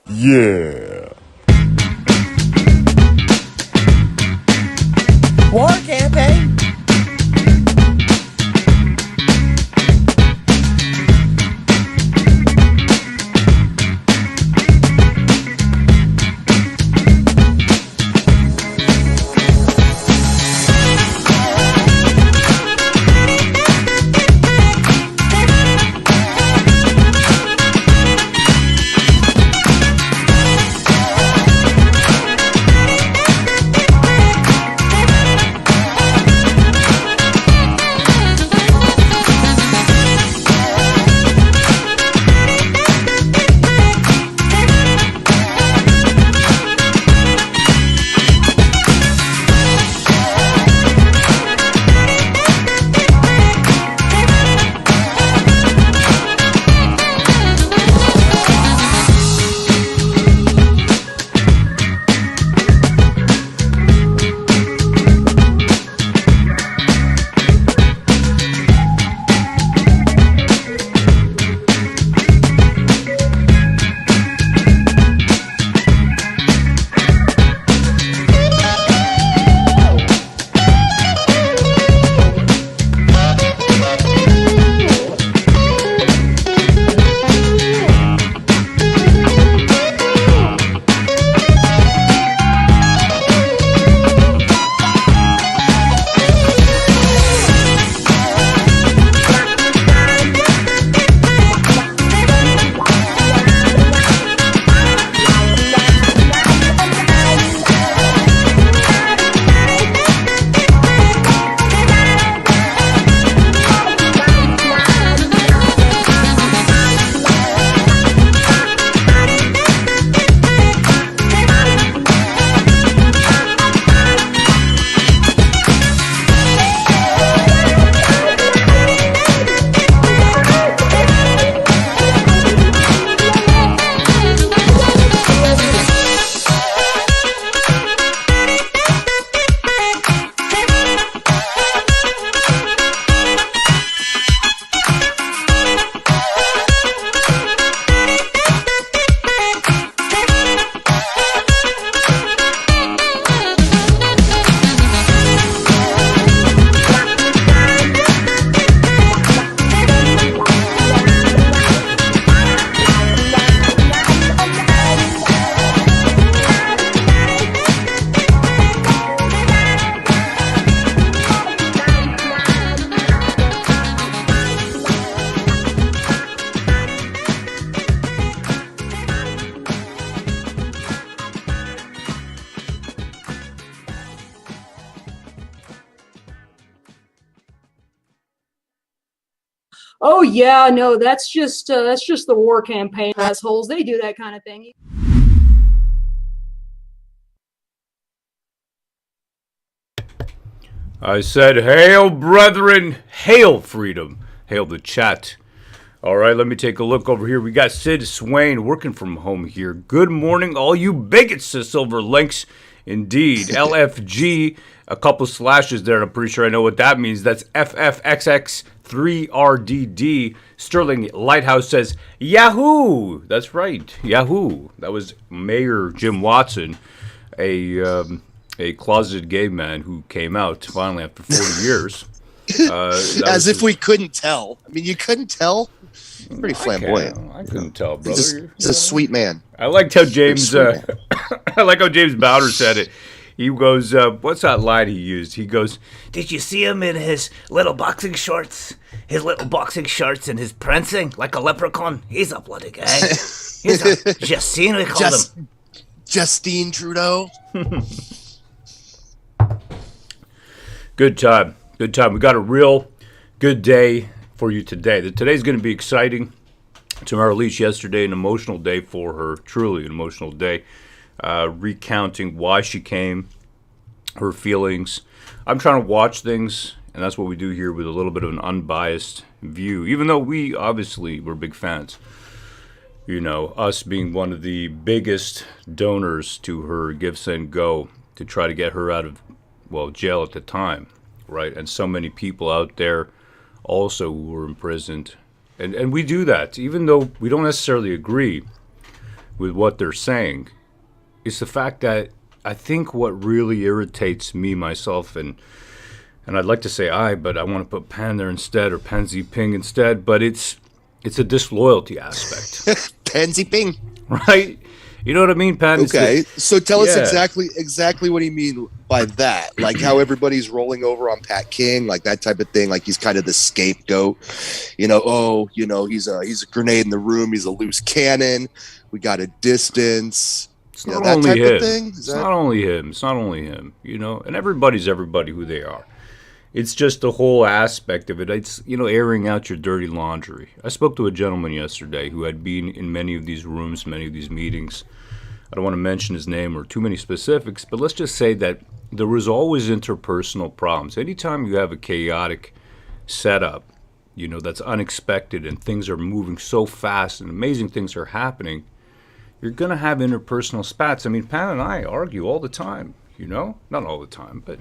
Yeah. War campaign. Oh yeah, no, that's just the war campaign assholes. They do that kind of thing. I said, hail, brethren, hail freedom, hail the chat. All right, let me take a look over here. We got Sid Swain working from home here. Good morning, all you bigots to Silver Links. Indeed, LFG, a couple slashes there. I'm pretty sure I know what that means. That's FFXX3RDD. Sterling Lighthouse says, Yahoo! That's right, Yahoo. That was Mayor Jim Watson, a closeted gay man who came out finally after 40 years. As if we couldn't tell. I mean, you couldn't tell? Pretty flamboyant. I couldn't tell, brother. He's a sweet man. I liked how James, I like how James Bowder said it. He goes, what's that line he used? He goes, did you see him in his little boxing shorts? His little boxing shorts and his prancing like a leprechaun? He's a bloody guy. He's a Justine, we call him. Justine Trudeau. Good time. Good time. We got a real good day for you today. Today's going to be exciting. Tamara Lich yesterday, an emotional day for her. Truly an emotional day. Recounting why she came, her feelings. I'm trying to watch things, and that's what we do here with a little bit of an unbiased view. Even though we're big fans. You know, us being one of the biggest donors to her Give, Send, Go to try to get her out of, jail at the time, right? And so many people out there also who were imprisoned. And we do that, even though we don't necessarily agree. with what they're saying. It's the fact that I think what really irritates me, myself, and I'd like to say but I want to put Pan there instead, or Pansy Ping instead, but it's a disloyalty aspect. Pansy Ping. Right? You know what I mean, Pan? Okay, so tell us exactly what do you mean by that? Like how everybody's rolling over on Pat King, like that type of thing. Like he's kind of the scapegoat. He's a grenade in the room. He's a loose cannon. We got a distance. It's not only him. It's not only him. And everybody's everybody who they are. It's just the whole aspect of it. It's, airing out your dirty laundry. I spoke to a gentleman yesterday who had been in many of these rooms, many of these meetings. I don't want to mention his name or too many specifics, but let's just say that there was always interpersonal problems. Anytime you have a chaotic setup, that's unexpected and things are moving so fast and amazing things are happening, you're going to have interpersonal spats. I mean, Pan and I argue all the time, Not all the time, but...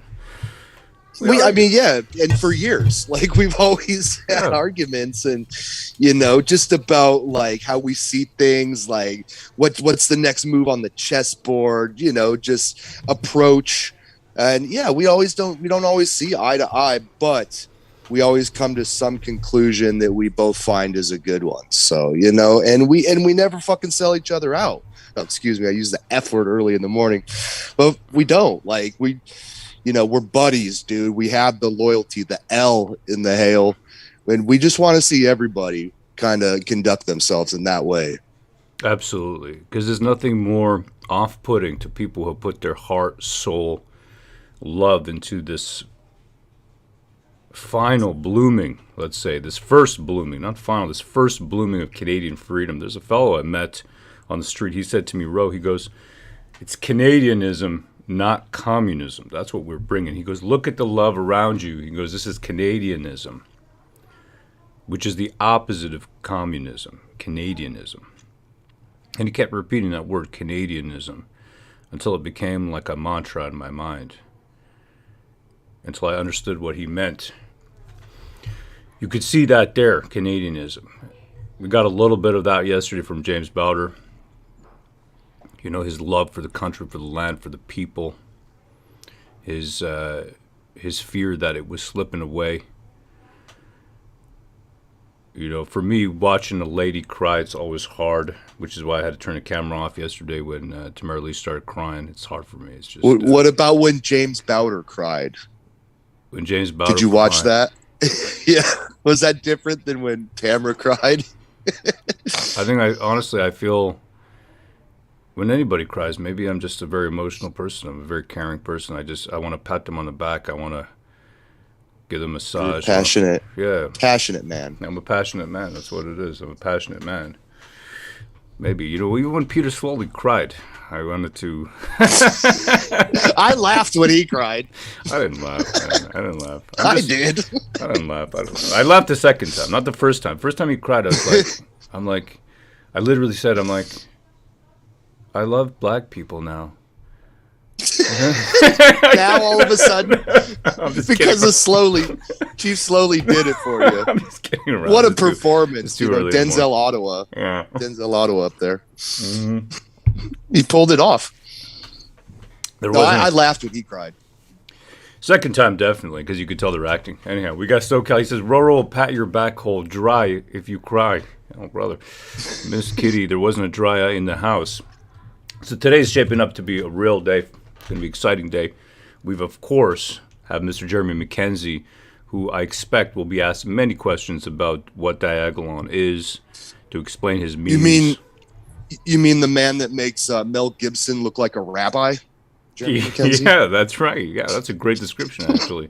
and for years, like we've always had arguments, and just about like how we see things, like what's the next move on the chessboard, just approach, and we don't always see eye to eye, but we always come to some conclusion that we both find is a good one. So and we never fucking sell each other out. Oh, excuse me, I used the F word early in the morning, but we don't we're buddies, dude. We have the loyalty, the L in the H.A.I.L, and we just want to see everybody kind of conduct themselves in that way. Absolutely, because there's nothing more off-putting to people who put their heart, soul, love into this final blooming, let's say, this first blooming, not final, this first blooming of Canadian freedom. There's a fellow I met on the street. He said to me, Ro, he goes, it's Canadianism, not communism. That's what we're bringing. He goes, look at the love around you. He goes, this is Canadianism, which is the opposite of communism, Canadianism. And he kept repeating that word, Canadianism, until it became like a mantra in my mind, until I understood what he meant. You could see that there, Canadianism. We got a little bit of that yesterday from James Bowder. His love for the country, for the land, for the people, his fear that it was slipping away. For me, watching a lady cry, it's always hard, which is why I had to turn the camera off yesterday when Tamara Lee started crying. It's hard for me. It's just. What about when James Bowder cried? When James Bowder Did you watch that? Yeah. Was that different than when Tamara cried? I feel... When anybody cries, maybe I'm just a very emotional person. I'm a very caring person. I want to pat them on the back. I want to give them a massage. You're passionate. Yeah. Passionate man. I'm a passionate man. That's what it is. I'm a passionate man. Maybe. Even when Peter Slowly cried, I wanted to... I laughed when he cried. I didn't laugh, man. I didn't laugh. I did. I didn't laugh. I laughed the second time, not the first time. First time he cried, I was like... I literally said, I love black people now. Now all of a sudden, because of Chief Slowly did it for you. I'm just kidding around. What a performance! Denzel Ottawa. Yeah, Denzel Ottawa up there. Mm-hmm. He pulled it off. I laughed when he cried. Second time, definitely, because you could tell they're acting. Anyhow, we got SoCal. He says, Roro will pat your back hole dry if you cry. Oh, brother. Miss Kitty, there wasn't a dry eye in the house. So today's shaping up to be a real day. It's going to be an exciting day. We've, of course, have Mr. Jeremy McKenzie, who I expect will be asked many questions about what Diagolon is, to explain his meanings. You mean the man that makes Mel Gibson look like a rabbi? Jeremy McKenzie? Yeah, that's right. Yeah, that's a great description, actually.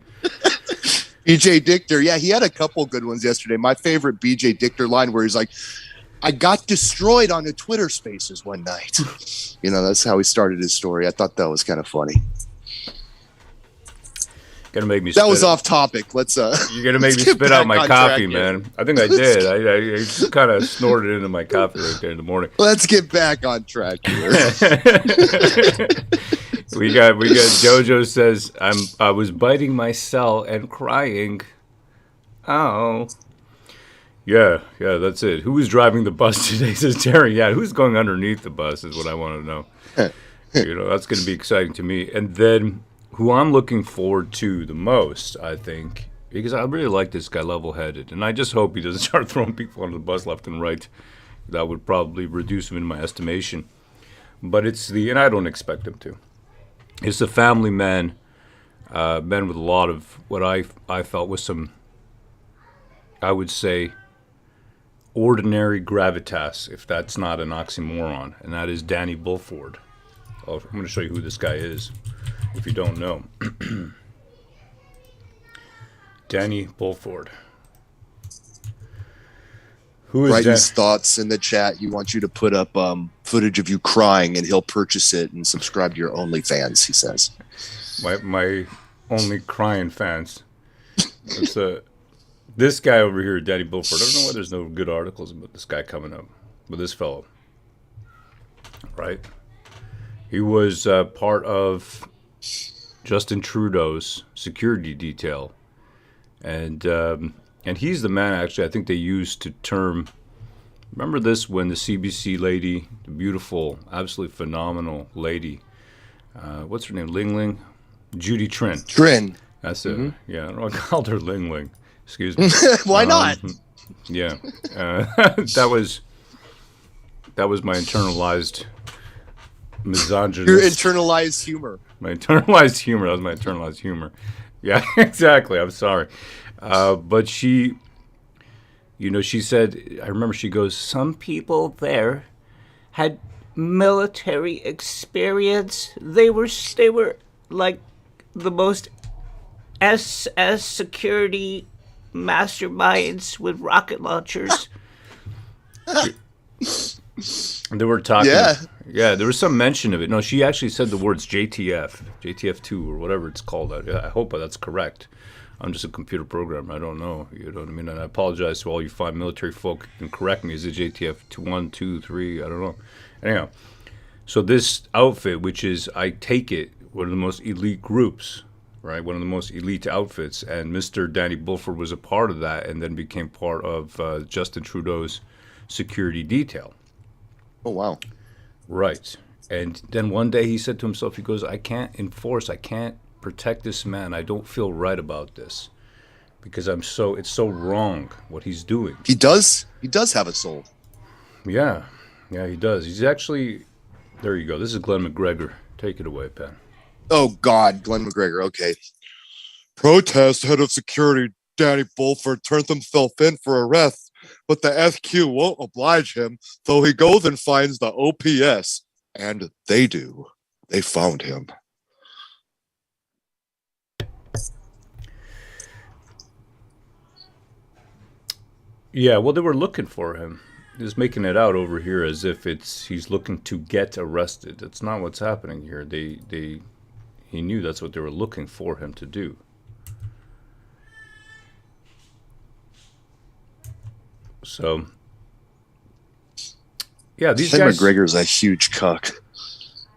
BJ Dichter. Yeah, he had a couple good ones yesterday. My favorite BJ Dichter line where he's like, I got destroyed on a Twitter Spaces one night. That's how he started his story. I thought that was kind of funny. Gonna make me. That was off topic. You're gonna make me spit out my coffee, man. I think I did. I just kind of snorted into my coffee right there in the morning. Let's get back on track here. we got JoJo says I was biting my cell and crying. Oh. Yeah, that's it. Who was driving the bus today? Says Terry. Yeah, who's going underneath the bus is what I want to know. That's going to be exciting to me. And then who I'm looking forward to the most, I think, because I really like this guy, level-headed, and I just hope he doesn't start throwing people under the bus left and right. That would probably reduce him in my estimation. But and I don't expect him to. It's the family man, men with a lot of what I felt was some, I would say, ordinary gravitas, if that's not an oxymoron, and that is Danny Bulford. I'm going to show you who this guy is, if you don't know. Danny Bulford. Who is Write his thoughts in the chat. He wants you to put up footage of you crying, and he'll purchase it and subscribe to your OnlyFans, he says. My only crying fans. It's this guy over here, Danny Bulford. I don't know why there's no good articles about this guy coming up, but this fellow, right? He was part of Justin Trudeau's security detail, and he's the man, actually, I think they used to term, remember this, when the CBC lady, the beautiful, absolutely phenomenal lady, what's her name, Ling Ling? Judy Trinh. Trin. That's it. Yeah, I called her Ling Ling. Excuse me. Why not? Yeah. That was my internalized misogynist. Your internalized humor. My internalized humor. That was my internalized humor. Yeah, exactly. I'm sorry. But she, she said, I remember she goes, some people there had military experience. They were like the most SS security masterminds with rocket launchers. And they were talking. Yeah, there was some mention of it. No, she actually said the words JTF2 or whatever it's called. I hope that's correct. I'm just a computer programmer. I don't know. You know what I mean? And I apologize to all you fine military folk who can correct me. Is it JTF 1, 2, 3? I don't know. Anyhow, so this outfit, which is, I take it, one of the most elite groups, right? One of the most elite outfits. And Mr. Danny Bulford was a part of that and then became part of Justin Trudeau's security detail. Oh, wow. Right. And then one day he said to himself, he goes, I can't protect this man. I don't feel right about this because it's so wrong what he's doing. He does have a soul. Yeah, he does. He's actually, there you go. This is Glenn McGregor. Take it away, Pen. Oh, God, Glenn McGregor. Okay. Protest head of security Danny Bulford turned himself in for arrest, but the SQ won't oblige him, so he goes and finds the OPS. And they do. They found him. Yeah, well, they were looking for him. He's making it out over here as if he's looking to get arrested. That's not what's happening here. He knew that's what they were looking for him to do. So, yeah, these guys. McGregor's a huge cuck,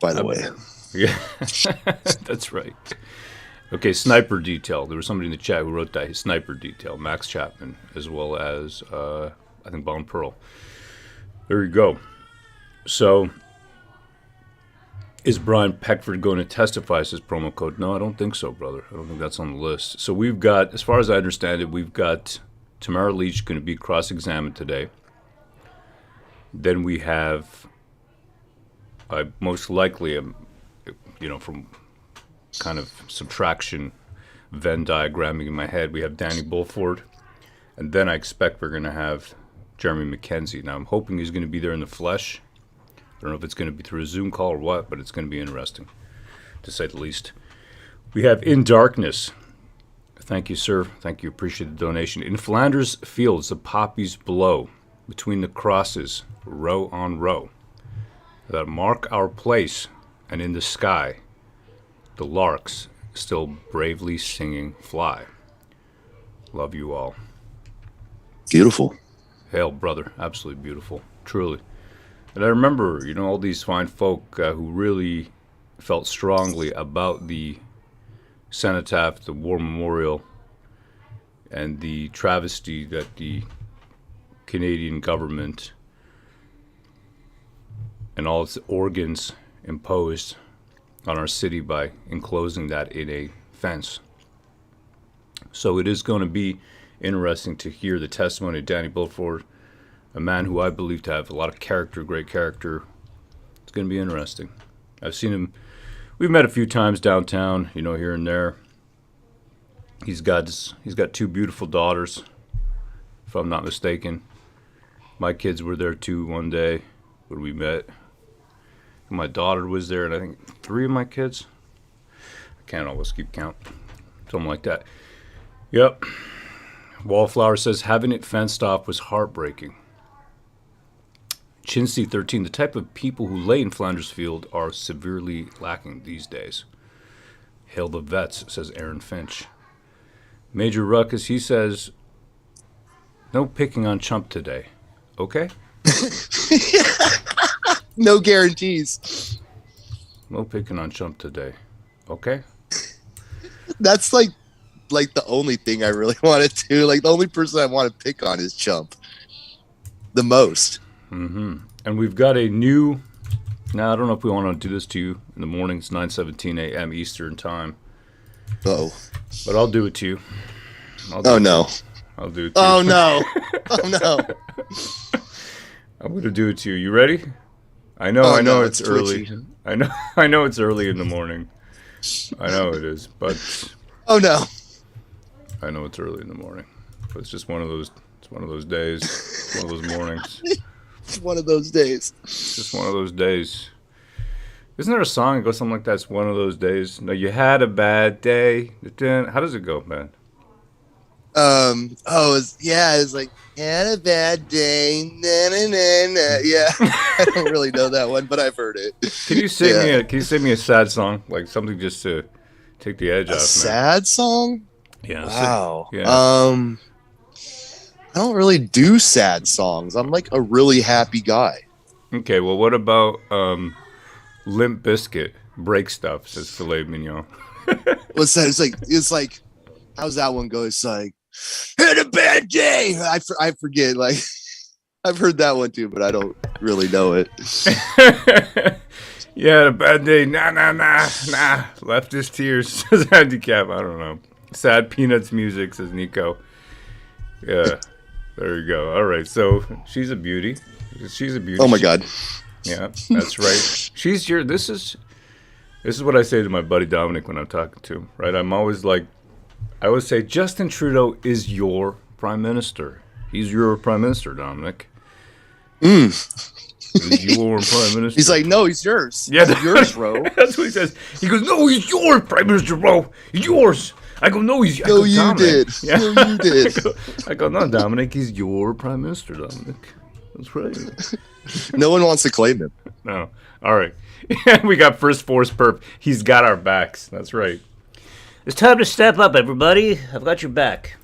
by the way. Yeah, that's right. Okay, sniper detail. There was somebody in the chat who wrote that. Sniper detail. Max Chapman, as well as, I think, Bone Pearl. There you go. So, is Brian Peckford going to testify as his promo code? No, I don't think so, brother. I don't think that's on the list. So we've got, as far as I understand it, we've got Tamara Leach going to be cross-examined today. Then we have, most likely, from kind of subtraction, Venn diagramming in my head, we have Danny Bulford. And then I expect we're going to have Jeremy McKenzie. Now, I'm hoping he's going to be there in the flesh. I don't know if it's going to be through a Zoom call or what, but it's going to be interesting, to say the least. We have In Darkness. Thank you, sir. Thank you. Appreciate the donation. In Flanders fields, the poppies blow between the crosses, row on row, that mark our place, and in the sky, the larks still bravely singing fly. Love you all. Beautiful. Hail, brother. Absolutely beautiful. Truly. And I remember, all these fine folk who really felt strongly about the cenotaph, the war memorial, and the travesty that the Canadian government and all its organs imposed on our city by enclosing that in a fence. So it is going to be interesting to hear the testimony of Danny Beaufort, a man who I believe to have a lot of character, great character. It's going to be interesting. I've seen him. We've met a few times downtown, here and there. He's got 2 beautiful daughters, if I'm not mistaken. My kids were there too one day when we met. My daughter was there, and I think 3 of my kids. I can't always keep count. Something like that. Yep. Wallflower says, having it fenced off was heartbreaking. Chinsey 13, the type of people who lay in Flanders Field are severely lacking these days. Hail the vets, says Aaron Finch. Major Ruckus, he says, no picking on Chump today. Okay? No guarantees. No picking on Chump today. Okay? That's like the only thing I really want to do. Like the only person I want to pick on is Chump. The most. Mm-hmm. And we've got a new. Now I don't know if we want to do this to you in the morning. It's 9:17 a.m. Eastern time. Oh. But I'll do it to you. I'll do it no. Oh no. Oh no. I'm gonna do it to you. You ready? I know it's early. Twitchy. I know it's early in the morning. I know it is, but oh no. I know it's early in the morning. But it's just one of those days. It's one of those mornings. It's one of those days. It's just one of those days. Isn't there a song that goes something like that? It's one of those days. No, you had a bad day. How does it go, man? It's like had a bad day. Na, na, na, na. Yeah. I don't really know that one, but I've heard it. Can you sing me a sad song? Like something just to take the edge off, man. Sad song? Yeah. Wow. Yeah. I don't really do sad songs. I'm like a really happy guy. Okay, well, what about Limp Bizkit? Break Stuff, says Filet Mignon. What's that? It's like, how's that one go? It's like, had a bad day. I forget. Like, I've heard that one too, but I don't really know it. Yeah, a bad day. Nah. Left his tears, says Handicap. I don't know. Sad Peanuts music, says Nico. Yeah, there you go. All right, so she's a beauty. She's a beauty. Oh my God. Yeah, that's right. This is what I say to my buddy Dominic when I'm talking to him, right? I'm always like, I always say, Justin Trudeau is your prime minister. He's your prime minister, Dominic. He's your prime minister. He's like, no, he's yours. Yeah, that's yours, bro. That's what he says. He goes, no, he's yours, prime minister, bro. He's yours. I go, no, he's. No, you did. Yeah. No, you did. I go, no, Dominic, he's your prime minister, Dominic. That's right. No one wants to claim him. No. All right. We got First Force Perp. He's got our backs. That's right. It's time to step up, everybody. I've got your back.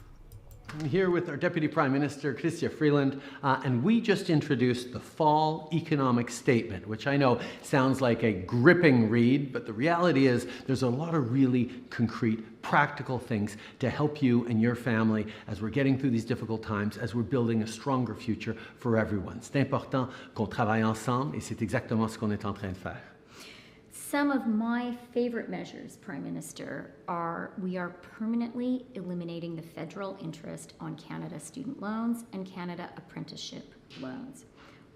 I'm here with our Deputy Prime Minister, Chrystia Freeland, and we just introduced the Fall Economic Statement, which I know sounds like a gripping read, but the reality is there's a lot of really concrete, practical things to help you and your family as we're getting through these difficult times, as we're building a stronger future for everyone. C'est important qu'on travaille ensemble, et c'est exactement ce qu'on est en train de faire. Some of my favorite measures, Prime Minister, are we are permanently eliminating the federal interest on Canada student loans and Canada apprenticeship loans.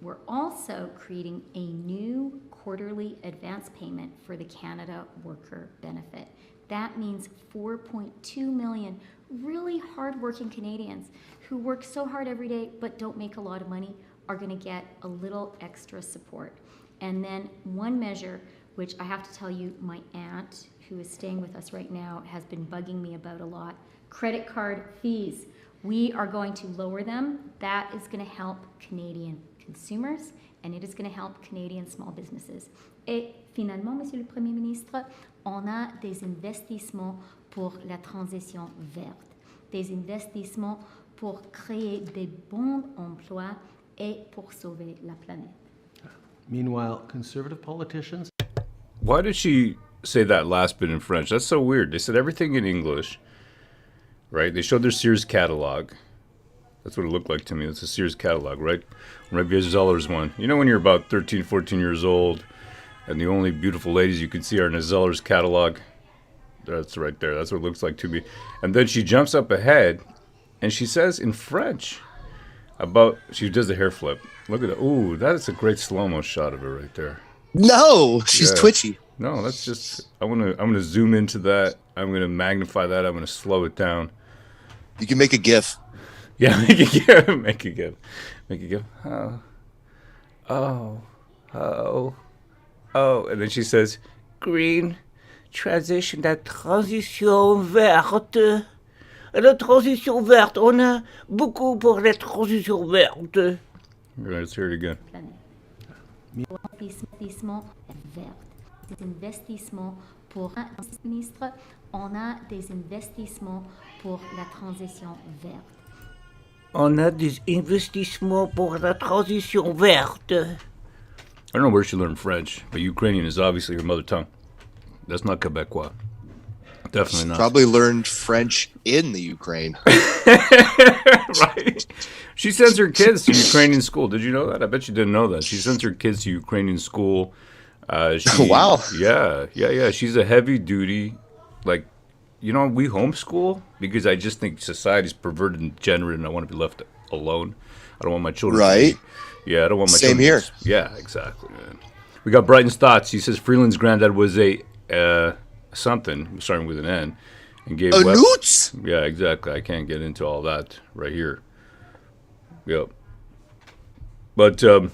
We're also creating a new quarterly advance payment for the Canada Worker Benefit. That means 4.2 million really hardworking Canadians who work so hard every day but don't make a lot of money are going to get a little extra support. And then one measure, which I have to tell you, my aunt, who is staying with us right now, has been bugging me about a lot. Credit card fees. We are going to lower them. That is going to help Canadian consumers, and it is going to help Canadian small businesses. Et finalement, Monsieur le Premier Ministre, on a des investissements pour la transition verte, des investissements pour créer des bons emplois et pour sauver la planète. Meanwhile, conservative politicians. Why did she say that last bit in French? That's so weird. They said everything in English, right? They showed their Sears catalog, That's what it looked like to me. It's a Sears catalog, right? Maybe a Zeller's one. You know when you're about 13, 14 years old and the only beautiful ladies you can see are in a Zeller's catalog? That's right there. That's what it looks like to me. And then she jumps up ahead and she says in French she does the hair flip. Look at that. Ooh, that is a great slow-mo shot of her right there. No, she's twitchy. No, that's just, I'm gonna zoom into that. I'm gonna magnify that. I'm gonna slow it down. You can make a GIF. Yeah, make a GIF. Make a GIF. Make a GIF. Oh. And then she says, green, transition, la transition verte. La transition verte. On a beaucoup pour la transition verte. Let's hear it again. Investissement vert. Des investissements pour un ministre. On a des investissements pour la transition verte. On a des investissements pour la transition verte. I don't know where she learned French, but Ukrainian is obviously her mother tongue. That's not Quebecois. Definitely not. Probably learned French in the Ukraine. Right? She sends her kids to Ukrainian school. Did you know that? I bet you didn't know that. She sends her kids to Ukrainian school. Wow. Yeah. She's a heavy duty, like, we homeschool because I just think society's perverted and degenerate and I want to be left alone. I don't want my children. Right. I don't want my Same children. here. Yeah, exactly, man. We got Brighton's thoughts. He says Freeland's granddad was a something starting with an N and gave Newts? Yeah, exactly. I can't get into all that right here. Yep. But her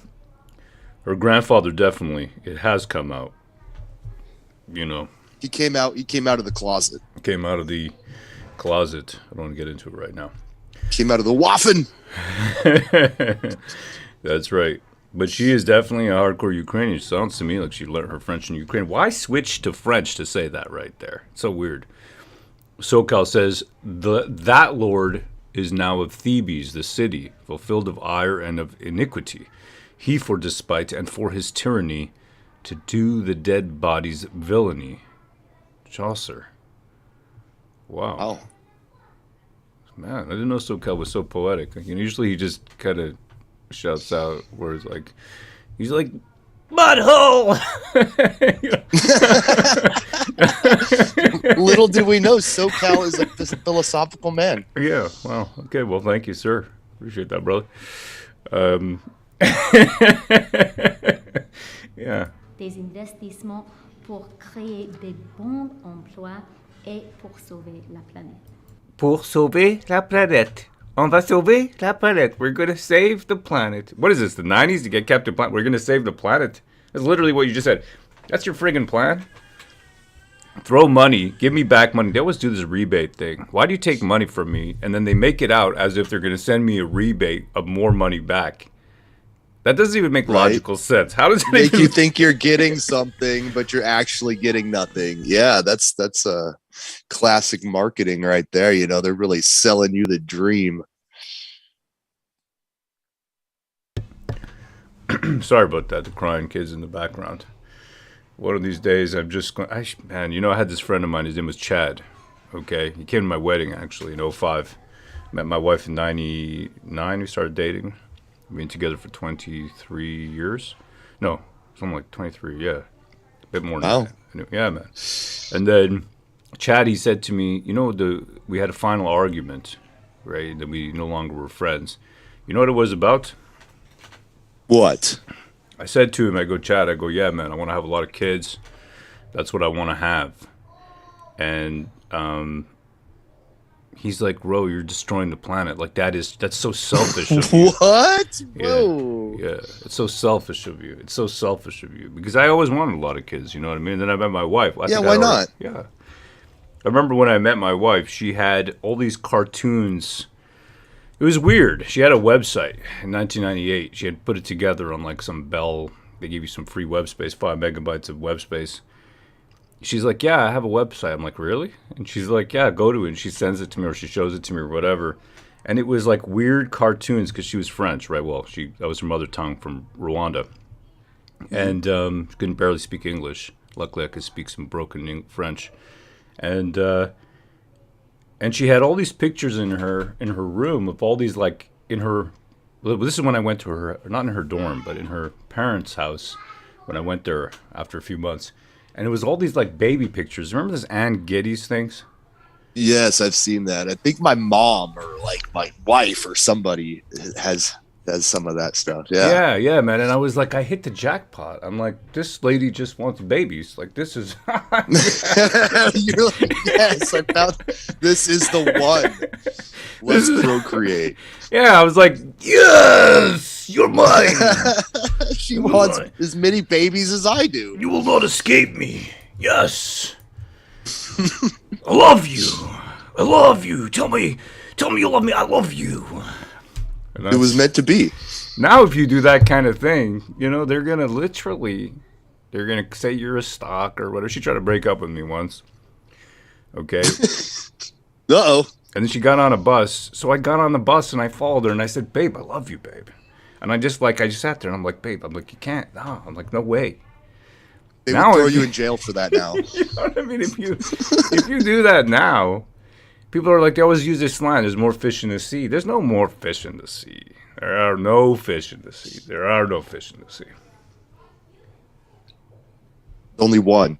grandfather definitely, it has come out. He came out of the closet. Came out of the closet. I don't want to get into it right now. Came out of the waffen. That's right. But she is definitely a hardcore Ukrainian. It sounds to me like she learned her French in Ukraine. Why switch to French to say that right there? It's so weird. SoCal says, that Lord is now of Thebes, the city, fulfilled of ire and of iniquity. He for despite and for his tyranny to do the dead body's villainy. Chaucer. Wow. Oh. Man, I didn't know SoCal was so poetic. Usually he just kind of shouts out words like, he's like, butthole! Little did we know, SoCal is like this philosophical man. Yeah, wow. Okay, well, thank you, sir. Appreciate that, brother. Yeah. Des investissements pour créer des bons emplois et pour sauver la planète. Pour sauver la planète. On va sauver la planète. We're going to save the planet. What is this, the 90s to get Captain Planet? We're going to save the planet. That's literally what you just said. That's your friggin' plan? Throw money. Give me back money. They always do this rebate thing. Why do you take money from me? And then they make it out as if they're going to send me a rebate of more money back. That doesn't even make logical sense. How does it Make even... you think you're getting something, but you're actually getting nothing. Yeah, that's a classic marketing right there. They're really selling you the dream. Sorry about that, the crying kids in the background. One of these days, I'm just going... I had this friend of mine. His name was Chad. Okay? He came to my wedding, actually, in 2005. Met my wife in 1999. We started dating. We've been together for 23 years. No, something like 23, yeah. A bit more than that. Yeah, man. And then Chad, he said to me, we had a final argument, right? That we no longer were friends. You know what it was about? What? I said to him, Chad, yeah, man, I want to have a lot of kids. That's what I want to have. And he's like, bro, you're destroying the planet. Like, that's so selfish of you. What? Yeah, Whoa. yeah, it's so selfish of you. It's so selfish of you. Because I always wanted a lot of kids, you know what I mean? And then I met my wife. Yeah, why not? Yeah. I remember when I met my wife, she had all these cartoons. It was weird. She had a website in 1998. She had put it together on like some Bell. They give you some free web space, 5 megabytes of web space. She's like, yeah, I have a website. I'm like, really? And she's like, yeah, go to it. And she sends it to me or she shows it to me or whatever. And it was like weird cartoons because she was French, right? Well, that was her mother tongue from Rwanda. And she couldn't barely speak English. Luckily, I could speak some broken French. And she had all these pictures in her room of all these like in her. Well, this is when I went to her, not in her dorm, but in her parents' house when I went there after a few months, and it was all these like baby pictures. Remember this Ann Geddes things? Yes, I've seen that. I think my mom or like my wife or somebody has some of that stuff. Yeah. Yeah, man. And I was like, I hit the jackpot. I'm like, this lady just wants babies. Like, this is. You're like, yes, I found this is the one. Let's procreate. Yeah, I was like, yes, you're mine. She wants as many babies as I do. You will not escape me. Yes. I love you. I love you. Tell me you love me. I love you. It was meant to be. Now, if you do that kind of thing, they're gonna say you're a stalker or whatever. She tried to break up with me once. Okay. Uh-oh. And then she got on a bus. So I got on the bus and I followed her and I said, "Babe, I love you, babe." And I just sat there and I'm like, "Babe," I'm like, "You can't." No, I'm like, "No way." They Now would throw if you you- in jail for that now. You know what I mean? If you do that now, people are like, they always use this line, there's more fish in the sea. There's no more fish in the sea. There are no fish in the sea. There are no fish in the sea. Only one.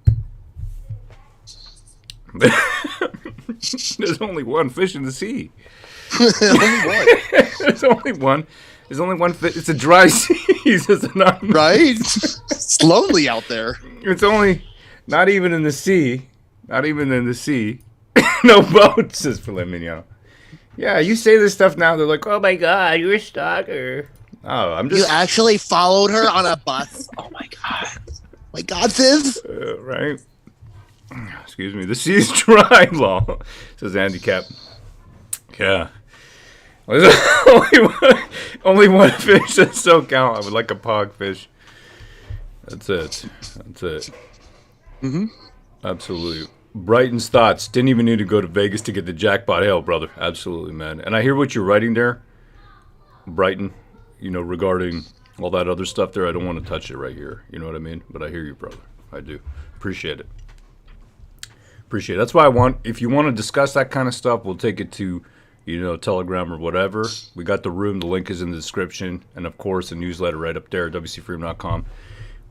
There's only one fish in the sea. Only one. There's only one. There's only one fish. It's a dry sea. Right? It's lonely out there. It's only, not even in the sea. Not even in the sea. No boats, says filet mignon. Yeah, you say this stuff now, they're like, "Oh my God, you're a stalker." Oh, I'm You just... actually followed her on a bus? Oh my God. My God, Viv. right? Excuse me. The sea's dry, law, says Andy Cap. Yeah. Well, there's only one fish that so count. I would like a pogfish. That's it. Mm-hmm. Absolutely. Brighton's thoughts. Didn't even need to go to Vegas to get the jackpot. Hell, brother. Absolutely, man. And I hear what you're writing there, Brighton, regarding all that other stuff there. I don't want to touch it right here. You know what I mean? But I hear you, brother. I do. Appreciate it. That's why if you want to discuss that kind of stuff, we'll take it to, Telegram or whatever. We got the room. The link is in the description. And, of course, the newsletter right up there, wcfreedom.com.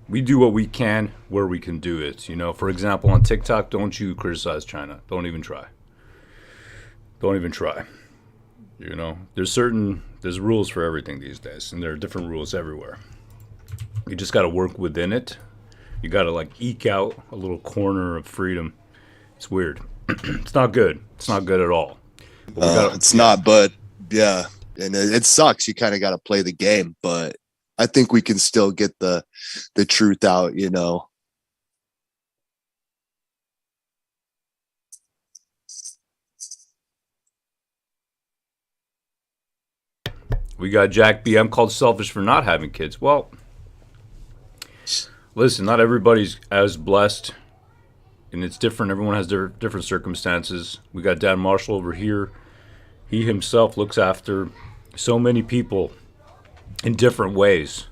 We do what we can where we can do it. For example, on TikTok, don't you criticize China. Don't even try. There's rules for everything these days, and there are different rules everywhere. You just got to work within it. You got to eke out a little corner of freedom. It's weird. It's not good. It's not good at all. It's not, but yeah. And it sucks. You kind of got to play the game, but I think we can still get the truth out, We got Jack B. I'm called selfish for not having kids. Well, listen, not everybody's as blessed, and it's different. Everyone has their different circumstances. We got Dan Marshall over here. He himself looks after so many people in different ways.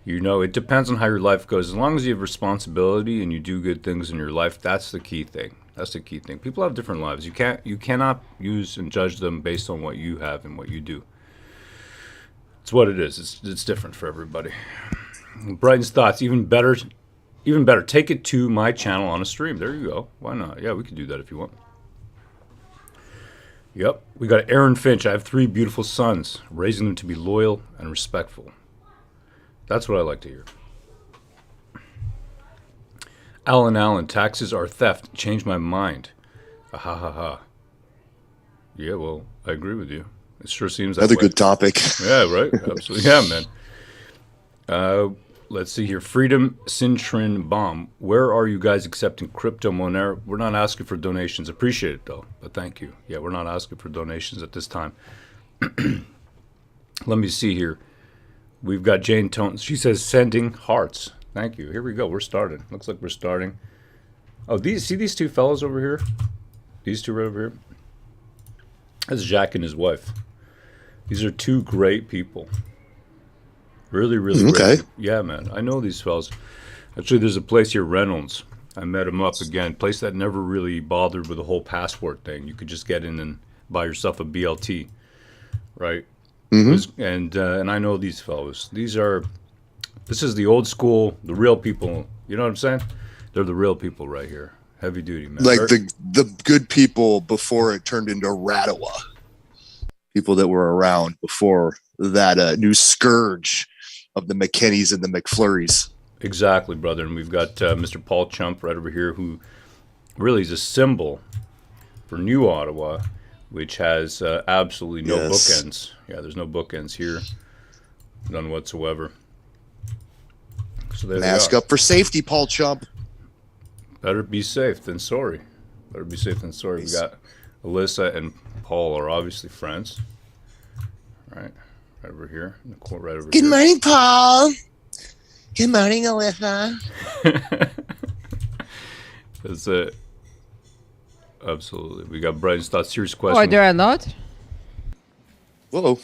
It depends on how your life goes. As long as you have responsibility and you do good things in your life, that's the key thing. People have different lives. You cannot use and judge them based on what you have and what you do. It's what it is. It's different for everybody. Brighton's thoughts, even better. Take it to my channel on a stream. There you go. Why not? Yeah, we could do that if you want. Yep. We got Aaron Finch. I have 3 beautiful sons, raising them to be loyal and respectful. That's what I like to hear. Allen, taxes are theft. Changed my mind. Ha ha ha. Yeah, well, I agree with you. It sure seems that another way. good topic. Yeah, right. Absolutely. Yeah, man. Let's see here. Freedom Cintrin Bomb. Where are you guys accepting crypto Monero? We're not asking for donations. Appreciate it, though. But thank you. Yeah, we're not asking for donations at this time. Let me see here. We've got Jane Tone. She says, sending hearts. Thank you. Here we go. We're starting. Looks like we're starting. Oh, see these 2 fellows over here? These 2 right over here? That's Jack and his wife. These are 2 great people. Really, really great. Okay. People. Yeah, man. I know these fellas. Actually, there's a place here, Reynolds. I met him up again. Place that never really bothered with the whole passport thing. You could just get in and buy yourself a BLT, right? And I know these fellows. This is the old school, the real people. You know what I'm saying? They're the real people right here. Heavy duty, man. Like the good people before it turned into Rattawa. People that were around before that new scourge of the McKinneys and the McFlurries. Exactly, brother. And we've got Mr. Paul Chump right over here, who really is a symbol for New Ottawa, which has absolutely no bookends. Yeah, there's no bookends here. None whatsoever. So there Mask up for safety, Paul Chump. Better be safe than sorry. Better be safe than sorry. We got Alyssa and Paul are obviously friends. Right over here. In the court right over here. Good morning, Paul. Good morning, Alyssa. That's it. Absolutely. We got Brian's thoughts. Serious question. Order or not? Whoa.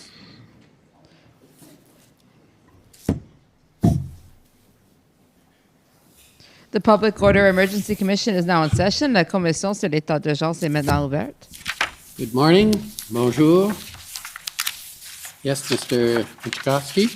The Public Order Emergency Commission is now in session. La commission sur l'état d'urgence est maintenant ouverte. Good morning. Bonjour. Yes, Mr. Michkowski.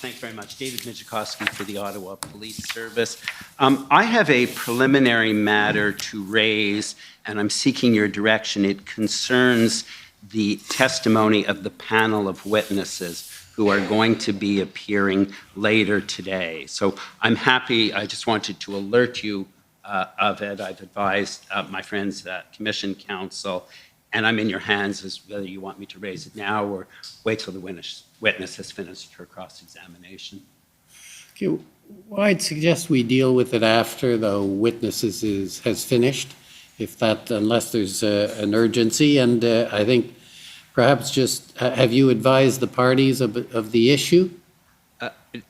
Thanks very much. David Michkowski for the Ottawa Police Service. I have a preliminary matter to raise, and I'm seeking your direction. It concerns the testimony of the panel of witnesses who are going to be appearing later today. So I'm happy. I just wanted to alert you of it. I've advised my friends at Commission Council, and I'm in your hands as whether you want me to raise it now or wait till the witness has finished her cross-examination. Okay, well, I'd suggest we deal with it after the witnesses has finished, unless there's an urgency. And I think perhaps just, have you advised the parties of the issue?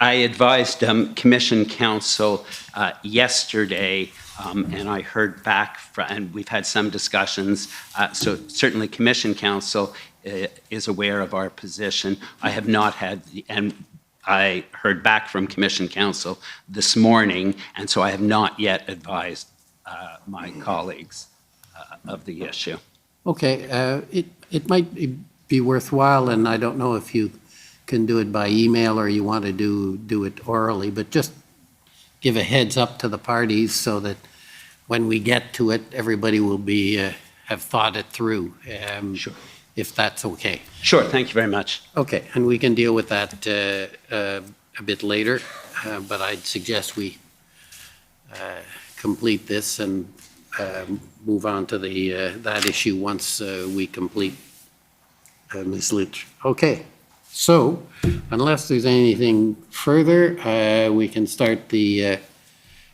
I advised Commission Council yesterday, and I heard back and we've had some discussions. So certainly Commission Council is aware of our position. I have not had, and I heard back from Commission Council this morning, and so I have not yet advised my colleagues of the issue. Okay, it might be worthwhile, and I don't know if you can do it by email or you want to do it orally, but just give a heads up to the parties so that when we get to it, everybody will have thought it through. Sure. If that's okay. Sure, thank you very much. Okay, and we can deal with that a bit later, but I'd suggest we complete this and move on to that issue once we complete Ms. Litch. Okay, so unless there's anything further, we can start the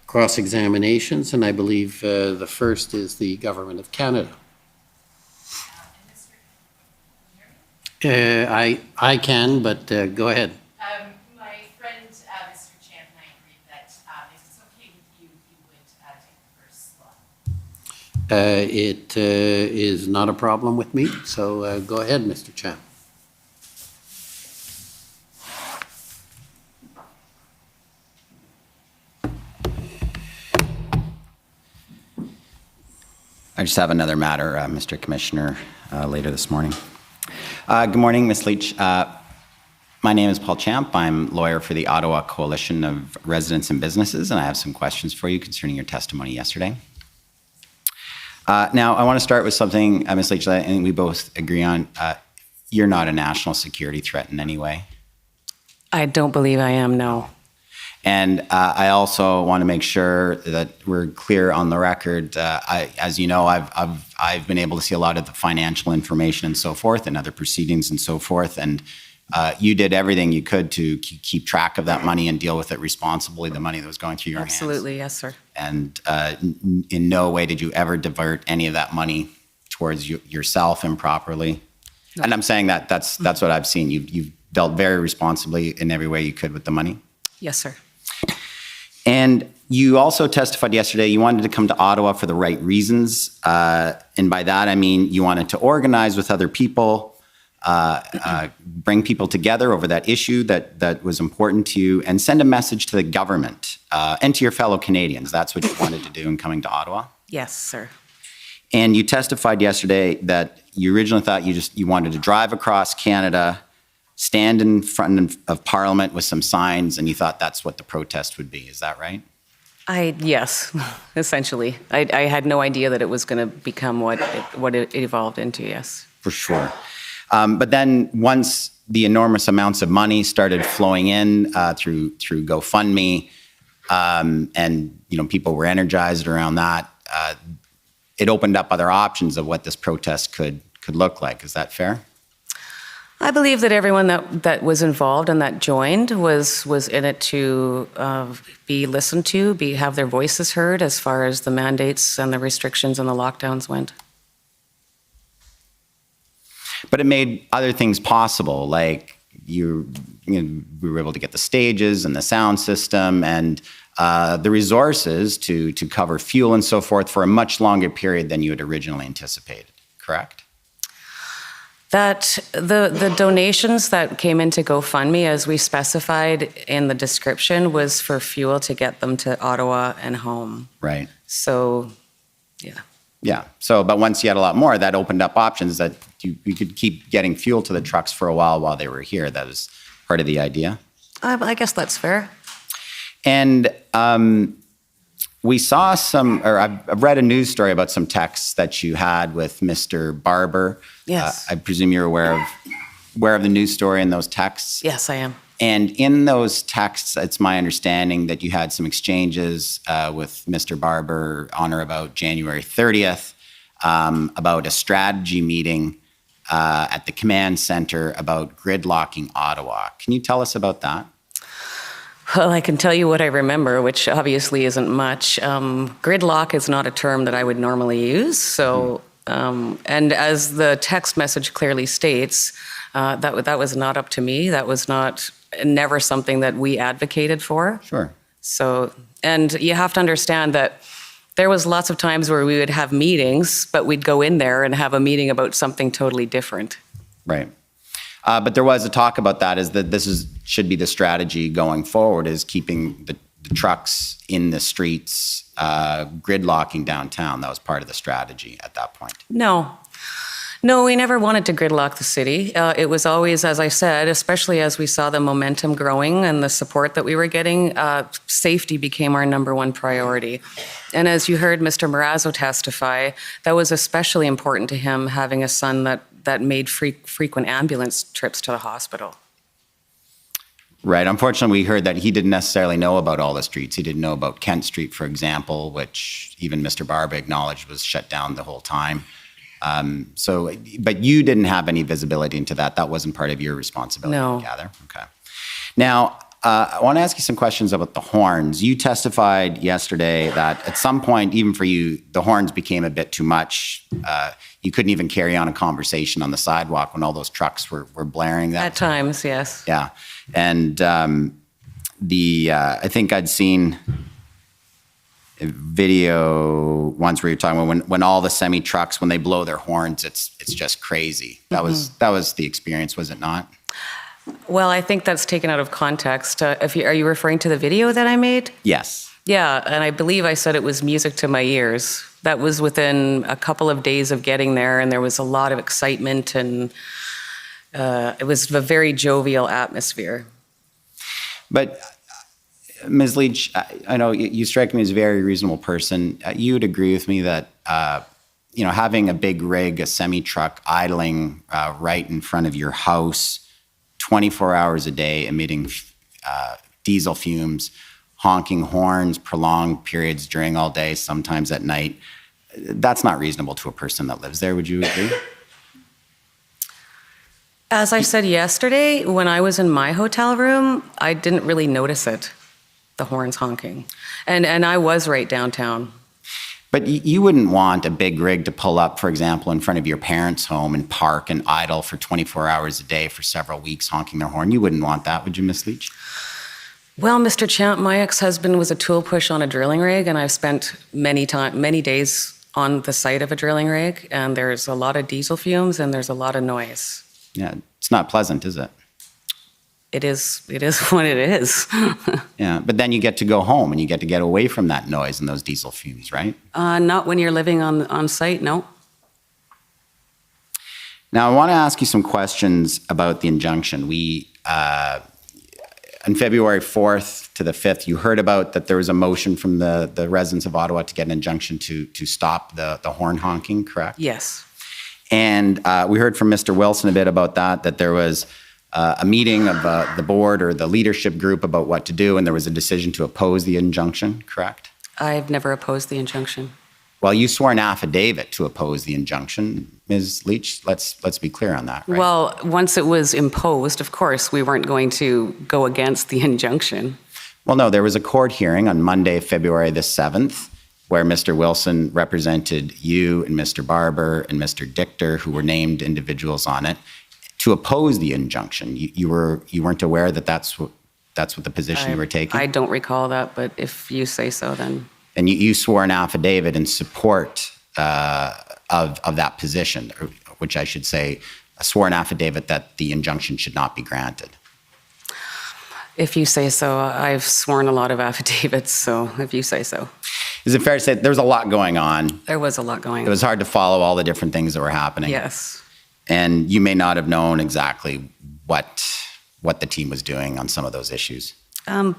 cross-examinations, and I believe the first is the Government of Canada. I can, but go ahead. My friend, Mr. Champ, and I agreed that if it's okay with you, he would take the first slot. It is not a problem with me, so go ahead, Mr. Champ. I just have another matter, Mr. Commissioner, later this morning. Good morning, Ms. Leach. My name is Paul Champ. I'm lawyer for the Ottawa Coalition of Residents and Businesses, and I have some questions for you concerning your testimony yesterday. Now, I want to start with something, Ms. Leach, that I think we both agree on. You're not a national security threat in any way. I don't believe I am, no. And I also want to make sure that we're clear on the record. As you know, I've been able to see a lot of the financial information and so forth, and other proceedings and so forth. And you did everything you could to keep track of that money and deal with it responsibly, the money that was going through your hands. Absolutely, yes, sir. And in no way did you ever divert any of that money towards yourself improperly. No. And I'm saying that's what I've seen. You've dealt very responsibly in every way you could with the money. Yes, sir. And you also testified yesterday you wanted to come to Ottawa for the right reasons. And by that, I mean you wanted to organize with other people, bring people together over that issue that was important to you, and send a message to the government and to your fellow Canadians. That's what you wanted to do in coming to Ottawa? Yes, sir. And you testified yesterday that you originally thought you wanted to drive across Canada stand in front of Parliament with some signs, and you thought that's what the protest would be. Is that right? Yes, essentially. I had no idea that it was going to become what it evolved into, yes. For sure. But then once the enormous amounts of money started flowing in through GoFundMe, and people were energized around that, it opened up other options of what this protest could look like. Is that fair? I believe that everyone that was involved and that joined was in it to be listened to, have their voices heard as far as the mandates and the restrictions and the lockdowns went. But it made other things possible, like we were able to get the stages and the sound system and the resources to cover fuel and so forth for a much longer period than you had originally anticipated, correct? That the donations that came into GoFundMe, as we specified in the description, was for fuel to get them to Ottawa and home. Right. So, yeah. Yeah. So, but once you had a lot more, that opened up options that you could keep getting fuel to the trucks for a while they were here. That was part of the idea. I guess that's fair. And we saw I've read a news story about some texts that you had with Mr. Barber. Yes. I presume you're aware of the news story and those texts? Yes, I am. And in those texts, it's my understanding that you had some exchanges with Mr. Barber on or about January 30th about a strategy meeting at the command center about gridlocking Ottawa. Can you tell us about that? Well, I can tell you what I remember, which obviously isn't much. Gridlock is not a term that I would normally use. So, and as the text message clearly states, that was not up to me. That was never something that we advocated for. Sure. So, and you have to understand that there was lots of times where we would have meetings, but we'd go in there and have a meeting about something totally different. Right. But there was a talk about that, is that should be the strategy going forward, is keeping the trucks in the streets, gridlocking downtown. That was part of the strategy at that point. No, we never wanted to gridlock the city. It was always, as I said, especially as we saw the momentum growing and the support that we were getting, safety became our number one priority. And as you heard Mr. Marazzo testify, that was especially important to him, having a son that made frequent ambulance trips to the hospital. Right. Unfortunately, we heard that he didn't necessarily know about all the streets. He didn't know about Kent Street, for example, which even Mr. Barber acknowledged was shut down the whole time. But you didn't have any visibility into that. That wasn't part of your responsibility, No. I gather. Okay. Now, I want to ask you some questions about the horns. You testified yesterday that at some point, even for you, the horns became a bit too much. You couldn't even carry on a conversation on the sidewalk when all those trucks were blaring. At times, yes. Yeah. And I think I'd seen a video once where you're talking about when all the semi trucks, when they blow their horns, it's just crazy. That was the experience, was it not? Well, I think that's taken out of context. Are you referring to the video that I made? Yes. Yeah, and I believe I said it was music to my ears. That was within a couple of days of getting there, and there was a lot of excitement, and it was a very jovial atmosphere. But Ms. Leach, I know you strike me as a very reasonable person. You would agree with me that having a big rig, a semi-truck idling right in front of your house 24 hours a day, emitting diesel fumes, honking horns, prolonged periods during all day, sometimes at night, that's not reasonable to a person that lives there. Would you agree? As I said yesterday, when I was in my hotel room, I didn't really notice it, the horns honking. And I was right downtown. But you wouldn't want a big rig to pull up, for example, in front of your parents' home and park and idle for 24 hours a day for several weeks honking their horn. You wouldn't want that, would you, Ms. Leach? Well, Mr. Champ, my ex-husband was a tool push on a drilling rig, and I've spent many days on the site of a drilling rig, and there's a lot of diesel fumes and there's a lot of noise. Yeah, it's not pleasant, is it? It is what it is. Yeah, but then you get to go home and you get to get away from that noise and those diesel fumes, right? Not when you're living on site, no. Now, I want to ask you some questions about the injunction. We, on February 4th to the 5th, you heard about that there was a motion from the residents of Ottawa to get an injunction to stop the horn honking, correct? Yes. And we heard from Mr. Wilson a bit about that there was a meeting of the board or the leadership group about what to do, and there was a decision to oppose the injunction, correct? I've never opposed the injunction. Well, you swore an affidavit to oppose the injunction, Ms. Leach. Let's be clear on that, right? Well, once it was imposed, of course, we weren't going to go against the injunction. Well, no, there was a court hearing on Monday, February the 7th, where Mr. Wilson represented you and Mr. Barber and Mr. Dichter, who were named individuals on it, to oppose the injunction. You weren't aware that that's what the position you were taking? I don't recall that, but if you say so, then. And you swore an affidavit in support of that position, which I should say, swore an affidavit that the injunction should not be granted. If you say so. I've sworn a lot of affidavits, so if you say so. Is it fair to say there was a lot going on? There was a lot going on. It was hard to follow all the different things that were happening. Yes. And you may not have known exactly what the team was doing on some of those issues. I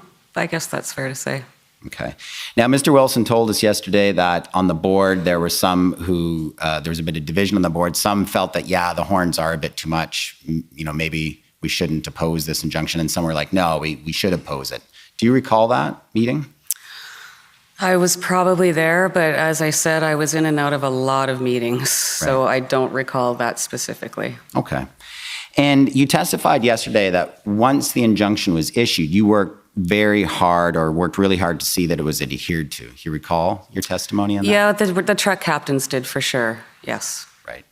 guess that's fair to say. Okay. Now, Mr. Wilson told us yesterday that on the board, there were some who, there was a bit of division on the board. Some felt that, yeah, the horns are a bit too much. Maybe we shouldn't oppose this injunction. And some were like, no, we should oppose it. Do you recall that meeting? I was probably there, but as I said, I was in and out of a lot of meetings, so I don't recall that specifically. Okay. And you testified yesterday that once the injunction was issued, you worked very hard or worked really hard to see that it was adhered to. You recall your testimony on that? Yeah, the truck captains did for sure, yes. Right.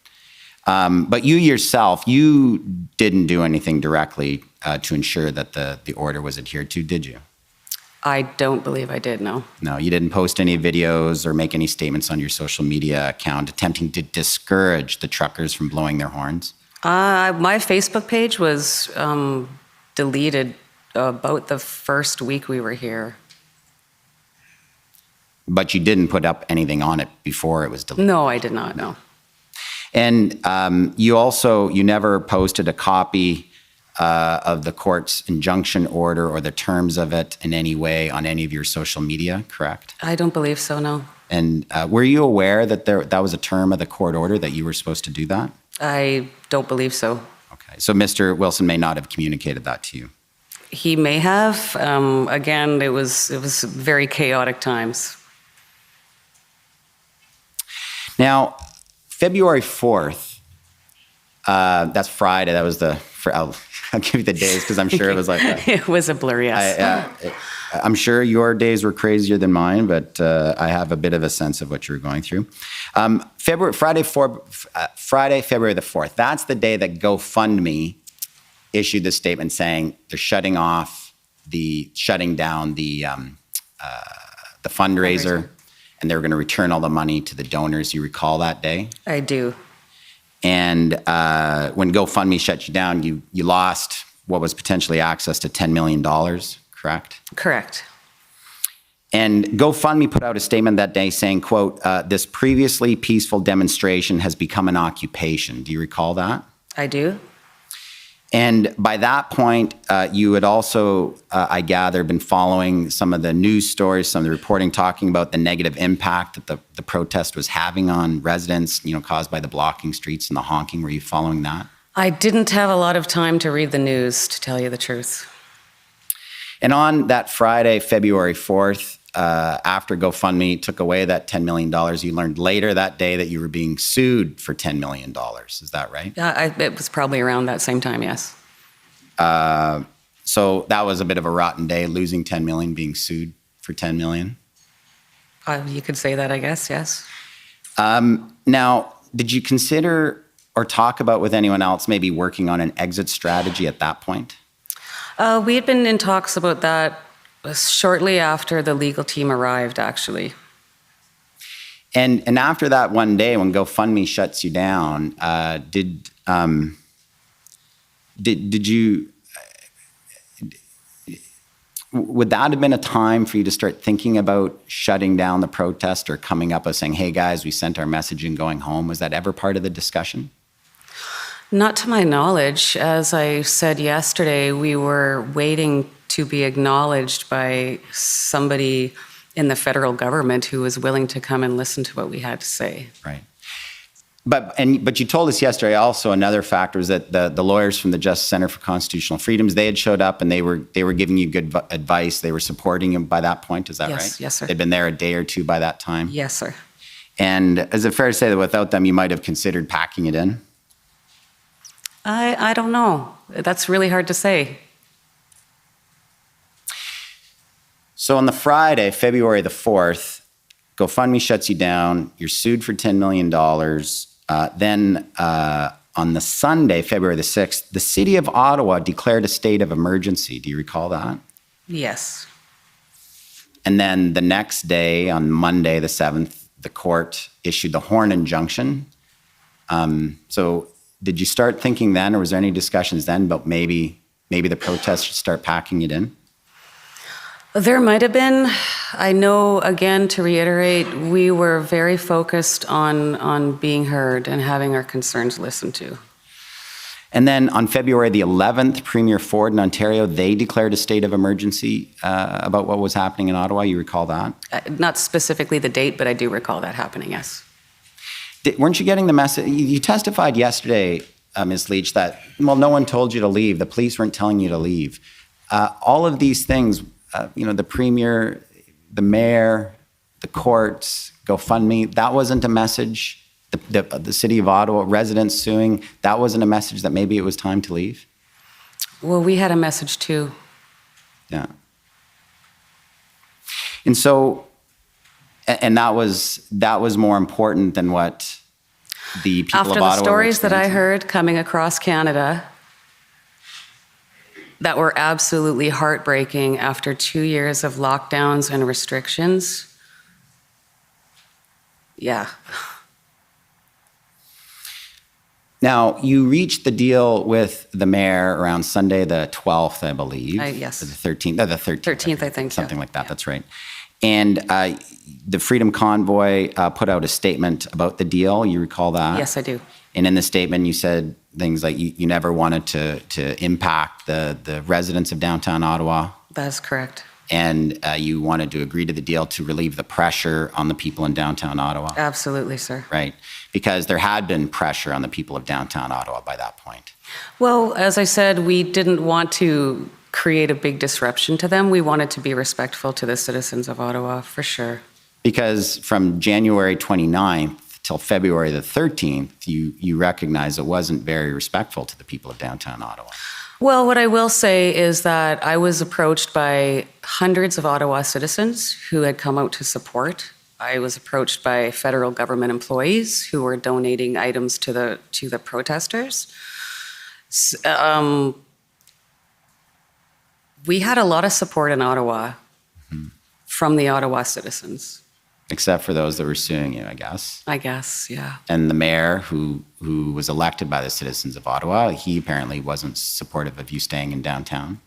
But you yourself, you didn't do anything directly to ensure that the order was adhered to, did you? I don't believe I did, no. No, you didn't post any videos or make any statements on your social media account attempting to discourage the truckers from blowing their horns? My Facebook page was deleted about the first week we were here. But you didn't put up anything on it before it was deleted? No, I did not, no. And you never posted a copy of the court's injunction order or the terms of it in any way on any of your social media, correct? I don't believe so, no. And were you aware that that was a term of the court order, that you were supposed to do that? I don't believe so. Okay, so Mr. Wilson may not have communicated that to you. He may have. Again, it was very chaotic times. Now, February 4th, that's Friday, that was I'll give you the days because I'm sure it was like that. It was a blur, yes. I'm sure your days were crazier than mine, but I have a bit of a sense of what you were going through. Friday, February the 4th, that's the day that GoFundMe issued this statement saying they're shutting down the fundraiser, and they were going to return all the money to the donors. You recall that day? I do. And when GoFundMe shut you down, you lost what was potentially access to $10 million, correct? Correct. And GoFundMe put out a statement that day saying, quote, this previously peaceful demonstration has become an occupation. Do you recall that? I do. And by that point, you had also, I gather, been following some of the news stories, some of the reporting talking about the negative impact that the protest was having on residents, caused by the blocking streets and the honking. Were you following that? I didn't have a lot of time to read the news, to tell you the truth. And on that Friday, February 4th, after GoFundMe took away that $10 million, you learned later that day that you were being sued for $10 million. Is that right? It was probably around that same time, yes. So that was a bit of a rotten day, losing $10 million, being sued for $10 million? You could say that, I guess, yes. Now, did you consider or talk about with anyone else maybe working on an exit strategy at that point? We had been in talks about that shortly after the legal team arrived, actually. And after that one day when GoFundMe shuts you down, did you, would that have been a time for you to start thinking about shutting down the protest or coming up with saying, hey guys, we sent our message and going home? Was that ever part of the discussion? Not to my knowledge. As I said yesterday, we were waiting to be acknowledged by somebody in the federal government who was willing to come and listen to what we had to say. Right. But you told us yesterday also another factor was that the lawyers from the Justice Center for Constitutional Freedoms, they had showed up and they were giving you good advice. They were supporting you by that point. Is that right? Yes, sir. They'd been there a day or two by that time. Yes, sir. And is it fair to say that without them, you might have considered packing it in? I don't know. That's really hard to say. So on the Friday, February the 4th, GoFundMe shuts you down. You're sued for $10 million. Then on the Sunday, February the 6th, the city of Ottawa declared a state of emergency. Do you recall that? Yes. And then the next day, on Monday the 7th, the court issued the Horn injunction. So did you start thinking then, or was there any discussions then about maybe the protests should start packing it in? There might have been. I know, again, to reiterate, we were very focused on being heard and having our concerns listened to. And then on February the 11th, Premier Ford in Ontario, they declared a state of emergency about what was happening in Ottawa. You recall that? Not specifically the date, but I do recall that happening, yes. Weren't you getting the message? You testified yesterday, Ms. Leach, that, well, no one told you to leave. The police weren't telling you to leave. All of these things, the Premier, the Mayor, the courts, GoFundMe, that wasn't a message. The city of Ottawa, residents suing, that wasn't a message that maybe it was time to leave? Well, we had a message too. Yeah. And so, and that was more important than what the people of Ottawa After the stories that I experiencing. heard coming across Canada that were absolutely heartbreaking after 2 years of lockdowns and restrictions, yeah. Now, you reached the deal with the mayor around Sunday the 12th, I believe. Yes. Or the 13th. The 13th. 13th, I think. Something like that, that's right. And the Freedom Convoy put out a statement about the deal. You recall that? Yes, I do. And in the statement, you said things like you never wanted to impact the residents of downtown Ottawa. That's correct. And you wanted to agree to the deal to relieve the pressure on the people in downtown Ottawa. Absolutely, sir. Right. Because there had been pressure on the people of downtown Ottawa by that point. Well, as I said, we didn't want to create a big disruption to them. We wanted to be respectful to the citizens of Ottawa, for sure. Because from January 29th till February the 13th, you recognize it wasn't very respectful to the people of downtown Ottawa. Well, what I will say is that I was approached by hundreds of Ottawa citizens who had come out to support. I was approached by federal government employees who were donating items to the protesters. We had a lot of support in Ottawa from the Ottawa citizens. Except for those that were suing you, I guess. I guess, yeah. And the mayor, who was elected by the citizens of Ottawa, he apparently wasn't supportive of you staying in downtown.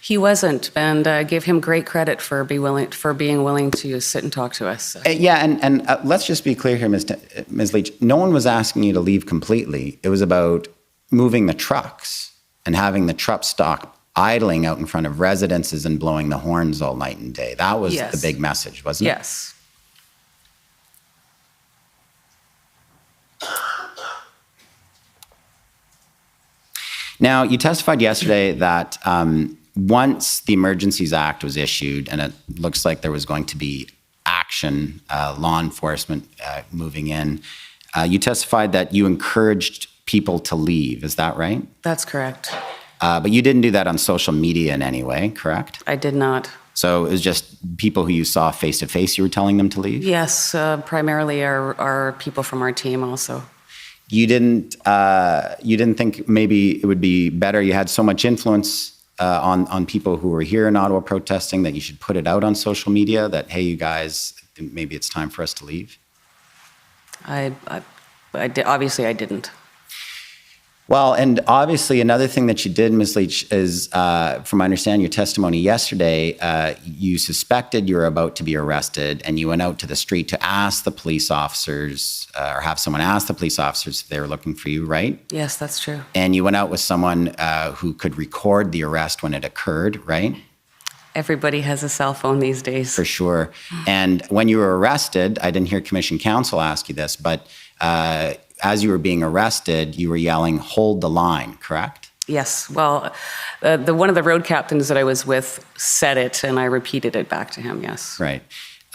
He wasn't, and I give him great credit for being willing to sit and talk to us. Yeah, and let's just be clear here, Ms. Leach. No one was asking you to leave completely. It was about moving the trucks and having the truck stop idling out in front of residences and blowing the horns all night and day. That was the big message, wasn't it? Yes. Now, you testified yesterday that once the Emergencies Act was issued, and it looks like there was going to be action, law enforcement moving in, you testified that you encouraged people to leave. Is that right? That's correct. But you didn't do that on social media in any way, correct? I did not. So it was just people who you saw face to face, you were telling them to leave? Yes, primarily our people from our team also. You didn't think maybe it would be better, you had so much influence on people who were here in Ottawa protesting, that you should put it out on social media that, hey, you guys, maybe it's time for us to leave? Obviously I didn't. Well, and obviously another thing that you did, Ms. Leach, is, from my understanding your testimony yesterday, you suspected you were about to be arrested and you went out to the street to ask the police officers, or have someone ask the police officers if they were looking for you, right? Yes, that's true. And you went out with someone who could record the arrest when it occurred, right? Everybody has a cell phone these days. For sure. And when you were arrested, I didn't hear Commission Counsel ask you this, but as you were being arrested, you were yelling, "Hold the line," correct? Yes. Well, one of the road captains that I was with said it, and I repeated it back to him, yes. Right.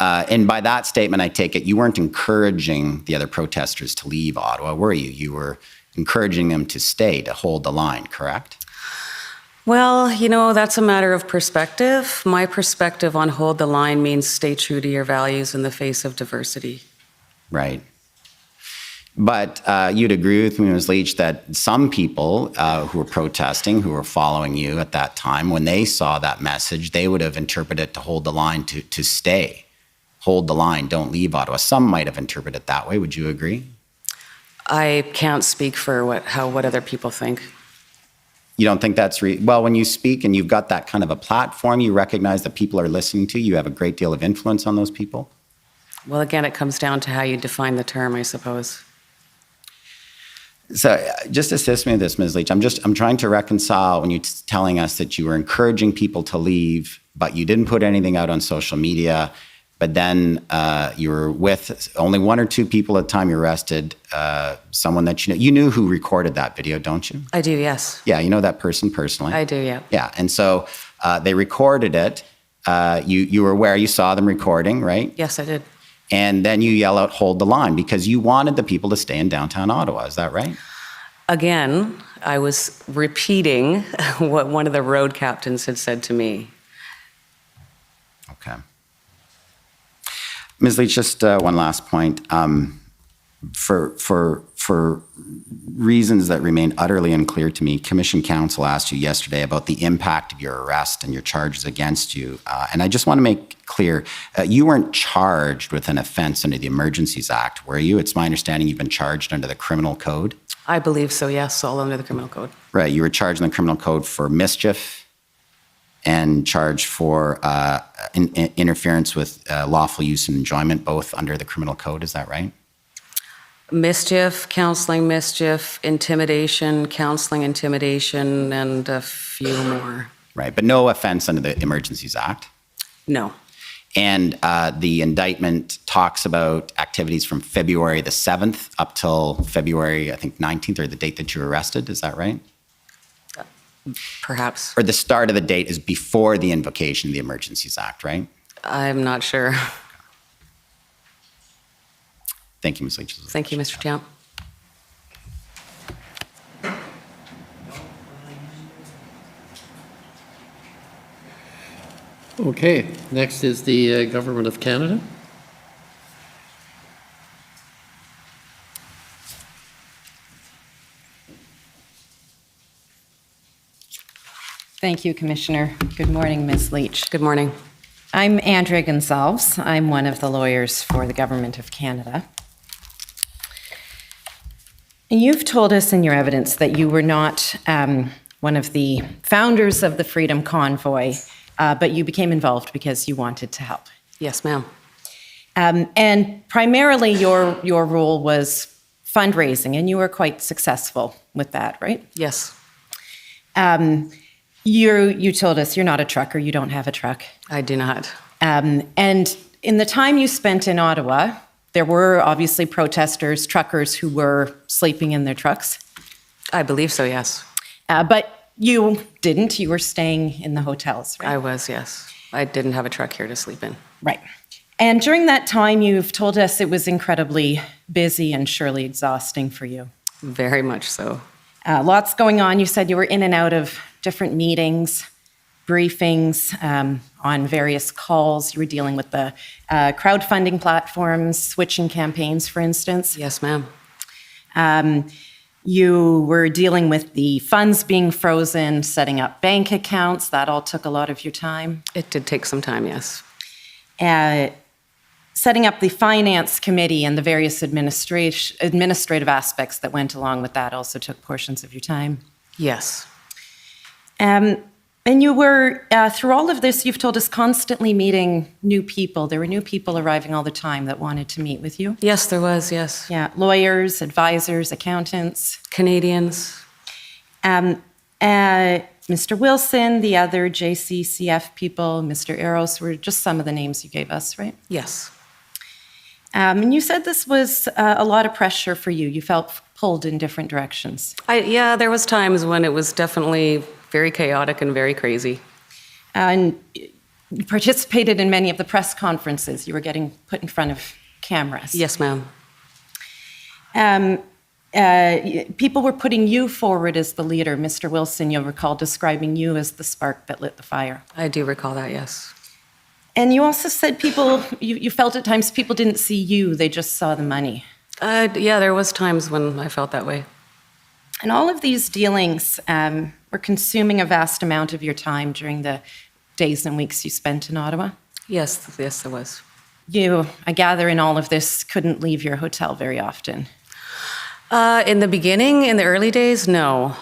And by that statement, I take it you weren't encouraging the other protesters to leave Ottawa, were you? You were encouraging them to stay, to hold the line, correct? Well, that's a matter of perspective. My perspective on hold the line means stay true to your values in the face of diversity. Right. But you'd agree with me, Ms. Leach, that some people who were protesting, who were following you at that time, when they saw that message, they would have interpreted it to hold the line, to stay. Hold the line, don't leave Ottawa. Some might have interpreted it that way. Would you agree? I can't speak for what other people think. You don't think that's well, when you speak and you've got that kind of a platform, you recognize that people are listening to you, you have a great deal of influence on those people? Well, again, it comes down to how you define the term, I suppose. So just assist me with this, Ms. Leach. I'm trying to reconcile when you're telling us that you were encouraging people to leave, but you didn't put anything out on social media, but then you were with only one or two people at the time you were arrested, someone that you knew who recorded that video, don't you? I do, yes. Yeah, you know that person personally. I do, yeah. Yeah, and so they recorded it. You were aware, you saw them recording, right? Yes, I did. And then you yell out, "Hold the line," because you wanted the people to stay in downtown Ottawa. Is that right? Again, I was repeating what one of the road captains had said to me. Okay. Ms. Leach, just one last point. For reasons that remain utterly unclear to me, Commission Counsel asked you yesterday about the impact of your arrest and your charges against you. And I just want to make clear, you weren't charged with an offense under the Emergencies Act, were you? It's my understanding you've been charged under the Criminal Code. I believe so, yes, all under the Criminal Code. Right, you were charged in the Criminal Code for mischief and charged for interference with lawful use and enjoyment, both under the Criminal Code, is that right? Mischief, counseling mischief, intimidation, counseling intimidation, and a few more. Right, but no offense under the Emergencies Act? No. And the indictment talks about activities from February the 7th up till February, I think, 19th, or the date that you were arrested. Is that right? Perhaps. Or the start of the date is before the invocation of the Emergencies Act, right? I'm not sure. Thank you, Ms. Leach. Thank you, Mr. Champ. Okay, next is the Government of Canada. Thank you, Commissioner. Good morning, Ms. Leach. Good morning. I'm Andrea Gonsalves. I'm one of the lawyers for the Government of Canada. You've told us in your evidence that you were not one of the founders of the Freedom Convoy, but you became involved because you wanted to help. Yes, ma'am. And primarily your role was fundraising, and you were quite successful with that, right? Yes. You told us you're not a trucker, you don't have a truck. I do not. And in the time you spent in Ottawa, there were obviously protesters, truckers who were sleeping in their trucks. I believe so, yes. But you didn't. You were staying in the hotels, right? I was, yes. I didn't have a truck here to sleep in. Right. And during that time, you've told us it was incredibly busy and surely exhausting for you. Very much so. Lots going on. You said you were in and out of different meetings, briefings, on various calls. You were dealing with the crowdfunding platforms, switching campaigns, for instance. Yes, ma'am. You were dealing with the funds being frozen, setting up bank accounts. That all took a lot of your time. It did take some time, yes. setting up the finance committee and the various administrative aspects that went along with that also took portions of your time. Yes. And you were, through all of this, you've told us, constantly meeting new people. There were new people arriving all the time that wanted to meet with you. Yes, there was, yes. Yeah, lawyers, advisors, accountants. Canadians. Mr. Wilson, the other JCCF people, Mr. Eros, were just some of the names you gave us, right? Yes. And you said this was a lot of pressure for you. You felt pulled in different directions. Yeah, there was times when it was definitely very chaotic and very crazy. And you participated in many of the press conferences. You were getting put in front of cameras. Yes, ma'am. People were putting you forward as the leader. Mr. Wilson, you'll recall, describing you as the spark that lit the fire. I do recall that, yes. And you also said you felt at times people didn't see you, they just saw the money. Yeah, there was times when I felt that way. And all of these dealings were consuming a vast amount of your time during the days and weeks you spent in Ottawa. Yes, there was. You, I gather, in all of this, couldn't leave your hotel very often. In the beginning, in the early days, no.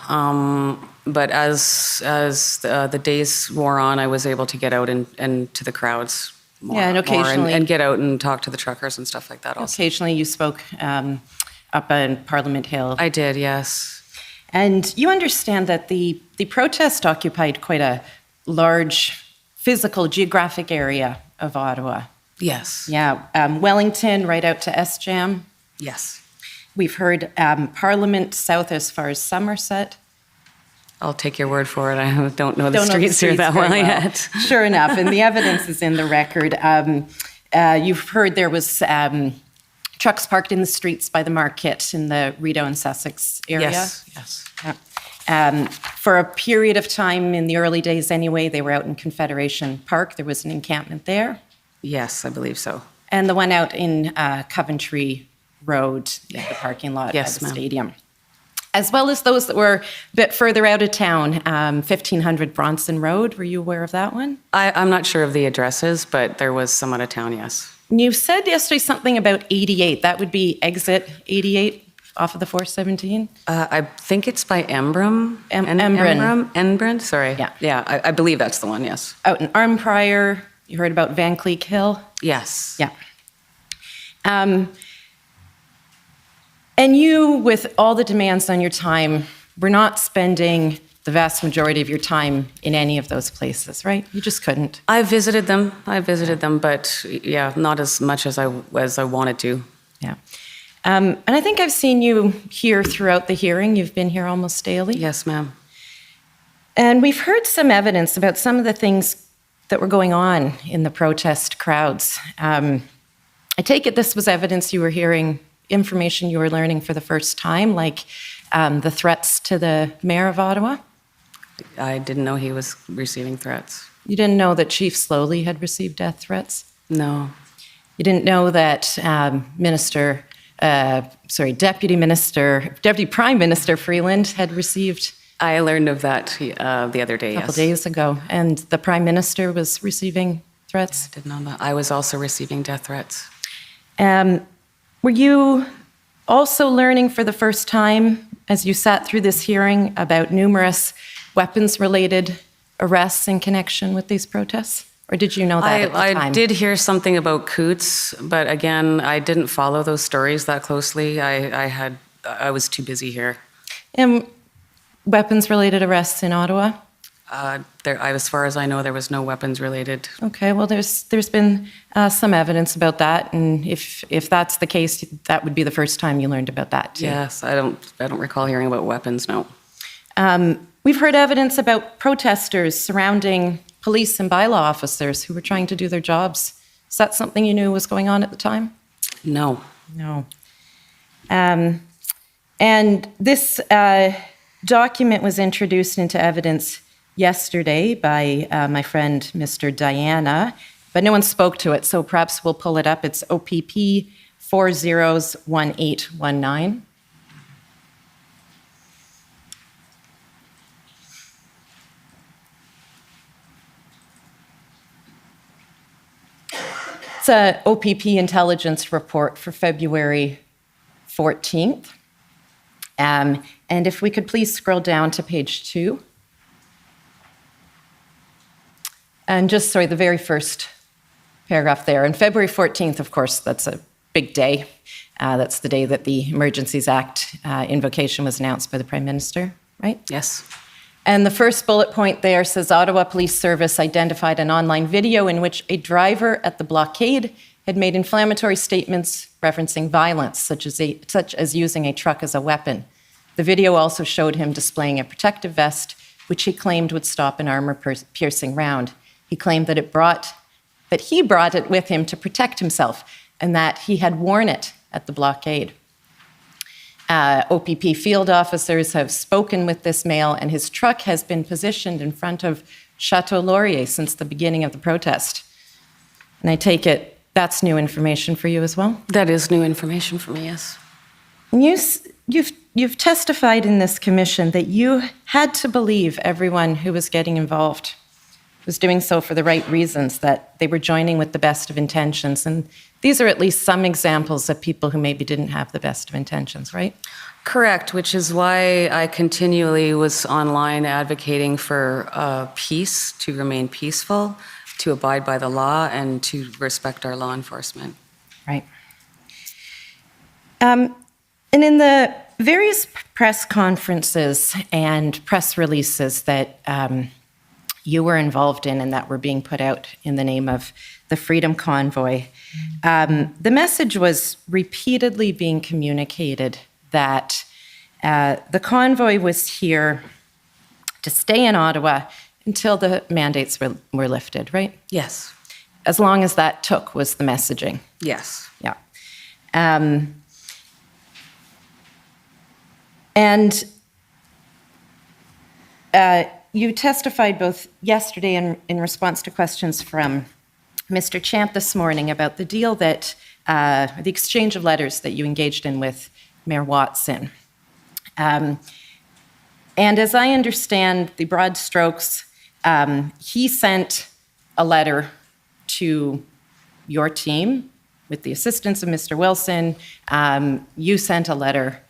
But as the days wore on, I was able to get out and to the crowds more, and occasionally, and get out and talk to the truckers and stuff like that also. Occasionally you spoke up in Parliament Hill. I did, yes. And you understand that the protest occupied quite a large physical, geographic area of Ottawa. Yes. Yeah, Wellington right out to SJAM. Yes. We've heard Parliament south as far as Somerset. I'll take your word for it. I don't know the streets here that well yet. Sure enough, and the evidence is in the record. You've heard there was trucks parked in the streets by the market in the Rideau and Sussex area. Yes. For a period of time in the early days anyway, they were out in Confederation Park. There was an encampment there. Yes, I believe so. And the one out in Coventry Road, the parking lot at the stadium. As well as those that were a bit further out of town, 1500 Bronson Road. Were you aware of that one? I'm not sure of the addresses, but there was some out of town, yes. You said yesterday something about 88. That would be exit 88 off of the 417? I think it's by Embrun. Embrun, sorry. Yeah, I believe that's the one, yes. Out in Armprior, you heard about Van Cleek Hill? Yes. Yeah. And you, with all the demands on your time, were not spending the vast majority of your time in any of those places, right? You just couldn't. I visited them, but yeah, not as much as I wanted to. Yeah. And I think I've seen you here throughout the hearing. You've been here almost daily. Yes, ma'am. And we've heard some evidence about some of the things that were going on in the protest crowds. I take it this was evidence you were hearing, information you were learning for the first time, like the threats to the mayor of Ottawa? I didn't know he was receiving threats. You didn't know that Chief Slowly had received death threats? No. You didn't know that Deputy Prime Minister Freeland had received? I learned of that the other day, a couple days ago. And the Prime Minister was receiving threats? I didn't know that. I was also receiving death threats. Were you also learning for the first time, as you sat through this hearing, about numerous weapons-related arrests in connection with these protests? Or did you know that at the time? I did hear something about Coots, but again, I didn't follow those stories that closely. I was too busy here. And weapons-related arrests in Ottawa? As far as I know, there was no weapons related. Okay, well, there's been some evidence about that, and if that's the case, that would be the first time you learned about that too. Yes, I don't recall hearing about weapons. No. We've heard evidence about protesters surrounding police and bylaw officers who were trying to do their jobs. Is that something you knew was going on at the time? No. No. And this document was introduced into evidence yesterday by my friend, Mr. Diana, but no one spoke to it, so perhaps we'll pull it up. It's OPP 401819. That's a OPP intelligence report for February 14th. And if we could please scroll down to page 2. And just, sorry, the very first paragraph there. And February 14th, of course, that's a big day. That's the day that the Emergencies Act invocation was announced by the Prime Minister, right? Yes. And the first bullet point there says Ottawa Police Service identified an online video in which a driver at the blockade had made inflammatory statements referencing violence, such as using a truck as a weapon. The video also showed him displaying a protective vest, which he claimed would stop an armor-piercing round. He claimed that he brought it with him to protect himself, and that he had worn it at the blockade. OPP field officers have spoken with this male, and his truck has been positioned in front of Chateau Laurier since the beginning of the protest. And I take it that's new information for you as well? That is new information for me, yes. And you've testified in this commission that you had to believe everyone who was getting involved was doing so for the right reasons, that they were joining with the best of intentions. And these are at least some examples of people who maybe didn't have the best of intentions, right? Correct, which is why I continually was online advocating for peace, to remain peaceful, to abide by the law, and to respect our law enforcement. Right. And in the various press conferences and press releases that you were involved in and that were being put out in the name of the Freedom Convoy, the message was repeatedly being communicated that the convoy was here to stay in Ottawa until the mandates were lifted, right? Yes. As long as that took was the messaging. Yes. Yeah. And you testified both yesterday and in response to questions from Mr. Champ this morning about the deal that, the exchange of letters that you engaged in with Mayor Watson. And as I understand the broad strokes, he sent a letter to your team with the assistance of Mr. Wilson. You sent a letter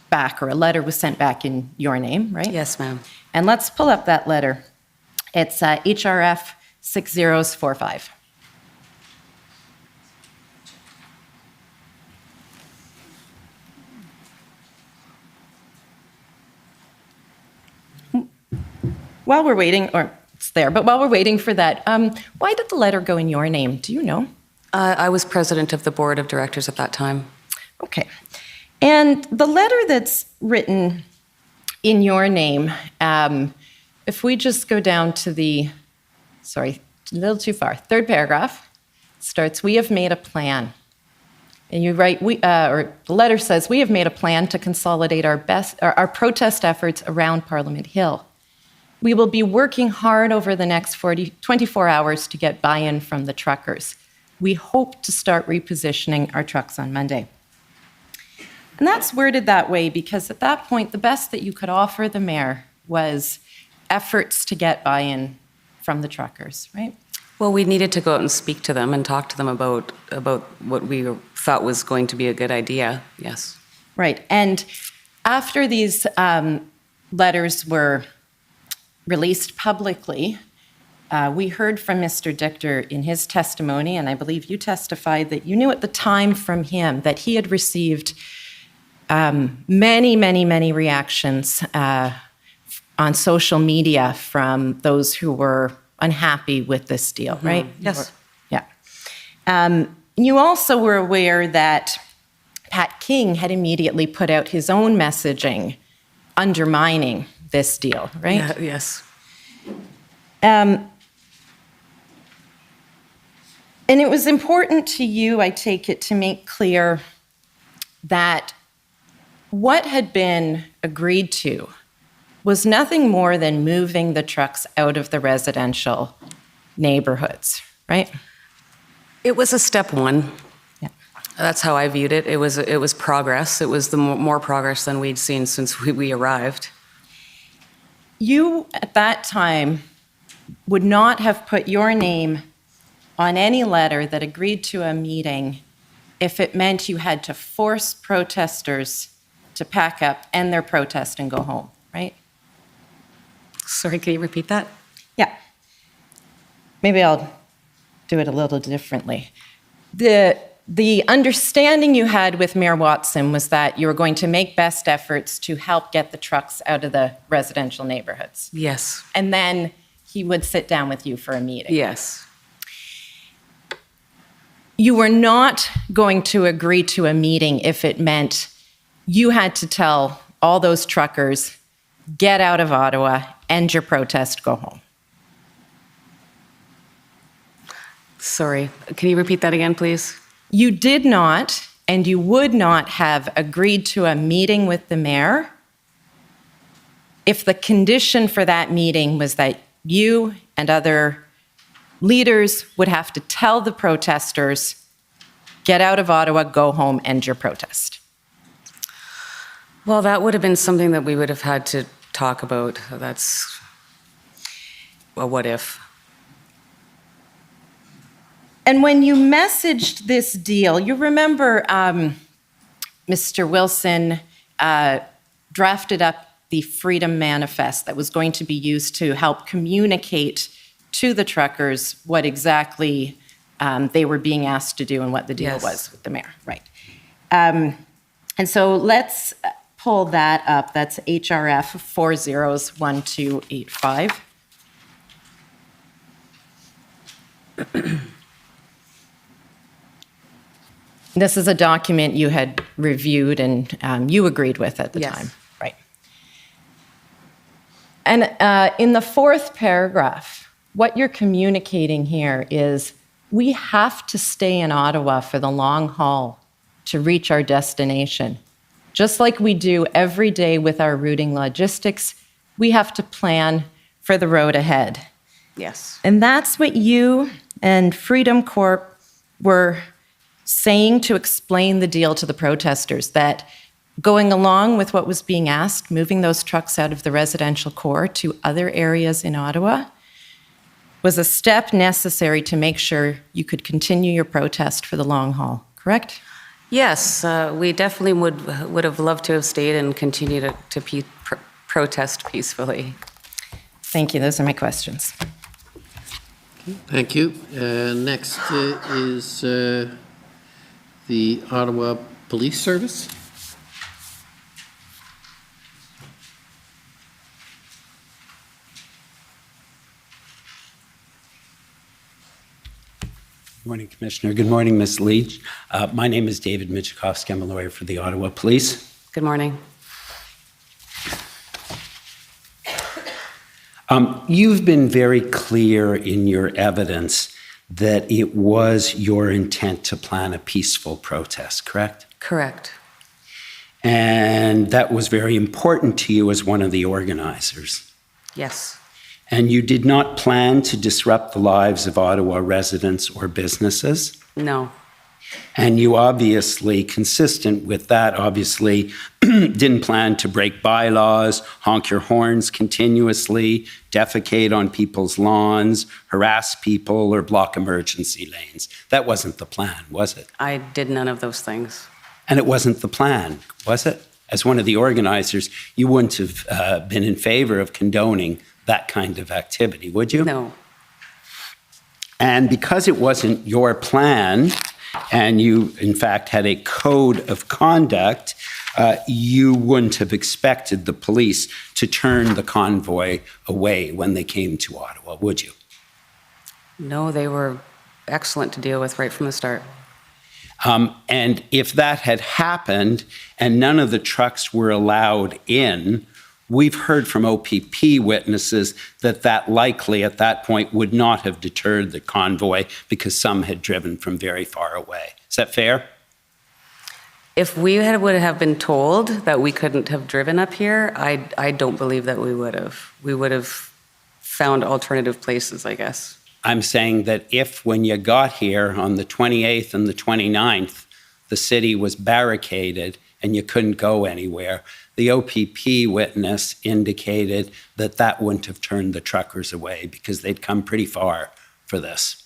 back, or a letter was sent back in your name, right? Yes, ma'am. And let's pull up that letter. It's HRF 6045. While we're waiting, or it's there, but while we're waiting for that, why did the letter go in your name? Do you know? I was president of the board of directors at that time. Okay. And the letter that's written in your name, if we just go down to the, sorry, a little too far, third paragraph, starts, "We have made a plan." And you write, or the letter says, "We have made a plan to consolidate our protest efforts around Parliament Hill. We will be working hard over the next 24 hours to get buy-in from the truckers. We hope to start repositioning our trucks on Monday." And that's worded that way because at that point, the best that you could offer the mayor was efforts to get buy-in from the truckers, right? Well, we needed to go out and speak to them and talk to them about what we thought was going to be a good idea, yes. Right, and after these letters were released publicly, we heard from Mr. Dichter in his testimony, and I believe you testified that you knew at the time from him that he had received many reactions on social media from those who were unhappy with this deal, right? Yes. Yeah. You also were aware that Pat King had immediately put out his own messaging undermining this deal, right? Yeah, yes. And it was important to you, I take it, to make clear that what had been agreed to was nothing more than moving the trucks out of the residential neighborhoods, right? It was a step one. Yeah. That's how I viewed it. It was progress. It was the more progress than we'd seen since we arrived. You, at that time, would not have put your name on any letter that agreed to a meeting if it meant you had to force protesters to pack up, end their protest, and go home, right? Sorry, can you repeat that? Yeah. Maybe I'll do it a little differently. The understanding you had with Mayor Watson was that you were going to make best efforts to help get the trucks out of the residential neighborhoods. Yes. And then he would sit down with you for a meeting. Yes. You were not going to agree to a meeting if it meant you had to tell all those truckers, get out of Ottawa, end your protest, go home. Sorry, can you repeat that again, please? You did not, and you would not have agreed to a meeting with the mayor if the condition for that meeting was that you and other leaders would have to tell the protesters, get out of Ottawa, go home, end your protest. Well, that would have been something that we would have had to talk about. That's a what if. And when you messaged this deal, you remember Mr. Wilson drafted up the Freedom Manifest that was going to be used to help communicate to the truckers what exactly they were being asked to do and what the deal was with the mayor, right? And so let's pull that up. That's HRF 401285. This is a document you had reviewed and you agreed with at the time, right? And in the fourth paragraph, what you're communicating here is we have to stay in Ottawa for the long haul to reach our destination. Just like we do every day with our routing logistics, we have to plan for the road ahead. Yes. And that's what you and Freedom Corp were saying to explain the deal to the protesters, that going along with what was being asked, moving those trucks out of the residential core to other areas in Ottawa, was a step necessary to make sure you could continue your protest for the long haul, correct? Yes, we definitely would have loved to have stayed and continued to protest peacefully. Thank you. Those are my questions. Thank you. Next is the Ottawa Police Service. Good morning, Commissioner. Good morning, Ms. Leach. My name is David Michikowski. I'm a lawyer for the Ottawa Police. Good morning. You've been very clear in your evidence that it was your intent to plan a peaceful protest, correct? Correct. And that was very important to you as one of the organizers. Yes. And you did not plan to disrupt the lives of Ottawa residents or businesses? No. And you obviously, consistent with that, obviously didn't plan to break bylaws, honk your horns continuously, defecate on people's lawns, harass people, or block emergency lanes. That wasn't the plan, was it? I did none of those things. And it wasn't the plan, was it? As one of the organizers, you wouldn't have been in favor of condoning that kind of activity, would you? No. And because it wasn't your plan, and you, in fact, had a code of conduct, you wouldn't have expected the police to turn the convoy away when they came to Ottawa, would you? No, they were excellent to deal with right from the start. And if that had happened and none of the trucks were allowed in, we've heard from OPP witnesses that that likely at that point would not have deterred the convoy because some had driven from very far away. Is that fair? If we would have been told that we couldn't have driven up here, I don't believe that we would have. We would have found alternative places, I guess. I'm saying that if when you got here on the 28th and the 29th, the city was barricaded and you couldn't go anywhere, the OPP witness indicated that that wouldn't have turned the truckers away because they'd come pretty far for this.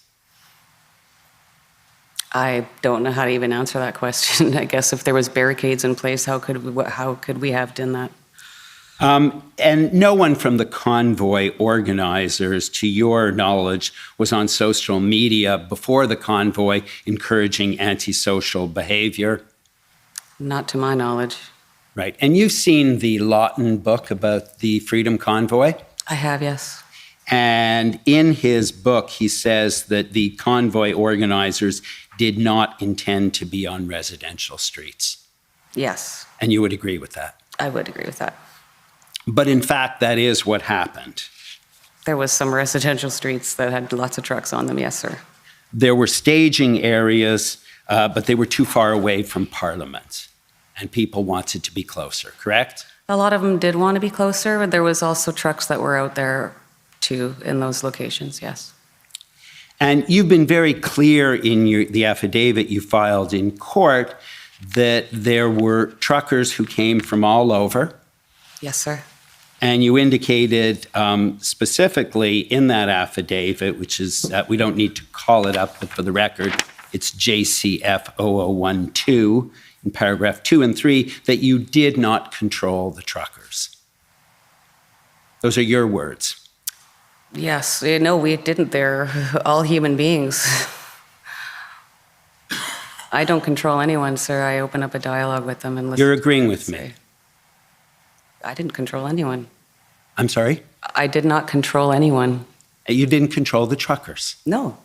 I don't know how to even answer that question. I guess if there was barricades in place, how could we have done that? And no one from the convoy organizers, to your knowledge, was on social media before the convoy encouraging antisocial behavior? Not to my knowledge. Right. And you've seen the Lawton book about the Freedom Convoy? I have, yes. And in his book, he says that the convoy organizers did not intend to be on residential streets. Yes. And you would agree with that? I would agree with that. But in fact, that is what happened. There was some residential streets that had lots of trucks on them, yes, sir. There were staging areas, but they were too far away from Parliament, and people wanted to be closer, correct? A lot of them did want to be closer, but there was also trucks that were out there too in those locations, yes. And you've been very clear in the affidavit you filed in court that there were truckers who came from all over. Yes, sir. And you indicated specifically in that affidavit, which is, we don't need to call it up, but for the record, it's JCF 0012 in paragraph 2 and 3, that you did not control the truckers. Those are your words. Yes, no, we didn't. They're all human beings. I don't control anyone, sir. I open up a dialogue with them and listen. You're agreeing with me. I didn't control anyone. I'm sorry? I did not control anyone. You didn't control the truckers? No.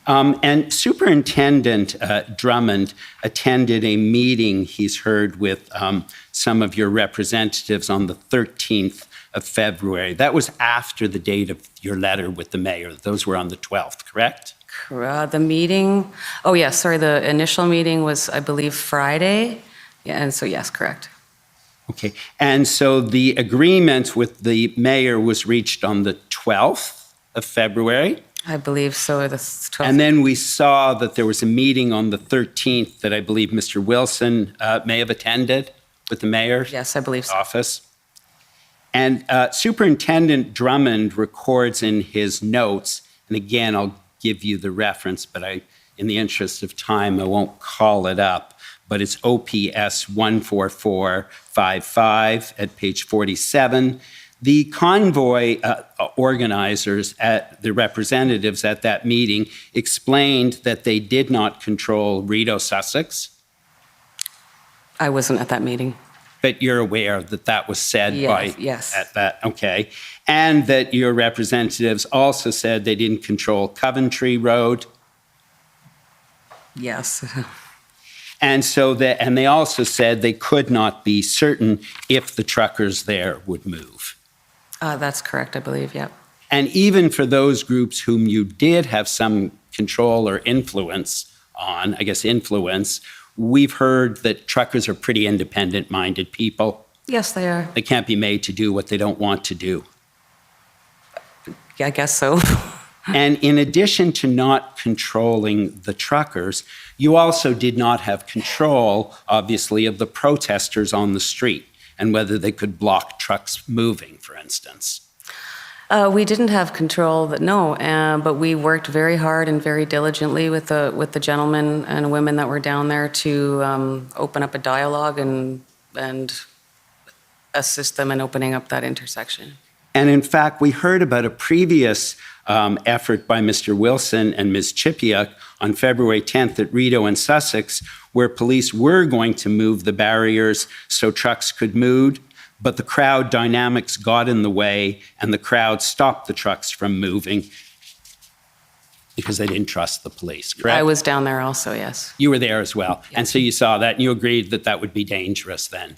And Superintendent Drummond attended a meeting he's heard with some of your representatives on the 13th of February. That was after the date of your letter with the mayor. Those were on the 12th, correct? The meeting, oh yes, sorry, the initial meeting was, I believe, Friday. Yeah, and so yes, correct. Okay, and so the agreement with the mayor was reached on the 12th of February? I believe so, the 12th. And then we saw that there was a meeting on the 13th that I believe Mr. Wilson may have attended with the mayor's yes, I believe so. office. And Superintendent Drummond records in his notes, and again, I'll give you the reference, but in the interest of time, I won't call it up, but it's OPS 14455 at page 47. The convoy organizers, the representatives at that meeting, explained that they did not control Rideau, Sussex. I wasn't at that meeting. But you're aware that that was said yes. At that, okay. And that your representatives also said they didn't control Coventry Road. Yes. And they also said they could not be certain if the truckers there would move. That's correct, I believe, yeah. And even for those groups whom you did have some control or influence on, we've heard that truckers are pretty independent-minded people. Yes, they are. They can't be made to do what they don't want to do. Yeah, I guess so. And in addition to not controlling the truckers, you also did not have control, obviously, of the protesters on the street and whether they could block trucks moving, for instance. We didn't have control, but we worked very hard and very diligently with the gentlemen and women that were down there to open up a dialogue and assist them in opening up that intersection. And in fact, we heard about a previous effort by Mr. Wilson and Ms. Chipiuk on February 10th at Rideau and Sussex, where police were going to move the barriers so trucks could move, but the crowd dynamics got in the way and the crowd stopped the trucks from moving because they didn't trust the police, correct? I was down there also, yes. You were there as well. Yes. And so you saw that and you agreed that that would be dangerous then.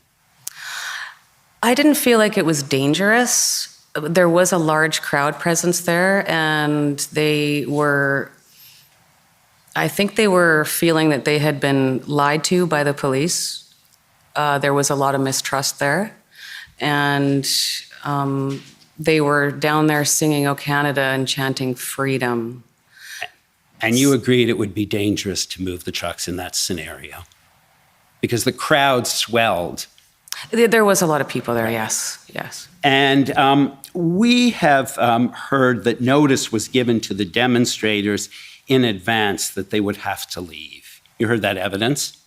I didn't feel like it was dangerous. There was a large crowd presence there, and I think they were feeling that they had been lied to by the police. There was a lot of mistrust there, and they were down there singing "O Canada" and chanting freedom. And you agreed it would be dangerous to move the trucks in that scenario because the crowd swelled. There was a lot of people there, yes. And we have heard that notice was given to the demonstrators in advance that they would have to leave. You heard that evidence?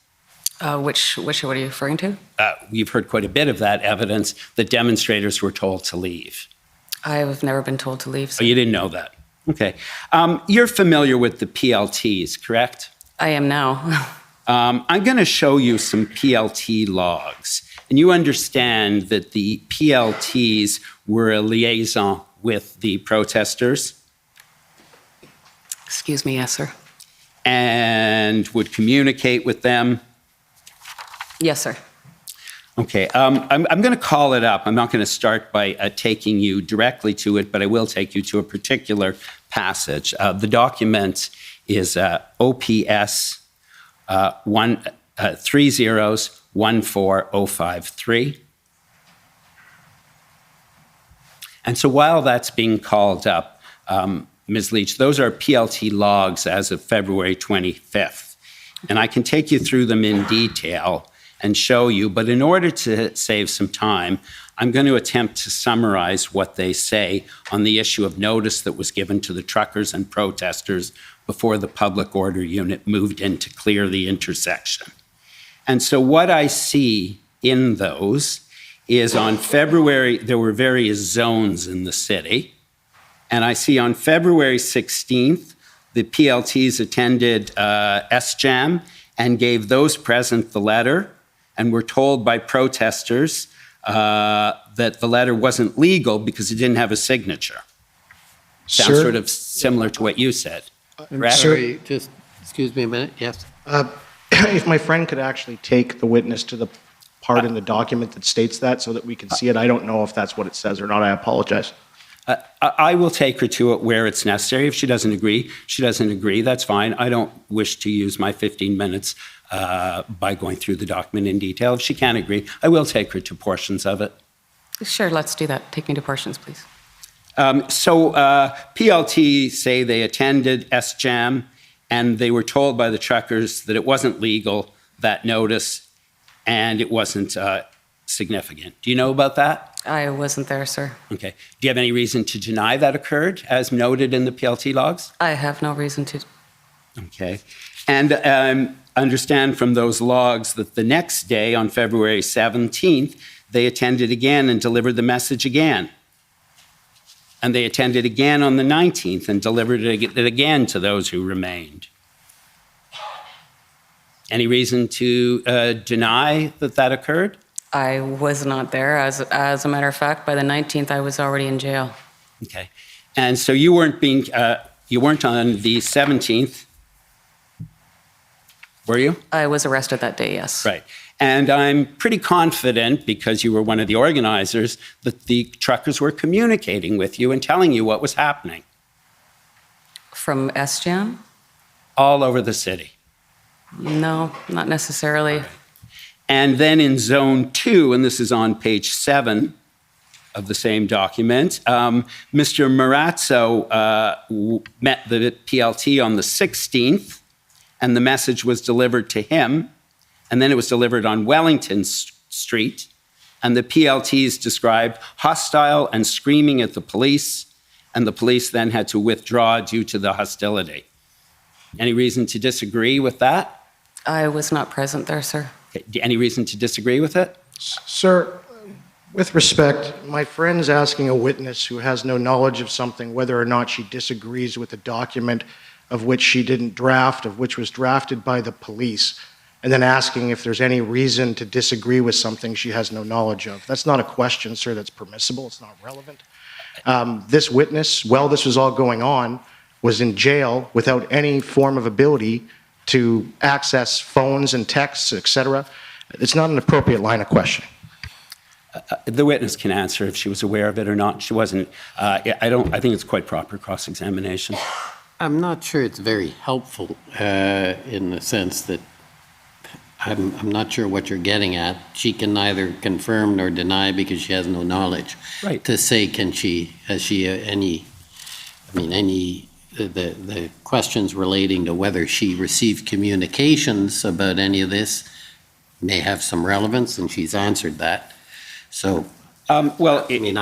Which what are you referring to? You've heard quite a bit of that evidence that demonstrators were told to leave. I've never been told to leave. Oh, you didn't know that? Okay. You're familiar with the PLTs, correct? I am now. I'm going to show you some PLT logs. And you understand that the PLTs were a liaison with the protesters? Excuse me, yes, sir. And would communicate with them? Yes, sir. Okay, I'm going to call it up. I'm not going to start by taking you directly to it, but I will take you to a particular passage. The document is OPS 130-14053. And so while that's being called up, Ms. Leach, those are PLT logs as of February 25th. And I can take you through them in detail and show you, but in order to save some time, I'm going to attempt to summarize what they say on the issue of notice that was given to the truckers and protesters before the public order unit moved in to clear the intersection. And so what I see in those is on February, there were various zones in the city, and I see on February 16th, the PLTs attended SJAM and gave those present the letter, and were told by protesters that the letter wasn't legal because it didn't have a signature. Sounds sort of similar to what you said, correct? Sorry, just excuse me a minute. Yes. If my friend could actually take the witness to the part in the document that states that so that we can see it. I don't know if that's what it says or not. I apologize. I will take her to it where it's necessary. If she doesn't agree, she doesn't agree. That's fine. I don't wish to use my 15 minutes by going through the document in detail. If she can't agree, I will take her to portions of it. Sure, let's do that. Take me to portions, please. PLT say they attended SJAM and they were told by the truckers that it wasn't legal, that notice, and it wasn't significant. Do you know about that? I wasn't there, sir. Okay. Do you have any reason to deny that occurred, as noted in the PLT logs? I have no reason to. Okay. And understand from those logs that the next day, on February 17th, they attended again and delivered the message again. And they attended again on the 19th and delivered it again to those who remained. Any reason to deny that that occurred? I was not there. As a matter of fact, by the 19th, I was already in jail. Okay. And so you weren't you weren't on the 17th, were you? I was arrested that day, yes. Right. And I'm pretty confident, because you were one of the organizers, that the truckers were communicating with you and telling you what was happening. From SJAM? All over the city. No, not necessarily. Right. And then in Zone 2, and this is on page 7 of the same document, Mr. Marazzo met the PLT on the 16th, and the message was delivered to him, and then it was delivered on Wellington Street, and the PLTs described hostile and screaming at the police, and the police then had to withdraw due to the hostility. Any reason to disagree with that? I was not present there, sir. Okay. Any reason to disagree with it? Sir, with respect, my friend's asking a witness who has no knowledge of something whether or not she disagrees with a document of which she didn't draft, of which was drafted by the police, and then asking if there's any reason to disagree with something she has no knowledge of. That's not a question, sir, that's permissible. It's not relevant. This witness, while this was all going on, was in jail without any form of ability to access phones and texts, etc. It's not an appropriate line of questioning. The witness can answer if she was aware of it or not. She wasn't. I think it's quite proper cross-examination. I'm not sure it's very helpful in the sense that I'm not sure what you're getting at. She can neither confirm nor deny because she has no knowledge. Right. To say, has she the questions relating to whether she received communications about any of this may have some relevance, and she's answered that. So Well, I mean,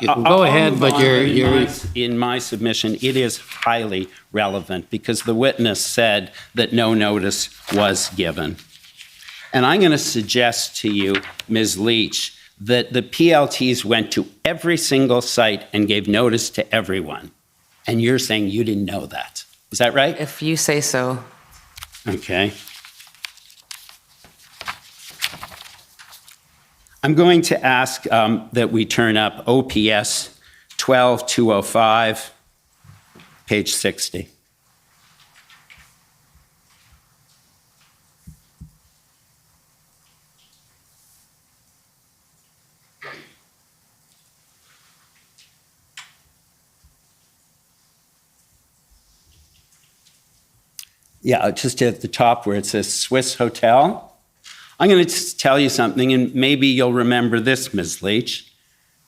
you can go ahead, but in my submission, it is highly relevant because the witness said that no notice was given. And I'm going to suggest to you, Ms. Leach, that the PLTs went to every single site and gave notice to everyone. And you're saying you didn't know that. Is that right? If you say so. Okay. I'm going to ask that we turn up OPS 12205, page 60. Yeah, just at the top where it says Swiss Hotel. I'm going to tell you something, and maybe you'll remember this, Ms. Leach.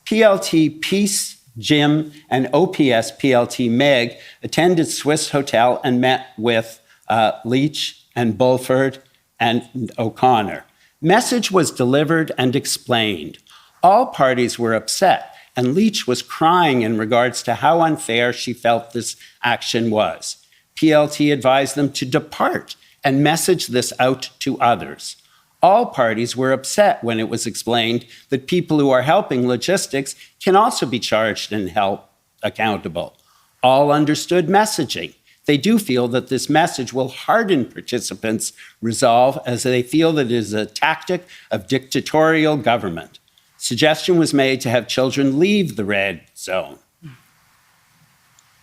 PLT Peace, Jim, and OPS PLT Meg attended Swiss Hotel and met with Leach and Bulford and O'Connor. Message was delivered and explained. All parties were upset, and Leach was crying in regards to how unfair she felt this action was. PLT advised them to depart and message this out to others. All parties were upset when it was explained that people who are helping logistics can also be charged and held accountable. All understood messaging. They do feel that this message will harden participants' resolve as they feel that it is a tactic of dictatorial government. Suggestion was made to have children leave the red zone.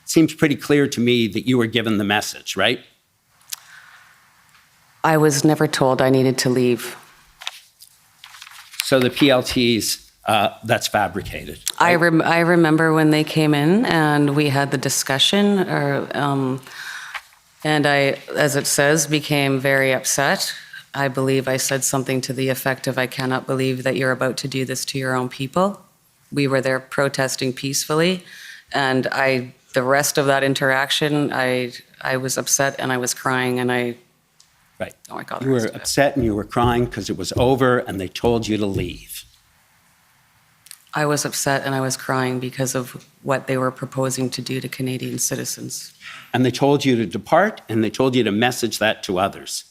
Seems pretty clear to me that you were given the message, right? I was never told I needed to leave. So the PLTs, that's fabricated. Right? I remember when they came in and we had the discussion, and I, as it says, became very upset. I believe I said something to the effect of, I cannot believe that you're about to do this to your own people. We were there protesting peacefully, and the rest of that interaction, I was upset and I was crying and I Right. don't recall the You rest were of it. upset and you were crying because it was over and they told you to leave. I was upset and I was crying because of what they were proposing to do to Canadian citizens. And they told you to depart and they told you to message that to others.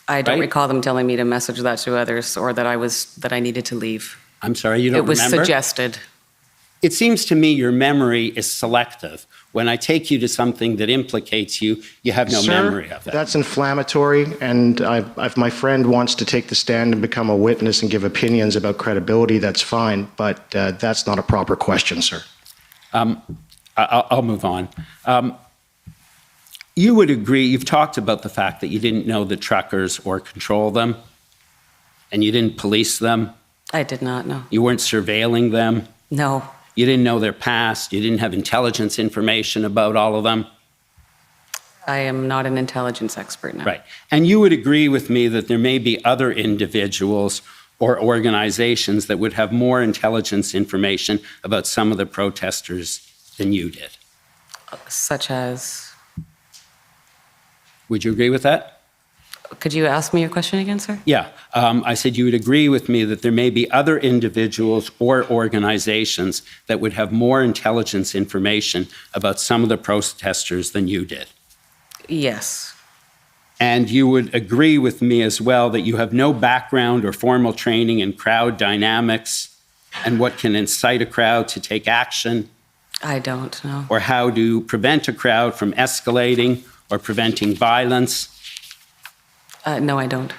I don't Right? recall them telling me to message that to others or that I needed to leave. I'm sorry, you don't It was remember? suggested. It seems to me your memory is selective. When I take you to something that implicates you, you have no memory of it. That's inflammatory, and if my friend wants to take the stand and become a witness and give opinions about credibility, that's fine, but that's not a proper question, sir. I'll move on. You would agree, you've talked about the fact that you didn't know the truckers or control them, and you didn't police them. I did not know. You weren't surveilling them. No. You didn't know their past. You didn't have intelligence information about all of them. I am not an intelligence expert now. Right. And you would agree with me that there may be other individuals or organizations that would have more intelligence information about some of the protesters than you did. Such as? Would you agree with that? Could you ask me your question again, sir? Yeah. I said you would agree with me that there may be other individuals or organizations that would have more intelligence information about some of the protesters than you did. Yes. And you would agree with me as well that you have no background or formal training in crowd dynamics and what can incite a crowd to take action. I don't know. Or how to prevent a crowd from escalating or preventing violence. No, I don't.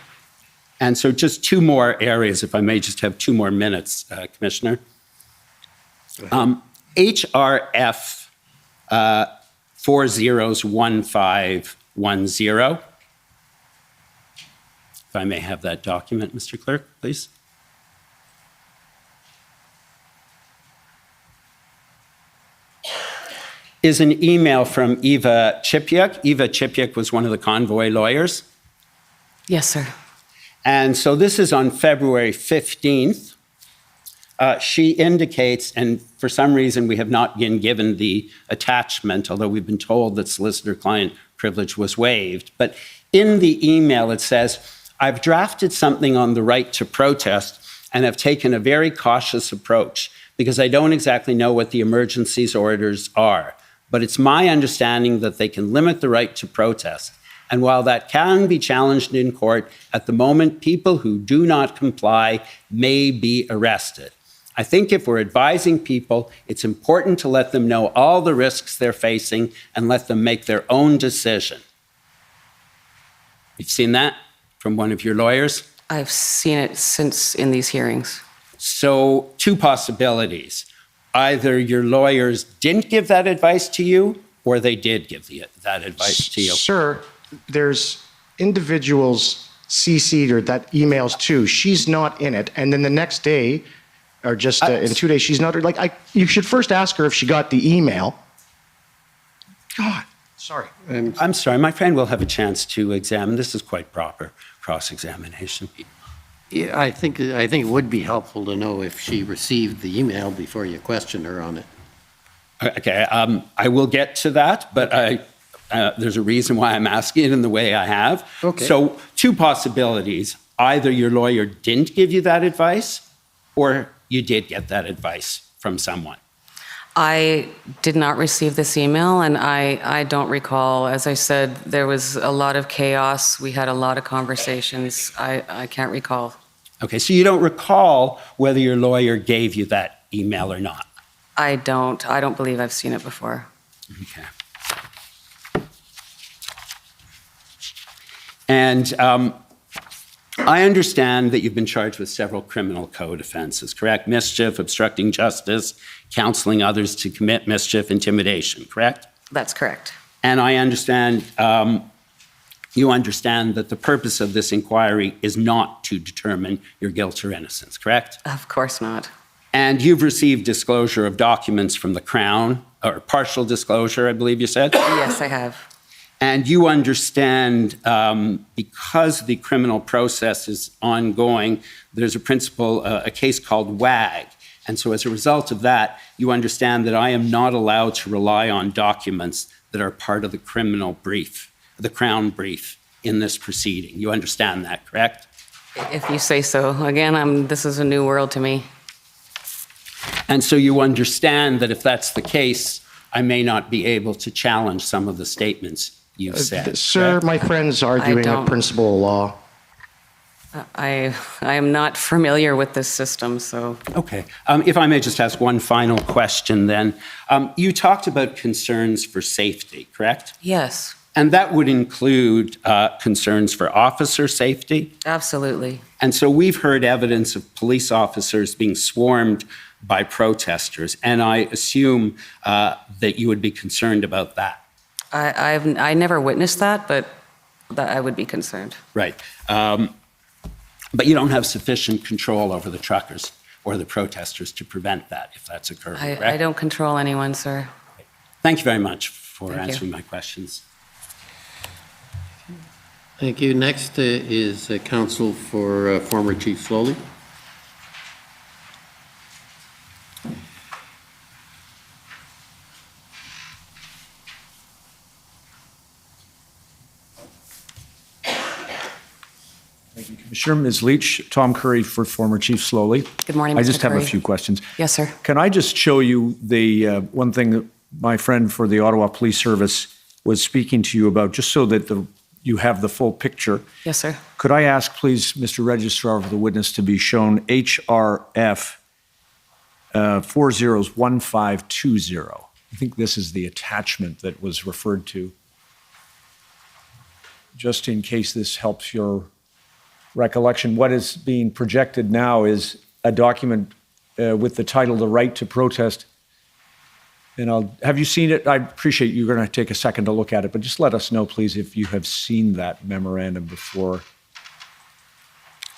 And so just two more areas, if I may just have 2 more minutes, Commissioner. HRF 401510. If I may have that document, Mr. Clerk, please. Is an email from Eva Chipyuk. Eva Chipyuk was one of the convoy lawyers. Yes, sir. And so this is on February 15th. She indicates, and for some reason we have not been given the attachment, although we've been told that solicitor-client privilege was waived. But in the email it says, I've drafted something on the right to protest and have taken a very cautious approach because I don't exactly know what the emergencies orders are. But it's my understanding that they can limit the right to protest. And while that can be challenged in court, at the moment, people who do not comply may be arrested. I think if we're advising people, it's important to let them know all the risks they're facing and let them make their own decision. You've seen that from one of your lawyers? I've seen it since in these hearings. So, two possibilities. Either your lawyers didn't give that advice to you, or they did give that advice to you. Sir, there's individuals CC'd or that emails too. She's not in it. And then the next day, or just in 2 days, she's not, you should first ask her if she got the email. God, sorry. I'm sorry, my friend will have a chance to examine. This is quite proper cross-examination. Yeah, I think it would be helpful to know if she received the email before you question her on it. Okay, I will get to that, but there's a reason why I'm asking it in the way I have. Okay. So, two possibilities. Either your lawyer didn't give you that advice, or you did get that advice from someone. I did not receive this email, and I don't recall. As I said, there was a lot of chaos. We had a lot of conversations. I can't recall. Okay, so you don't recall whether your lawyer gave you that email or not? I don't believe I've seen it before. Okay. And I understand that you've been charged with several criminal code offenses, correct? Mischief, obstructing justice, counseling others to commit mischief, intimidation, correct? That's correct. And I understand, you understand that the purpose of this inquiry is not to determine your guilt or innocence, correct? Of course not. And you've received disclosure of documents from the Crown, or partial disclosure, I believe you said? Yes, I have. And you understand, because the criminal process is ongoing, there's a principle, a case called WAG. And so as a result of that, you understand that I am not allowed to rely on documents that are part of the criminal brief, the Crown brief in this proceeding. You understand that, correct? If you say so. Again, this is a new world to me. And so you understand that if that's the case, I may not be able to challenge some of the statements you've said. Sir, correct? my friend's arguing a principle of law. I am not familiar with this system, so. Okay. If I may just ask one final question then. You talked about concerns for safety, correct? Yes. And that would include concerns for officer safety? Absolutely. And so we've heard evidence of police officers being swarmed by protesters, and I assume that you would be concerned about that. I never witnessed that, but I would be concerned. Right. But you don't have sufficient control over the truckers or the protesters to prevent that, if that's occurring, correct? I don't control anyone, sir. Thank you very much for Thank you. answering my questions. Thank you. Next is counsel for former Chief Slowly. Thank you, Commissioner. Ms. Leach, Tom Curry for former Chief Slowly. Good morning, I Mr. just have a Curry. few questions. Yes, sir. Can I just show you the one thing that my friend for the Ottawa Police Service was speaking to you about, just so that you have the full picture? Yes, sir. Could I ask, please, Mr. Registrar of the witness to be shown HRF 401520? I think this is the attachment that was referred to. Just in case this helps your recollection, what is being projected now is a document with the title, The Right to Protest. And have you seen it? I appreciate you're going to take a second to look at it, but just let us know, please, if you have seen that memorandum before.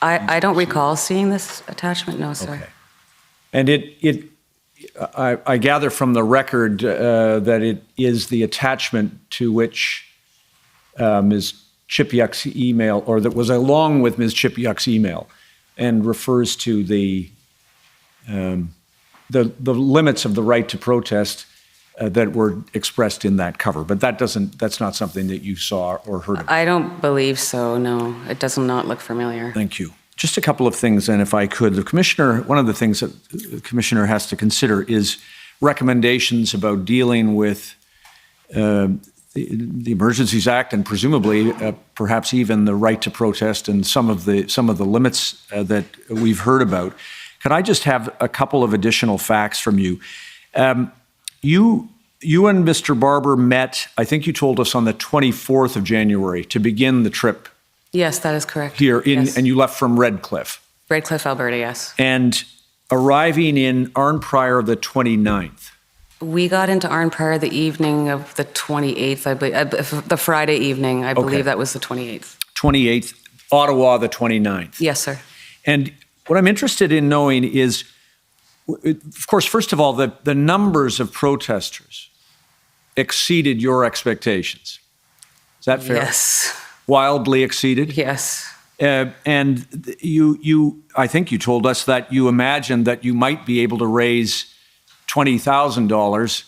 I don't recall seeing this attachment, no, sir. Okay. And I gather from the record that it is the attachment to which Ms. Chipiuk's email, or that was along with Ms. Chipiuk's email, and refers to the limits of the right to protest that were expressed in that cover. But that's not something that you saw or heard of. I don't believe so, no. It does not look familiar. Thank you. Just a couple of things, and if I could, the commissioner, one of the things that the commissioner has to consider is recommendations about dealing with the Emergencies Act and presumably perhaps even the right to protest and some of the limits that we've heard about. Could I just have a couple of additional facts from you? You and Mr. Barber met, I think you told us, on the 24th of January to begin the trip. Yes, that is correct. Here, Yes. and you left from Redcliffe. Redcliffe, Alberta, yes. And arriving in Arnprior the 29th. We got into Arnprior the evening of the 28th, I believe, the Friday evening. I believe that was the 28th. 28th, Ottawa the 29th. Yes, sir. And what I'm interested in knowing is, of course, first of all, the numbers of protesters exceeded your expectations. Is that fair? Yes. Wildly exceeded? Yes. And I think you told us that you imagined that you might be able to raise $20,000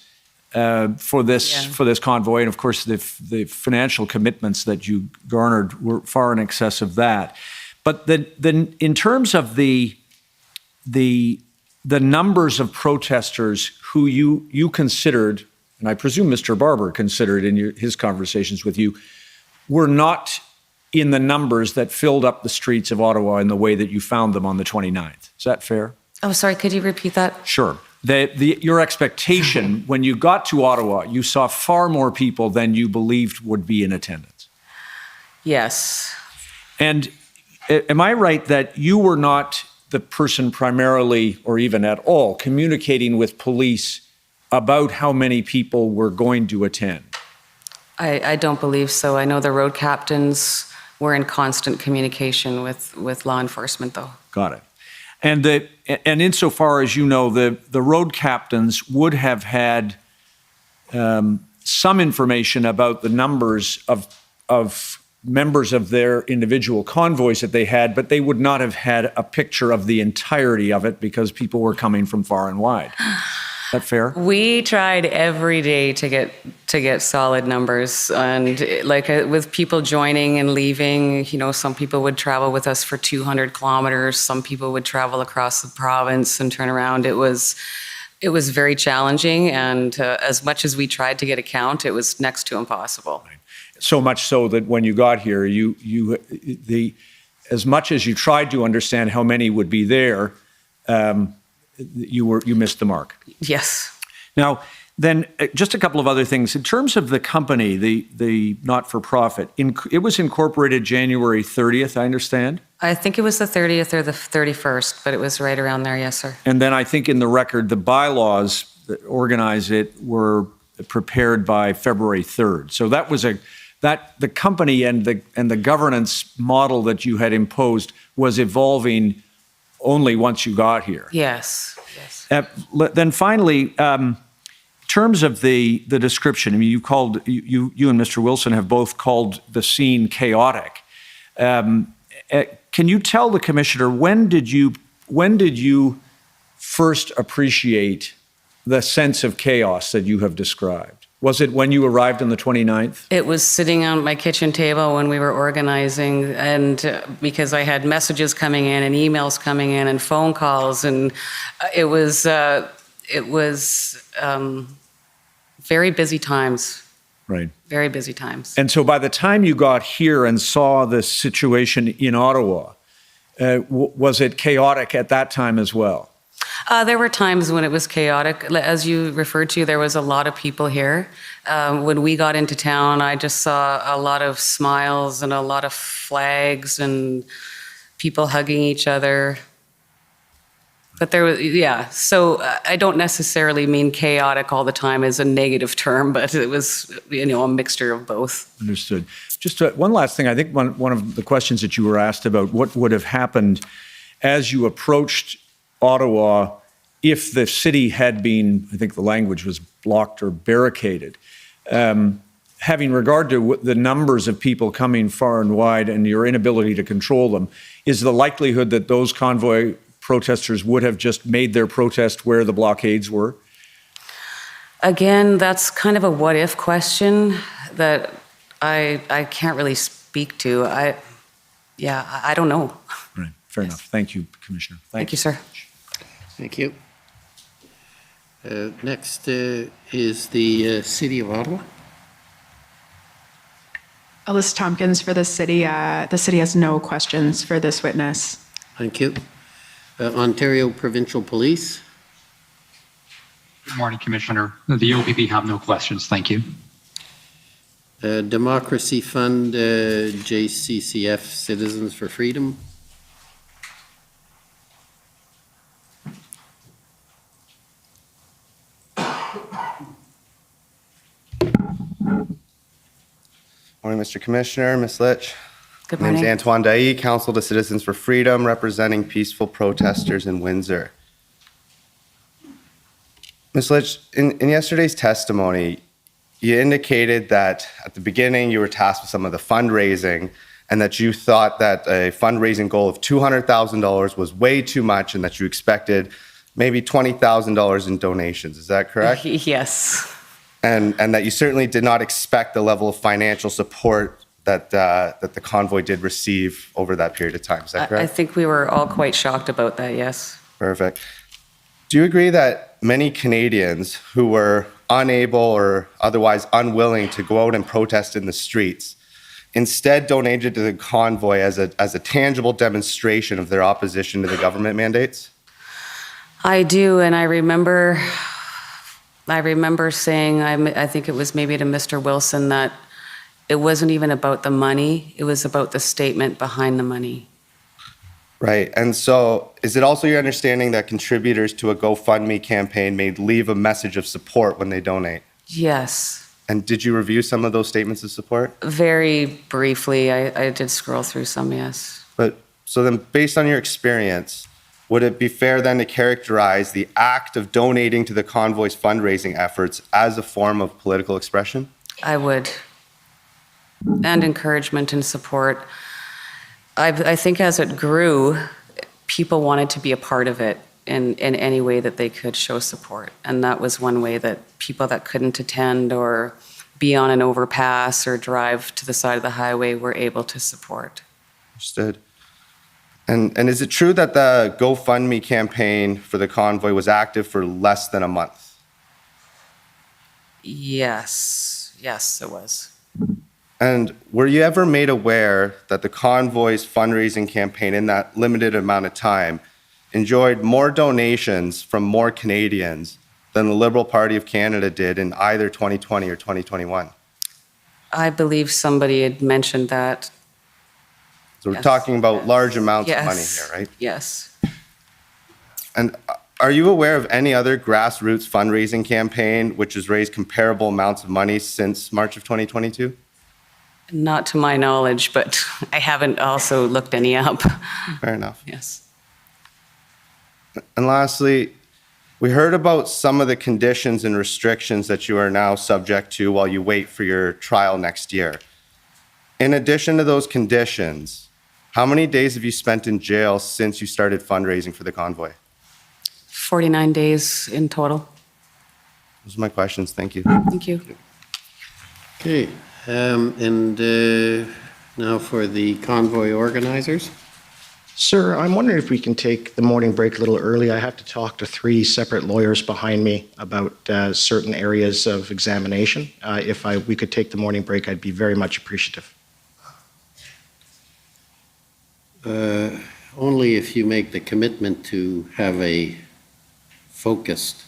for this convoy, and of course the financial commitments that you garnered were far in excess of that. But then in terms of the numbers of protesters who you considered, and I presume Mr. Barber considered in his conversations with you, were not in the numbers that filled up the streets of Ottawa in the way that you found them on the 29th. Is that fair? Oh, sorry, could you repeat that? Sure. Your expectation when you got to Ottawa, you saw far more people than you believed would be in attendance. Yes. And am I right that you were not the person primarily or even at all communicating with police about how many people were going to attend? I don't believe so. I know the road captains were in constant communication with law enforcement, though. Got it. And insofar as you know, the road captains would have had some information about the numbers of members of their individual convoys that they had, but they would not have had a picture of the entirety of it because people were coming from far and wide. Is that fair? We tried every day to get solid numbers, and with people joining and leaving, some people would travel with us for 200 kilometers. Some people would travel across the province and turn around. It was very challenging, and as much as we tried to get a count, it was next to impossible. So much so that when you got here, as much as you tried to understand how many would be there, you missed the mark. Yes. Now, then, just a couple of other things. In terms of the company, the not-for-profit, it was incorporated January 30th, I understand? I think it was the 30th or the 31st, but it was right around there, yes, sir. And then I think in the record, the bylaws that organize it were prepared by February 3rd. So that was the company and the governance model that you had imposed was evolving only once you got here. Yes. Then finally, in terms of the description, I mean, you and Mr. Wilson have both called the scene chaotic. Can you tell the commissioner when did you first appreciate the sense of chaos that you have described? Was it when you arrived on the 29th? It was sitting on my kitchen table when we were organizing, and because I had messages coming in and emails coming in and phone calls, and it was very busy times. Right. Very busy times. And so by the time you got here and saw the situation in Ottawa, was it chaotic at that time as well? There were times when it was chaotic. As you referred to, there was a lot of people here. When we got into town, I just saw a lot of smiles and a lot of flags and people hugging each other. But there was, so I don't necessarily mean chaotic all the time as a negative term, but it was, a mixture of both. Understood. Just one last thing. I think one of the questions that you were asked about what would have happened as you approached Ottawa if the city had been, I think the language was blocked or barricaded. Having regard to the numbers of people coming far and wide and your inability to control them, is the likelihood that those convoy protesters would have just made their protest where the blockades were? Again, that's kind of a what-if question that I can't really speak to. I don't know. Right. Fair enough. Thank you, Commissioner. Thank you, sir. Thank you. Next is the City of Ottawa. Alyssa Tompkins for the city. The city has no questions for this witness. Thank you. Ontario Provincial Police. Good morning, Commissioner. The OPP have no questions. Thank you. Democracy Fund, JCCF, Citizens for Freedom. Morning, Mr. Commissioner, Ms. Litch. Good My name's morning. Antoine Dailly, Council to Citizens for Freedom, representing peaceful protesters in Windsor. Ms. Litch, in yesterday's testimony, you indicated that at the beginning you were tasked with some of the fundraising and that you thought that a fundraising goal of $200,000 was way too much and that you expected maybe $20,000 in donations. Is that correct? Yes. And that you certainly did not expect the level of financial support that the convoy did receive over that period of time. Is that correct? I think we were all quite shocked about that, yes. Perfect. Do you agree that many Canadians who were unable or otherwise unwilling to go out and protest in the streets instead donated to the convoy as a tangible demonstration of their opposition to the government mandates? I do, and I remember saying, I think it was maybe to Mr. Wilson, that it wasn't even about the money, it was about the statement behind the money. Right. And so is it also your understanding that contributors to a GoFundMe campaign may leave a message of support when they donate? Yes, And did you review some of those statements of support? very briefly. I did scroll through some, yes. But so then, based on your experience, would it be fair then to characterize the act of donating to the convoy's fundraising efforts as a form of political expression? I would. And encouragement and support. I think as it grew, people wanted to be a part of it in any way that they could show support. And that was one way that people that couldn't attend or be on an overpass or drive to the side of the highway were able to support. Understood. And is it true that the GoFundMe campaign for the convoy was active for less than a month? Yes, it was. And were you ever made aware that the convoy's fundraising campaign in that limited amount of time enjoyed more donations from more Canadians than the Liberal Party of Canada did in either 2020 or 2021? I believe somebody had mentioned that. So we're Yes. talking about large amounts of money Yes. here, right? Yes. And are you aware of any other grassroots fundraising campaign which has raised comparable amounts of money since March of 2022? Not to my knowledge, but I haven't also looked any up. Fair enough. Yes. And lastly, we heard about some of the conditions and restrictions that you are now subject to while you wait for your trial next year. In addition to those conditions, how many days have you spent in jail since you started fundraising for the convoy? 49 days in total. Those are my questions. Thank you. Thank you. Okay, and now for the convoy organizers. Sir, I'm wondering if we can take the morning break a little early. I have to talk to 3 separate lawyers behind me about certain areas of examination. If we could take the morning break, I'd be very much appreciative. Only if you make the commitment to have a focused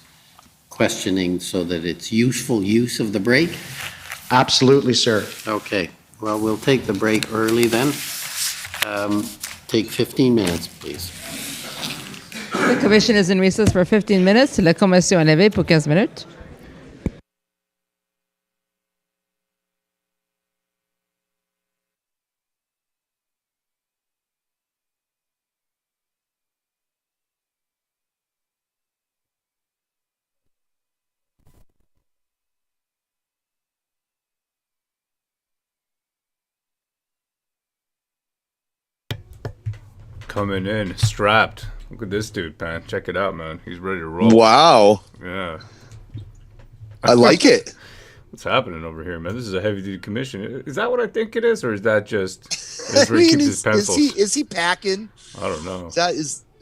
questioning so that it's useful use of the break? Absolutely, sir. Okay, well, we'll take the break early then. Take 15 minutes, please. The commission is in recess for 15 minutes. La commission est levée pour 15 minutes. Coming in, strapped. Look at this dude, man. Check it out, man. He's ready to roll. Wow. Yeah. I like it. What's happening over here, man? This is a heavy-duty commission. Is that what I think it is, or is that just I where he mean, keeps his pencils? is he packing? I don't know.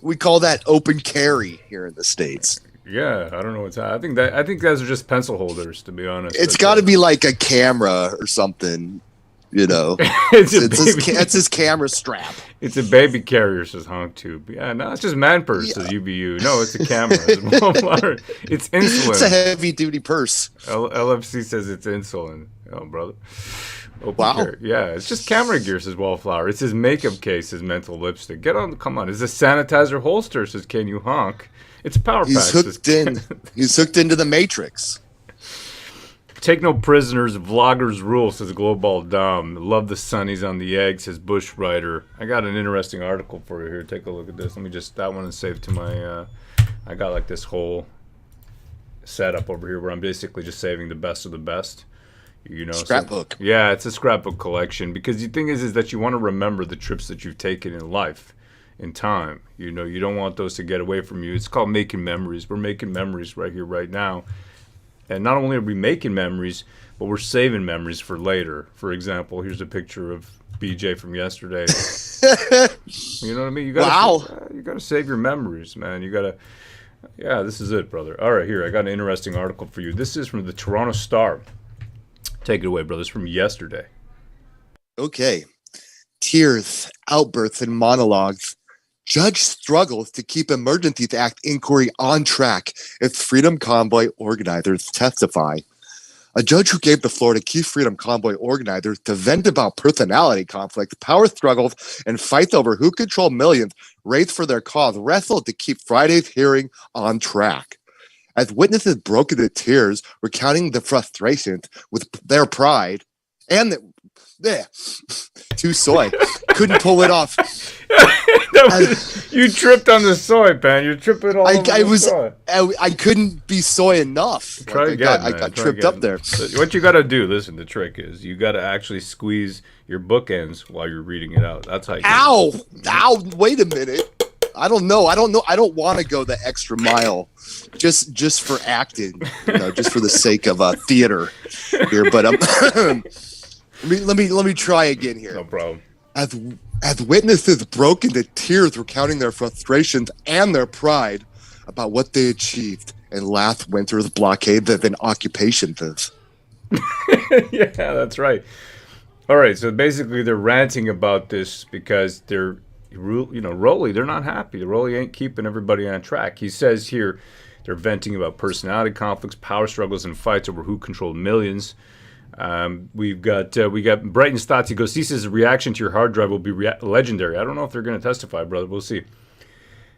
We call that open carry here in the States. Yeah, I don't know what's happening. I think those are just pencil holders, to be honest. It's got to be like a camera or something, you know. It's his camera strap. It's a baby carrier, says Honk Tube. Yeah, no, it's just man purse, says UBU. No, it's a camera. It's insulin. It's a heavy duty purse. LFC says it's insulin. Oh, brother. Wow. Carry. Yeah, it's just camera gear, says Wallflower. It's his makeup case, his mental lipstick. Come on. It's a sanitizer holster, says Can You Honk. It's a power pack. He's hooked into the Matrix. Take no prisoners, vloggers rule, says Global Dom. Love the sunnies on the egg, says Bush Rider. I got an interesting article for you here. Take a look at this. That one is saved to my, I got like this whole setup over here where I'm basically just saving the best of the best. You know, scrapbook. Yeah, it's a scrapbook collection because the thing is that you want to remember the trips that you've taken in life, in time. You know, you don't want those to get away from you. It's called making memories. We're making memories right here, right now. And not only are we making memories, but we're saving memories for later. For example, here's a picture of BJ from yesterday. You know what I mean? You gotta save your memories, man. Yeah, this is it, brother. All right, here, I got an interesting article for you. This is from the Toronto Star. Take it away, brother. It's from yesterday. Okay. Tears, outbursts, and monologues. Judge struggles to keep Emergencies Act inquiry on track if Freedom Convoy organizers testify. A judge who gave the floor to key Freedom Convoy organizers to vent about personality conflicts, power struggles, and fights over who controlled millions raised for their cause wrestled to keep Friday's hearing on track. As witnesses broke into tears, recounting the frustrations with their pride and too soy couldn't pull it off. You tripped on the soy, man. You're tripping all over the soy. I couldn't be soy enough. Try again, I got tripped up there. What you got to do, listen, the trick is you got to actually squeeze your bookends while you're reading it out. That's how you Ow! Wait a minute. I don't know. I don't want to go the extra mile just for acting, just for the sake of theater here. But let me try again here. No problem. As witnesses broke into tears recounting their frustrations and their pride about what they achieved in last winter's blockade and occupations. Yeah, that's right. All right, so basically they're ranting about this because Rowley, they're not happy. Rowley ain't keeping everybody on track. He says here they're venting about personality conflicts, power struggles, and fights over who controlled millions. We got Brighton's thoughts. He goes, he says, reaction to your hard drive will be legendary. I don't know if they're going to testify, brother. We'll see.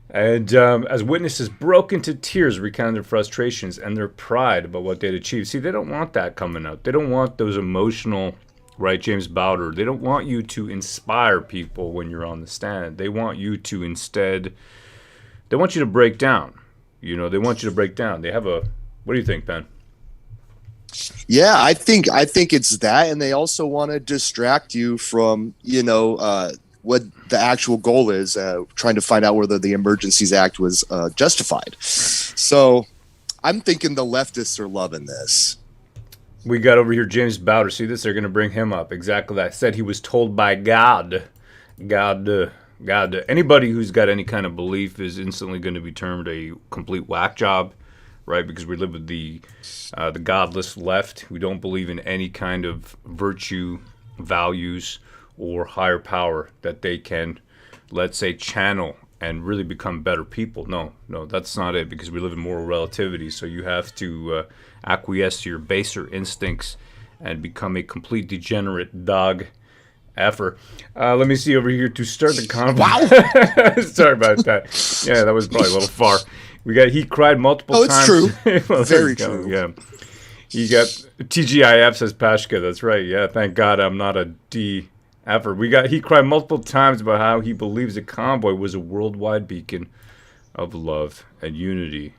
And as witnesses broke into tears, recounting their frustrations and their pride about what they'd achieved. See, they don't want that coming out. They don't want those emotional, right, James Bowder. They don't want you to inspire people when you're on the stand. They want you to instead, they want you to break down. They want you to break down. They have what do you think, Ben? Yeah, I think it's that, and they also want to distract you from, what the actual goal is, trying to find out whether the Emergencies Act was justified. So I'm thinking the leftists are loving this. We got over here James Bowder. See this? They're going to bring him up. Exactly that. Said he was told by God. Anybody who's got any kind of belief is instantly going to be termed a complete whack job. Right, because we live with the godless left who don't believe in any kind of virtue, values, or higher power that they can, let's say, channel and really become better people. No, that's not it, because we live in moral relativity. So you have to acquiesce to your baser instincts and become a complete degenerate dog effer. Let me see over here to start the convo. Wow! Sorry about that. Yeah, that was probably a little far. He cried multiple times. Oh, it's true. Well, very true. Yeah. He got TGIF, says Pashka. That's right. Yeah, thank God I'm not a D effer. He cried multiple times about how he believes a convoy was a worldwide beacon of love and unity.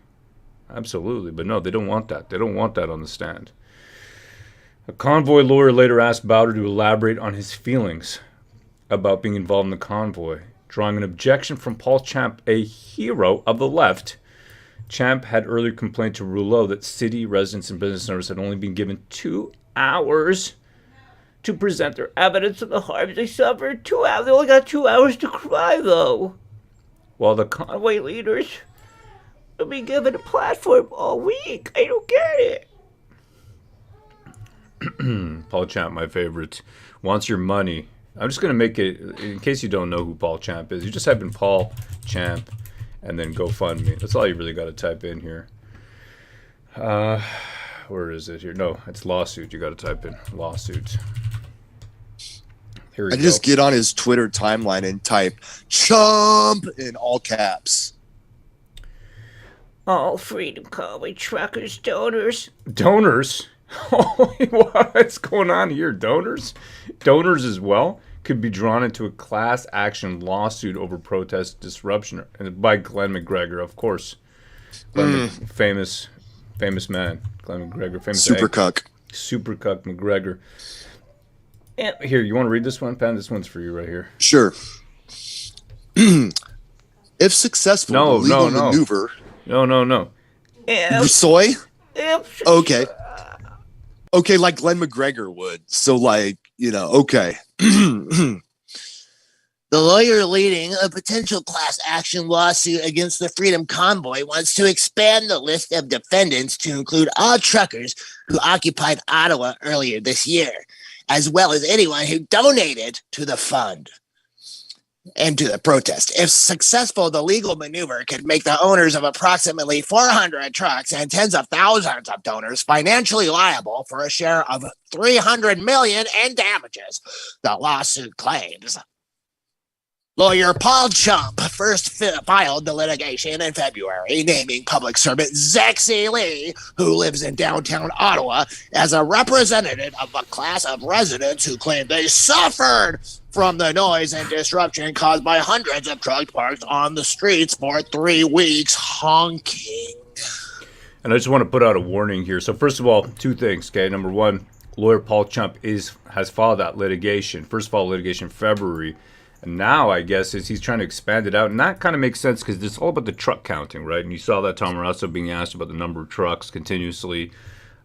Absolutely. But no, they don't want that. They don't want that on the stand. A convoy lawyer later asked Bowder to elaborate on his feelings about being involved in the convoy, drawing an objection from Paul Champ, a hero of the left, Champ had earlier complained to Rouleau that city residents and business owners had only been given 2 hours to present their evidence of the harms they suffered. 2 hours. They only got 2 hours to cry, though. While the Conway leaders will be given a platform all week. I don't get it. Paul Champ, my favorite, wants your money. I'm just going to make it, in case you don't know who Paul Champ is, you just type in Paul Champ and then GoFundMe. That's all you really got to type in here. Where is it here? No, it's lawsuit. You got to type in lawsuit. Here we I go. just get on his Twitter timeline and type "chump" in all caps. All Freedom Conway truckers donors. Donors? What's going on here? Donors? Donors as well could be drawn into a class action lawsuit over protest disruption by Glenn McGregor, of course. Famous man. Glenn McGregor. Famous Super cuck. Super cuck McGregor. And here, you want to read this one, Pan? This one's for you right here. Sure. If successful, the legal maneuver. No. Soy? Okay. Okay, like Glenn McGregor would. So, like, okay. The lawyer leading a potential class action lawsuit against the Freedom Convoy wants to expand the list of defendants to include all truckers who occupied Ottawa earlier this year, as well as anyone who donated to the fund and to the protest. If successful, the legal maneuver could make the owners of approximately 400 trucks and tens of thousands of donors financially liable for a share of $300 million in damages, the lawsuit claims. Lawyer Paul Chump first filed the litigation in February, naming public servant Zexy Lee, who lives in downtown Ottawa, as a representative of a class of residents who claimed they suffered from the noise and disruption caused by hundreds of trucks parked on the streets for 3 weeks, honking. And I just want to put out a warning here. So first of all, 2 things, okay? Number 1, lawyer Paul Chump has filed that litigation. First of all, litigation in February. And now, I guess, he's trying to expand it out. And that kind of makes sense because it's all about the truck counting, right? And you saw that Tom Russo being asked about the number of trucks continuously.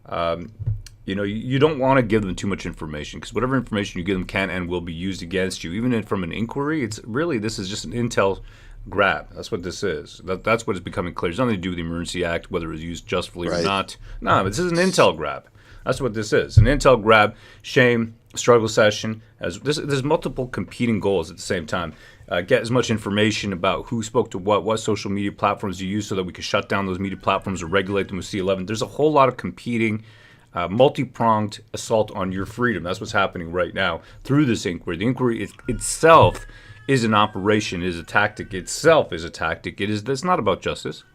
You don't want to give them too much information because whatever information you give them can and will be used against you. Even from an inquiry, this is just an intel grab. That's what this is. That's what is becoming clear. It's nothing to do with the Emergency Act, whether it was used justly or not. No, this is an intel grab. That's what this is. An intel grab, shame, struggle session. There's multiple competing goals at the same time. Get as much information about who spoke to what social media platforms you use so that we can shut down those media platforms or regulate them with C11. There's a whole lot of competing, multi-pronged assault on your freedom. That's what's happening right now through this inquiry. The inquiry itself is an operation, is a tactic. Itself is a tactic. It's not about justice,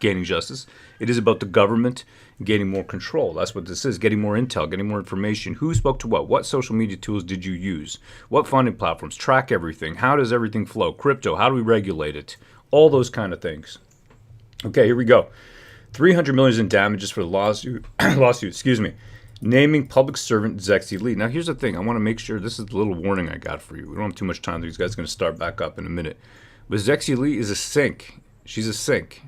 gaining justice. It is about the government gaining more control. That's what this is, getting more intel, getting more information. Who spoke to what? What social media tools did you use? What funding platforms? Track everything. How does everything flow? Crypto, how do we regulate it? All those kind of things. Okay, here we go. $300 million in damages for the lawsuit, naming public servant Zexy Lee. Now, here's the thing. I want to make sure, this is the little warning I got for you. We don't have too much time. These guys are going to start back up in a minute. But Zexy Lee is a sink. She's a sink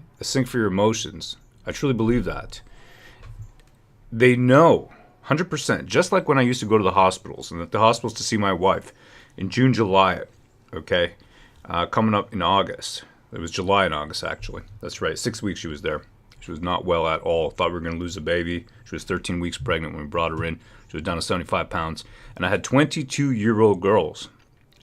for your emotions. I truly believe that. They know 100%, just like when I used to go to the hospitals and at the hospitals to see my wife in June, July, okay, coming up in August. It was July and August, actually. That's right. 6 weeks she was there. She was not well at all. Thought we were going to lose a baby. She was 13 weeks pregnant when we brought her in. She was down to 75 pounds. And I had 22-year-old girls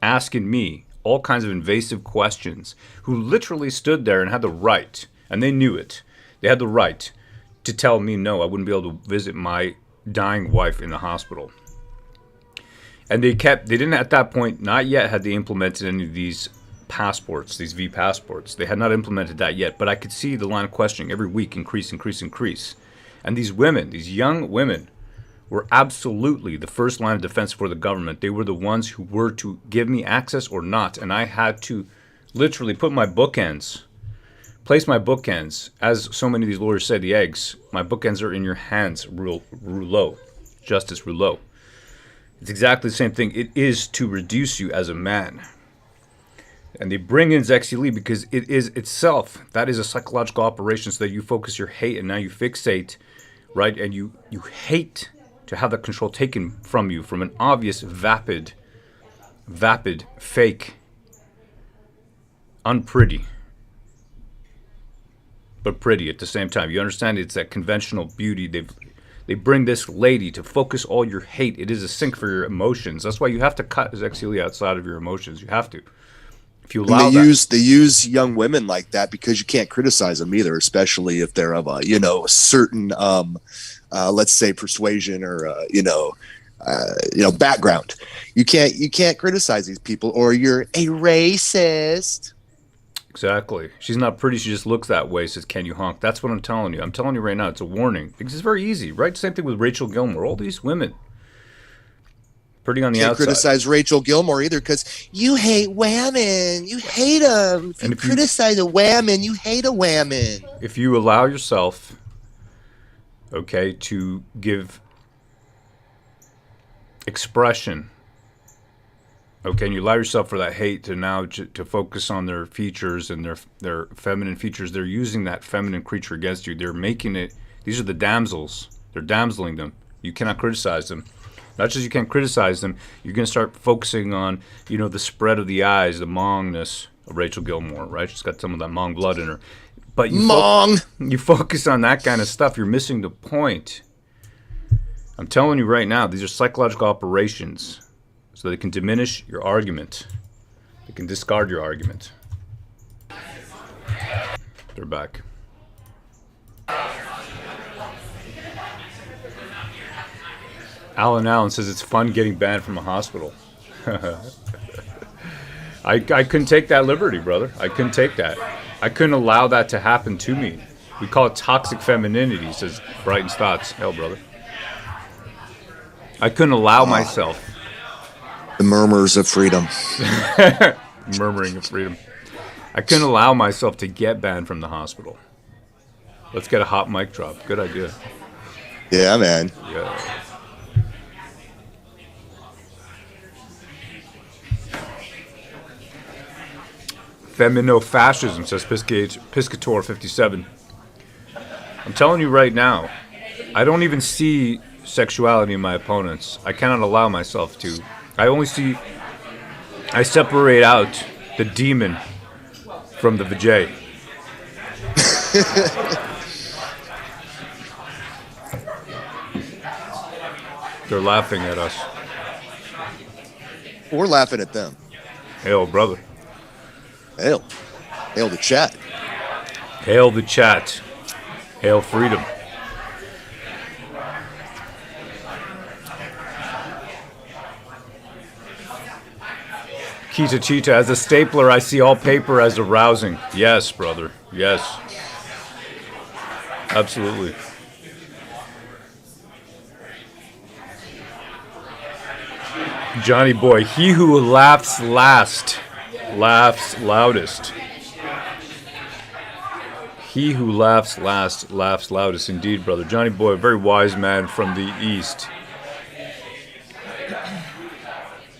asking me all kinds of invasive questions who literally stood there and had the right, and they knew it, they had the right to tell me no, I wouldn't be able to visit my dying wife in the hospital. And they didn't at that point, not yet had they implemented any of these passports, these V-passports. They had not implemented that yet, but I could see the line of questioning every week increase. And these women, these young women, were absolutely the first line of defense for the government. They were the ones who were to give me access or not, and I had to literally put my bookends, place my bookends, as so many of these lawyers say, the eggs, my bookends are in your hands, Rouleau, Justice Rouleau. It's exactly the same thing. It is to reduce you as a man. And they bring in H.A.I.L because it is itself, that is a psychological operation so that you focus your hate and now you fixate, right? And you hate to have that control taken from you from an obvious, vapid, fake, unpretty, but pretty at the same time. You understand it's that conventional beauty. They bring this lady to focus all your hate. It is a sink for your emotions. That's why you have to cut H.A.I.L outside of your emotions. You have to. If you allow they use young women like that because you can't criticize them either, especially if they're of a a certain let's say persuasion or background. You can't criticize these people or you're a racist. Exactly. She's not pretty. She just looks that way. Says, "Can you honk?" That's what I'm telling you. I'm telling you right now. It's a warning because it's very easy, right? Same thing with Rachel Gilmore. All these women. Pretty on the Can't outside. criticize Rachel Gilmore either because you hate women. You hate them. If you criticize a woman, you hate a woman. If you allow yourself, okay, to give expression, okay, and you allow yourself for that hate to now to focus on their features and their feminine features, they're using that feminine creature against you. They're making it. These are the damsels. They're damseling them. You cannot criticize them. Not just you can't criticize them, you're going to start focusing on, the spread of the eyes, the Hmongness of Rachel Gilmore, right? She's got some of that Hmong blood in her. But you focus on that kind of stuff, you're missing the point. I'm telling you right now, these are psychological operations so they can diminish your argument. They can discard your argument. They're back. Allen says it's fun getting banned from a hospital. I couldn't take that liberty, brother. I couldn't take that. I couldn't allow that to happen to me. We call it toxic femininity, says Brighton's Thoughts. Hell, brother. I couldn't allow myself. The murmurs of freedom. Murmuring of freedom. I couldn't allow myself to get banned from the hospital. Let's get a hot mic drop. Good idea. Yeah, man. Yeah. Feminofascism, says Piscator 57. I'm telling you right now, I don't even see sexuality in my opponents. I cannot allow myself to. I separate out the demon from the vajay. They're laughing at us. We're laughing at them. Hail, brother. Hail. Hail the chat. Hail the chat. Hail freedom. Kita Cheetah, as a stapler, I see all paper as arousing. Yes, brother. Yes. Absolutely. Johnny Boy, he who laughs last laughs loudest. He who laughs last laughs loudest. Indeed, brother. Johnny Boy, a very wise man from the East.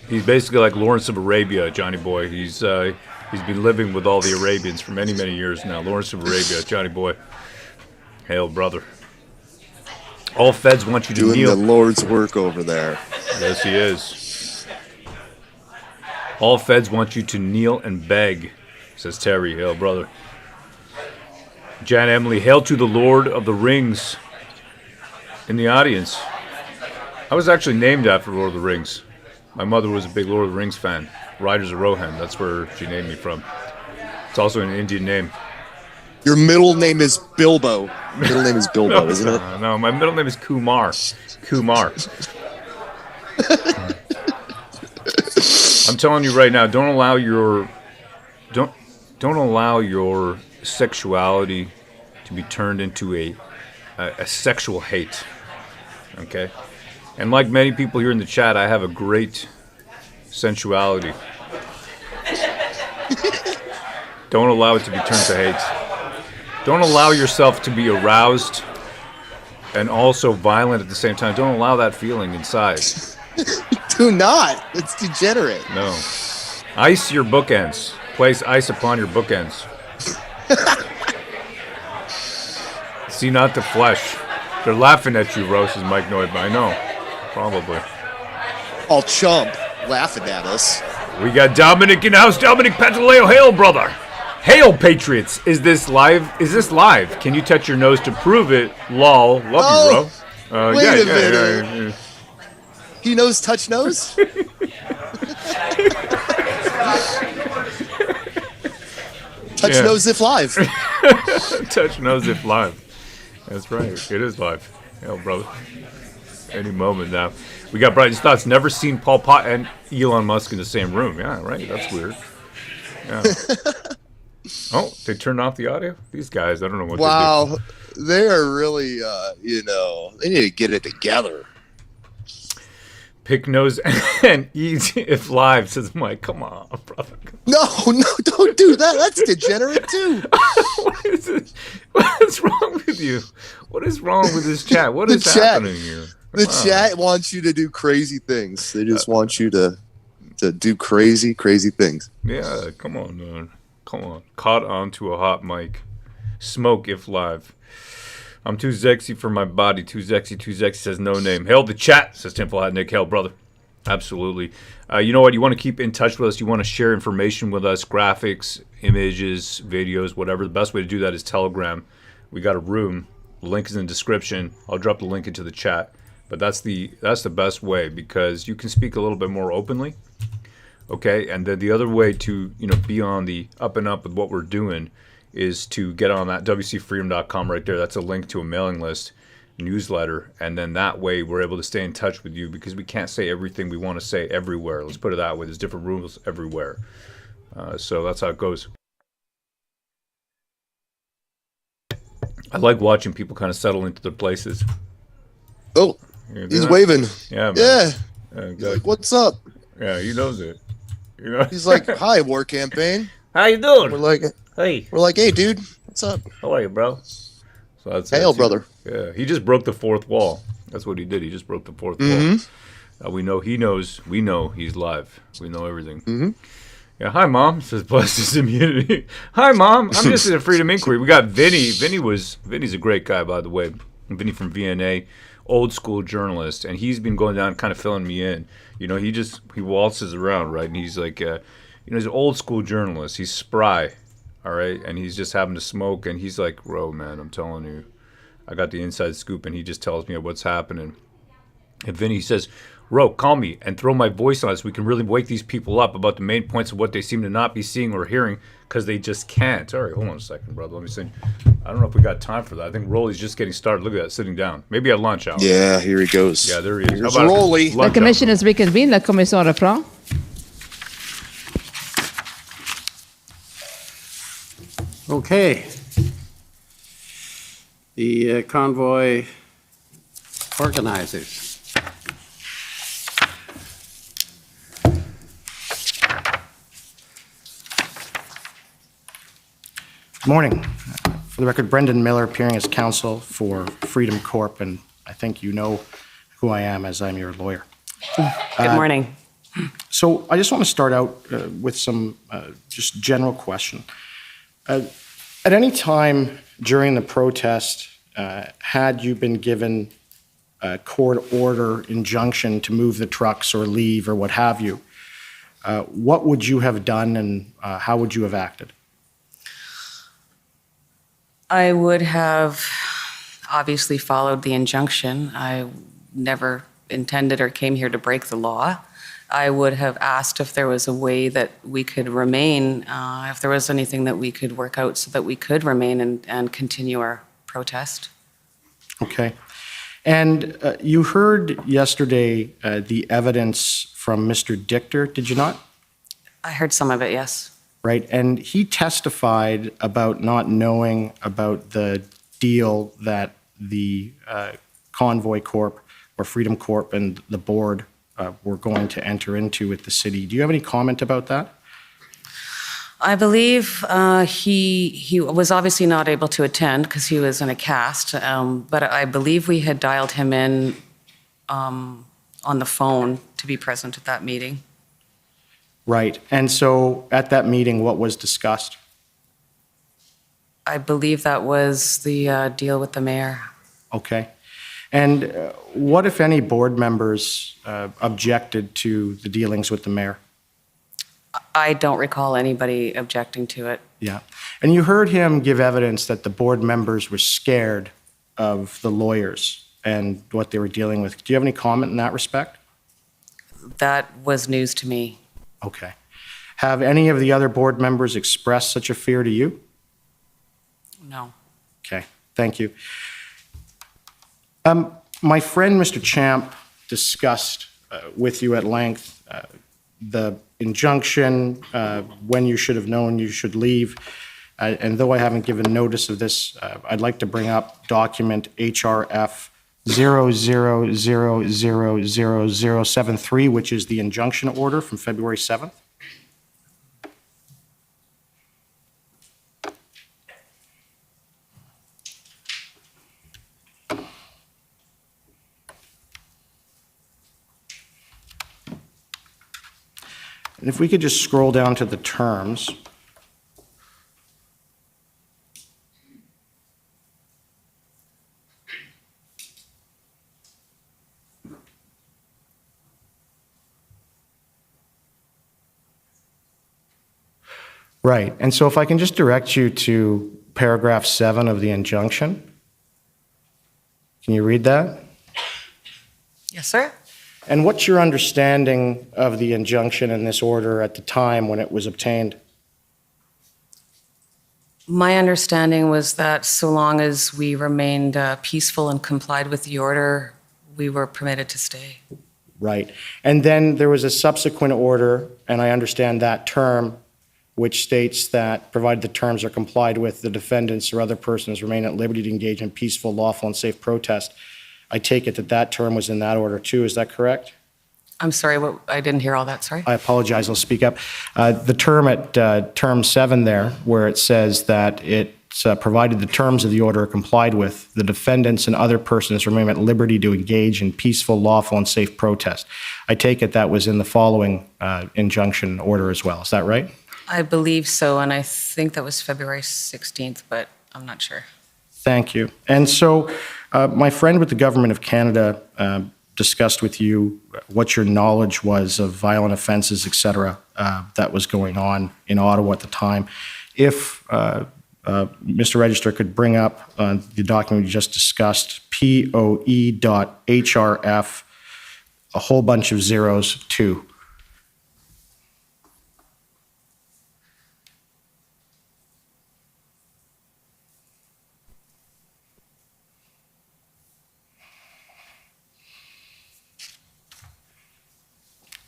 He's basically like Lawrence of Arabia, Johnny Boy. He's been living with all the Arabians for many, many years now. Lawrence of Arabia, Johnny Boy. Hail, brother. All feds want you to doing kneel. The Lord's work over there. Yes, he is. All feds want you to kneel and beg, says Terry. Hail, brother. Jan Emily, hail to the Lord of the Rings in the audience. I was actually named after Lord of the Rings. My mother was a big Lord of the Rings fan. Riders of Rohan, that's where she named me from. It's also an Indian name. Your middle name is Bilbo. Middle name is Bilbo, isn't it? No, my middle name is Kumar. Kumar. I'm telling you right now, don't allow your sexuality to be turned into a sexual hate. Okay? And like many people here in the chat, I have a great sensuality. Don't allow it to be turned to hate. Don't allow yourself to be aroused and also violent at the same time. Don't allow that feeling inside. Do not. It's degenerate. No. Ice your bookends. Place ice upon your bookends. See not the flesh. They're laughing at you, Rose, says Mike Noyd, but I know. Probably. All chump laughing at us. We got Dominic in the house. Dominic Pantaleo. Hail, brother. Hail, Patriots. Is this live? Is this live? Can you touch your nose to prove it? Lol. Love you, bro. Wait a minute. He knows touch nose? Touch nose if live. Touch nose if live. That's right. It is live. Hail, brother. Any moment now. We got Brighton's thoughts. Never seen Paul Pot and Elon Musk in the same room. Yeah, right. That's weird. Yeah. Oh, they turned off the audio? These guys, I don't know what they do. Wow. They are really, they need to get it together. Pick nose and eat if live, says Mike. Come on, brother. No, don't do that. That's degenerate too. What is it? What's wrong with you? What is wrong with this chat? What is happening here? The chat wants you to do crazy things. They just want you to do crazy things. Yeah, come on, man. Come on. Caught onto a hot mic. Smoke if live. I'm too sexy for my body. Too sexy says no name. Hail the chat, says Temple Hat Nick. Hail, brother. Absolutely. You know what? You want to keep in touch with us. You want to share information with us, graphics, images, videos, whatever. The best way to do that is Telegram. We got a room. The link is in the description. I'll drop the link into the chat. But that's the best way because you can speak a little bit more openly. Okay, and then the other way to be on the up and up with what we're doing is to get on that wcfreedom.com right there. That's a link to a mailing list, newsletter, and then that way we're able to stay in touch with you because we can't say everything we want to say everywhere. Let's put it that way. There's different rules everywhere. So that's how it goes. I like watching people kind of settle into their places. Oh, he's waving. Yeah, man. Yeah. He's like, what's up? Yeah, he knows it. He's like, hi, war campaign. How you doing? We're like, hey, dude, what's up? How are you, bro? So that's Hail, brother. Yeah, he just broke the fourth wall. That's what he did. He just broke the fourth wall. We know he knows. We know he's live. We know everything. Yeah, hi, Mom, says Blessed Immunity. Hi, Mom. I'm just in a Freedom Inquiry. We got Vinny. Vinny's a great guy, by the way. Vinny from VNA, old school journalist, and he's been going down kind of filling me in. He waltzes around, right? And he's like, he's an old school journalist. He's spry, all right? And he's just having to smoke, and he's like, bro, man, I'm telling you, I got the inside scoop, and he just tells me what's happening. And Vinny says, Ro, call me and throw my voice on it so we can really wake these people up about the main points of what they seem to not be seeing or hearing because they just can't. All right, hold on a second, brother. Let me see. I don't know if we got time for that. I think Rolly's just getting started. Look at that, sitting down. Maybe at lunch hour. Yeah, here he goes. Yeah, there he is. Here's Rolly. The commission is reconvened. La commission reprend. Okay. The convoy organizers. Good morning. For the record, Brendan Miller appearing as counsel for Freedom Corp, and I think you know who I am as I'm your lawyer. Good morning. So I just want to start out with some just general question. At any time during the protest, had you been given a court order injunction to move the trucks or leave or what have you, what would you have done and how would you have acted? I would have obviously followed the injunction. I never intended or came here to break the law. I would have asked if there was a way that we could remain, if there was anything that we could work out so that we could remain and continue our protest. Okay. And you heard yesterday the evidence from Mr. Dichter, did you not? I heard some of it, yes. Right. And he testified about not knowing about the deal that the Convoy Corp or Freedom Corp and the board were going to enter into with the city. Do you have any comment about that? I believe he was obviously not able to attend because he was in a cast, but I believe we had dialed him in on the phone to be present at that meeting. Right. And so at that meeting, what was discussed? I believe that was the deal with the mayor. Okay. And what, if any, board members objected to the dealings with the mayor? I don't recall anybody objecting to it. Yeah. And you heard him give evidence that the board members were scared of the lawyers and what they were dealing with. Do you have any comment in that respect? That was news to me. Okay. Have any of the other board members expressed such a fear to you? No. Okay, thank you. My friend, Mr. Champ, discussed with you at length the injunction, when you should have known you should leave. And though I haven't given notice of this, I'd like to bring up document HRF 00000073, which is the injunction order from February 7th. And if we could just scroll down to the terms. Right. And so if I can just direct you to paragraph 7 of the injunction. Can you read that? Yes, sir. And what's your understanding of the injunction in this order at the time when it was obtained? My understanding was that so long as we remained peaceful and complied with the order, we were permitted to stay. Right. And then there was a subsequent order, and I understand that term, which states that provided the terms are complied with, the defendants or other persons remain at liberty to engage in peaceful, lawful, and safe protest. I take it that that term was in that order too. Is that correct? I'm sorry, I didn't hear all that, sorry. I apologize. I'll speak up. The term at term 7 there, where it says that it's provided the terms of the order are complied with, the defendants and other persons remain at liberty to engage in peaceful, lawful, and safe protest. I take it that was in the following injunction order as well. Is that right? I believe so, and I think that was February 16th, but I'm not sure. Thank you. And so my friend with the Government of Canada discussed with you what your knowledge was of violent offenses, et cetera, that was going on in Ottawa at the time. If Mr. Register could bring up the document we just discussed, POE.HRF, a whole bunch of zeros, 2.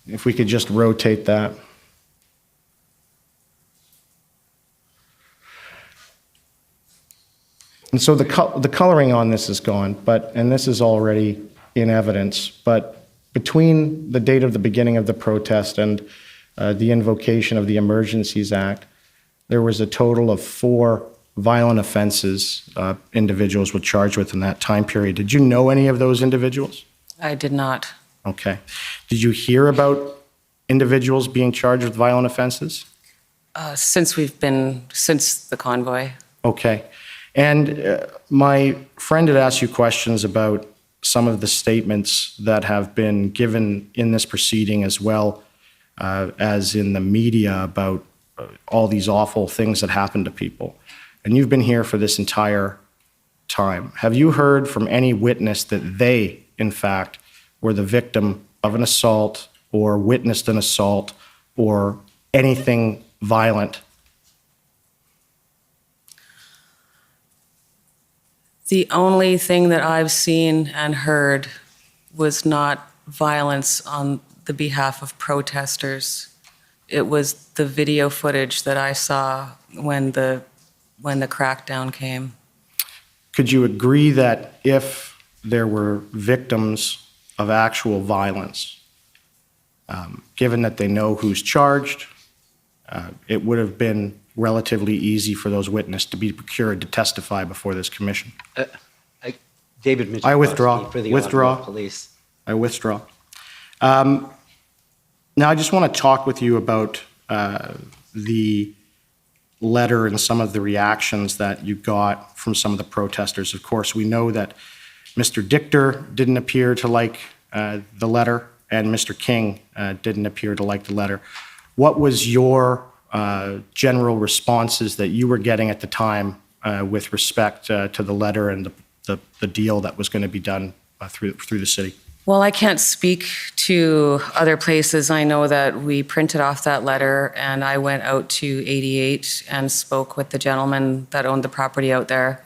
If we could just rotate that. And so the coloring on this is gone, and this is already in evidence, but between the date of the beginning of the protest and the invocation of the Emergencies Act, there was a total of 4 violent offenses individuals were charged with in that time period. Did you know any of those individuals? I did not. Okay. Did you hear about individuals being charged with violent offenses? Since the convoy. Okay. And my friend had asked you questions about some of the statements that have been given in this proceeding as well as in the media about all these awful things that happen to people. And you've been here for this entire time. Have you heard from any witness that they, in fact, were the victim of an assault or witnessed an assault or anything violent? The only thing that I've seen and heard was not violence on the behalf of protesters. It was the video footage that I saw when the crackdown came. Could you agree that if there were victims of actual violence, given that they know who's charged, it would have been relatively easy for those witnesses to be procured to testify before this commission? David Mitchell. I withdraw. For the Withdraw. Ottawa Police. I withdraw. Now, I just want to talk with you about the letter and some of the reactions that you got from some of the protesters. Of course, we know that Mr. Dichter didn't appear to like the letter, and Mr. King didn't appear to like the letter. What was your general responses that you were getting at the time with respect to the letter and the deal that was going to be done through the city? Well, I can't speak to other places. I know that we printed off that letter, and I went out to 88 and spoke with the gentleman that owned the property out there,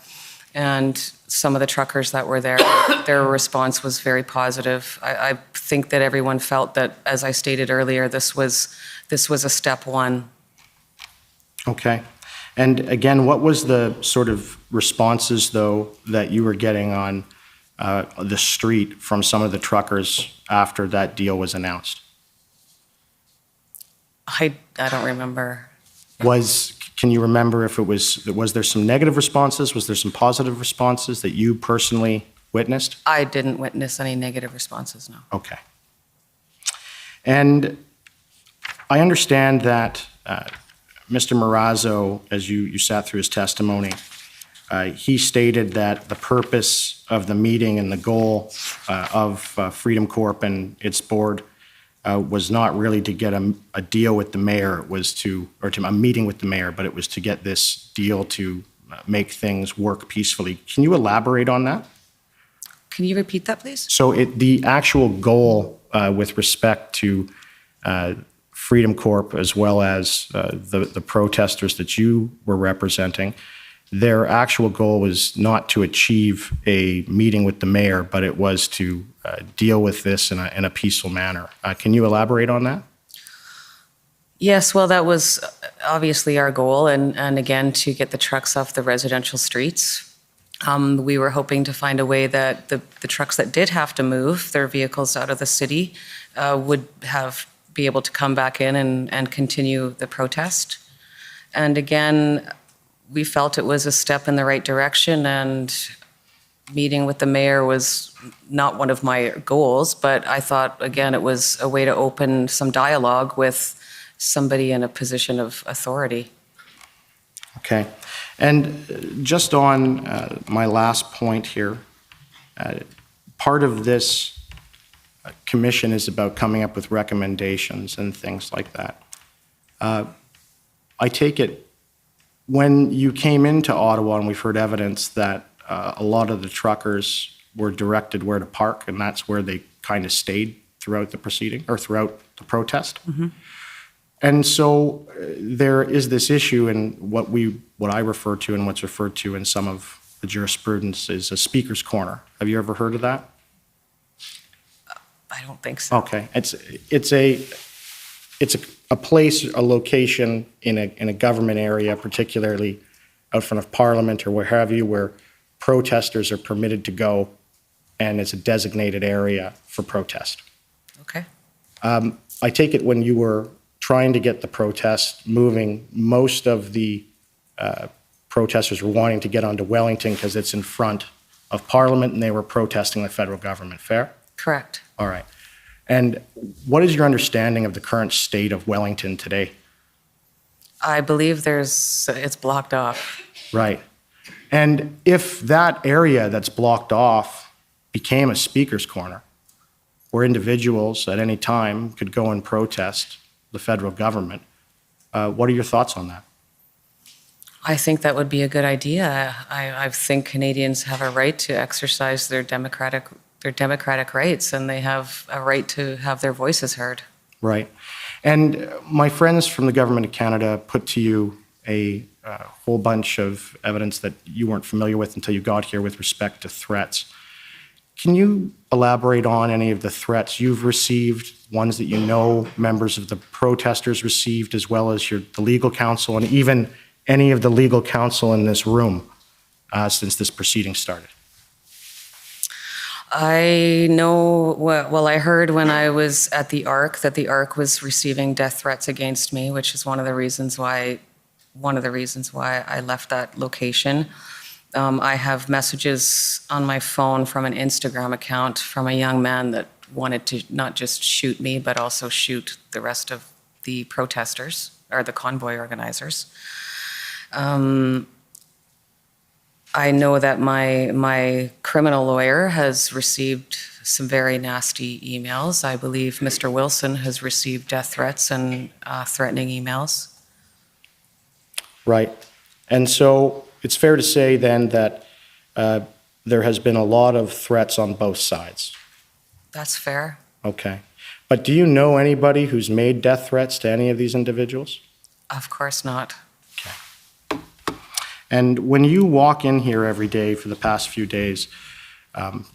and some of the truckers that were there. Their response was very positive. I think that everyone felt that, as I stated earlier, this was a step one. Okay. And again, what was the sort of responses, though, that you were getting on the street from some of the truckers after that deal was announced? I don't remember. Can you remember if was there some negative responses? Was there some positive responses that you personally witnessed? I didn't witness any negative responses, no. Okay. And I understand that Mr. Marazzo, as you sat through his testimony, he stated that the purpose of the meeting and the goal of Freedom Corp and its board was not really to get a deal with the mayor, a meeting with the mayor, but it was to get this deal to make things work peacefully. Can you elaborate on that? Can you repeat that, please? So the actual goal with respect to Freedom Corp as well as the protesters that you were representing, their actual goal was not to achieve a meeting with the mayor, but it was to deal with this in a peaceful manner. Can you elaborate on that? Yes, well, that was obviously our goal, and again, to get the trucks off the residential streets. We were hoping to find a way that the trucks that did have to move their vehicles out of the city would be able to come back in and continue the protest. And again, we felt it was a step in the right direction, and meeting with the mayor was not one of my goals, but I thought, again, it was a way to open some dialogue with somebody in a position of authority. Okay. And just on my last point here, part of this commission is about coming up with recommendations and things like that. I take it when you came into Ottawa, and we've heard evidence that a lot of the truckers were directed where to park, and that's where they kind of stayed throughout the proceeding or throughout the protest. Mm-hmm. And so there is this issue in what I refer to and what's referred to in some of the jurisprudence is a speaker's corner. Have you ever heard of that? I don't think so. Okay. It's a place, a location in a government area, particularly out front of Parliament or where have you, where protesters are permitted to go, and it's a designated area for protest. Okay. I take it when you were trying to get the protest moving, most of the protesters were wanting to get onto Wellington because it's in front of Parliament, and they were protesting the federal government. Fair? Correct. All right. And what is your understanding of the current state of Wellington today? I believe it's blocked off. Right. And if that area that's blocked off became a speaker's corner, where individuals at any time could go and protest the federal government, what are your thoughts on that? I think that would be a good idea. I think Canadians have a right to exercise their democratic rights, and they have a right to have their voices heard. Right. And my friends from the Government of Canada put to you a whole bunch of evidence that you weren't familiar with until you got here with respect to threats. Can you elaborate on any of the threats you've received, ones that you know members of the protesters received, as well as the legal counsel, and even any of the legal counsel in this room since this proceeding started? I know, well, I heard when I was at the ARC that the ARC was receiving death threats against me, which is one of the reasons why I left that location. I have messages on my phone from an Instagram account from a young man that wanted to not just shoot me, but also shoot the rest of the protesters or the convoy organizers. I know that my criminal lawyer has received some very nasty emails. I believe Mr. Wilson has received death threats and threatening emails. Right. And so it's fair to say then that there has been a lot of threats on both sides. That's fair. Okay. But do you know anybody who's made death threats to any of these individuals? Of course not. And when you walk in here every day for the past few days,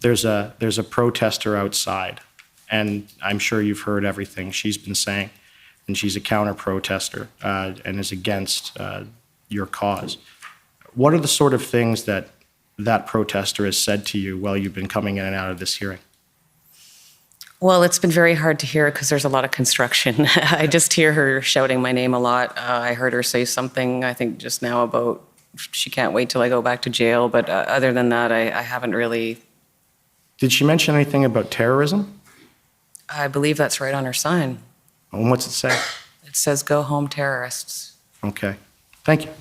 there's a protester outside, and I'm sure you've heard everything she's been saying, and she's a counter-protester and is against your cause. What are the sort of things that that protester has said to you while you've been coming in and out of this hearing? Well, it's been very hard to hear because there's a lot of construction. I just hear her shouting my name a lot. I heard her say something, I think just now, about she can't wait till I go back to jail. But other than that, I haven't really. Did she mention anything about terrorism? I believe that's right on her sign. And what's it say? It says, "Go home, terrorists." Okay. Thank you.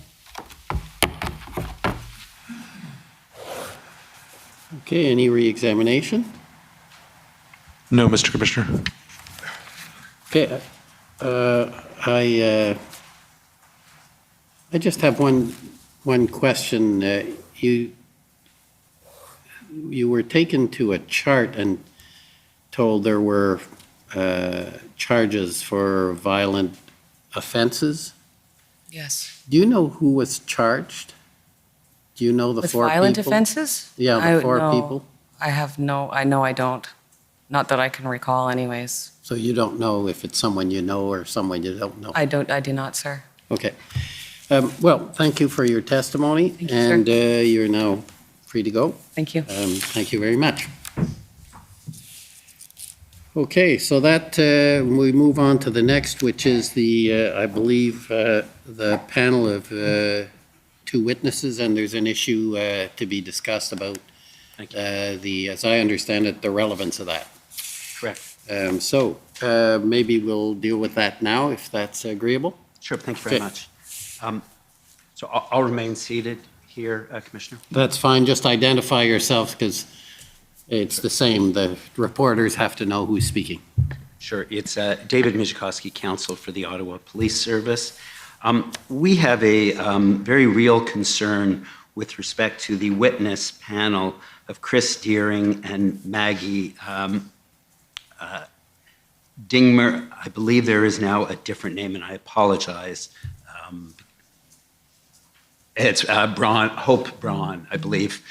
Okay, any re-examination? No, Mr. Commissioner. Okay, I just have one question. You were taken to a chart and told there were charges for violent offenses. Yes. Do you know who was charged? Do you know the With four violent people? offenses? Yeah, the four no, people. I have no, I know I don't. Not that I can recall anyways. So you don't know if it's someone you know or someone you don't know? I do not, sir. Okay. Well, thank you for your testimony. Thank you, sir. And you're now free to go. Thank you. Thank you very much. Okay, so that, we move on to the next, which is the, I believe, the panel of two witnesses, and there's an issue to be discussed about the, as I understand it, the relevance of that. Correct. So maybe we'll deal with that now, if that's agreeable. Sure, thank you very Okay. much. So I'll remain seated here, Commissioner. That's fine, just identify yourself, because it's the same, the reporters have to know who's speaking. Sure, it's David Mijikowski, counsel for the Ottawa Police Service. We have a very real concern with respect to the witness panel of Chris Deering and Maggie Dingmer. I believe there is now a different name, and I apologize. It's Hope Braun, I believe.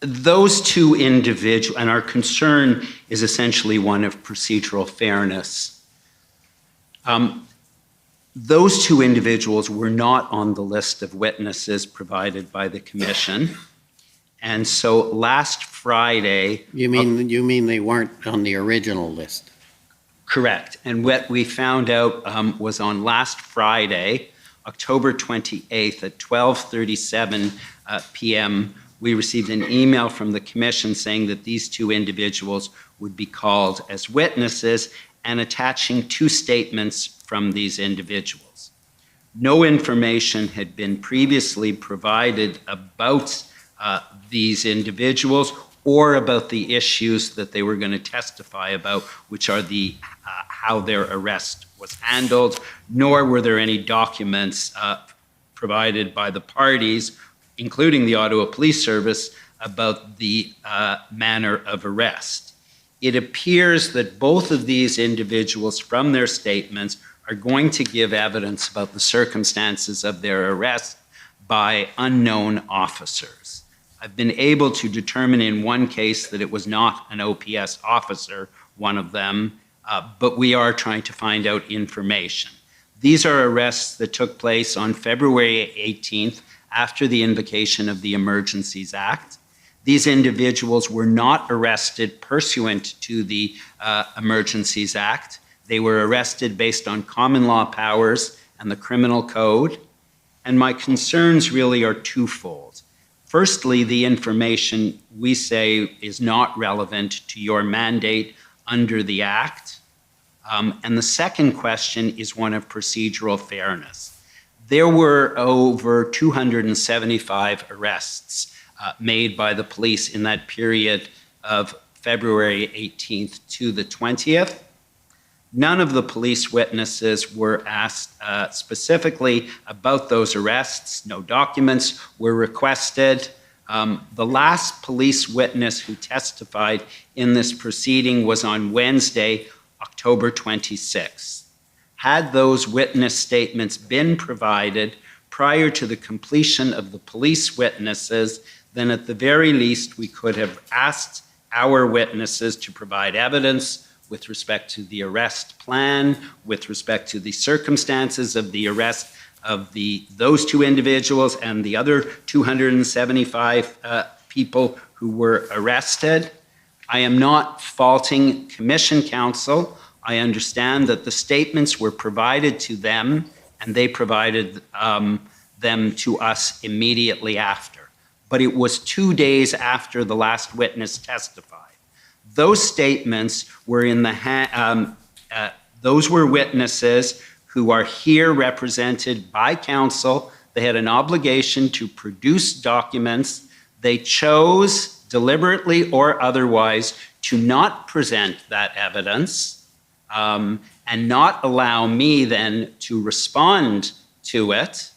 Those two individuals, and our concern is essentially one of procedural fairness. Those two individuals were not on the list of witnesses provided by the commission. And so last Friday. You mean they weren't on the original list? Correct. And what we found out was on last Friday, October 28th at 12:37 p.m., we received an email from the commission saying that these two individuals would be called as witnesses and attaching two statements from these individuals. No information had been previously provided about these individuals or about the issues that they were going to testify about, which are the how their arrest was handled, nor were there any documents provided by the parties, including the Ottawa Police Service, about the manner of arrest. It appears that both of these individuals, from their statements, are going to give evidence about the circumstances of their arrest by unknown officers. I've been able to determine in one case that it was not an OPS officer, one of them, but we are trying to find out information. These are arrests that took place on February 18th after the invocation of the Emergencies Act. These individuals were not arrested pursuant to the Emergencies Act. They were arrested based on common law powers and the criminal code. And my concerns really are twofold. Firstly, the information we say is not relevant to your mandate under the Act. And the second question is one of procedural fairness. There were over 275 arrests made by the police in that period of February 18th to the 20th. None of the police witnesses were asked specifically about those arrests. No documents were requested. The last police witness who testified in this proceeding was on Wednesday, October 26th. Had those witness statements been provided prior to the completion of the police witnesses, then at the very least we could have asked our witnesses to provide evidence with respect to the arrest plan, with respect to the circumstances of the arrest of those two individuals and the other 275 people who were arrested. I am not faulting Commission counsel. I understand that the statements were provided to them and they provided them to us immediately after. But it was 2 days after the last witness testified. Those statements were in the those were witnesses who are here represented by counsel. They had an obligation to produce documents. They chose deliberately or otherwise to not present that evidence and not allow me then to respond to it.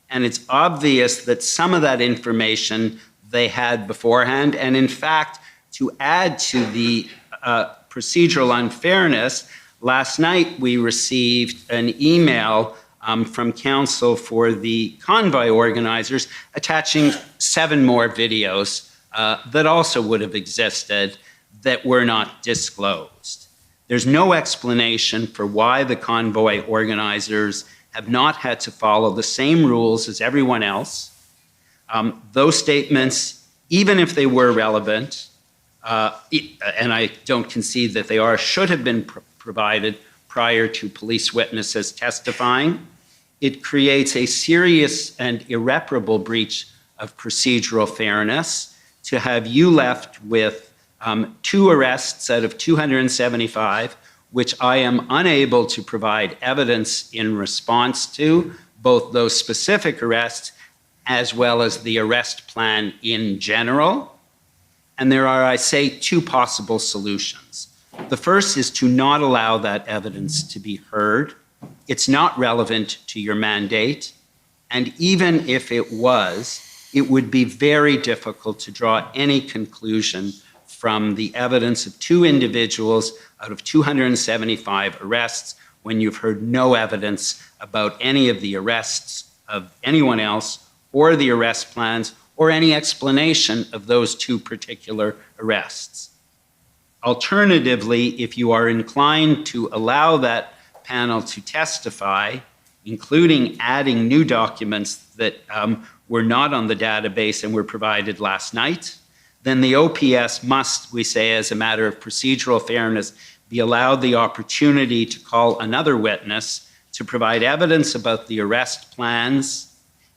And it's obvious that some of that information they had beforehand. And in fact, to add to the procedural unfairness, last night we received an email from counsel for the convoy organizers attaching 7 more videos that also would have existed that were not disclosed. There's no explanation for why the convoy organizers have not had to follow the same rules as everyone else. Those statements, even if they were relevant, and I don't concede that they are, should have been provided prior to police witnesses testifying. It creates a serious and irreparable breach of procedural fairness to have you left with 2 arrests out of 275, which I am unable to provide evidence in response to, both those specific arrests as well as the arrest plan in general. And there are, I say, 2 possible solutions. The first is to not allow that evidence to be heard. It's not relevant to your mandate. And even if it was, it would be very difficult to draw any conclusion from the evidence of 2 individuals out of 275 arrests when you've heard no evidence about any of the arrests of anyone else or the arrest plans or any explanation of those 2 particular arrests. Alternatively, if you are inclined to allow that panel to testify, including adding new documents that were not on the database and were provided last night, then the OPS must, we say, as a matter of procedural fairness, be allowed the opportunity to call another witness to provide evidence about the arrest plans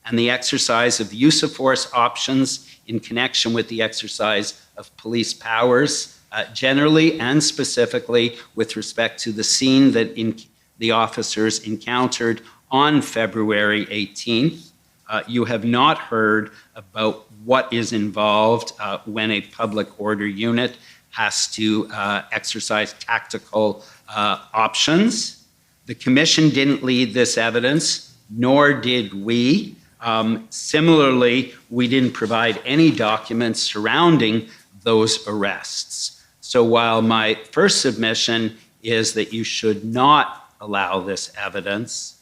and the exercise of use of force options in connection with the exercise of police powers, generally and specifically with respect to the scene that the officers encountered on February 18th. You have not heard about what is involved when a public order unit has to exercise tactical options. The Commission didn't lead this evidence, nor did we. Similarly, we didn't provide any documents surrounding those arrests. So while my first submission is that you should not allow this evidence,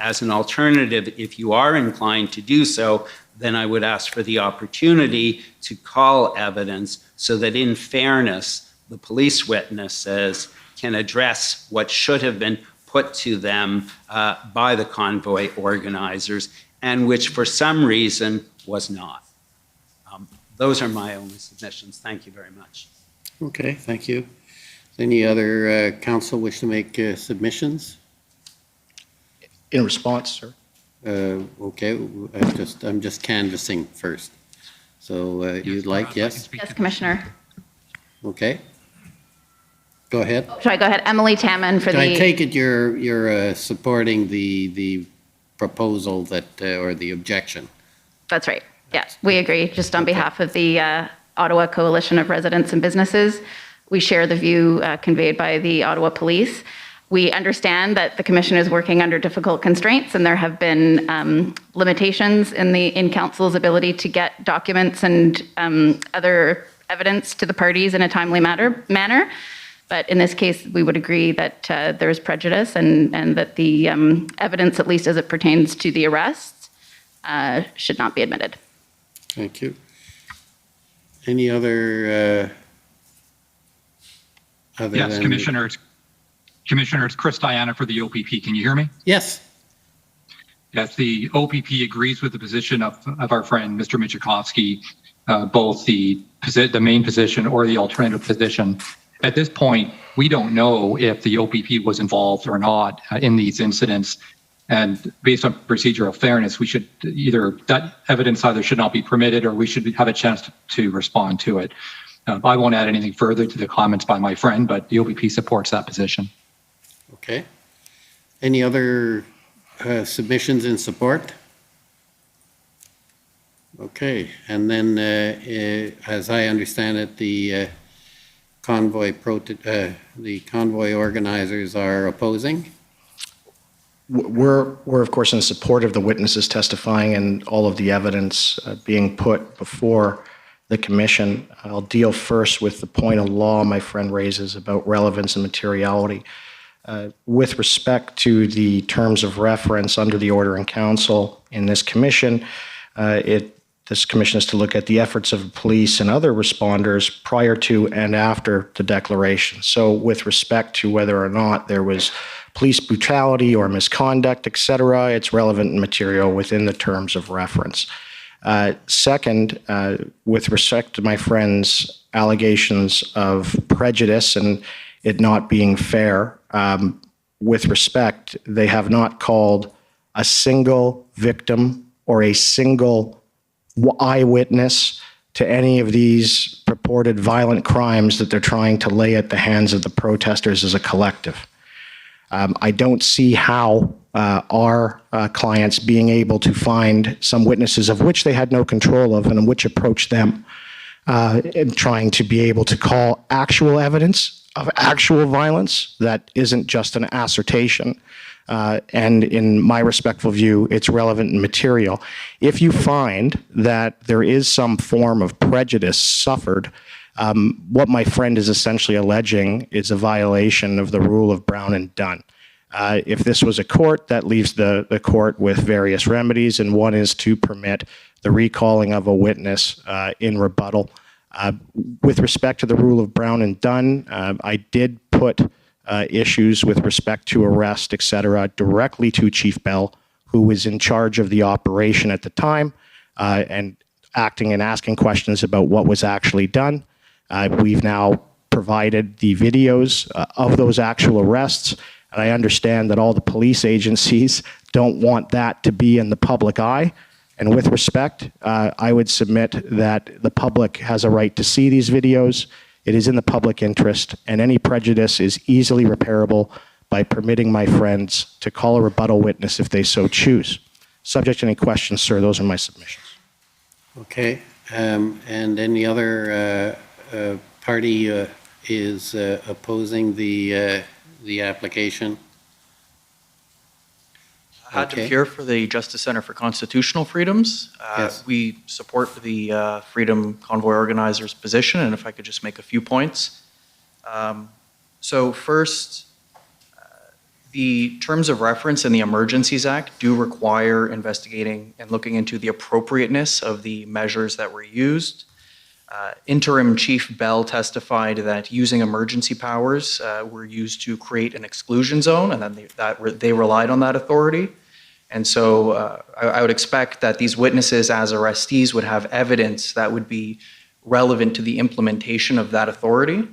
as an alternative, if you are inclined to do so, then I would ask for the opportunity to call evidence so that in fairness, the police witnesses can address what should have been put to them by the convoy organizers and which for some reason was not. Those are my only submissions. Thank you very much. Okay, thank you. Any other council wish to make submissions? In response, sir. Okay, I'm just canvassing first. So you'd like, yes? Yes, Commissioner. Okay. Go ahead. Should I go ahead? Emily Tamman for Can I the, take it you're supporting the proposal that, or the objection? that's right. Yeah, we agree. Just on behalf of the Ottawa Coalition of Residents and Businesses, we share the view conveyed by the Ottawa Police. We understand that the Commission is working under difficult constraints, and there have been limitations in Council's ability to get documents and other evidence to the parties in a timely manner. But in this case, we would agree that there is prejudice and that the evidence, at least as it pertains to the arrests, should not be admitted. Thank you. Any other? Yes, Commissioner. Commissioner, it's Chris Diana for the OPP. Can you hear me? Yes. Yes, the OPP agrees with the position of our friend, Mr. Michikowski, both the main position or the alternative position. At this point, we don't know if the OPP was involved or not in these incidents. And based on procedural fairness, we should that evidence either should not be permitted or we should have a chance to respond to it. I won't add anything further to the comments by my friend, but the OPP supports that position. Okay. Any other submissions in support? Okay. And then, as I understand it, the convoy organizers are opposing. We're of course in support of the witnesses testifying and all of the evidence being put before the Commission. I'll deal first with the point of law my friend raises about relevance and materiality. With respect to the terms of reference under the Order in Council in this Commission, this Commission is to look at the efforts of police and other responders prior to and after the declaration. So with respect to whether or not there was police brutality or misconduct, etc., it's relevant and material within the terms of reference. Second, with respect to my friend's allegations of prejudice and it not being fair, with respect, they have not called a single victim or a single eyewitness to any of these purported violent crimes that they're trying to lay at the hands of the protesters as a collective. I don't see how our clients being able to find some witnesses of which they had no control of and which approached them in trying to be able to call actual evidence of actual violence that isn't just an assertion. And in my respectful view, it's relevant and material. If you find that there is some form of prejudice suffered, what my friend is essentially alleging is a violation of the rule of Brown and Dunn. If this was a court, that leaves the court with various remedies, and one is to permit the recalling of a witness in rebuttal. With respect to the rule of Brown and Dunn, I did put issues with respect to arrest, etc., directly to Chief Bell, who was in charge of the operation at the time, and acting and asking questions about what was actually done. We've now provided the videos of those actual arrests, and I understand that all the police agencies don't want that to be in the public eye. And with respect, I would submit that the public has a right to see these videos. It is in the public interest, and any prejudice is easily repairable by permitting my friends to call a rebuttal witness if they so choose. Subject to any questions, sir, those are my submissions. Okay. And any other party is opposing the application? Adam Pure for the Justice Center for Constitutional Freedoms. Yes. We support the Freedom Convoy organizers' position, and if I could just make a few points. So first, the terms of reference in the Emergencies Act do require investigating and looking into the appropriateness of the measures that were used. Interim Chief Bell testified that using emergency powers were used to create an exclusion zone, and then they relied on that authority. And so I would expect that these witnesses as arrestees would have evidence that would be relevant to the implementation of that authority.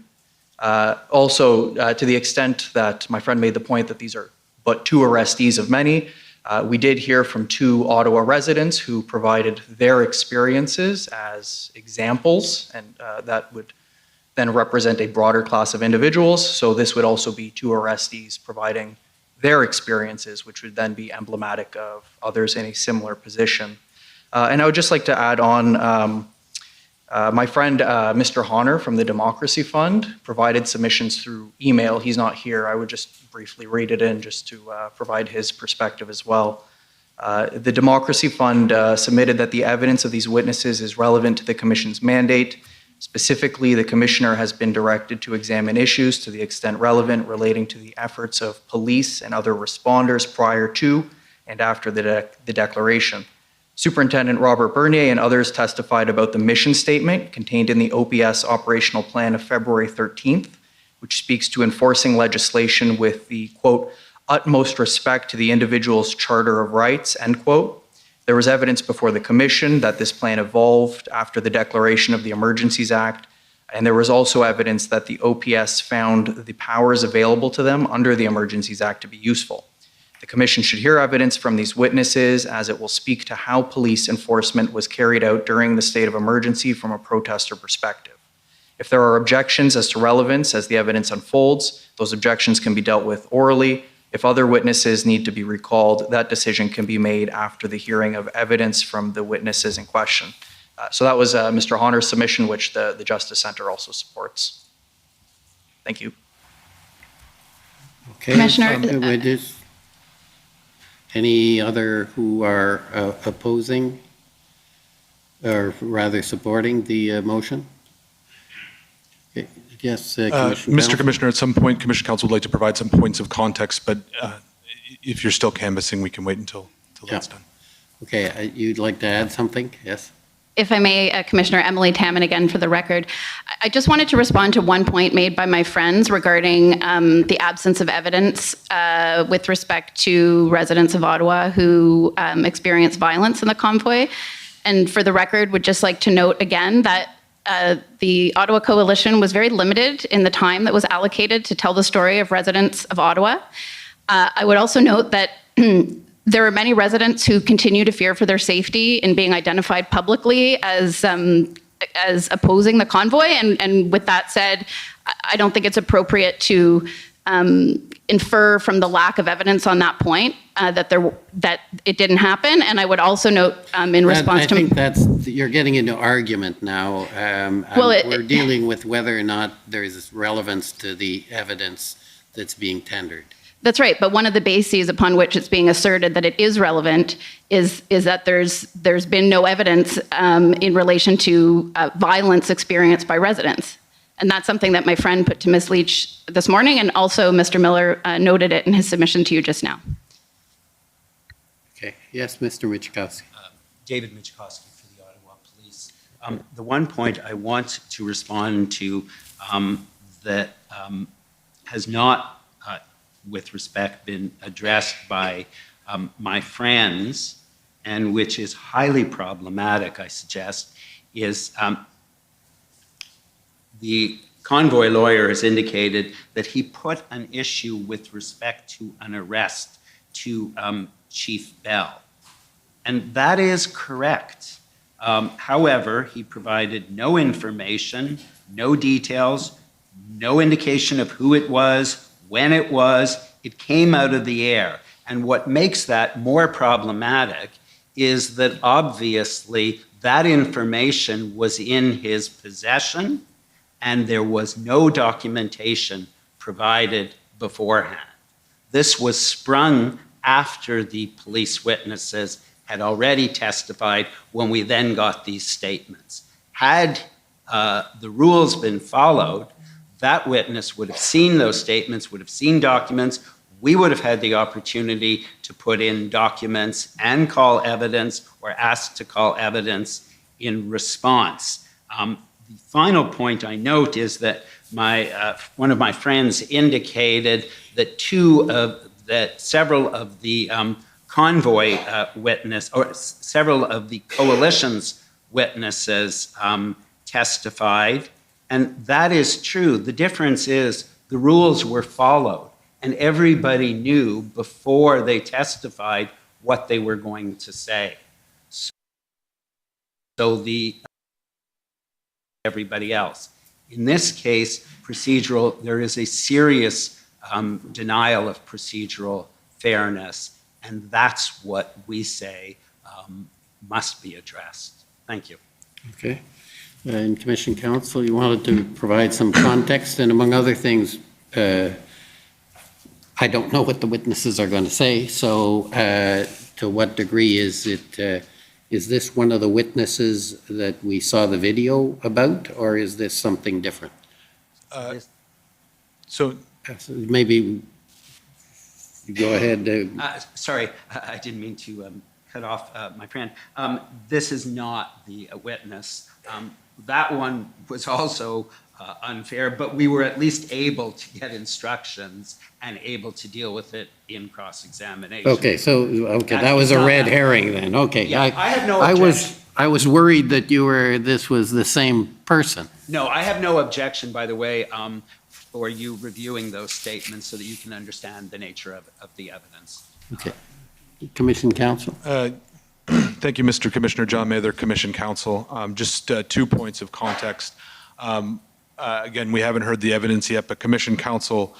Also, to the extent that my friend made the point that these are but two arrestees of many, We did hear from 2 Ottawa residents who provided their experiences as examples, and that would then represent a broader class of individuals. So this would also be 2 arrestees providing their experiences, which would then be emblematic of others in a similar position. And I would just like to add on, my friend, Mr. Honor from the Democracy Fund provided submissions through email. He's not here. I would just briefly read it in just to provide his perspective as well. The Democracy Fund submitted that the evidence of these witnesses is relevant to the Commission's mandate. Specifically, the Commissioner has been directed to examine issues to the extent relevant relating to the efforts of police and other responders prior to and after the declaration. Superintendent Robert Bernier and others testified about the mission statement contained in the OPS operational plan of February 13th, which speaks to enforcing legislation with the, quote, utmost respect to the individual's Charter of Rights, end quote. There was evidence before the Commission that this plan evolved after the declaration of the Emergencies Act, and there was also evidence that the OPS found the powers available to them under the Emergencies Act to be useful. The Commission should hear evidence from these witnesses as it will speak to how police enforcement was carried out during the state of emergency from a protester perspective. If there are objections as to relevance as the evidence unfolds, those objections can be dealt with orally. If other witnesses need to be recalled, that decision can be made after the hearing of evidence from the witnesses in question. So that was Mr. Honor's submission, which the Justice Center also supports. Thank you. Okay. Commissioner, Any other who are opposing or rather supporting the motion? Okay. Yes, Commissioner Mr. Commissioner, at some point, Commission Council would like to provide some points of context, but if you're still canvassing, we can wait until that's done. Okay, you'd like to add something? Yes. if I may, Commissioner Emily Tamman again for the record. I just wanted to respond to one point made by my friends regarding the absence of evidence with respect to residents of Ottawa who experienced violence in the convoy. And for the record, would just like to note again that the Ottawa Coalition was very limited in the time that was allocated to tell the story of residents of Ottawa. I would also note that there are many residents who continue to fear for their safety in being identified publicly as opposing the convoy. And with that said, I don't think it's appropriate to infer from the lack of evidence on that point that it didn't happen. And I would also note in response to— I think you're getting into argument now. We're dealing with whether or not there is relevance to the evidence that's being tendered. That's right, but one of the bases upon which it's being asserted that it is relevant is that there's been no evidence in relation to violence experienced by residents. And that's something that my friend put to Ms. Leach this morning, and also Mr. Miller noted it in his submission to you just now. Okay, yes, Mr. Michikowski. David Michikowski for the Ottawa Police. The one point I want to respond to that has not with respect been addressed by my friends, and which is highly problematic, I suggest, is the convoy lawyer has indicated that he put an issue with respect to an arrest to Chief Bell. And that is correct. However, he provided no information, no details, no indication of who it was, when it was. It came out of the air. And what makes that more problematic is that obviously that information was in his possession and there was no documentation provided beforehand. This was sprung after the police witnesses had already testified when we then got these statements. Had the rules been followed, that witness would have seen those statements, would have seen documents. We would have had the opportunity to put in documents and call evidence or ask to call evidence in response. The final point I note is that one of my friends indicated that several of the convoy witness, or several of the coalition's witnesses testified. And that is true. The difference is the rules were followed, and everybody knew before they testified what they were going to say. So everybody else. In this case, there is a serious denial of procedural fairness, and that's what we say must be addressed. Thank you. Okay. And Commission Counsel, you wanted to provide some context, and among other things, I don't know what the witnesses are going to say, so to what degree is it, is this one of the witnesses that we saw the video about, or is this something different? So maybe you go ahead. Sorry, I didn't mean to cut off my friend. This is not the witness. That one was also unfair, but we were at least able to get instructions and able to deal with it in cross-examination. Okay, so that was a red herring then. Okay, yeah, I have no objection. I was worried that this was the same person. No, I have no objection, by the way, for you reviewing those statements so that you can understand the nature of the evidence. Okay. Commission Counsel. Thank you, Mr. Commissioner. John Mather, Commission Counsel. Just 2 points of context. Again, we haven't heard the evidence yet, but Commission Counsel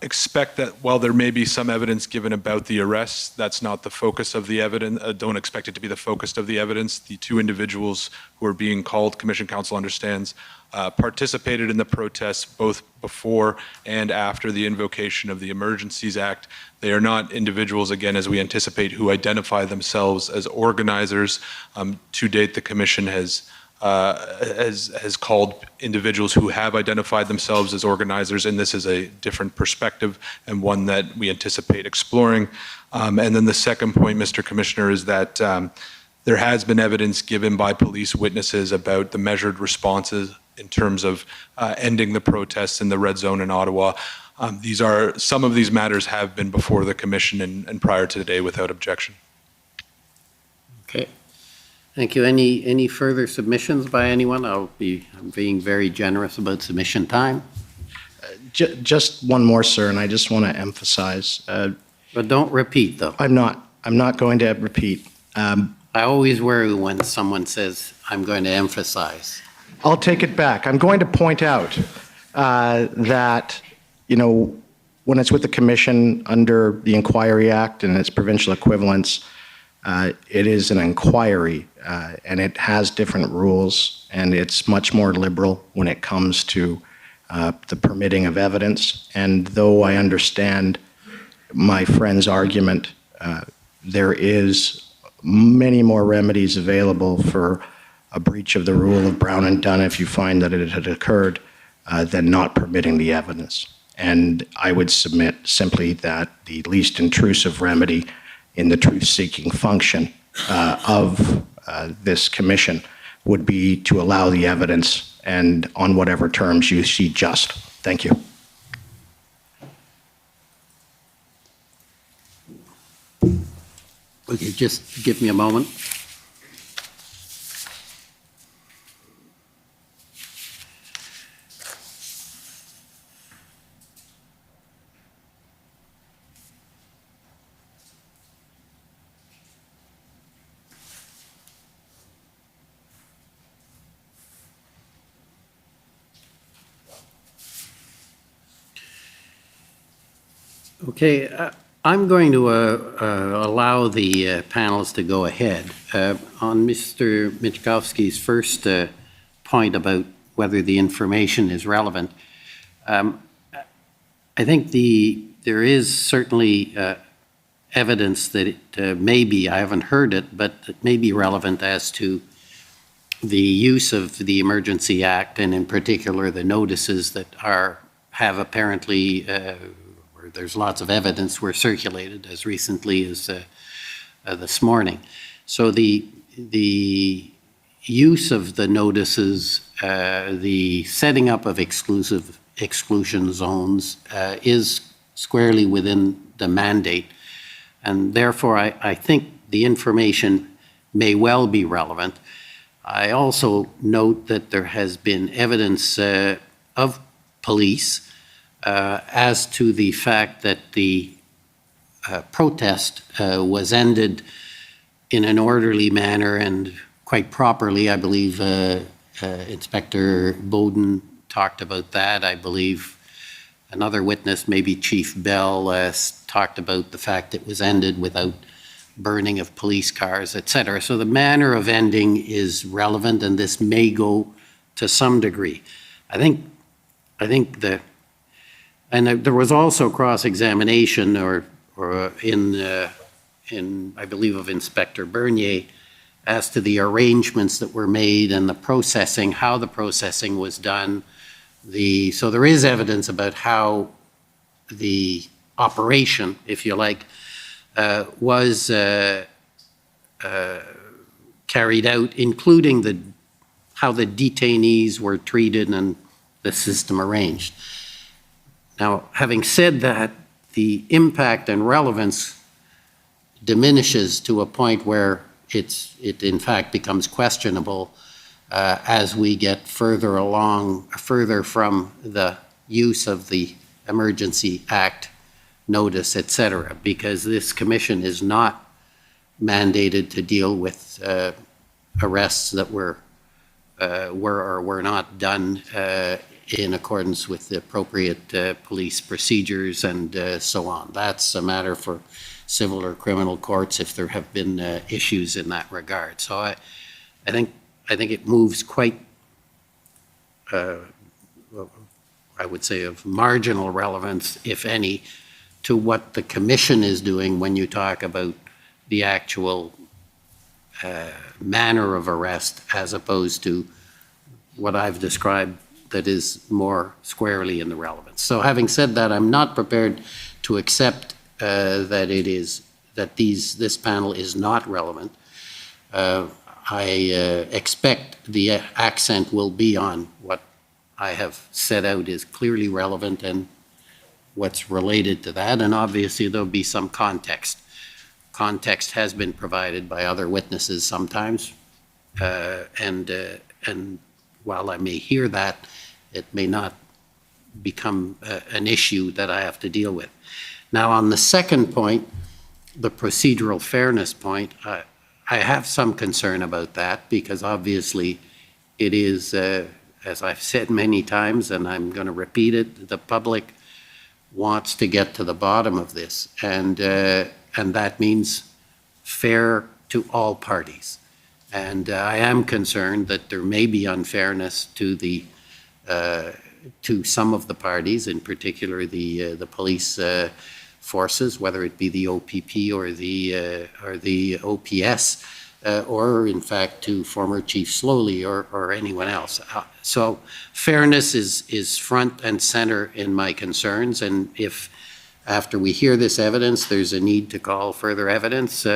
expect that while there may be some evidence given about the arrests, that's not the focus of the evidence. Don't expect it to be the focus of the evidence. The 2 individuals who are being called, Commission Counsel understands, participated in the protests both before and after the invocation of the Emergencies Act. They are not individuals, again, as we anticipate, who identify themselves as organizers. To date, the Commission has called individuals who have identified themselves as organizers, and this is a different perspective and one that we anticipate exploring. And then the second point, Mr. Commissioner, is that there has been evidence given by police witnesses about the measured responses in terms of ending the protests in the red zone in Ottawa. Some of these matters have been before the Commission and prior to today without objection. Okay. Thank you. Any further submissions by anyone? I'm being very generous about submission time. Just one more, sir, and I just want to emphasize. But don't repeat, though. I'm not going to repeat. I always worry when someone says, I'm going to emphasize. I'll take it back. I'm going to point out that, when it's with the Commission under the Inquiry Act and its provincial equivalents, it is an inquiry, and it has different rules, and it's much more liberal when it comes to the permitting of evidence. And though I understand my friend's argument, there is many more remedies available for a breach of the rule of Brown and Dunn if you find that it had occurred than not permitting the evidence. And I would submit simply that the least intrusive remedy in the truth-seeking function of this commission would be to allow the evidence and on whatever terms you see just. Thank you. Okay, just give me a moment. Okay, I'm going to allow the panelists to go ahead. On Mr. Michkowski's first point about whether the information is relevant, I think there is certainly evidence that it may be, I haven't heard it, but it may be relevant as to the use of the Emergency Act, and in particular the notices that have apparently there's lots of evidence were circulated as recently as this morning. So the use of the notices, the setting up of exclusion zones is squarely within the mandate. And therefore, I think the information may well be relevant. I also note that there has been evidence of police as to the fact that the protest was ended in an orderly manner and quite properly. I believe Inspector Bowden talked about that. I believe another witness, maybe Chief Bell, talked about the fact it was ended without burning of police cars, etc. So the manner of ending is relevant, and this may go to some degree. I think there was also cross-examination or in I believe of Inspector Bernier as to the arrangements that were made and the processing, how the processing was done. So there is evidence about how the operation, if you like, was carried out, including how the detainees were treated and the system arranged. Now, having said that, the impact and relevance diminishes to a point where it in fact becomes questionable as we get further from the use of the Emergency Act notice, etc., because this commission is not mandated to deal with arrests that were or were not done in accordance with the appropriate police procedures and so on. That's a matter for civil or criminal courts if there have been issues in that regard. So I think it moves quite, I would say, of marginal relevance, if any, to what the commission is doing when you talk about the actual manner of arrest, as opposed to what I've described that is more squarely in the relevance. So having said that, I'm not prepared to accept that this panel is not relevant. I expect the accent will be on what I have set out is clearly relevant and what's related to that, and obviously there'll be some context. Context has been provided by other witnesses sometimes, and while I may hear that, it may not become an issue that I have to deal with. Now, on the second point, the procedural fairness point, I have some concern about that because obviously it is, as I've said many times, and I'm going to repeat it, the public wants to get to the bottom of this, and that means fair to all parties. And I am concerned that there may be unfairness to some of the parties, in particular the police forces, whether it be the OPP or the OPS, or in fact to former Chief Slowly or anyone else. So fairness is front and center in my concerns, and if after we hear this evidence there's a need to call further evidence,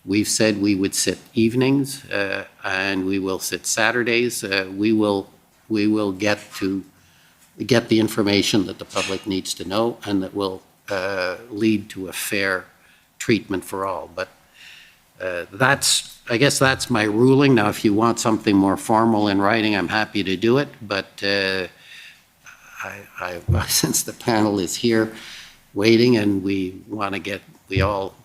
we've said we would sit evenings and we will sit Saturdays. We will get the information that the public needs to know and that will lead to a fair treatment for all. But I guess that's my ruling. Now, if you want something more formal in writing, I'm happy to do it. But since the panel is here waiting and we all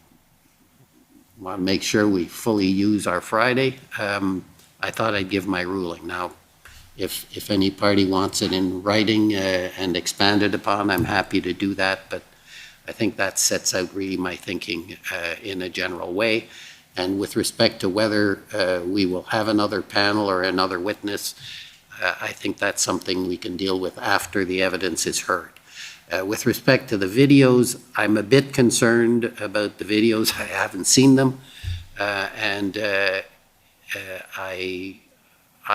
want to make sure we fully use our Friday, I thought I'd give my ruling. Now, if any party wants it in writing and expanded upon, I'm happy to do that, but I think that sets out really my thinking in a general way. And with respect to whether we will have another panel or another witness, I think that's something we can deal with after the evidence is heard. With respect to the videos, I'm a bit concerned about the videos. I haven't seen them, and I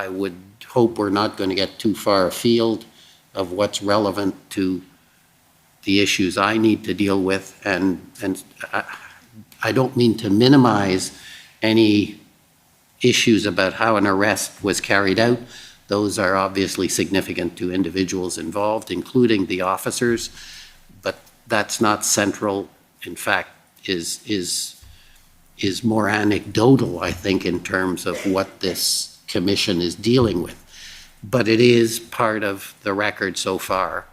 would hope we're not going to get too far afield of what's relevant to the issues I need to deal with, and I don't mean to minimize any issues about how an arrest was carried out. Those are obviously significant to individuals involved, including the officers, but that's not central. In fact, is more anecdotal, I think, in terms of what this commission is dealing with. But it is part of the record so far,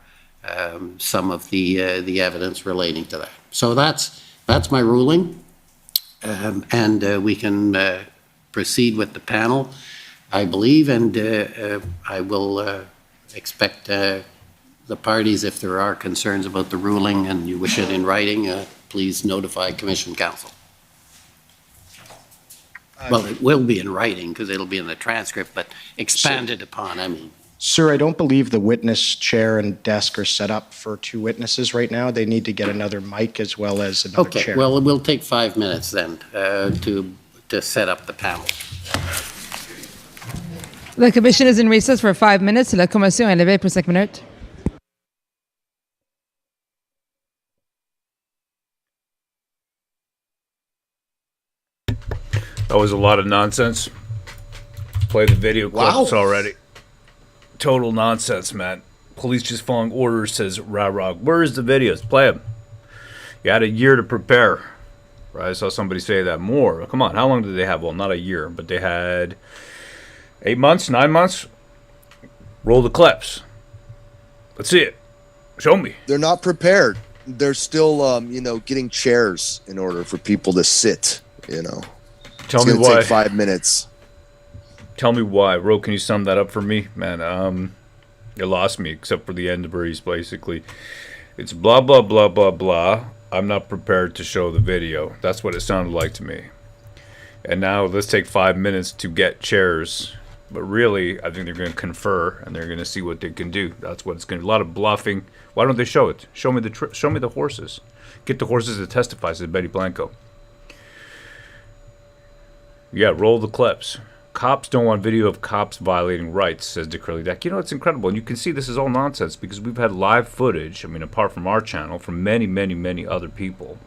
some of the evidence relating to that. So that's That's my ruling. And we can proceed with the panel, I believe, and I will expect the parties, if there are concerns about the ruling and you wish it in writing, please notify Commission Council. Well, it will be in writing because it'll be in the transcript, but expanded upon, I mean. Sir, I don't believe the witness chair and desk are set up for 2 witnesses right now. They need to get another mic as well as another Okay, chair. well, we'll take 5 minutes then to set up the panel. The commission is in recess for 5 minutes. La commission est levée pour 5 minutes. That was a lot of nonsense. Play the video clips already. Total nonsense, man. Police just following orders, says rah-rah. Where is the videos? Play them. You had a year to prepare. Right? I saw somebody say that more. Come on, how long did they have? Well, not a year, but they had 8 months, 9 months. Roll the clips. Let's see it. Show me. They're not prepared. They're still, getting chairs in order for people to sit, Tell it's me gonna why. take 5 minutes. Tell me why. Ro, can you sum that up for me? Man, you lost me, except for the end where he's basically, it's blah, blah, blah, blah, blah. I'm not prepared to show the video. That's what it sounded like to me. And now let's take 5 minutes to get chairs. But really, I think they're going to confer, and they're going to see what they can do. That's what it's going to be. A lot of bluffing. Why don't they show it? Show me the horses. Get the horses to testify, says Betty Blanco. Yeah, roll the clips. Cops don't want video of cops violating rights, says DeCurly Deck. It's incredible. And you can see this is all nonsense because we've had live footage, apart from our channel, from many, many, many other people.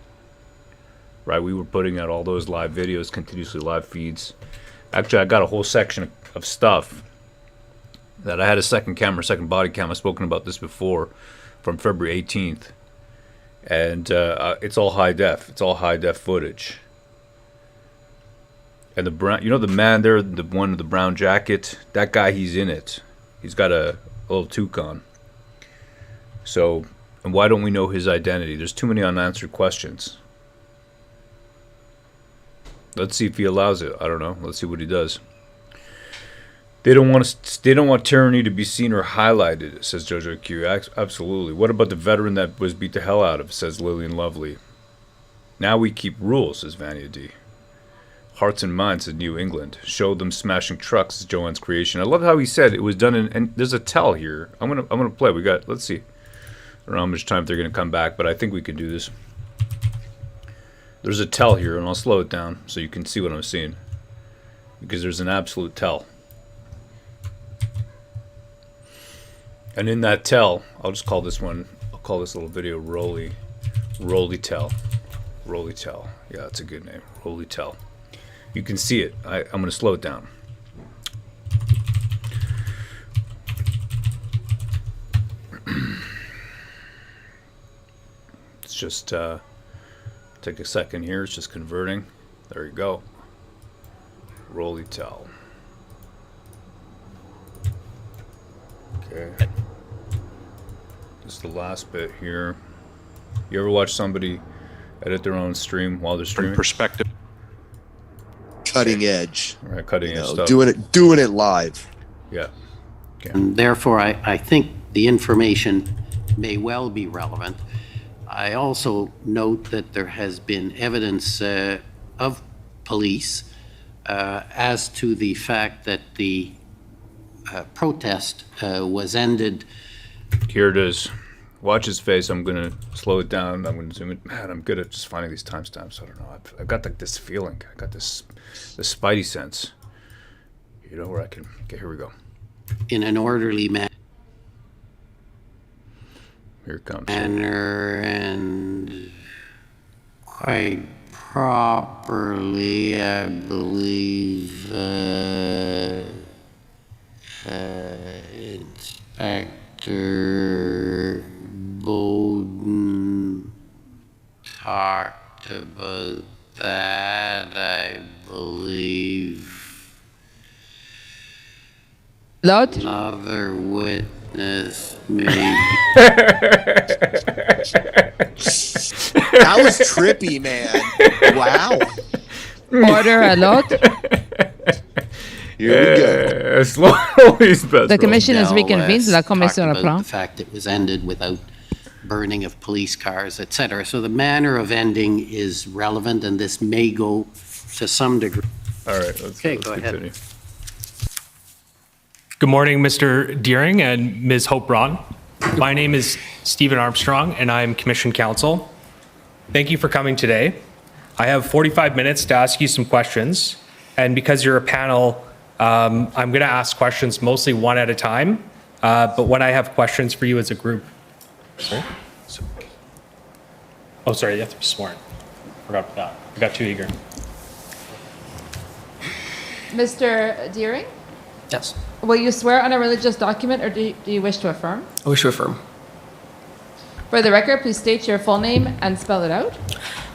Right? We were putting out all those live videos, continuously live feeds. Actually, I got a whole section of stuff that I had a second body cam. I've spoken about this before, from February 18th. And it's all high def. It's all high def footage. And the brown, the man there, the one with the brown jacket, that guy, he's in it. He's got a little toque on. So, and why don't we know his identity? There's too many unanswered questions. Let's see if he allows it. I don't know. Let's see what he does. They don't want tyranny to be seen or highlighted, says Jojo Q. Absolutely. What about the veteran that was beat the hell out of, says Lillian Lovely. Now we keep rules, says Vania D. Hearts and Minds, says New England. Show them smashing trucks, is Joanne's creation. I love how he said it was done in, and there's a tell here. I'm gonna play. Let's see. I don't know how much time they're gonna come back, but I think we can do this. There's a tell here, and I'll slow it down so you can see what I'm seeing. Because there's an absolute tell. And in that tell, I'll call this little video Rolly Tell. Rolly Tell. Yeah, that's a good name. Rolly Tell. You can see it. I'm going to slow it down. It's just take a second here. It's just converting. There you go. Rolly Tell. Okay. This is the last bit here. You ever watch somebody edit their own stream while they're streaming? Perspective. Cutting edge. Right, cutting edge stuff. Doing it live. Yeah. Okay. And therefore, I think the information may well be relevant. I also note that there has been evidence of police as to the fact that the protest was ended. Here it is. Watch his face. I'm going to slow it down. I'm going to zoom it. Man, I'm good at just finding these timestamps. I don't know. I've got like this feeling. I got this spidey sense. Where I can... Okay, here we go. In an orderly manner. Here it comes. And quite properly, I believe, Inspector Bowden talked about that, I believe. L'autre? Another witness, maybe. That was trippy, man. Wow. Order à l'autre. Here we go. Slowly's best. The commission is Del, reconvened. La talked commission about reprend. the fact it was ended without burning of police cars, et cetera. So the manner of ending is relevant, and this may go to some degree. All right, let's Go ahead. continue. Good morning, Mr. Deering and Ms. Hope Braun. My name is Stephen Armstrong, and I'm Commission Counsel. Thank you for coming today. I have 45 minutes to ask you some questions, and because you're a panel, I'm going to ask questions mostly one at a time, but when I have questions for you as a group. Sorry? Oh, sorry, you have to be sworn. Forgot about that. I got too eager. Mr. Deering, Yes, will you swear on a religious document or do you wish to affirm? I wish to affirm. For the record, please state your full name and spell it out.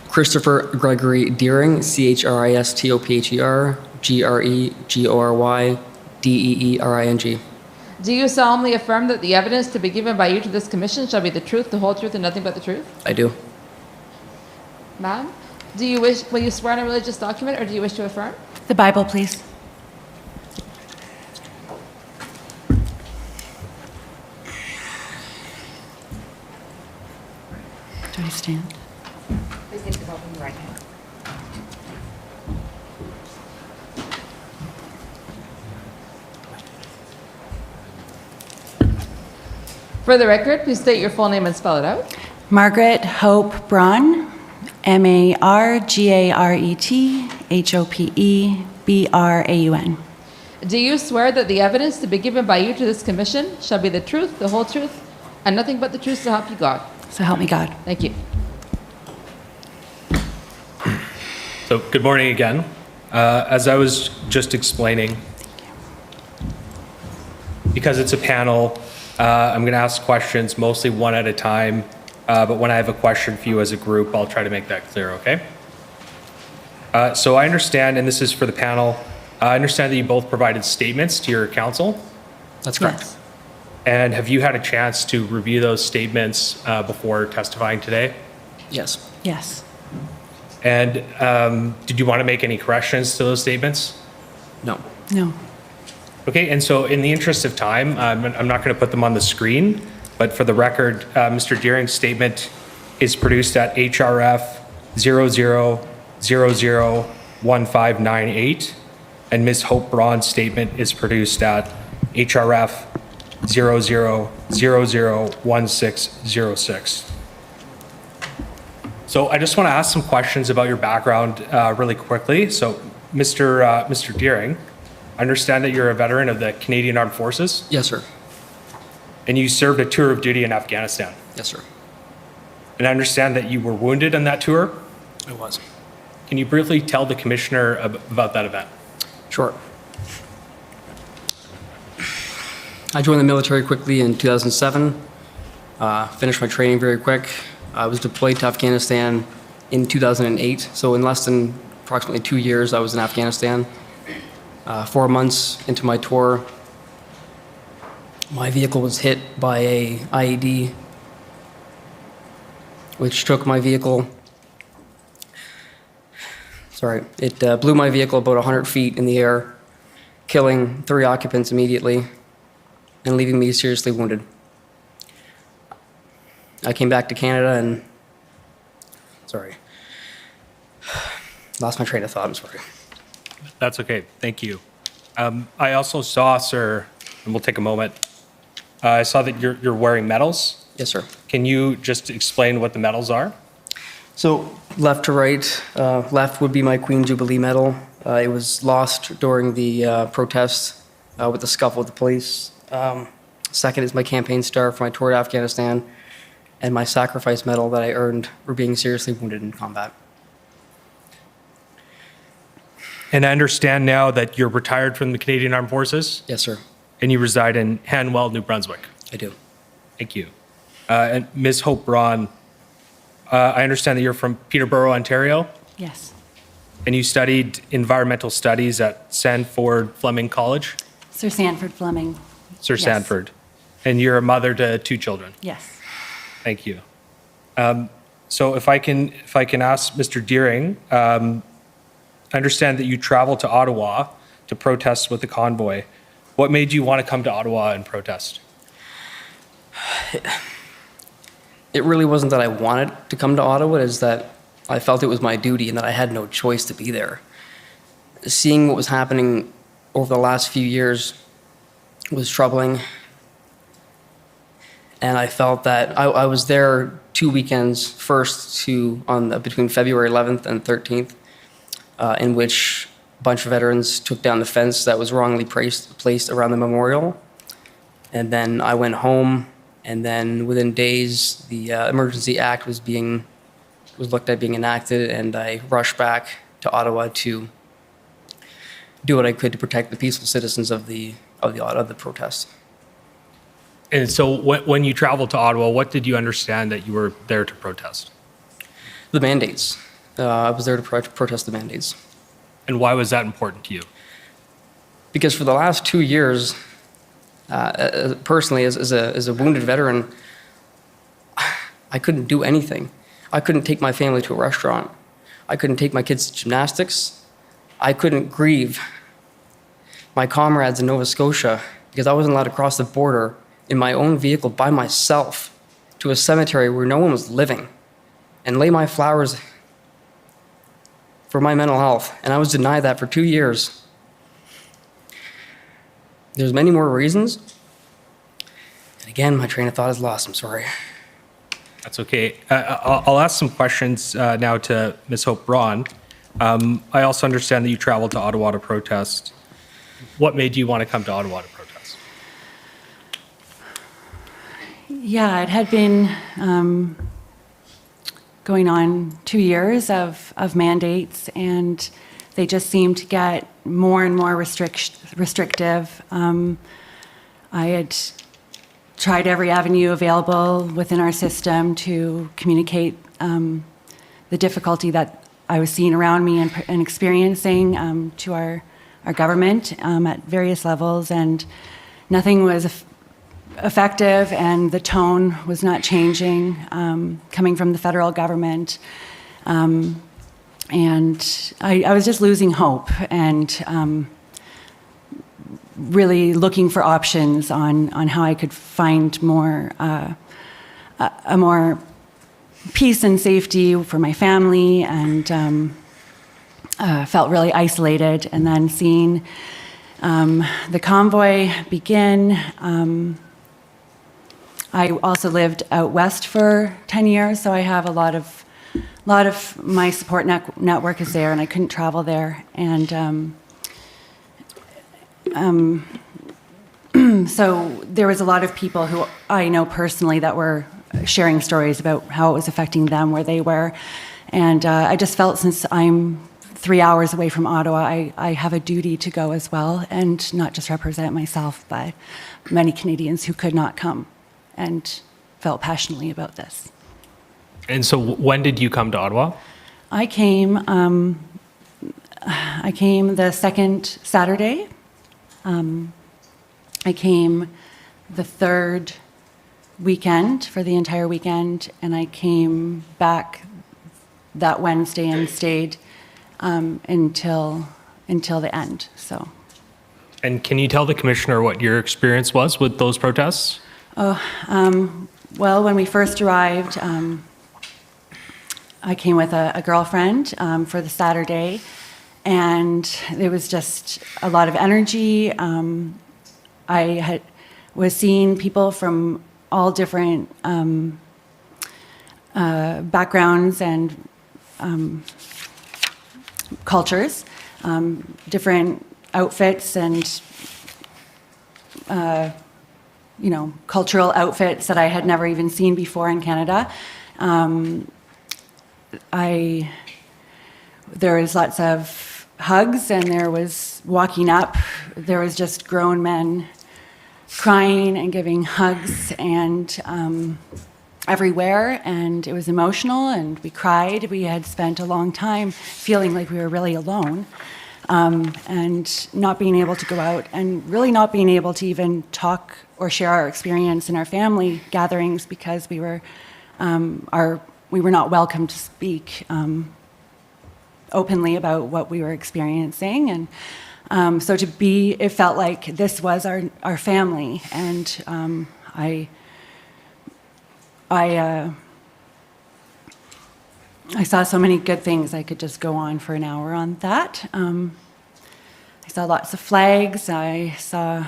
Christopher Gregory Deering, CHRISTOPHER, GREGORY, DEERING. Do you solemnly affirm that the evidence to be given by you to this commission shall be the truth, the whole truth, and nothing but the truth? I do. Ma'am, will you swear on a religious document or do you wish to affirm? The Bible, please. Do I stand? Please take the Bible in your right hand. For the record, please state your full name and spell it out. Margaret Hope Braun, MARGARET HOPEBRAUN. Do you swear that the evidence to be given by you to this commission shall be the truth, the whole truth, and nothing but the truth, so help you God? So help me God. Thank you. So, good morning again. As I was just explaining, because it's a panel, I'm going to ask questions mostly one at a time, but when I have a question for you as a group, I'll try to make that clear, okay? So I understand, and this is for the panel, I understand that you both provided statements to your counsel. That's correct. Yes. And have you had a chance to review those statements before testifying today? Yes. Yes. And did you want to make any corrections to those statements? No. No. Okay, and so in the interest of time, I'm not going to put them on the screen, but for the record, Mr. Deering's statement is produced at HRF 00001598, and Ms. Hope Braun's statement is produced at HRF 00001606. So I just want to ask some questions about your background really quickly. So, Mr. Deering, I understand that you're a veteran of the Canadian Armed Forces, Yes, sir. and you served a tour of duty in Afghanistan. Yes, sir. And I understand that you were wounded on that tour. I was. Can you briefly tell the commissioner about that event? Sure. I joined the military quickly in 2007, finished my training very quick. I was deployed to Afghanistan in 2008, so in less than approximately 2 years, I was in Afghanistan. 4 months into my tour, my vehicle was hit by a IED, which took my vehicle, it blew my vehicle about 100 feet in the air, killing 3 occupants immediately and leaving me seriously wounded. I came back to Canada and, lost my train of thought, I'm sorry. That's okay, thank you. I also saw, sir, and we'll take a moment, I saw that you're wearing medals. Yes, sir. Can you just explain what the medals are? So left to right, left would be my Queen Jubilee Medal. It was lost during the protest with the scuffle with the police. Second is my campaign star for my tour to Afghanistan, and my sacrifice medal that I earned for being seriously wounded in combat. And I understand now that you're retired from the Canadian Armed Forces? Yes, sir. And you reside in Hanwell, New Brunswick? I do. Thank you. And Ms. Hope Braun, I understand that you're from Peterborough, Ontario, Yes. and you studied environmental studies at Sanford Fleming College? Sir Sanford Fleming. Sir Yes. Sanford. And you're a mother to 2 children? Yes. Thank you. So if I can ask Mr. Deering, I understand that you traveled to Ottawa to protest with the convoy. What made you want to come to Ottawa and protest? It really wasn't that I wanted to come to Ottawa, it's that I felt it was my duty and that I had no choice to be there. Seeing what was happening over the last few years was troubling. And I felt that I was there 2 weekends, first between February 11th and 13th, in which a bunch of veterans took down the fence that was wrongly placed around the memorial. And then I went home, and then within days, the Emergency Act was looked at being enacted, and I rushed back to Ottawa to do what I could to protect the peaceful citizens of the protest. And so when you traveled to Ottawa, what did you understand that you were there to protest? The mandates. I was there to protest the mandates. And why was that important to you? Because for the last 2 years, personally, as a wounded veteran, I couldn't do anything. I couldn't take my family to a restaurant. I couldn't take my kids to gymnastics. I couldn't grieve my comrades in Nova Scotia because I wasn't allowed to cross the border in my own vehicle by myself to a cemetery where no one was living and lay my flowers for my mental health. And I was denied that for 2 years. There's many more reasons. And again, my train of thought is lost. I'm sorry. That's okay. I'll ask some questions now to Ms. Hope Braun. I also understand that you traveled to Ottawa to protest. What made you want to come to Ottawa to protest? Yeah, it had been going on 2 years of mandates, and they just seemed to get more and more restrictive. I had tried every avenue available within our system to communicate the difficulty that I was seeing around me and experiencing to our government at various levels, and nothing was effective, and the tone was not changing coming from the federal government. And I was just losing hope and really looking for options on how I could find more a more peace and safety for my family, and felt really isolated. And then seeing the convoy begin. I also lived out west for 10 years, so I have a lot of my support network is there, and I couldn't travel there. And so there was a lot of people who I know personally that were sharing stories about how it was affecting them where they were. And I just felt, since I'm 3 hours away from Ottawa, I have a duty to go as well, and not just represent myself, but many Canadians who could not come and felt passionately about this. And so when did you come to Ottawa? I came the second Saturday. I came the third weekend for the entire weekend, and I came back that Wednesday and stayed until the end. So. And can you tell the commissioner what your experience was with those protests? Well, when we first arrived, I came with a girlfriend for the Saturday, and there was just a lot of energy. I was seeing people from all different backgrounds and cultures, different outfits and cultural outfits that I had never even seen before in Canada. There was lots of hugs, and there was walking up. There was just grown men crying and giving hugs and everywhere, and it was emotional, and we cried. We had spent a long time feeling like we were really alone, and not being able to go out, and really not being able to even talk or share our experience in our family gatherings, because we were we were not welcome to speak openly about what we were experiencing. And so it felt like this was our family. And I saw so many good things. I could just go on for an hour on that. I saw lots of flags. I saw,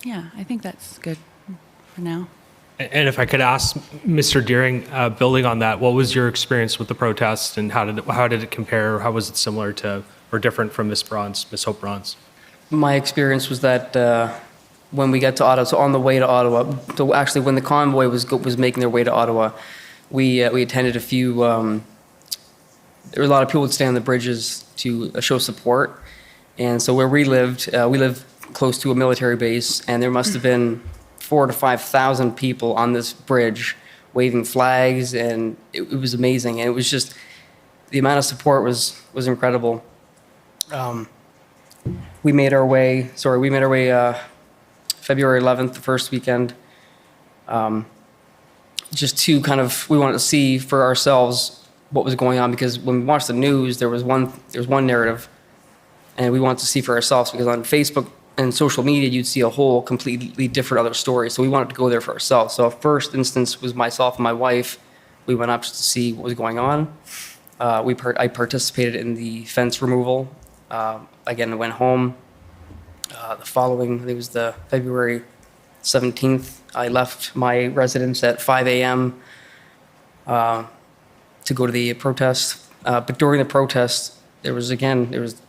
yeah, I think that's good for now. And if I could ask Mr. Deering, building on that, what was your experience with the protest, and how did it compare? How was it similar to or different from Ms. Hope Braun's? My experience was that when we got to Ottawa, so on the way to Ottawa, so actually when the convoy was making their way to Ottawa, we attended a few. There were a lot of people would stay on the bridges to show support, and so where we lived close to a military base, and there must have been 4,000 to 5,000 people on this bridge waving flags, and it was amazing. And it was just the amount of support was incredible. We made our way February 11th, the first weekend, just to we wanted to see for ourselves what was going on, because when we watched the news, there was one narrative, and we wanted to see for ourselves, because on Facebook and social media, you'd see a whole completely different other story. So we wanted to go there for ourselves. So our first instance was myself and my wife. We went up just to see what was going on. I participated in the fence removal. Again, I went home. The following, I think it was the February 17th, I left my residence at 5 a.m. To go to the protest. But during the protest, there was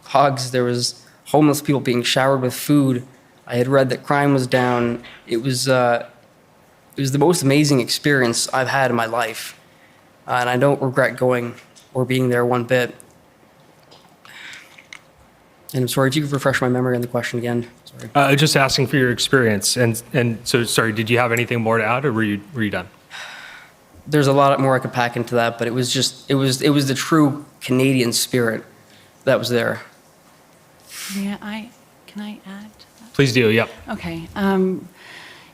hugs, there was homeless people being showered with food. I had read that crime was down. It was the most amazing experience I've had in my life. And I don't regret going or being there one bit. And I'm sorry, if you could refresh my memory on the question again. Sorry. Just asking for your experience. And so, sorry, did you have anything more to add, or were you done? There's a lot more I could pack into that, but it was the true Canadian spirit that was there. Yeah, can I add to that? Please do, yep. Okay.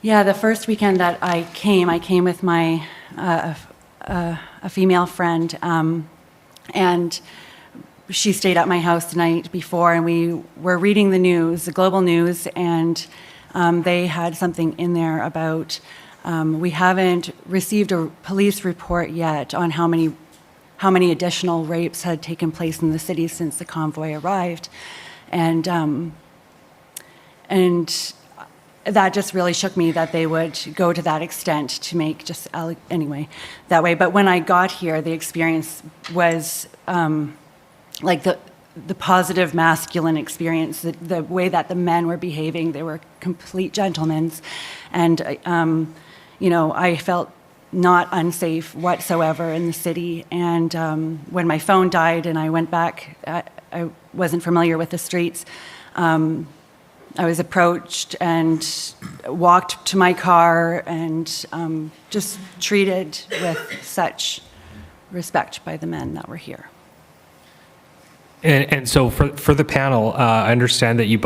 Yeah, the first weekend that I came with my a female friend, and she stayed at my house the night before, and we were reading the news, the global news, and they had something in there about we haven't received a police report yet on how many additional rapes had taken place in the city since the convoy arrived, and that just really shook me that they would go to that extent to make anyway that way. But when I got here, the experience was like the positive masculine experience, the way that the men were behaving. They were complete gentlemen, and I felt not unsafe whatsoever in the city. And when my phone died and I went back, I wasn't familiar with the streets. I was approached and walked to my car and just treated with such respect by the men that were here. And so for the panel, I understand that you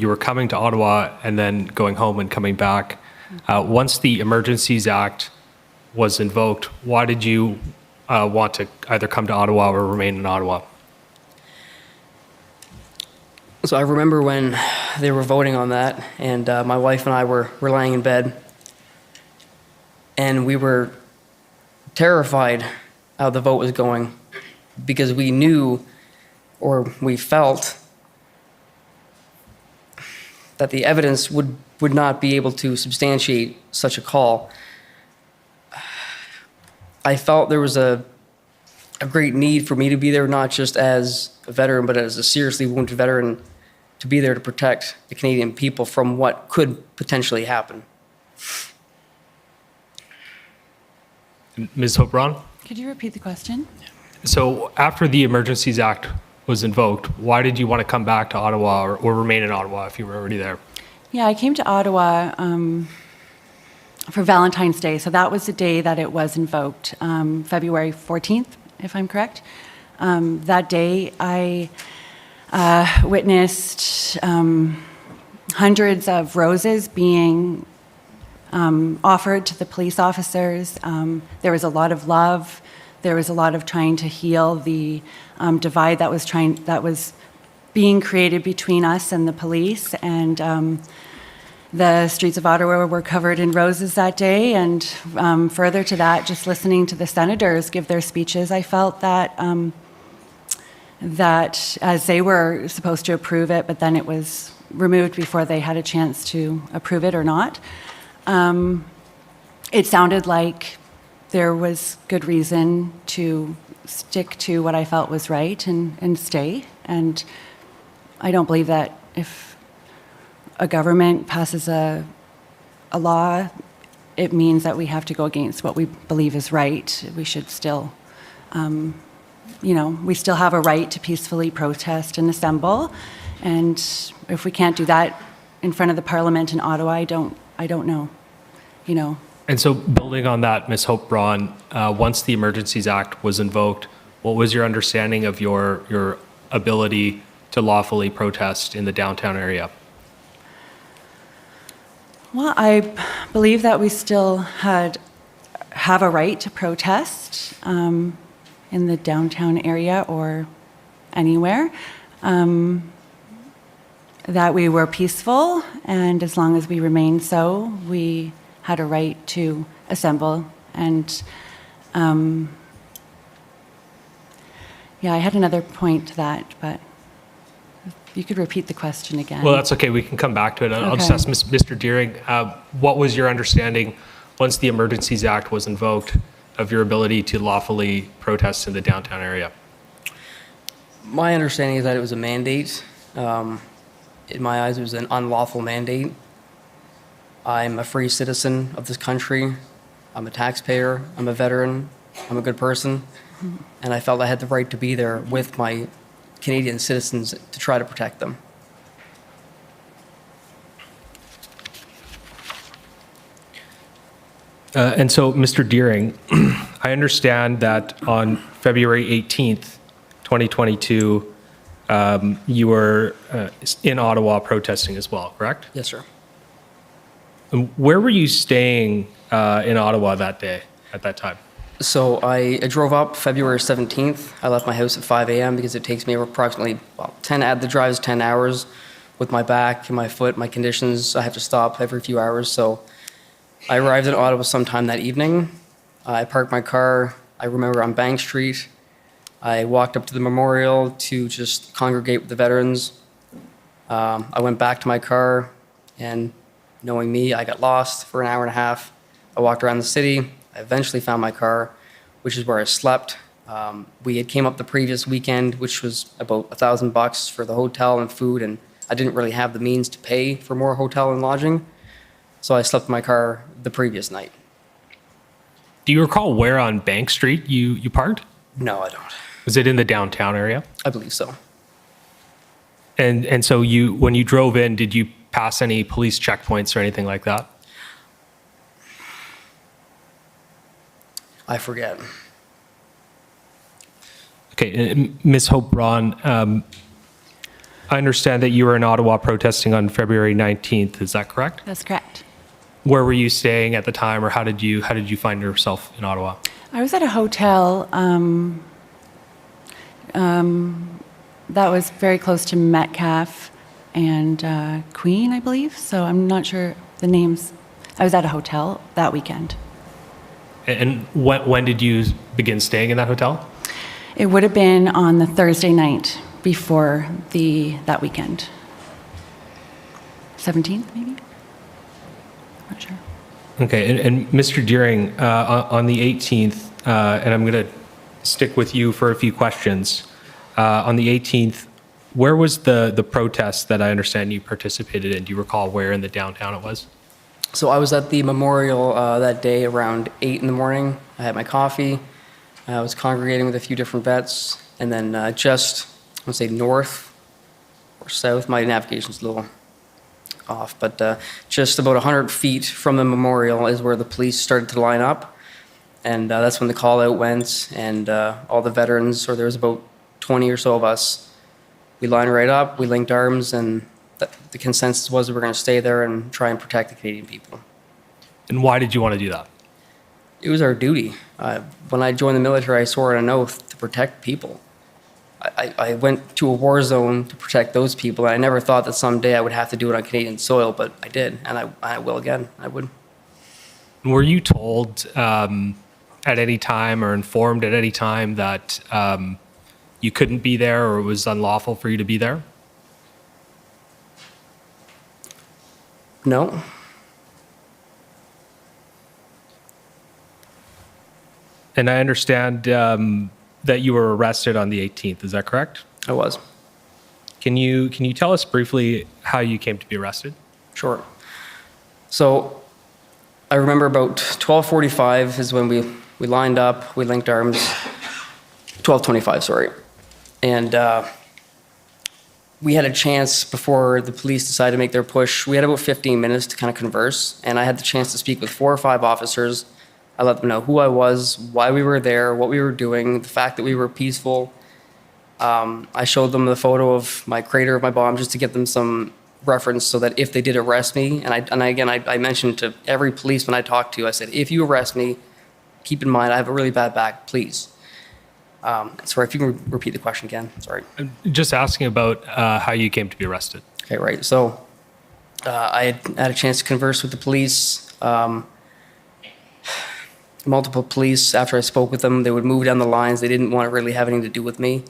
were coming to Ottawa and then going home and coming back. Once the Emergencies Act was invoked, why did you want to either come to Ottawa or remain in Ottawa? So I remember when they were voting on that, and my wife and I were lying in bed, and we were terrified how the vote was going, because we knew, or we felt, that the evidence would not be able to substantiate such a call. I felt there was a great need for me to be there, not just as a veteran, but as a seriously wounded veteran, to be there to protect the Canadian people from what could potentially happen. Ms. Hope Braun? Could you repeat the question? So after the Emergencies Act was invoked, why did you want to come back to Ottawa or remain in Ottawa if you were already there? Yeah, I came to Ottawa for Valentine's Day. So that was the day that it was invoked, February 14th, if I'm correct. That day, I witnessed hundreds of roses being offered to the police officers. There was a lot of love. There was a lot of trying to heal the divide that was being created between us and the police. And the streets of Ottawa were covered in roses that day. And further to that, just listening to the senators give their speeches, I felt that that as they were supposed to approve it, but then it was removed before they had a chance to approve it or not. It sounded like there was good reason to stick to what I felt was right and stay. And I don't believe that if a government passes a law, it means that we have to go against what we believe is right. We should still, we still have a right to peacefully protest and assemble. And if we can't do that in front of the Parliament in Ottawa, I don't know, And so building on that, Ms. Hope Braun, once the Emergencies Act was invoked, what was your understanding of your ability to lawfully protest in the downtown area? Well, I believe that we still have a right to protest in the downtown area or anywhere. That we were peaceful, and as long as we remained so, we had a right to assemble. And I had another point to that, but you could repeat the question again. Well, that's okay. We can come back to it. I'll just ask Mr. Deering, what was your understanding once the Emergencies Act was invoked of your ability to lawfully protest in the downtown area? My understanding is that it was a mandate. In my eyes, it was an unlawful mandate. I'm a free citizen of this country. I'm a taxpayer. I'm a veteran. I'm a good person. And I felt I had the right to be there with my Canadian citizens to try to protect them. And so, Mr. Deering, I understand that on February 18th, 2022, you were in Ottawa protesting as well, correct? Yes, sir. And where were you staying in Ottawa that day, at that time? So I drove up February 17th. I left my house at 5 a.m. because it takes me approximately, the drive is 10 hours. With my back and my foot, my conditions, I have to stop every few hours. So I arrived in Ottawa sometime that evening. I parked my car, I remember, on Bank Street. I walked up to the memorial to just congregate with the veterans. I went back to my car, and knowing me, I got lost for an hour and a half. I walked around the city. I eventually found my car, which is where I slept. We had came up the previous weekend, which was about $1,000 for the hotel and food, and I didn't really have the means to pay for more hotel and lodging. So I slept in my car the previous night. Do you recall where on Bank Street you parked? No, I don't. Was it in the downtown area? I believe so. And so when you drove in, did you pass any police checkpoints or anything like that? I forget. Okay, and Ms. Hope Braun, I understand that you were in Ottawa protesting on February 19th. Is that correct? That's correct. Where were you staying at the time, or how did you find yourself in Ottawa? I was at a hotel that was very close to Metcalfe and Queen, I believe. So I'm not sure the names. I was at a hotel that weekend. And when did you begin staying in that hotel? It would have been on the Thursday night before that weekend. 17th, maybe? Not sure. Okay, and Mr. Deering, on the 18th, and I'm going to stick with you for a few questions. On the 18th, where was the protest that I understand you participated in? Do you recall where in the downtown it was? So I was at the memorial that day around 8 in the morning. I had my coffee. I was congregating with a few different vets. And then just, I would say north or south, my navigation's a little off, but just about 100 feet from the memorial is where the police started to line up. And that's when the call out went, and all the veterans, or there was about 20 or so of us, we lined right up, we linked arms, and the consensus was we were going to stay there and try and protect the Canadian people. And why did you want to do that? It was our duty. When I joined the military, I swore on an oath to protect people. I went to a war zone to protect those people, and I never thought that someday I would have to do it on Canadian soil, but I did, and I will again. I would. Were you told at any time or informed at any time that you couldn't be there or it was unlawful for you to be there? No. And I understand that you were arrested on the 18th. Is that correct? I was. Can you tell us briefly how you came to be arrested? Sure. So I remember about 12:45 is when we lined up, we linked arms. 12:25, sorry. And we had a chance before the police decided to make their push. We had about 15 minutes to kind of converse, and I had the chance to speak with 4 or 5 officers. I let them know who I was, why we were there, what we were doing, the fact that we were peaceful. I showed them the photo of my crater of my bomb just to get them some reference so that if they did arrest me, I mentioned to every policeman I talked to, I said, if you arrest me, keep in mind I have a really bad back, please. Sorry, if you can repeat the question again, sorry. I'm just asking about how you came to be arrested. Okay, right. So I had a chance to converse with the police. Multiple police, after I spoke with them, they would move down the lines. They didn't want to really have anything to do with me.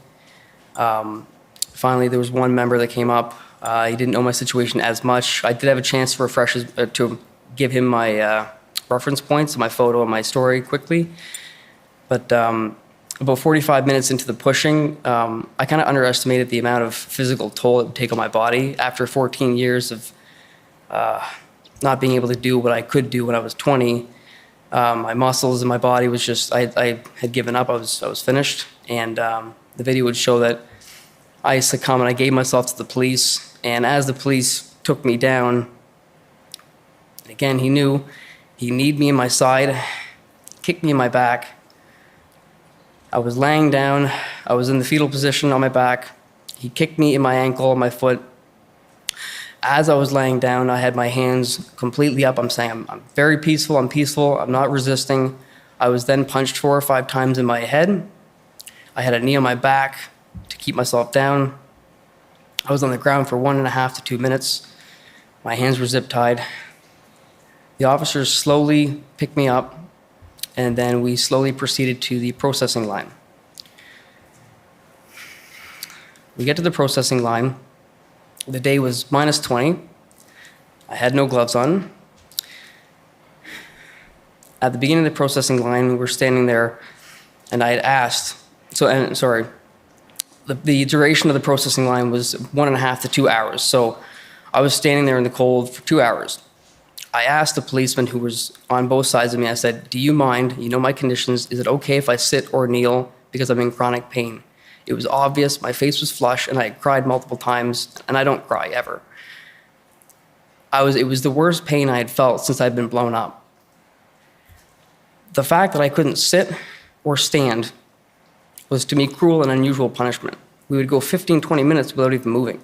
Finally, there was one member that came up. He didn't know my situation as much. I did have a chance to refresh to give him my reference points, my photo and my story quickly. But about 45 minutes into the pushing, I kind of underestimated the amount of physical toll it would take on my body. After 14 years of not being able to do what I could do when I was 20, my muscles and my body was just, I had given up. I was finished. And the video would show that I succumbed and I gave myself to the police. And as the police took me down, again, he knew he kneed me in my side, kicked me in my back. I was laying down. I was in the fetal position on my back. He kicked me in my ankle, my foot. As I was laying down, I had my hands completely up. I'm saying, I'm very peaceful. I'm peaceful. I'm not resisting. I was then punched 4 or 5 times in my head. I had a knee on my back to keep myself down. I was on the ground for 1.5 to 2 minutes. My hands were zip tied. The officers slowly picked me up, and then we slowly proceeded to the processing line. We get to the processing line. The day was -20. I had no gloves on. At the beginning of the processing line, we were standing there, and I had asked, the duration of the processing line was 1.5 to 2 hours. So I was standing there in the cold for 2 hours. I asked the policeman who was on both sides of me, I said, do you mind, you know my conditions, is it okay if I sit or kneel because I'm in chronic pain? It was obvious, my face was flush, and I had cried multiple times, and I don't cry ever. It was the worst pain I had felt since I'd been blown up. The fact that I couldn't sit or stand was to me cruel and unusual punishment. We would go 15, 20 minutes without even moving.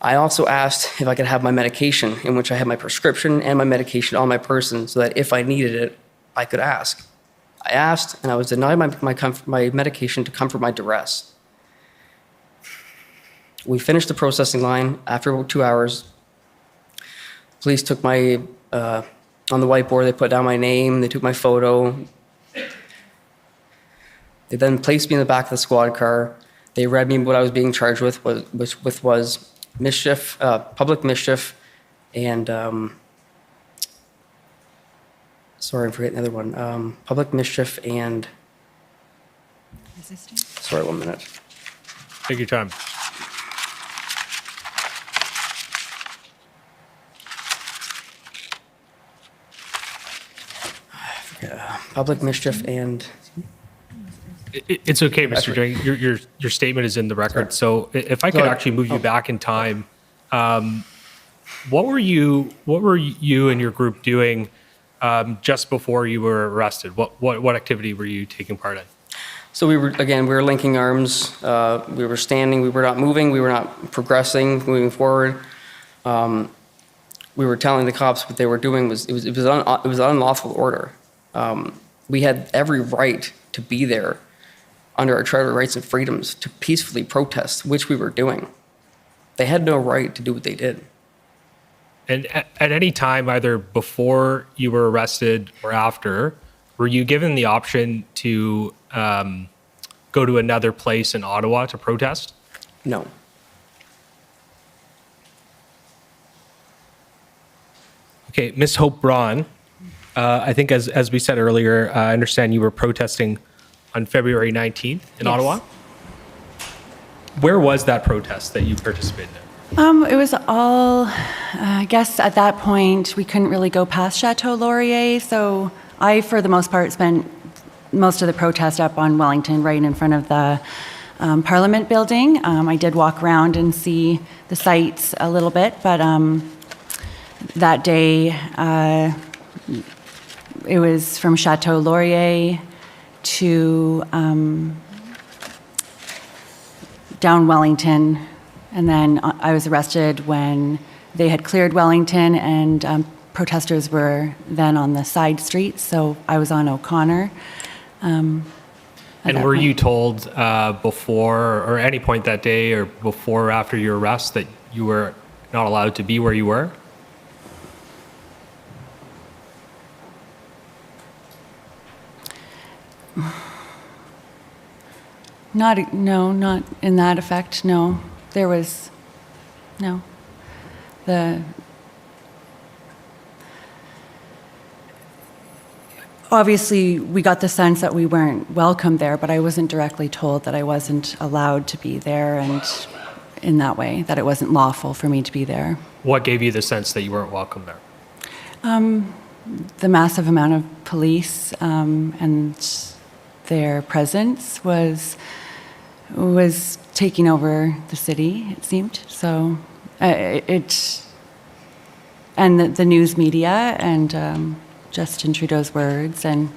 I also asked if I could have my medication, in which I had my prescription and my medication on my person, so that if I needed it, I could ask. I asked, and I was denied my medication to comfort my duress. We finished the processing line after about 2 hours. Police took on the whiteboard, they put down my name, they took my photo. They then placed me in the back of the squad car. They read me what I was being charged with, which was mischief, public mischief, and sorry, I'm forgetting the other one. Public mischief and Resisting? Sorry, 1 minute. Take your time. Public mischief and It's okay, Mr. Drink. Your statement is in the record. So if I could actually move you back in time, what were you and your group doing just before you were arrested? What activity were you taking part in? So we were linking arms. We were standing. We were not moving. We were not progressing, moving forward. we were telling the cops what they were doing was unlawful order. We had every right to be there under our Charter of Rights and Freedoms to peacefully protest, which we were doing. They had no right to do what they did. And at any time, either before you were arrested or after, were you given the option to go to another place in Ottawa to protest? No. Okay, Ms. Hope Braun, I think as we said earlier, I understand you were protesting on February 19th in Ottawa. Where was that protest that you participated in? It was all, I guess at that point, we couldn't really go past Chateau Laurier, so I, for the most part, spent most of the protest up on Wellington, right in front of the Parliament building. I did walk around and see the sites a little bit, but that day, it was from Chateau Laurier to down Wellington, and then I was arrested when they had cleared Wellington, and protesters were then on the side streets, so I was on O'Connor. And were you told before or any point that day or before or after your arrest that you were not allowed to be where you were? Not in that effect, no. There was, no. Obviously, we got the sense that we weren't welcome there, but I wasn't directly told that I wasn't allowed to be there, and in that way, that it wasn't lawful for me to be there. What gave you the sense that you weren't welcome there? The massive amount of police and their presence was taking over the city, it seemed. So and the news media and Justin Trudeau's words, and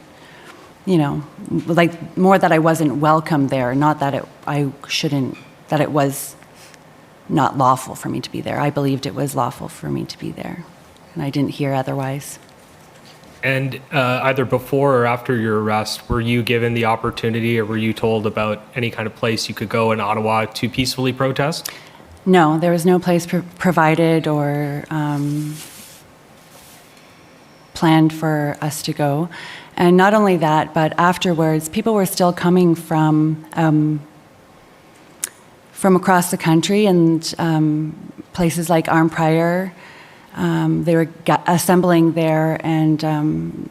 like more that I wasn't welcome there, not that that it was not lawful for me to be there. I believed it was lawful for me to be there, and I didn't hear otherwise. And either before or after your arrest, were you given the opportunity or were you told about any kind of place you could go in Ottawa to peacefully protest? No, there was no place provided or planned for us to go. And not only that, but afterwards, people were still coming from across the country, and places like Arnprior. They were assembling there, and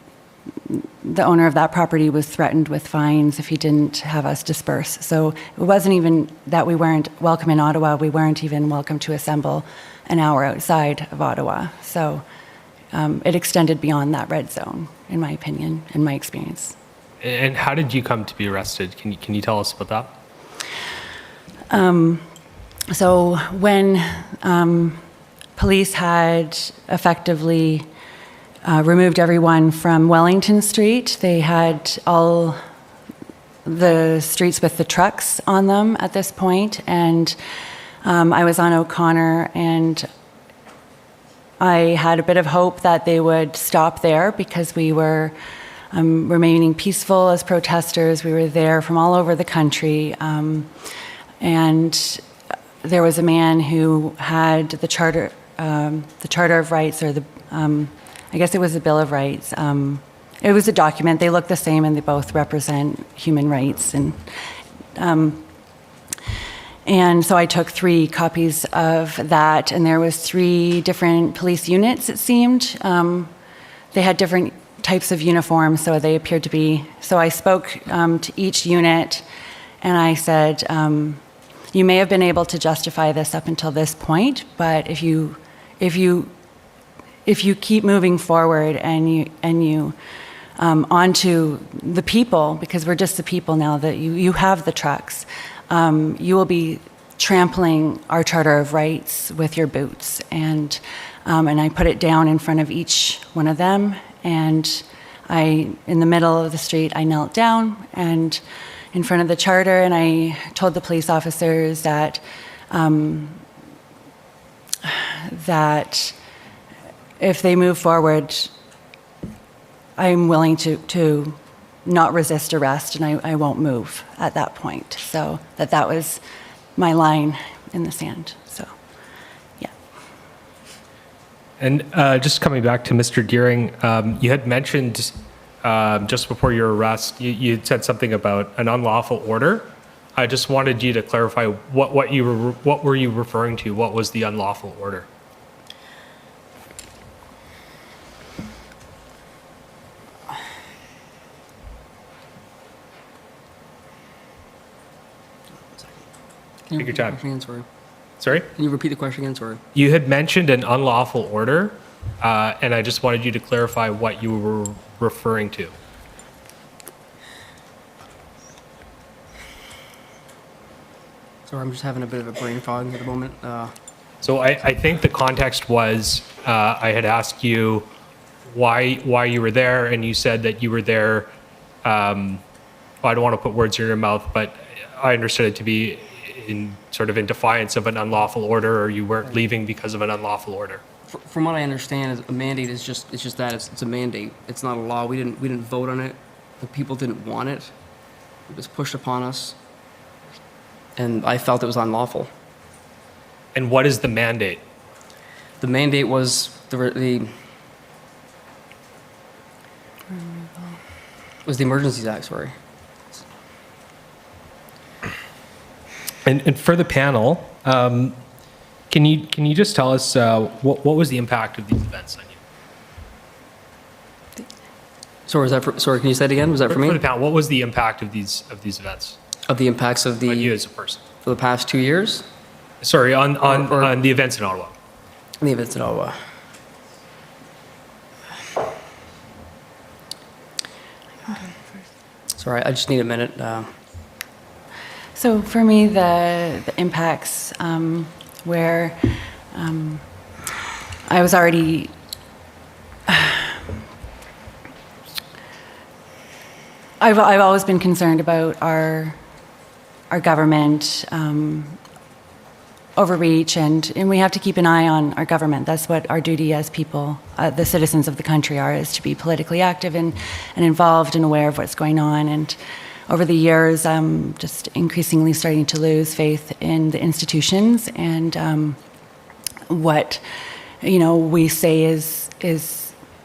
the owner of that property was threatened with fines if he didn't have us disperse. So it wasn't even that we weren't welcome in Ottawa, we weren't even welcome to assemble an hour outside of Ottawa. So it extended beyond that red zone, in my opinion, in my experience. And how did you come to be arrested? Can you tell us about that? So when police had effectively removed everyone from Wellington Street, they had all the streets with the trucks on them at this point, and I was on O'Connor, and I had a bit of hope that they would stop there because we were remaining peaceful as protesters. We were there from all over the country, and there was a man who had the Charter of Rights, or I guess it was the Bill of Rights. It was a document. They look the same, and they both represent human rights. And so I took 3 copies of that, and there was 3 different police units, it seemed. They had different types of uniforms, so they appeared to be. So I spoke to each unit, and I said, you may have been able to justify this up until this point, but if you keep moving forward and you onto the people, because we're just the people now, that you have the trucks, you will be trampling our Charter of Rights with your boots. And I put it down in front of each one of them, and in the middle of the street, I knelt down and in front of the charter, and I told the police officers that if they move forward, I'm willing to not resist arrest, and I won't move at that point. So that was my line in the sand. So, yeah. And just coming back to Mr. Deering, you had mentioned just before your arrest, you had said something about an unlawful order. I just wanted you to clarify what were you referring to? What was the unlawful order? Can you Take your repeat the time. question again, sorry? Sorry? Can you repeat the question again, sorry? You had mentioned an unlawful order, and I just wanted you to clarify what you were referring to. Sorry, I'm just having a bit of a brain fog at the moment. So I think the context was I had asked you why you were there, and you said that you were there. Well, I don't want to put words in your mouth, but I understood it to be in defiance of an unlawful order, or you weren't leaving because of an unlawful order. From what I understand, a mandate is just that it's a mandate. It's not a law. We didn't vote on it. The people didn't want it. It was pushed upon us, and I felt it was unlawful. And what is the mandate? The mandate was the Emergencies Act. Sorry. And for the panel, can you just tell us what was the impact of these events on you? Sorry, sorry, can you say it again? Was that for me? For the panel, what was the impact of these events? Of the impacts of the on you as a person for the past 2 years? Sorry, on the events in Ottawa. The events in Ottawa. Sorry, I just need a minute. So for me, the impacts where I was already I've always been concerned about our government overreach, and we have to keep an eye on our government. That's what our duty as people, the citizens of the country are, is to be politically active and involved and aware of what's going on. And over the years, I'm just increasingly starting to lose faith in the institutions and what we say is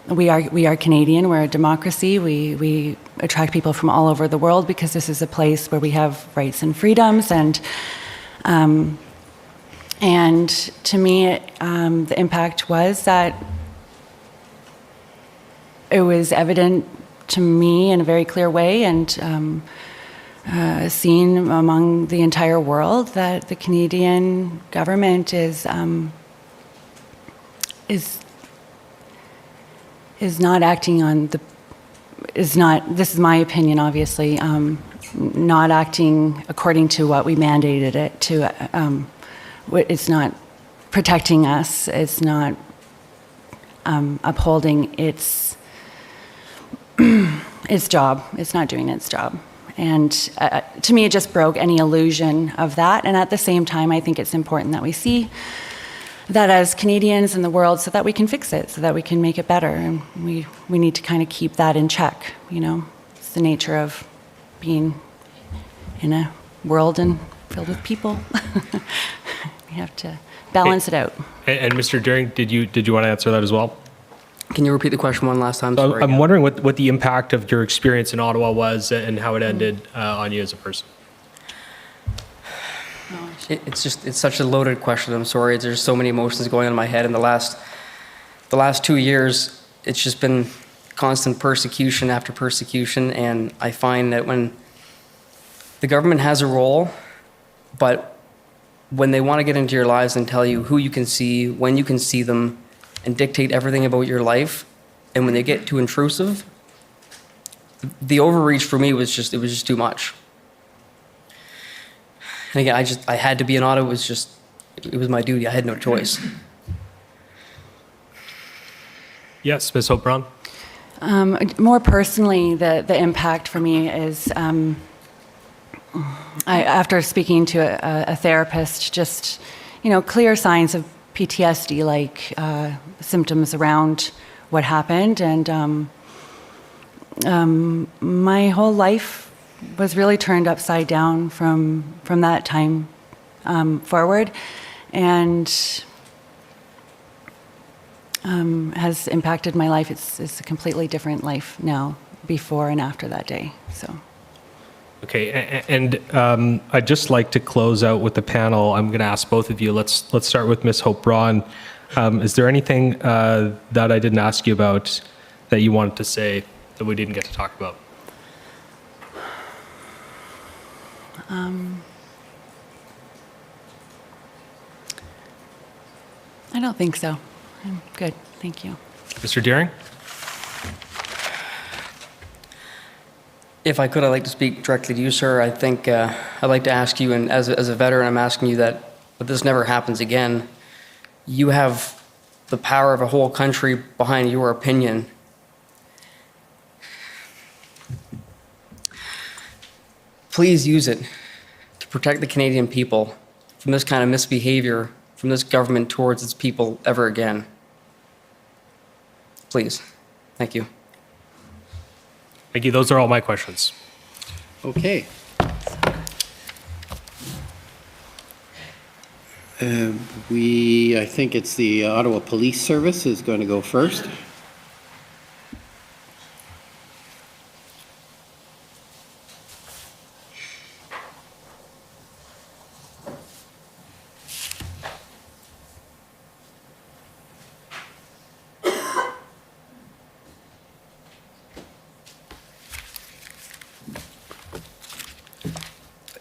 we are Canadian. We're a democracy. We attract people from all over the world because this is a place where we have rights and freedoms. And to me, the impact was that it was evident to me in a very clear way and seen among the entire world that the Canadian government is not acting on this is my opinion, obviously, not acting according to what we mandated it to. It's not protecting us. It's not upholding its job. It's not doing its job. And to me, it just broke any illusion of that. And at the same time, I think it's important that we see that as Canadians in the world so that we can fix it, so that we can make it better. And we need to kind of keep that in check, It's the nature of being in a world filled with people. We have to balance it out. And Mr. Deering, did you want to answer that as well? Can you repeat the question one last time? So I'm wondering what the impact of your experience in Ottawa was and how it ended on you as a person. It's such a loaded question. I'm sorry. There's so many emotions going on in my head. In the last 2 years, it's just been constant persecution after persecution. And I find that when the government has a role, but when they want to get into your lives and tell you who you can see, when you can see them, and dictate everything about your life, and when they get too intrusive, the overreach for me was just too much. And again, I had to be in Ottawa. It was my duty. I had no choice. Yes, Ms. Hope-Brown. More personally, the impact for me is after speaking to a therapist, just clear signs of PTSD-like symptoms around what happened, and my whole life was really turned upside down from that time forward, and has impacted my life. It's a completely different life now, before and after that day. So. Okay, and I'd just like to close out with the panel. I'm going to ask both of you. Let's start with Ms. Hope Braun. Is there anything that I didn't ask you about that you wanted to say that we didn't get to talk about? I don't think so. I'm good. Thank you. Mr. Deering? If I could, I'd like to speak directly to you, sir. I think I'd like to ask you, and as a veteran, I'm asking you that this never happens again. You have the power of a whole country behind your opinion. Please use it to protect the Canadian people from this kind of misbehavior from this government towards its people ever again. Please. Thank you. Thank you. Those are all my questions. Okay. I think it's the Ottawa Police Service is going to go first.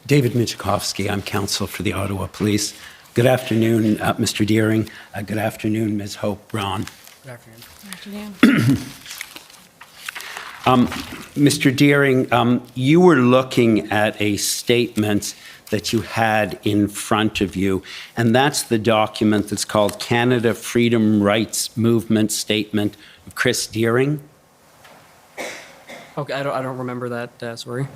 David Michikowski, I'm counsel for the Ottawa Police. Good afternoon, Mr. Deering. Good afternoon, Ms. Hope Braun. Good afternoon. Good afternoon. Mr. Deering, you were looking at a statement that you had in front of you, and that's the document that's called Canada Freedom Rights Movement Statement of Chris Deering. Okay, I don't remember that, sorry.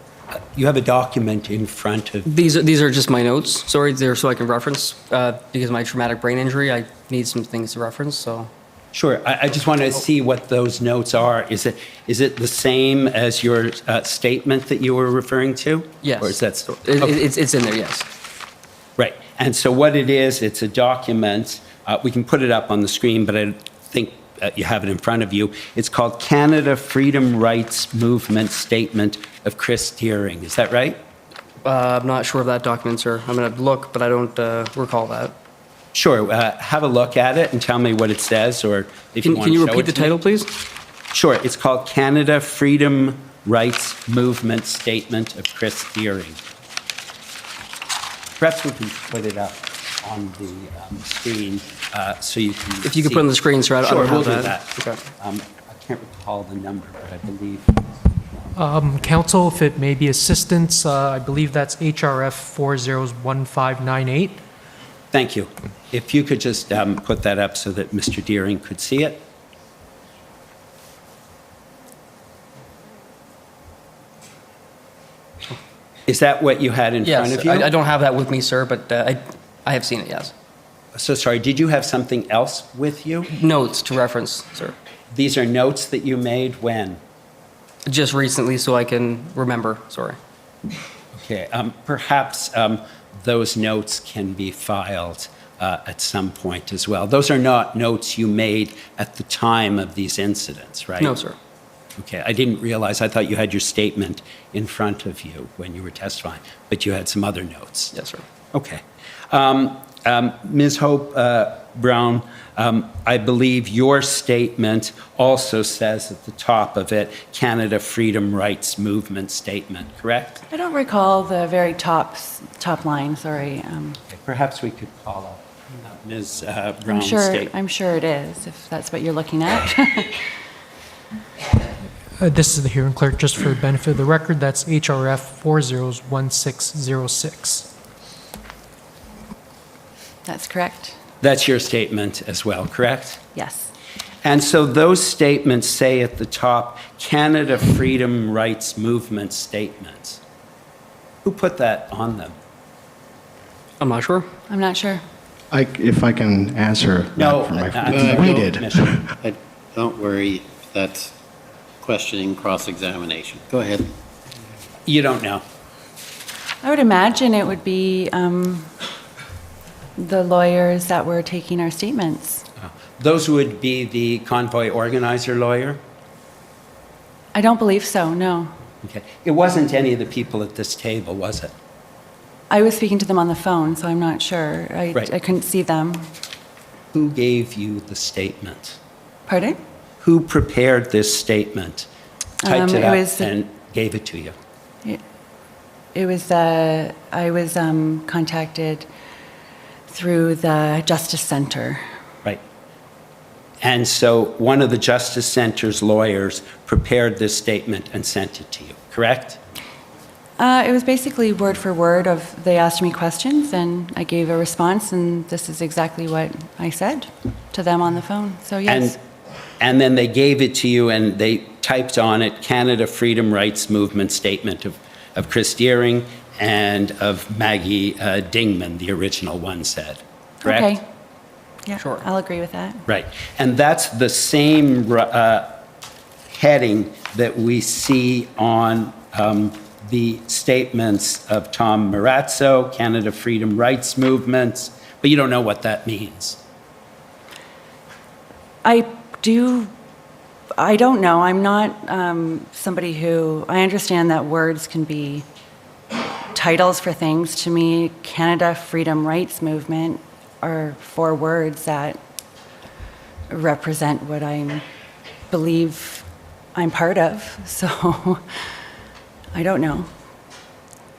You have a document in front of... These are just my notes, sorry, they're so I can reference, because of my traumatic brain injury, I need some things to reference, so. Sure, I just want to see what those notes are. Is it the same as your statement that you were referring to? Yes. Or is that... It's in there, yes. Right, and so what it is, it's a document, we can put it up on the screen, but I think you have it in front of you. It's called Canada Freedom Rights Movement Statement of Chris Deering. Is that right? I'm not sure of that document, sir. I'm going to look, but I don't recall that. Sure. Have a look at it and tell me what it says, or if you want to show it. Can you repeat the title, please? Sure. It's called Canada Freedom Rights Movement Statement of Chris Deering. Perhaps we can put it up on the screen so you can If you could put it on the screen, sir, I don't have we'll that. do that. Okay. I can't recall the number, but I believe... Council, if it may be assistance, I believe that's HRF 401598. Thank you. If you could just put that up so that Mr. Deering could see it. Is that what you had in front of you? I don't have that with me, sir, but I have seen it, yes. So sorry, did you have something else with you? Notes to reference, sir. These are notes that you made when? Just recently, so I can remember, sorry. Okay, perhaps those notes can be filed at some point as well. Those are not notes you made at the time of these incidents, right? No, sir. Okay, I didn't realize. I thought you had your statement in front of you when you were testifying, but you had some other notes. Yes, sir. Okay. Ms. Hope Brown, I believe your statement also says at the top of it, Canada Freedom Rights Movement Statement, correct? I don't recall the very top line, sorry. Okay, perhaps we could call up Ms. Brown's statement. I'm sure it is, if that's what you're looking at. This is the hearing clerk, just for the benefit of the record. That's HRF 401606. That's correct. That's your statement as well, correct? Yes. And so those statements say at the top, Canada Freedom Rights Movement Statements. Who put that on them? I'm not sure. I'm not sure. If I can answer No, that for my Don't worry, that's questioning cross-examination. Go ahead. You don't know. I would imagine it would be the lawyers that were taking our statements. Those would be the convoy organizer lawyer? I don't believe so, no. Okay. It wasn't any of the people at this table, was it? I was speaking to them on the phone, so I'm not sure. Right. I couldn't see them. Who gave you the statement? Pardon? Who prepared this statement, typed it it up, was the- and gave it to you? It was, I was contacted through the Justice Center. Right. And so one of the Justice Center's lawyers prepared this statement and sent it to you, correct? It was basically word for word of, they asked me questions and I gave a response, and this is exactly what I said to them on the phone, so yes. And then they gave it to you and they typed on it Canada Freedom Rights Movement statement of Chris Deering and of Maggie Dingman, the original one said, correct? Okay. Yeah, sure. I'll agree with that. Right. And that's the same heading that we see on the statements of Tom Marazzo, Canada Freedom Rights Movement, but you don't know what that means. I don't know. I'm not somebody who, I understand that words can be titles for things. To me, Canada Freedom Rights Movement are 4 words that represent what I believe I'm part of. So I don't know.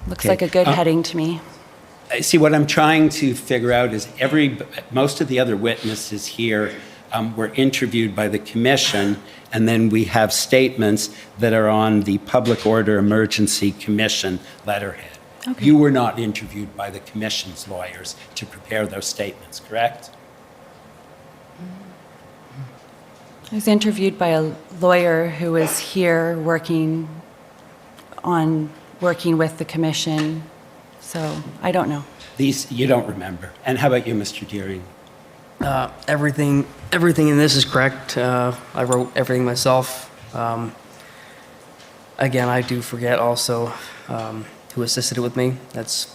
Looks Okay. like a good heading to me. See, what I'm trying to figure out is most of the other witnesses here were interviewed by the commission, and then we have statements that are on the Public Order Emergency Commission letterhead. Okay. You were not interviewed by the commission's lawyers to prepare those statements, correct? I was interviewed by a lawyer who was here working with the commission, so I don't know. These you don't remember. And how about you, Mr. Deering? Everything in this is correct. I wrote everything myself. Again, I do forget also who assisted with me. That's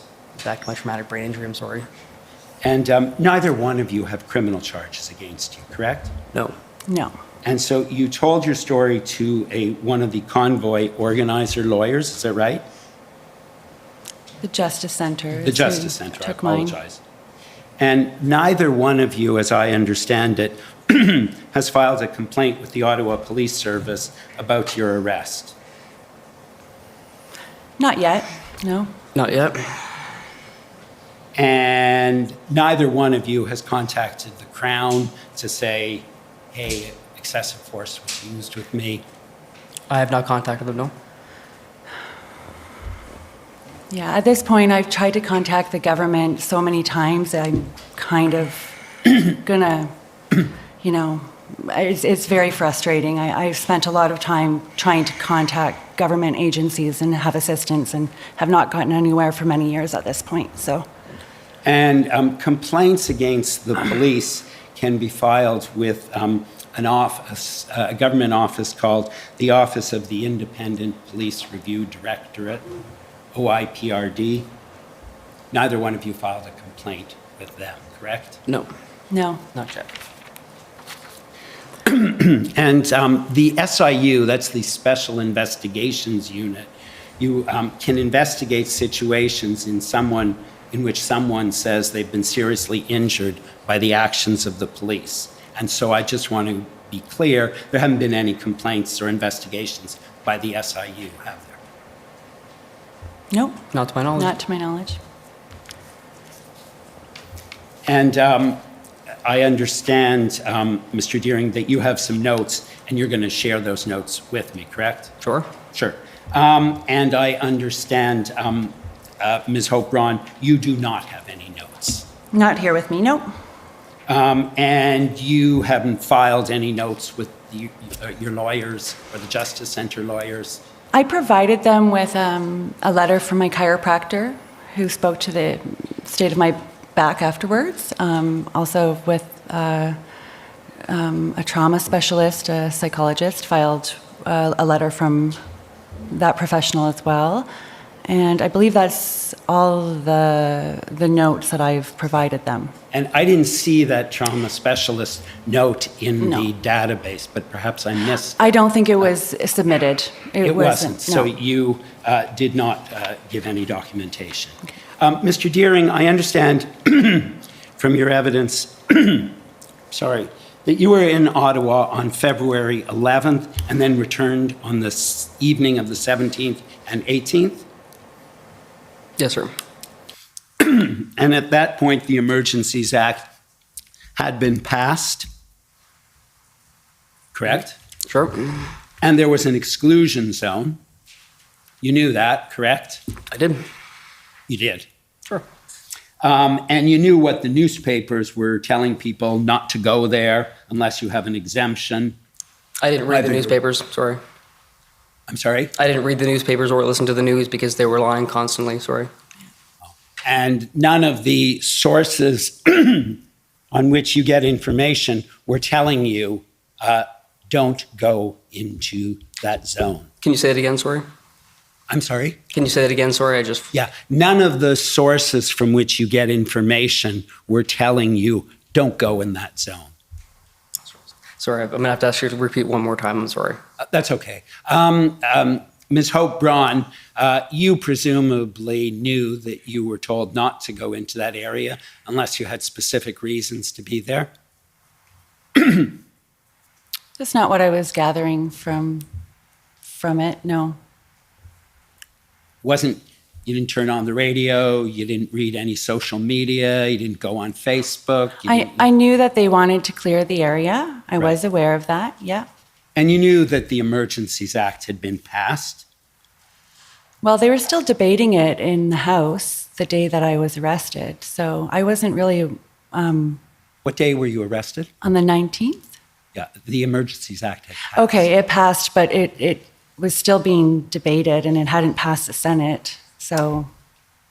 back to my traumatic brain injury, I'm sorry. And neither one of you have criminal charges against you, correct? No. No. And so you told your story to one of the convoy organizer lawyers, is that right? The Justice Center. The is Justice who Center, I took mine. apologize. And neither one of you, as I understand it, has filed a complaint with the Ottawa Police Service about your arrest. Not yet, no. Not yet. And neither one of you has contacted the Crown to say, hey, excessive force was used with me. I have not contacted them, no. Yeah, at this point, I've tried to contact the government so many times, I'm kind of gonna, it's very frustrating. I've spent a lot of time trying to contact government agencies and have assistance and have not gotten anywhere for many years at this point, so. And complaints against the police can be filed with an office, a government office called the Office of the Independent Police Review Directorate, OIPRD. Neither one of you filed a complaint with them, correct? No. No. Not yet. And the SIU, that's the Special Investigations Unit, you can investigate situations in which someone says they've been seriously injured by the actions of the police. And so I just want to be clear, there haven't been any complaints or investigations by the SIU, have there? Nope. Not to my knowledge. Not to my knowledge. And I understand, Mr. Deering, that you have some notes and you're going to share those notes with me, correct? Sure. Sure. And I understand, Ms. Hope Braun, you do not have any notes. Not here with me, nope. And you haven't filed any notes with your lawyers or the Justice Center lawyers? I provided them with a letter from my chiropractor who spoke to the state of my back afterwards, also with a trauma specialist, a psychologist, filed a letter from that professional as well. And I believe that's all the notes that I've provided them. And I didn't see that trauma specialist note in the database, but perhaps I missed. I don't think it was submitted. It wasn't. So no. you did not give any documentation. Mr. Deering, I understand from your evidence, sorry, that you were in Ottawa on February 11th and then returned on the evening of the 17th and 18th? Yes, sir. And at that point, the Emergencies Act had been passed, correct? Sure. And there was an exclusion zone. You knew that, correct? I did. You did? Sure. And you knew what the newspapers were telling people not to go there unless you have an exemption. I didn't read the newspapers, sorry. I'm sorry? I didn't read the newspapers or listen to the news because they were lying constantly, sorry. And none of the sources on which you get information were telling you, don't go into that zone. Can you say it again, sorry? I'm sorry? Can you say it again, sorry? Yeah, none of the sources from which you get information were telling you, don't go in that zone. Sorry, I'm gonna have to ask you to repeat one more time, I'm sorry. That's okay. Ms. Hope Braun, you presumably knew that you were told not to go into that area unless you had specific reasons to be there? That's not what I was gathering from it, no. You didn't turn on the radio, you didn't read any social media, you didn't go on Facebook? I knew that they wanted to clear the area. I was aware of that, yeah. And you knew that the Emergencies Act had been passed? Well, they were still debating it in the House the day that I was arrested, so I wasn't really... What day were you arrested? On the 19th? Yeah, the Emergencies Act had passed. Okay, it passed, but it was still being debated and it hadn't passed the Senate, so...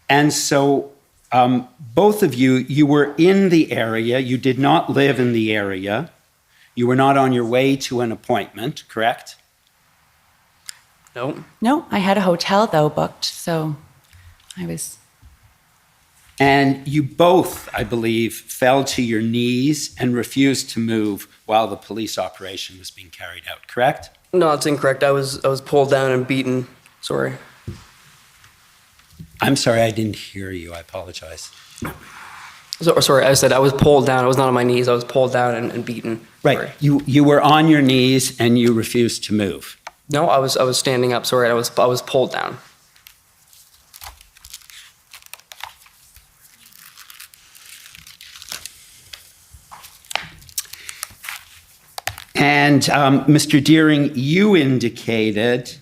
And so both of you, you were in the area, you did not live in the area, you were not on your way to an appointment, correct? No. No, I had a hotel though booked, so I was... And you both, I believe, fell to your knees and refused to move while the police operation was being carried out, correct? No, it's incorrect. I was pulled down and beaten, sorry. I'm sorry, I didn't hear you, I apologize. Sorry, I said I was pulled down. I was not on my knees. I was pulled down and beaten. Right, Sorry. you were on your knees and you refused to move. No, I was standing up. Sorry, I was pulled down. And Mr. Deering, you indicated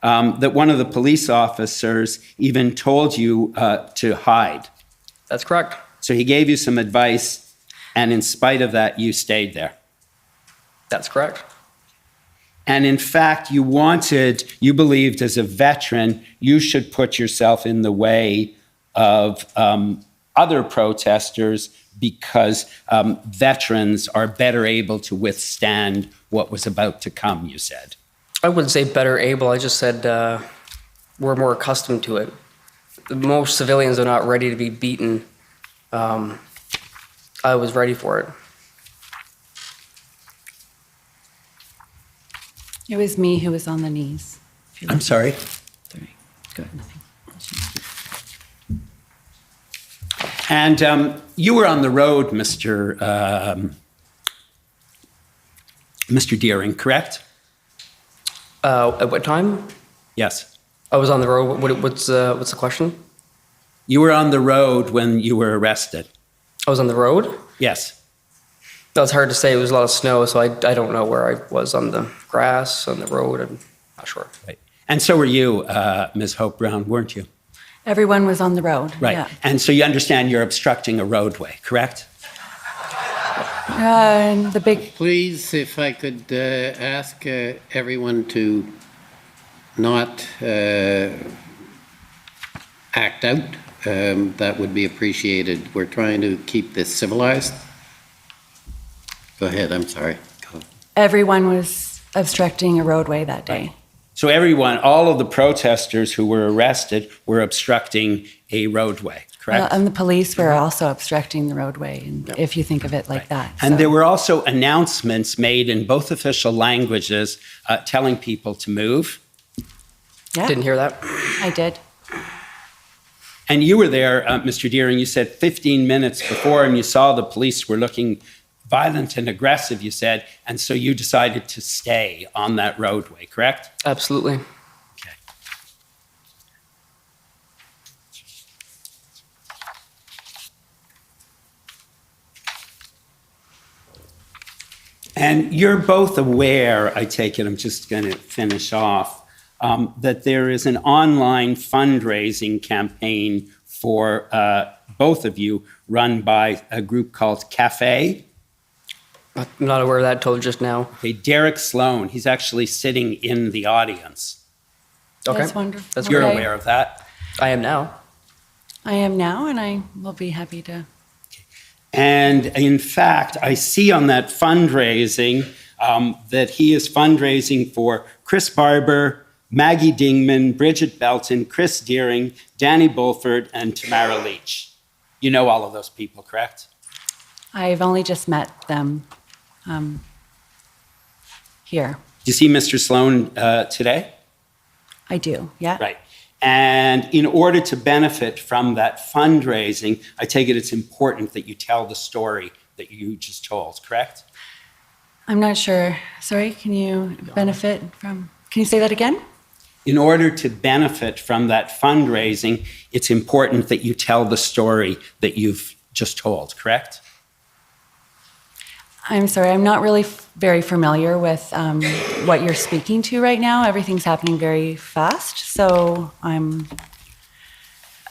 that one of the police officers even told you to hide. That's correct. So he gave you some advice, and in spite of that, you stayed there. That's correct. And in fact, you believed as a veteran, you should put yourself in the way of other protesters because veterans are better able to withstand what was about to come, you said. I wouldn't say better able. I just said we're more accustomed to it. Most civilians are not ready to be beaten. I was ready for it. It was me who was on the knees. I'm sorry? Sorry. Go ahead, nothing. And you were on the road, Mr. Deering, correct? At what time? Yes. I was on the road. What's the question? You were on the road when you were arrested. I was on the road? Yes. That was hard to say. It was a lot of snow, so I don't know where I was on the grass, on the road. I'm not sure. Right. And so were you, Ms. Hope Brown, weren't you? Everyone was on the road. Right. Yeah. And so you understand you're obstructing a roadway, correct? And the big... Please, if I could ask everyone to not act out that would be appreciated. We're trying to keep this civilized. Go ahead, I'm sorry. Everyone was obstructing a roadway that day. So everyone, all of the protesters who were arrested were obstructing a roadway, correct? And the police were also obstructing the roadway, and if you think of it like that. And so. there were also announcements made in both official languages telling people to move. Yeah. Didn't hear that. I did. And you were there, Mr. Deering, you said 15 minutes before, and you saw the police were looking violent and aggressive, you said, and so you decided to stay on that roadway, correct? Absolutely. And you're both aware, I take it, I'm just going to finish off, that there is an online fundraising campaign for both of you run by a group called CAFE. I'm not aware of that until just now. Okay, Derek Sloan, he's actually sitting in the audience. Okay. That's wonderful. That's You're Okay. aware of that? I am now. I am now, and I will be happy to. And in fact, I see on that fundraising that he is fundraising for Chris Barber, Maggie Dingman, Bridget Belton, Chris Deering, Danny Bulford, and Tamara Leach. You know all of those people, correct? I've only just met them here. Do you see Mr. Sloan today? I do, yeah. Right. And in order to benefit from that fundraising, I take it it's important that you tell the story that you just told, correct? I'm not sure. Sorry, can you benefit from, can you say that again? In order to benefit from that fundraising, it's important that you tell the story that you've just told, correct? I'm sorry, I'm not really very familiar with what you're speaking to right now. Everything's happening very fast, so I'm...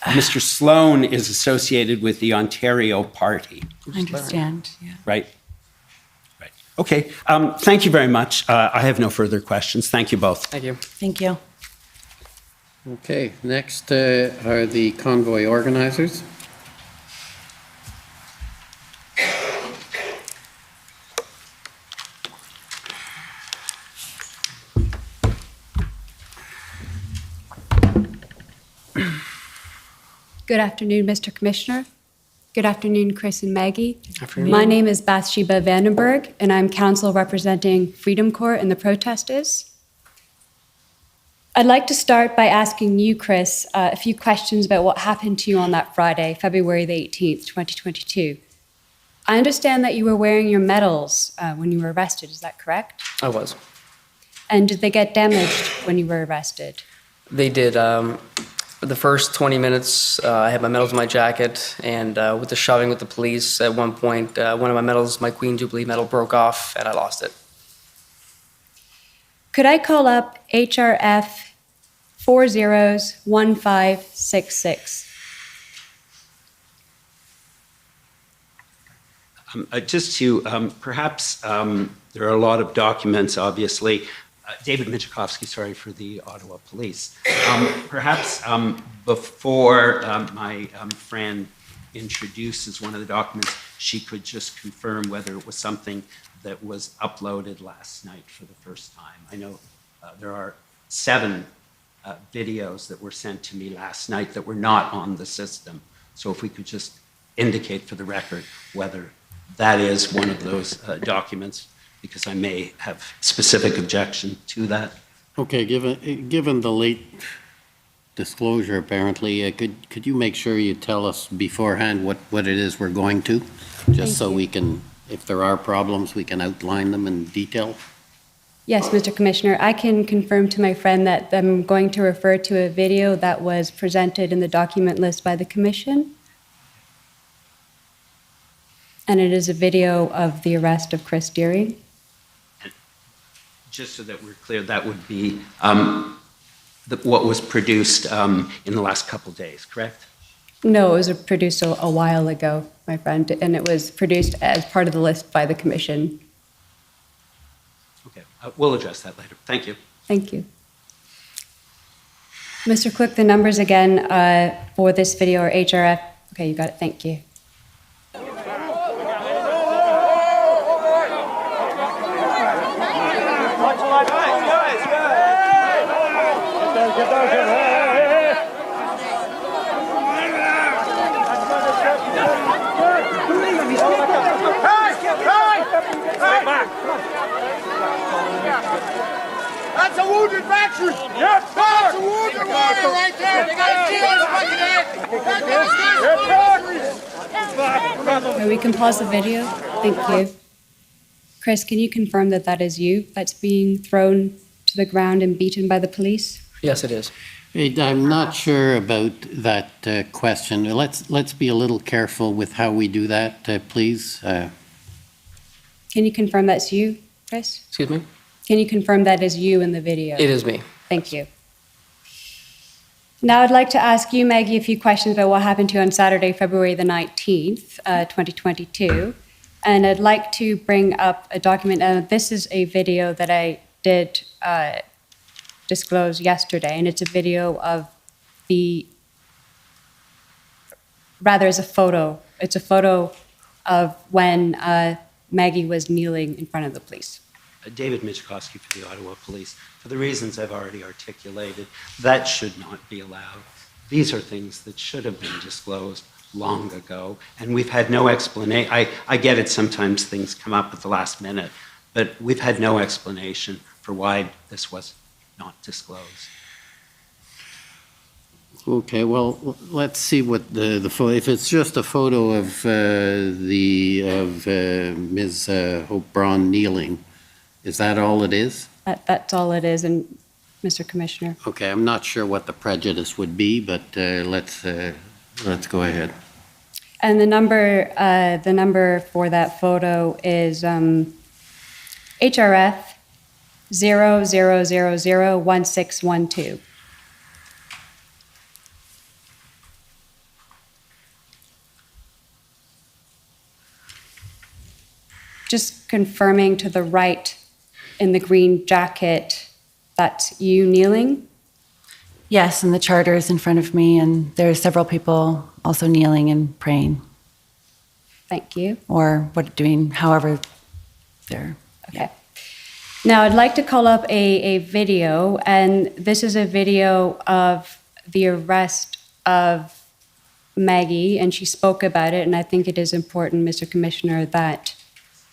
Mr. Sloan is associated with the Ontario Party. I understand, yeah. Right? Right. Okay. Thank you very much. I have no further questions. Thank you both. Thank you. Thank you. Okay, next are the convoy organizers. Good afternoon, Mr. Commissioner. Good afternoon, Chris and Maggie. Afternoon. My name is Bathsheba Vandenberg, and I'm counsel representing Freedom Corps and the protesters. I'd like to start by asking you, Chris, a few questions about what happened to you on that Friday, February the 18th, 2022. I understand that you were wearing your medals when you were arrested. Is that correct? I was. And did they get damaged when you were arrested? They did. The first 20 minutes, I had my medals in my jacket, and with the shoving with the police, at one point, one of my medals, my Queen Jubilee medal, broke off, and I lost it. Could I call up HRF 401566? Just to perhaps, there are a lot of documents, obviously. David Michikowski, sorry, for the Ottawa Police. Perhaps before my friend introduces one of the documents, she could just confirm whether it was something that was uploaded last night for the first time. I know there are 7 videos that were sent to me last night that were not on the system. So if we could just indicate for the record whether that is one of those documents, because I may have specific objection to that. Okay, given the late disclosure, apparently, could you make sure you tell us beforehand what it is we're going to? Just so we can, if there are problems, we can outline them in detail? Yes, Mr. Commissioner, I can confirm to my friend that I'm going to refer to a video that was presented in the document list by the Commission. And it is a video of the arrest of Chris Deering. Just so that we're clear, that would be what was produced in the last couple days, correct? No, it was produced a while ago, my friend, and it was produced as part of the list by the Commission. Okay, we'll address that later. Thank you. Thank you. Mr. Clerk, the numbers again for this video are HRF. Okay, you got it. Thank you. That's a wounded veteran! Yes, sir! That's a wounded warrior right there! They got a Okay, we can pause the video. Thank you. Chris, can you confirm that that is you that's being thrown to the ground and beaten by the police? Yes, it is. Hey, I'm not sure about that question. Let's be a little careful with how we do that, please. Can you confirm that's you, Chris? Excuse me? Can you confirm that is you in the video? It is me. Thank you. Now I'd like to ask you, Maggie, a few questions about what happened to you on Saturday, February the 19th, 2022. And I'd like to bring up a document. This is a video that I did disclose yesterday, and it's a video of it's a photo. It's a photo of when Maggie was kneeling in front of the police. David Michikowski for the Ottawa Police. For the reasons I've already articulated, that should not be allowed. These are things that should have been disclosed long ago, and we've had no explanation. I get it, sometimes things come up at the last minute, but we've had no explanation for why this was not disclosed. Okay, well, let's see what the photo, if it's just a photo of Ms. Hope Braun kneeling, is that all it is? That's all it is, and Mr. Commissioner. Okay, I'm not sure what the prejudice would be, but let's go ahead. And the number for that photo is HRF 00001612. Just confirming to the right in the green jacket, that's you kneeling? Yes, and the charter is in front of me, and there are several people also kneeling and praying. Thank you. Or however they're. Okay. Now I'd like to call up a video, and this is a video of the arrest of Maggie, and she spoke about it, and I think it is important, Mr. Commissioner, that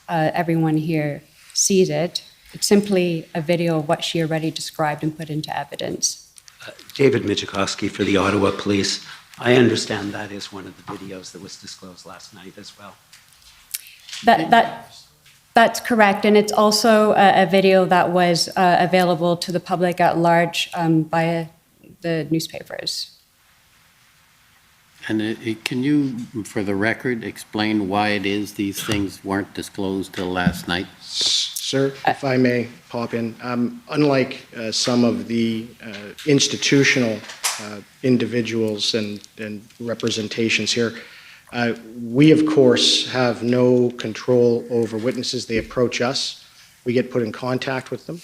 everyone here sees it. It's simply a video of what she already described and put into evidence. David Michikowski for the Ottawa Police. I understand that is one of the videos that was disclosed last night as well. That's correct, and it's also a video that was available to the public at large via the newspapers. And can you, for the record, explain why it is these things weren't disclosed till last night? Sir, if I may pop in, unlike some of the institutional individuals and representations here, we, of course, have no control over witnesses. They approach us. We get put in contact with them.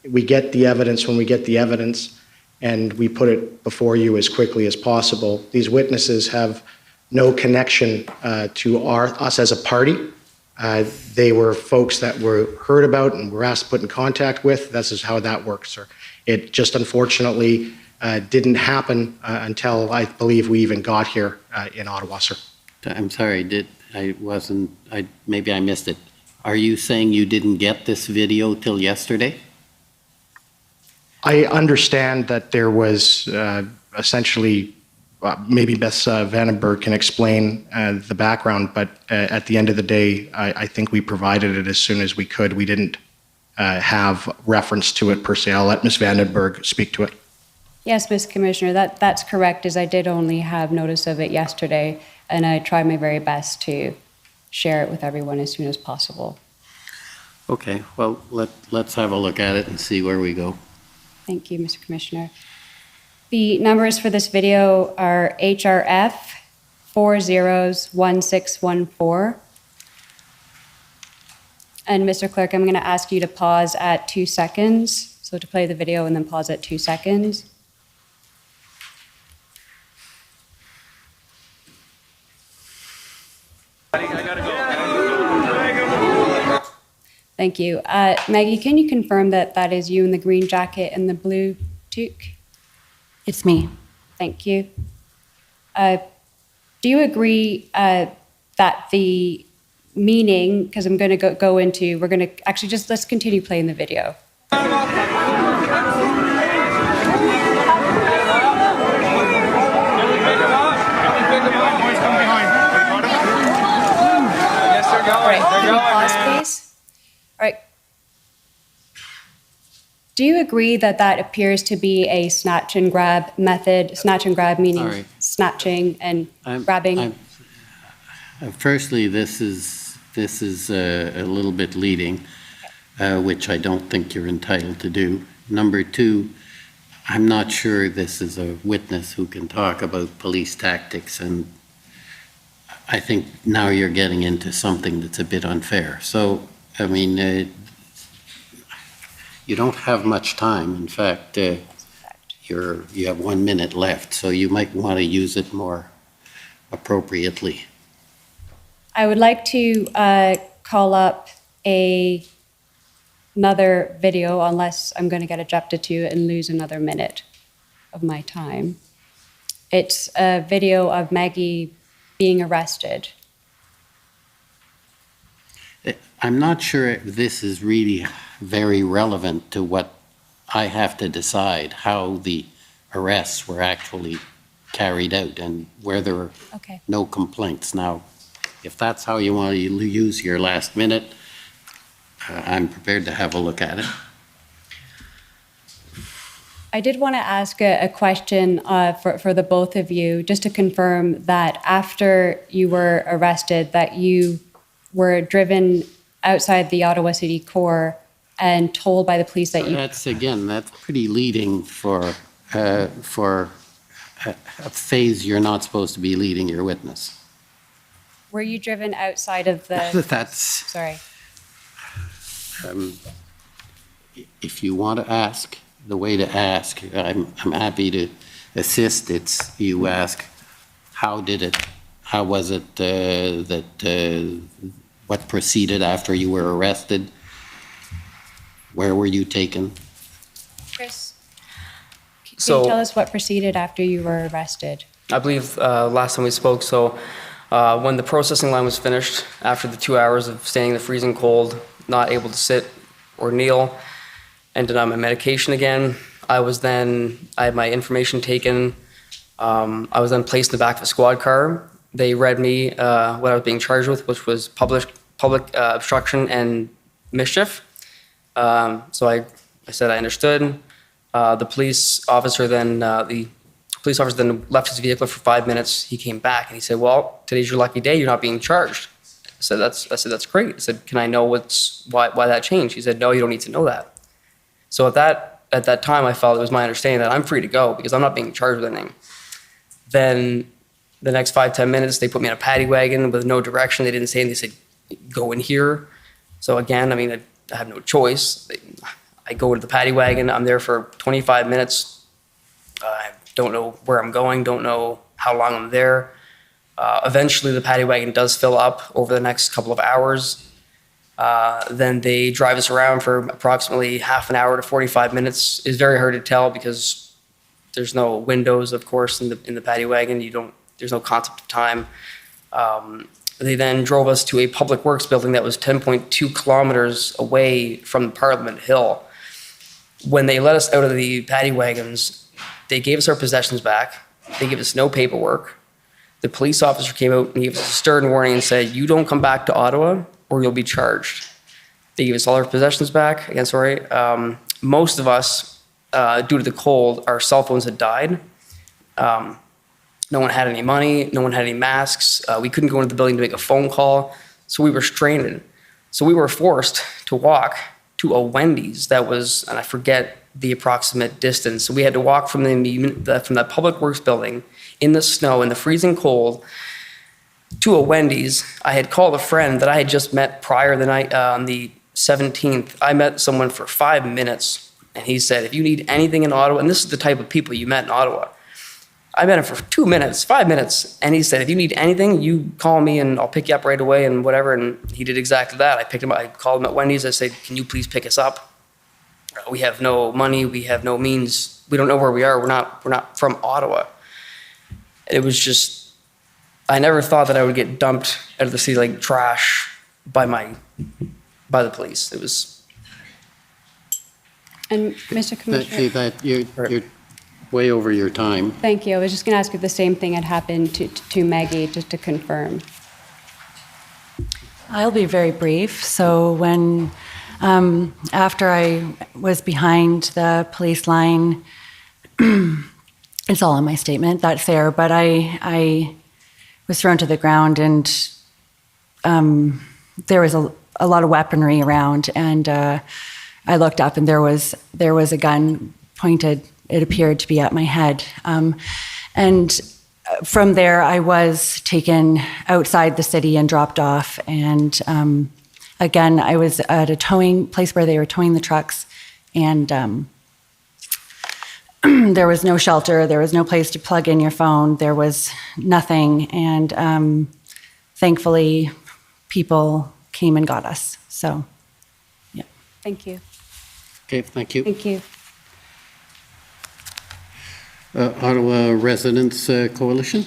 We get the evidence when we get the evidence, and we put it before you as quickly as possible. These witnesses have no connection to us as a party. They were folks that were heard about and were asked to put in contact with. This is how that works, sir. It just unfortunately didn't happen until I believe we even got here in Ottawa, sir. I'm sorry, maybe I missed it. Are you saying you didn't get this video till yesterday? I understand that there was essentially, maybe Beth Vandenberg can explain the background, but at the end of the day, I think we provided it as soon as we could. We didn't have reference to it per se. I'll let Ms. Vandenberg speak to it. Yes, Ms. Commissioner, that's correct, as I did only have notice of it yesterday, and I tried my very best to share it with everyone as soon as possible. Okay, well, let's have a look at it and see where we go. Thank you, Mr. Commissioner. The numbers for this video are HRF 401614. And Mr. Clerk, I'm going to ask you to pause at 2 seconds So to play the video and then pause at 2 seconds. Thank you. Maggie, can you confirm that that is you in the green jacket and the blue toque? It's me. Thank you. Do you agree that the meaning, because I'm going to go into, we're going to actually just, let's continue playing the video. All right, can you pause, please? All right. Do you agree that that appears to be a snatch and grab method? Snatch and grab meaning Sorry. snatching and grabbing? Firstly, this is a little bit leading, which I don't think you're entitled to do. Number two, I'm not sure this is a witness who can talk about police tactics, and I think now you're getting into something that's a bit unfair. So, I mean, you don't have much time. In fact, you have 1 minute left, so you might want to use it more appropriately. I would like to call up another video, unless I'm going to get ejected to it and lose another minute of my time. It's a video of Maggie being arrested. I'm not sure if this is really very relevant to what I have to decide, how the arrests were actually carried out and where there were no complaints. Now, if that's how you want to use your last minute, I'm prepared to have a look at it. I did want to ask a question for the both of you, just to confirm that after you were arrested, that you were driven outside the Ottawa City Core and told by the police that you... That's pretty leading for a phase you're not supposed to be leading your witness. Were you driven outside of the... That's... Sorry. If you want to ask, the way to ask, I'm happy to assist. It's you ask, how was it what proceeded after you were arrested? Where were you taken? Chris, can So- you tell us what proceeded after you were arrested? I believe last time we spoke, so when the processing line was finished, after the 2 hours of staying in the freezing cold, not able to sit or kneel, ended on my medication again, I had my information taken. I was then placed in the back of a squad car. They read me what I was being charged with, which was public obstruction and mischief. So I said I understood. The police officer then left his vehicle for 5 minutes. He came back and he said, "Well, today's your lucky day. You're not being charged." I said, "That's great." I said, "Can I know why that changed?" He said, "No, you don't need to know that." So at that time, I felt it was my understanding that I'm free to go because I'm not being charged with anything. Then the next 5-10 minutes, they put me in a paddy wagon with no direction. They didn't say anything. They said, "Go in here." So again, I mean, I have no choice. I go to the paddy wagon. I'm there for 25 minutes. I don't know where I'm going, don't know how long I'm there. Eventually, the paddy wagon does fill up over the next couple of hours. Then they drive us around for approximately half an hour to 45 minutes. It's very hard to tell because there's no windows, of course, in the paddy wagon. There's no concept of time. They then drove us to a public works building that was 10.2 kilometers away from Parliament Hill. When they let us out of the paddy wagons, they gave us our possessions back. They gave us no paperwork. The police officer came out and gave us a stern warning and said, "You don't come back to Ottawa or you'll be charged." They gave us all our possessions back. Again, sorry. Most of us, due to the cold, our cell phones had died. No one had any money. No one had any masks. We couldn't go into the building to make a phone call. So we were stranded. So we were forced to walk to a Wendy's that was, and I forget the approximate distance. So we had to walk from that public works building in the snow, in the freezing cold, to a Wendy's. I had called a friend that I had just met prior the night on the 17th. I met someone for 5 minutes And he said, if you need anything in Ottawa, and this is the type of people you met in Ottawa. I met him for 2 minutes, 5 minutes, and he said, if you need anything, you call me and I'll pick you up right away and whatever. And he did exactly that. I picked him up, I called him at Wendy's. I said, can you please pick us up? We have no money, we have no means, we don't know where we are, we're not from Ottawa. It was just, I never thought that I would get dumped out of the city like trash by the police. It was. And Mr. Commissioner, You're way over your time. thank you. I was just going to ask if the same thing had happened to Maggie, just to confirm. I'll be very brief. So when, after I was behind the police line, it's all in my statement, that's there, but I was thrown to the ground and there was a lot of weaponry around, and I looked up and there was a gun pointed, it appeared to be at my head. And from there, I was taken outside the city and dropped off. And again, I was at a towing place where they were towing the trucks, and there was no shelter, there was no place to plug in your phone, there was nothing. And thankfully, people came and got us. So, yeah. Thank you. Okay, thank you. Thank you. Ottawa Residents Coalition?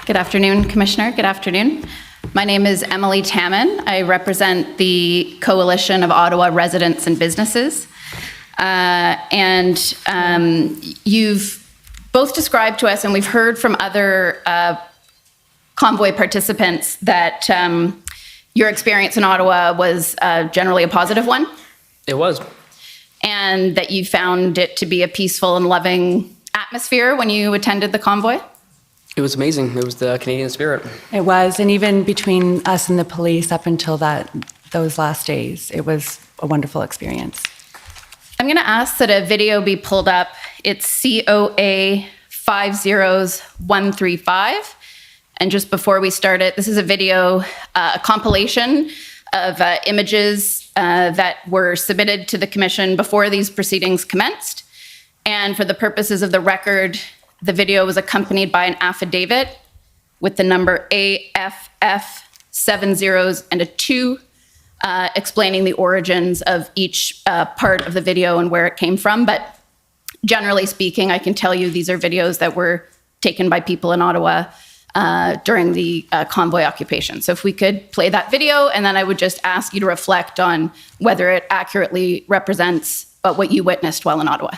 Good afternoon, Commissioner. Good afternoon. My name is Emily Tamman. I represent the Coalition of Ottawa Residents and Businesses. You've both described to us, and we've heard from other convoy participants, that your experience in Ottawa was generally a positive one. It was. And that you found it to be a peaceful and loving atmosphere when you attended the convoy? It was amazing. It was the Canadian spirit. It was, and even between us and the police up until those last days, it was a wonderful experience. I'm going to ask that a video be pulled up. It's COA 50135. And just before we start it, this is a video, a compilation of images that were submitted to the Commission before these proceedings commenced. And for the purposes of the record, the video was accompanied by an affidavit with the number AFF 7 zeros and a 2, explaining the origins of each part of the video and where it came from. But generally speaking, I can tell you these are videos that were taken by people in Ottawa during the convoy occupation. So if we could play that video, and then I would just ask you to reflect on whether it accurately represents what you witnessed while in Ottawa.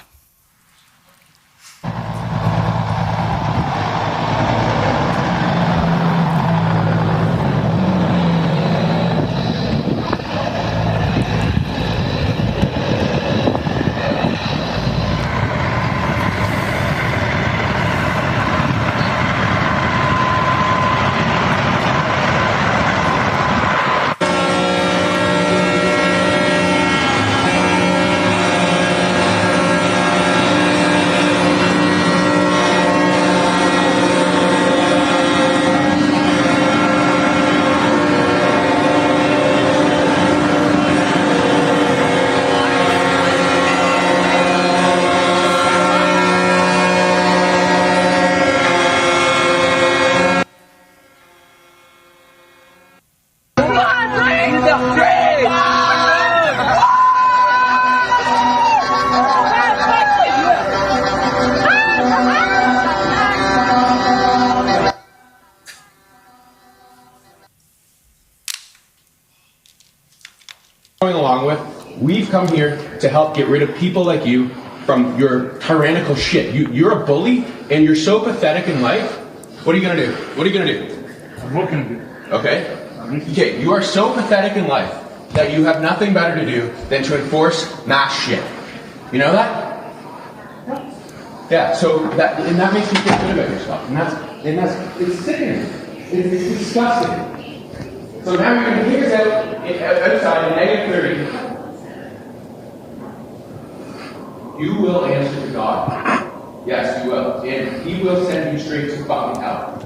Going along with, we've come here to help get rid of people like you from your tyrannical shit. You're a bully, and you're so pathetic in life. What are you gonna do? What are you gonna do? What can I do? Okay? Okay, you are so pathetic in life that you have nothing better to do than to enforce mass shit. You know that? Yeah, so that makes you feel good about yourself. And that's it's sickening. It's disgusting. So now you're going to kick us outside at -30. You will answer to God. Yes, you will. And He will send you straight to fucking hell.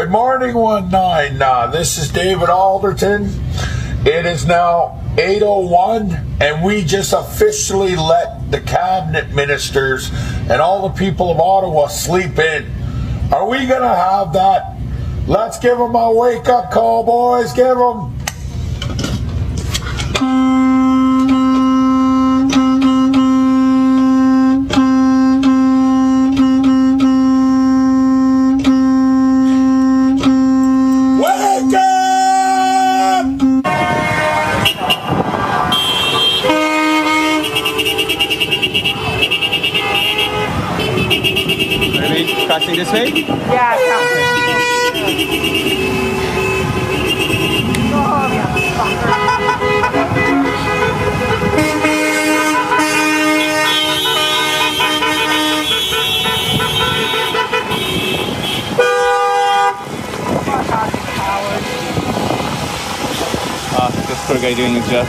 Good morning, 19. This is David Alderton. It is now 8:01, and we just officially let the cabinet ministers and all the people of Ottawa sleep in. Are we going to have that? Let's give them a wake-up call, boys. Give them. Crossing this way? Yeah, This poor guy doing his job.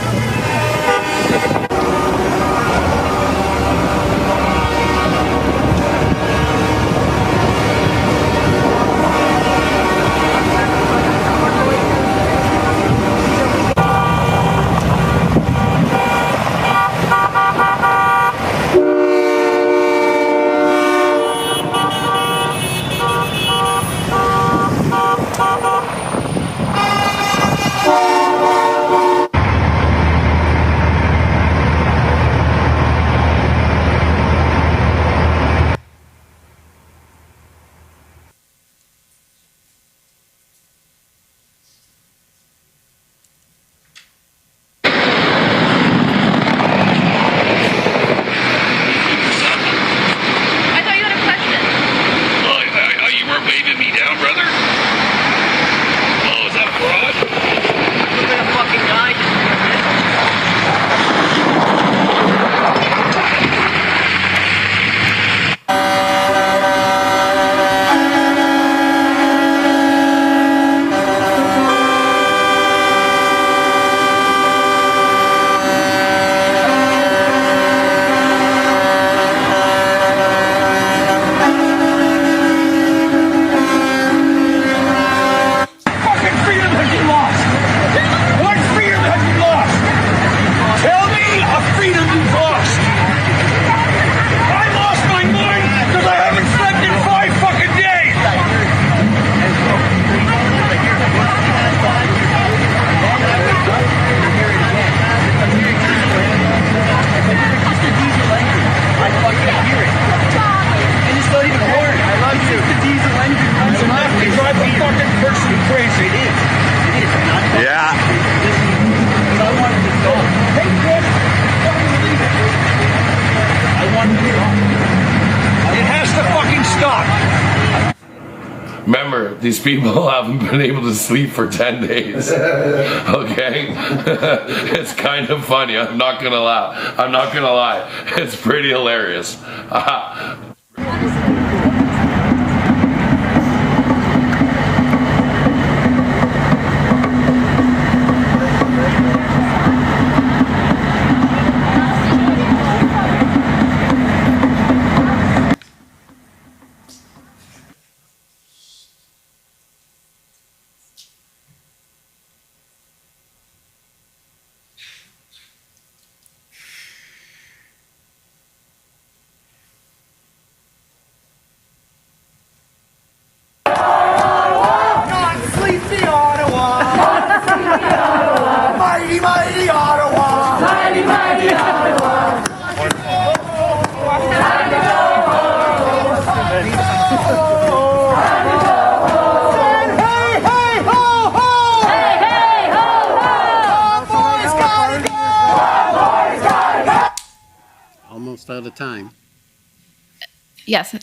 Remember, these people haven't been able to sleep for 10 days. Okay? It's kind of funny. I'm not gonna lie. It's pretty hilarious. Sleepy Ottawa! Mighty, mighty Ottawa! Mighty, mighty Ottawa! Almost out of time. Yes.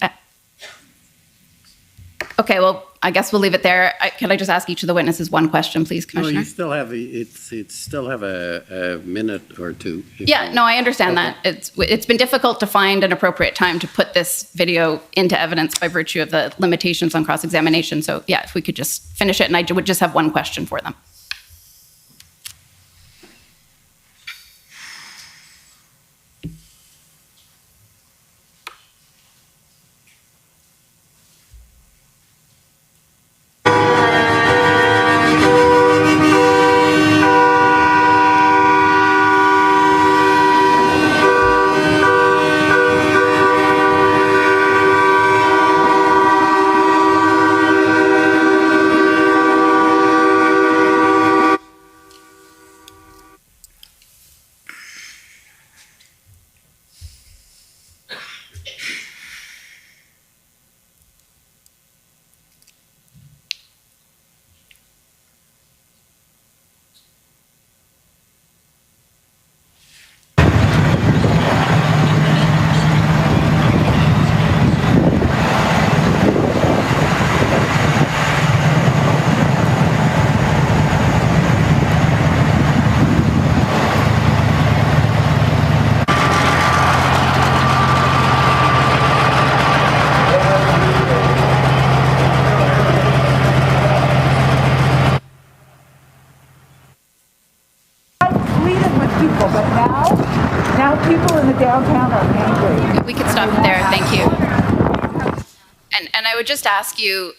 Okay, well, I guess we'll leave it there. Can I just ask each of the witnesses one question, please, No, Commissioner? you still have, it's still have a minute or two. Yeah, no, I understand that. It's been difficult to find an appropriate time to put this video into evidence by virtue of the limitations on cross-examination. So yeah, if we could just finish it, and I would just have one question for them. I would just ask you,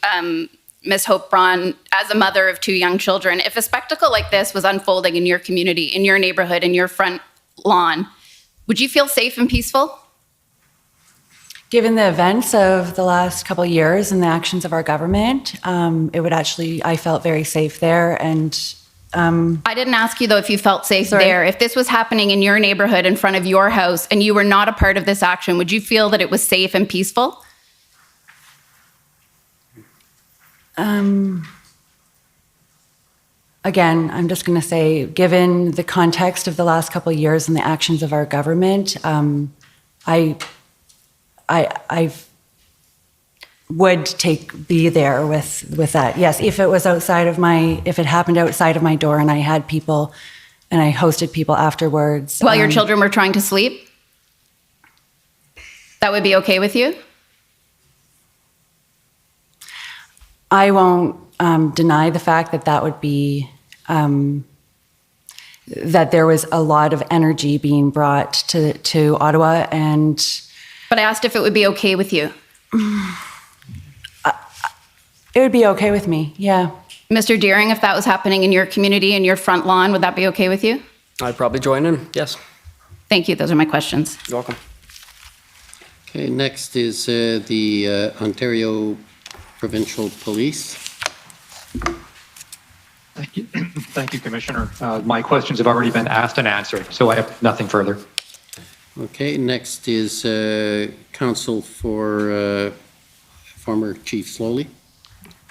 Ms. Hope Braun, as a mother of 2 young children, if a spectacle like this was unfolding in your community, in your neighborhood, in your front lawn, would you feel safe and peaceful? Given the events of the last couple of years and the actions of our government, I felt very safe there. And I didn't ask you, though, if you felt safe Sorry? there. If this was happening in your neighborhood in front of your house and you were not a part of this action, would you feel that it was safe and peaceful? Again, I'm just going to say, given the context of the last couple of years and the actions of our government, I would be there with that. Yes, if it happened outside of my door and I had people and I hosted people afterwards. While your children were trying to sleep? That would be okay with you? I won't deny the fact that would be, that there was a lot of energy being brought to Ottawa But I asked if it would be okay with you. It would be okay with me, yeah. Mr. Deering, if that was happening in your community, in your front lawn, would that be okay with you? I'd probably join in, yes. Thank you. Those are my questions. You're welcome. Okay, next is the Ontario Provincial Police. Thank you, Commissioner. My questions have already been asked and answered, so I have nothing further. Okay, next is counsel for former Chief Slowly.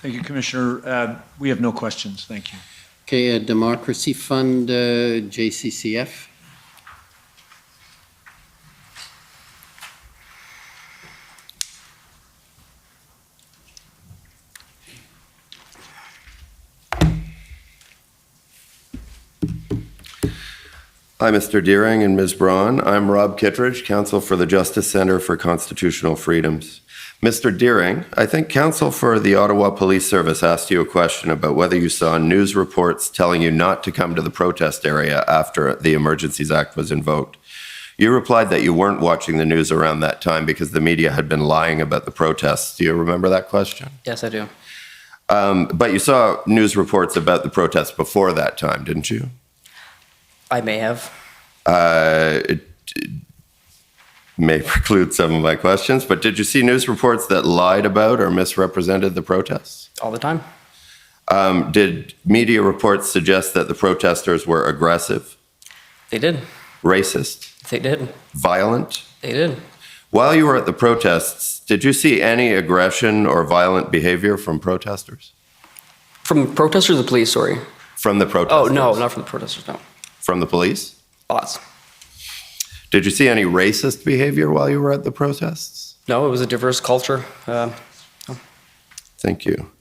Thank you, Commissioner. We have no questions. Thank you. Okay, Democracy Fund, JCCF. Hi, Mr. Deering and Ms. Braun. I'm Rob Kittredge, counsel for the Justice Centre for Constitutional Freedoms. Mr. Deering, I think counsel for the Ottawa Police Service asked you a question about whether you saw news reports telling you not to come to the protest area after the Emergencies Act was invoked. You replied that you weren't watching the news around that time because the media had been lying about the protests. Do you remember that question? Yes, I do. But you saw news reports about the protests before that time, didn't you? I may have. It may preclude some of my questions, but did you see news reports that lied about or misrepresented the protests? All the time. Did media reports suggest that the protesters were aggressive? They did. Racist? They did. Violent? They did. While you were at the protests, did you see any aggression or violent behavior from protesters? From protesters or the police, sorry? From the protesters? Oh, no, not from the protesters, no. From the police? Lots. Did you see any racist behavior while you were at the protests? No, it was a diverse culture. Thank you.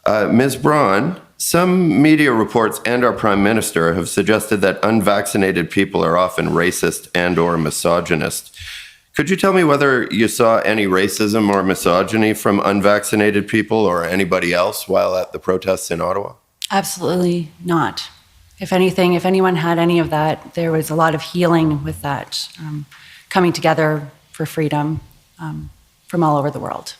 Ms. Braun, some media reports and our Prime Minister have suggested that unvaccinated people are often racist and or misogynist. Could you tell me whether you saw any racism or misogyny from unvaccinated people or anybody else while at the protests in Ottawa? Absolutely not. If anything, if anyone had any of that, there was a lot of healing with that, coming together for freedom from all over the world.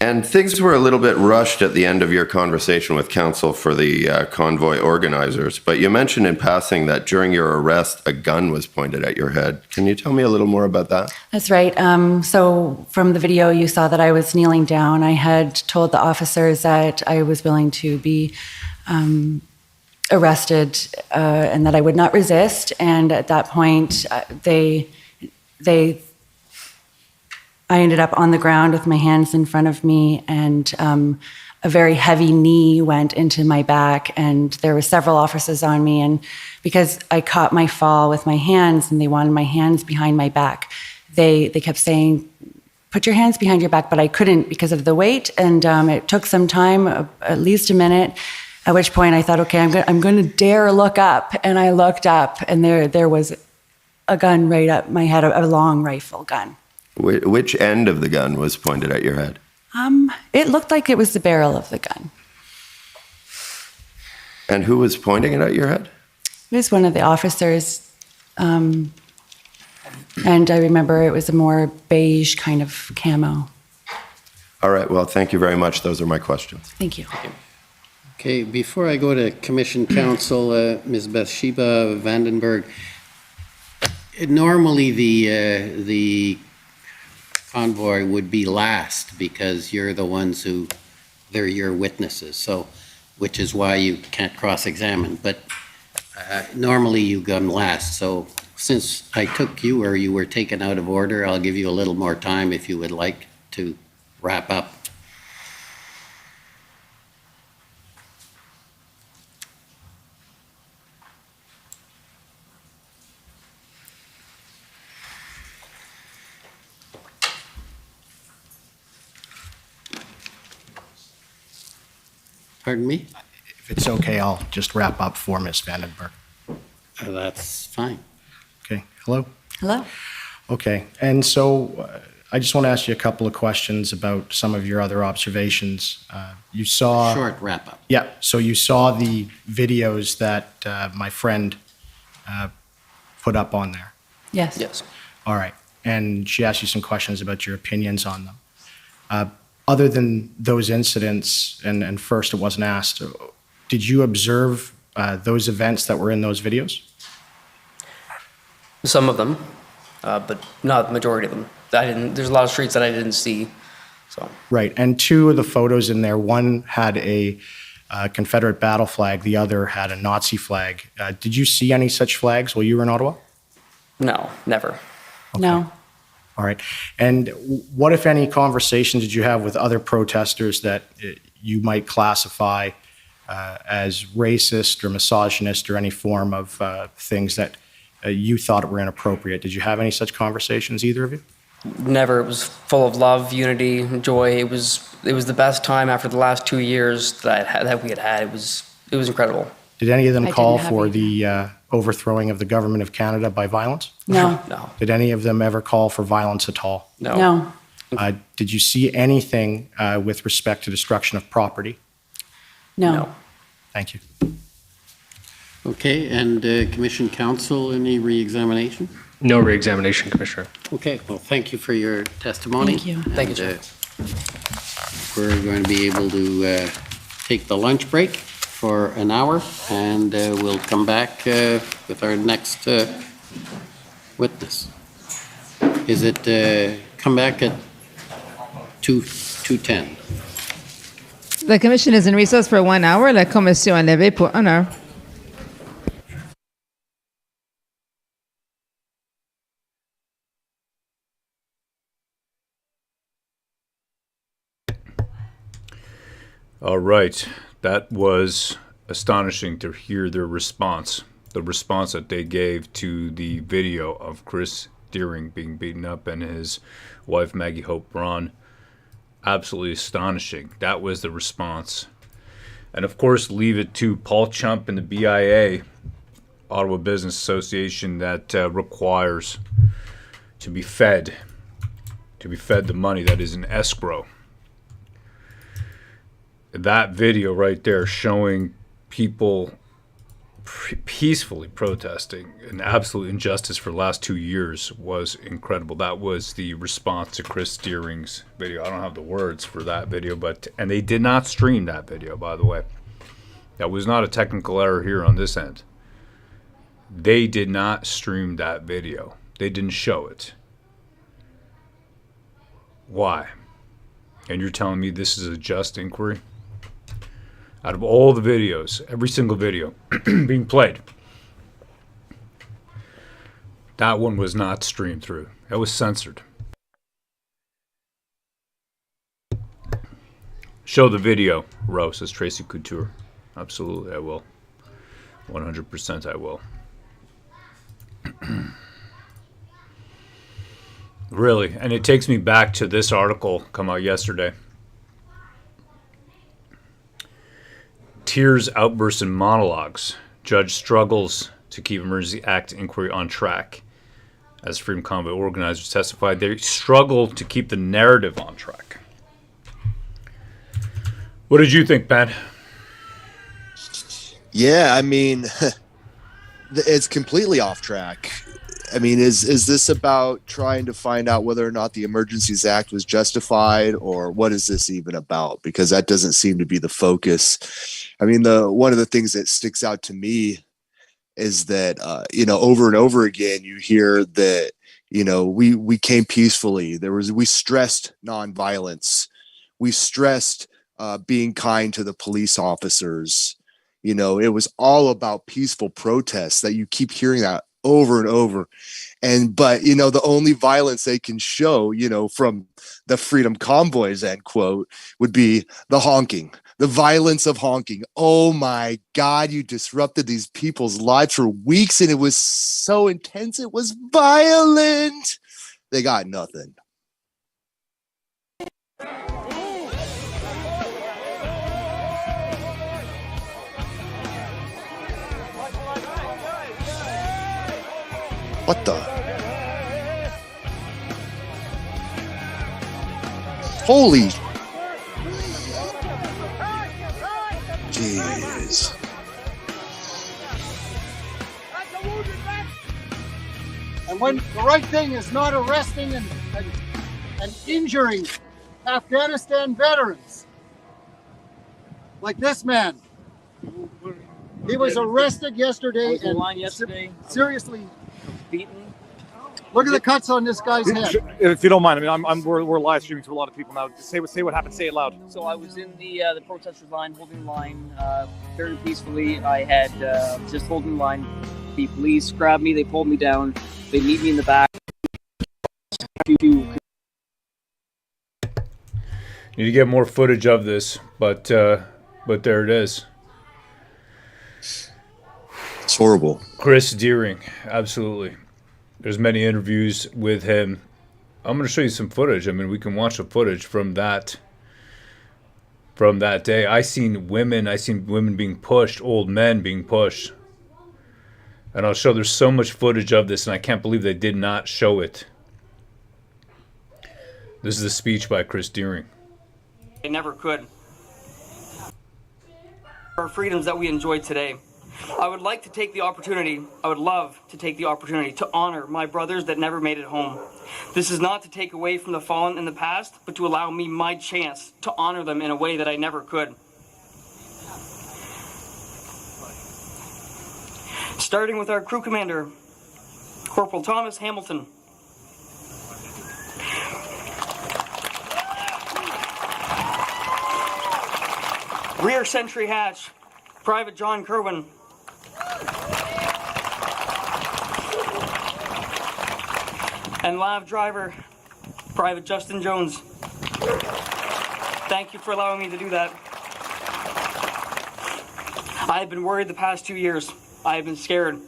And things were a little bit rushed at the end of your conversation with counsel for the convoy organizers, but you mentioned in passing that during your arrest, a gun was pointed at your head. Can you tell me a little more about that? That's right. So from the video, you saw that I was kneeling down. I had told the officers that I was willing to be arrested and that I would not resist. And at that point, I ended up on the ground with my hands in front of me, and a very heavy knee went into my back, and there were several officers on me. And because I caught my fall with my hands and they wanted my hands behind my back, they kept saying, put your hands behind your back, but I couldn't because of the weight. And it took some time, at least a minute, at which point I thought, okay, I'm going to dare look up. And I looked up, and there was a gun right up my head, a long rifle gun. Which end of the gun was pointed at your head? It looked like it was the barrel of the gun. And who was pointing it at your head? It was one of the officers. And I remember it was a more beige kind of camo. All right, well, thank you very much. Those are my questions. Thank you. Okay, before I go to Commission Counsel, Ms. Bathsheba Vandenberg, normally the convoy would be last because you're the ones who, they're your witnesses, so, which is why you can't cross-examine, but normally you come last, so since I took you or you were taken out of order, I'll give you a little more time if you would like to wrap up. Pardon me? If it's okay, I'll just wrap up for Ms. Vandenberg. That's fine. Okay, hello? Hello? Okay, and so I just want to ask you a couple of questions about some of your other observations. You saw... Short wrap-up. Yeah, so you saw the videos that my friend put up on there. Yes. Yes. All right, and she asked you some questions about your opinions on them. Other than those incidents, and first it wasn't asked, did you observe those events that were in those videos? Some of them, but not the majority of them. There's a lot of streets that I didn't see, so. Right, and two of the photos in there, one had a Confederate battle flag, the other had a Nazi flag. Did you see any such flags while you were in Ottawa? No, never. No. All right, and what, if any, conversations did you have with other protesters that you might classify as racist or misogynist or any form of things that you thought were inappropriate? Did you have any such conversations, either of you? Never. It was full of love, unity, joy. It was the best time after the last 2 years that we had had. It was incredible. Did any of them I call didn't have for either. the overthrowing of the government of Canada by violence? No. No. Did any of them ever call for violence at all? No. No. Did you see anything with respect to destruction of property? No. Thank you. Okay, and Commission Counsel, any re-examination? No re-examination, Commissioner. Okay, well, thank you for your testimony. Thank you. Thank you, And, Chair. we're going to be able to take the lunch break for an hour, and we'll come back with our next witness. Is it come back at 2:10? The commission is in recess for 1 hour. La commission est levée pour 1 heure. All right, that was astonishing to hear their response, the response that they gave to the video of Chris Deering being beaten up and his wife Maggie Hope Braun. Absolutely astonishing. That was the response. And of course, leave it to Paul Chump and the BIA, Ottawa Business Association, that requires to be fed the money that is in escrow. That video right there showing people peacefully protesting an absolute injustice for the last 2 years was incredible. That was the response to Chris Deering's video. I don't have the words for that video, and they did not stream that video, by the way. That was not a technical error here on this end. They did not stream that video. They didn't show it. Why? And you're telling me this is a just inquiry? Out of all the videos, every single video being played, that one was not streamed through. That was censored. Show the video, Roe, says Tracy Couture. Absolutely, I will. 100% I will. Really, and it takes me back to this article come out yesterday. Tears, outbursts, and monologues. Judge struggles to keep Emergency Act inquiry on track. As Freedom Convoy organizers testified, they struggle to keep the narrative on track. What did you think, Ben? Yeah, I mean, it's completely off track. I mean, is this about trying to find out whether or not the Emergencies Act was justified, or what is this even about? Because that doesn't seem to be the focus. I mean, the one of the things that sticks out to me is that over and over again you hear that we came peacefully. We stressed nonviolence. We stressed being kind to the police officers. It was all about peaceful protests. That you keep hearing that over and over. But the only violence they can show, from the freedom convoys, end quote, would be the honking, the violence of honking. Oh my God, you disrupted these people's lives for weeks, and it was so intense. It was violent. They got nothing. What the? Holy. Jeez. And when the right thing is not arresting and injuring Afghanistan veterans, like this man. He was arrested yesterday seriously beaten. Look at the cuts on this guy's head. If you don't mind, I mean, we're live streaming to a lot of people now. Just say what happened. Say it loud. So I was in the protesters line, holding line very peacefully. I had just holding line. The police grabbed me. They pulled me down. They meet me in the back. Need to get more footage of this, but there it is. It's horrible. Chris Deering, absolutely. There's many interviews with him. I'm going to show you some footage. I mean, we can watch the footage from that day. I seen women being pushed, old men being pushed. And I'll show there's so much footage of this, and I can't believe they did not show it. This is a speech by Chris Deering. They never could. Our freedoms that we enjoy today. I would love to take the opportunity to honor my brothers that never made it home. This is not to take away from the fallen in the past, but to allow me my chance to honor them in a way that I never could. Starting with our crew commander, Corporal Thomas Hamilton. Rear Sentry Hatch, Private John Kerwin. And Lav Driver, Private Justin Jones. Thank you for allowing me to do that. I have been worried the past 2 years. I have been scared.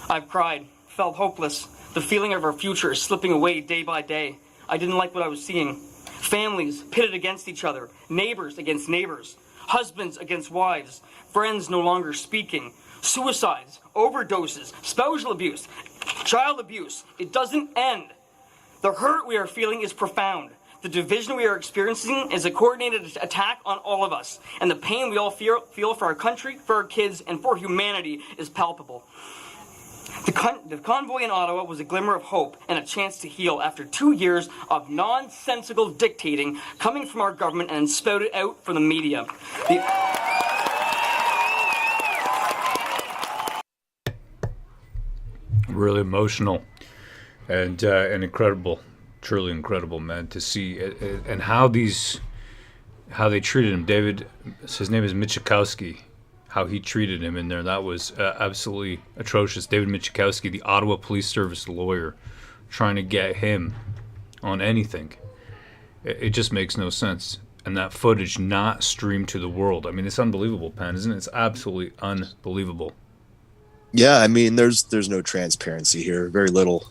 I've cried, felt hopeless. The feeling of our future is slipping away day by day. I didn't like what I was seeing. Families pitted against each other, neighbors against neighbors, husbands against wives, friends no longer speaking, suicides, overdoses, spousal abuse, child abuse. It doesn't end. The hurt we are feeling is profound. The division we are experiencing is a coordinated attack on all of us, and the pain we all feel for our country, for our kids, and for humanity is palpable. The convoy in Ottawa was a glimmer of hope and a chance to heal after 2 years of nonsensical dictating coming from our government and spouted out from the media. Really emotional and incredible, truly incredible, man, to see and how they treated him. David, his name is Michikowski. How he treated him in there, that was absolutely atrocious. David Michikowski, the Ottawa Police Service lawyer, trying to get him on anything. It just makes no sense. And that footage not streamed to the world. I mean, it's unbelievable, Pan, isn't it? It's absolutely unbelievable. Yeah, I mean, there's no transparency here. Very little.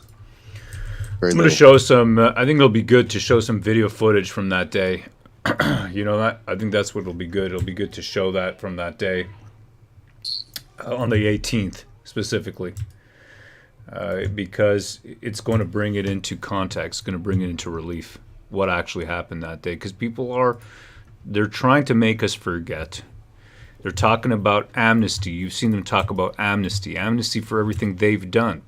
I'm going to show some. I think it'll be good to show some video footage from that day. I think that's what it'll be good. It'll be good to show that from that day. On the 18th specifically, because it's going to bring it into context, going to bring it into relief, what actually happened that day. Because they're trying to make us forget. They're talking about amnesty. You've seen them talk about amnesty for everything they've done.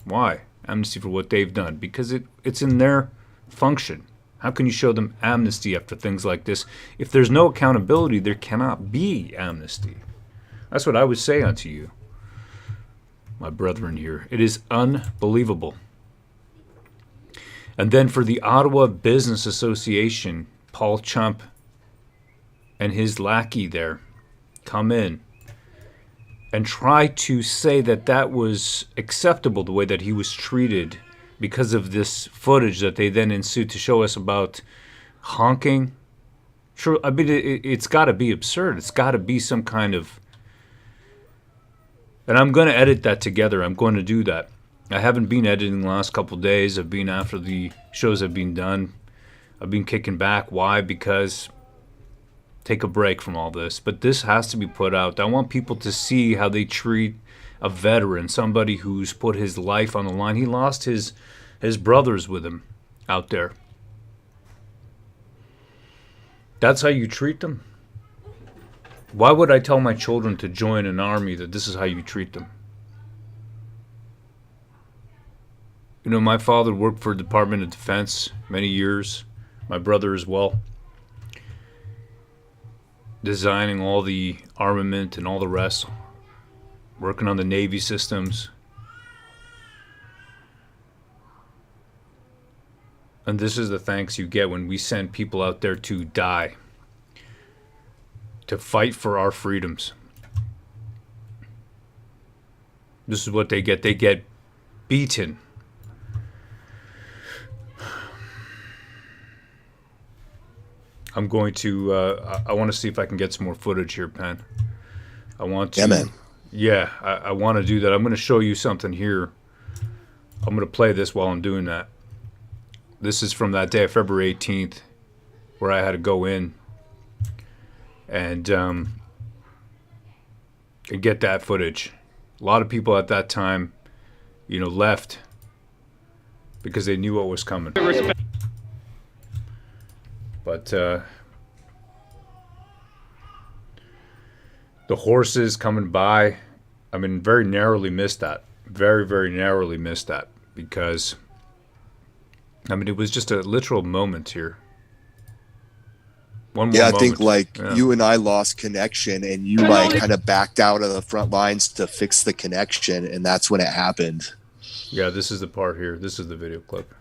Why? amnesty for what they've done, because it's in their function. How can you show them amnesty after things like this? If there's no accountability, there cannot be amnesty. That's what I would say unto you, my brethren here. It is unbelievable. And then for the Ottawa Business Association, Paul Chump and his lackey there come in and try to say that that was acceptable, the way that he was treated, because of this footage that they then ensued to show us about honking. Sure, I mean, it's got to be absurd. It's got to be some kind of... And I'm going to edit that together. I'm going to do that. I haven't been editing the last couple of days. I've been after the shows have been done. I've been kicking back. Why? Because take a break from all this. But this has to be put out. I want people to see how they treat a veteran, somebody who's put his life on the line. He lost his brothers with him out there. That's how you treat them? Why would I tell my children to join an army that this is how you treat them? You know, my father worked for the Department of Defense many years. My brother as well. Designing all the armament and all the rest. Working on the Navy systems. And this is the thanks you get when we send people out there to die. To fight for our freedoms. This is what they get. They get beaten. I'm going to, I want to see if I can get some more footage here, Pen. I want to. Yeah, man. Yeah, I want to do that. I'm going to show you something here. I'm going to play this while I'm doing that. This is from that day, February 18th, where I had to go in and get that footage. A lot of people at that time, you know, left because they knew what was coming. But the horses coming by, I mean, very narrowly missed that. Very, very narrowly missed that, because I mean, it was just a literal moment here. One more yeah, I moment. think like Yeah. you and I lost connection, and you like kind of backed out of the front lines to fix the connection, and that's when it happened. Yeah, this is the part here. This is the video clip.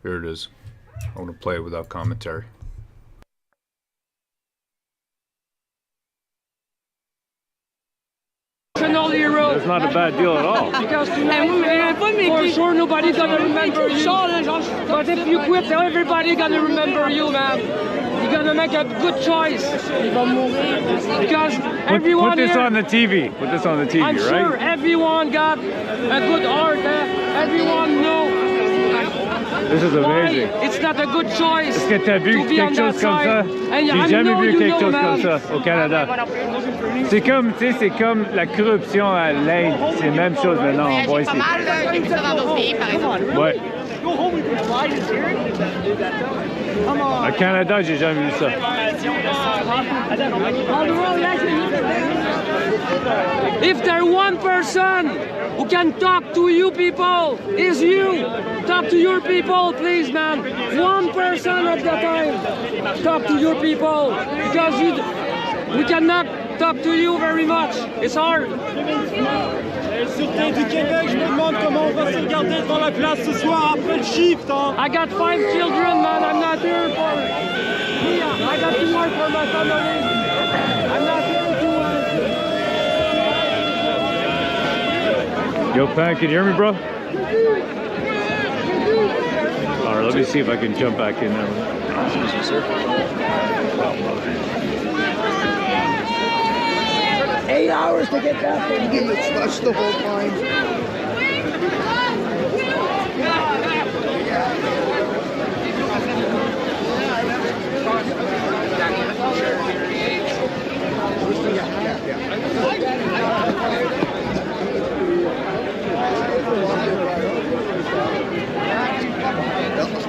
Here it is. I want to play it without commentary. It's not a bad deal at all. Because for sure nobody's gonna remember you. But if you quit, everybody gonna remember you, man. You gotta make a good choice. Because everyone Put this here, on the TV. Put this on the TV, I'm right? sure everyone got a good heart. Everyone knows. This is amazing. It's not a good choice. Est-ce que tu as vu to be on quelque that chose comme ça? side. And J'ai I jamais know vu you quelque know, chose man. comme ça au Canada. C'est comme, tu sais, c'est comme la corruption à l'Inde. C'est la même chose maintenant. On voit ici. Ouais. Au Canada, j'ai jamais vu ça. If there's one person who can talk to you people, is you. Talk to your people, please, man. One person at the time. Talk to your people. Because we cannot talk to you very much. It's hard. Sûreté du Québec, je me demande comment on va se garder devant la place ce soir après le shift. Hein. I got 5 children, man. I'm not here for... I got to work for my family. I'm not here to... Yo, Pan, can you hear me, bro? All right, let me see if I can jump back in there. Excuse me, sir. 8 hours to get back there and get you flushed the whole time.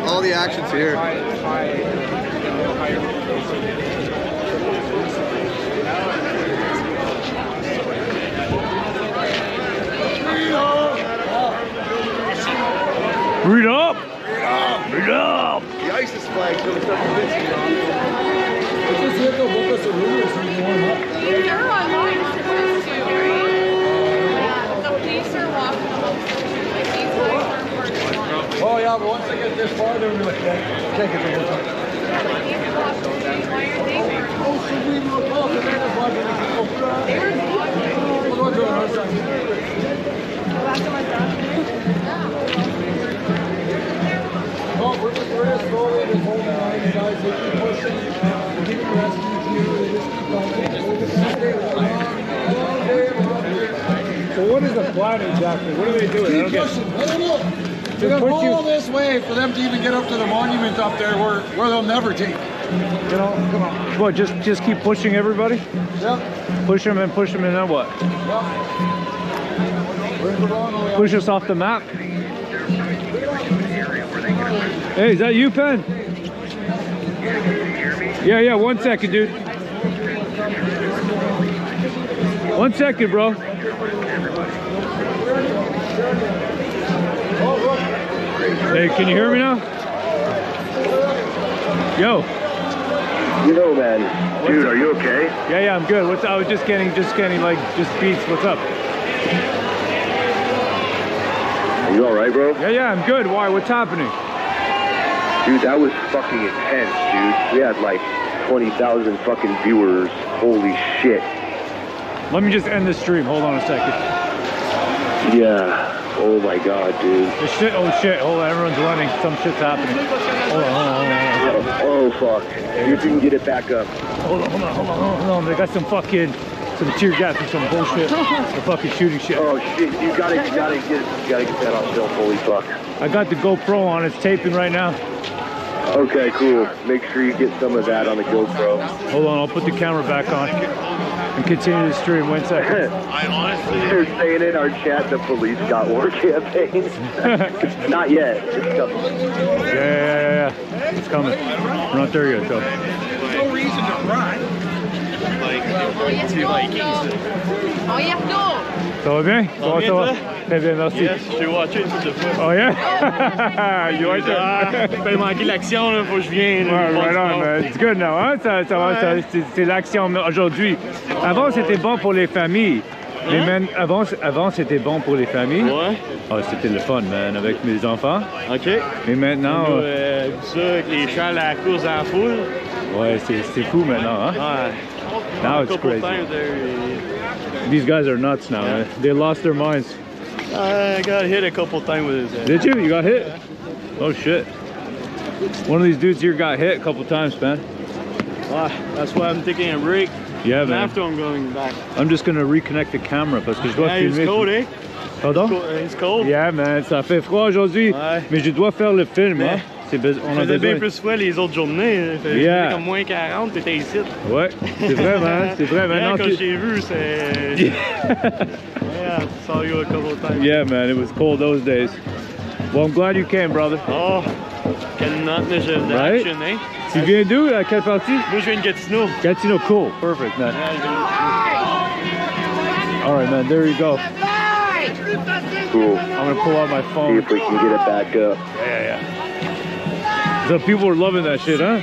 All the action's here. Freedom! They're online too, right? The police are walking along the street. Like these guys are important. Oh yeah, but once I get this far, they're like, can't get the whole time. No, we're just slowly just holding on, guys. They keep pushing. We keep rescuing you. They just keep going. So what is the plan exactly? What are they doing? Keep pushing. I don't know. They're going to pull all this way for them to even get up to the monument up there where they'll never take it. You know, come on. What, just keep pushing everybody? Yep. Push them and then what? Push us off the map? Hey, is that you, Pen? Yeah, 1 second, dude. 1 second, bro. Hey, can you hear me now? Yo. You know, man. Dude, are you okay? Yeah, I'm good. I was just getting like beats. What's up? Are you alright, bro? Yeah, I'm good. Why? What's happening? Dude, that was fucking intense, dude. We had like 20,000 fucking viewers. Holy shit. Let me just end the stream. Hold on a second. Yeah. Oh my god, dude. Oh shit. Hold on. Everyone's running. Some shit's happening. Hold on. Oh fuck. See if you can get it back up. Hold on. They got some tear gas and some bullshit. They're fucking shooting shit. Oh shit. You gotta get that on film. Holy fuck. I got the GoPro on. It's taping right now. Okay, cool. Make sure you get some of that on the GoPro. Hold on. I'll put the camera back on and continue the stream. 1 second. They're saying in our chat the police got war campaigns. Not yet. It's coming. Yeah. It's coming. We're not there yet, though. No reason to run. Oh, yeah, no. Ça va bien? Comment ça va? Très bien, merci. Yes, j'ai watché une couple de fois. Oh yeah? You watched it? J'ai manqué l'action, là, faut que je vienne. Right on, man. It's good now, hein? Ça va, c'est l'action aujourd'hui. Avant, c'était bon pour les familles. Mais avant, c'était bon pour les familles. Ouais. Oh, c'était le fun, man, avec mes enfants. OK. Mais maintenant... ça, avec les chars à la course à la foule. Ouais, c'est fou maintenant, hein? Ouais. Now it's crazy. These guys are nuts now, man. They lost their minds. I got hit a couple times with his head. Did you? You got hit? Oh, shit. One of these dudes here got hit a couple times, man. That's why I'm taking a break. Yeah, man. After I'm going back. I'm just going to reconnect the camera parce que je dois filmer. It's cold, eh? Pardon? It's cold. Yeah, man. Ça fait froid aujourd'hui, mais je dois faire le film, hein. On faisait bien plus froid les autres journées. C'était comme moins 40, t'étais ici. Ouais, c'est vrai, man. C'est vrai, man. Quand j'ai vu, c'est... Yeah, I saw you a couple of times. Yeah, man. It was cold those days. Well, I'm glad you came, brother. Oh, quelle note d'action, eh? Tu viens d'où? À quelle partie? Moi, je viens de Gatineau. Gatineau, cool. Perfect, man. All right, man. There you go. Cool. I'm going to pull out my phone. See if we can get it back up. Yeah. So people were loving that shit, huh?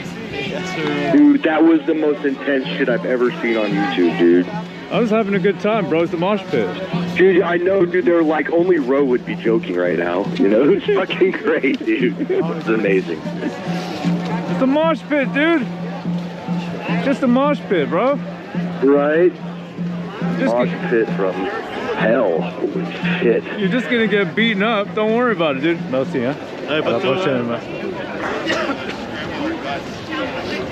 Dude, that was the most intense shit I've ever seen on YouTube, dude. I was having a good time, bro. It's the mosh pit. Dude, I know, dude. They're like, only Ro would be joking right now. You know, it's fucking great, dude. It's amazing. It's the mosh pit, dude. Just a mosh pit, bro. Right? Mosh pit from hell. Holy shit. You're just gonna get beaten up. Don't worry about it, dude. Merci, hein? À la prochaine, man.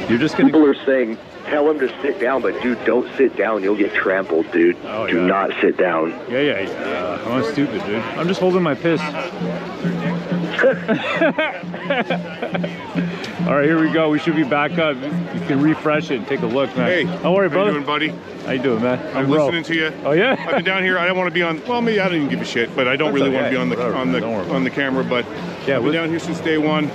You're just gonna... People are saying, tell him to sit down, but dude, don't sit down. You'll get trampled, dude. Oh, Do not sit down. Yeah. I'm not stupid, dude. I'm just holding my piss. All right, here we go. We should be back up. You can refresh it and take a look, man. Hey, how are you, brother? How you doing, buddy? How you doing, man? I'm listening to you. Oh yeah. I've been down here. I don't want to be on. Well, maybe I don't even give a shit, but I don't really want to be on the camera. But yeah, I've been down here since day one.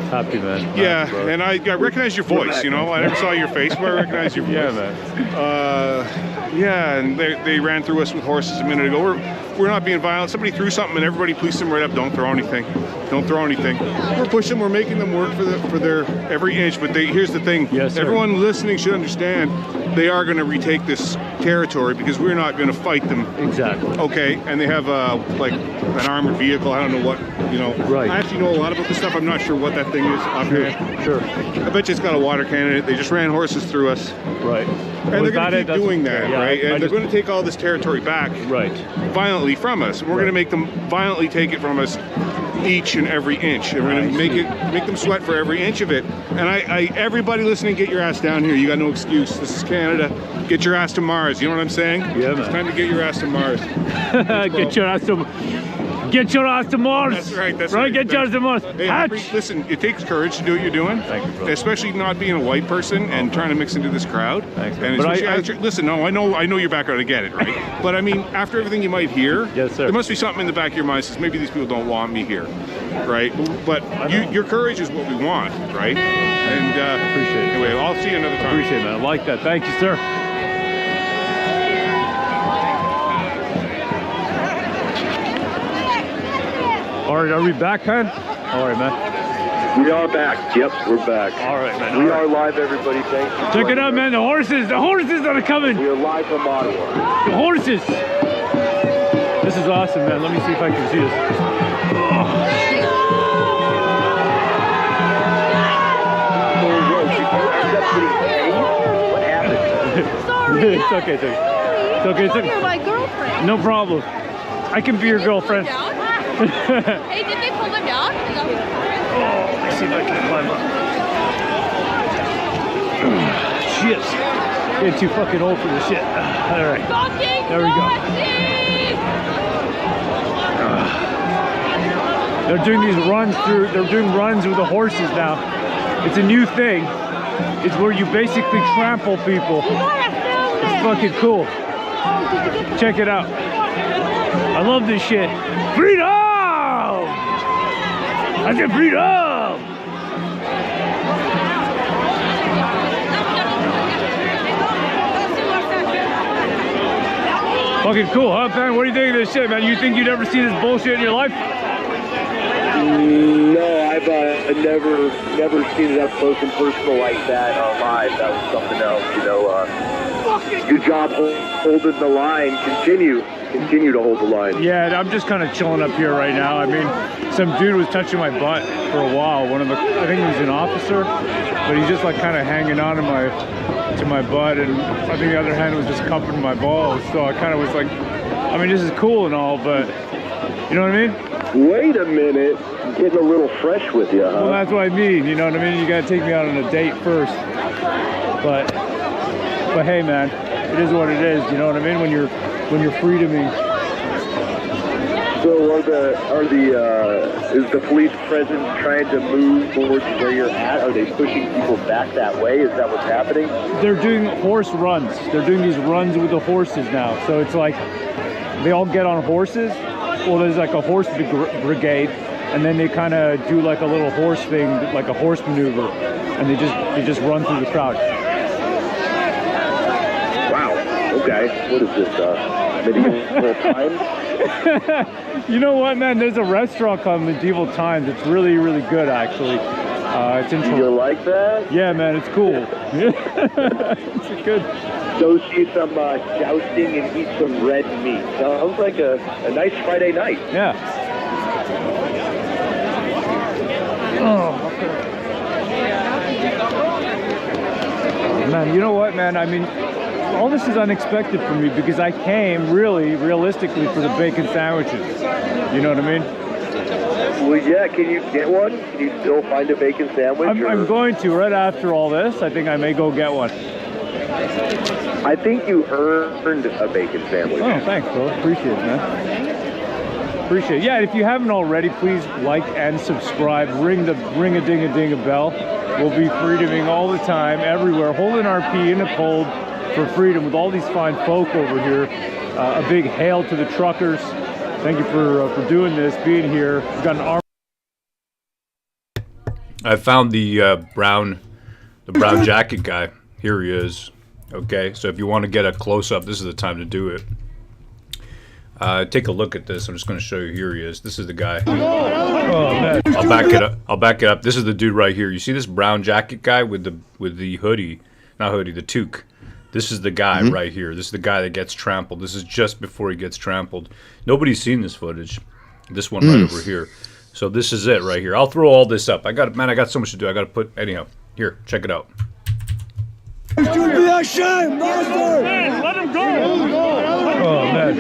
Happy, man. Yeah, and I recognize your voice. You know, I never saw your face, but I recognize your voice. Yeah, man. Yeah, and they ran through us with horses a minute ago. We're not being violent. Somebody threw something and everybody policed them right up. Don't throw anything. Don't throw anything. We're pushing. We're making them work for their every inch. But here's the thing. Yes, sir. Everyone listening should understand they are going to retake this territory because we're not going to fight them. Exactly. Okay, and they have like an armored vehicle. I don't know what, Right. I actually know a lot about this stuff. I'm not sure what that thing is up here. Sure. I bet you it's got a water cannon in it. They just ran horses through us. Right. And they're going to keep doing that, yeah, right? And I they're just- going to take all this territory back violently from us. We're going to make them violently take it from us each and every inch. And we're going to make them sweat for every inch of it. And everybody listening, get your ass down here. You got no excuse. This is Canada. Get your ass to Mars. You know what I'm saying? Yeah, man. It's time to get your ass to Mars. Get your ass to Mars. That's right. That's right. right. Get your ass to Mars. Hey, listen, it takes courage to do what you're doing. Thank you, bro. Especially not being a white person and trying to mix into this crowd. Thanks, and but especially listen, no, I know your background, I get it, right? But I mean, after everything you might hear, yes, sir. there must be something in the back of your mind that says maybe these people don't want me here, right? But your courage is what we want, right? And appreciate it. Anyway, I'll see you another time. Appreciate it, man. I like that. Thank you, sir. All right, are we back, man? All right, man. We are back. Yep, we're back. All right, man. We are live, everybody. Thank you. Check it out, man. The horses are coming. We are live from Ottawa. The horses. This is awesome, man. Let me see if I can see this. What happened? Sorry. It's okay. It's okay. You're my girlfriend. No problem. I can be your girlfriend. Hey, did they pull them down? Is that what Let's see if I can climb up. Shit. Getting too fucking old for this shit. All right. There we go. They're doing these runs through. They're doing runs with the horses now. It's a new thing. It's where you basically trample people. It's fucking cool. Check it out. I love this shit. Freedom! I said freedom! Fucking cool, huh, man? What do you think of this shit, man? You think you'd ever see this bullshit in your life? No, I've never seen it up close and personal like that live. That was something else, Good job holding the line. Continue to hold the line. Yeah, I'm just kind of chilling up here right now. I mean, some dude was touching my butt for a while. I think he was an officer, but he's just like kind of hanging on to my butt, and I think the other hand was just cupping my balls. So I kind of was like, I mean, this is cool and all, but you know what I mean? Wait a minute, getting a little fresh with you, huh? Well, that's what I mean. You know what I mean? You gotta take me out on a date first. But hey, man, it is what it is. You know what I mean? When you're freedoming. So is the police presence trying to move towards where you're at? Are they pushing people back that way? Is that what's happening? They're doing horse runs. They're doing these runs with the horses now. So it's like they all get on horses. Well, there's like a horse brigade, and then they kind of do like a little horse thing, like a horse maneuver, and they just run through the crowd. Wow. Okay. What is this? Medieval times? You know what, man? There's a restaurant called Medieval Times. It's really, really good, actually. It's in You like that? Yeah, man, it's cool. It's good. Go see some jousting and eat some red meat. Sounds like a nice Friday night. Yeah. Oh, man, you know what, man? I mean, all this is unexpected for me because I came realistically for the bacon sandwiches. You know what I mean? Well, yeah, can you get one? Can you still find a bacon sandwich? I'm going to, right after all this. I think I may go get one. I think you earned a bacon sandwich. Oh, thanks, bro. Appreciate it, man. Appreciate it. Yeah, if you haven't already, please like and subscribe. Ring a ding a bell. We'll be freedoming all the time, everywhere, holding our pee in the cold for freedom with all these fine folk over here. A big hail to the truckers. Thank you for doing this, being here. We've got an arm. I found the brown jacket guy. Here he is. Okay, so if you want to get a close-up, this is the time to do it. Take a look at this. I'm just going to show you. Here he is. This is the guy. I'll back it up. I'll back it up. This is the dude right here. You see this brown jacket guy with the hoodie? Not hoodie, the toque. This is the guy right here. This is the guy that gets trampled. This is just before he gets trampled. Nobody's seen this footage. This one right over here. So this is it right here. I'll throw all this up. I got so much to do. I got to put anyhow. Here, check it out. It should be a shame, master! Man, let him go! Oh, man.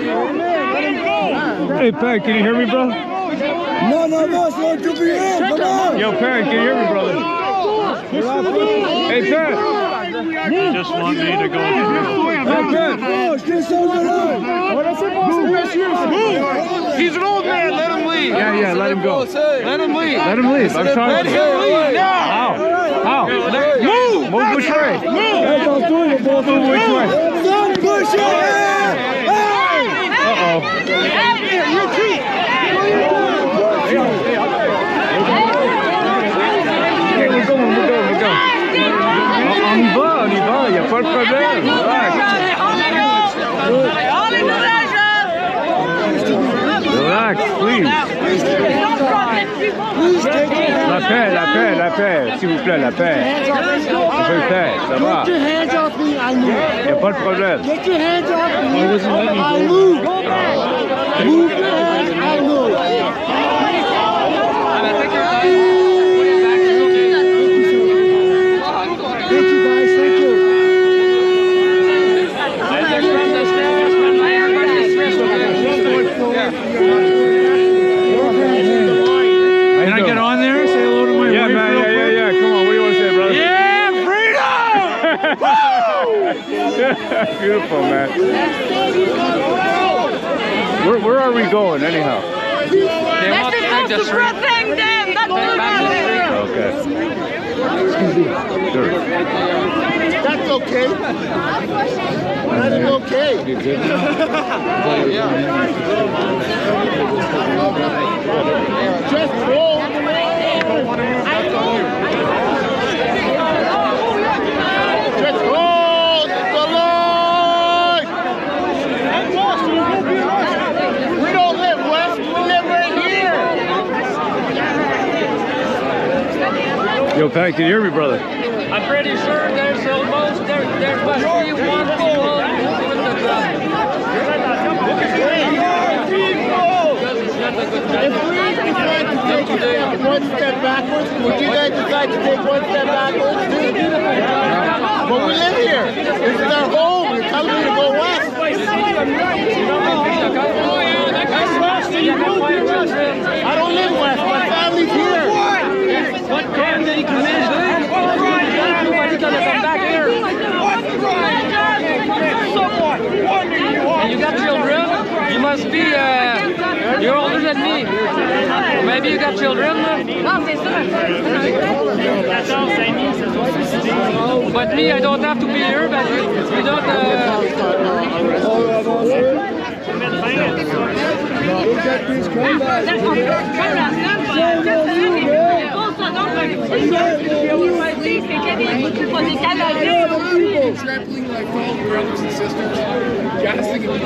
Let him go! Hey, Pat, can you hear me, bro? None of us want to be here, come on! Yo, Pat, can you hear me, brother? Hey, Pat! You just want me to go through. Hey, Pat! This over He's an old man. Let him leave. Yeah, let him go. Let him leave. Let him leave. I'm trying Let him leave now. How? Move. Move which way? Move which way? Don't push it! Uh-oh. We're going. On y va, y a pas de problème. Relax, please. La paix, s'il vous plaît, la paix. On peut le faire, ça va. Get your hands off me, I move. Y a pas de problème. Get your hands off me, I move. Move your hands, I move. Thank you guys, thank you. Can I get on there? Say hello to my wife. Man, yeah. Come on, what do you want to say, brother? Yeah, freedom! Beautiful, man. Where are we going, anyhow? Okay. Excuse me. Sure. That's okay. That is okay. Just roll. Just hold the line. We don't live west, we live right here. Yo, Pat, can you hear me, brother? I'm pretty sure there's almost there must be one people with the drum. If we decide to take one step backwards, would you guys decide to take one step backwards? But we live here. This is our home. You're telling me to go west. I don't live west. My family's here. What crime did he commit? Nobody's gonna come back here. And you got children? You must be, you're older than me. Maybe you got children? But me, I don't have to be here, but we don't, Trampling like all brothers and sisters. Gassing and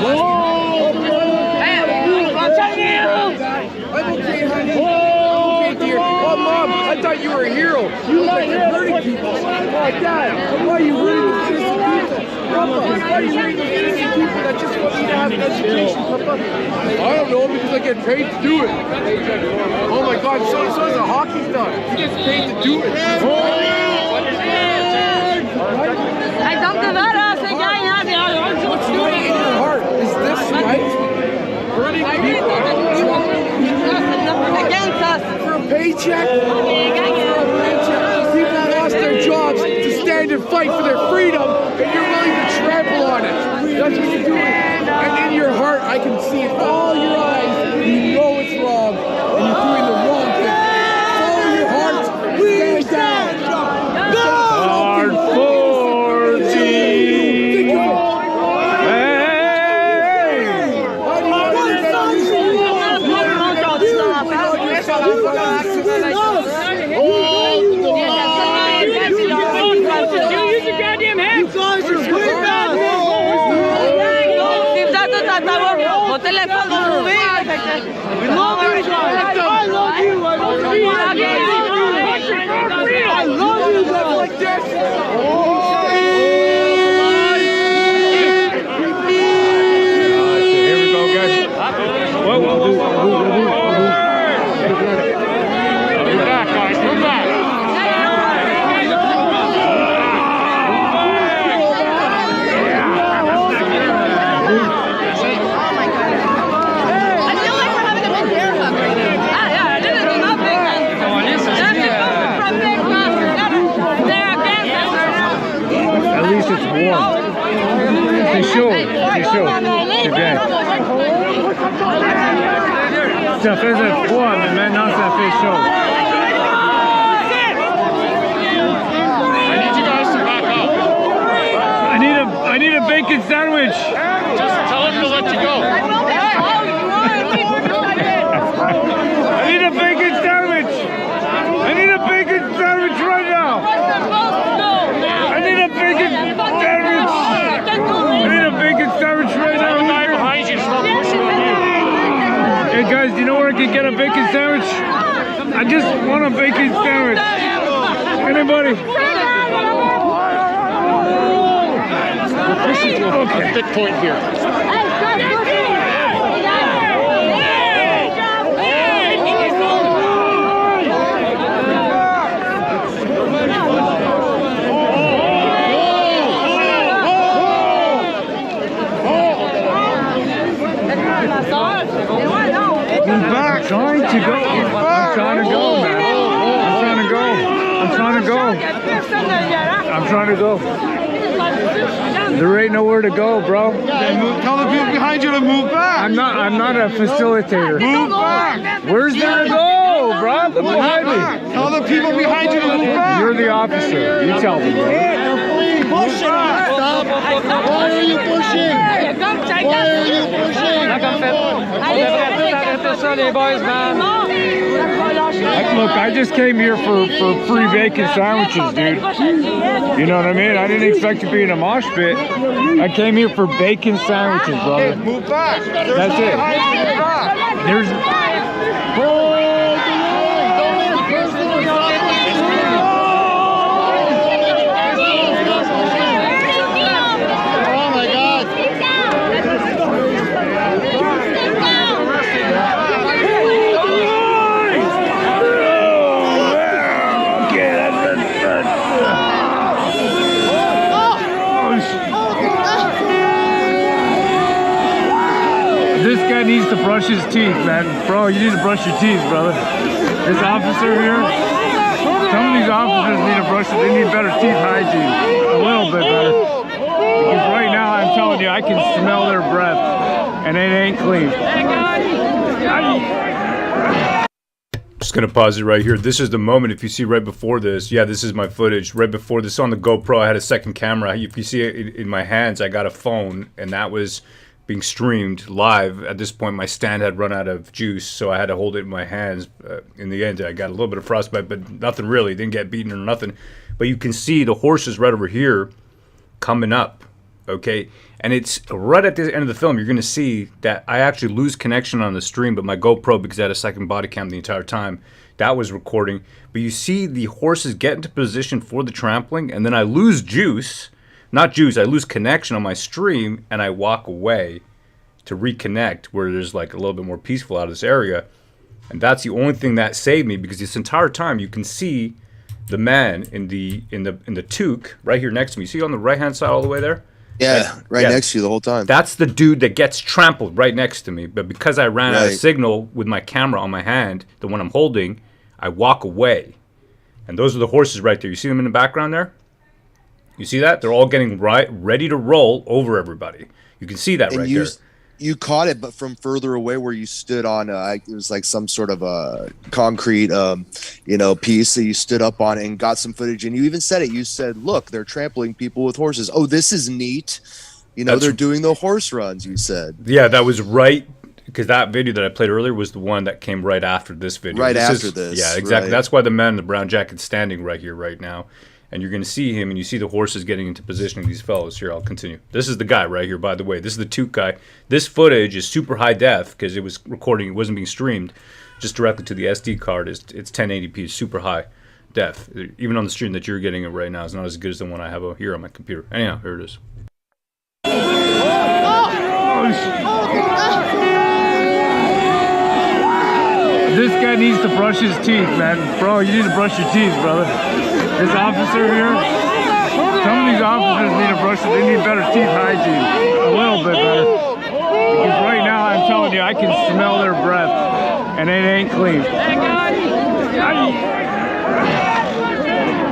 Oh, Mom, I thought you were a hero. You like hurting people. Oh, Dad, why are you hurting those innocent people? Papa, why are you hurting those innocent people that just want me to have an education, Papa? I don't know, because I get paid to do it. Oh, my God, so is a hockey star. He gets paid to do it. What's doing in your heart? Is this right? Hurting people against us for a paycheck? People lost their jobs to stand and fight for their freedom, and you're willing to trample on it. That's what you're doing. And in your heart, I can see it. All your eyes, you know it's wrong, and you're doing the wrong thing. Follow your heart. Stand down. Hard 40. You guys are chaud, c'est chaud, c'est bien. Ça faisait froid, mais maintenant ça fait chaud. I need you guys to back up. I need a bacon sandwich. Just tell him to let you go. I need a bacon sandwich. I need a bacon sandwich right now. I need a bacon sandwich. I need a bacon sandwich right now. The guy behind you, stop pushing on you. Hey guys, do you know where I can get a bacon sandwich? I just want a bacon sandwich. Anybody? This is a thick point here. I'm trying to go. I'm trying to go, man. I'm trying to go. I'm trying to go. I'm trying to go. There ain't nowhere to go, bro. Tell the people behind you to move back. I'm not a facilitator. Move back. Where's there to go, bro? Look behind me. Tell the people behind you to move back. You're the officer. You tell them, bro. Stop. Why are you pushing? Why are you pushing? Look, I just came here for free bacon sandwiches, dude. You know what I mean? I didn't expect to be in a mosh pit. I came here for bacon sandwiches, brother. Move back. That's it. There's... Oh my God. This guy needs to brush his teeth, man. Bro, you need to brush your teeth, brother. This officer here, some of these officers need to brush it. They need better teeth hygiene. A little bit better. Because right now, I'm telling you, I can smell their breath. And it ain't clean. Just gonna pause it right here. This is the moment, if you see right before this, yeah, this is my footage. Right before this on the GoPro, I had a second camera. If you see it in my hands, I got a phone, and that was being streamed live. At this point, my stand had run out of juice, so I had to hold it in my hands. In the end, I got a little bit of frostbite, but nothing really. Didn't get beaten or nothing. But you can see the horses right over here coming up, okay? And it's right at the end of the film, you're going to see that I actually lose connection on the stream, but my GoPro, because I had a second body cam the entire time, that was recording. But you see the horses get into position for the trampling, and then I lose juice. Not juice, I lose connection on my stream, and I walk away to reconnect where there's like a little bit more peaceful out of this area. And that's the only thing that saved me, because this entire time you can see the man in the toque right here next to me. See on the right hand side all the way there? Yeah, right next to you the whole time. That's the dude that gets trampled right next to me. But because I ran out of signal with my camera on my hand, the one I'm holding, I walk away. And those are the horses right there. You see them in the background there? You see that? They're all getting ready to roll over everybody. You can see that right there. You caught it, but from further away where you stood on, it was like some sort of a concrete, piece that you stood up on and got some footage. And you even said it. You said, look, they're trampling people with horses. Oh, this is neat. They're doing the horse runs, you said. Yeah, that was right. Because that video that I played earlier was the one that came right after this video. Right after this. Yeah, exactly. Right. That's why the man in the brown jacket's standing right here, right now. And you're going to see him, and you see the horses getting into position of these fellows. Here, I'll continue. This is the guy right here, by the way. This is the toque guy. This footage is super high def because it was recording. It wasn't being streamed just directly to the SD card. It's 1080p. It's super high def. Even on the stream that you're getting it right now, it's not as good as the one I have here on my computer. Anyhow, here it is. This guy needs to brush his teeth, man. Bro, you need to brush your teeth, brother. This officer here, some of these officers need to brush it. They need better teeth hygiene. A little bit better. Because right now, I'm telling you, I can smell their breath. And it ain't clean.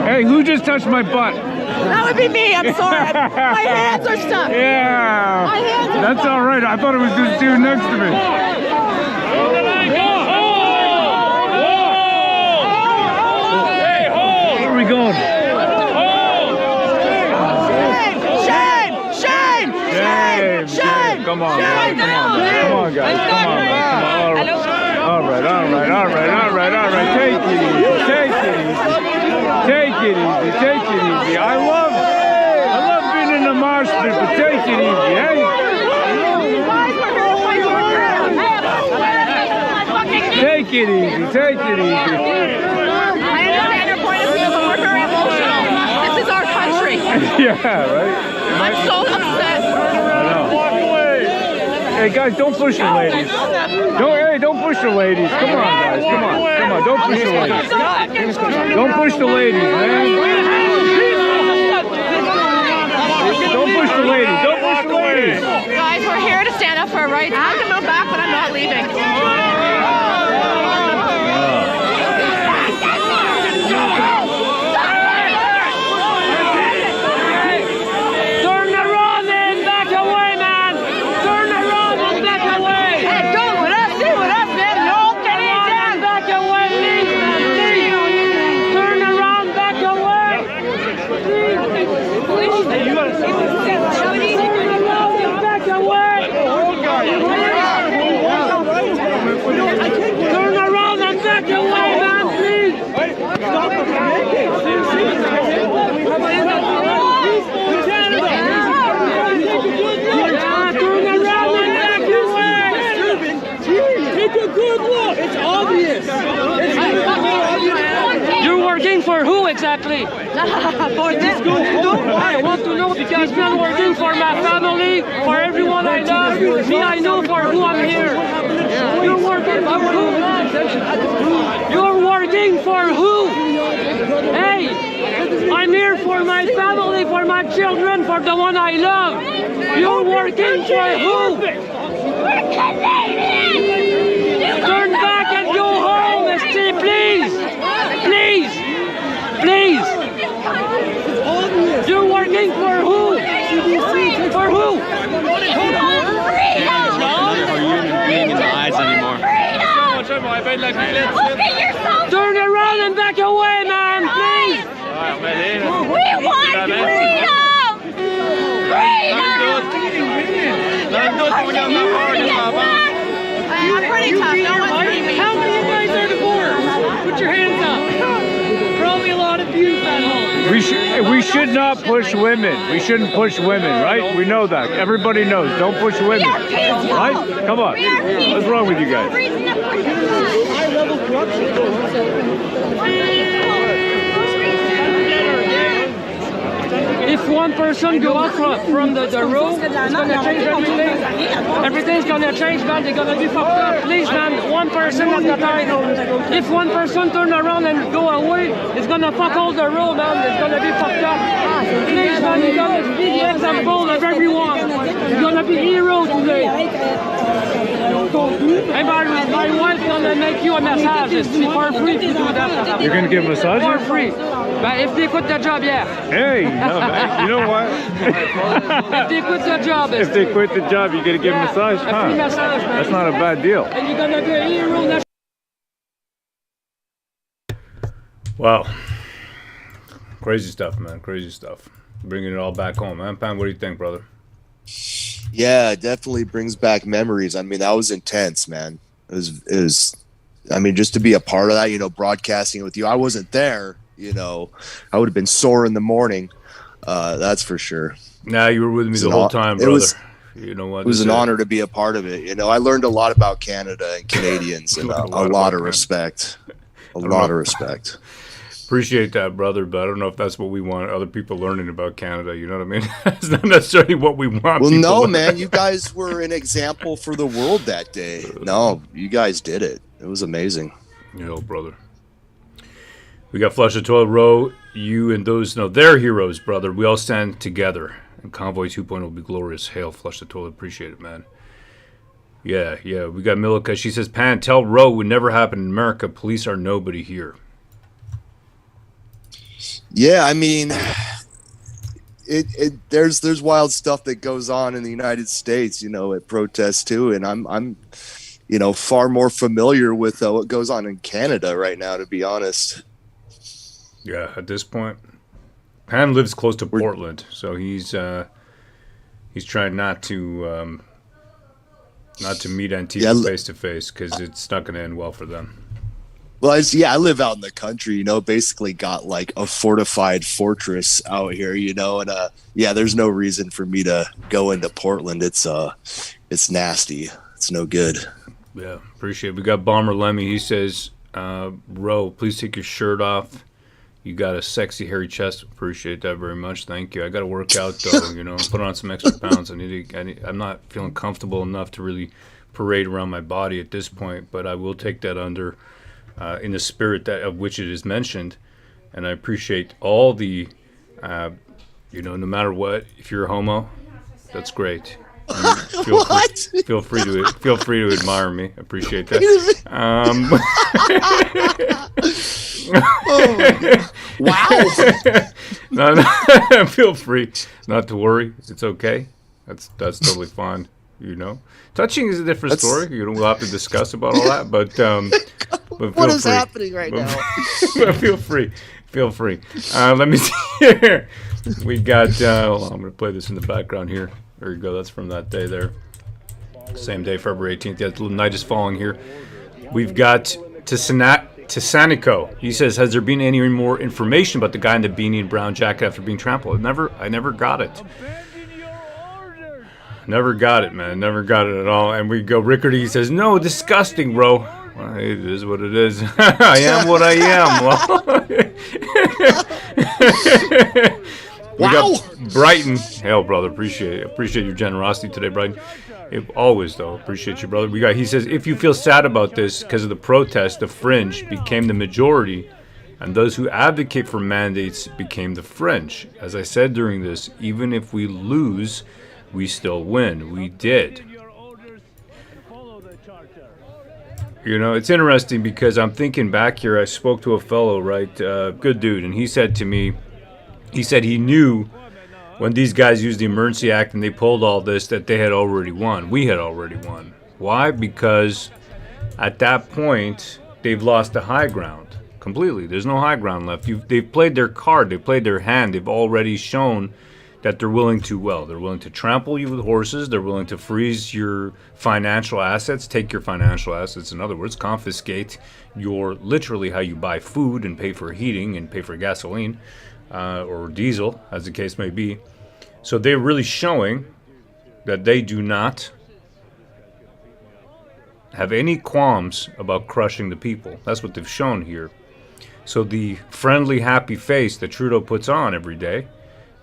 Hey, who just touched my butt? That would be me. I'm sorry. My hands are stuck. Yeah. My hands are That's stuck. all right. I thought it was this dude next to me. Where are we going? Shame! Shame! Shame! Shame! Come on, guys. Come on, man. Come on, guys. Come on, man. Come on. All right. Take it easy. Take it easy. Take it easy. Take it easy. I love being in the mosh pit, but take it easy, eh? Take it easy. Take it easy. I understand your point of view, but we're very emotional. This is our country. Yeah, right? I'm so upset. I know. Hey, guys, don't push the ladies. Don't push the ladies. Come on, guys. Come on. Don't push the ladies. Don't push the ladies, man. Don't push the ladies. Don't push the ladies. Guys, we're here to stand up for our rights. I can move back, but I'm not leaving. Turn around and back away, man. Turn around and back away. Hey, go with us, stay with us, man. No Canadian. Back away, please, man. Please. Turn around, back away. Please. Hey, you gotta turn around and back away. Turn around and back away, man, please. Turn around and back away. Take a good look. It's obvious. You're working for who exactly? For this group. I want to know because I'm working for my family, for everyone I love. Me, I know for who I'm here. You're working for who? You're working for who? Hey, I'm here for my family, for my children, for the one I love. You're working for who? Turn back and go home, ST, please. Please. Please. You're working for who? For who? Are you even in the eyes anymore? Turn around and back away, man, please. We want freedom! I'm pretty tough. No one's beating me. How many guys are the board? Put your hands up. Probably a lot of views at home. We should not push women. We shouldn't push women, right? We know that. Everybody knows. Don't push women. Right? Come on. What's wrong with you guys? High-level If one person go out from the road, it's gonna change everything. Everything's gonna change, man. They're gonna be fucked up. Please, man, one person at a time. If one person turn around and go away, it's gonna fuck all the road, man. It's gonna be fucked up. Please, man, you're gonna be the example of everyone. You're gonna be hero today. Hey, my wife's gonna make you a massage. It's for free to do that. You're gonna give a massage? For free. But if they quit the job, yeah. Hey, no, you know what? If they quit the job, If they quit the job, you gotta give a massage? a free massage, man. That's not a bad deal. And you're gonna be a hero. Wow. Crazy stuff, man. Crazy stuff. Bringing it all back home, man. Pam, what do you think, brother? Yeah, it definitely brings back memories. I mean, that was intense, man. It was I mean, just to be a part of that, you know, broadcasting with you. I wasn't there, you know. I would have been sore in the morning. That's for sure. Nah, you were with me the whole time, brother. You know what? It was an honor to be a part of it. You know, I learned a lot about Canada and Canadians and a lot of respect. A lot of respect. Appreciate that, brother, but I don't know if that's what we want other people learning about Canada. You know what I mean? It's not necessarily what we want. Well, people no, learning. man, you guys were an example for the world that day. No, you guys did it. It was amazing. You know, brother. We got Flush the Toilet Row. You and those, no, they're heroes, brother. We all stand together. And Convoy 2.0 will be glorious. Hail, Flush the Toilet. Appreciate it, man. Yeah. We got Milika. She says, Pan, tell Row would never happen in America. Police are nobody here. Yeah, I mean, there's wild stuff that goes on in the United States, you know, at protests too, and I'm you know, far more familiar with what goes on in Canada right now, to be honest. Yeah, at this point, Pan lives close to Portland, so he's trying not to meet Antifa face to face because it's not going to end well for them. Well, I live out in the country, you know, basically got like a fortified fortress out here, you know, and yeah, there's no reason for me to go into Portland. It's nasty. It's no good. Yeah, appreciate it. We got Bomber Lemmy. He says, Ro, please take your shirt off. You got a sexy hairy chest. Appreciate that very much. Thank you. I got to work out though, you know, put on some extra pounds. I'm not feeling comfortable enough to really parade around my body at this point, but I will take that under in the spirit of which it is mentioned. And I appreciate all the, you know, no matter what, if you're a homo, that's great. Feel free to admire me. I appreciate that. No, feel free not to worry. It's okay. That's totally fine. You know, touching is a different story. You know, we'll have to discuss about all that. But what is happening right now? But feel free. Let me see here. We got. Hold on, I'm going to play this in the background here. There you go. That's from that day there. Same day, February 18th. Yeah, the night is falling here. We've got Sanico. He says, has there been any more information about the guy in the beanie and brown jacket after being trampled? I never got it. Never got it, man. Never got it at all. And we go, Rickardy, he says, no, disgusting, bro. Well, it is what it is. I am what I am. Well, we got Brighton. Hell, brother, appreciate your generosity today, Brighton. Always, though, appreciate you, brother. He says, if you feel sad about this because of the protest, the fringe became the majority, and those who advocate for mandates became the fringe. As I said during this, even if we lose, we still win. We did. You know, it's interesting because I'm thinking back here. I spoke to a fellow, right, good dude, and he said to me, he knew when these guys used the Emergency Act and they pulled all this that they had already won. We had already won. Why? Because at that point, they've lost the high ground completely. There's no high ground left. They've played their card. They've played their hand. They've already shown that they're willing to trample you with horses. They're willing to freeze your financial assets, take your financial assets, in other words, confiscate your literally how you buy food and pay for heating and pay for gasoline. Or diesel, as the case may be. So they're really showing that they do not have any qualms about crushing the people. That's what they've shown here. So the friendly, happy face that Trudeau puts on every day,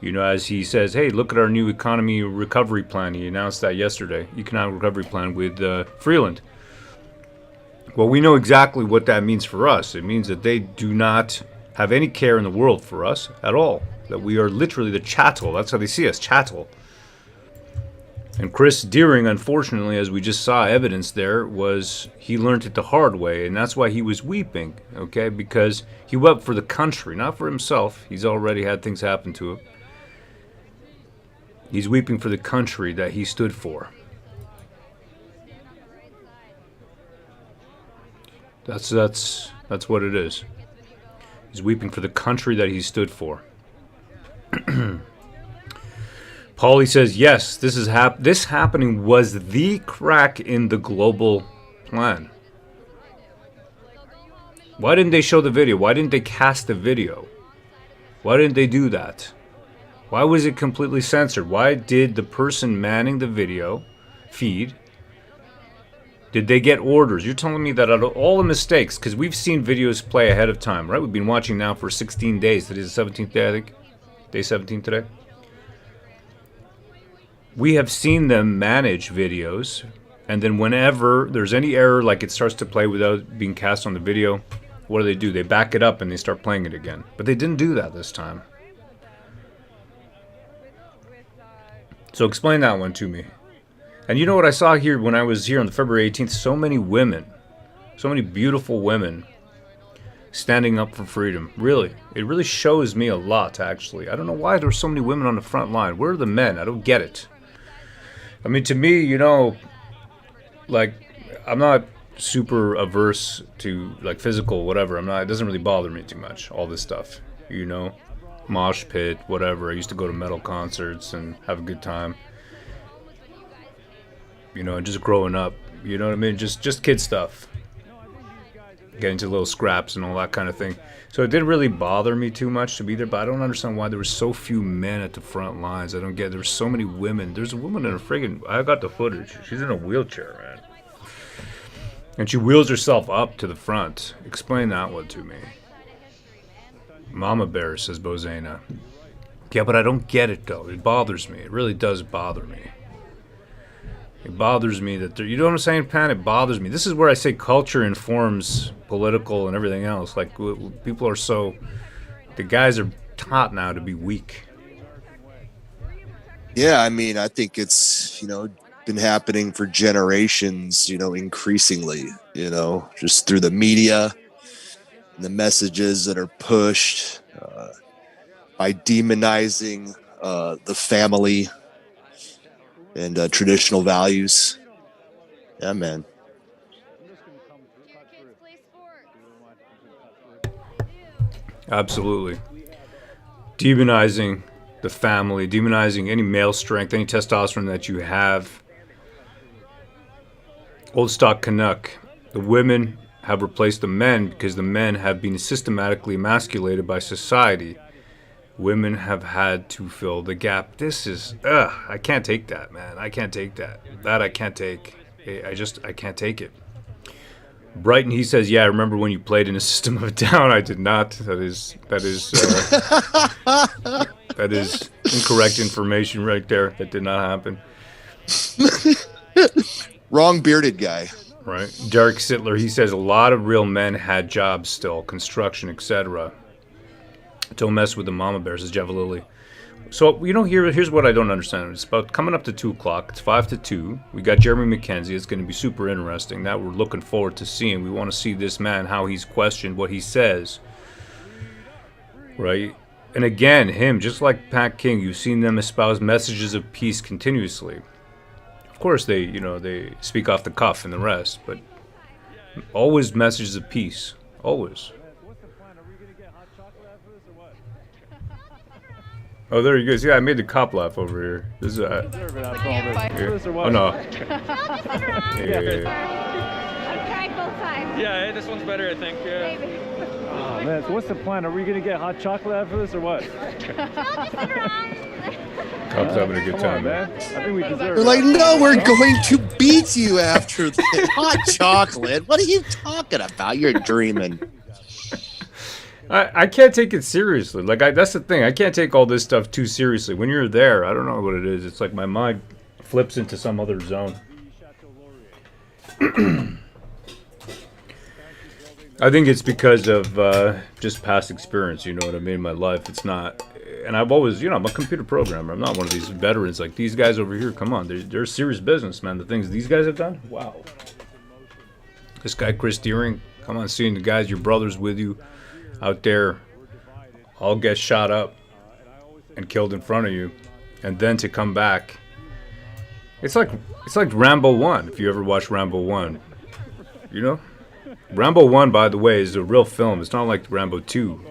you know, as he says, hey, look at our new economy recovery plan. He announced that yesterday, economic recovery plan with Freeland. Well, we know exactly what that means for us. It means that they do not have any care in the world for us at all. That we are literally the chattel. That's how they see us, chattel. And Chris Deering, unfortunately, as we just saw evidence there, he learned it the hard way, and that's why he was weeping, okay? Because he wept for the country, not for himself. He's already had things happen to him. He's weeping for the country that he stood for. That's what it is. He's weeping for the country that he stood for. Paulie says, yes, this happening was the crack in the global plan. Why didn't they show the video? Why didn't they cast the video? Why didn't they do that? Why was it completely censored? Why did the person manning the video feed, did they get orders? You're telling me that out of all the mistakes, because we've seen videos play ahead of time, right? We've been watching now for 16 days. That is the 17th day, I think. Day 17 today. We have seen them manage videos, and then whenever there's any error, like it starts to play without being cast on the video, what do? They back it up and they start playing it again. But they didn't do that this time. So explain that one to me. And you know what I saw here when I was here on the February 18th? So many women, so many beautiful women standing up for freedom. Really, it really shows me a lot, actually. I don't know why there's so many women on the front line. Where are the men? I don't get it. I mean, to me, you know, like, I'm not super averse to, like, physical whatever. I'm not. It doesn't really bother me too much, all this stuff, you know. Mosh pit, whatever. I used to go to metal concerts and have a good time. You know, just growing up, you know what I mean? Just kid stuff. Get into little scraps and all that kind of thing. So it didn't really bother me too much to be there, but I don't understand why there were so few men at the front lines. I don't get it. There's so many women. There's a woman in a friggin', I got the footage. She's in a wheelchair, man. And she wheels herself up to the front. Explain that one to me. Mama Bear, says Bozena. Yeah, but I don't get it, though. It bothers me. It really does bother me. It bothers me that you know what I'm saying, Pan? It bothers me. This is where I say culture informs political and everything else. Like, people are so... The guys are taught now to be weak. Yeah, I mean, I think it's, you know, been happening for generations, you know, increasingly, you know, just through the media and the messages that are pushed by demonizing the family and traditional values. Yeah, man. Absolutely. Demonizing the family, demonizing any male strength, any testosterone that you have. Old stock Canuck. The women have replaced the men because the men have been systematically emasculated by society. Women have had to fill the gap. This is, I can't take that, man. I can't take that. That I can't take. I can't take it. Brighton, he says, yeah, I remember when you played in a System of a Down. I did not. That is incorrect information right there. That did not happen. Wrong bearded guy. Right. Derek Sittler, he says a lot of real men had jobs still, construction, etc. Don't mess with the mama bears, says Jeff Lilly. So, you know, here's what I don't understand. It's about coming up to 2 o'clock. It's 5 to 2. We got Jeremy McKenzie. It's going to be super interesting. That we're looking forward to seeing. We want to see this man, how he's questioned, what he says. Right? And again, him, just like Pat King, you've seen them espouse messages of peace continuously. Of course, they speak off the cuff and the rest, but always messages of peace. Always. Oh, there he goes. Yeah, I made the cop laugh over here. This is Oh, no. Yeah, this one's better, I think. Yeah. Oh, man, so what's the plan? Are we going to get hot chocolate after this or what? Cop's having a good time, man. I think we deserve They're it. like, no, we're going to beat you after this. Hot chocolate? What are you talking about? You're dreaming. I can't take it seriously. Like, that's the thing. I can't take all this stuff too seriously. When you're there, I don't know what it is. It's like my mind flips into some other zone. I think it's because of just past experience, you know what I mean, in my life. It's not... And I've always, I'm a computer programmer. I'm not one of these veterans like these guys over here. Come on, they're serious business, man. The things these guys have done, wow. This guy, Chris Deering, come on, seeing the guys, your brothers with you out there, all get shot up and killed in front of you, and then to come back. It's like Rambo 1, if you ever watched Rambo 1. You know? Rambo 1, by the way, is a real film. It's not like Rambo 2.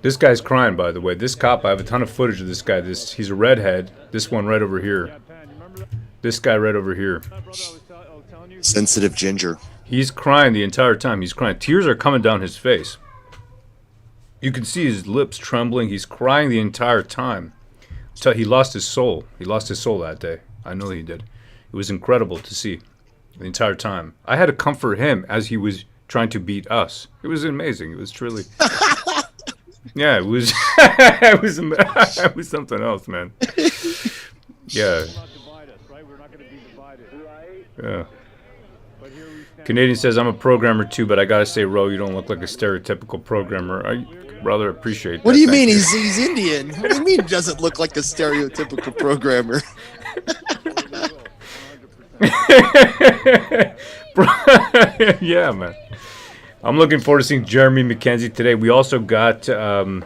This guy's crying, by the way. This cop, I have a ton of footage of this guy. He's a redhead. This one right over here. This guy right over here. Sensitive ginger. He's crying the entire time. He's crying. Tears are coming down his face. You can see his lips trembling. He's crying the entire time. So he lost his soul. He lost his soul that day. I know he did. It was incredible to see the entire time. I had to comfort him as he was trying to beat us. It was amazing. It was truly... Yeah, it was... it was something else, man. Yeah. Yeah. Canadian says, I'm a programmer too, but I gotta say, Ro, you don't look like a stereotypical programmer. I rather appreciate that. What do you mean? He's Indian. What do you mean he doesn't look like a stereotypical programmer? Yeah, man. I'm looking forward to seeing Jeremy McKenzie today. We also got Danny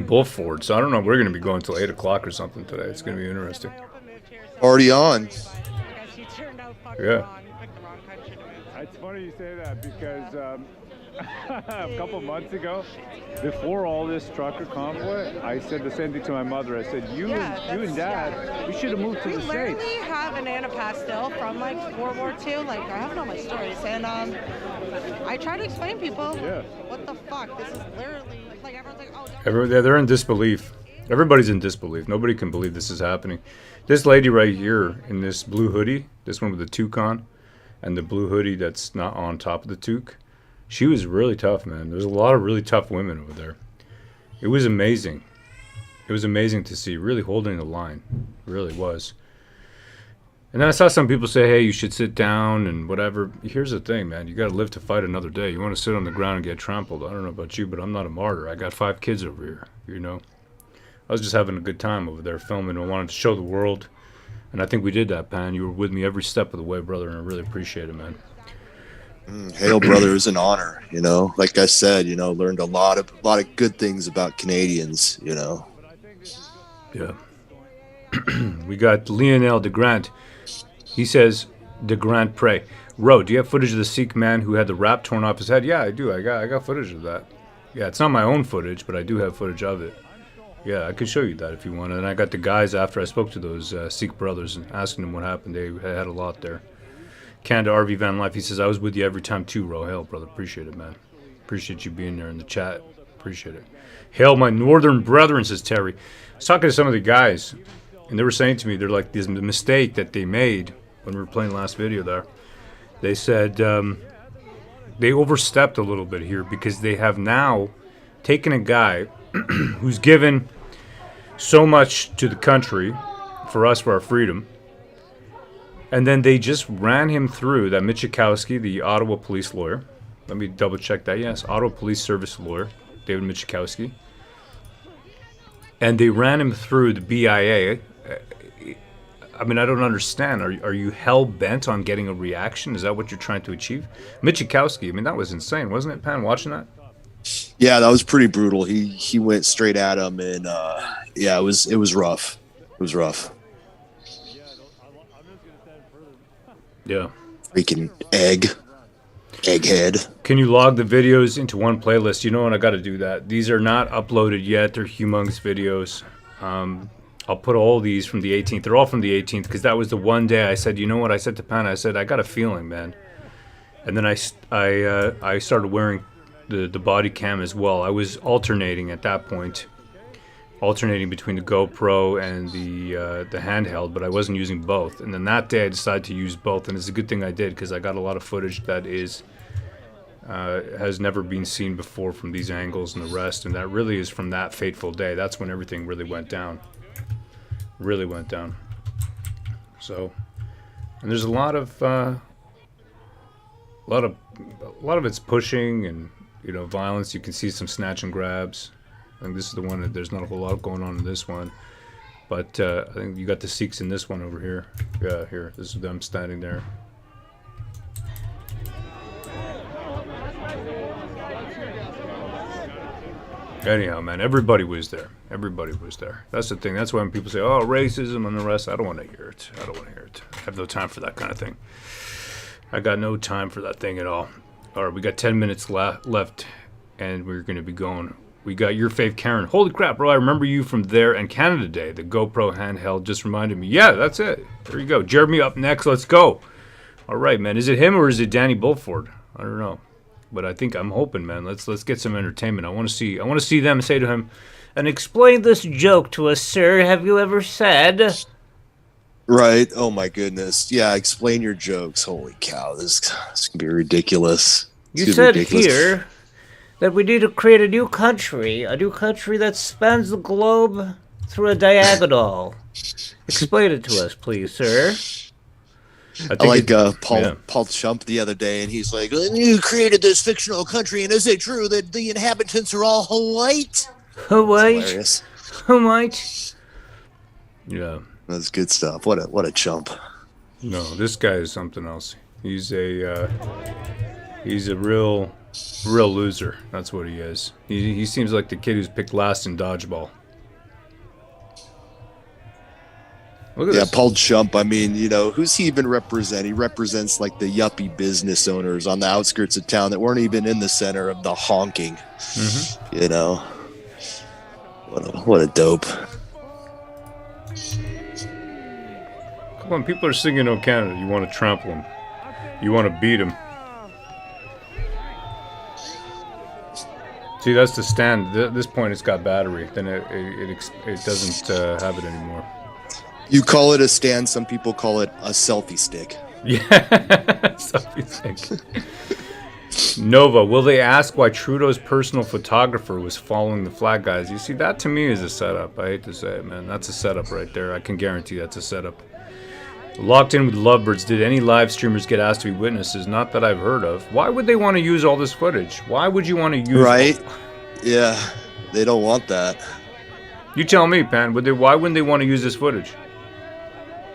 Bulford. So I don't know. We're going to be going till 8 o'clock or something today. It's going to be interesting. Already on. Yeah. It's funny you say that because a couple months ago, before all this trucker conflict, I said the same thing to my mother. I said, you and Dad, we should have moved to the States. We literally have an anapastil from like World War II. Like I have it on my stories, and I try to explain to people, what the fuck? This is literally like everyone's like, oh. They're in disbelief. Everybody's in disbelief. Nobody can believe this is happening. This lady right here in this blue hoodie, this one with the toque on, and the blue hoodie that's not on top of the toque, she was really tough, man. There's a lot of really tough women over there. It was amazing. It was amazing to see, really holding the line. It really was. And then I saw some people say, hey, you should sit down and whatever. Here's the thing, man. You got to live to fight another day. You want to sit on the ground and get trampled. I don't know about you, but I'm not a martyr. I got 5 kids over here, you know. I was just having a good time over there filming. I wanted to show the world. And I think we did that, Pan. You were with me every step of the way, brother, and I really appreciate it, man. H.A.I.L, brother, is an honor, you know. Like I said, you know, learned a lot of good things about Canadians, you know. Yeah. We got Lionel DeGrant. He says, DeGrant Prey. Ro, do you have footage of the Sikh man who had the wrap torn off his head? Yeah, I do. I got footage of that. Yeah, it's not my own footage, but I do have footage of it. Yeah, I could show you that if you want. And I got the guys after I spoke to those Sikh brothers and asking them what happened. They had a lot there. Canada RV Van Life, he says, I was with you every time too, Ro. H.A.I.L, brother. Appreciate it, man. Appreciate you being there in the chat. Appreciate it. H.A.I.L, my northern brethren, says Terry. I was talking to some of the guys, and they were saying to me, they're like, this mistake that they made when we were playing last video there. They said they overstepped a little bit here because they have now taken a guy who's given so much to the country for us, for our freedom, and then they just ran him through, that Michikowski, the Ottawa police lawyer. Let me double check that. Yes, Ottawa Police Service lawyer, David Michikowski. And they ran him through the BIA. I mean, I don't understand. Are you hell-bent on getting a reaction? Is that what you're trying to achieve? Michikowski, I mean, that was insane, wasn't it, Pan, watching that? Yeah, that was pretty brutal. He went straight at him, and yeah, it was rough. It was rough. Yeah. Freaking egghead. Can you log the videos into one playlist? You know what? I got to do that. These are not uploaded yet. They're humongous videos. I'll put all these from the 18th. They're all from the 18th because that was the one day I said, you know what? I said to Pan, I said, I got a feeling, man. And then I started wearing the body cam as well. I was alternating at that point, alternating between the GoPro and the handheld, but I wasn't using both. And then that day I decided to use both, and it's a good thing I did because I got a lot of footage that has never been seen before from these angles and the rest, and that really is from that fateful day. That's when everything really went down. Really went down. So, and there's a lot of it's pushing and, you know, violence. You can see some snatch and grabs. I think this is the one that there's not a whole lot going on in this one, but I think you got the Sikhs in this one over here. Yeah, here. This is them standing there. Anyhow, man, everybody was there. Everybody was there. That's the thing. That's why when people say, oh, racism and the rest, I don't want to hear it. I don't want to hear it. I have no time for that kind of thing. I got no time for that thing at all. All right, we got 10 minutes left, and we're going to be going. We got your fave, Karen. Holy crap, bro, I remember you from there and Canada Day. The GoPro handheld just reminded me. Yeah, that's it. There you go. Jeremy up next. Let's go. All right, man. Is it him or is it Danny Bulford? I don't know. But I think I'm hoping, man. Let's get some entertainment. I want to see them say to him, and explain this joke to us, sir. Have you ever said? Right. Oh my goodness. Yeah. Explain your jokes. Holy cow. This can be ridiculous. You said here that we need to create a new country that spans the globe through a diagonal. Explain it to us, please, sir. I like Paul Chump the other day, and he's like, you created this fictional country, and is it true that the inhabitants are all white? White? White? Yeah. That's good stuff. What a chump. No, this guy is something else. He's a He's a real loser. That's what he is. He seems like the kid who's picked last in dodgeball. Look at this. Paul Chump, I mean, who's he even represent? He represents like the yuppie business owners on the outskirts of town that weren't even in the center of the honking. What a dope. Come on, people are singing "Oh Canada." You want to trample him. You want to beat him. See, that's the stand. At this point, it's got battery. Then it doesn't have it anymore. You call it a stand. Some people call it a selfie stick. Yeah, selfie stick. Nova, will they ask why Trudeau's personal photographer was following the flag guys? You see, that to me is a setup. I hate to say it, man. That's a setup right there. I can guarantee that's a setup. Locked in with Lovebirds. Did any live streamers get asked to be witnesses? Not that I've heard of. Why would they want to use all this footage? Why would you want to use Right? Yeah, they don't want that. You tell me, Pan. Why wouldn't they want to use this footage?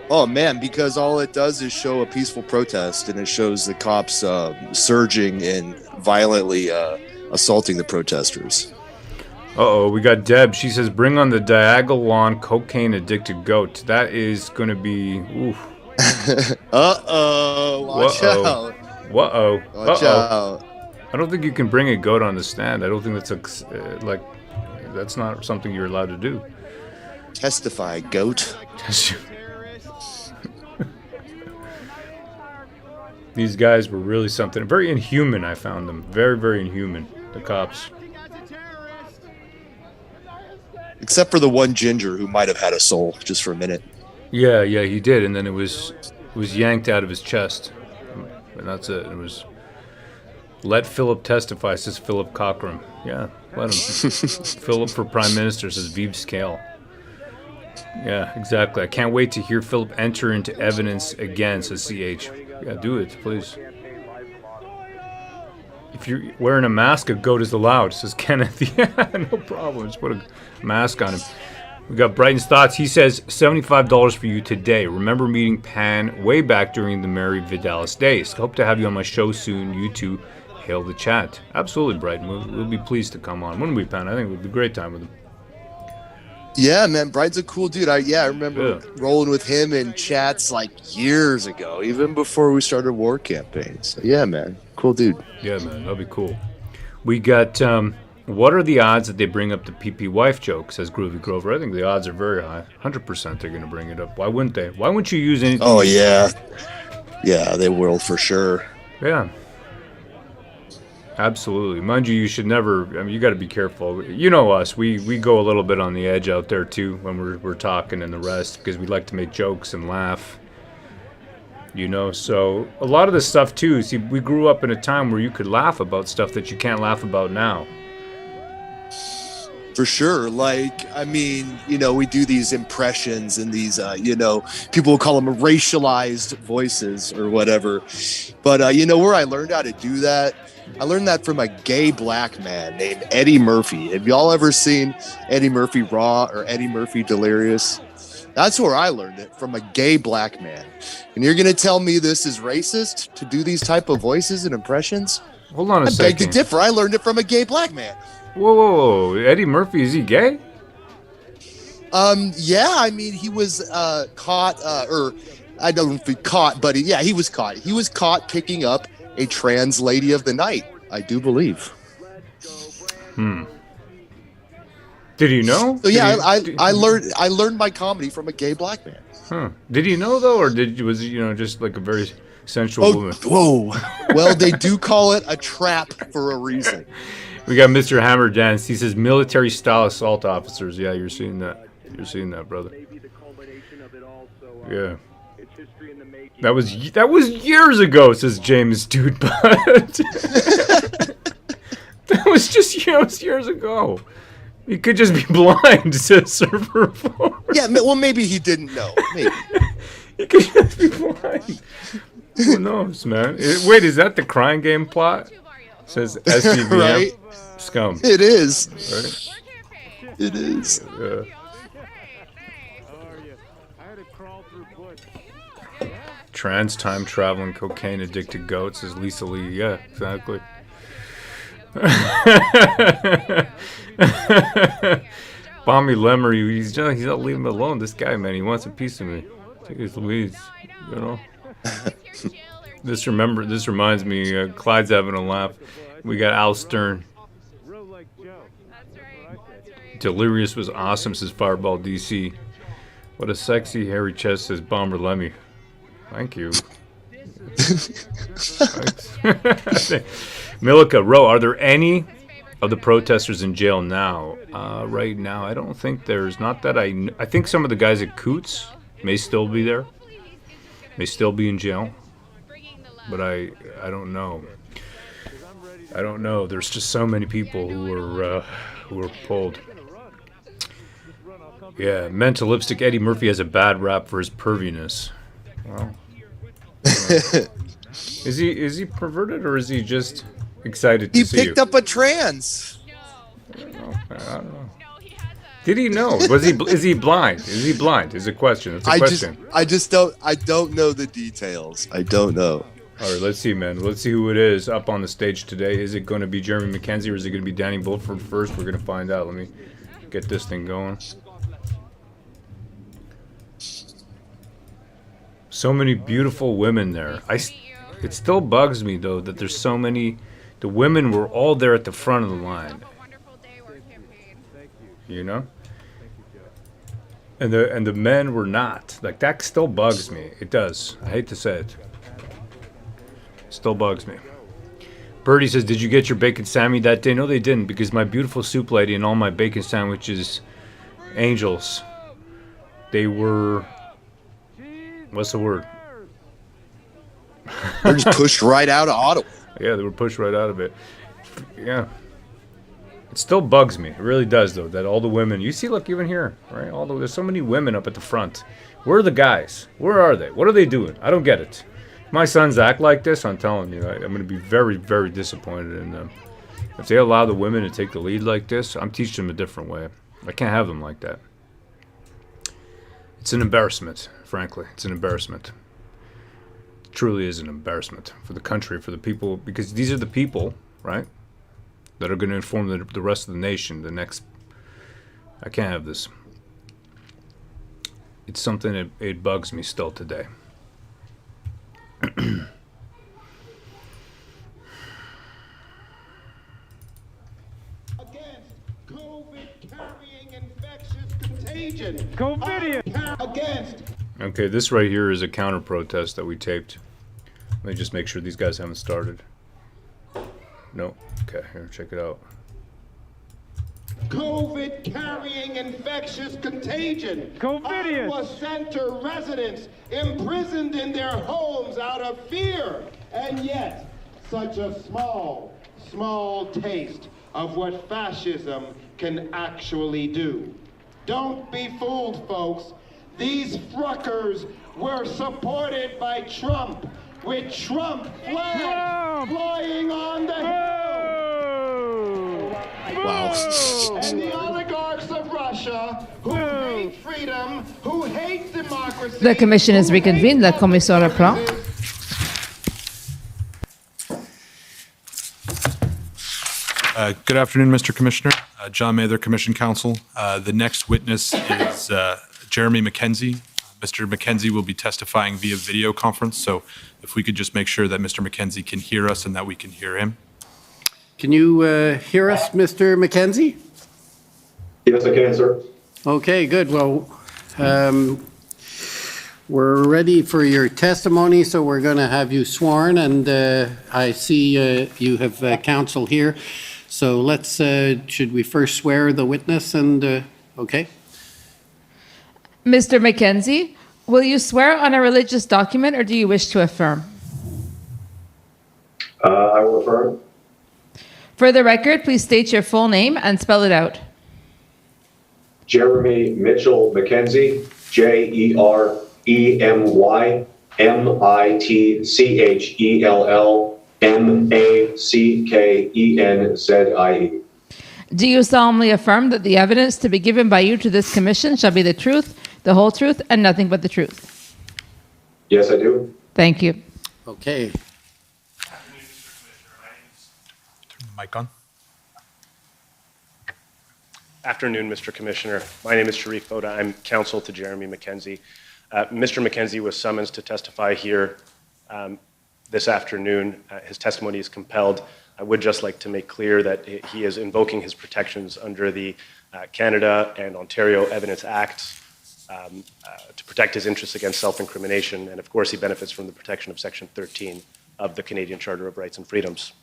Oh, man, because all it does is show a peaceful protest, and it shows the cops surging and violently assaulting the protesters. Uh-oh, we got Deb. She says, bring on the Diagolon cocaine-addicted goat. That is going to be... Oof. Uh-oh, watch out. Uh-oh. Watch out. I don't think you can bring a goat on the stand. I don't think that's that's not something you're allowed to do. Testify, goat. These guys were really something. Very inhuman, I found them. Very, very inhuman, the cops. Except for the one ginger who might have had a soul just for a minute. Yeah, he did, and then it was yanked out of his chest. And that's it. It was, let Philip testify, says Philip Cockram. Yeah, let him. Philip for Prime Minister, says Vive Scale. Yeah, exactly. I can't wait to hear Philip enter into evidence again, says CH. Yeah, do it, please. If you're wearing a mask, a goat is allowed, says Kenneth. Yeah, no problem. Just put a mask on him. We got Brighton's thoughts. He says, $75 for you today. Remember meeting Pan way back during the Mary Vidalis days. Hope to have you on my show soon. You two hail the chat. Absolutely, Brighton. We'll be pleased to come on. Wouldn't we, Pan? I think it would be a great time with him. Yeah, man, Brian's a cool dude. I remember rolling with him in chats like years ago, even before we started war campaigns. So, yeah, man, cool dude. Yeah, man, that'd be cool. We got, what are the odds that they bring up the PP wife joke, says Groovy Grover. I think the odds are very high. 100% they're going to bring it up. Why wouldn't they? Why wouldn't you use anything? Oh, yeah. Yeah, they will for sure. Yeah. Absolutely. Mind you, you should never, I mean, you got to be careful. You know us, we go a little bit on the edge out there too when we're talking and the rest, because we like to make jokes and laugh. You know, so a lot of this stuff too, see, we grew up in a time where you could laugh about stuff that you can't laugh about now. For sure. Like, I mean, we do these impressions and these, people will call them racialized voices or whatever. But, where I learned how to do that? I learned that from a gay black man named Eddie Murphy. Have y'all ever seen Eddie Murphy Raw or Eddie Murphy Delirious? That's where I learned it, from a gay black man. And you're going to tell me this is racist to do these type of voices and impressions? Hold on a second. I beg to differ. I learned it from a gay black man. Whoa. Eddie Murphy, is he gay? Yeah, I mean, he was caught, or I don't know if he caught, but he was caught. He was caught picking up a trans lady of the night, I do believe. Did he know? So yeah, I learned my comedy from a gay black man. Huh. Did he know though, or was he, just like a very sensual woman? Whoa. Well, they do call it a trap for a reason. We got Mr. Hammer Dance. He says military style assault officers. Yeah, you're seeing that. You're seeing that, brother. Yeah. That was years ago, says James Dude, but that was just years ago. He could just be blind, says Surfer 4. Yeah, well, maybe he didn't know. Maybe. He could just be blind. Who knows, man? Wait, is that the crying game plot? Says SCVM. Right? Scum. It is. Right? It is. Trans time traveling cocaine addicted goat, says Lisa Lee. Yeah, exactly. Bommy Lemmer, he's not leaving me alone. This guy, man, he wants a piece of me. Take his Louise, you know. This reminds me. Clyde's having a laugh. We got Al Stern. Delirious was awesome, says Fireball DC. What a sexy hairy chest, says Bomber Lemmy. Thank you. Milica, Ro, are there any of the protesters in jail now? Right now, I don't think there's. Not that I think some of the guys at Coots may still be there. May still be in jail. But I don't know. I don't know. There's just so many people who were pulled. Yeah, mental lipstick. Eddie Murphy has a bad rap for his perviness. Well, is he perverted or is he just excited to see you? He picked up a trans. I don't know. Did he know? Is he blind? Is he blind? Is a question. It's a question. I don't know the details. I don't know. All right, let's see, man. Let's see who it is up on the stage today. Is it going to be Jeremy McKenzie or is it going to be Danny Bulford first? We're going to find out. Let me get this thing going. So many beautiful women there. It still bugs me, though, that there's so many. The women were all there at the front of the line. You know? And the men were not. Like, that still bugs me. It does. I hate to say it. Still bugs me. Birdie says, did you get your bacon Sammy that day? No, they didn't, because my beautiful soup lady and all my bacon sandwiches, angels, they were, what's the word? They're just pushed right out of Ottawa. Yeah, they were pushed right out of it. Yeah. It still bugs me. It really does, though, that all the women, you see, look, even here, right? There's so many women up at the front. Where are the guys? Where are they? What are they doing? I don't get it. If my sons act like this, I'm telling you, I'm going to be very, very disappointed in them. If they allow the women to take the lead like this, I'm teaching them a different way. I can't have them like that. It's an embarrassment, frankly. It's an embarrassment. It truly is an embarrassment for the country, for the people, because these are the people, right, that are going to inform the rest of the nation. I can't have this. It's something that it bugs me still today. Okay, this right here is a counter protest that we taped. Let me just make sure these guys haven't started. No. Okay, here, check it out. COVID carrying infectious contagion. Ottawa Center residents imprisoned in their homes out of fear. And yet, such a small taste of what fascism can actually do. Don't be fooled, folks. These fuckers were supported by Trump, with Trump flags flying on the hill. Wow. And the oligarchs of Russia who hate freedom, who hate democracy. The commission is reconvened. La commission reprend. Good afternoon, Mr. Commissioner. John Mather, Commission Counsel. The next witness is Jeremy McKenzie. Mr. McKenzie will be testifying via video conference, so if we could just make sure that Mr. McKenzie can hear us and that we can hear him. Can you hear us, Mr. McKenzie? Yes, I can, sir. Okay, good. Well, we're ready for your testimony, so we're going to have you sworn, and I see you have counsel here. So let's, should we first swear the witness and, okay? Mr. McKenzie, will you swear on a religious document or do you wish to affirm? I will affirm. For the record, please state your full name and spell it out. Jeremy Mitchell McKenzie, JeremyMitchell Do you solemnly affirm that the evidence to be given by you to this commission shall be the truth, the whole truth, and nothing but the truth? Yes, I do. Thank you. Okay. Mic on. Afternoon, Mr. Commissioner. My name is Sharif Boda. I'm counsel to Jeremy McKenzie. Mr. McKenzie was summoned to testify here this afternoon. His testimony is compelled. I would just like to make clear that he is invoking his protections under the Canada and Ontario Evidence Acts to protect his interests against self-incrimination. And of course, he benefits from the protection of Section 13 of the Canadian Charter of Rights and Freedoms.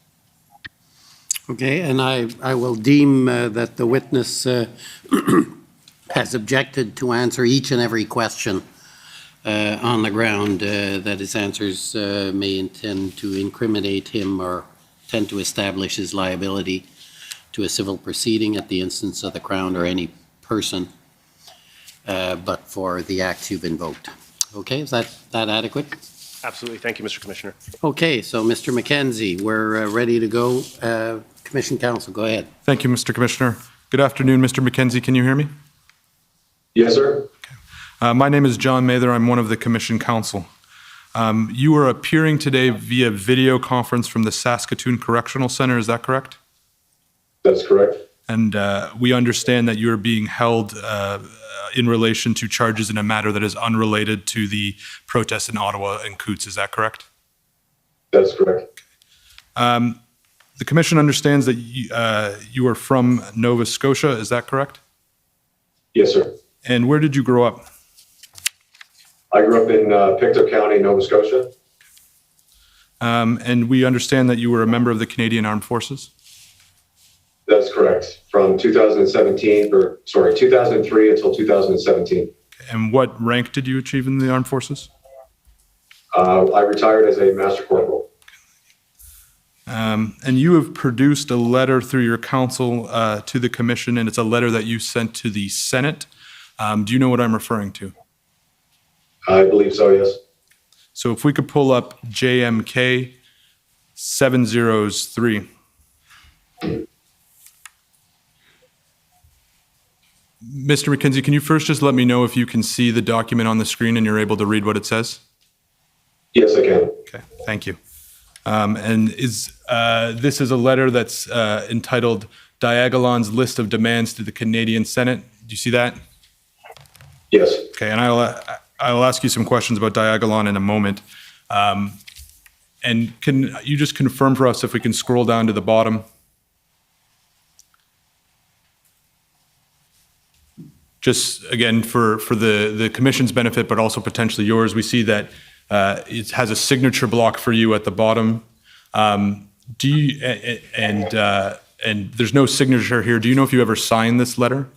Okay, and I will deem that the witness has objected to answer each and every question on the ground that his answers may intend to incriminate him or tend to establish his liability to a civil proceeding at the instance of the Crown or any person, but for the acts you've invoked. Okay, is that adequate? Absolutely. Thank you, Mr. Commissioner. Okay, so Mr. McKenzie, we're ready to go. Commission Counsel, go ahead. Thank you, Mr. Commissioner. Good afternoon, Mr. McKenzie. Can you hear me? Yes, sir. My name is John Mather. I'm one of the Commission Counsel. You are appearing today via video conference from the Saskatoon Correctional Center. Is that correct? That's correct. And we understand that you are being held in relation to charges in a matter that is unrelated to the protests in Ottawa and Coutts. Is that correct? That's correct. The Commission understands that you are from Nova Scotia. Is that correct? Yes, sir. And where did you grow up? I grew up in Pictou County, Nova Scotia. And we understand that you were a member of the Canadian Armed Forces? That's correct. From 2003 until 2017. And what rank did you achieve in the Armed Forces? I retired as a Master Corporal. And you have produced a letter through your counsel to the Commission, and it's a letter that you sent to the Senate. Do you know what I'm referring to? I believe so, yes. So if we could pull up JMK 703. Mr. McKenzie, can you first just let me know if you can see the document on the screen and you're able to read what it says? Yes, I can. Okay, thank you. And this is a letter that's entitled Diagolon's List of Demands to the Canadian Senate. Do you see that? Yes. Okay, and I'll ask you some questions about Diagolon in a moment. And can you just confirm for us if we can scroll down to the bottom? Just again, for the Commission's benefit, but also potentially yours, we see that it has a signature block for you at the bottom. And there's no signature here. Do you know if you ever signed this letter?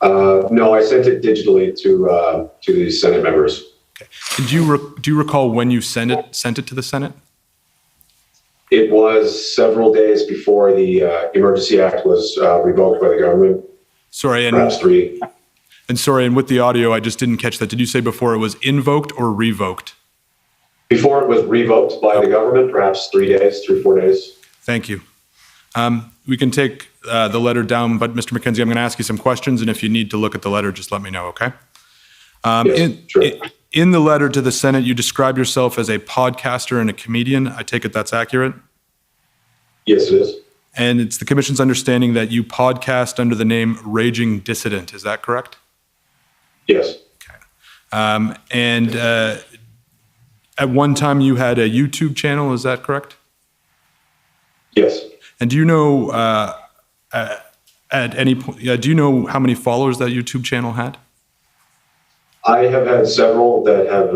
No, I sent it digitally to the Senate members. Okay. And do you recall when you sent it to the Senate? It was several days before the Emergency Act was revoked by the government. Sorry, and perhaps 3. And sorry, and with the audio, I just didn't catch that. Did you say before it was invoked or revoked? Before it was revoked by the government, perhaps 3 days, 3 or 4 days. Thank you. We can take the letter down, but Mr. McKenzie, I'm going to ask you some questions, and if you need to look at the letter, just let me know, okay? Yes, sure. In the letter to the Senate, you describe yourself as a podcaster and a comedian. I take it that's accurate? Yes, it is. And it's the Commission's understanding that you podcast under the name Raging Dissident. Is that correct? Yes. And at one time you had a YouTube channel. Is that correct? Yes. And do you know at any point? Do you know how many followers that YouTube channel had? I have had several that have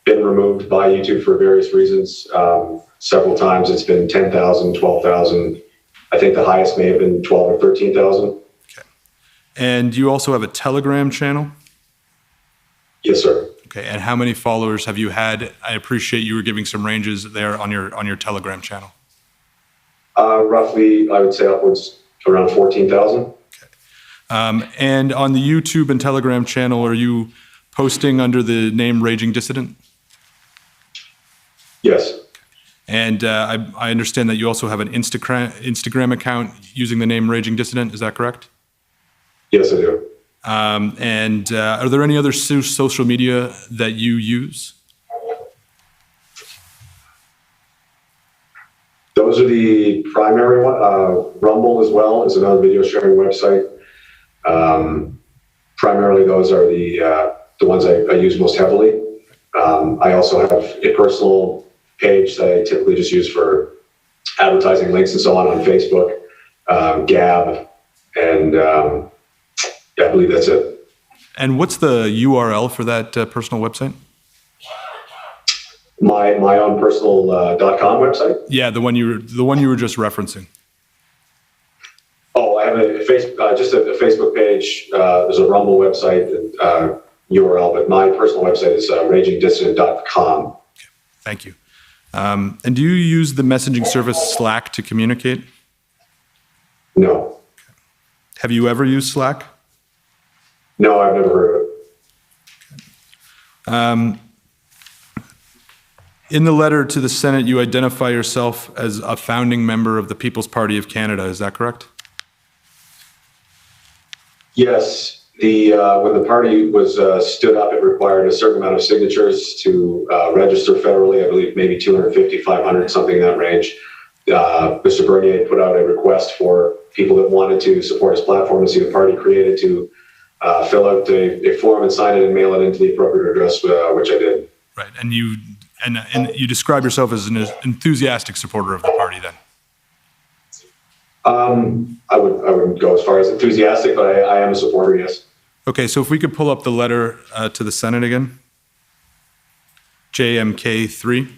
been removed by YouTube for various reasons. Several times it's been 10,000, 12,000. I think the highest may have been 12 or 13,000. Okay. And you also have a Telegram channel? Yes, sir. Okay. And how many followers have you had? I appreciate you were giving some ranges there on your Telegram channel. Roughly, I would say upwards around 14,000. Okay. And on the YouTube and Telegram channel, are you posting under the name Raging Dissident? Yes. And I understand that you also have an Instagram account using the name Raging Dissident. Is that correct? Yes, I do. And are there any other social media that you use? Those are the primary one. Rumble as well is another video sharing website. Primarily, those are the ones I use most heavily. I also have a personal page that I typically just use for advertising links and so on Facebook, Gab, and I believe that's it. And what's the URL for that personal website? My own personal .com website. Yeah, the one you were just referencing. Oh, I have just a Facebook page. There's a Rumble website and URL, but my personal website is ragingdissident.com. Okay, thank you. And do you use the messaging service Slack to communicate? No. Have you ever used Slack? No, I've never heard of it. In the letter to the Senate, you identify yourself as a founding member of the People's Party of Canada. Is that correct? Yes. When the party was stood up, it required a certain amount of signatures to register federally. I believe maybe 250, 500, something in that range. Mr. Bernier put out a request for people that wanted to support his platform and see the party created to fill out a form and sign it and mail it into the appropriate address, which I did. Right, and you describe yourself as an enthusiastic supporter of the party then? I wouldn't go as far as enthusiastic, but I am a supporter, yes. Okay, so if we could pull up the letter to the Senate again. JMK3.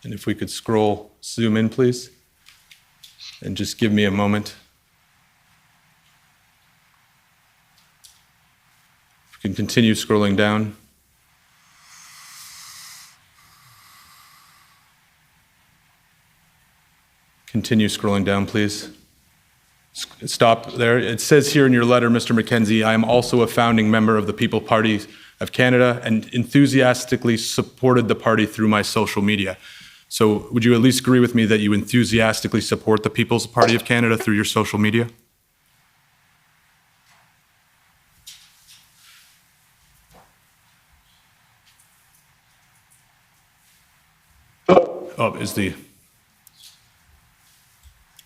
And if we could zoom in, please, and just give me a moment. If we can continue scrolling down. Continue scrolling down, please. Stop there. It says here in your letter, Mr. McKenzie, I am also a founding member of the People Party of Canada and enthusiastically supported the party through my social media. So would you at least agree with me that you enthusiastically support the People's Party of Canada through your social media?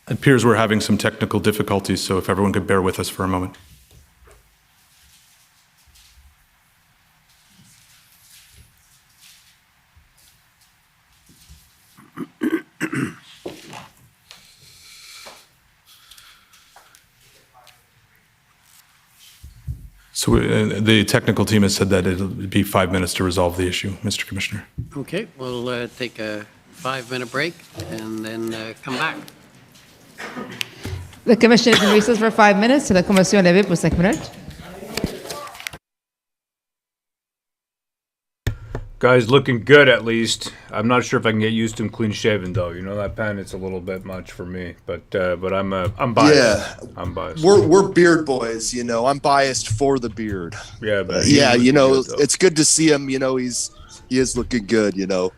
It appears we're having some technical difficulties, so if everyone could bear with us for a moment. So the technical team has said that it'll be 5 minutes to resolve the issue, Mr. Commissioner. Okay, we'll take a 5-minute break and then come back. The commission is in recess for 5 minutes. La commission est levée pour 5 minutes. Guy's looking good, at least. I'm not sure if I can get used to him clean shaven, though. You know, that pen, it's a little bit much for me. But I'm biased. Yeah, I'm biased. We're beard boys, you know. I'm biased for the beard. Yeah, but yeah, you know, it's good to see him. You know, he is looking good. You know.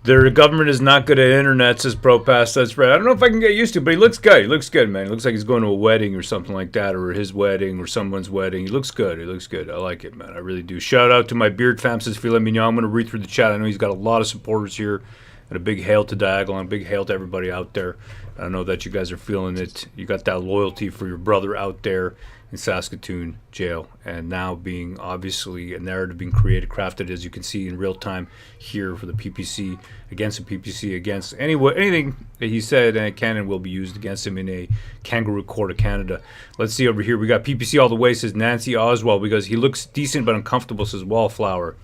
Their government is not good at internet, says ProPass. That's right. I don't know if I can get used to it, but he looks good. He looks good, man. He looks like he's going to a wedding or something like that, or his wedding or someone's wedding. He looks good. He looks good. I like it, man. I really do. Shout out to my beard fam, says Filet Mignon. I'm going to read through the chat. I know he's got a lot of supporters here. And a big hail to Diagonal, and a big hail to everybody out there. I know that you guys are feeling it. You got that loyalty for your brother out there in Saskatoon jail, and now being obviously a narrative being created, crafted, as you can see in real time here for the PPC, against the PPC, against anything that he said, and canon will be used against him in a kangaroo court of Canada. Let's see over here. We got PPC all the way, says Nancy Oswald, because he looks decent but uncomfortable, says Wallflower.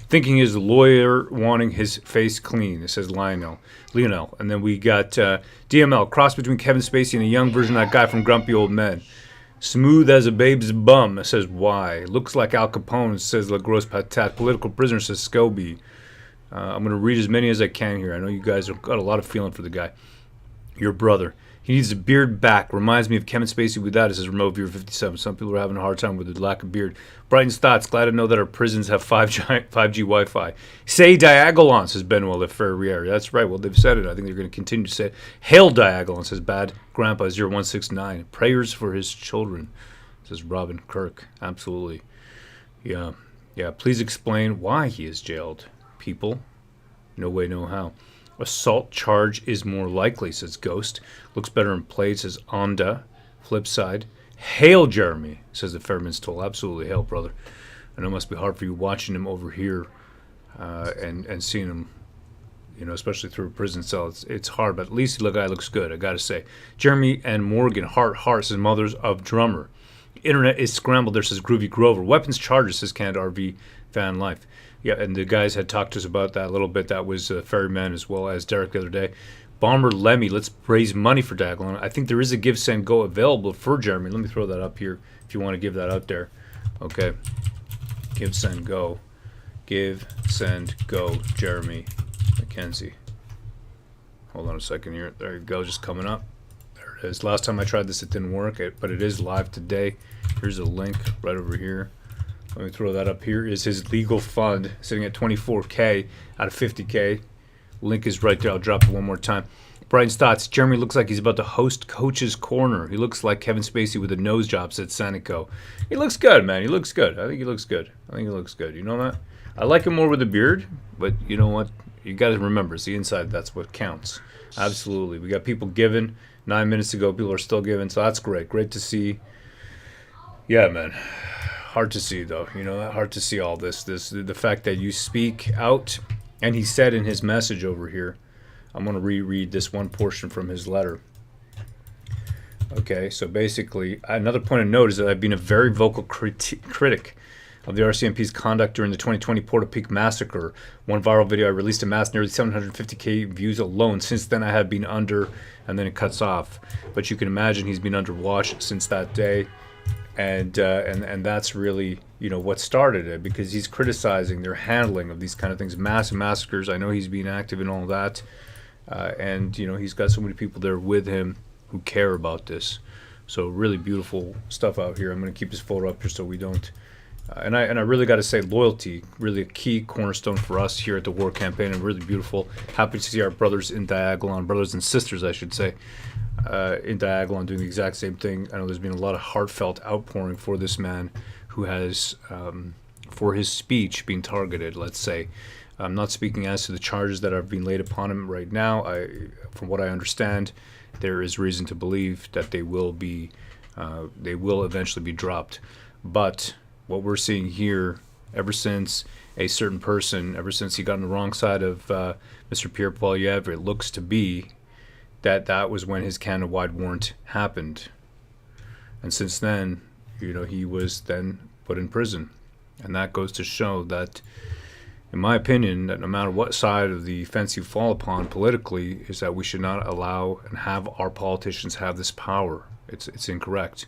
Thinking his lawyer wanting his face clean, it says Lionel. And then we got DML, cross between Kevin Spacey and a young version of that guy from Grumpy Old Men. Smooth as a babe's bum, it says Y. Looks like Al Capone, says La Grosse Patate. Political prisoner, says Scobie. I'm going to read as many as I can here. I know you guys have got a lot of feeling for the guy. Your brother. He needs a beard back. Reminds me of Kevin Spacey with that. It says Remote Viewer 57. Some people are having a hard time with the lack of beard. Brighton's thoughts. Glad to know that our prisons have 5G Wi-Fi. Say Diagolon, says Benoit Leferrier. That's right. Well, they've said it. I think they're going to continue to say it. Hail Diagolon, says Bad Grandpa 0169. Prayers for his children, says Robin Kirk. Absolutely. Yeah. Yeah. Please explain why he is jailed. People. No way, no how. Assault charge is more likely, says Ghost. Looks better in play, says Onda. Flip side. Hail, Jeremy, says the Fairman's Toll. Absolutely hail, brother. I know it must be hard for you watching him over here and seeing him, you know, especially through a prison cell. It's hard, but at least the guy looks good, I got to say. Jeremy and Morgan, heart, says Mothers of Drummer. Internet is scrambled, there, says Groovy Grover. Weapons charges, says Canada RV Van Life. Yeah, and the guys had talked to us about that a little bit. That was Ferryman as well as Derek the other day. Bomber Lemmy, let's raise money for Daglon. I think there is a Give, Send, Go available for Jeremy. Let me throw that up here if you want to give that out there. Okay. Give, Send, Go. Give, Send, Go, Jeremy McKenzie. Hold on a second here. There you go, just coming up. There it is. Last time I tried this, it didn't work, but it is live today. Here's a link right over here. Let me throw that up here. Is his legal fund sitting at 24K out of 50K. Link is right there. I'll drop it one more time. Brighton's thoughts. Jeremy looks like he's about to host Coach's Corner. He looks like Kevin Spacey with a nose job, said Sanico. He looks good, man. He looks good. I think he looks good. You know that? I like him more with a beard, but you know what? You got to remember, it's the inside. That's what counts. Absolutely. We got people giving. 9 minutes ago, people are still giving, so that's great. Great to see. Yeah, man. Hard to see, though. You know, hard to see all this. The fact that you speak out, and he said in his message over here, I'm going to reread this one portion from his letter. Okay, so basically, another point of note is that I've been a very vocal critic of the RCMP's conduct during the 2020 Port-au-Pink massacre. One viral video I released amassed nearly 750K views alone. Since then, I have been under, and then it cuts off. But you can imagine he's been under watch since that day. And that's really, you know, what started it, because he's criticizing their handling of these kind of things, massive massacres. I know he's being active in all that, and you know, he's got so many people there with him who care about this. So really beautiful stuff out here. I'm going to keep his photo up here so we don't. And I really got to say, loyalty, really a key cornerstone for us here at the War Campaign, and really beautiful. Happy to see our brothers in Diagolon, brothers and sisters, I should say, in Diagolon doing the exact same thing. I know there's been a lot of heartfelt outpouring for this man who has, for his speech, being targeted, let's say. I'm not speaking as to the charges that are being laid upon him right now. From what I understand, there is reason to believe that they will eventually be dropped. But what we're seeing here, ever since a certain person, ever since he got on the wrong side of Mr. Pierre Poilievre, it looks to be that was when his Canada-wide warrant happened. And since then, you know, he was then put in prison. And that goes to show that, in my opinion, that no matter what side of the fence you fall upon politically, is that we should not allow and have our politicians have this power. It's incorrect.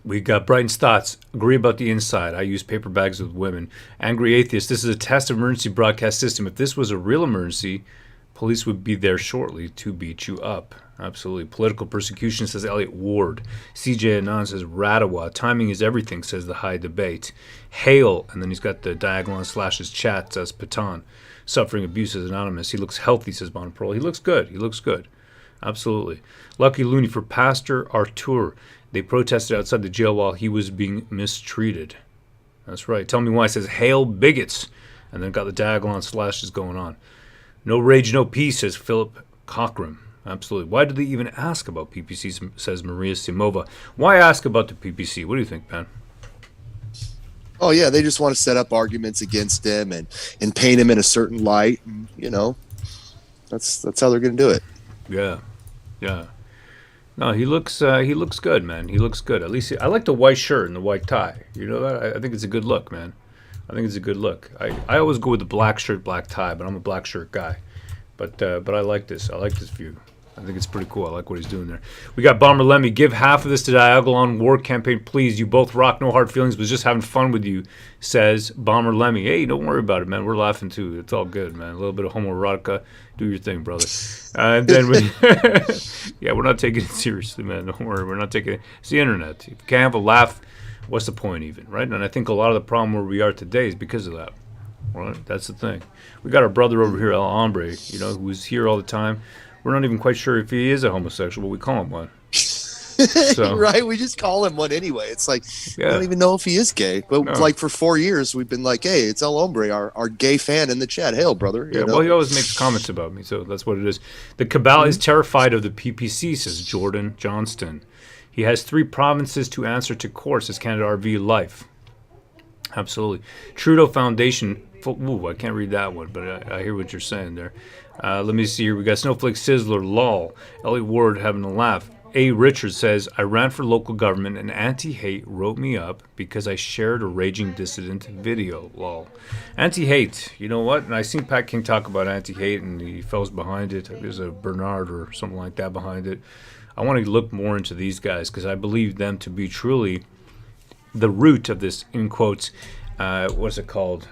We got Brighton's thoughts. Agree about the inside. I use paper bags with women. Angry atheist. This is a test of emergency broadcast system. If this was a real emergency, police would be there shortly to beat you up. Absolutely. Political persecution, says Elliot Ward. CJ Anon says Radawa. Timing is everything, says the high debate. Hail, and then he's got the diagonal slashes chat, says Patan. Suffering abuse, says Anonymous. He looks healthy, says Bon Pearl. He looks good. He looks good. Absolutely. Lucky Looney for Pastor Artur. They protested outside the jail while he was being mistreated. That's right. Tell me why, says Hail Bigots. And then got the diagonal slashes going on. No rage, no peace, says Philip Cochran. Absolutely. Why did they even ask about PPC, says Maria Simova. Why ask about the PPC? What do you think, Ben? Oh, yeah, they just want to set up arguments against him and paint him in a certain light. And, you know, that's how they're going to do it. Yeah, yeah. No, he looks good, man. He looks good. At least I like the white shirt and the white tie. You know that? I think it's a good look, man. I think it's a good look. I always go with the black shirt, black tie, but I'm a black shirt guy. But I like this. I like this view. I think it's pretty cool. I like what he's doing there. We got Bomber Lemmy. Give half of this to the Diagolon War Campaign, please. You both rock. No hard feelings. Was just having fun with you, says Bomber Lemmy. Hey, don't worry about it, man. We're laughing too. It's all good, man. A little bit of homoerotica. Do your thing, brother. And then yeah, we're not taking it seriously, man. Don't worry. We're not taking it. It's the internet. If you can't have a laugh, what's the point even, right? And I think a lot of the problem where we are today is because of that. Right? That's the thing. We got our brother over here, El Hombre, who's here all the time. We're not even quite sure if he is a homosexual, but we call him one. So, right? We just call him one anyway. It's like, I don't even know if he is gay. But like for 4 years, we've been like, hey, it's El Hombre, our gay fan in the chat. Hail, brother. Yeah, well, he always makes comments about me, so that's what it is. The cabal is terrified of the PPC, says Jordan Johnston. He has 3 provinces to answer to court, says Canada RV Life. Absolutely. Trudeau Foundation. Ooh, I can't read that one, but I hear what you're saying there. Let me see here. We got Snowflake Sizzler, lol. Elliot Ward having a laugh. A. Richard says, I ran for local government and Anti-Hate wrote me up because I shared a raging dissident video, lol. Anti-Hate, you know what? And I seen Pat King talk about Anti-Hate and the fellows behind it. There's a Bernard or something like that behind it. I want to look more into these guys because I believe them to be truly the root of this, in quotes, what's it called?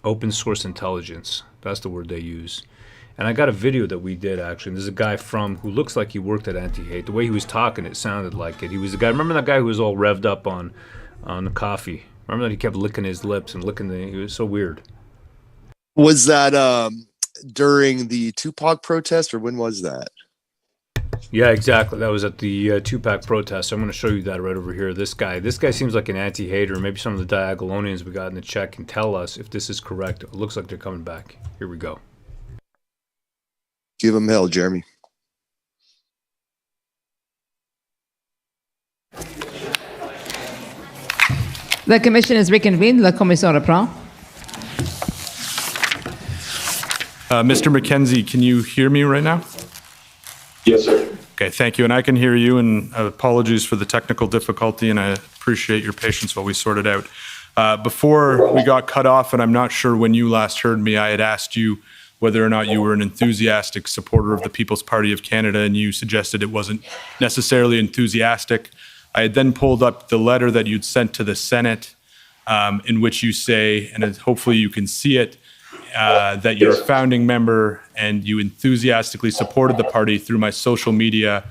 Open source intelligence. That's the word they use. And I got a video that we did, actually. And there's a guy who looks like he worked at Anti-Hate. The way he was talking, it sounded like it. He was the guy, remember that guy who was all revved up on the coffee? Remember that he kept licking his lips and he was so weird. Was that during the Tupac protest, or when was that? Yeah, exactly. That was at the Tupac protest. So I'm going to show you that right over here. This guy seems like an anti-hater. Maybe some of the Diagolonians we got in the chat can tell us if this is correct. It looks like they're coming back. Here we go. Give them hell, Jeremy. The commission is reconvened. La commission reprend. Mr. McKenzie, can you hear me right now? Yes, sir. Okay, thank you. And I can hear you, and apologies for the technical difficulty, and I appreciate your patience while we sort it out. Before we got cut off, and I'm not sure when you last heard me, I had asked you whether or not you were an enthusiastic supporter of the People's Party of Canada, and you suggested it wasn't necessarily enthusiastic. I had then pulled up the letter that you'd sent to the Senate, in which you say, and hopefully you can see it, that you're a founding member and you enthusiastically supported the party through my social media,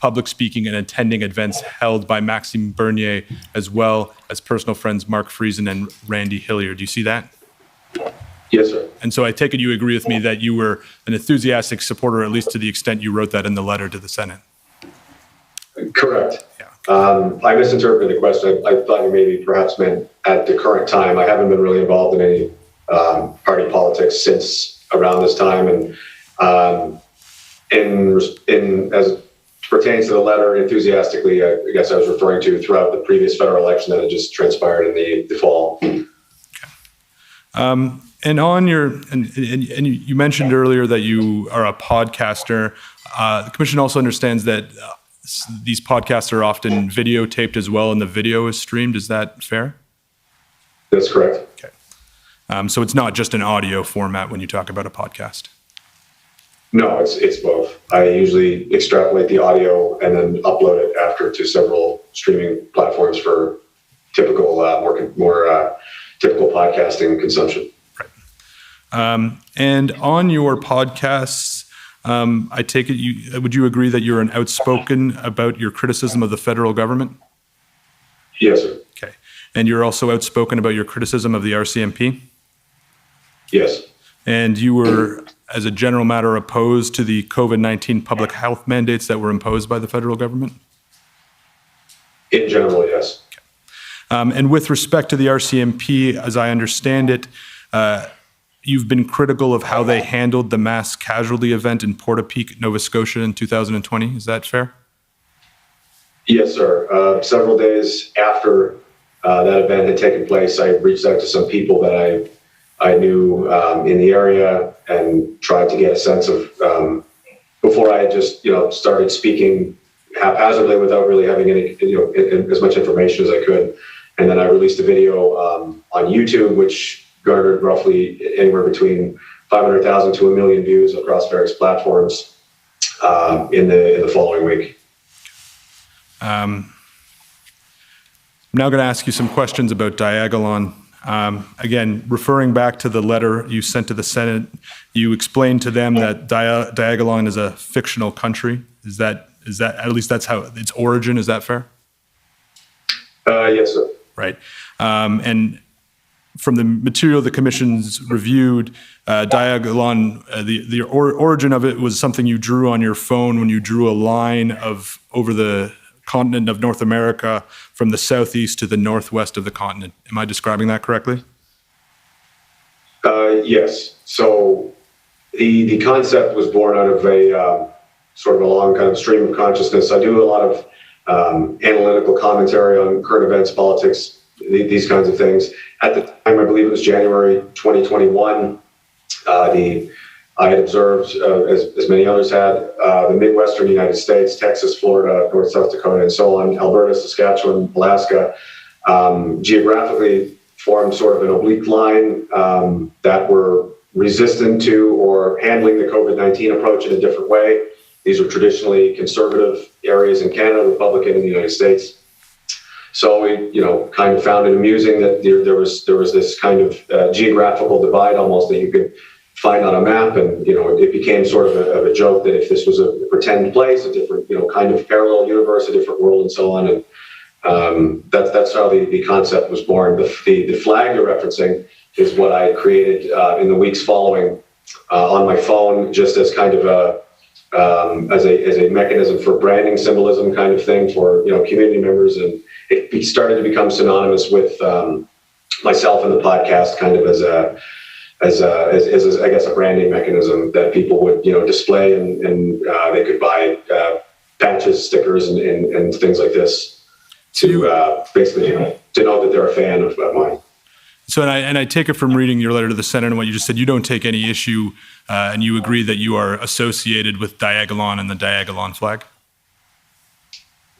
public speaking, and attending events held by Maxime Bernier, as well as personal friends Mark Friesen and Randy Hilliard. Do you see that? Yes, sir. And so I take it you agree with me that you were an enthusiastic supporter, at least to the extent you wrote that in the letter to the Senate. Correct. I misinterpreted the question. I thought you maybe perhaps meant at the current time. I haven't been really involved in any party politics since around this time, and in as pertains to the letter, enthusiastically, I guess I was referring to throughout the previous federal election that had just transpired in the fall. And on your, and you mentioned earlier that you are a podcaster. The commission also understands that these podcasts are often videotaped as well, and the video is streamed. Is that fair? That's correct. Okay. So it's not just an audio format when you talk about a podcast? No, it's both. I usually extrapolate the audio and then upload it after to several streaming platforms for typical, more typical podcasting consumption. Right. And on your podcasts, I take it would you agree that you're an outspoken about your criticism of the federal government? Yes, sir. Okay. And you're also outspoken about your criticism of the RCMP? Yes. And you were, as a general matter, opposed to the COVID-19 public health mandates that were imposed by the federal government? In general, yes. Okay. And with respect to the RCMP, as I understand it, you've been critical of how they handled the mass casualty event in Portapique, Nova Scotia in 2020. Is that fair? Yes, sir. Several days after that event had taken place, I reached out to some people that I knew in the area and tried to get a sense of, before I had just, started speaking haphazardly without really having any, as much information as I could. And then I released a video on YouTube, which garnered roughly anywhere between 500,000 to 1 million views across various platforms in the following week. I'm now going to ask you some questions about Diagolon. Again, referring back to the letter you sent to the Senate, you explained to them that Diagolon is a fictional country. Is that at least that's how its origin? Is that fair? Yes, sir. Right. And from the material the commission's reviewed, Diagolon, the origin of it was something you drew on your phone when you drew a line over the continent of North America from the southeast to the northwest of the continent. Am I describing that correctly? Yes. So the concept was born out of a sort of a long kind of stream of consciousness. I do a lot of analytical commentary on current events, politics, these kinds of things. At the time, I believe it was January 2021, I had observed, as many others had, the Midwestern United States, Texas, Florida, North, South Dakota, and so on, Alberta, Saskatchewan, Alaska, geographically formed sort of an oblique line that were resistant to or handling the COVID-19 approach in a different way. These were traditionally conservative areas in Canada, Republican in the United States. So we, kind of found it amusing that there was this kind of geographical divide almost that you could find on a map, and it became sort of a joke that if this was a pretend place, a different kind of parallel universe, a different world, and so on. And that's how the concept was born. The flag you're referencing is what I created in the weeks following on my phone, just as kind of as a mechanism for branding symbolism kind of thing for community members, and it started to become synonymous with myself and the podcast, kind of as I guess a branding mechanism that people would display, and they could buy patches, stickers, and things like this to basically to know that they're a fan of mine. So, and I take it from reading your letter to the Senate and what you just said, you don't take any issue, and you agree that you are associated with Diagolon and the Diagolon flag?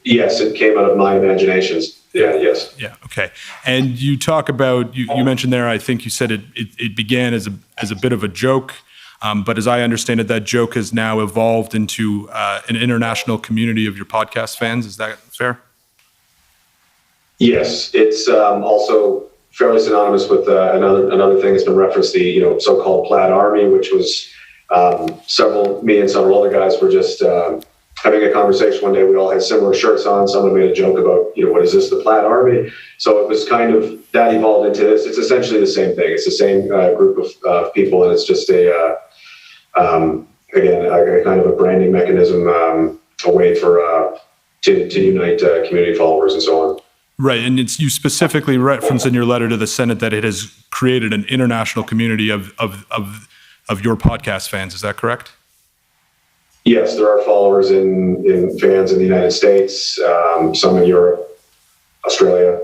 Yes, it came out of my imaginations. Yeah, yes. Yeah, okay. And you talk about, you mentioned there, I think you said it began as a bit of a joke, but as I understand it, that joke has now evolved into an international community of your podcast fans. Is that fair? Yes, it's also fairly synonymous with another thing that's been referenced, the so-called Plaid Army, which was me and several other guys were just having a conversation one day. We all had similar shirts on. Someone made a joke about, what is this, the Plaid Army? So it was kind of, that evolved into this. It's essentially the same thing. It's the same group of people, and it's just again, a kind of a branding mechanism, a way for to unite community followers and so on. Right, and you specifically reference in your letter to the Senate that it has created an international community of your podcast fans. Is that correct? Yes, there are followers in fans in the United States, some in Europe, Australia.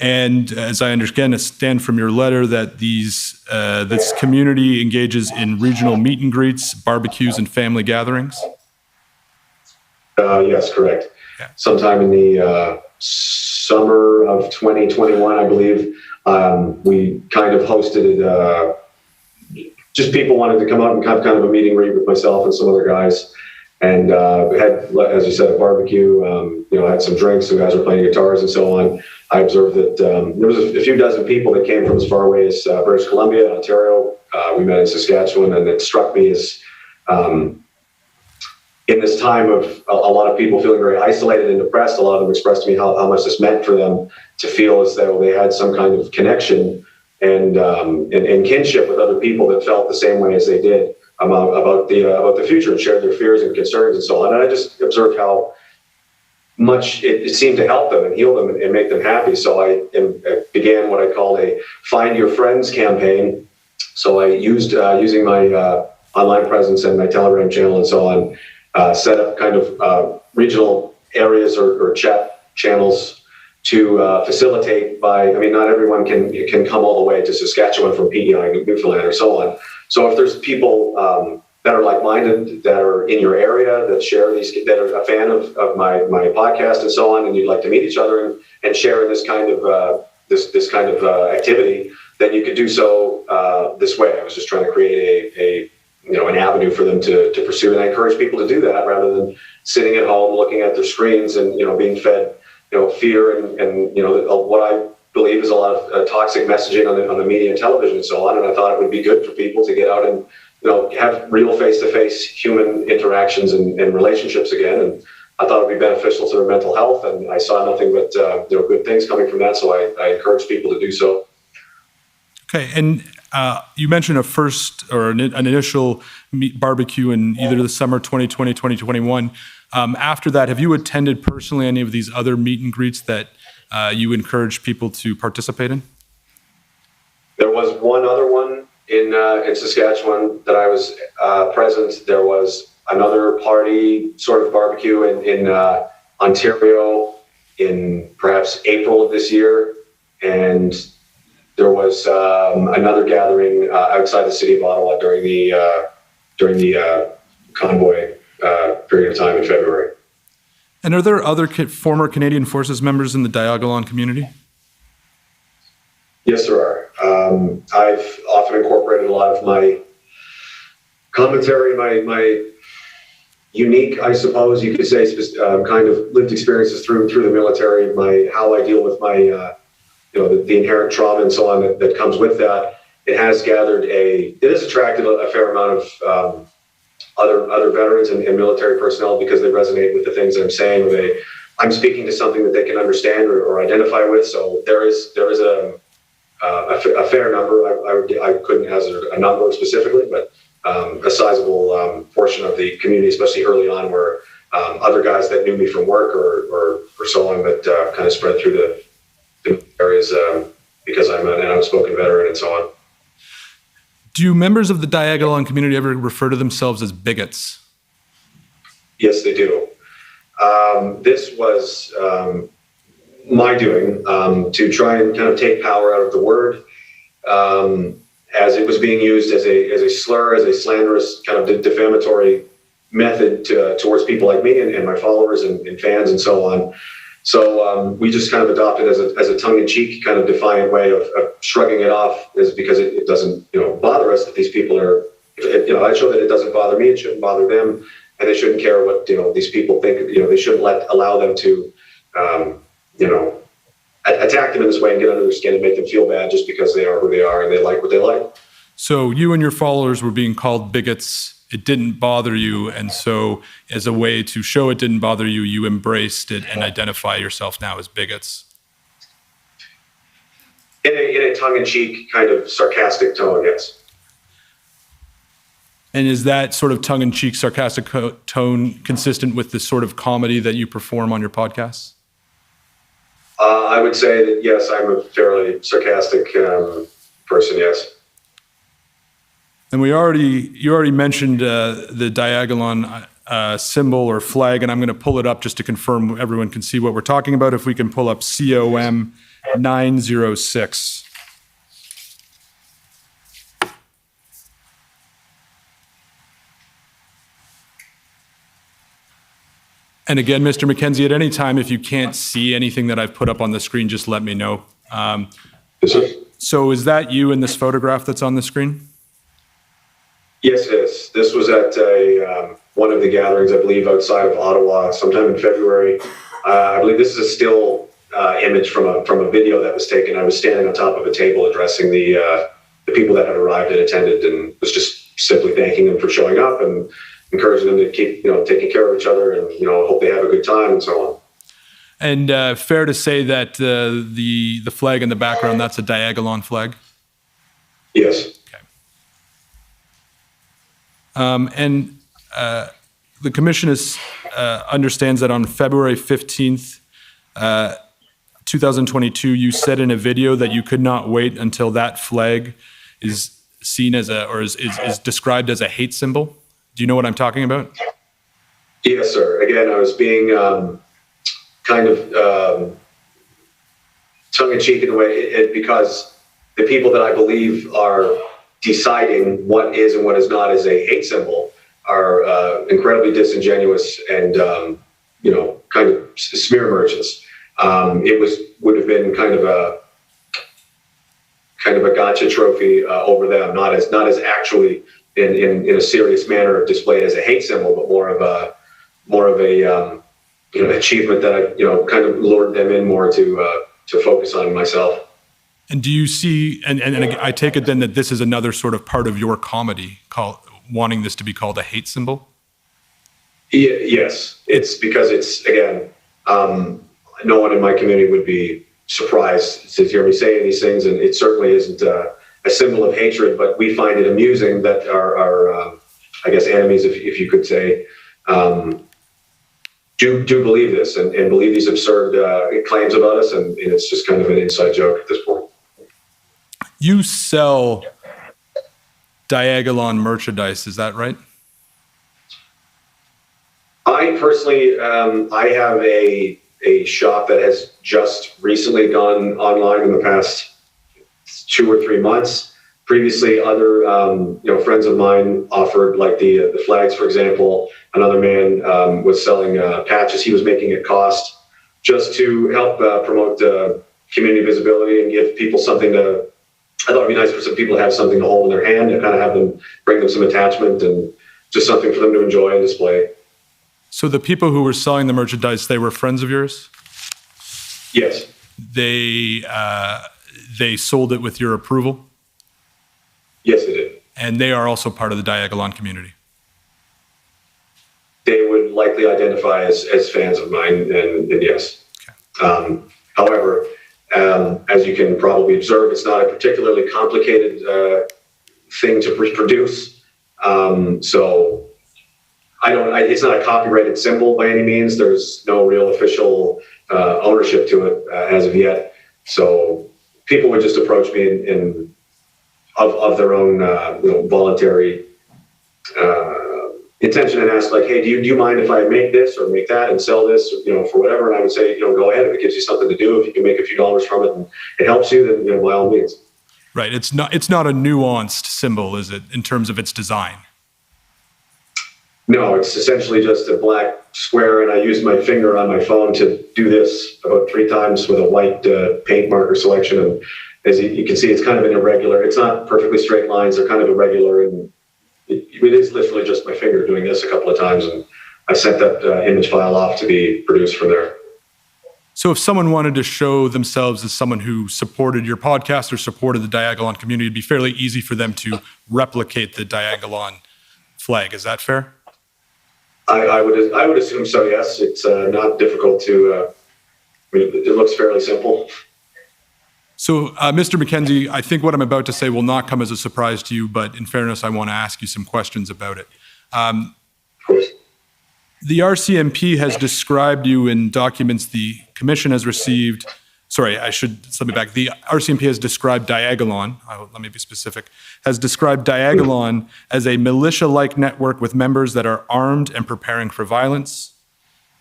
And as I understand from your letter, that this community engages in regional meet and greets, barbecues, and family gatherings? Yes, correct. Yeah. Sometime in the summer of 2021, I believe, we kind of hosted just people wanted to come out and have kind of a meet and greet with myself and some other guys, and we had, as you said, a barbecue. I had some drinks. Some guys were playing guitars and so on. I observed that there was a few dozen people that came from as far away as British Columbia, Ontario. We met in Saskatchewan, and it struck me as in this time of a lot of people feeling very isolated and depressed, a lot of them expressed to me how much this meant for them to feel as though they had some kind of connection and kinship with other people that felt the same way as they did about the future, and shared their fears and concerns and so on. And I just observed how much it seemed to help them and heal them and make them happy. So I began what I called a Find Your Friends campaign. So I used using my online presence and my Telegram channel and so on, set up kind of regional areas or chat channels to facilitate not everyone can come all the way to Saskatchewan from PEI, Newfoundland, or so on. So if there's people that are like-minded, that are in your area, that share these, that are a fan of my podcast and so on, and you'd like to meet each other and share in this kind of activity, then you could do so this way. I was just trying to create an avenue for them to pursue, and I encourage people to do that rather than sitting at home looking at their screens and being fed fear and what I believe is a lot of toxic messaging on the media and television and so on. And I thought it would be good for people to get out and have real face-to-face human interactions and relationships again. And I thought it would be beneficial to their mental health, and I saw nothing but good things coming from that. So I encourage people to do so. Okay, and you mentioned a first or an initial barbecue in either the summer 2020, 2021. After that, have you attended personally any of these other meet and greets that you encourage people to participate in? There was one other one in Saskatchewan that I was present. There was another party sort of barbecue in Ontario in perhaps April of this year, and there was another gathering outside the city of Ottawa during the convoy period of time in February. And are there other former Canadian Forces members in the Diagolon community? Yes, there are. I've often incorporated a lot of my commentary, my unique, I suppose you could say, kind of lived experiences through the military, how I deal with my the inherent trauma and so on that comes with that. It has attracted a fair amount of other veterans and military personnel because they resonate with the things that I'm saying, or I'm speaking to something that they can understand or identify with. So there is a fair number. I couldn't hazard a number specifically, but a sizable portion of the community, especially early on, were other guys that knew me from work or so on, but kind of spread through the areas because I'm an outspoken veteran and so on. Do members of the Diagolon community ever refer to themselves as bigots? Yes, they do. This was my doing to try and kind of take power out of the word, as it was being used as a slur, as a slanderous kind of defamatory method towards people like me and my followers and fans and so on. So we just kind of adopted as a tongue-in-cheek kind of defiant way of shrugging it off, is because it doesn't bother us that these people are. I show that it doesn't bother me. It shouldn't bother them, and they shouldn't care what these people think. They shouldn't allow them to attack them in this way and get under their skin and make them feel bad just because they are who they are and they like what they like. So you and your followers were being called bigots. It didn't bother you, and so as a way to show it didn't bother you, you embraced it and identify yourself now as bigots. In a tongue-in-cheek kind of sarcastic tone, yes. And is that sort of tongue-in-cheek sarcastic tone consistent with the sort of comedy that you perform on your podcasts? I would say that yes, I'm a fairly sarcastic person, yes. And you already mentioned the Diagolon symbol or flag, and I'm going to pull it up just to confirm everyone can see what we're talking about. If we can pull up COM 906. And again, Mr. McKenzie, at any time, if you can't see anything that I've put up on the screen, just let me know. So is that you in this photograph that's on the screen? Yes, it is. This was at one of the gatherings, I believe, outside of Ottawa, sometime in February. I believe this is a still image from a video that was taken. I was standing on top of a table addressing the people that had arrived and attended, and was just simply thanking them for showing up and encouraging them to keep, taking care of each other and, hope they have a good time and so on. And fair to say that the flag in the background, that's a Diagolon flag? Yes. And the commission understands that on February 15th, 2022, you said in a video that you could not wait until that flag is seen as is described as a hate symbol. Do you know what I'm talking about? Yes, sir. Again, I was being kind of tongue-in-cheek in a way, because the people that I believe are deciding what is and what is not as a hate symbol are incredibly disingenuous and kind of smear merchants. It would have been kind of kind of a gotcha trophy over them, not as actually in a serious manner displayed as a hate symbol, but more of a achievement that I kind of lured them in more to focus on myself. And do you see, and I take it then that this is another sort of part of your comedy, wanting this to be called a hate symbol? Yes, it's because it's, again, no one in my community would be surprised to hear me saying these things, and it certainly isn't a symbol of hatred, but we find it amusing that our I guess, enemies, if you could say, do believe this and believe these absurd claims about us, and it's just kind of an inside joke at this point. You sell Diagolon merchandise, is that right? I personally, I have a shop that has just recently gone online in the past 2 or 3 months. Previously, other friends of mine offered, like the flags, for example. Another man was selling patches. He was making it cost just to help promote community visibility and give people something to. I thought it'd be nice for some people to have something to hold in their hand and kind of have them bring them some attachment and just something for them to enjoy and display. So the people who were selling the merchandise, they were friends of yours? Yes. They sold it with your approval? Yes, they did. And they are also part of the Diagolon community? They would likely identify as fans of mine, and yes. Okay. However, as you can probably observe, it's not a particularly complicated thing to produce. So it's not a copyrighted symbol by any means. There's no real official ownership to it as of yet. So people would just approach me of their own voluntary intention and ask, like, hey, do you mind if I make this or make that and sell this, for whatever? And I would say, go ahead. If it gives you something to do, if you can make a few dollars from it and it helps you, then by all means. Right. It's not a nuanced symbol, is it, in terms of its design? No, it's essentially just a black square, and I used my finger on my phone to do this about 3 times with a white paint marker selection. And as you can see, it's kind of an irregular. It's not perfectly straight lines. They're kind of irregular, and it is literally just my finger doing this a couple of times, and I sent that image file off to be produced from there. So if someone wanted to show themselves as someone who supported your podcast or supported the Diagolon community, it'd be fairly easy for them to replicate the Diagolon flag. Is that fair? I would assume so, yes. It's not difficult to, it looks fairly simple. So, Mr. McKenzie, I think what I'm about to say will not come as a surprise to you, but in fairness, I want to ask you some questions about it. Of course. The RCMP has described you in documents the commission has received. Sorry, let me back. The RCMP has described Diagolon, let me be specific, has described Diagolon as a militia-like network with members that are armed and preparing for violence.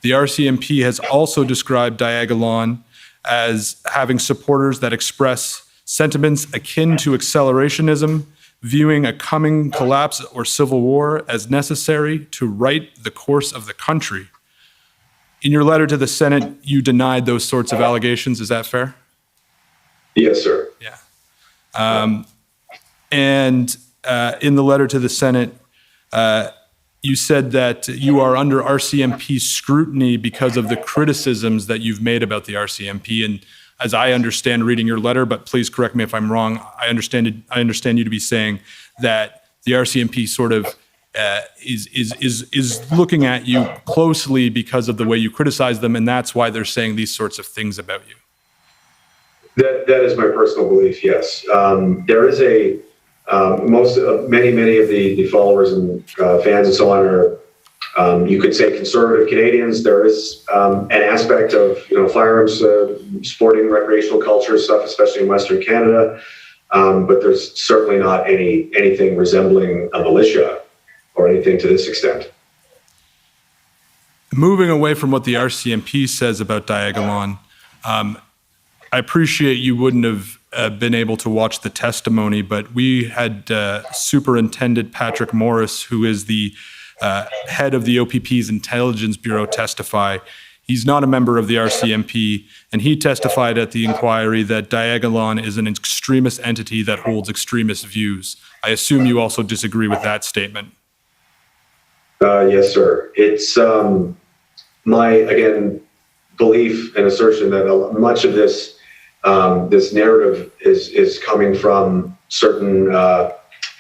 The RCMP has also described Diagolon as having supporters that express sentiments akin to accelerationism, viewing a coming collapse or civil war as necessary to right the course of the country. In your letter to the Senate, you denied those sorts of allegations. Is that fair? Yes, sir. Yeah. And in the letter to the Senate, you said that you are under RCMP scrutiny because of the criticisms that you've made about the RCMP. And as I understand reading your letter, but please correct me if I'm wrong, I understand you to be saying that the RCMP sort of is looking at you closely because of the way you criticize them, and that's why they're saying these sorts of things about you. That is my personal belief, yes. There is many of the followers and fans and so on are, you could say, conservative Canadians. There is an aspect of firearms, sporting, recreational culture stuff, especially in Western Canada, but there's certainly not anything resembling a militia or anything to this extent. Moving away from what the RCMP says about Diagolon, I appreciate you wouldn't have been able to watch the testimony, but we had Superintendent Patrick Morris, who is the head of the OPP's Intelligence Bureau, testify. He's not a member of the RCMP, and he testified at the inquiry that Diagolon is an extremist entity that holds extremist views. I assume you also disagree with that statement. Yes, sir. It's my, again, belief and assertion that much of this this narrative is coming from certain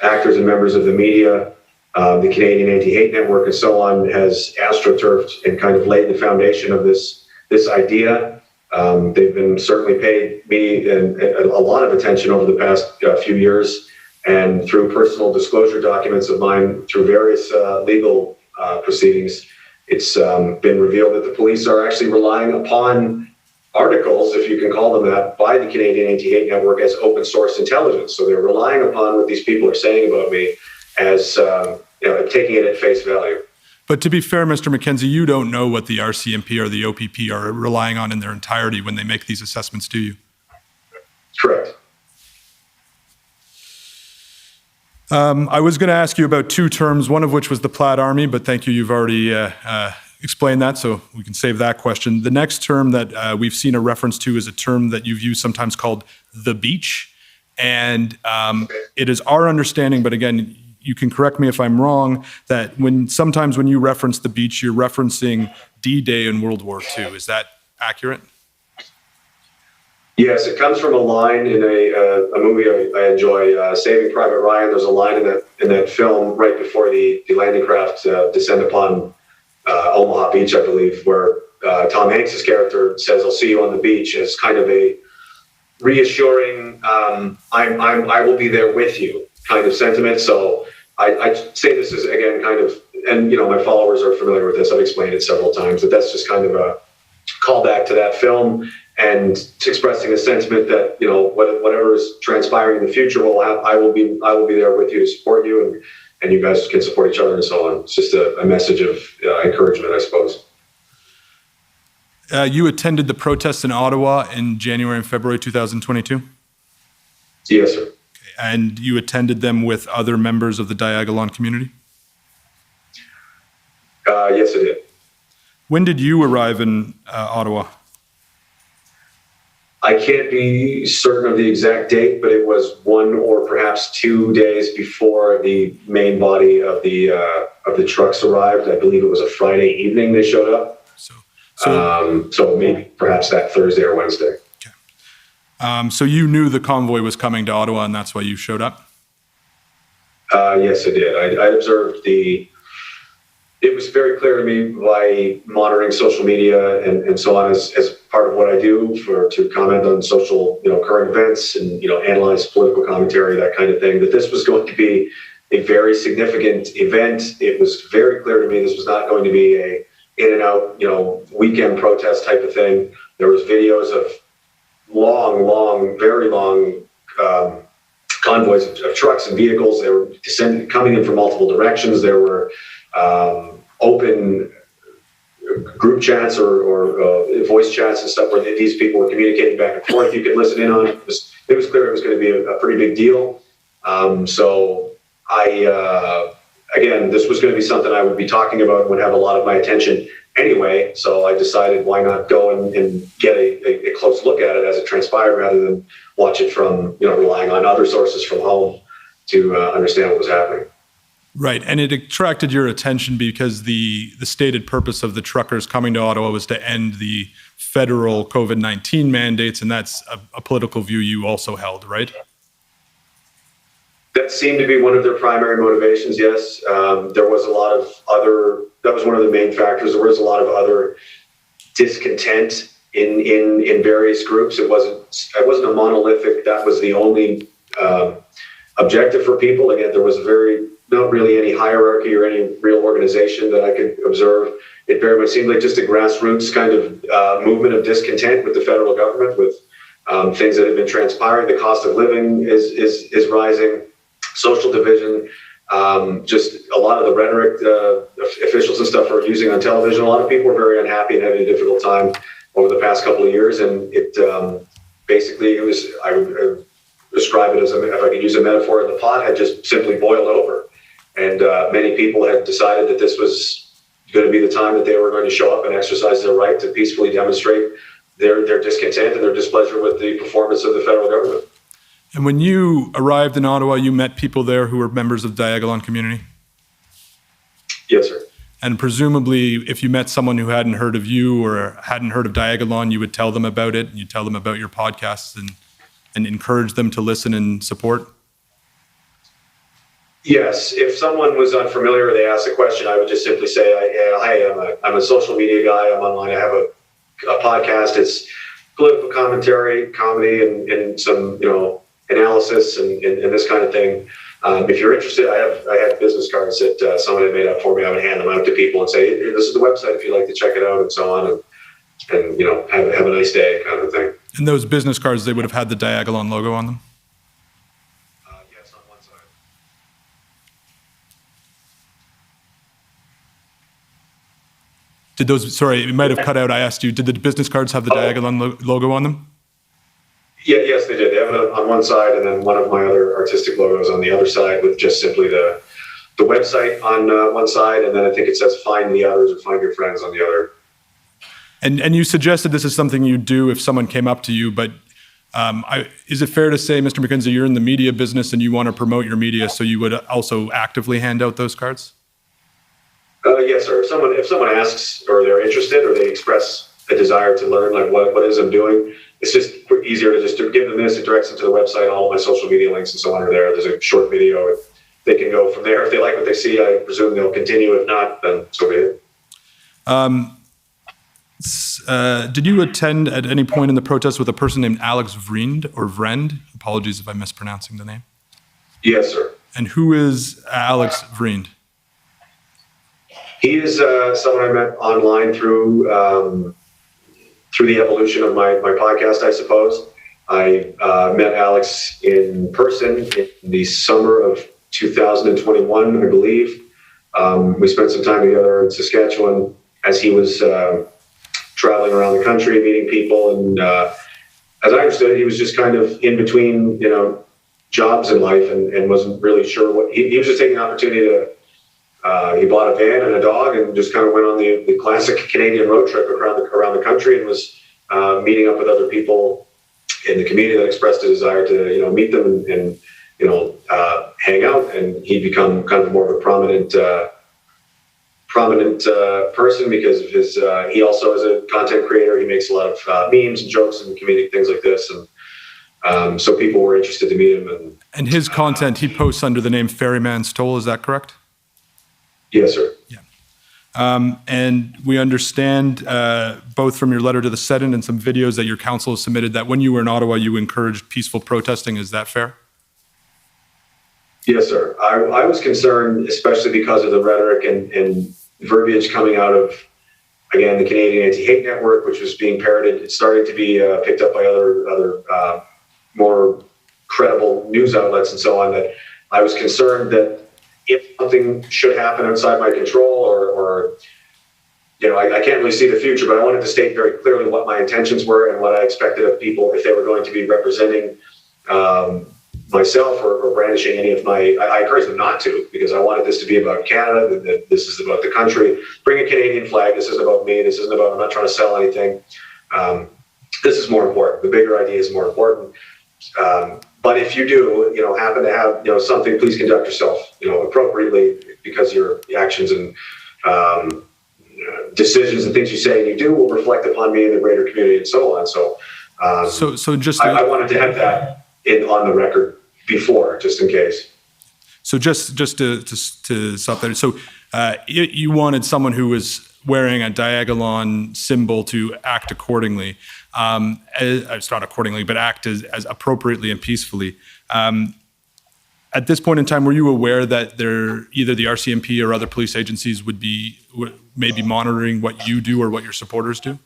actors and members of the media. The Canadian Anti-Hate Network and so on has astroturfed and kind of laid the foundation of this idea. They've been certainly paid me a lot of attention over the past few years, and through personal disclosure documents of mine, through various legal proceedings, it's been revealed that the police are actually relying upon articles, if you can call them that, by the Canadian Anti-Hate Network as open source intelligence. So they're relying upon what these people are saying about me as taking it at face value. But to be fair, Mr. McKenzie, you don't know what the RCMP or the OPP are relying on in their entirety when they make these assessments, do you? Correct. I was going to ask you about two terms, one of which was the Plaid Army, but thank you, you've already explained that, so we can save that question. The next term that we've seen a reference to is a term that you've used sometimes called the beach. And it is our understanding, but again, you can correct me if I'm wrong, that sometimes when you reference the beach, you're referencing D-Day in World War II. Is that accurate? Yes, it comes from a line in a movie I enjoy, Saving Private Ryan. There's a line in that film right before the landing craft descend upon Omaha Beach, I believe, where Tom Hanks's character says, "I'll see you on the beach." It's kind of a reassuring, I will be there with you kind of sentiment. So I say this is, again, kind of, and my followers are familiar with this. I've explained it several times, but that's just kind of a callback to that film and expressing a sentiment that whatever is transpiring in the future, I will be there with you to support you, and you guys can support each other and so on. It's just a message of encouragement, I suppose. You attended the protests in Ottawa in January and February 2022? Yes, sir. And you attended them with other members of the Diagolon community? Yes, I did. When did you arrive in Ottawa? I can't be certain of the exact date, but it was 1 or perhaps 2 days before the main body of the trucks arrived. I believe it was a Friday evening they showed up. So maybe perhaps that Thursday or Wednesday. Okay. So you knew the convoy was coming to Ottawa, and that's why you showed up? Yes, I did. I observed it was very clear to me by monitoring social media and so on as part of what I do to comment on social, current events and, analyze political commentary, that kind of thing, that this was going to be a very significant event. It was very clear to me this was not going to be a in and out, weekend protest type of thing. There was videos of very long convoys of trucks and vehicles. They were coming in from multiple directions. There were open group chats or voice chats and stuff where these people were communicating back and forth. You could listen in on it. It was clear it was going to be a pretty big deal. So again, this was going to be something I would be talking about and would have a lot of my attention anyway. So I decided why not go and get a close look at it as it transpired rather than watch it from, relying on other sources from home to understand what was happening. Right, and it attracted your attention because the stated purpose of the truckers coming to Ottawa was to end the federal COVID-19 mandates, and that's a political view you also held, right? That seemed to be one of their primary motivations, yes. There was a lot of that was one of the main factors. There was a lot of other discontent in various groups. It wasn't a monolithic, that was the only objective for people. Again, there was not really any hierarchy or any real organization that I could observe. It very much seemed like just a grassroots kind of movement of discontent with the federal government, with things that have been transpiring. The cost of living is rising, social division, just a lot of the rhetoric officials and stuff are using on television. A lot of people are very unhappy and having a difficult time over the past couple of years. And it basically, I would describe it as, if I could use a metaphor, the pot had just simply boiled over. And many people had decided that this was going to be the time that they were going to show up and exercise their right to peacefully demonstrate their discontent and their displeasure with the performance of the federal government. And when you arrived in Ottawa, you met people there who were members of the Diagolon community? Yes, sir. And presumably, if you met someone who hadn't heard of you or hadn't heard of Diagolon, you would tell them about it, and you'd tell them about your podcasts and encourage them to listen and support? Yes. If someone was unfamiliar or they asked a question, I would just simply say, "Hey, I'm a social media guy. I'm online. I have a podcast. It's political commentary, comedy, and some analysis and this kind of thing. If you're interested, I have business cards that someone had made up for me. I would hand them out to people and say, "Hey, this is the website if you'd like to check it out," and so on, and have a nice day, kind of thing. And those business cards, they would have had the Diagolon logo on them? Yes, on one side. Did those, sorry, it might have cut out. I asked you, did the business cards have the Diagolon logo on them? Yeah, yes, they did. They have it on one side, and then one of my other artistic logos on the other side, with just simply the website on one side, and then I think it says "Find the Others" or "Find Your Friends" on the other. And you suggested this is something you'd do if someone came up to you, but is it fair to say, Mr. McKenzie, you're in the media business and you want to promote your media, so you would also actively hand out those cards? Yes, sir. If someone asks, or they're interested, or they express a desire to learn, like what it is I'm doing, it's just easier to just give them this. It directs them to the website. All of my social media links and so on are there. There's a short video. They can go from there. If they like what they see, I presume they'll continue. If not, then so be it. Did you attend at any point in the protest with a person named Alex Vrend? Apologies if I'm mispronouncing the name. Yes, sir. And who is Alex Vrend? He is someone I met online through the evolution of my podcast, I suppose. I met Alex in person in the summer of 2021, I believe. We spent some time together in Saskatchewan as he was traveling around the country, meeting people. And as I understood it, he was just kind of in between, jobs in life and wasn't really sure what he was just taking an opportunity to. He bought a van and a dog and just kind of went on the classic Canadian road trip around the country, and was meeting up with other people in the community that expressed a desire to meet them and hang out. And he'd become kind of more of a prominent person because of his. He also is a content creator. He makes a lot of memes and jokes and comedic things like this, and so people were interested to meet him. And his content he posts under the name Ferryman's Toll. Is that correct? Yes, sir. Yeah. And we understand both from your letter to the Senate and some videos that your council has submitted that when you were in Ottawa, you encouraged peaceful protesting. Is that fair? Yes, sir. I was concerned, especially because of the rhetoric and verbiage coming out of, again, the Canadian Anti-Hate Network, which was being parroted. It started to be picked up by other more credible news outlets and so on, that I was concerned that if something should happen outside my control, or I can't really see the future, but I wanted to state very clearly what my intentions were and what I expected of people if they were going to be representing myself or brandishing any of my. I encouraged them not to, because I wanted this to be about Canada. That this is about the country. Bring a Canadian flag. This isn't about me. This isn't about. I'm not trying to sell anything. This is more important. The bigger idea is more important. But if you do, happen to have, something, please conduct yourself, appropriately, because your actions and decisions and things you say and you do will reflect upon me and the greater community and so on. So, I wanted to have that on the record before, just in case. So just to stop there. So you wanted someone who was wearing a Diagolon symbol to act accordingly. It's not accordingly, but act as appropriately and peacefully. At this point in time, were you aware that either the RCMP or other police agencies would maybe monitoring what you do or what your supporters do?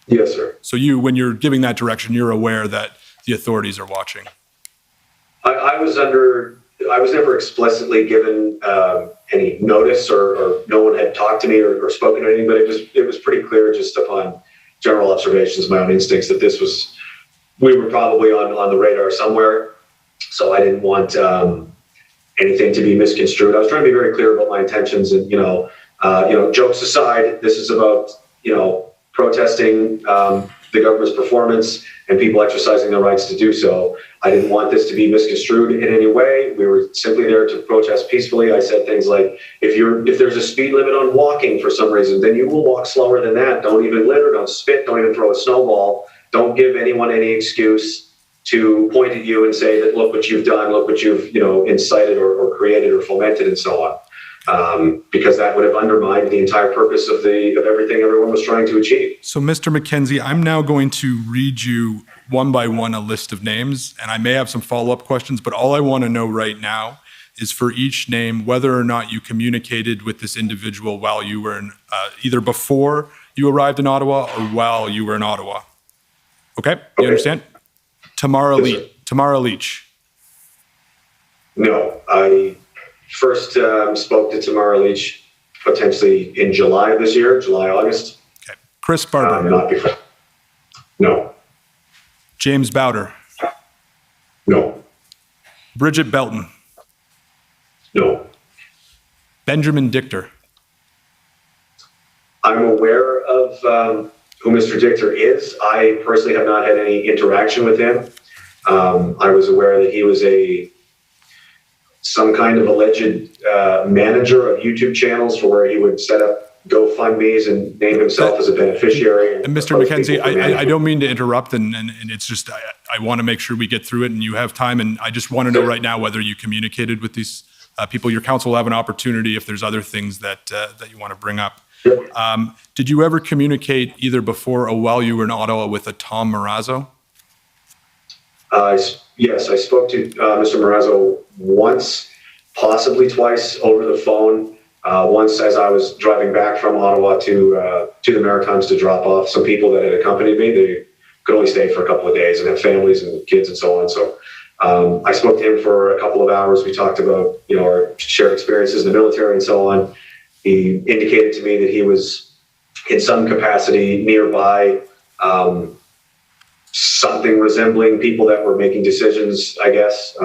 Yes, sir. So when you're giving that direction, you're aware that the authorities are watching. I was never explicitly given any notice, or no one had talked to me or spoken to anything, but it was pretty clear just upon general observations, my own instincts, that we were probably on the radar somewhere. So I didn't want anything to be misconstrued. I was trying to be very clear about my intentions, and Jokes aside, this is about, protesting the government's performance and people exercising their rights to do so. I didn't want this to be misconstrued in any way. We were simply there to protest peacefully. I said things like, if there's a speed limit on walking for some reason, then you will walk slower than that. Don't even litter, don't spit, don't even throw a snowball. Don't give anyone any excuse to point at you and say that, look what you've done, look what you've, incited or created or fomented and so on. Because that would have undermined the entire purpose of everything everyone was trying to achieve. So, Mr. McKenzie, I'm now going to read you one by one a list of names, and I may have some follow-up questions, but all I want to know right now is for each name whether or not you communicated with this individual while you were in, either before you arrived in Ottawa or while you were in Ottawa. Okay? You understand? Tamara Leach. No, I first spoke to Tamara Leach potentially in July of this year, August. Okay. Chris Barber. Not before. No. James Bowder. No. Bridget Belton. No. Benjamin Dichter. I'm aware of who Mr. Dichter is. I personally have not had any interaction with him. I was aware that he was some kind of alleged manager of YouTube channels for where he would set up GoFundMe's and name himself as a beneficiary. And Mr. McKenzie, I don't mean to interrupt, and it's just I want to make sure we get through it, and you have time, and I just want to know right now whether you communicated with these people. Your counsel will have an opportunity if there's other things that you want to bring up. Did you ever communicate either before or while you were in Ottawa with a Tom Marazzo? Yes, I spoke to Mr. Marazzo once, possibly twice over the phone. Once as I was driving back from Ottawa to the Maritimes to drop off some people that had accompanied me. They could only stay for a couple of days and have families and kids and so on. So I spoke to him for a couple of hours. We talked about our shared experiences in the military and so on. He indicated to me that he was in some capacity nearby, something resembling people that were making decisions, I guess.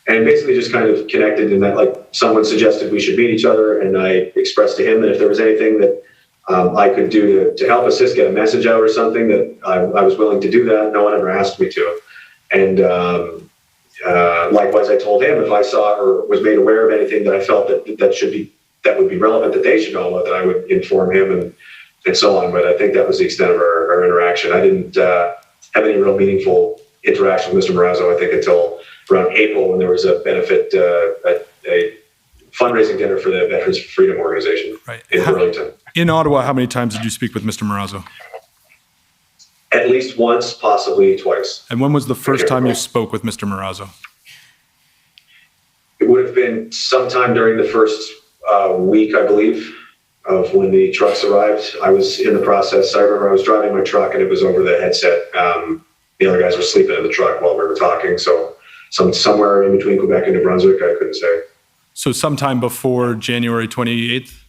And basically just kind of connected in that, like, someone suggested we should meet each other, and I expressed to him that if there was anything that I could do to help assist, get a message out or something, that I was willing to do that. No one ever asked me to. And likewise, I told him if I saw or was made aware of anything that I felt that would be relevant that they should know about, that I would inform him and so on. But I think that was the extent of our interaction. I didn't have any real meaningful interaction with Mr. Marazzo, I think, until around April, when there was a benefit, a fundraising dinner for the Veterans for Freedom organization in Burlington. In Ottawa, how many times did you speak with Mr. Marazzo? At least once, possibly twice. And when was the first time you spoke with Mr. Marazzo? It would have been sometime during the first week, I believe, of when the trucks arrived. I was in the process. I remember I was driving my truck and it was over the headset. The other guys were sleeping in the truck while we were talking. So somewhere in between Quebec and New Brunswick, I couldn't say. So sometime before January 28th?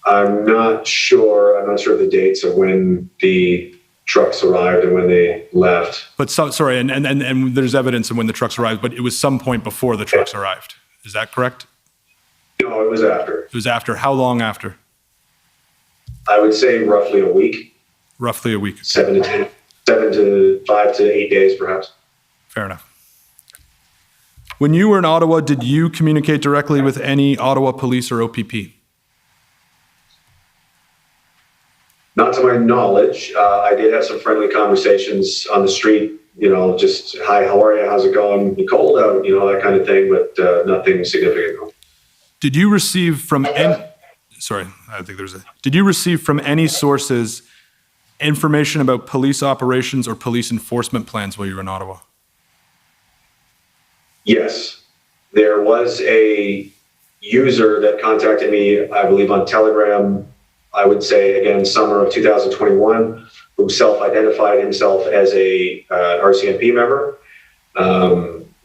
I'm not sure. I'm not sure of the dates of when the trucks arrived and when they left. But sorry, and there's evidence of when the trucks arrived, but it was some point before the trucks arrived. Is that correct? No, it was after. It was after. How long after? I would say roughly a week. Roughly a week. 7 to 5 to 8 days, perhaps. Fair enough. When you were in Ottawa, did you communicate directly with any Ottawa police or OPP? Not to my knowledge. I did have some friendly conversations on the street, just, hi, how are you? How's it going? You cold out, that kind of thing, but nothing significant. Did you receive from any, did you receive from any sources information about police operations or police enforcement plans while you were in Ottawa? Yes. There was a user that contacted me, I believe on Telegram, I would say, again, summer of 2021, who self-identified himself as a RCMP member.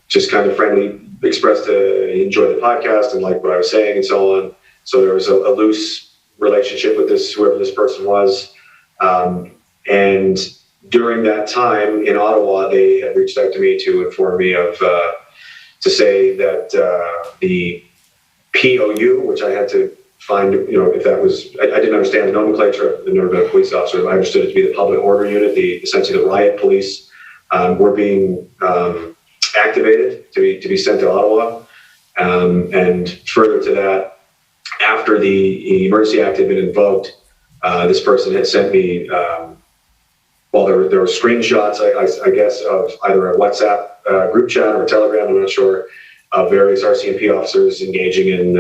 Just kind of friendly, expressed he enjoyed the podcast and liked what I was saying and so on. So there was a loose relationship with whoever this person was. And during that time in Ottawa, they had reached out to me to inform me of, to say that the POU, which I had to find, if that was, I didn't understand the nomenclature. I've never been a police officer. I understood it to be the public order unit, essentially the riot police, were being activated to be sent to Ottawa. And further to that, after the Emergency Act had been invoked, this person had sent me, there were screenshots, I guess, of either a WhatsApp group chat or a Telegram, I'm not sure, of various RCMP officers engaging in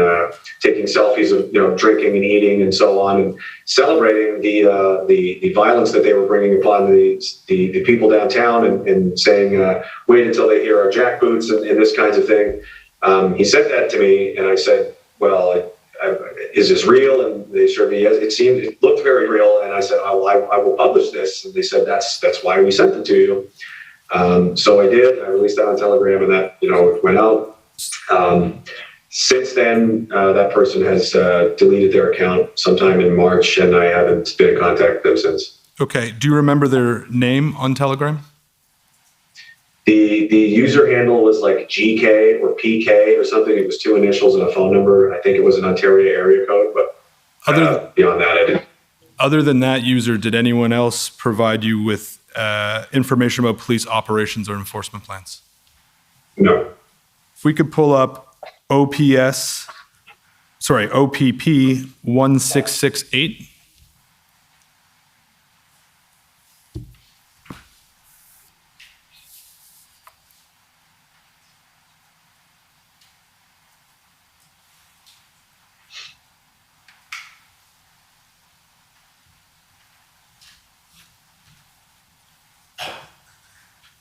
taking selfies of drinking and eating and so on, and celebrating the violence that they were bringing upon the people downtown, and saying, wait until they hear our jackboots and this kinds of thing. He sent that to me, and I said, well, is this real? And they assured me, yes, it looked very real. And I said, I will publish this. And they said, that's why we sent it to you. So I did. I released that on Telegram, and that went out. Since then, that person has deleted their account sometime in March, and I haven't been in contact with them since. Okay. Do you remember their name on Telegram? The user handle was like GK or PK or something. It was 2 initials and a phone number. I think it was an Ontario area code, but beyond that, I didn't. Other than that user, did anyone else provide you with information about police operations or enforcement plans? No. If we could pull up OPP 1668.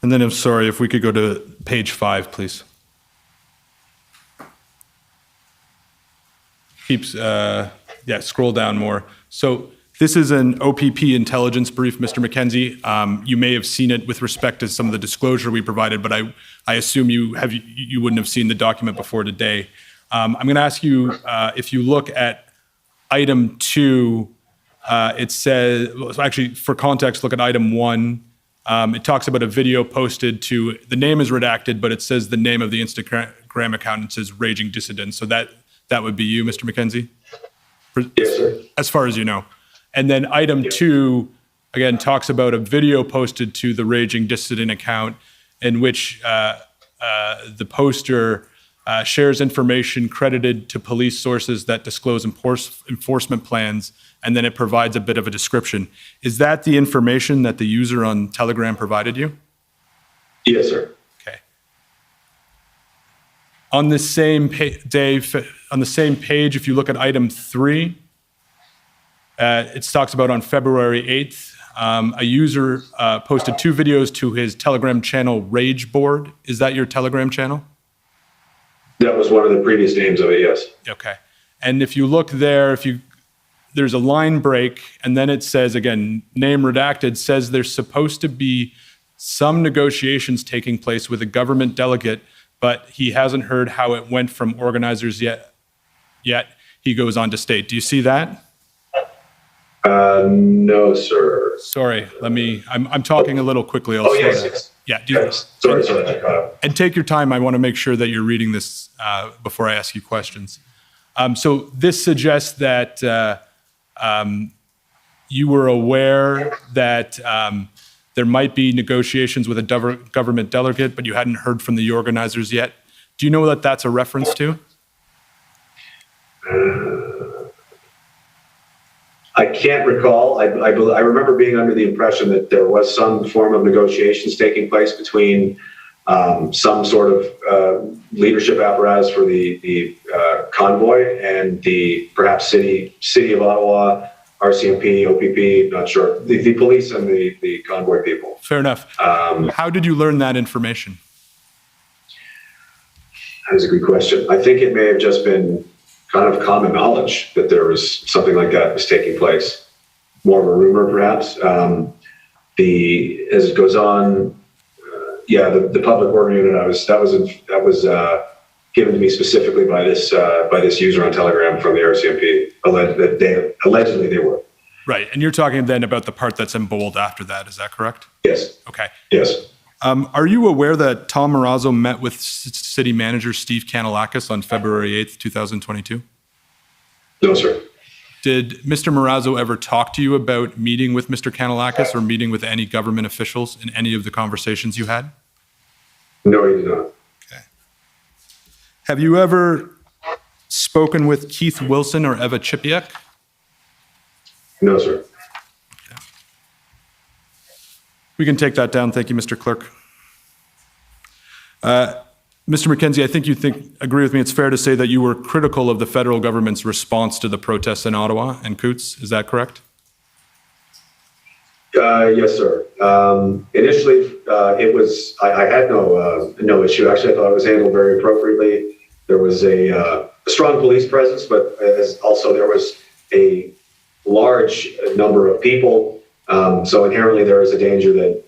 And then I'm sorry, if we could go to page 5, please. Scroll down more. So this is an OPP intelligence brief, Mr. McKenzie. You may have seen it with respect to some of the disclosure we provided, but I assume you wouldn't have seen the document before today. I'm going to ask you, if you look at item 2, it says, actually for context, look at item 1. It talks about a video posted to, the name is redacted, but it says the name of the Instagram account, and it says Raging Dissident. So that would be you, Mr. McKenzie? Yes, sir. As far as you know. And then item 2, again, talks about a video posted to the Raging Dissident account in which the poster shares information credited to police sources that disclose enforcement plans, and then it provides a bit of a description. Is that the information that the user on Telegram provided you? Yes, sir. Okay. On the same on the same page, if you look at item 3, it talks about on February 8th, a user posted 2 videos to his Telegram channel, Rage Board. Is that your Telegram channel? That was one of the previous names of it, yes. Okay. And if you look there, there's a line break, and then it says, again, name redacted, says there's supposed to be some negotiations taking place with a government delegate, but he hasn't heard how it went from organizers yet. He goes on to state. Do you see that? No, sir. Sorry, I'm talking a little quickly. Yes. Yeah. Sorry. And take your time. I want to make sure that you're reading this before I ask you questions. So this suggests that you were aware that there might be negotiations with a government delegate, but you hadn't heard from the organizers yet. Do you know what that's a reference to? I can't recall. I remember being under the impression that there was some form of negotiations taking place between some sort of leadership apparatus for the convoy and the perhaps city of Ottawa, RCMP, OPP, not sure, the police and the convoy people. Fair enough. How did you learn that information? That is a good question. I think it may have just been kind of common knowledge that there was something like that was taking place. More of a rumor, perhaps. As it goes on, the public order unit. That was given to me specifically by this user on Telegram from the RCMP. Allegedly they were. Right, and you're talking then about the part that's in bold after that. Is that correct? Yes. Okay. Yes. Are you aware that Tom Marazzo met with City Manager Steve Kanellakis on February 8th, 2022? No, sir. Did Mr. Marazzo ever talk to you about meeting with Mr. Kanellakis or meeting with any government officials in any of the conversations you had? No, he did not. Have you ever spoken with Keith Wilson or Eva Chipiak? No, sir. We can take that down. Thank you, Mr. Clerk. Mr. McKenzie, I think you agree with me. It's fair to say that you were critical of the federal government's response to the protests in Ottawa and Coutts. Is that correct? Yes, sir. Initially, it was, I had no issue. Actually, I thought it was handled very appropriately. There was a strong police presence, but also there was a large number of people. So inherently there is a danger that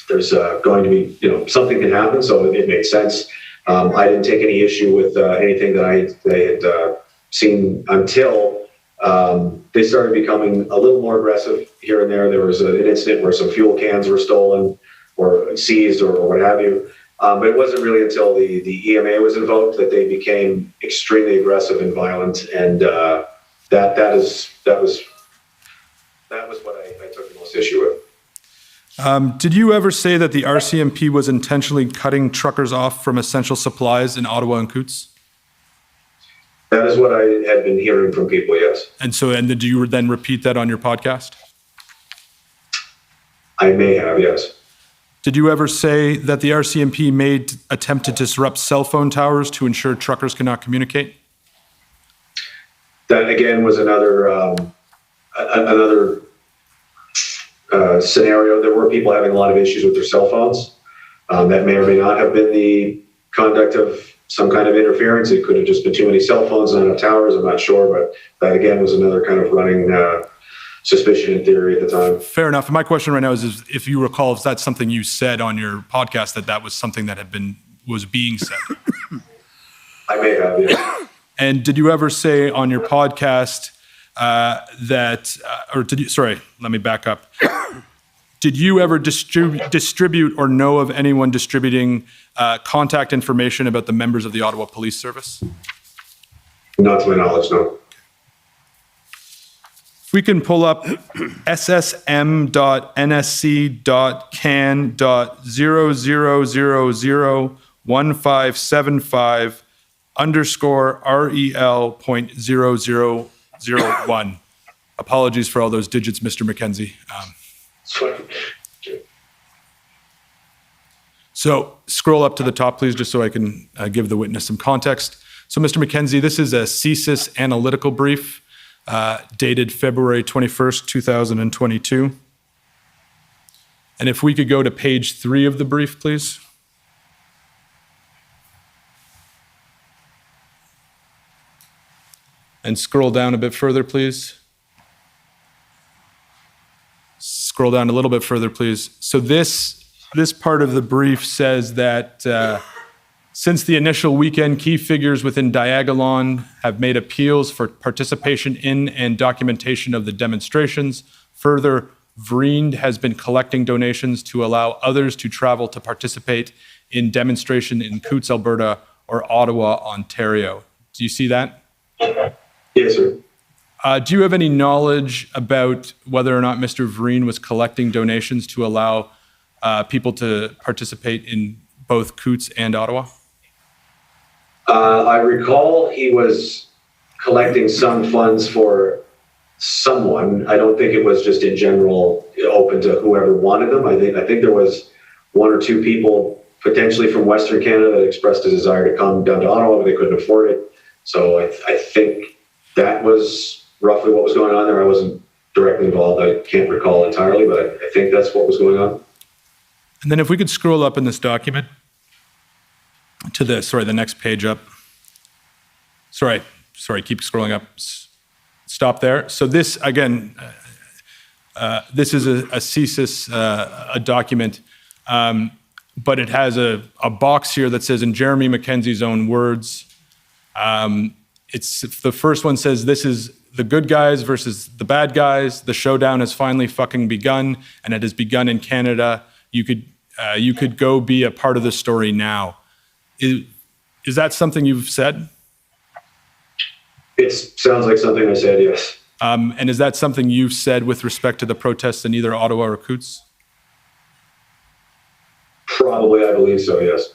there's going to be, something can happen. So it made sense. I didn't take any issue with anything that they had seen until they started becoming a little more aggressive here and there. There was an incident where some fuel cans were stolen or seized or what have you. But it wasn't really until the EMA was invoked that they became extremely aggressive and violent. And that was what I took the most issue with. Did you ever say that the RCMP was intentionally cutting truckers off from essential supplies in Ottawa and Coutts? That is what I had been hearing from people, yes. And did you then repeat that on your podcast? I may have, yes. Did you ever say that the RCMP made attempt to disrupt cell phone towers to ensure truckers cannot communicate? That again was another scenario. There were people having a lot of issues with their cell phones. That may or may not have been the conduct of some kind of interference. It could have just been too many cell phones, not enough towers. I'm not sure, but that again was another kind of running suspicion in theory at the time. Fair enough. And my question right now is if you recall, if that's something you said on your podcast, that was something that was being said. I may have, yeah. And did you ever say on your podcast let me back up. Did you ever distribute or know of anyone distributing contact information about the members of the Ottawa Police Service? Not to my knowledge, no. If we can pull up ssm.nsc.00001575_REL.0001. Apologies for all those digits, Mr. McKenzie. So scroll up to the top, please, just so I can give the witness some context. So, Mr. McKenzie, this is a CSIS analytical brief dated February 21st, 2022. And if we could go to page 3 of the brief, please. And scroll down a bit further, please. Scroll down a little bit further, please. So this part of the brief says that since the initial weekend, key figures within Diagolon have made appeals for participation in and documentation of the demonstrations. Further, Vriend has been collecting donations to allow others to travel to participate in demonstration in Coutts, Alberta, or Ottawa, Ontario. Do you see that? Yes, sir. Do you have any knowledge about whether or not Mr. Vriend was collecting donations to allow people to participate in both Coutts and Ottawa? I recall he was collecting some funds for someone. I don't think it was just in general open to whoever wanted them. I think there was 1 or 2 people potentially from Western Canada that expressed a desire to come down to Ottawa, but they couldn't afford it. So I think that was roughly what was going on there. I wasn't directly involved. I can't recall entirely, but I think that's what was going on. And then if we could scroll up in this document to the next page up. Sorry, keep scrolling up. Stop there. So this, again, this is a CSIS a document, but it has a box here that says, in Jeremy McKenzie's own words, the first one says, this is the good guys versus the bad guys. The showdown has finally fucking begun, and it has begun in Canada. You could you could go be a part of the story now. Is that something you've said? It sounds like something I said, yes. And is that something you've said with respect to the protests in either Ottawa or Coutts? Probably, I believe so, yes.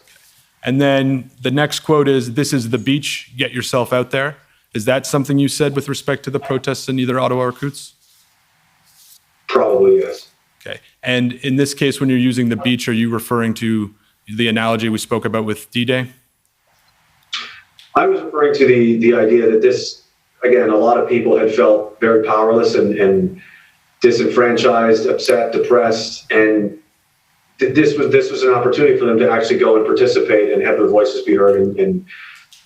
And then the next quote is, "This is the beach, get yourself out there." Is that something you said with respect to the protests in either Ottawa or Coutts? Probably, yes. Okay. And in this case, when you're using the beach, are you referring to the analogy we spoke about with D-Day? I was referring to the idea that this, again, a lot of people had felt very powerless and disenfranchised, upset, depressed, and this was an opportunity for them to actually go and participate and have their voices be heard and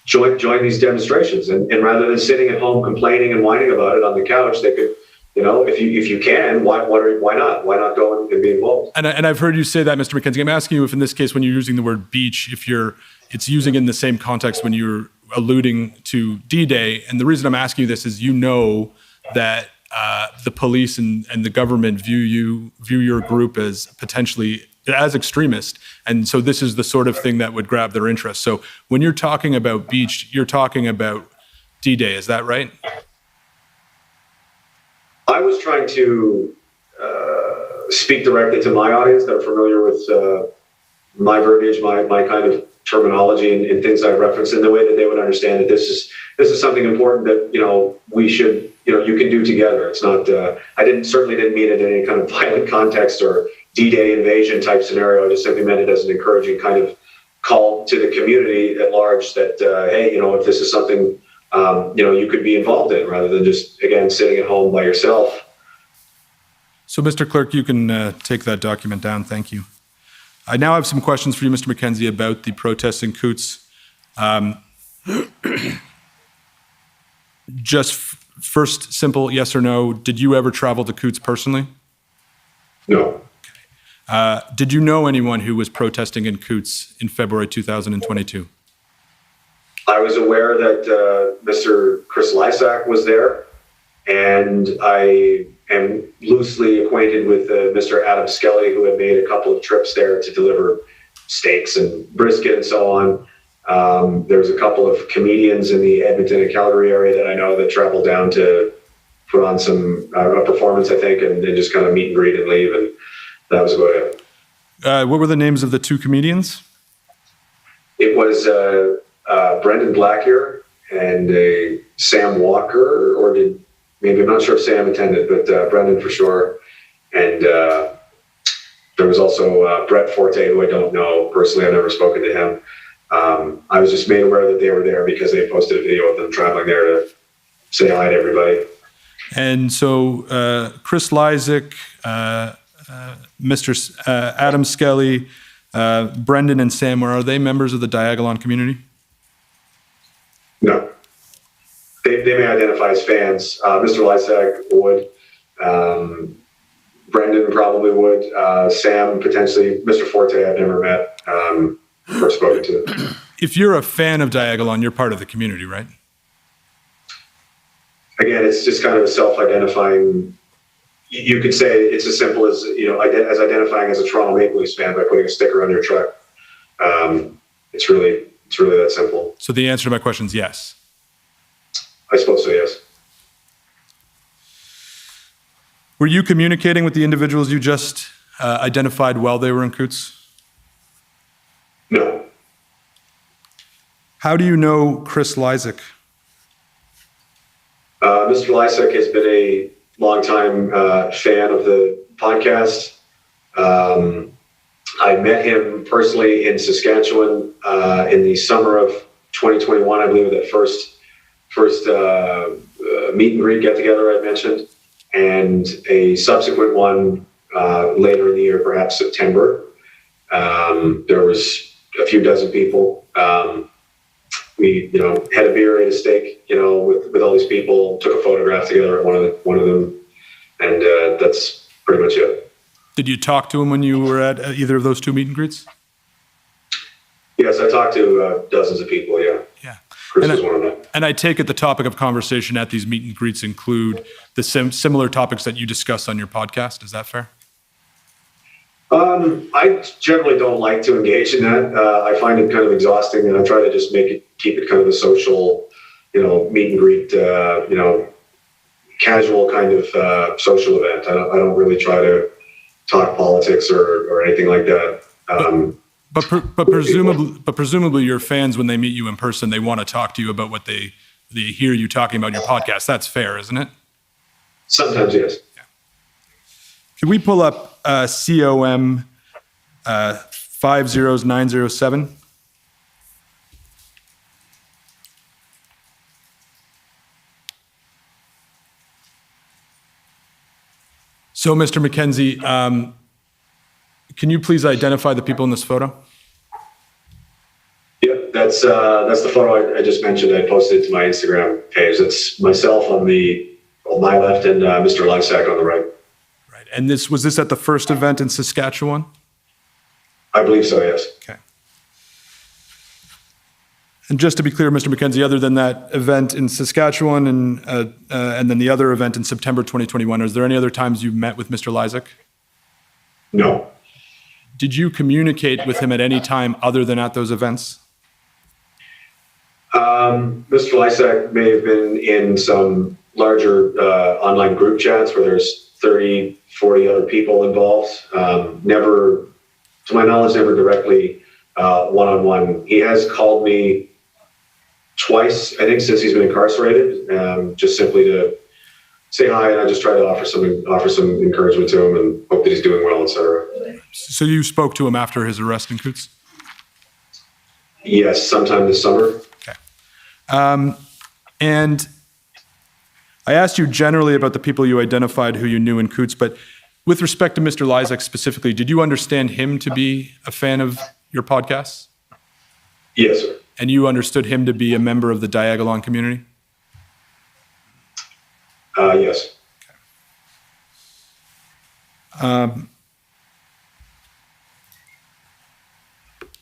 join these demonstrations. And rather than sitting at home complaining and whining about it on the couch, they could, if you can, why not? Why not go and be involved? And I've heard you say that, Mr. McKenzie. I'm asking you if in this case, when you're using the word beach, it's using in the same context when you're alluding to D-Day. And the reason I'm asking you this is that the police and the government view your group as potentially as extremist. And so this is the sort of thing that would grab their interest. So when you're talking about beach, you're talking about D-Day. Is that right? I was trying to speak directly to my audience that are familiar with my verbiage, my kind of terminology and things I referenced, in the way that they would understand that this is something important that we should you can do together. It's not. I certainly didn't mean it in any kind of violent context or D-Day invasion type scenario. I just simply meant it as an encouraging kind of call to the community at large that hey, if this is something you could be involved in, rather than just, again, sitting at home by yourself. So, Mr. Clerk, you can take that document down. Thank you. I now have some questions for you, Mr. McKenzie, about the protests in Coutts. Just first, simple yes or no, did you ever travel to Coutts personally? No. Did you know anyone who was protesting in Coutts in February 2022? I was aware that Mr. Chris Lysak was there, and I am loosely acquainted with Mr. Adam Skelly, who had made a couple of trips there to deliver steaks and brisket and so on. There's a couple of comedians in the Edmonton and Calgary area that I know that traveled down to put on some a performance, I think, and just kind of meet and greet and leave, and that was about it. What were the names of the two comedians? It was Brendan Blackyer and Sam Walker, or maybe, I'm not sure if Sam attended, but Brendan for sure. And there was also Brett Forte, who I don't know personally. I've never spoken to him. I was just made aware that they were there because they posted a video of them traveling there to say hi to everybody. And so Chris Lysak, Mr. Adam Skelly, Brendan and Sam, are they members of the Diagolon community? No. They may identify as fans. Mr. Lysak would. Brendan probably would. Sam potentially. Mr. Forte I've never met or spoken to. If you're a fan of Diagolon, you're part of the community, right? Again, it's just kind of a self-identifying. You could say it's as simple as as identifying as a Toronto Maple Leafs fan by putting a sticker on your truck. It's really that simple. So the answer to my question is yes. I suppose so, yes. Were you communicating with the individuals you just identified while they were in Coutts? No. How do you know Chris Lysak? Mr. Lysak has been a longtime fan of the podcast. I met him personally in Saskatchewan in the summer of 2021, I believe, that first meet and greet get-together I mentioned, and a subsequent one later in the year, perhaps September. There was a few dozen people. We, had a beer, ate a steak, with all these people, took a photograph together at one of them, and that's pretty much it. Did you talk to him when you were at either of those two meet and greets? Yes, I talked to dozens of people, yeah. Yeah. Chris was one of them. And I take it the topic of conversation at these meet and greets include the similar topics that you discuss on your podcast. Is that fair? I generally don't like to engage in that. I find it kind of exhausting, and I try to just keep it kind of a social, meet and greet, casual kind of social event. I don't really try to talk politics or anything like that. But presumably your fans, when they meet you in person, they want to talk to you about what they hear you talking about in your podcast. That's fair, isn't it? Sometimes, yes. Yeah. Can we pull up COM 50907? So, Mr. McKenzie, can you please identify the people in this photo? Yep, that's the photo I just mentioned. I posted it to my Instagram page. That's myself on my left and Mr. Lysack on the right. Right, and was this at the first event in Saskatchewan? I believe so, yes. Okay. And just to be clear, Mr. McKenzie, other than that event in Saskatchewan and then the other event in September 2021, is there any other times you met with Mr. Lysack? No. Did you communicate with him at any time other than at those events? Mr. Lysack may have been in some larger online group chats where there's 30, 40 other people involved. Never, to my knowledge, never directly one-on-one. He has called me twice, I think, since he's been incarcerated, just simply to say hi, and I just try to offer some encouragement to him and hope that he's doing well, etc. So you spoke to him after his arrest in Coutts? Yes, sometime this summer. Okay. And I asked you generally about the people you identified who you knew in Coutts, but with respect to Mr. Lysack specifically, did you understand him to be a fan of your podcasts? Yes, sir. And you understood him to be a member of the Diagolon community? Yes. Okay.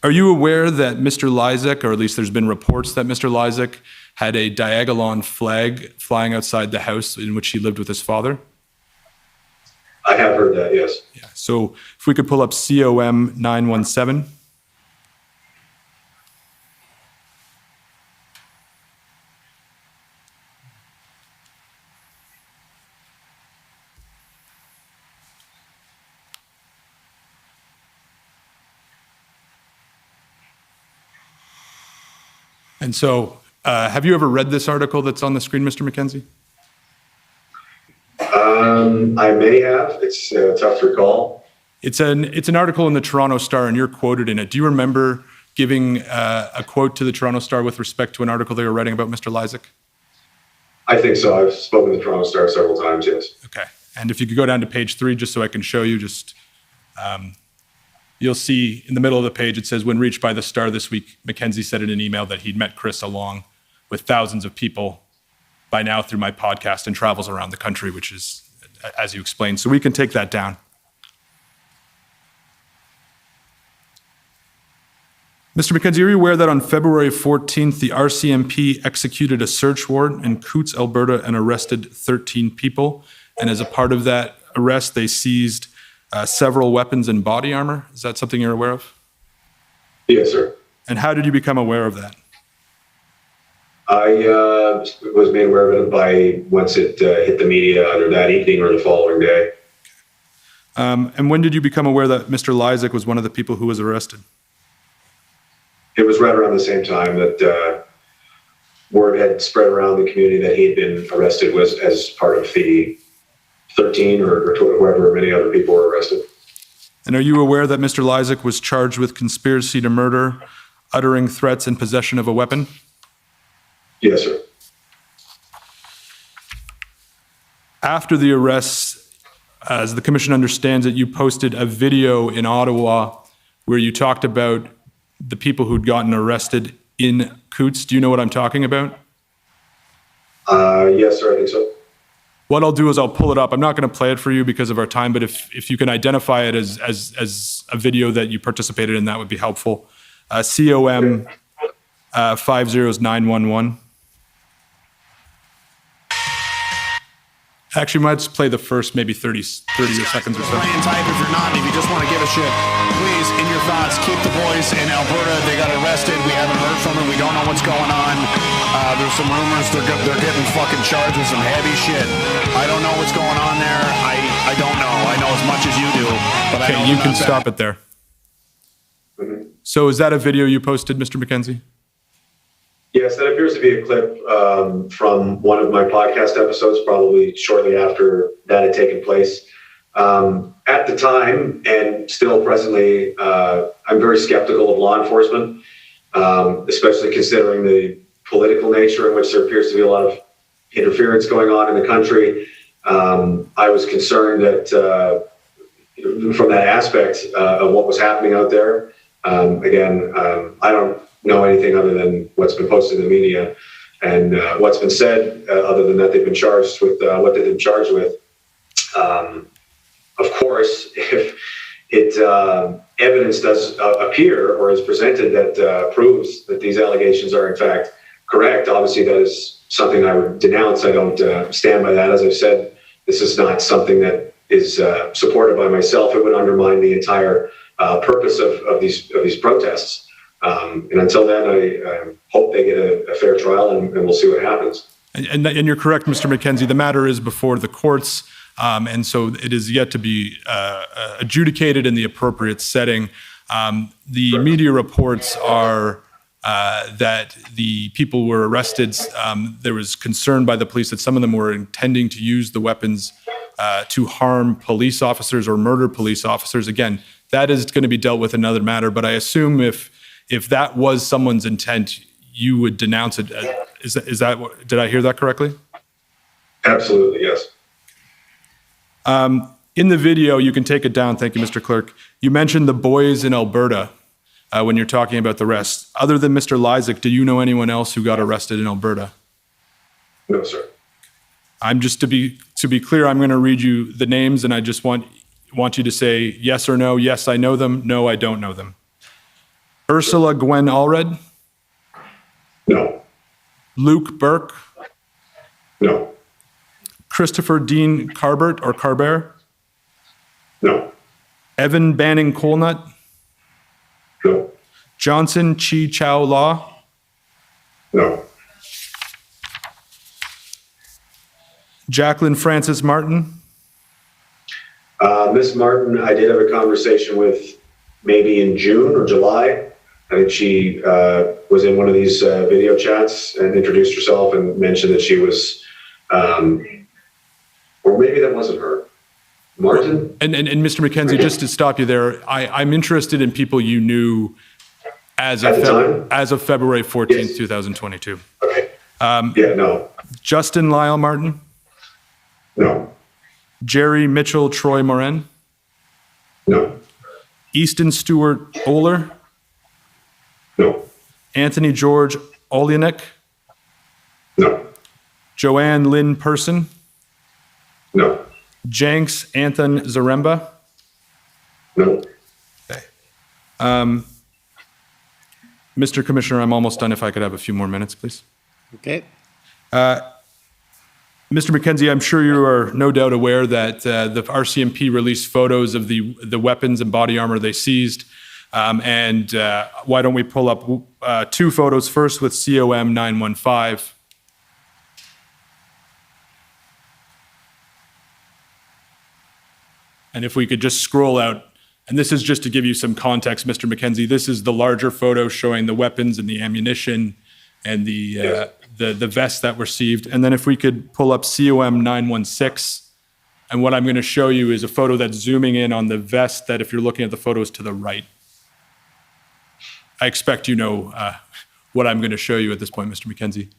Are you aware that Mr. Lysack, or at least there's been reports that Mr. Lysack had a Diagolon flag flying outside the house in which he lived with his father? I have heard that, yes. Yeah. So if we could pull up COM 917. And so, have you ever read this article that's on the screen, Mr. McKenzie? I may have. It's tough to recall. It's an article in the Toronto Star, and you're quoted in it. Do you remember giving a quote to the Toronto Star with respect to an article they were writing about Mr. Lysack? I think so. I've spoken to the Toronto Star several times, yes. Okay. And if you could go down to page 3, just so I can show you, you'll see in the middle of the page, it says, when reached by the Star this week, McKenzie said in an email that he'd met Chris along with thousands of people by now through my podcast and travels around the country, which is, as you explained. So we can take that down. Mr. McKenzie, are you aware that on February 14th, the RCMP executed a search warrant in Coutts, Alberta, and arrested 13 people? And as a part of that arrest, they seized several weapons and body armor. Is that something you're aware of? Yes, sir. And how did you become aware of that? I was made aware of it by once it hit the media either that evening or the following day. And when did you become aware that Mr. Lysack was one of the people who was arrested? It was right around the same time that word had spread around the community that he had been arrested as part of the 13 or however many other people were arrested. And are you aware that Mr. Lysack was charged with conspiracy to murder, uttering threats, and possession of a weapon? Yes, sir. After the arrests, as the commission understands it, you posted a video in Ottawa where you talked about the people who'd gotten arrested in Coutts. Do you know what I'm talking about? Yes, sir, I think so. What I'll do is I'll pull it up. I'm not going to play it for you because of our time, but if you can identify it as a video that you participated in, that would be helpful. COM 50911. Actually, we might just play the first maybe 30 seconds or so. Try and type if you're not, and if you just want to give a shit, please, in your thoughts, keep the boys in Alberta. They got arrested. We haven't heard from them. We don't know what's going on. There's some rumors they're getting fucking charged with some heavy shit. I don't know what's going on there. I don't know. I know as much as you do, but I Okay, know you they're can not stop it there. So is that a video you posted, Mr. McKenzie? Yes, that appears to be a clip from one of my podcast episodes, probably shortly after that had taken place. At the time, and still presently, I'm very skeptical of law enforcement, especially considering the political nature in which there appears to be a lot of interference going on in the country. I was concerned that from that aspect of what was happening out there. Again, I don't know anything other than what's been posted in the media and what's been said, other than that they've been charged with what they've been charged with. Of course, if evidence does appear or is presented that proves that these allegations are in fact correct, obviously that is something I would denounce. I don't stand by that. As I've said, this is not something that is supported by myself. It would undermine the entire purpose of these protests. And until then, I hope they get a fair trial, and we'll see what happens. And you're correct, Mr. McKenzie. The matter is before the courts, and so it is yet to be adjudicated in the appropriate setting. The media reports are that the people were arrested. There was concern by the police that some of them were intending to use the weapons to harm police officers or murder police officers. Again, that is going to be dealt with in another matter, but I assume if that was someone's intent, you would denounce it. Is that what, did I hear that correctly? Absolutely, yes. In the video, you can take it down. Thank you, Mr. Clerk. You mentioned the boys in Alberta when you're talking about the rest. Other than Mr. Lysak, do you know anyone else who got arrested in Alberta? No, sir. I'm just to be clear, I'm going to read you the names, and I just want you to say yes or no. Yes, I know them. No, I don't know them. Ursula Gwen Allred? No. Luke Burke? No. Christopher Dean Carbert or Carber? No. Evan Banning Colnut? No. Johnson Chi Chow Law? No. Jacqueline Francis Martin? Miss Martin, I did have a conversation with maybe in June or July. I think she was in one of these video chats and introduced herself and mentioned that she was, or maybe that wasn't her. Martin? And Mr. McKenzie, just to stop you there, I'm interested in people you knew as of February 14th, yes. 2022. Okay. Yeah, no. Justin Lyle Martin? No. Jerry Mitchell Troy Morin? No. Easton Stewart Oler? No. Anthony George Olyanek? No. Joanne Lynn Person? No. Jenks Anthon Zaremba? No. Okay. Mr. Commissioner, I'm almost done. If I could have a few more minutes, please. Okay. Mr. McKenzie, I'm sure you are no doubt aware that the RCMP released photos of the weapons and body armor they seized. And why don't we pull up two photos first with COM 915. And if we could just scroll out, and this is just to give you some context, Mr. McKenzie, this is the larger photo showing the weapons and the ammunition and the vests that were seized. And then if we could pull up COM 916, and what I'm going to show you is a photo that's zooming in on the vest that if you're looking at the photos to the right. I expect you know what I'm going to show you at this point, Mr. McKenzie.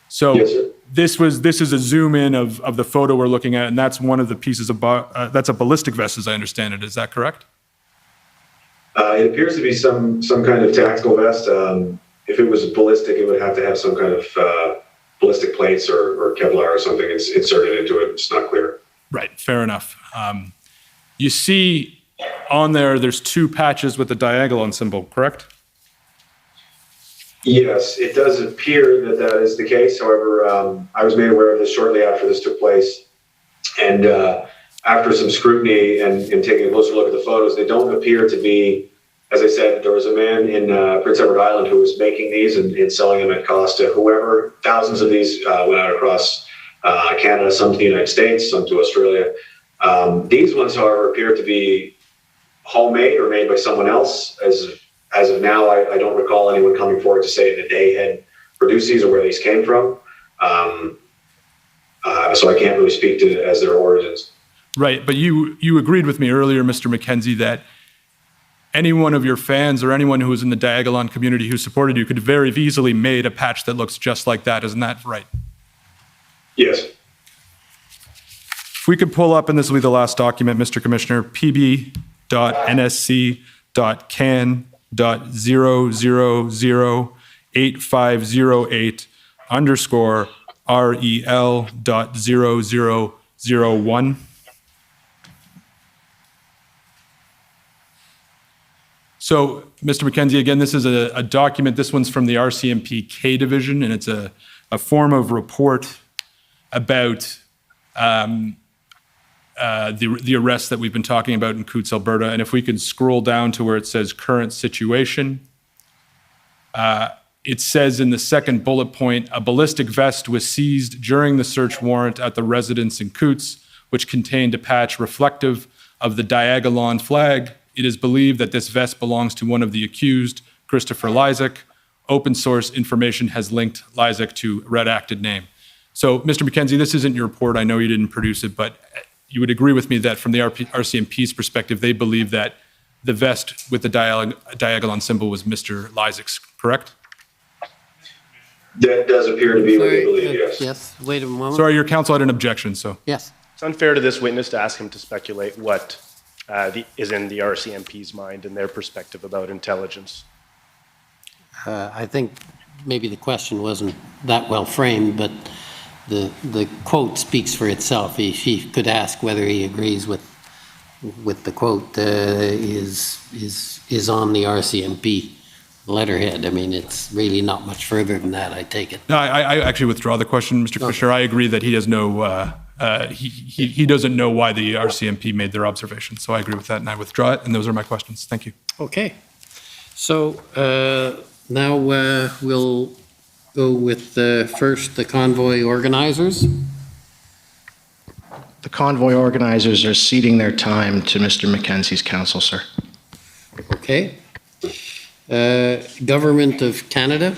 So yes, this is a zoom in of the photo we're looking at, and that's one of the pieces of that's a ballistic vest, as I understand it. Is that correct? It appears to be some kind of tactical vest. If it was ballistic, it would have to have some kind of ballistic plates or Kevlar or something inserted into it. It's not clear. Right, fair enough. You see on there's two patches with the diagonal symbol, correct? Yes, it does appear that is the case. However, I was made aware of this shortly after this took place. And after some scrutiny and taking a closer look at the photos, they don't appear to be, as I said, there was a man in Prince Edward Island who was making these and selling them at cost to whoever. Thousands of these went out across Canada, some to the United States, some to Australia. These ones, however, appear to be homemade or made by someone else. As of now, I don't recall anyone coming forward to say that they had produced these or where these came from. So I can't really speak to as their origins. Right, but you agreed with me earlier, Mr. McKenzie, that any one of your fans or anyone who was in the Diagolon community who supported you could very easily made a patch that looks just like that. Isn't that right? Yes. If we could pull up, and this will be the last document, Mr. Commissioner, pb.nsc.can.0008508 underscore rel.0001. So, Mr. McKenzie, again, this is a document. This one's from the RCMP K Division, and it's a form of report about the arrests that we've been talking about in Coutts, Alberta. And if we could scroll down to where it says current situation, it says in the second bullet point, a ballistic vest was seized during the search warrant at the residence in Coutts, which contained a patch reflective of the Diagolon flag. It is believed that this vest belongs to one of the accused, Christopher Lysak. Open source information has linked Lysak to a redacted name. So, Mr. McKenzie, this isn't your report. I know you didn't produce it, but you would agree with me that from the RCMP's perspective, they believe that the vest with the Diagolon symbol was Mr. Lysak's, correct? That does appear to be what they believe, yes. Yes, wait a moment. Sorry, your counsel had an objection, so. Yes. It's unfair to this witness to ask him to speculate what is in the RCMP's mind and their perspective about intelligence. I think maybe the question wasn't that well framed, but the quote speaks for itself. He could ask whether he agrees with the quote is on the RCMP letterhead. I mean, it's really not much further than that, I take it. No, I actually withdraw the question, Mr. Commissioner. I agree that he has no, he doesn't know why the RCMP made their observations. So I agree with that, and I withdraw it. And those are my questions. Thank you. Okay. So now we'll go with first the convoy organizers. The convoy organizers are ceding their time to Mr. McKenzie's counsel, sir. Okay. Government of Canada.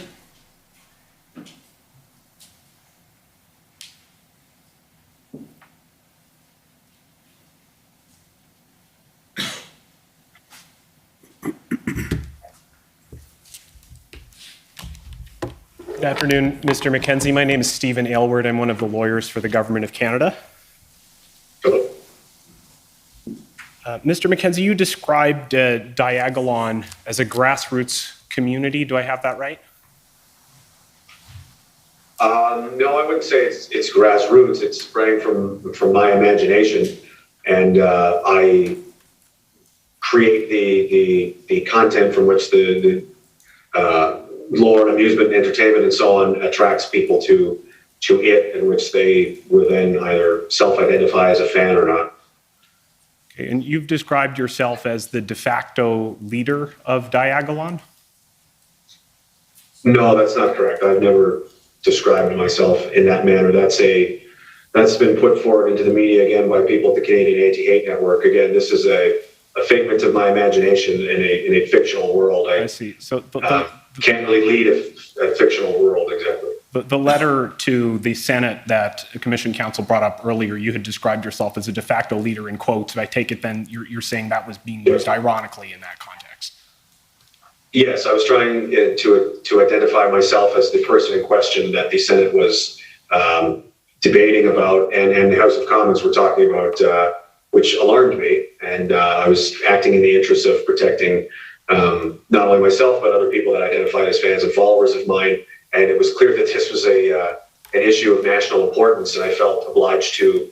Good afternoon, Mr. McKenzie. My name is Stephen Aylward. I'm one of the lawyers for the Government of Canada. Hello. Mr. McKenzie, you described Diagolon as a grassroots community. Do I have that right? No, I wouldn't say it's grassroots. It's sprang from my imagination, and I create the content from which the lore, amusement, entertainment, and so on attracts people to it, in which they will then either self-identify as a fan or not. Okay, and you've described yourself as the de facto leader of Diagolon? No, that's not correct. I've never described myself in that manner. That's been put forward into the media again by people at the Canadian Anti-Hate Network. Again, this is a figment of my imagination in a fictional world. I see. So can't really lead a fictional world exactly. The letter to the Senate that the Commission Counsel brought up earlier, you had described yourself as a de facto leader in quotes. If I take it, then you're saying that was being used ironically in that context. Yes, I was trying to identify myself as the person in question that the Senate was debating about, and the House of Commons were talking about, which alarmed me. And I was acting in the interest of protecting not only myself, but other people that identified as fans and followers of mine. And it was clear that this was an issue of national importance, and I felt obliged to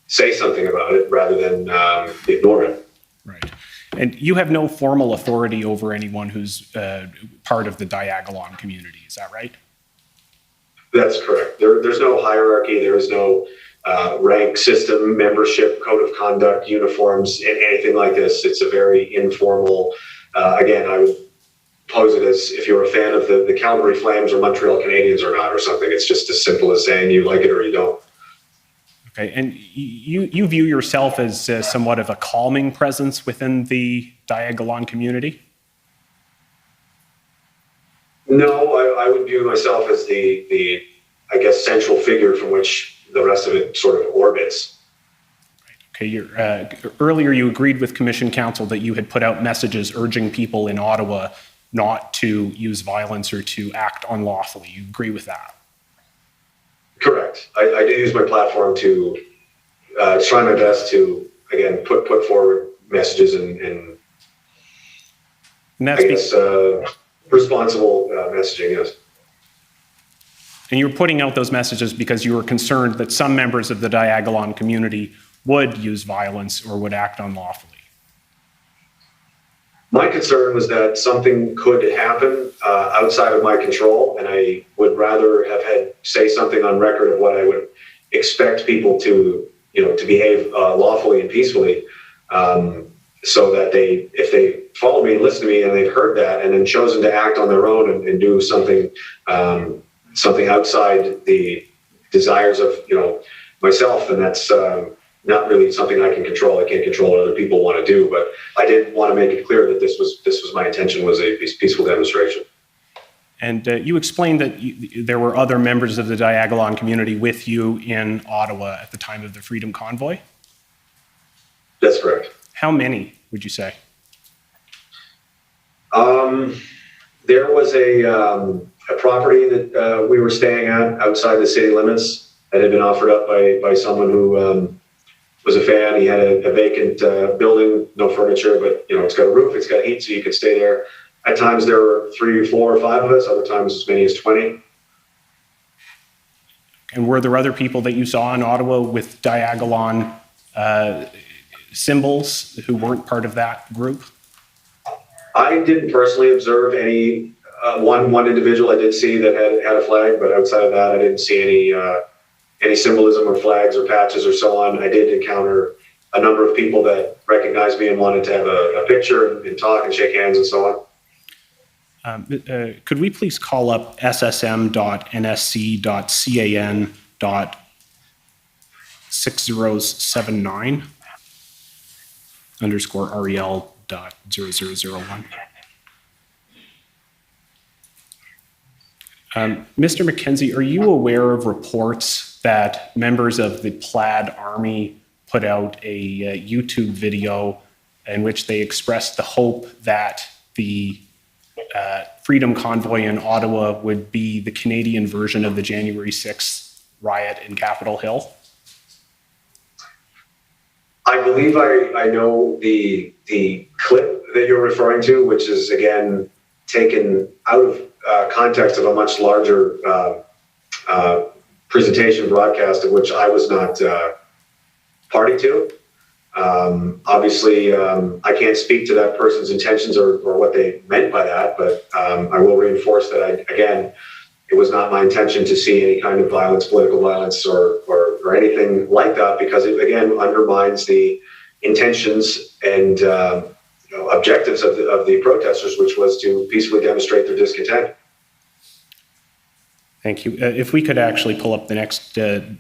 say something about it rather than ignore it. Right. And you have no formal authority over anyone who's part of the Diagolon community, is that right? That's correct. There's no hierarchy. There is no rank system, membership, code of conduct, uniforms, and anything like this. It's a very informal, again, I would pose it as if you're a fan of the Calgary Flames or Montreal Canadiens or not or something. It's just as simple as saying you like it or you don't. Okay, and you view yourself as somewhat of a calming presence within the Diagolon community? No, I would view myself as the I guess, central figure from which the rest of it sort of orbits. Okay, earlier you agreed with Commission Council that you had put out messages urging people in Ottawa not to use violence or to act unlawfully. You agree with that? Correct. I did use my platform to try my best to, again, put forward messages and that's I guess, responsible messaging, yes. And you're putting out those messages because you were concerned that some members of the Diagolon community would use violence or would act unlawfully. My concern was that something could happen outside of my control, and I would rather have had say something on record of what I would expect people to, to behave lawfully and peacefully, so that if they follow me and listen to me and they've heard that and then chosen to act on their own and do something something outside the desires of myself, and that's not really something I can control. I can't control what other people want to do, but I did want to make it clear that this was my intention, was a peaceful demonstration. And you explained that there were other members of the Diagolon community with you in Ottawa at the time of the Freedom Convoy? That's correct. How many, would you say? There was a property that we were staying at outside the city limits that had been offered up by someone who was a fan. He had a vacant building, no furniture, but it's got a roof, it's got heat, so you could stay there. At times there were 3, 4, or 5 of us, other times as many as 20. And were there other people that you saw in Ottawa with Diagolon symbols who weren't part of that group? I didn't personally observe any. One individual I did see that had a flag, but outside of that, I didn't see any symbolism or flags or patches or so on. I did encounter a number of people that recognized me and wanted to have a picture and talk and shake hands and so on. Could we please call up ssm.nsc.can.6079 _REL.0001? Mr. McKenzie, are you aware of reports that members of the Plaid Army put out a YouTube video in which they expressed the hope that the Freedom Convoy in Ottawa would be the Canadian version of the January 6th riot in Capitol Hill? I believe I know the clip that you're referring to, which is again taken out of context of a much larger presentation broadcast of which I was not party to. Obviously, I can't speak to that person's intentions or what they meant by that, but I will reinforce that, it was not my intention to see any kind of violence, political violence, or anything like that, because it, again, undermines the intentions and objectives of the protesters, which was to peacefully demonstrate their discontent. Thank you. If we could actually pull up the next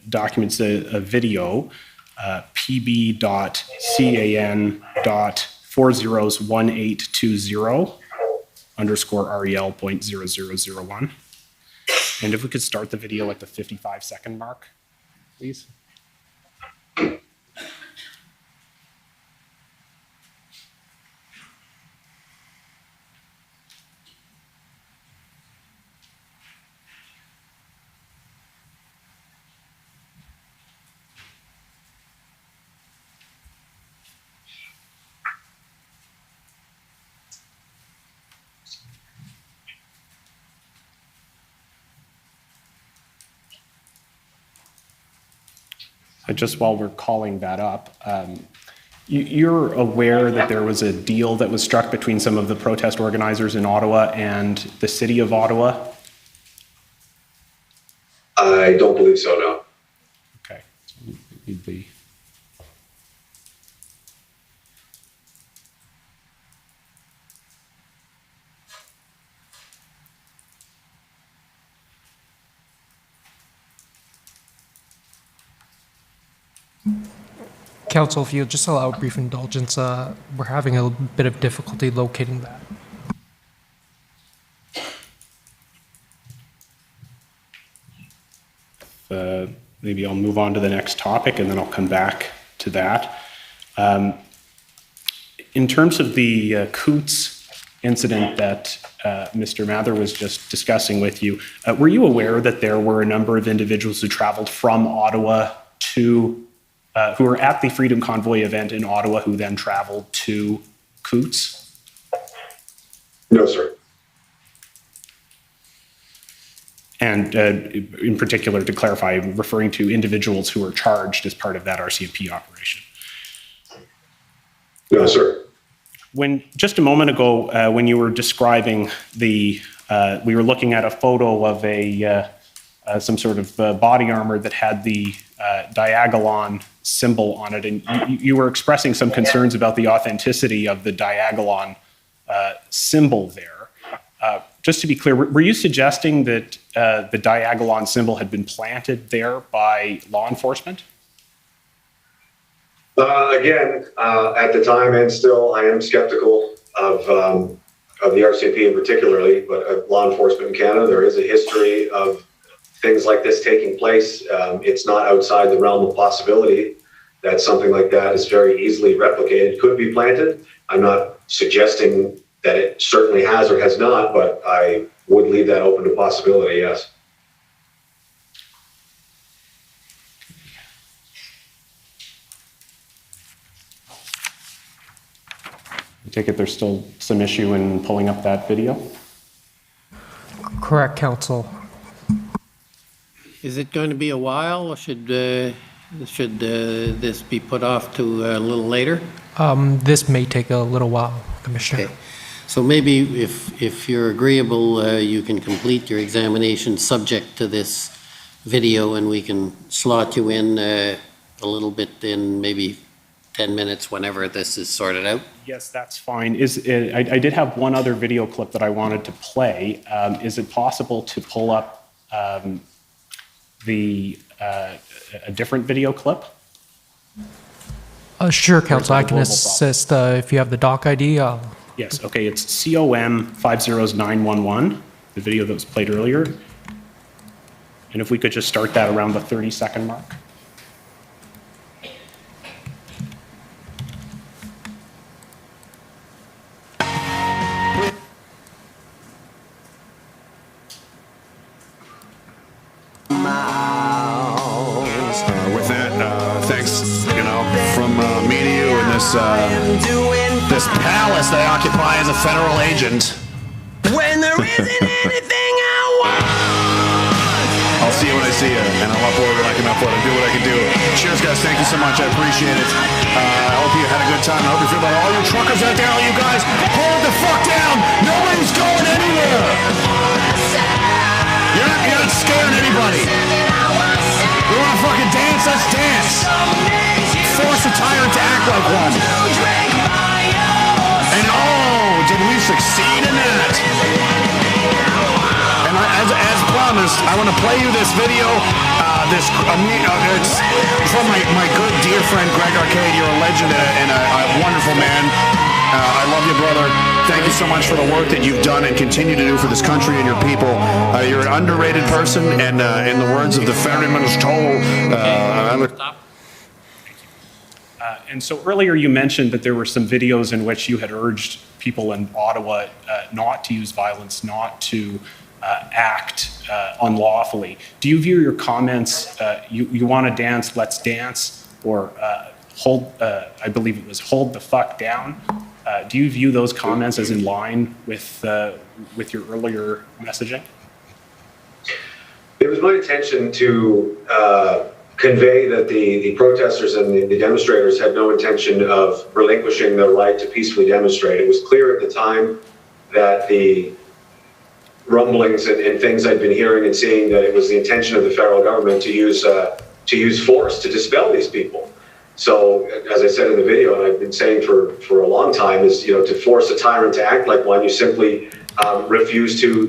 documents, a video, pb.can.401820 _REL.0001. And if we could start the video at the 55-second mark, please. Just while we're calling that up, you're aware that there was a deal that was struck between some of the protest organizers in Ottawa and the city of Ottawa? I don't believe so, no. Okay. He'd be. Council, if you'll just allow a brief indulgence, we're having a bit of difficulty locating that. Maybe I'll move on to the next topic and then I'll come back to that. In terms of the Coots incident that Mr. Mather was just discussing with you, were you aware that there were a number of individuals who traveled from Ottawa to, who were at the Freedom Convoy event in Ottawa who then traveled to Coots? No, sir. And in particular, to clarify, I'm referring to individuals who were charged as part of that RCMP operation. No, sir. When just a moment ago, when you were describing the, we were looking at a photo of a some sort of body armor that had the diagolon symbol on it, and you were expressing some concerns about the authenticity of the diagolon symbol there. Just to be clear, were you suggesting that the diagolon symbol had been planted there by law enforcement? Again, at the time and still, I am skeptical of the RCMP in particularly, but of law enforcement in Canada. There is a history of things like this taking place. It's not outside the realm of possibility that something like that is very easily replicated, could be planted. I'm not suggesting that it certainly has or has not, but I would leave that open to possibility, yes. I take it there's still some issue in pulling up that video? Correct, Council. Is it going to be a while, or should this be put off to a little later? This may take a little while, Commissioner. Okay. So maybe if you're agreeable, you can complete your examination subject to this video, and we can slot you in a little bit in maybe 10 minutes whenever this is sorted out. Yes, that's fine. I did have one other video clip that I wanted to play. Is it possible to pull up a different video clip? Sure, Council. I can assist if you have the doc ID. Yes, okay, it's COM 50911, the video that was played earlier. And if we could just start that around the 30-second mark. With that, thanks, from me to you in this palace that I occupy as a federal agent. When there isn't anything I want. I'll see you when I see you, and I'll upload what I can upload and do what I can do. Cheers, guys. Thank you so much. I appreciate it. I hope you had a good time. I hope you feel about all you truckers out there, all you guys. Hold the fuck down. Nobody's going anywhere. You're not scaring anybody. You want to fucking dance? Let's dance. Force a tyrant to act like one. And oh, did we succeed in that? And as promised, I want to play you this video. It's from my good dear friend Greg Arcade. You're a legend and a wonderful man. I love you, brother. Thank you so much for the work that you've done and continue to do for this country and your people. You're an underrated person, and in the words of the ferryman's toll, and so earlier you mentioned that there were some videos in which you had urged people in Ottawa not to use violence, not to act unlawfully. Do you view your comments, you want to dance, let's dance, or hold, I believe it was hold the fuck down? Do you view those comments as in line with your earlier messaging? It was my intention to convey that the protesters and the demonstrators had no intention of relinquishing their right to peacefully demonstrate. It was clear at the time that the rumblings and things I'd been hearing and seeing, that it was the intention of the federal government to use to use force to dispel these people. So, as I said in the video, and I've been saying for a long time, is to force a tyrant to act like one, you simply refuse to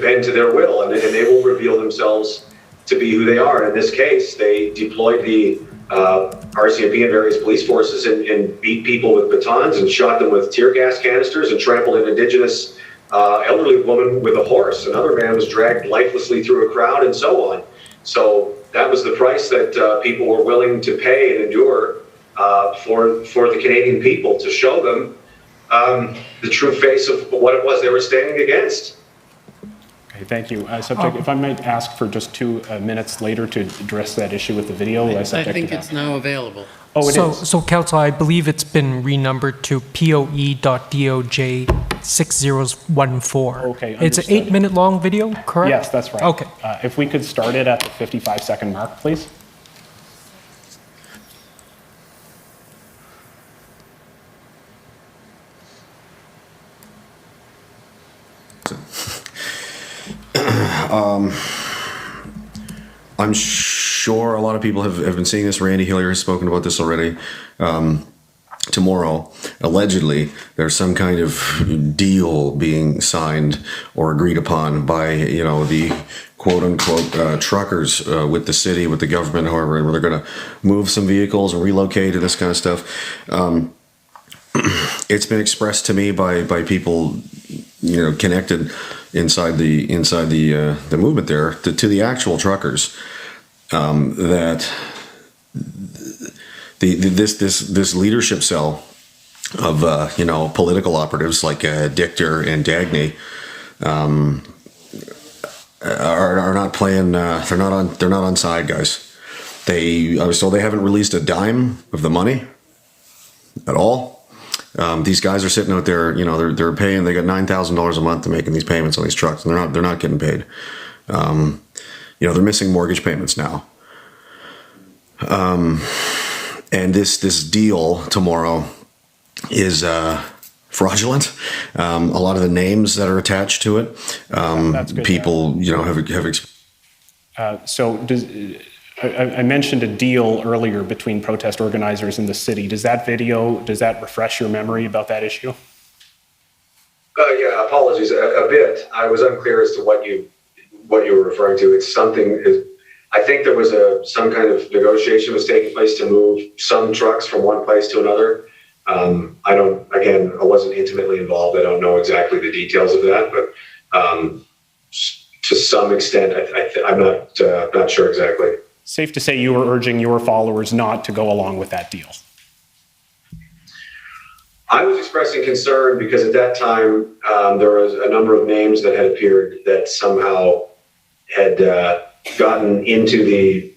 bend to their will, and they will reveal themselves to be who they are. And in this case, they deployed the RCMP and various police forces and beat people with batons and shot them with tear gas canisters and trampled an Indigenous elderly woman with a horse. Another man was dragged lifelessly through a crowd, and so on. So that was the price that people were willing to pay and endure for the Canadian people, to show them the true face of what it was they were standing against. Okay, thank you. Subject, if I might ask for just 2 minutes later to address that issue with the video. I think it's now available. Oh, it is. So, Council, I believe it's been renumbered to POE.DOJ 6014. Okay, it's an understood. 8-minute long video, correct? Yes, that's right. Okay. If we could start it at the 55-second mark, please. I'm sure a lot of people have been seeing this. Randy Hillier has spoken about this already. Tomorrow, allegedly, there's some kind of deal being signed or agreed upon by, the quote-unquote truckers with the city, with the government, however, and where they're going to move some vehicles and relocate and this kind of stuff. It's been expressed to me by people, connected inside the movement there to the actual truckers, that this leadership cell of political operatives like Dichter and Dagny are not playing. They're not on side, guys. I was told they haven't released a dime of the money at all. These guys are sitting out there. They're paying. They got $9,000 a month to making these payments on these trucks, and they're not getting paid. They're missing mortgage payments now. And this deal tomorrow is fraudulent. A lot of the names that are attached to it, That's good, people have. So I mentioned a deal earlier between protest organizers and the city. Does that refresh your memory about that issue? Yeah, apologies a bit. I was unclear as to what you were referring to. It's something. I think there was some kind of negotiation was taking place to move some trucks from one place to another. I wasn't intimately involved. I don't know exactly the details of that, but to some extent, I'm not sure exactly. Safe to say you were urging your followers not to go along with that deal. I was expressing concern because at that time there was a number of names that had appeared that somehow had gotten into the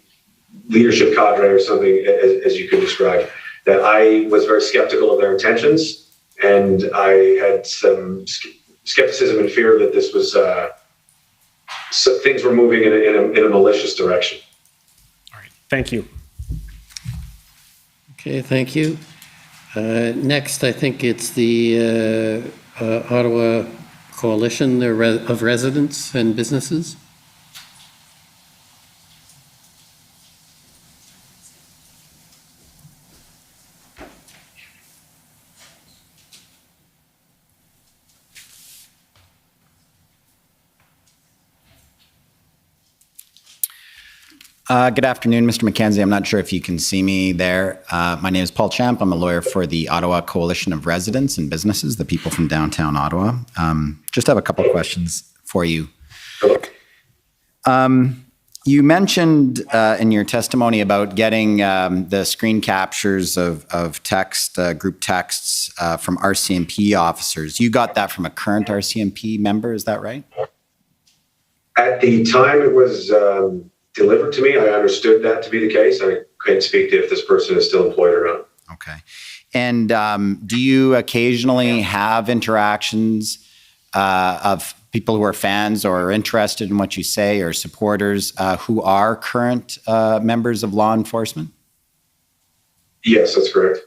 leadership cadre or something, as you could describe, that I was very skeptical of their intentions, and I had some skepticism and fear that this was things were moving in a malicious direction. All right, thank you. Okay, thank you. Next, I think it's the Ottawa Coalition of Residents and Businesses. Good afternoon, Mr. McKenzie. I'm not sure if you can see me there. My name is Paul Champ. I'm a lawyer for the Ottawa Coalition of Residents and Businesses, the people from downtown Ottawa. Just have a couple questions for you. You mentioned in your testimony about getting the screen captures of text, group texts from RCMP officers. You got that from a current RCMP member, is that right? At the time it was delivered to me, I understood that to be the case. I couldn't speak to if this person is still employed or not. Okay. And do you occasionally have interactions of people who are fans or are interested in what you say, or supporters who are current members of law enforcement? Yes, that's correct.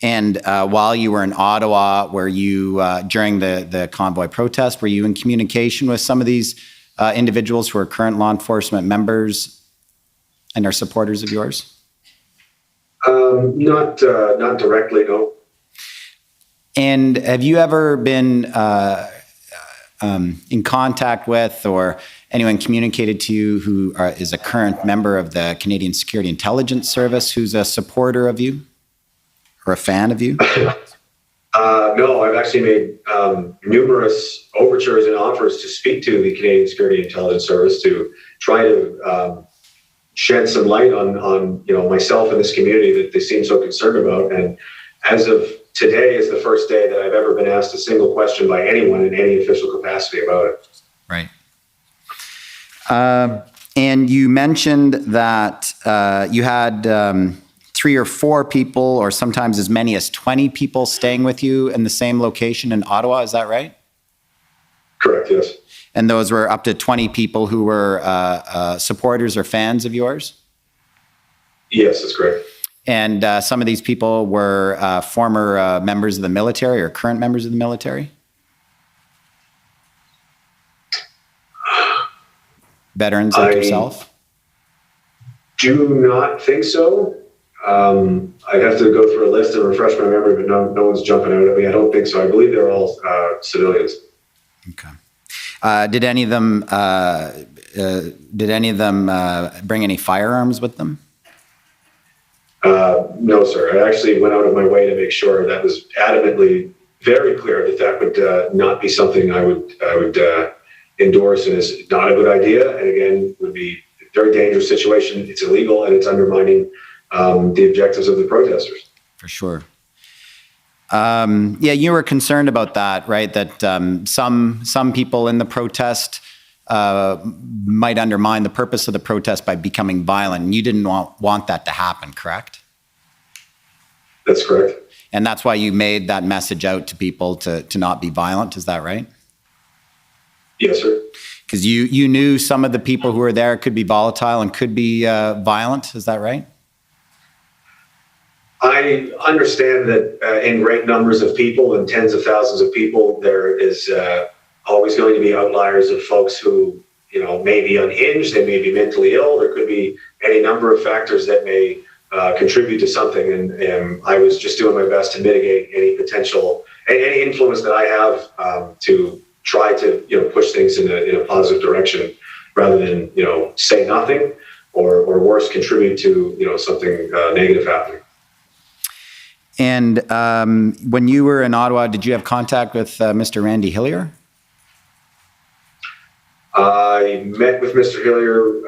And while you were in Ottawa, were you, during the convoy protest, were you in communication with some of these individuals who are current law enforcement members and are supporters of yours? Not directly, no. And have you ever been in contact with or anyone communicated to you who is a current member of the Canadian Security Intelligence Service who's a supporter of you or a fan of you? No, I've actually made numerous overtures and offers to speak to the Canadian Security Intelligence Service to try to shed some light on myself and this community that they seem so concerned about. And as of today is the first day that I've ever been asked a single question by anyone in any official capacity about it. Right. And you mentioned that you had 3 or 4 people, or sometimes as many as 20 people staying with you in the same location in Ottawa. Is that right? Correct, yes. And those were up to 20 people who were supporters or fans of yours? Yes, that's correct. And some of these people were former members of the military or current members of the military? Veterans like yourself? Do not think so. I'd have to go through a list and refresh my memory, but no one's jumping out at me. I don't think so. I believe they're all civilians. Okay. Did any of them bring any firearms with them? No, sir. I actually went out of my way to make sure that was adamantly very clear that would not be something I would endorse, and is not a good idea. And again, would be a very dangerous situation. It's illegal and it's undermining the objectives of the protesters. For sure. Yeah, you were concerned about that, right? That some people in the protest might undermine the purpose of the protest by becoming violent. And you didn't want that to happen, correct? That's correct. And that's why you made that message out to people to not be violent. Is that right? Yes, sir. Because you knew some of the people who were there could be volatile and could be violent. Is that right? I understand that in great numbers of people and tens of thousands of people, there is always going to be outliers of folks who, may be unhinged, they may be mentally ill. There could be any number of factors that may contribute to something. And I was just doing my best to mitigate any potential, any influence that I have to try to, push things in a positive direction rather than, say nothing or worse, contribute to, something negative happening. And when you were in Ottawa, did you have contact with Mr. Randy Hillier? I met with Mr. Hillier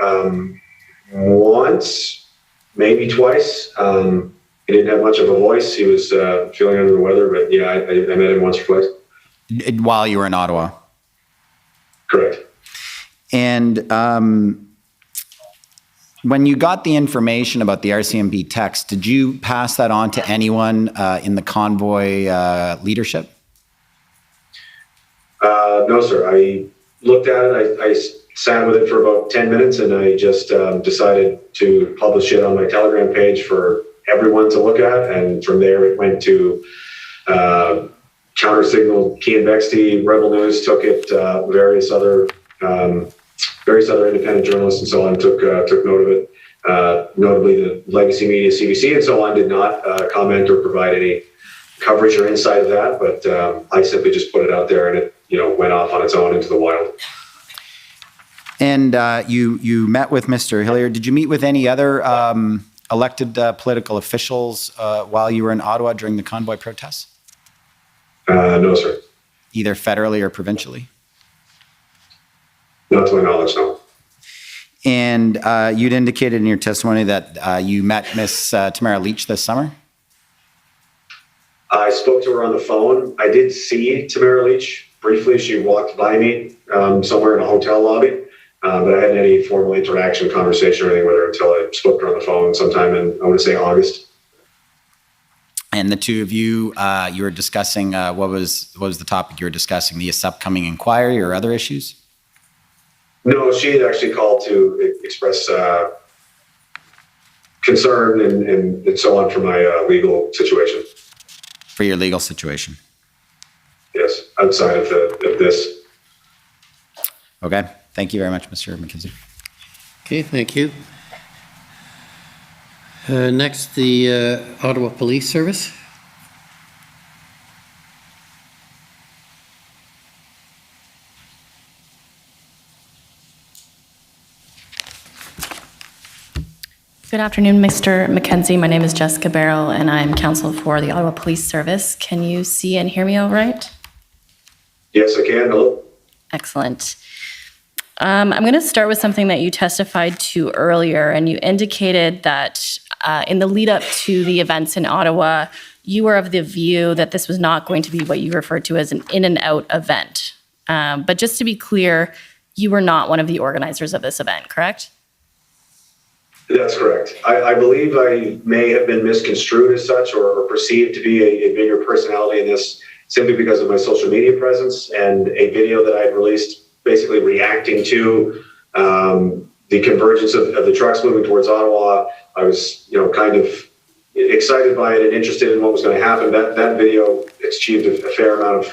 once, maybe twice. He didn't have much of a voice. He was feeling under the weather, but yeah, I met him once or twice. While you were in Ottawa? Correct. And when you got the information about the RCMP text, did you pass that on to anyone in the convoy leadership? No, sir. I looked at it. I sat with it for about 10 minutes, and I just decided to publish it on my Telegram page for everyone to look at. And from there, it went to Countersignal, Key and Bexty, Rebel News took it, various other independent journalists and so on took note of it. Notably, the legacy media, CBC, and so on, did not comment or provide any coverage or insight of that. But I simply just put it out there, and it went off on its own into the wild. And you met with Mr. Hillier. Did you meet with any other elected political officials while you were in Ottawa during the convoy protests? No, sir. Either federally or provincially? Not to my knowledge, no. And you'd indicated in your testimony that you met Miss Tamara Leach this summer? I spoke to her on the phone. I did see Tamara Leach briefly. She walked by me somewhere in a hotel lobby, but I hadn't any formal interaction, conversation, or anything with her until I spoke to her on the phone sometime in, I want to say, August. And the two of you, you were discussing, what was the topic you were discussing? The upcoming inquiry or other issues? No, she had actually called to express concern and so on for my legal situation. For your legal situation? Yes, outside of this. Okay. Thank you very much, Mr. McKenzie. Okay, thank you. Next, the Ottawa Police Service. Good afternoon, Mr. McKenzie. My name is Jessica Barrow, and I'm counsel for the Ottawa Police Service. Can you see and hear me all right? Yes, I can. Hello. Excellent. I'm going to start with something that you testified to earlier, and you indicated that in the lead up to the events in Ottawa, you were of the view that this was not going to be what you referred to as an in and out event. But just to be clear, you were not one of the organizers of this event, correct? That's correct. I believe I may have been misconstrued as such or perceived to be a bigger personality in this simply because of my social media presence and a video that I had released basically reacting to the convergence of the trucks moving towards Ottawa. I was, kind of excited by it and interested in what was going to happen. That video achieved a fair amount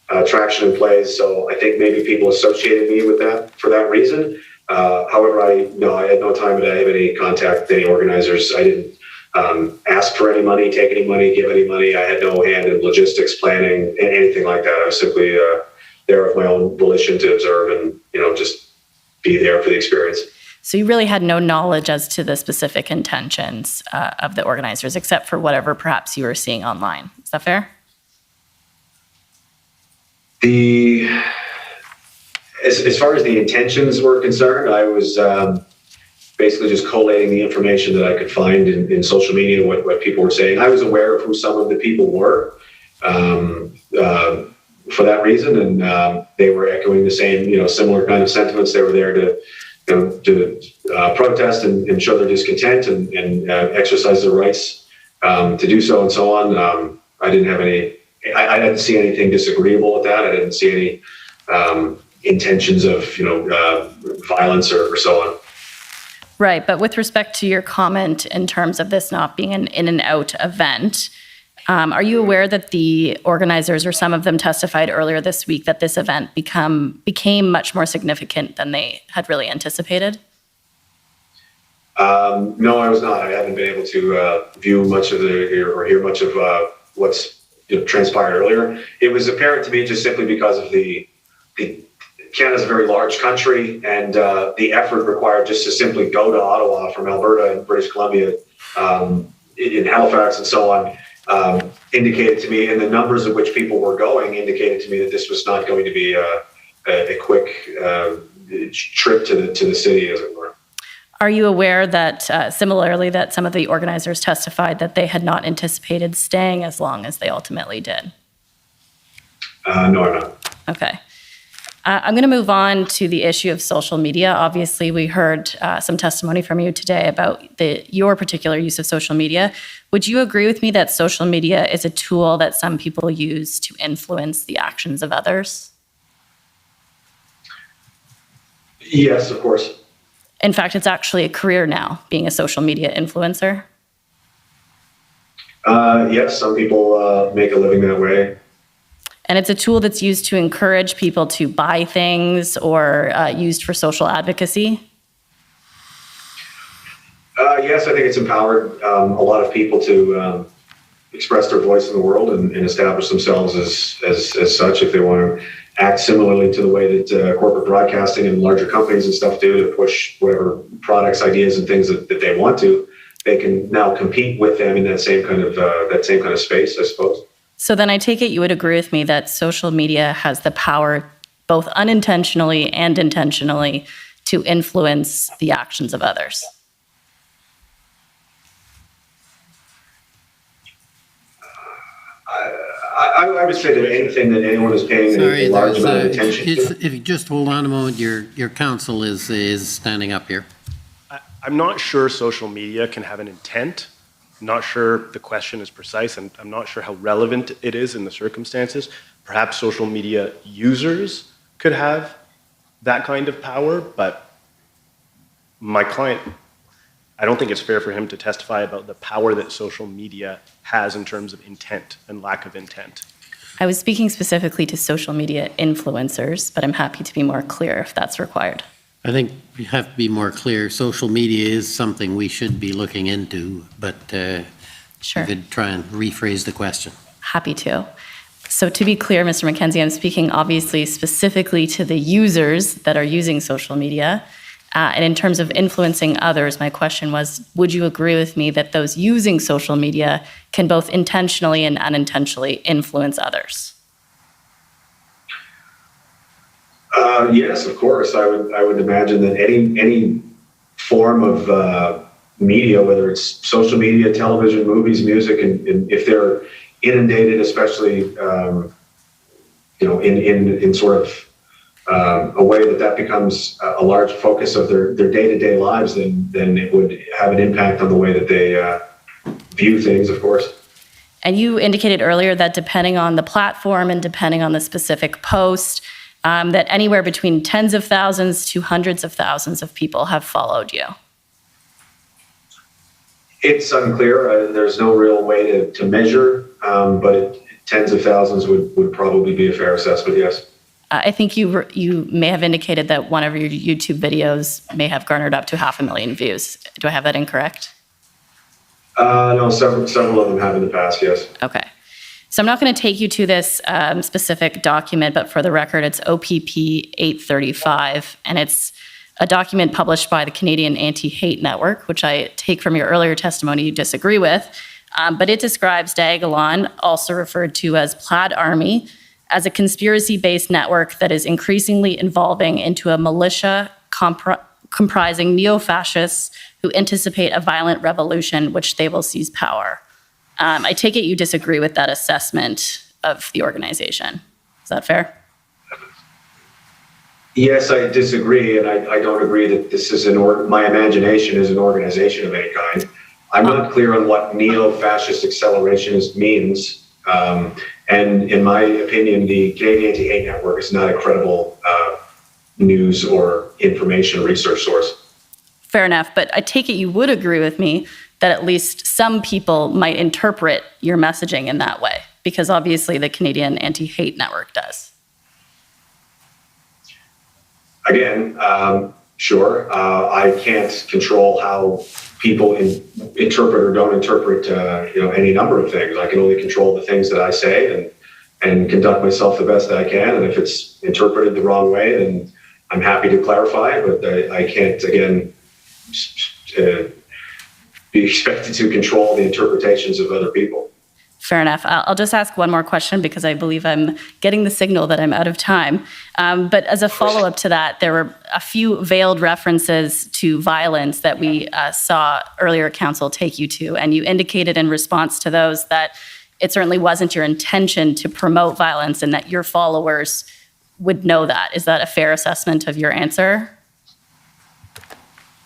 of traction and plays, so I think maybe people associated me with that for that reason. However, I had no time to have any contact with any organizers. I didn't ask for any money, take any money, give any money. I had no hand in logistics, planning, anything like that. I was simply there of my own volition to observe and, just be there for the experience. So you really had no knowledge as to the specific intentions of the organizers, except for whatever perhaps you were seeing online. Is that fair? As far as the intentions were concerned, I was basically just collating the information that I could find in social media, what people were saying. I was aware of who some of the people were for that reason, and they were echoing the same, similar kind of sentiments. They were there to protest and show their discontent and exercise their rights to do so and so on. I didn't see anything disagreeable with that. I didn't see any intentions of violence or so on. Right, but with respect to your comment in terms of this not being an in and out event, are you aware that the organizers or some of them testified earlier this week that this event became much more significant than they had really anticipated? No, I was not. I haven't been able to view much of or hear much of what's transpired earlier. It was apparent to me just simply because of the Canada's a very large country, and the effort required just to simply go to Ottawa from Alberta and British Columbia, in Halifax and so on, indicated to me, and the numbers at which people were going indicated to me that this was not going to be a quick trip to the city, as it were. Are you aware that, similarly, that some of the organizers testified that they had not anticipated staying as long as they ultimately did? No, I'm not. Okay. I'm going to move on to the issue of social media. Obviously, we heard some testimony from you today about your particular use of social media. Would you agree with me that social media is a tool that some people use to influence the actions of others? Yes, of course. In fact, it's actually a career now, being a social media influencer. Yes, some people make a living that way. And it's a tool that's used to encourage people to buy things or used for social advocacy? Yes, I think it's empowered a lot of people to express their voice in the world and establish themselves as such if they want to act similarly to the way that corporate broadcasting and larger companies and stuff do to push whatever products, ideas, and things that they want to. They can now compete with them in that same kind of space, I suppose. So then I take it you would agree with me that social media has the power, both unintentionally and intentionally, to influence the actions of others. I would say that anything that anyone is paying a large amount of attention to. If you just hold on a moment, your counsel is standing up here. I'm not sure social media can have an intent. I'm not sure the question is precise, and I'm not sure how relevant it is in the circumstances. Perhaps social media users could have that kind of power, but my client, I don't think it's fair for him to testify about the power that social media has in terms of intent and lack of intent. I was speaking specifically to social media influencers, but I'm happy to be more clear if that's required. I think we have to be more clear. Social media is something we should be looking into, but Sure. you could try and rephrase the question. Happy to. So to be clear, Mr. McKenzie, I'm speaking obviously specifically to the users that are using social media. And in terms of influencing others, my question was, would you agree with me that those using social media can both intentionally and unintentionally influence others? Yes, of course. I would imagine that any form of media, whether it's social media, television, movies, music, and if they're inundated, especially in sort of a way that becomes a large focus of their day-to-day lives, then it would have an impact on the way that they view things, of course. And you indicated earlier that depending on the platform and depending on the specific post, that anywhere between tens of thousands to hundreds of thousands of people have followed you. It's unclear. There's no real way to measure, but tens of thousands would probably be a fair assessment, yes. I think you may have indicated that one of your YouTube videos may have garnered up to 500,000 views. Do I have that incorrect? No, several of them have in the past, yes. Okay. So I'm not going to take you to this specific document, but for the record, it's OPP 835, and it's a document published by the Canadian Anti-Hate Network, which I take from your earlier testimony you disagree with, but it describes Diagolon, also referred to as Plaid Army, as a conspiracy-based network that is increasingly evolving into a militia comprising neo-fascists who anticipate a violent revolution which they will seize power. I take it you disagree with that assessment of the organization. Is that fair? Yes, I disagree, and I don't agree that this is my imagination is an organization of any kind. I'm not clear on what neo-fascist accelerationist means, and in my opinion, the Canadian Anti-Hate Network is not a credible news or information research source. Fair enough, but I take it you would agree with me that at least some people might interpret your messaging in that way, because obviously the Canadian Anti-Hate Network does. Again, sure, I can't control how people interpret or don't interpret, any number of things. I can only control the things that I say and conduct myself the best that I can. And if it's interpreted the wrong way, then I'm happy to clarify, but I can't, again, be expected to control the interpretations of other people. Fair enough. I'll just ask one more question because I believe I'm getting the signal that I'm out of time. But as a follow-up to that, there were a few veiled references to violence that we saw earlier council take you to, and you indicated in response to those that it certainly wasn't your intention to promote violence and that your followers would know that. Is that a fair assessment of your answer?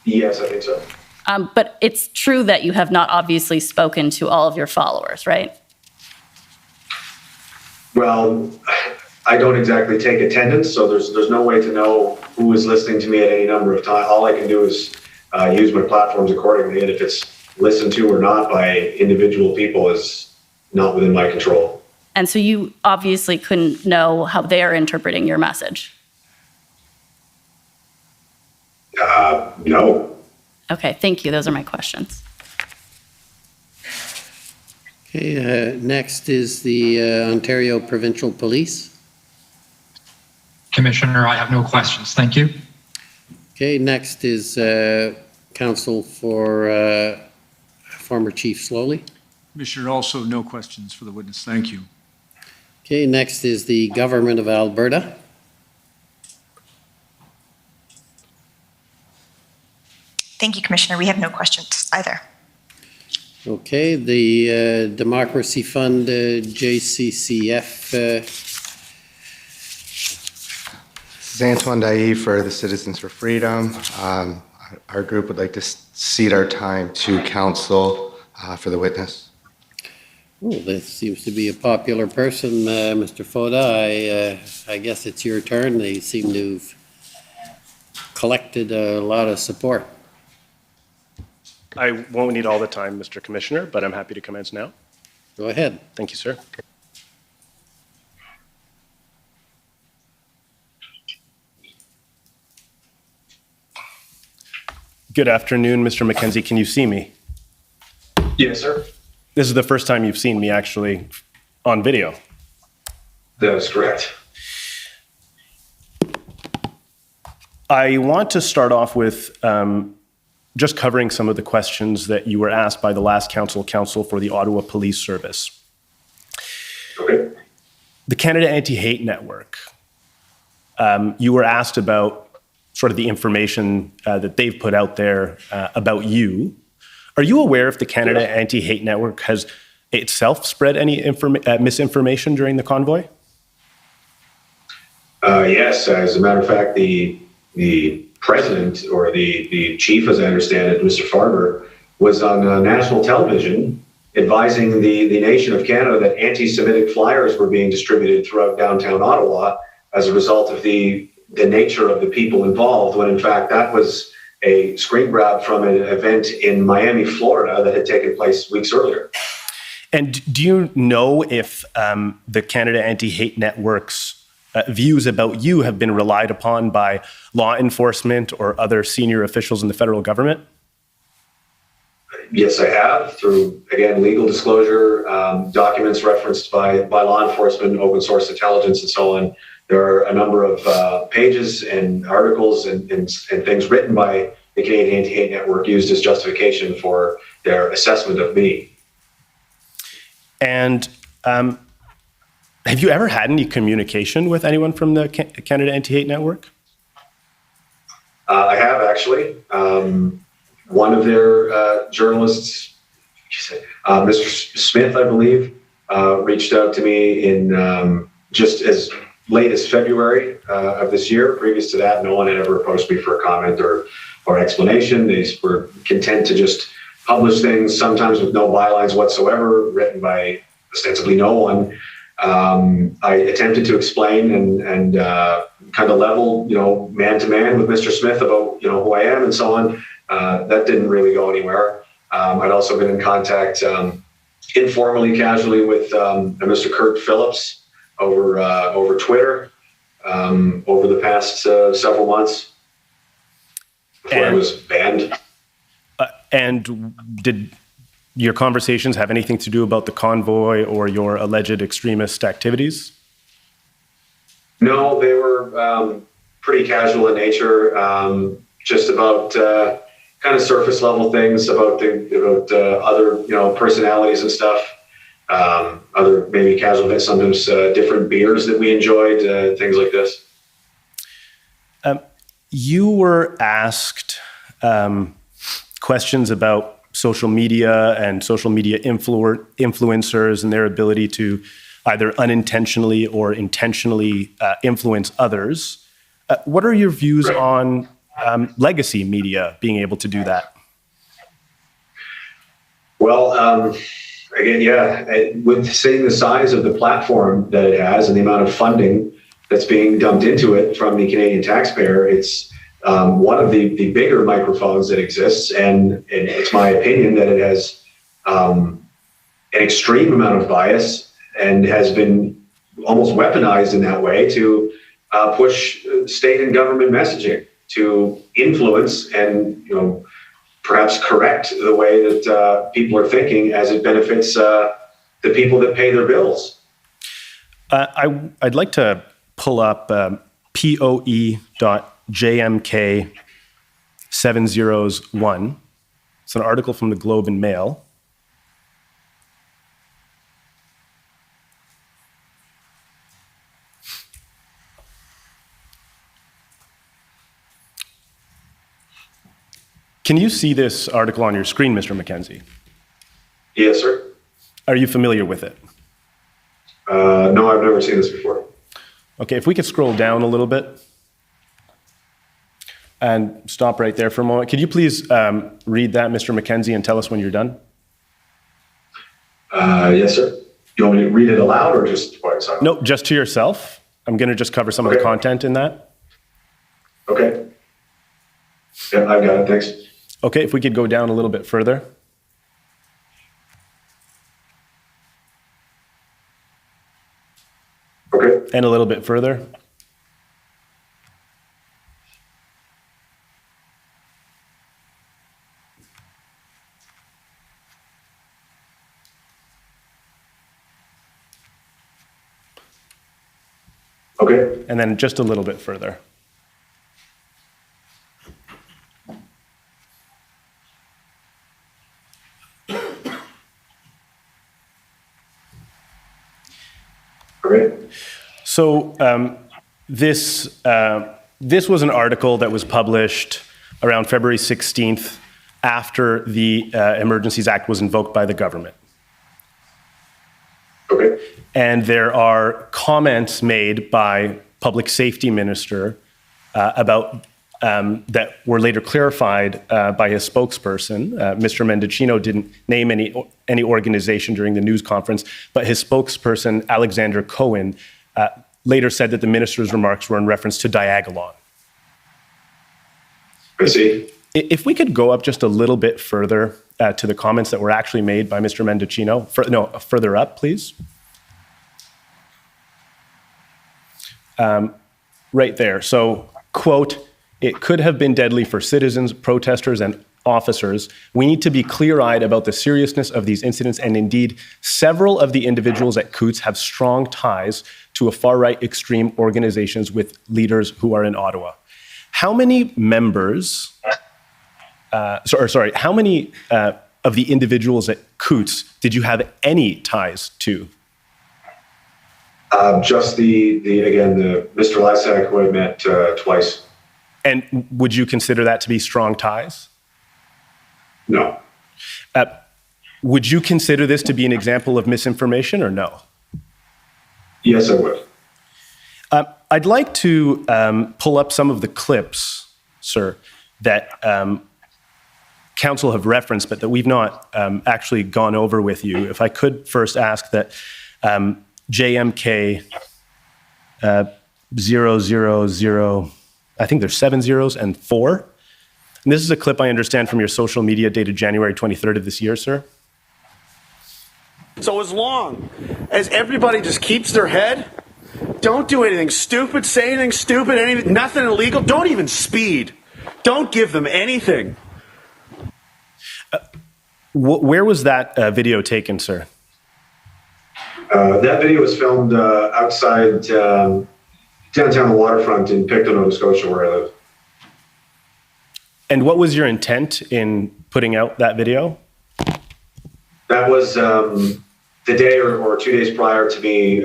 Yes, I think so. But it's true that you have not obviously spoken to all of your followers, right? Well, I don't exactly take attendance, so there's no way to know who is listening to me at any number of times. All I can do is use my platforms accordingly, and if it's listened to or not by individual people is not within my control. And so you obviously couldn't know how they're interpreting your message. No. Okay, thank you. Those are my questions. Okay, next is the Ontario Provincial Police. Commissioner, I have no questions. Thank you. Okay, next is counsel for former Chief Slowly. Commissioner, also no questions for the witness. Thank you. Okay, next is the Government of Alberta. Thank you, Commissioner. We have no questions either. Okay, the Democracy Fund, JCCF. This is Antoine Dailly for the Citizens for Freedom. Our group would like to cede our time to counsel for the witness. Oh, this seems to be a popular person, Mr. Foda. I guess it's your turn. They seem to have collected a lot of support. I won't need all the time, Mr. Commissioner, but I'm happy to commence now. Go ahead. Thank you, sir. Good afternoon, Mr. McKenzie. Can you see me? Yes, sir. This is the first time you've seen me actually on video. That is correct. I want to start off with just covering some of the questions that you were asked by the last council for the Ottawa Police Service. Okay. The Canada Anti-Hate Network, you were asked about sort of the information that they've put out there about you. Are you aware if the Canada Anti-Hate Network has itself spread any misinformation during the convoy? Yes, as a matter of fact, the president, or the chief, as I understand it, Mr. Farber, was on national television advising the nation of Canada that anti-Semitic flyers were being distributed throughout downtown Ottawa as a result of the nature of the people involved, when in fact that was a screen grab from an event in Miami, Florida that had taken place weeks earlier. And do you know if the Canada Anti-Hate Network's views about you have been relied upon by law enforcement or other senior officials in the federal government? Yes, I have, through, again, legal disclosure, documents referenced by law enforcement, open source intelligence, and so on. There are a number of pages and articles and things written by the Canadian Anti-Hate Network used as justification for their assessment of me. And have you ever had any communication with anyone from the Canada Anti-Hate Network? I have, actually. One of their journalists, Mr. Smith, I believe, reached out to me in just as late as February of this year. Previous to that, no one had ever approached me for a comment or explanation. They were content to just publish things, sometimes with no bylines whatsoever, written by ostensibly no one. I attempted to explain and kind of level, man to man with Mr. Smith about, who I am and so on. That didn't really go anywhere. I'd also been in contact informally, casually with Mr. Kurt Phillips over Twitter over the past several months before I was banned. And did your conversations have anything to do about the convoy or your alleged extremist activities? No, they were pretty casual in nature, just about kind of surface level things about other personalities and stuff. Other maybe casual bits, sometimes different beers that we enjoyed, things like this. You were asked questions about social media and social media influencers and their ability to either unintentionally or intentionally influence others. What are your views on legacy media being able to do that? Well, again, with seeing the size of the platform that it has and the amount of funding that's being dumped into it from the Canadian taxpayer, it's one of the bigger microphones that exists, and it's my opinion that it has an extreme amount of bias and has been almost weaponized in that way to push state and government messaging, to influence and perhaps correct the way that people are thinking as it benefits the people that pay their bills. I'd like to pull up POE.JMK701. It's an article from the Globe and Mail. Can you see this article on your screen, Mr. McKenzie? Yes, sir. Are you familiar with it? No, I've never seen this before. Okay, if we could scroll down a little bit and stop right there for a moment. Could you please read that, Mr. McKenzie, and tell us when you're done? Yes, sir. You want me to read it aloud or just quiet? Sorry. No, just to yourself. I'm going to just cover some of the content in that. Okay. Yeah, I've got it. Thanks. Okay, if we could go down a little bit further. Okay. And a little bit further. Okay. And then just a little bit further. Great. So this was an article that was published around February 16th after the Emergencies Act was invoked by the government. Okay. And there are comments made by Public Safety Minister about that were later clarified by his spokesperson. Mr. Mendocino didn't name any organization during the news conference, but his spokesperson, Alexander Cohen, later said that the minister's remarks were in reference to Diagolon. I see. If we could go up just a little bit further to the comments that were actually made by Mr. Mendocino. Further up, please. Right there. So, quote, "It could have been deadly for citizens, protesters, and officers. We need to be clear-eyed about the seriousness of these incidents, and indeed, several of the individuals at Coots have strong ties to a far-right extreme organizations with leaders who are in Ottawa." How many members, how many of the individuals at Coots did you have any ties to? Just the Mr. Lysak, who I met twice. And would you consider that to be strong ties? No. Would you consider this to be an example of misinformation or no? Yes, I would. I'd like to pull up some of the clips, sir, that council have referenced, but that we've not actually gone over with you. If I could first ask that JMK 000, I think there's 7 zeros and 4. And this is a clip I understand from your social media dated January 23rd of this year, sir. So as long as everybody just keeps their head, don't do anything stupid, say anything stupid, nothing illegal, don't even speed. Don't give them anything. Where was that video taken, sir? That video was filmed outside downtown the waterfront in Pictou, Nova Scotia, where I live. And what was your intent in putting out that video? That was the day or 2 days prior to me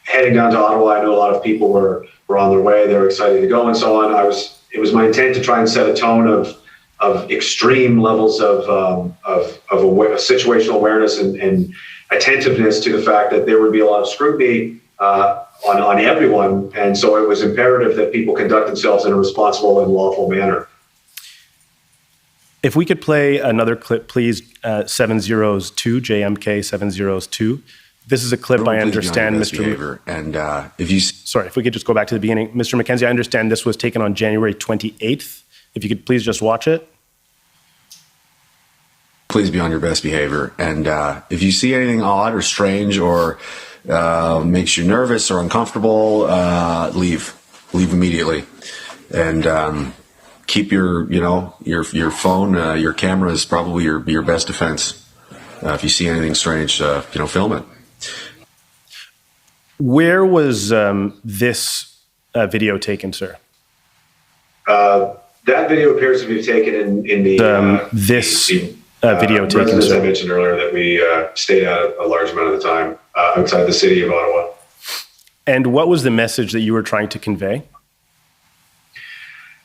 heading down to Ottawa. I know a lot of people were on their way. They were excited to go and so on. It was my intent to try and set a tone of extreme levels of situational awareness and attentiveness to the fact that there would be a lot of scrutiny on everyone. And so it was imperative that people conduct themselves in a responsible and lawful manner. If we could play another clip, please, 702, JMK 702. This is a clip I understand, Mr. And Sorry, if we could just go back to the beginning. Mr. Mackenzie, I understand this was taken on January 28th. If you could please just watch it. Please be on your best behavior. And if you see anything odd or strange or makes you nervous or uncomfortable, leave immediately. And keep your phone, your camera is probably your best defense. If you see anything strange, film it. Where was this video taken, sir? That video appears to be taken in the video taken, residence sir. I mentioned earlier that we stayed at a large amount of the time outside the city of Ottawa. And what was the message that you were trying to convey?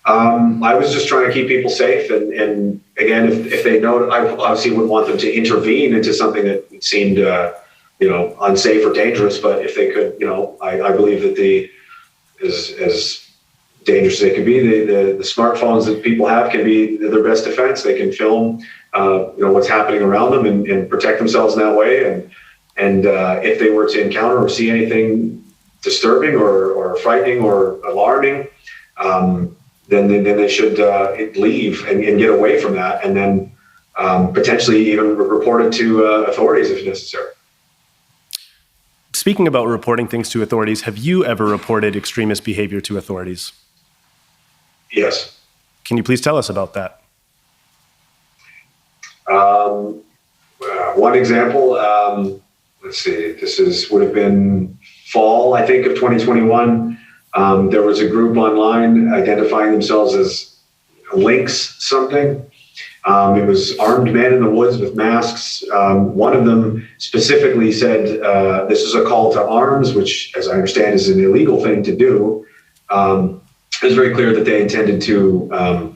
I was just trying to keep people safe, and again, if they know, I obviously wouldn't want them to intervene into something that seemed, unsafe or dangerous. But if they could, I believe that as dangerous as they can be, the smartphones that people have can be their best defense. They can film, what's happening around them and protect themselves in that way. And if they were to encounter or see anything disturbing or frightening or alarming, then they should leave and get away from that, and then potentially even report it to authorities if necessary. Speaking about reporting things to authorities, have you ever reported extremist behavior to authorities? Yes. Can you please tell us about that? One example, let's see, would have been fall, I think, of 2021. There was a group online identifying themselves as Lynx something. It was armed men in the woods with masks. One of them specifically said, this is a call to arms, which, as I understand, is an illegal thing to do. It was very clear that they intended to,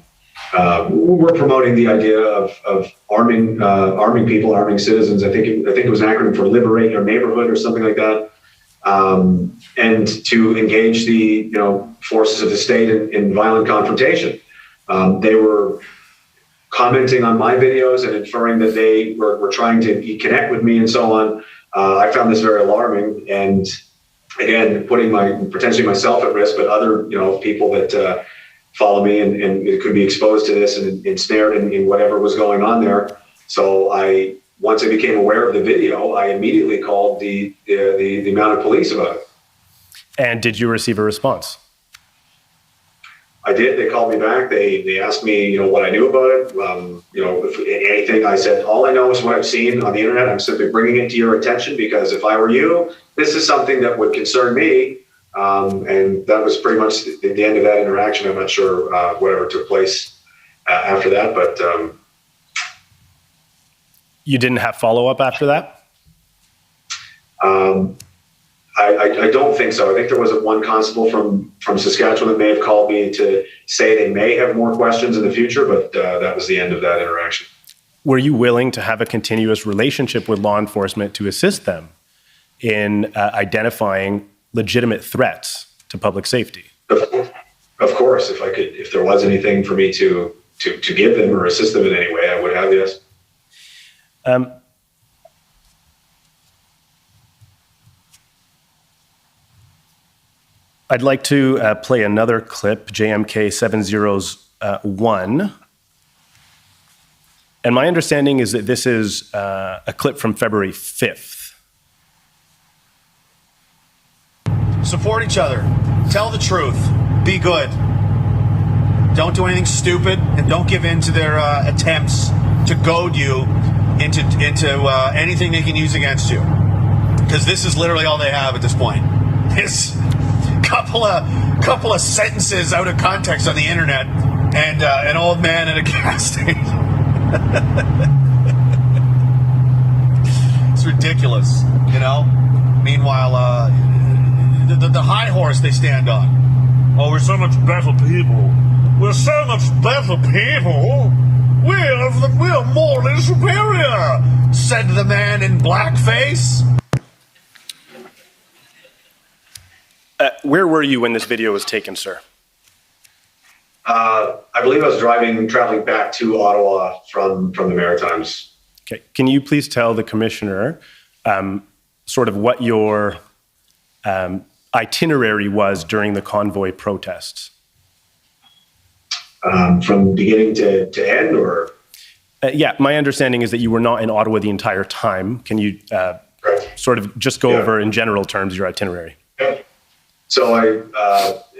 were promoting the idea of arming people, arming citizens. I think it was an acronym for Liberate Your Neighborhood or something like that. And to engage the forces of the state in violent confrontation. They were commenting on my videos and inferring that they were trying to connect with me and so on. I found this very alarming, and again, putting potentially myself at risk, but other people that follow me and could be exposed to this and ensnared in whatever was going on there. So once I became aware of the video, I immediately called the mounted police about it. And did you receive a response? I did. They called me back. They asked me, what I knew about it. If anything, I said, all I know is what I've seen on the internet. I'm simply bringing it to your attention because if I were you, this is something that would concern me. And that was pretty much the end of that interaction. I'm not sure whatever took place after that, but you didn't have follow-up after that? I don't think so. I think there was one constable from Saskatchewan that may have called me to say they may have more questions in the future, but that was the end of that interaction. Were you willing to have a continuous relationship with law enforcement to assist them in identifying legitimate threats to public safety? Of course, if there was anything for me to give them or assist them in any way, I would have, yes. I'd like to play another clip, JMK 701. And my understanding is that this is a clip from February 5th. Support each other. Tell the truth. Be good. Don't do anything stupid, and don't give in to their attempts to goad you into anything they can use against you. Because this is literally all they have at this point. It's couple of sentences out of context on the internet, and an old man at a gas station. It's ridiculous, Meanwhile, the high horse they stand on. Oh, we're so much better people. We're so much better people. We're morally superior, said the man in blackface. Where were you when this video was taken, sir? I believe I was traveling back to Ottawa from the Maritimes. Okay. Can you please tell the commissioner sort of what your itinerary was during the convoy protests? From beginning to end, or? Yeah, my understanding is that you were not in Ottawa the entire time. Can you sort of just go over in general terms your itinerary? Yeah. So I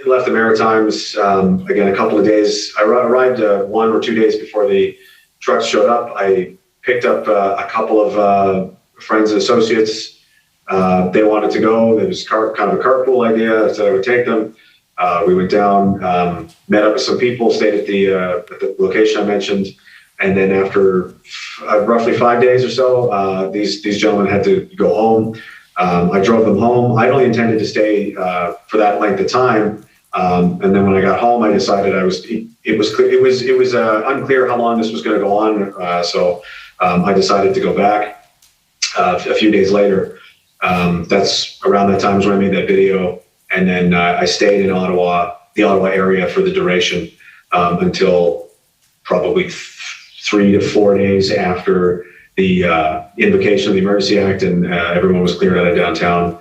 left the Maritimes, again, a couple of days. I arrived 1 or 2 days before the trucks showed up. I picked up a couple of friends and associates. They wanted to go. It was kind of a carpool idea. I said I would take them. We went down, met up with some people, stayed at the location I mentioned. And then after roughly 5 days or so, these gentlemen had to go home. I drove them home. I only intended to stay for that length of time, and then when I got home, I decided it was unclear how long this was going to go on. So I decided to go back a few days later. That's around that time when I made that video, and then I stayed in Ottawa, the Ottawa area, for the duration until probably 3 to 4 days after the invocation of the Emergency Act, and everyone was cleared out of downtown.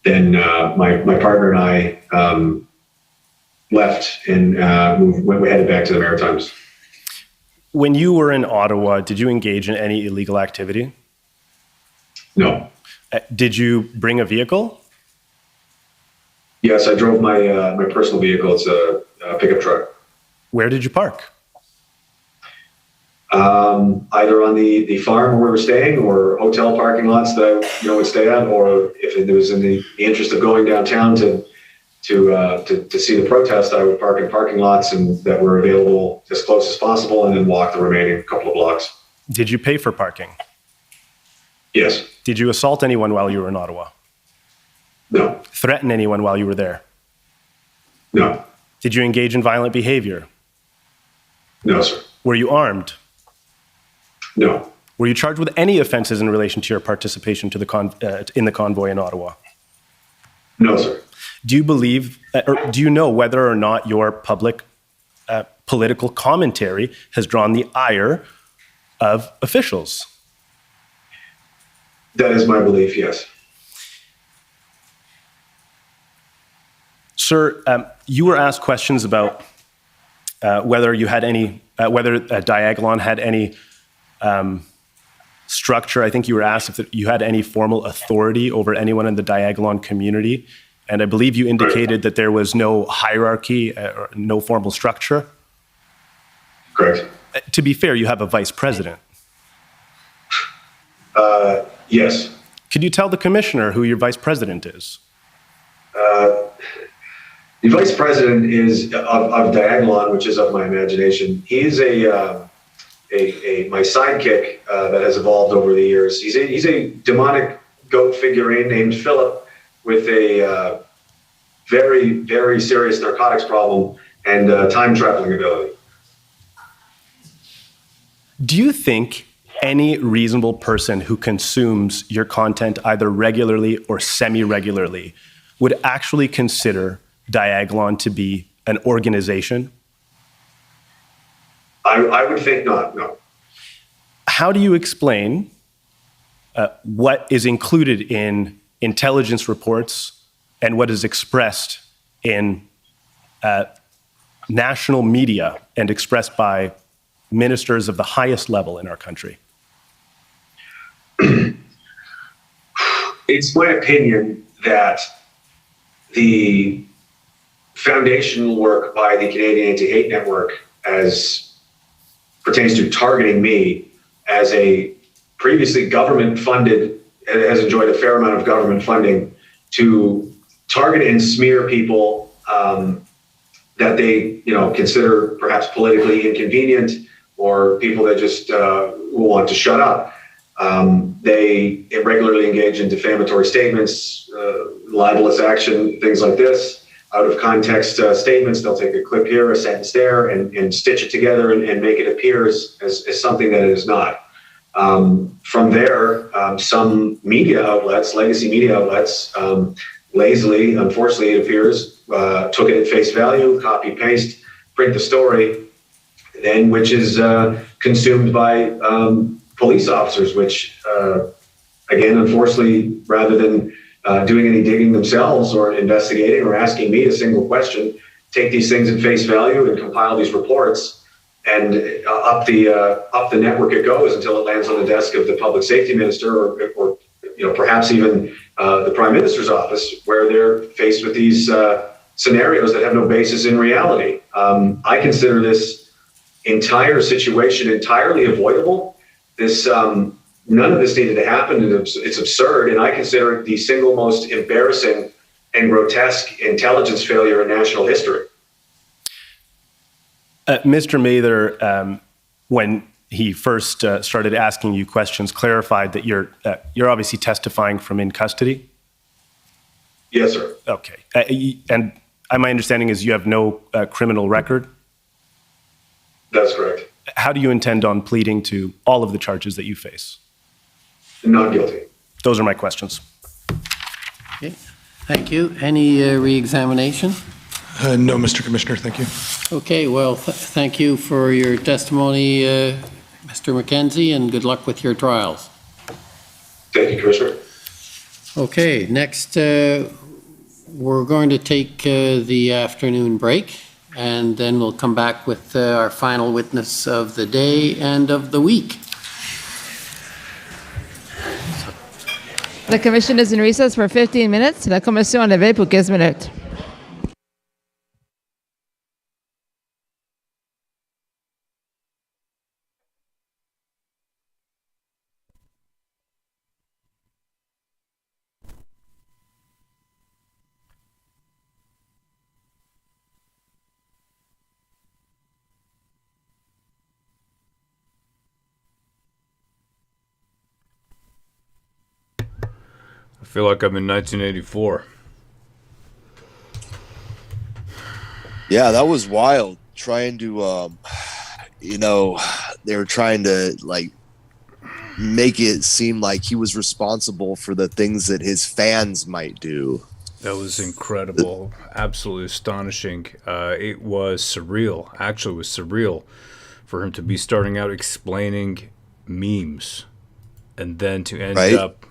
Then my partner and I left and we headed back to the Maritimes. When you were in Ottawa, did you engage in any illegal activity? No. Did you bring a vehicle? Yes, I drove my personal vehicle. It's a pickup truck. Where did you park? either on the farm where we were staying or hotel parking lots that I would stay at, or if it was in the interest of going downtown to see the protest, I would park in parking lots and that were available as close as possible and then walk the remaining couple of blocks. Did you pay for parking? Yes. Did you assault anyone while you were in Ottawa? No. Threaten anyone while you were there? No. Did you engage in violent behavior? No, sir. Were you armed? No. Were you charged with any offenses in relation to your participation in the convoy in Ottawa? No, sir. Do you believe, or do you know whether or not your public political commentary has drawn the ire of officials? That is my belief, yes. Sir, you were asked questions about whether you had any, whether Diagolon had any structure. I think you were asked if you had any formal authority over anyone in the Diagolon community. And I believe you indicated that there was no hierarchy or no formal structure. Correct. To be fair, you have a vice president. Yes. Could you tell the commissioner who your vice president is? The vice president is of Diagolon, which is of my imagination. He is my sidekick that has evolved over the years. He's a demonic goat figurine named Philip with a very, very serious narcotics problem and time traveling ability. Do you think any reasonable person who consumes your content either regularly or semi-regularly would actually consider Diagolon to be an organization? I would think not, no. How do you explain what is included in intelligence reports and what is expressed in national media and expressed by ministers of the highest level in our country? It's my opinion that the foundational work by the Canadian Anti-Hate Network as pertains to targeting me as a previously government-funded, has enjoyed a fair amount of government funding to target and smear people that they consider perhaps politically inconvenient or people that just want to shut up. They regularly engage in defamatory statements, libelous action, things like this. Out of context statements, they'll take a clip here, a sentence there, and stitch it together and make it appear as something that it is not. From there, some media outlets, legacy media outlets, lazily, unfortunately it appears, took it at face value, copy, paste, print the story, then which is consumed by police officers, which, again, unfortunately, rather than doing any digging themselves or investigating or asking me a single question, take these things at face value and compile these reports, and up the network it goes until it lands on the desk of the public safety minister or perhaps even the prime minister's office, where they're faced with these scenarios that have no basis in reality. I consider this entire situation entirely avoidable. None of this needed to happen, and it's absurd, and I consider it the single most embarrassing and grotesque intelligence failure in national history. Mr. Mather, when he first started asking you questions, clarified that you're obviously testifying from in custody? Yes, sir. Okay. And my understanding is you have no criminal record? That's correct. How do you intend on pleading to all of the charges that you face? Not guilty. Those are my questions. Okay. Thank you. Any re-examination? No, Mr. Commissioner, thank you. Okay, well, thank you for your testimony, Mr. McKenzie, and good luck with your trials. Thank you, Commissioner. Okay, next, we're going to take the afternoon break, and then we'll come back with our final witness of the day and of the week. La commission is in recess for 15 minutes. La commission est levée pour 15 minutes. feel like I'm in 1984. Yeah, that was wild. Trying to, they were trying to like make it seem like he was responsible for the things that his fans might do. That was incredible, absolutely astonishing. It was surreal. Actually, it was surreal for him to be starting out explaining memes, and then to end up,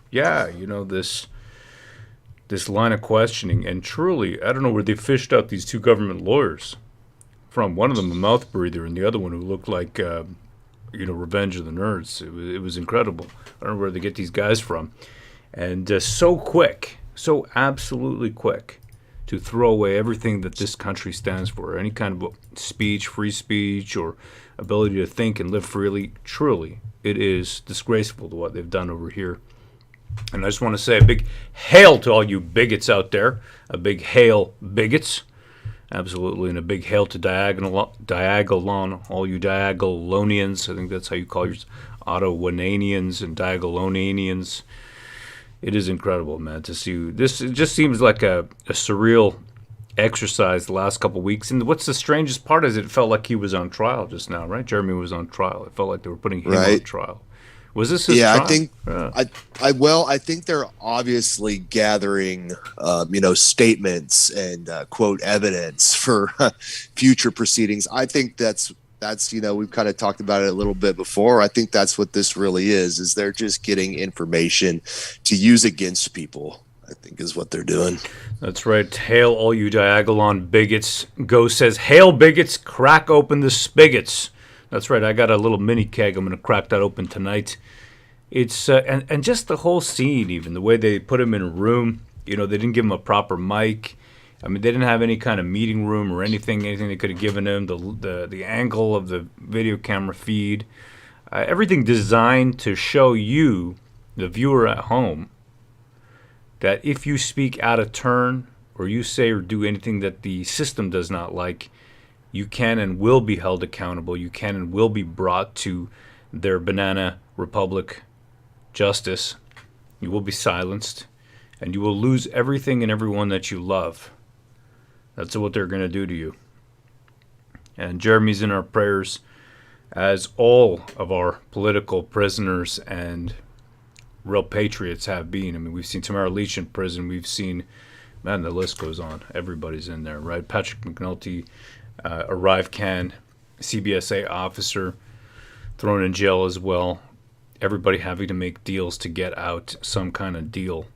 this line of questioning. And truly, I don't know where they fished out these two government lawyers from. One of them a mouth breather, and the other one who looked like, Revenge of the Nerds. It was incredible. I don't know where they get these guys from, and so quick. So absolutely quick to throw away everything that this country stands for, any kind of speech, free speech, or ability to think and live freely. Truly, it is disgraceful to what they've done over here. And I just want to say a big hail to all you bigots out there, a big hail bigots, absolutely, and a big hail to Diagolon, all you Diagolonians. I think that's how you call yours, Ottawananians and Diagolonians. It is incredible, man, to see this. It just seems like a surreal exercise the last couple of weeks. And what's the strangest part is it felt like he was on trial just now, right? Jeremy was on trial. It felt like they were putting him on trial. Was this his trial? I think they're obviously gathering, statements and quote evidence for future proceedings. I think that's we've kind of talked about it a little bit before. I think that's what this really is they're just getting information to use against people, I think is what they're doing. That's right. Hail all you Diagolon bigots. Go says, hail bigots, crack open the spigots. That's right. I got a little mini keg. I'm going to crack that open tonight. It's and just the whole scene, even the way they put him in a room. They didn't give him a proper mic. I mean, they didn't have any kind of meeting room or anything they could have given him. The angle of the video camera feed, everything designed to show you, the viewer at home, that if you speak out of turn or you say or do anything that the system does not like, you can and will be held accountable. You can and will be brought to their banana republic justice. You will be silenced, and you will lose everything and everyone that you love. That's what they're going to do to you. And Jeremy's in our prayers, as all of our political prisoners and real patriots have been. I mean, we've seen Tamara Leach in prison. We've seen, man, the list goes on. Everybody's in there, right? Patrick McNulty, Arrive Can, CBSA officer, thrown in jail as well. Everybody having to make deals to get out some kind of deal,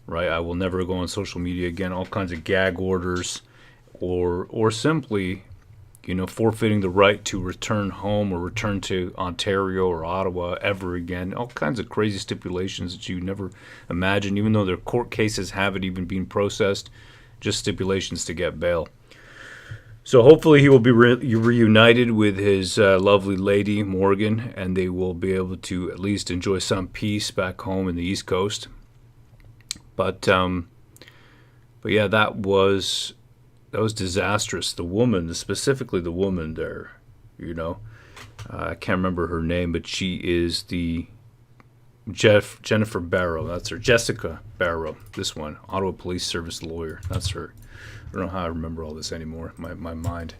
right? I will never go on social media again. All kinds of gag orders, or simply, forfeiting the right to return home or return to Ontario or Ottawa ever again. All kinds of crazy stipulations that you never imagined, even though their court cases haven't even been processed, just stipulations to get bail. So hopefully he will be reunited with his lovely lady, Morgan, and they will be able to at least enjoy some peace back home in the East Coast. But yeah, that was disastrous. The woman, specifically the woman there, I can't remember her name, but she is the Jennifer Barrow. That's her. Jessica Barrow, this one, Ottawa Police Service lawyer. That's her. I don't know how I remember all this anymore. My mind.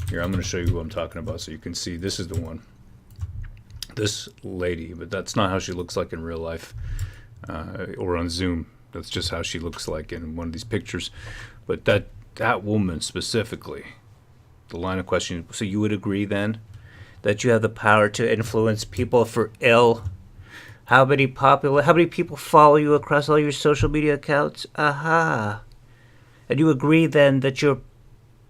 Here, I'm going to show you who I'm talking about so you can see. This is the one. This lady, but that's not how she looks like in real life or on Zoom. That's just how she looks like in one of these pictures. But that woman specifically, the line of questioning. So you would agree then that you have the power to influence people for ill? How many people follow you across all your social media accounts? Aha. And you agree then that your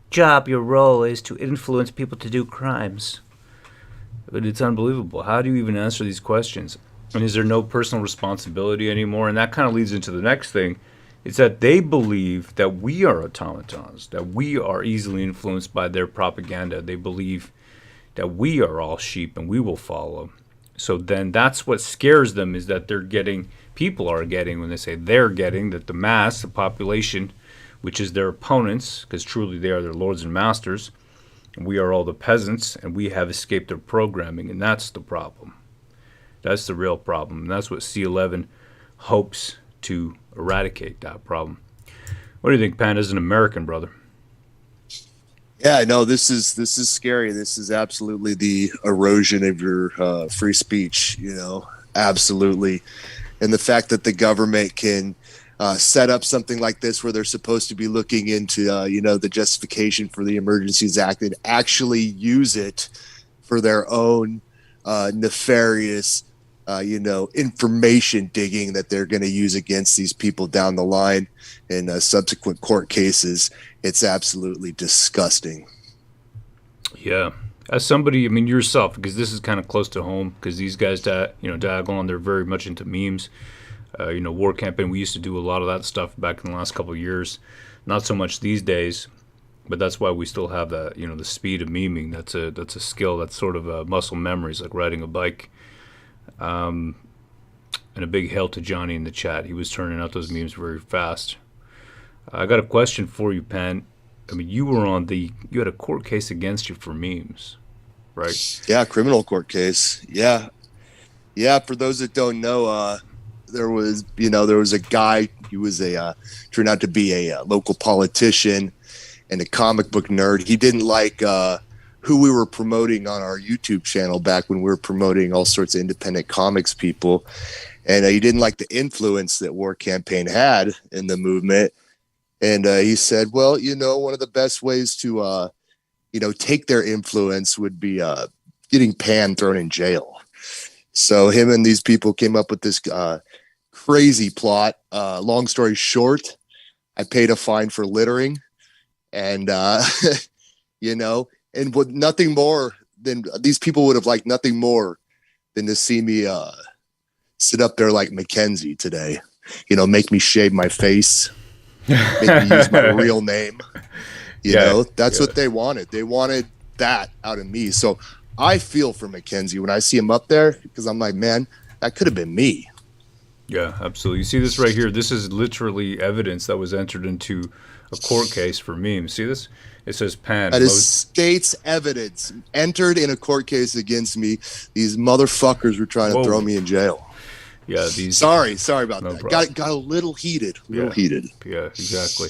job, your role is to influence people to do crimes? But it's unbelievable. How do you even answer these questions? And is there no personal responsibility anymore? And that kind of leads into the next thing. It's that they believe that we are automatons, that we are easily influenced by their propaganda. They believe that we are all sheep and we will follow. So then that's what scares them, is that people are getting, when they say they're getting, that the mass, the population, which is their opponents, because truly they are their lords and masters, and we are all the peasants, and we have escaped their programming, and that's the problem. That's the real problem, and that's what C11 hopes to eradicate that problem. What do you think, Pan, as an American, brother? Yeah, no, this is scary. This is absolutely the erosion of your free speech, absolutely. And the fact that the government can set up something like this where they're supposed to be looking into, the justification for the Emergencies Act and actually use it for their own nefarious, information digging that they're going to use against these people down the line in subsequent court cases. It's absolutely disgusting. Yeah. As somebody, yourself, because this is kind of close to home, because these guys, Diagonal, they're very much into memes. War campaign, we used to do a lot of that stuff back in the last couple of years. Not so much these days, but that's why we still have that, the speed of memeing. That's a skill. That's sort of a muscle memory. It's like riding a bike. And a big hail to Johnny in the chat. He was turning out those memes very fast. I got a question for you, Pan. You had a court case against you for memes, right? Yeah, criminal court case. Yeah. For those that don't know, there was a guy. He was turned out to be a local politician and a comic book nerd. He didn't like who we were promoting on our YouTube channel back when we were promoting all sorts of independent comics people, and he didn't like the influence that War Campaign had in the movement. And he said, well, one of the best ways to, take their influence would be getting Pan thrown in jail. So him and these people came up with this crazy plot. Long story short, I paid a fine for littering. And, and with nothing more than these people would have liked nothing more than to see me sit up there like Mackenzie today, make me shave my face. Make me use my real name. That's what they wanted. They wanted that out of me. So I feel for Mackenzie when I see him up there, because I'm like, man, that could have been me. Yeah, absolutely. You see this right here? This is literally evidence that was entered into a court case for memes. See this? It says Pan. That is state's evidence entered in a court case against me. These motherfuckers were trying to throw me in jail. Yeah, Sorry about that. Problem. Got a little heated. Yeah, exactly.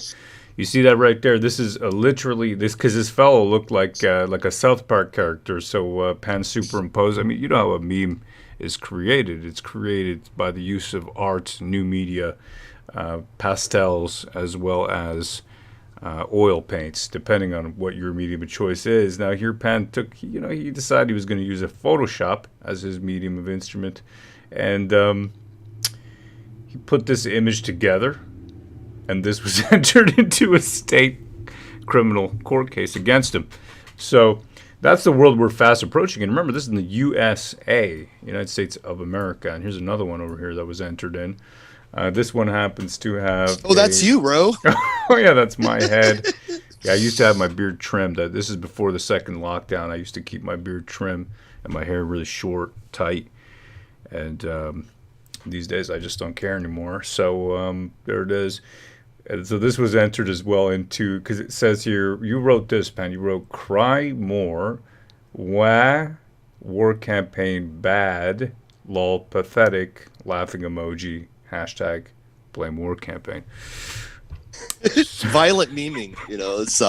You see that right there? This is literally this, because this fellow looked like a South Park character. So Pan superimposed. You know how a meme is created. It's created by the use of art, new media, pastels, as well as oil paints, depending on what your medium of choice is. Now here Pan took, he decided he was going to use a Photoshop as his medium of instrument. And he put this image together, and this was entered into a state criminal court case against him. So that's the world we're fast approaching. And remember, this is in the USA, United States of America. And here's another one over here that was entered in. This one happens to have... Oh, that's you, bro. Oh, yeah, that's my head. Yeah, I used to have my beard trimmed. This is before the second lockdown. I used to keep my beard trimmed and my hair really short, tight. And these days I just don't care anymore. So there it is. And so this was entered as well into, because it says here, you wrote this, Pan. You wrote, cry more, wah, war campaign bad, lol, pathetic, laughing emoji, hashtag blame war campaign. Violent memeing, it's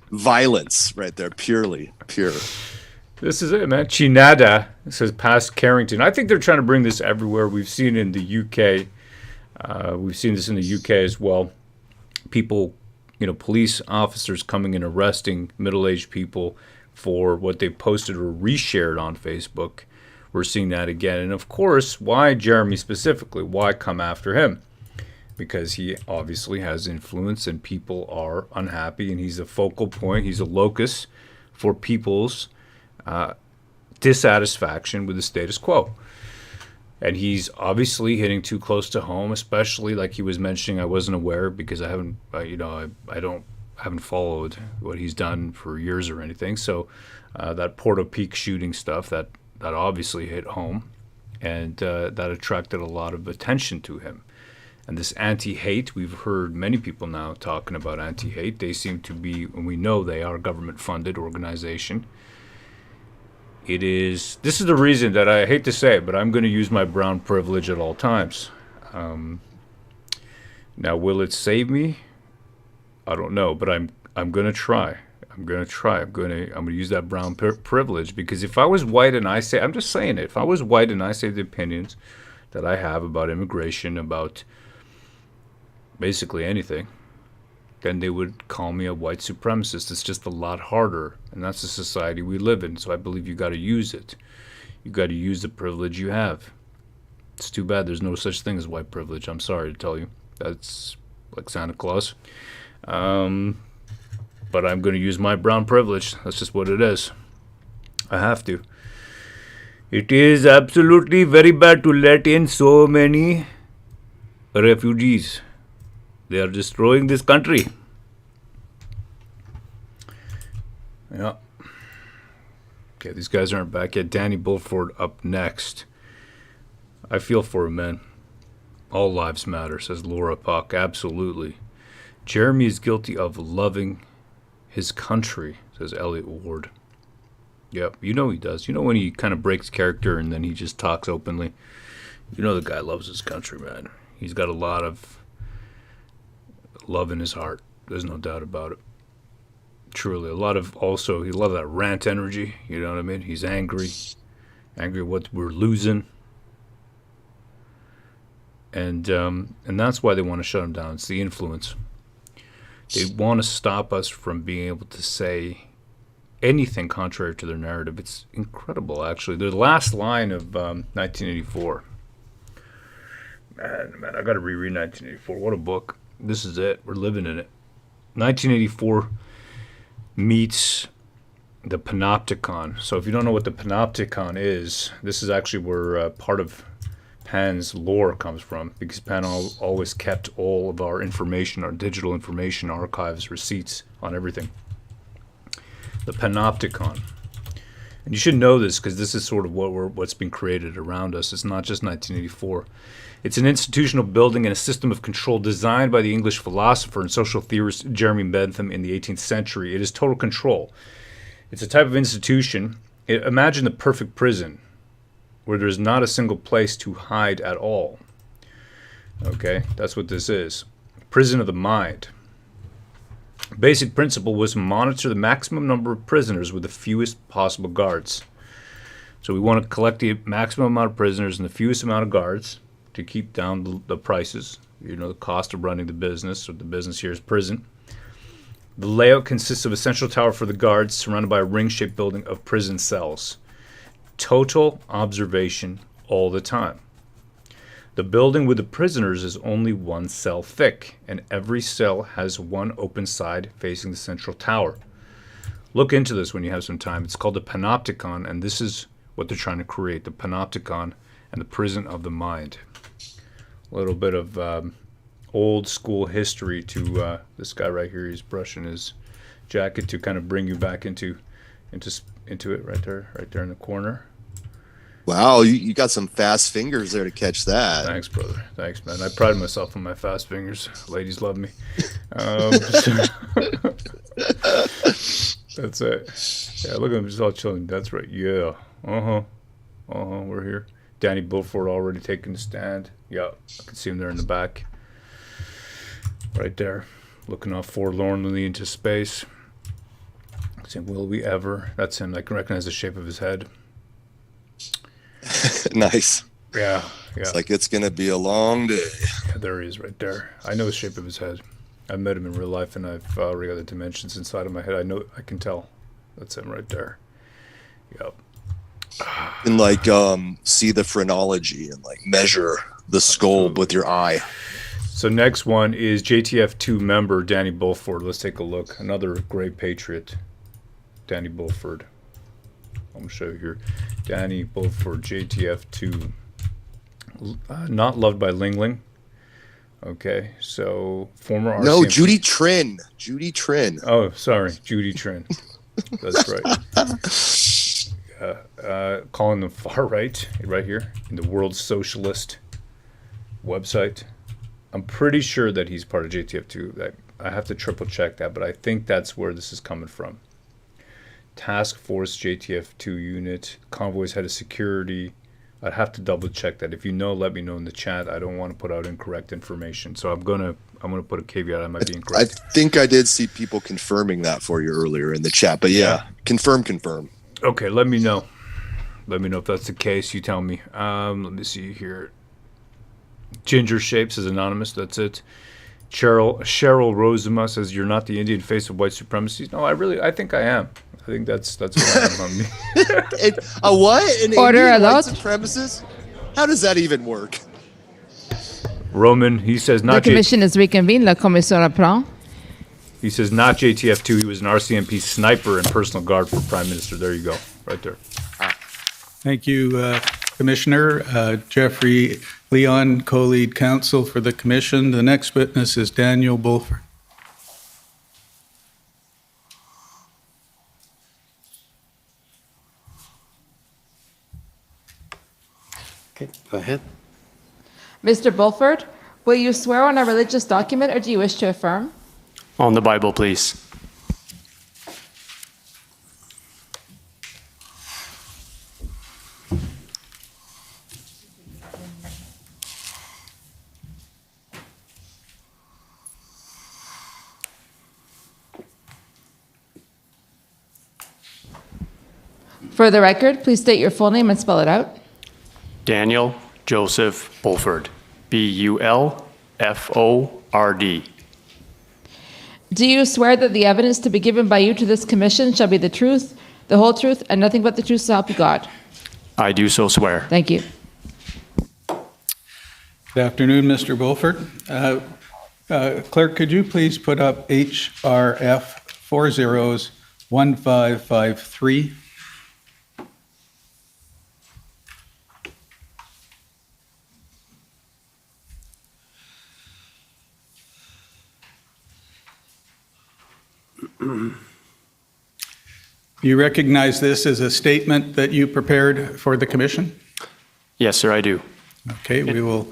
violence right there, pure. This is it, man. Chinada says past Carrington. I think they're trying to bring this everywhere. We've seen it in the UK. We've seen this in the UK as well. People, police officers coming and arresting middle-aged people for what they posted or reshared on Facebook. We're seeing that again. And of course, why Jeremy specifically? Why come after him? Because he obviously has influence and people are unhappy, and he's a focal point. He's a locus for people's dissatisfaction with the status quo. And he's obviously hitting too close to home, especially like he was mentioning. I wasn't aware because I haven't, haven't followed what he's done for years or anything. So that Porto Peak shooting stuff, that obviously hit home, and that attracted a lot of attention to him. And this anti-hate, we've heard many people now talking about anti-hate. They seem to be, and we know they are a government-funded organization. This is the reason that I hate to say it, but I'm going to use my brown privilege at all times. Now, will it save me? I don't know, but I'm gonna try. I'm gonna use that brown privilege, because if I was white and I say, I'm just saying it, if I was white and I say the opinions that I have about immigration, about basically anything, then they would call me a white supremacist. It's just a lot harder, and that's the society we live in. So I believe you got to use it. You got to use the privilege you have. It's too bad there's no such thing as white privilege. I'm sorry to tell you. That's like Santa Claus. But I'm going to use my brown privilege. That's just what it is. I have to. It is absolutely very bad to let in so many refugees. They are destroying this country. Yeah. Okay, these guys aren't back yet. Danny Bulford up next. I feel for him, man. All lives matter, says Laura Puck. Absolutely. Jeremy is guilty of loving his country, says Elliot Ward. Yep, you know he does. You know when he kind of breaks character and then he just talks openly. You know the guy loves his country, man. He's got a lot of love in his heart. There's no doubt about it. Truly. A lot of, also, he loves that rant energy. You know what I mean? He's angry. Angry at what we're losing. And that's why they want to shut him down. It's the influence. They want to stop us from being able to say anything contrary to their narrative. It's incredible, actually. The last line of 1984. Man, I got to reread 1984. What a book. This is it. We're living in it. 1984 meets the Panopticon. So if you don't know what the Panopticon is, this is actually where part of Pan's lore comes from, because Pan always kept all of our information, our digital information, archives, receipts on everything. The Panopticon. And you should know this, because this is sort of what's been created around us. It's not just 1984. It's an institutional building and a system of control designed by the English philosopher and social theorist Jeremy Bentham in the 18th century. It is total control. It's a type of institution. Imagine the perfect prison, where there's not a single place to hide at all. Okay, that's what this is. Prison of the mind. Basic principle was to monitor the maximum number of prisoners with the fewest possible guards. So we want to collect the maximum amount of prisoners and the fewest amount of guards to keep down the prices, you know, the cost of running the business. So the business here is prison. The layout consists of a central tower for the guards surrounded by a ring-shaped building of prison cells. Total observation all the time. The building with the prisoners is only one cell thick, and every cell has one open side facing the central tower. Look into this when you have some time. It's called the Panopticon, and this is what they're trying to create, the Panopticon and the prison of the mind. A little bit of old school history to this guy right here. He's brushing his jacket to kind of bring you back into it right there in the corner. Wow, you got some fast fingers there to catch that. Thanks, brother. Thanks, man. I pride myself on my fast fingers. Ladies love me. That's it. Yeah, look at him just all chilling. That's right. Yeah. We're here. Danny Bulford already taking the stand. Yeah, I can see him there in the back. Right there. Looking off forlornly into space. Saying, will we ever? That's him. I can recognize the shape of his head. Nice. Yeah. It's like it's going to be a long day. Yeah, there he is right there. I know the shape of his head. I met him in real life, and I've already got the dimensions inside of my head. I can tell. That's him right there. Yep. And like see the phrenology and like measure the skull with your eye. So next one is JTF2 member Danny Bulford. Let's take a look. Another great patriot, Danny Bulford. I'm going to show you here. Danny Bulford, JTF2. Not loved by Ling Ling. Okay, so former RCMP. No, Judy Trin. Judy Trin. Oh, sorry, Judy Trin. That's right. Calling them far right here in the World Socialist website. I'm pretty sure that he's part of JTF2. I have to triple check that, but I think that's where this is coming from. Task Force JTF2 unit. Convoy's head of security I'd have to double check that. If you know, let me know in the chat. I don't want to put out incorrect information. So I'm gonna put a caveat. I might be incorrect. I think I did see people confirming that for you earlier in the chat, but yeah, confirm. Okay, let me know. Let me know if that's the case. You tell me. Let me see here. Ginger Shapes is anonymous. That's it. Cheryl Rosema says, "You're not the Indian face of white supremacy." No, I think I am. I think that's what I am on me. A what? An Order Indian white allowed? supremacist? How does that even work? Roman, he says The not commission is reconvened. La commission reprend. He says not JTF2. He was an RCMP sniper and personal guard for Prime Minister. There you go, right there. Thank you, Commissioner. Jeffrey Leon, co-lead counsel for the commission. The next witness is Daniel Bulford. Okay, go ahead. Mr. Bulford, will you swear on a religious document or do you wish to affirm? On the Bible, please. For the record, please state your full name and spell it out. Daniel Joseph Bulford. B-U-L-F-O-R-D. Do you swear that the evidence to be given by you to this commission shall be the truth, the whole truth, and nothing but the truth so help you God? I do so swear. Thank you. Good afternoon, Mr. Bulford. Clerk, could you please put up HRF 401553? You recognize this as a statement that you prepared for the commission? Yes, sir, I do. Okay, we will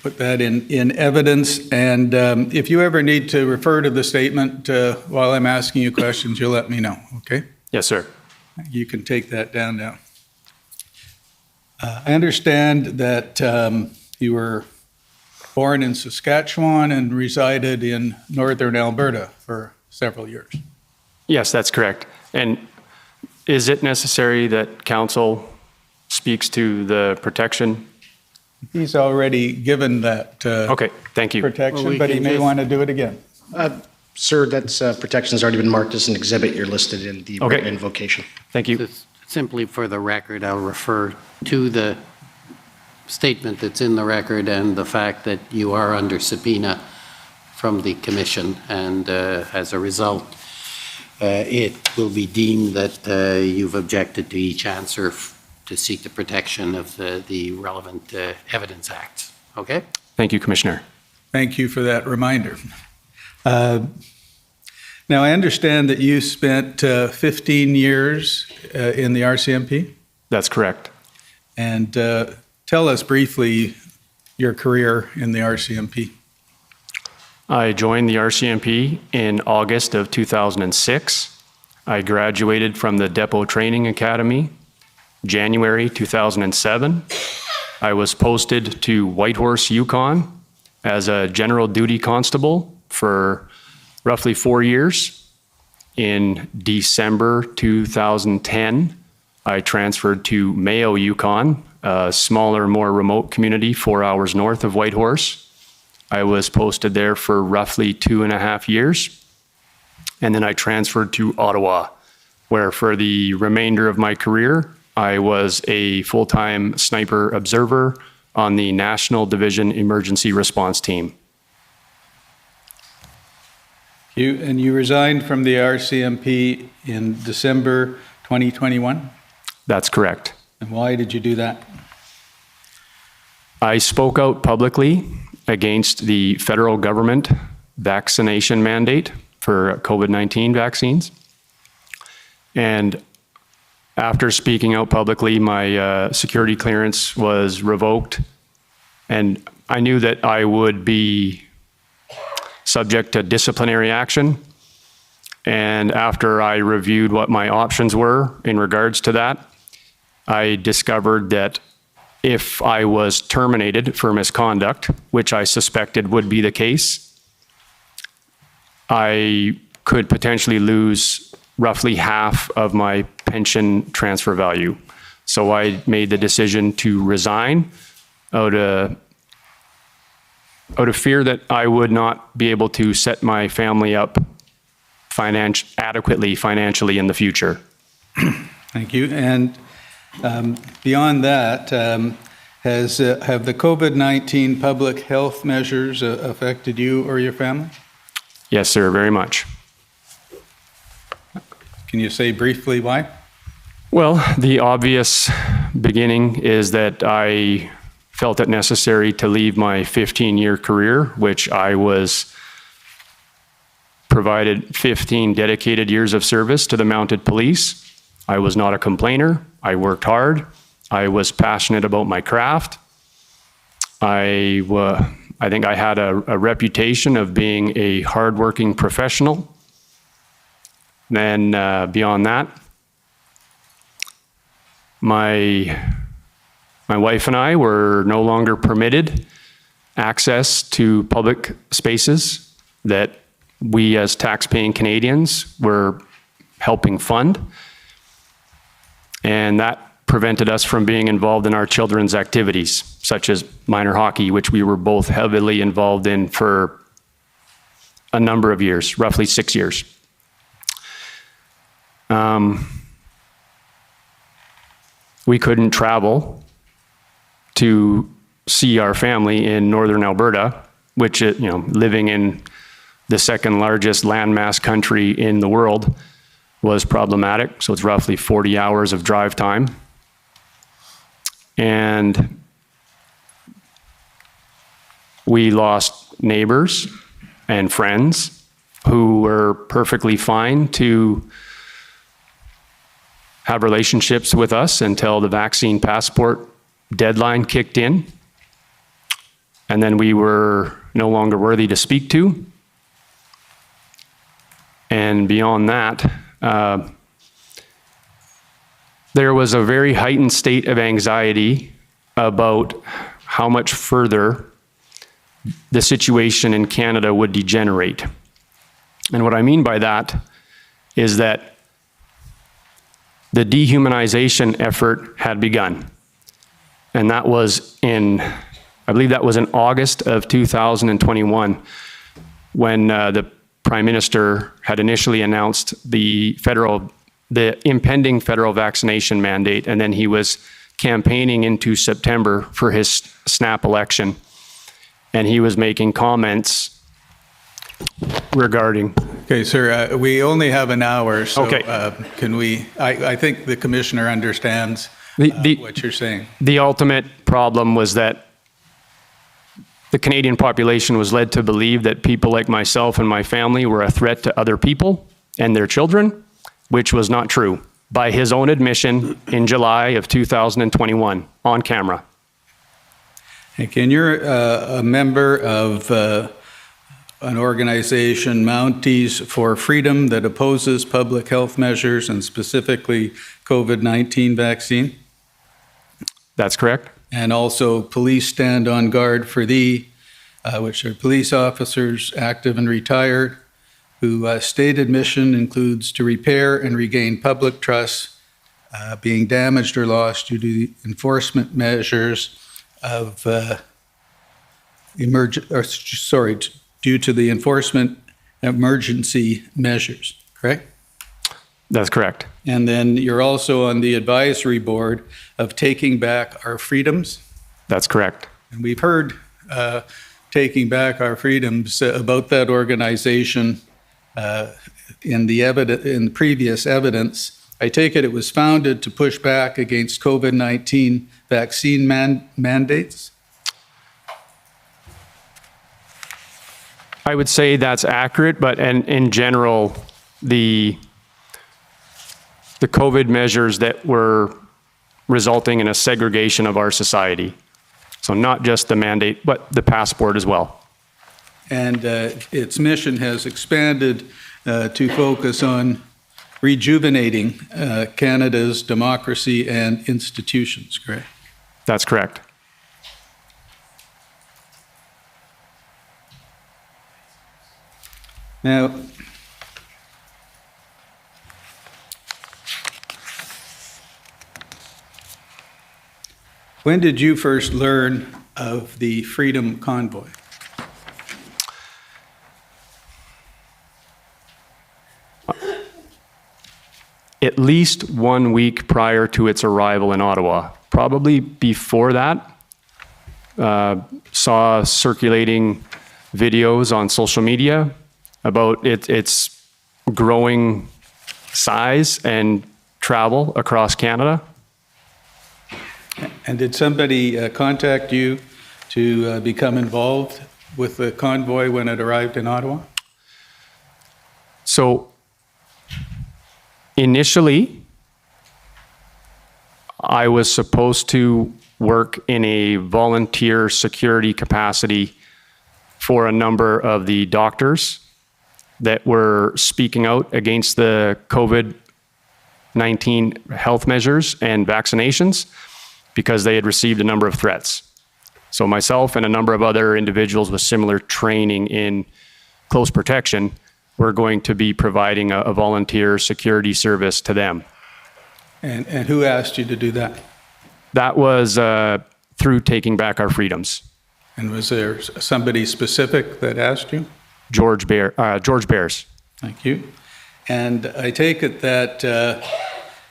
put that in evidence. And if you ever need to refer to the statement while I'm asking you questions, you'll let me know, okay? Yes, sir. You can take that down now. I understand that you were born in Saskatchewan and resided in northern Alberta for several years. Yes, that's correct. And is it necessary that council speaks to the protection? He's already given that okay, thank you. protection, Well, we but he can may just- want to do it again. Sir, that's protection's already been marked as an exhibit. You're listed in the Okay. written invocation. Thank you. Just simply for the record, I'll refer to the statement that's in the record and the fact that you are under subpoena from the commission, and as a result, it will be deemed that you've objected to each answer to seek the protection of the relevant evidence acts. Okay? Thank you, Commissioner. Thank you for that reminder. Now, I understand that you spent 15 years in the RCMP? That's correct. And tell us briefly your career in the RCMP. I joined the RCMP in August of 2006. I graduated from the Depot Training Academy, January 2007. I was posted to Whitehorse, Yukon as a general duty constable for roughly 4 years. In December 2010, I transferred to Mayo, Yukon, a smaller, more remote community 4 hours north of Whitehorse. I was posted there for roughly 2.5 years. And then I transferred to Ottawa, where for the remainder of my career, I was a full-time sniper observer on the National Division Emergency Response Team. You resigned from the RCMP in December 2021? That's correct. And why did you do that? I spoke out publicly against the federal government vaccination mandate for COVID-19 vaccines. And after speaking out publicly, my security clearance was revoked. And I knew that I would be subject to disciplinary action. And after I reviewed what my options were in regards to that, I discovered that if I was terminated for misconduct, which I suspected would be the case, I could potentially lose roughly half of my pension transfer value. So I made the decision to resign out of fear that I would not be able to set my family up adequately financially in the future. Thank you. And beyond that, have the COVID-19 public health measures affected you or your family? Yes, sir, very much. Can you say briefly why? Well, the obvious beginning is that I felt it necessary to leave my 15-year career, which I was provided 15 dedicated years of service to the mounted police. I was not a complainer. I worked hard. I was passionate about my craft. I think I had a reputation of being a hardworking professional. Then beyond that, my wife and I were no longer permitted access to public spaces that we as tax-paying Canadians were helping fund. And that prevented us from being involved in our children's activities, such as minor hockey, which we were both heavily involved in for a number of years, roughly 6 years. We couldn't travel to see our family in northern Alberta, which, living in the second largest landmass country in the world, was problematic. So it's roughly 40 hours of drive time. And we lost neighbors and friends who were perfectly fine to have relationships with us until the vaccine passport deadline kicked in. And then we were no longer worthy to speak to. And beyond that, there was a very heightened state of anxiety about how much further the situation in Canada would degenerate. And what I mean by that is that the dehumanization effort had begun. And that was I believe that was in August of 2021, when the Prime Minister had initially announced the impending federal vaccination mandate, and then he was campaigning into September for his snap election. And he was making comments regarding. Okay, sir, we only have an hour, so Okay. Can we, I think the commissioner understands what you're saying. The ultimate problem was that the Canadian population was led to believe that people like myself and my family were a threat to other people and their children, which was not true, by his own admission in July of 2021 on camera. Okay, and you're a member of an organization, Mounties for Freedom, that opposes public health measures and specifically COVID-19 vaccine? That's correct. And also Police Stand on Guard for Thee, which are police officers, active and retired, whose stated mission includes to repair and regain public trust being damaged or lost due to the enforcement measures of due to the enforcement emergency measures, correct? That's correct. And then you're also on the advisory board of Taking Back Our Freedoms. That's correct. And we've heard Taking Back Our Freedoms about that organization in the previous evidence. I take it was founded to push back against COVID-19 vaccine mandates? I would say that's accurate, but in general, the COVID measures that were resulting in a segregation of our society. So not just the mandate, but the passport as well. And its mission has expanded to focus on rejuvenating Canada's democracy and institutions, correct? That's correct. Now, when did you first learn of the Freedom Convoy? At least 1 week prior to its arrival in Ottawa. Probably before that, saw circulating videos on social media about its growing size and travel across Canada. And did somebody contact you to become involved with the convoy when it arrived in Ottawa? So initially, I was supposed to work in a volunteer security capacity for a number of the doctors that were speaking out against the COVID-19 health measures and vaccinations because they had received a number of threats. So myself and a number of other individuals with similar training in close protection were going to be providing a volunteer security service to them. And who asked you to do that? That was through Taking Back Our Freedoms. And was there somebody specific that asked you? George Bears. Thank you. And I take it that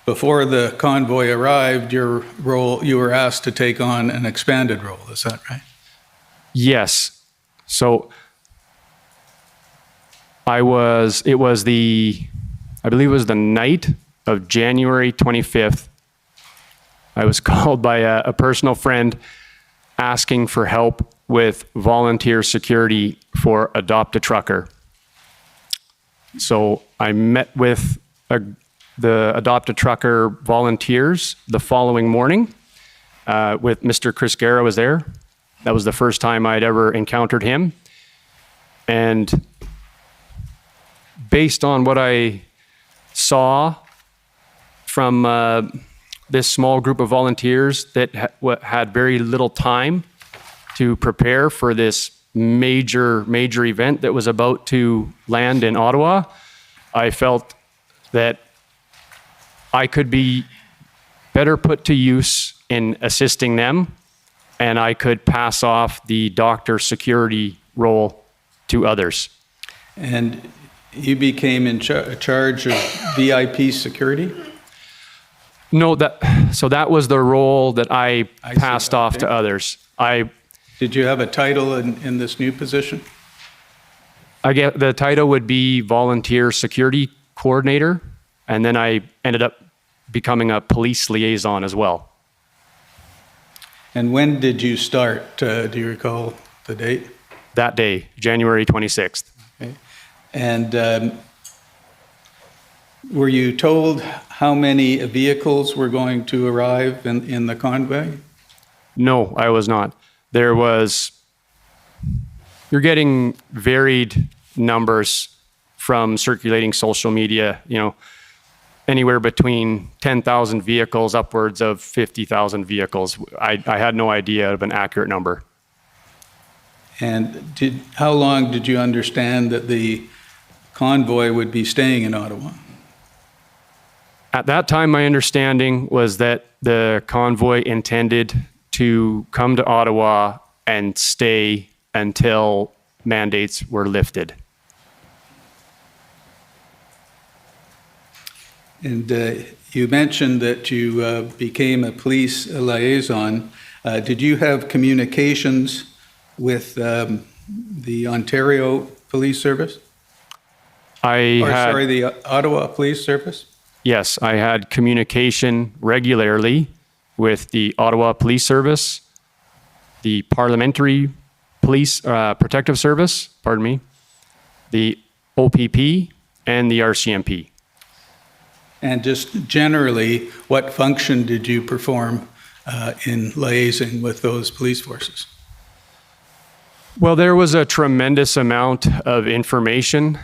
before the convoy arrived, you were asked to take on an expanded role. Is that right? Yes. So I believe it was the night of January 25th. I was called by a personal friend asking for help with volunteer security for Adopt a Trucker. So I met with the Adopt a Trucker volunteers the following morning with Mr. Chris Guerra was there. That was the first time I'd ever encountered him. And based on what I saw from this small group of volunteers that had very little time to prepare for this major event that was about to land in Ottawa, I felt that I could be better put to use in assisting them, and I could pass off the doctor security role to others. And you became in charge of VIP security? No, so that was the role that I passed off to others. Did you have a title in this new position? The title would be volunteer security coordinator, and then I ended up becoming a police liaison as well. And when did you start? Do you recall the date? That day, January 26th. Okay. And were you told how many vehicles were going to arrive in the convoy? No, I was not. You're getting varied numbers from circulating social media, anywhere between 10,000 vehicles upwards of 50,000 vehicles. I had no idea of an accurate number. And how long did you understand that the convoy would be staying in Ottawa? At that time, my understanding was that the convoy intended to come to Ottawa and stay until mandates were lifted. And you mentioned that you became a police liaison. Did you have communications with the Ontario Police Service? The Ottawa Police Service? Yes, I had communication regularly with the Ottawa Police Service, the Parliamentary Police Protective Service, the OPP, and the RCMP. And just generally, what function did you perform in liaising with those police forces? Well, there was a tremendous amount of information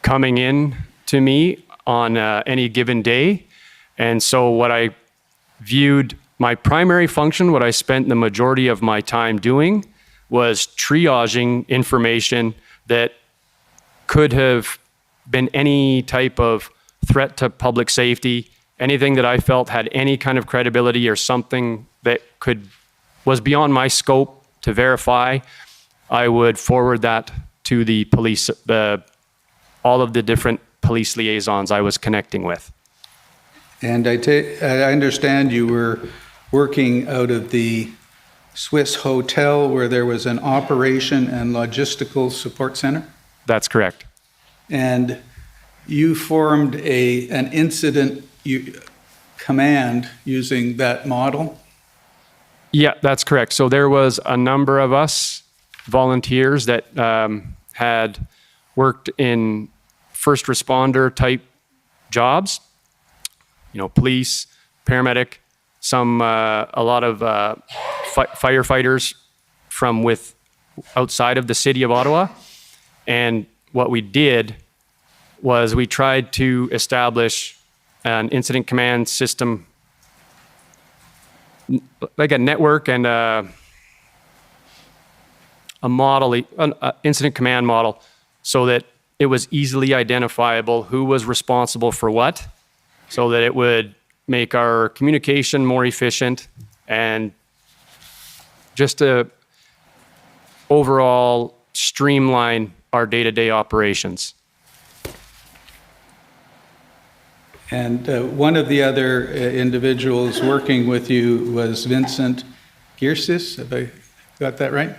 coming in to me on any given day. And so what I viewed my primary function, what I spent the majority of my time doing, was triaging information that could have been any type of threat to public safety, anything that I felt had any kind of credibility or something that was beyond my scope to verify. I would forward that to the police, all of the different police liaisons I was connecting with. And I understand you were working out of the Swiss Hotel where there was an operation and logistical support center? That's correct. And you formed an incident command using that model? Yeah, that's correct. So there was a number of us volunteers that had worked in first responder type jobs, police, paramedic, a lot of firefighters from outside of the city of Ottawa. And what we did was we tried to establish an incident command system, like a network and a model, an incident command model, so that it was easily identifiable who was responsible for what, so that it would make our communication more efficient and just to overall streamline our day-to-day operations. And one of the other individuals working with you was Vincent Giersis. Have I got that right?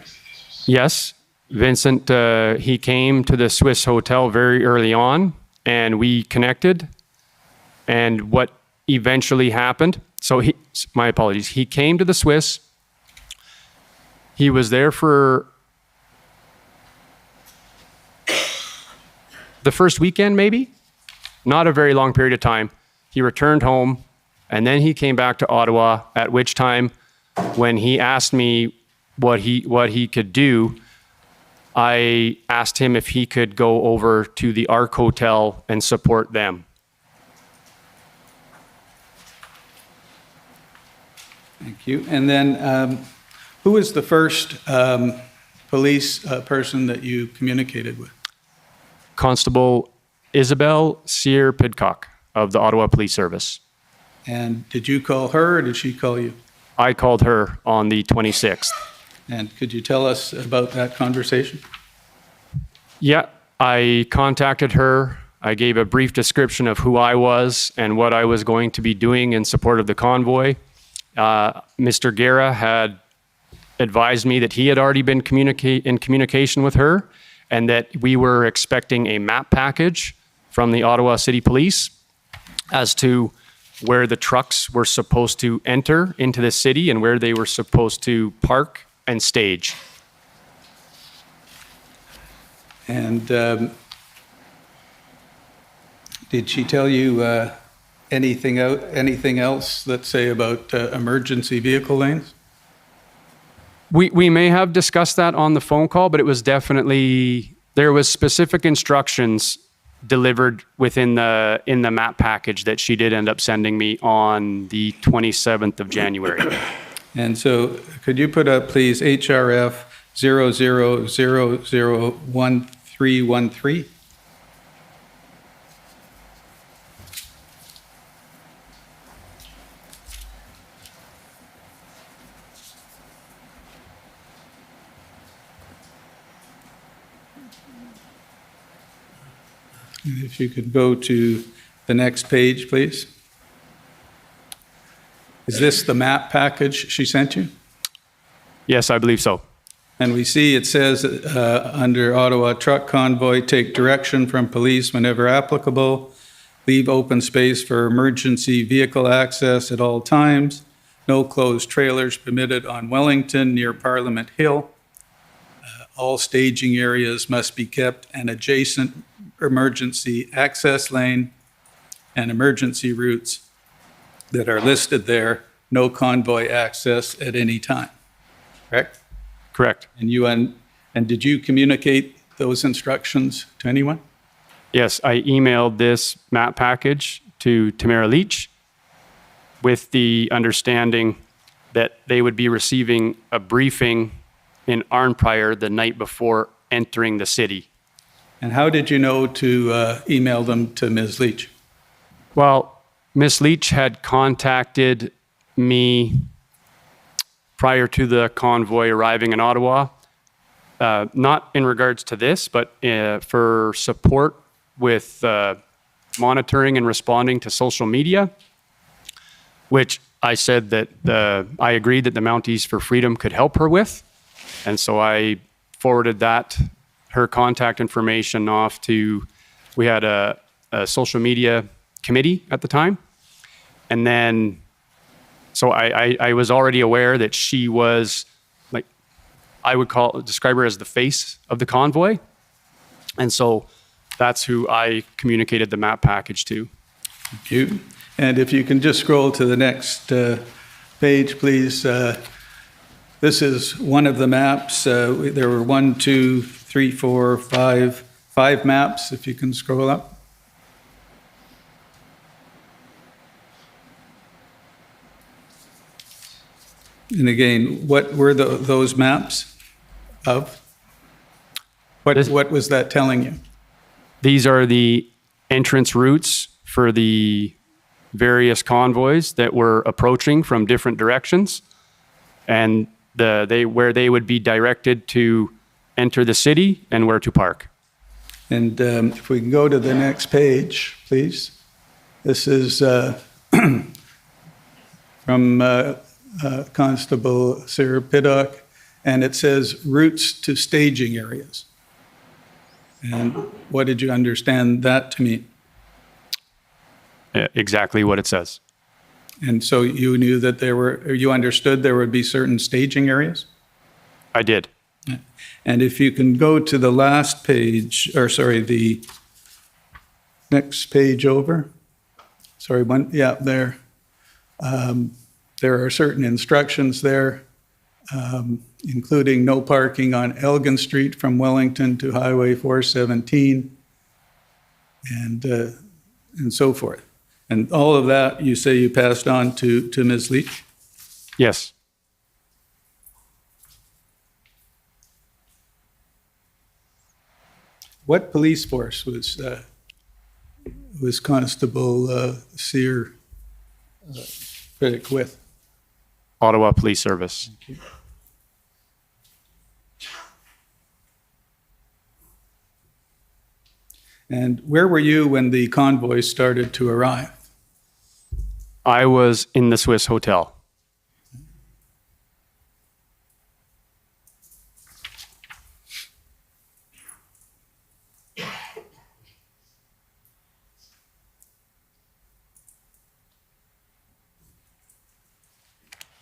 Yes, Vincent, he came to the Swiss Hotel very early on, and we connected. And what eventually happened, my apologies, he came to the Swiss. He was there for the first weekend, maybe? Not a very long period of time. He returned home, and then he came back to Ottawa, at which time, when he asked me what he could do, I asked him if he could go over to the Arc Hotel and support them. Thank you. And then who was the first police person that you communicated with? Constable Isabel Sear-Pidcock of the Ottawa Police Service. And did you call her or did she call you? I called her on the 26th. And could you tell us about that conversation? Yeah, I contacted her. I gave a brief description of who I was and what I was going to be doing in support of the convoy. Mr. Guerra had advised me that he had already been in communication with her and that we were expecting a map package from the Ottawa City Police as to where the trucks were supposed to enter into the city and where they were supposed to park and stage. And did she tell you anything else, let's say, about emergency vehicle lanes? We may have discussed that on the phone call, but it was definitely, there was specific instructions delivered in the map package that she did end up sending me on the 27th of January. And so could you put up, please, HRF 00001313? If you could go to the next page, please. Is this the map package she sent you? Yes, I believe so. And we see it says under Ottawa Truck Convoy, take direction from police whenever applicable, leave open space for emergency vehicle access at all times, no closed trailers permitted on Wellington near Parliament Hill. All staging areas must be kept an adjacent emergency access lane and emergency routes that are listed there, no convoy access at any time. Correct? Correct. And did you communicate those instructions to anyone? Yes, I emailed this map package to Tamara Leach with the understanding that they would be receiving a briefing in Arnprior the night before entering the city. And how did you know to email them to Ms. Leach? Well, Ms. Leach had contacted me prior to the convoy arriving in Ottawa, not in regards to this, but for support with monitoring and responding to social media, which I said that I agreed that the Mounties for Freedom could help her with. And so I forwarded her contact information off to, we had a social media committee at the time. And then, so I was already aware that she was, like, I would describe her as the face of the convoy. And so that's who I communicated the map package to. Thank you. And if you can just scroll to the next page, please. This is one of the maps. There were 1, 2, 3, 4, 5 maps, if you can scroll up. And again, what were those maps of? What was that telling you? These are the entrance routes for the various convoys that were approaching from different directions, and where they would be directed to enter the city and where to park. And if we can go to the next page, please. This is from Constable Sarah Piddock, and it says routes to staging areas. And what did you understand that to mean? Exactly what it says. And so you knew that you understood there would be certain staging areas? I did. And if you can go to the last page, or sorry, the next page over. Sorry, there. There are certain instructions there, including no parking on Elgin Street from Wellington to Highway 417, and so forth. And all of that, you say you passed on to Ms. Leach? Yes. What police force was Constable Sear Piddock with? Ottawa Police Service. Thank you. And where were you when the convoy started to arrive? I was in the Swiss Hotel.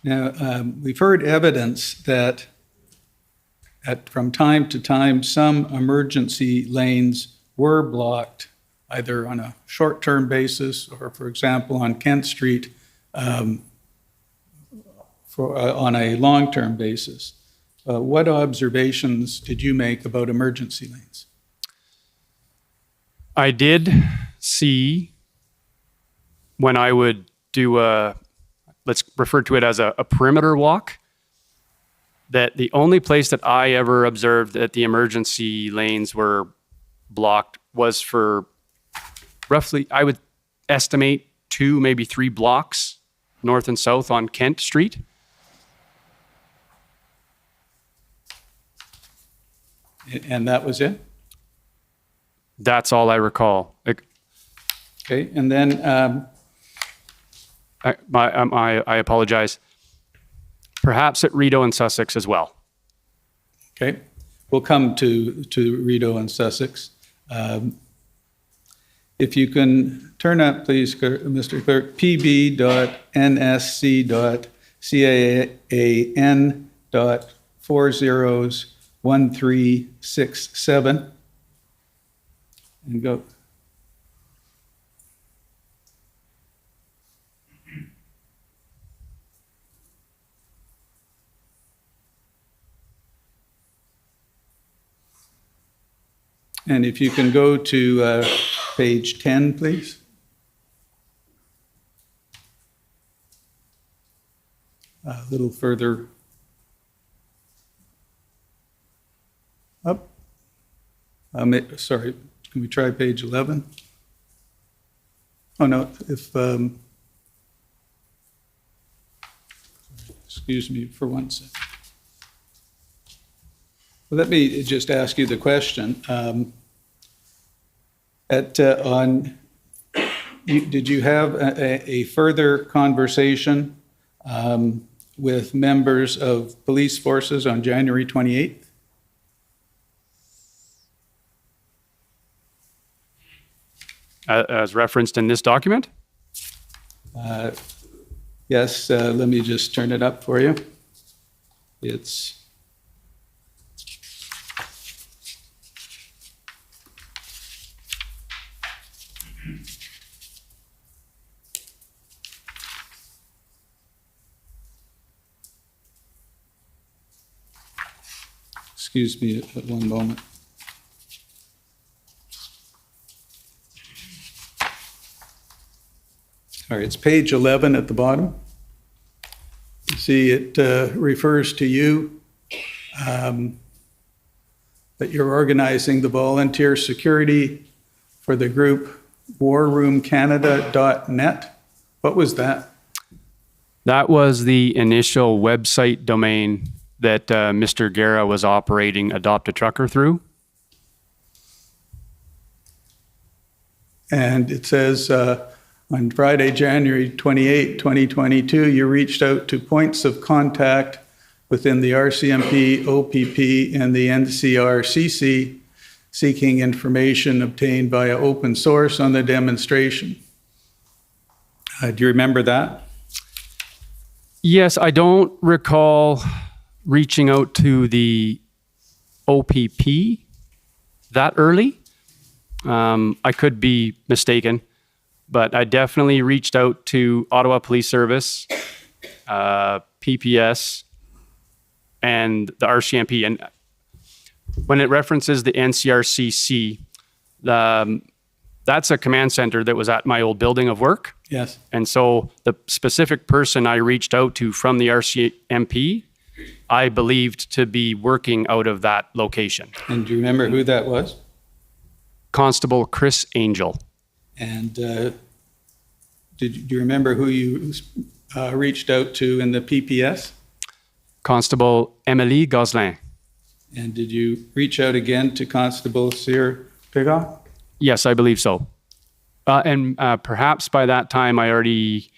Now, we've heard evidence that from time to time, some emergency lanes were blocked, either on a short-term basis or, for example, on Kent Street on a long-term basis. What observations did you make about emergency lanes? I did see when I would do let's refer to it as a perimeter walk, that the only place that I ever observed that the emergency lanes were blocked was for roughly, I would estimate 2, maybe 3 blocks north and south on Kent Street. And that was it? That's all I recall. Okay, and then I apologize. Perhaps at Rideau and Sussex as well. Okay, we'll come to Rideau and Sussex. If you can turn up, please, Mr. Clerk, pb.nsc.can.401367 and go. And if you can go to page 10, please. A little further up. Sorry, can we try page 11? Oh, no, excuse me for 1 second. Well, let me just ask you the question. Did you have a further conversation with members of police forces on January 28th? As referenced in this document? Yes, let me just turn it up for you. It's excuse me at one moment. All right, it's page 11 at the bottom. You see, it refers to you, that you're organizing the volunteer security for the group warroomcanada.net. What was that? That was the initial website domain that Mr. Guerra was operating Adopt a Trucker through. And it says, on Friday, January 28, 2022, you reached out to points of contact within the RCMP, OPP, and the NCRCC seeking information obtained via open source on the demonstration. Do you remember that? Yes, I don't recall reaching out to the OPP that early. I could be mistaken. But I definitely reached out to Ottawa Police Service, PPS, and the RCMP. And when it references the NCRCC, that's a command center that was at my old building of work. Yes. And so the specific person I reached out to from the RCMP, I believed to be working out of that location. And do you remember who that was? Constable Chris Angel. And do you remember who you reached out to in the PPS? Constable Emily Gosselin. And did you reach out again to Constable Cyr Pigot? Yes, I believe so. And perhaps by that time I already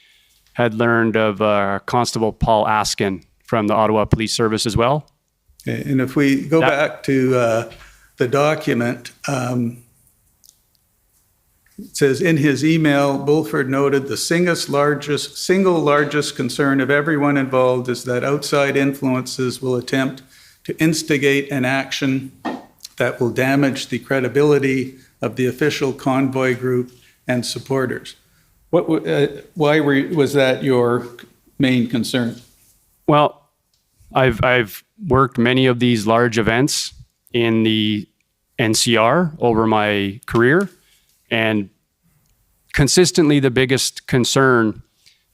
had learned of Constable Paul Askin from the Ottawa Police Service as well. Okay. And if we go back to the document, it says, in his email, Bulford noted the single largest concern of everyone involved is that outside influences will attempt to instigate an action that will damage the credibility of the official convoy group and supporters. Why was that your main concern? Well, I've worked many of these large events in the NCR over my career. And consistently, the biggest concern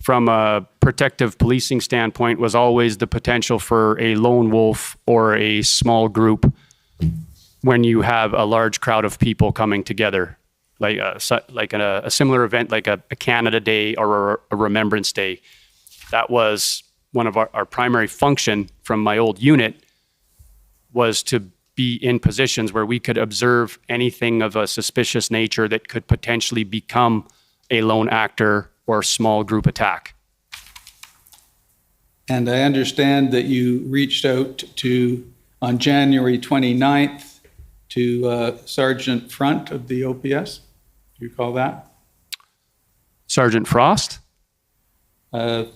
from a protective policing standpoint was always the potential for a lone wolf or a small group when you have a large crowd of people coming together, like a similar event like a Canada Day or a Remembrance Day. That was one of our primary function from my old unit, was to be in positions where we could observe anything of a suspicious nature that could potentially become a lone actor or small group attack. And I understand that you reached out to, on January 29th, to Sergeant Front of the OPS. Do you recall that? Sergeant Frost? I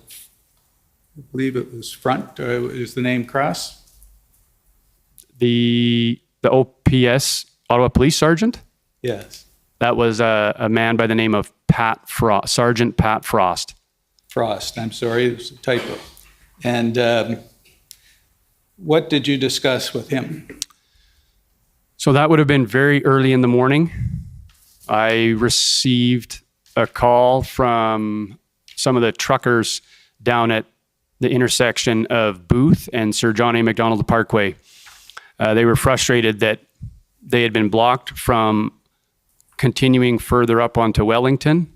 believe it was Front. Is the name Cross? The OPS, Ottawa Police Sergeant? Yes. That was a man by the name of Sergeant Pat Frost. Frost, I'm sorry, it was a typo. And what did you discuss with him? So that would have been very early in the morning. I received a call from some of the truckers down at the intersection of Booth and Sir John A. Macdonald Parkway. They were frustrated that they had been blocked from continuing further up onto Wellington,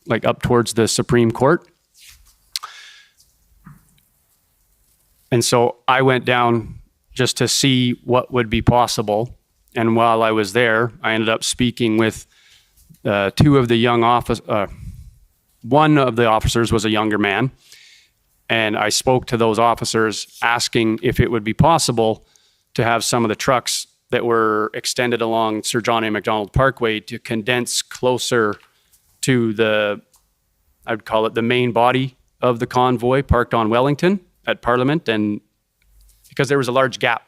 like up towards the Supreme Court. And so I went down just to see what would be possible. And while I was there, I ended up speaking with two of the young officers. One of the officers was a younger man. And I spoke to those officers asking if it would be possible to have some of the trucks that were extended along Sir John A. Macdonald Parkway to condense closer to the, I would call it the main body of the convoy parked on Wellington at Parliament. And because there was a large gap,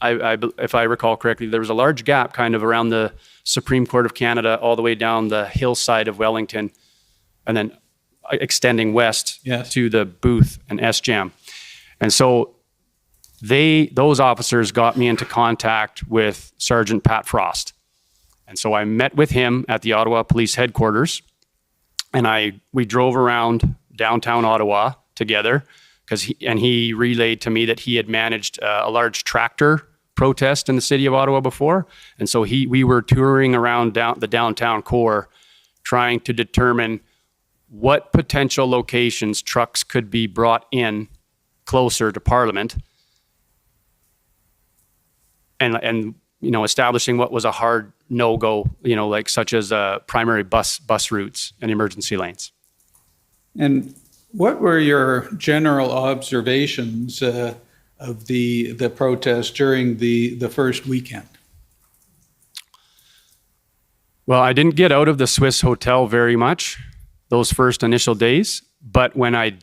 if I recall correctly, there was a large gap kind of around the Supreme Court of Canada all the way down the hillside of Wellington and then extending west to the Booth and S-Jam. And so those officers got me into contact with Sergeant Pat Frost. And so I met with him at the Ottawa Police Headquarters, and we drove around downtown Ottawa together because he relayed to me that he had managed a large tractor protest in the city of Ottawa before. And so we were touring around the downtown core trying to determine what potential locations trucks could be brought in closer to Parliament, and establishing what was a hard no-go, like such as primary bus routes and emergency lanes. And what were your general observations of the protest during the first weekend? Well, I didn't get out of the Swiss Hotel very much those first initial days, but when I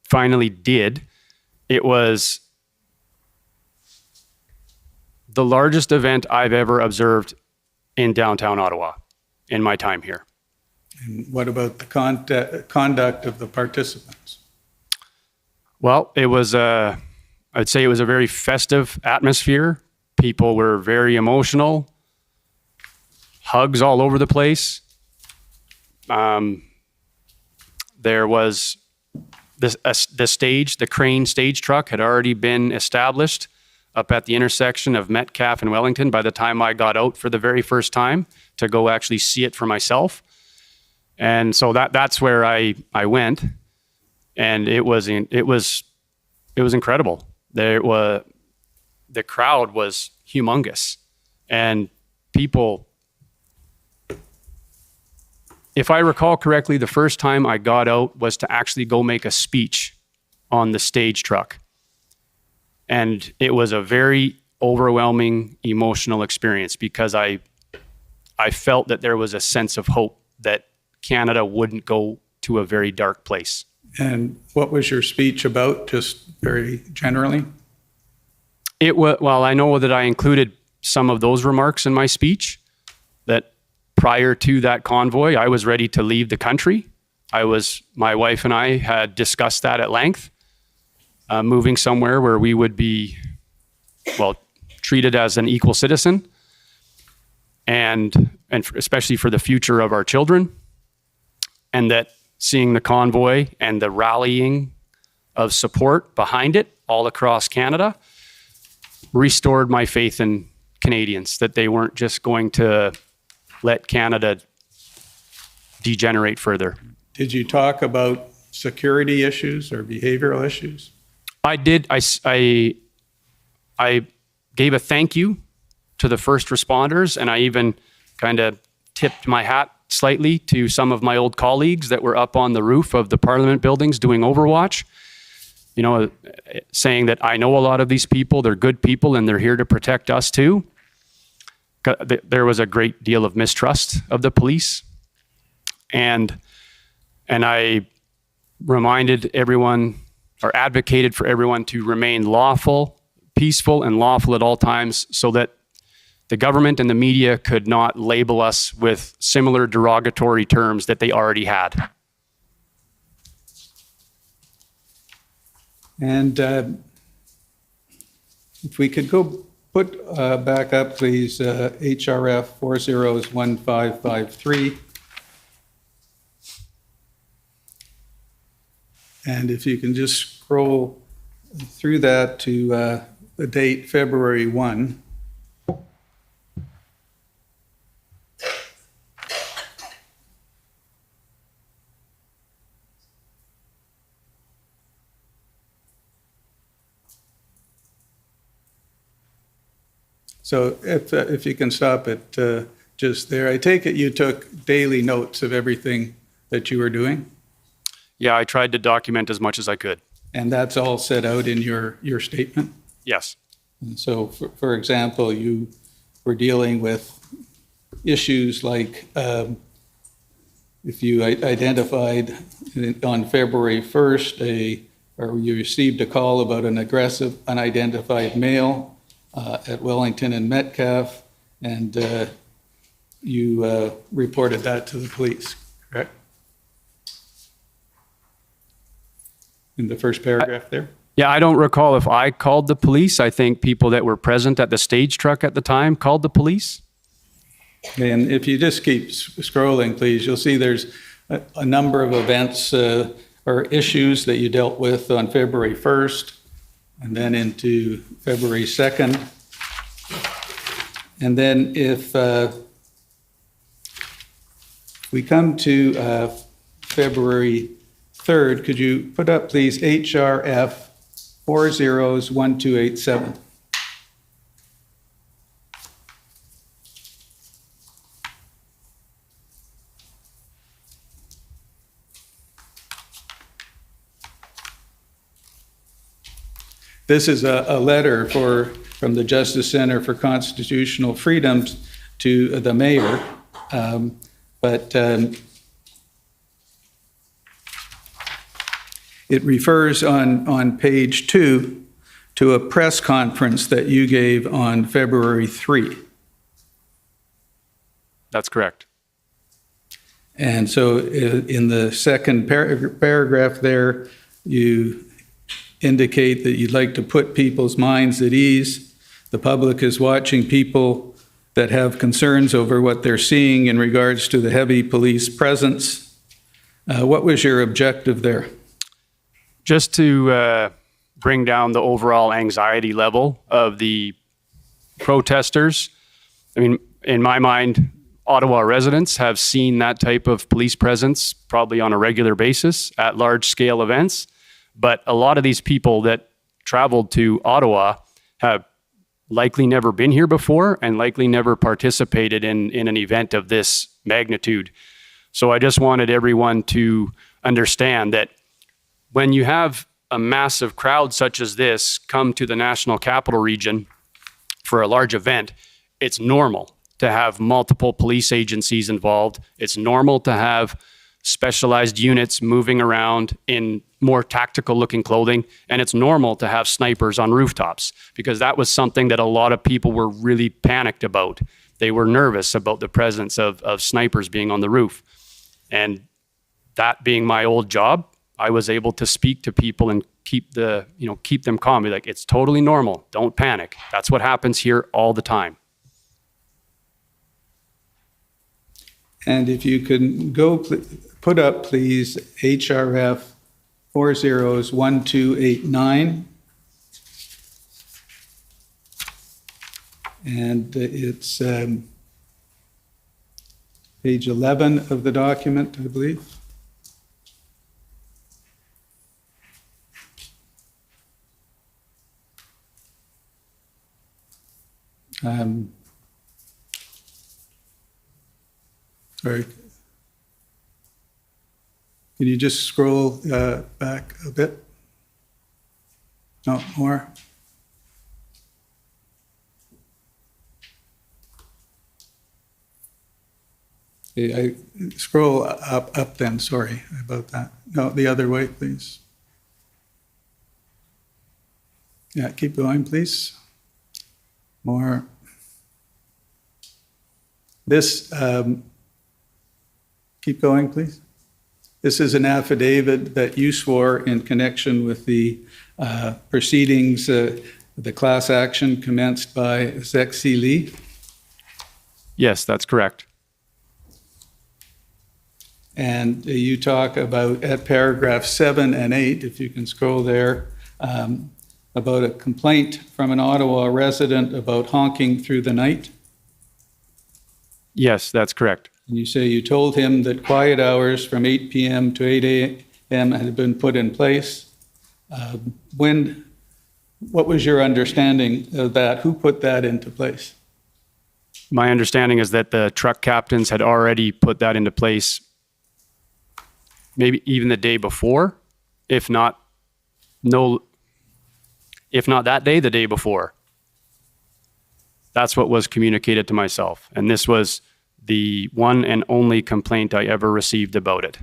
finally did, it was the largest event I've ever observed in downtown Ottawa in my time here. And what about the conduct of the participants? Well, I'd say it was a very festive atmosphere. People were very emotional, hugs all over the place. There was the crane stage truck had already been established up at the intersection of Metcalfe and Wellington by the time I got out for the very first time to go actually see it for myself. And so that's where I went, and it was incredible. The crowd was humongous, and people. If I recall correctly, the first time I got out was to actually go make a speech on the stage truck. And it was a very overwhelming emotional experience because I felt that there was a sense of hope that Canada wouldn't go to a very dark place. And what was your speech about, just very generally? Well, I know that I included some of those remarks in my speech, that prior to that convoy, I was ready to leave the country. My wife and I had discussed that at length, moving somewhere where we would be, treated as an equal citizen, and especially for the future of our children, and that seeing the convoy and the rallying of support behind it all across Canada restored my faith in Canadians, that they weren't just going to let Canada degenerate further. Did you talk about security issues or behavioral issues? I did. I gave a thank you to the first responders, and I even kind of tipped my hat slightly to some of my old colleagues that were up on the roof of the Parliament buildings doing overwatch, saying that I know a lot of these people, they're good people, and they're here to protect us too. There was a great deal of mistrust of the police, and I reminded everyone, or advocated for everyone, to remain lawful, peaceful, and lawful at all times, so that the government and the media could not label us with similar derogatory terms that they already had. And if we could go put back up, please, HRF 401553. And if you can just scroll through that to the date February 1. So if you can stop it just there. I take it you took daily notes of everything that you were doing? Yeah, I tried to document as much as I could. And that's all set out in your statement? Yes. And so, for example, you were dealing with issues like if you identified on February 1st, or you received a call about an aggressive unidentified male at Wellington and Metcalf, and you reported that to the police, correct? In the first paragraph there? Yeah, I don't recall if I called the police. I think people that were present at the stage truck at the time called the police. And if you just keep scrolling, please, you'll see there's a number of events or issues that you dealt with on February 1st, and then into February 2nd. And then if we come to February 3rd, could you put up, please, HRF 401287? This is a letter from the Justice Center for Constitutional Freedoms to the mayor, but it refers on page 2 to a press conference that you gave on February 3. That's correct. And so in the second paragraph there, you indicate that you'd like to put people's minds at ease. The public is watching people that have concerns over what they're seeing in regards to the heavy police presence. What was your objective there? Just to bring down the overall anxiety level of the protesters. I mean, in my mind, Ottawa residents have seen that type of police presence probably on a regular basis at large-scale events. But a lot of these people that traveled to Ottawa have likely never been here before and likely never participated in an event of this magnitude. So I just wanted everyone to understand that when you have a massive crowd such as this come to the National Capital Region for a large event, it's normal to have multiple police agencies involved. It's normal to have specialized units moving around in more tactical looking clothing. And it's normal to have snipers on rooftops, because that was something that a lot of people were really panicked about. They were nervous about the presence of snipers being on the roof. And that being my old job, I was able to speak to people and keep them calm. Be like, it's totally normal. Don't panic. That's what happens here all the time. And if you can go put up, please, HRF 401289. And it's page 11 of the document, I believe. Sorry. Can you just scroll back a bit? No, more. I scroll up then, sorry about that. No, the other way, please. Yeah, keep going, please. More. This, keep going, please. This is an affidavit that you swore in connection with the proceedings the class action commenced by Zexi Lee. Yes, that's correct. And you talk about, at paragraph 7 and 8, if you can scroll there, about a complaint from an Ottawa resident about honking through the night. Yes, that's correct. And you say you told him that quiet hours from 8 p.m. to 8 a.m. had been put in place. What was your understanding of that? Who put that into place? My understanding is that the truck captains had already put that into place maybe even the day before, if not that day, the day before. That's what was communicated to myself. And this was the one and only complaint I ever received about it.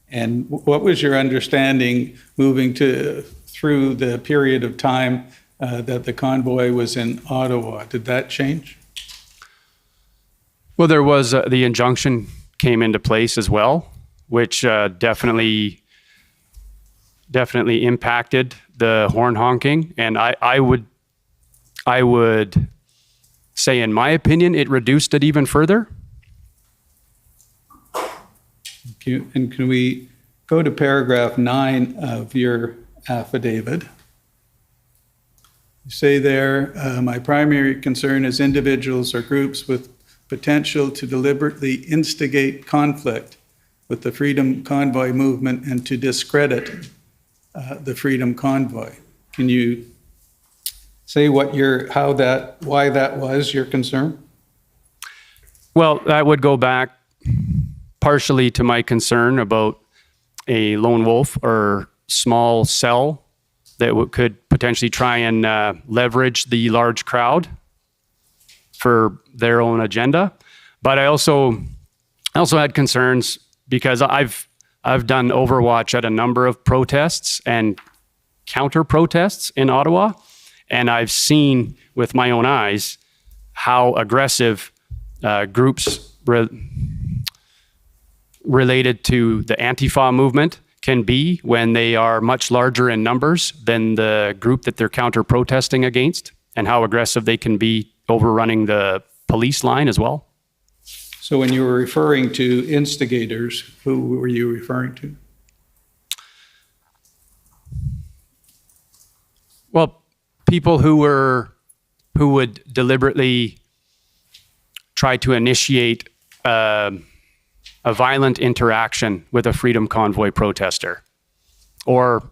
And what was your understanding moving through the period of time that the convoy was in Ottawa? Did that change? Well, there was the injunction came into place as well, which definitely impacted the horn honking. And I would say, in my opinion, it reduced it even further. And can we go to paragraph 9 of your affidavit? You say there, my primary concern is individuals or groups with potential to deliberately instigate conflict with the Freedom Convoy movement and to discredit the Freedom Convoy. Can you say why that was your concern? Well, that would go back partially to my concern about a lone wolf or small cell that could potentially try and leverage the large crowd for their own agenda. But I also had concerns because I've done overwatch at a number of protests and counter protests in Ottawa, and I've seen with my own eyes how aggressive groups related to the Antifa movement can be when they are much larger in numbers than the group that they're counter protesting against, and how aggressive they can be overrunning the police line as well. So when you were referring to instigators, who were you referring to? Well, people who would deliberately try to initiate a violent interaction with a Freedom Convoy protester, or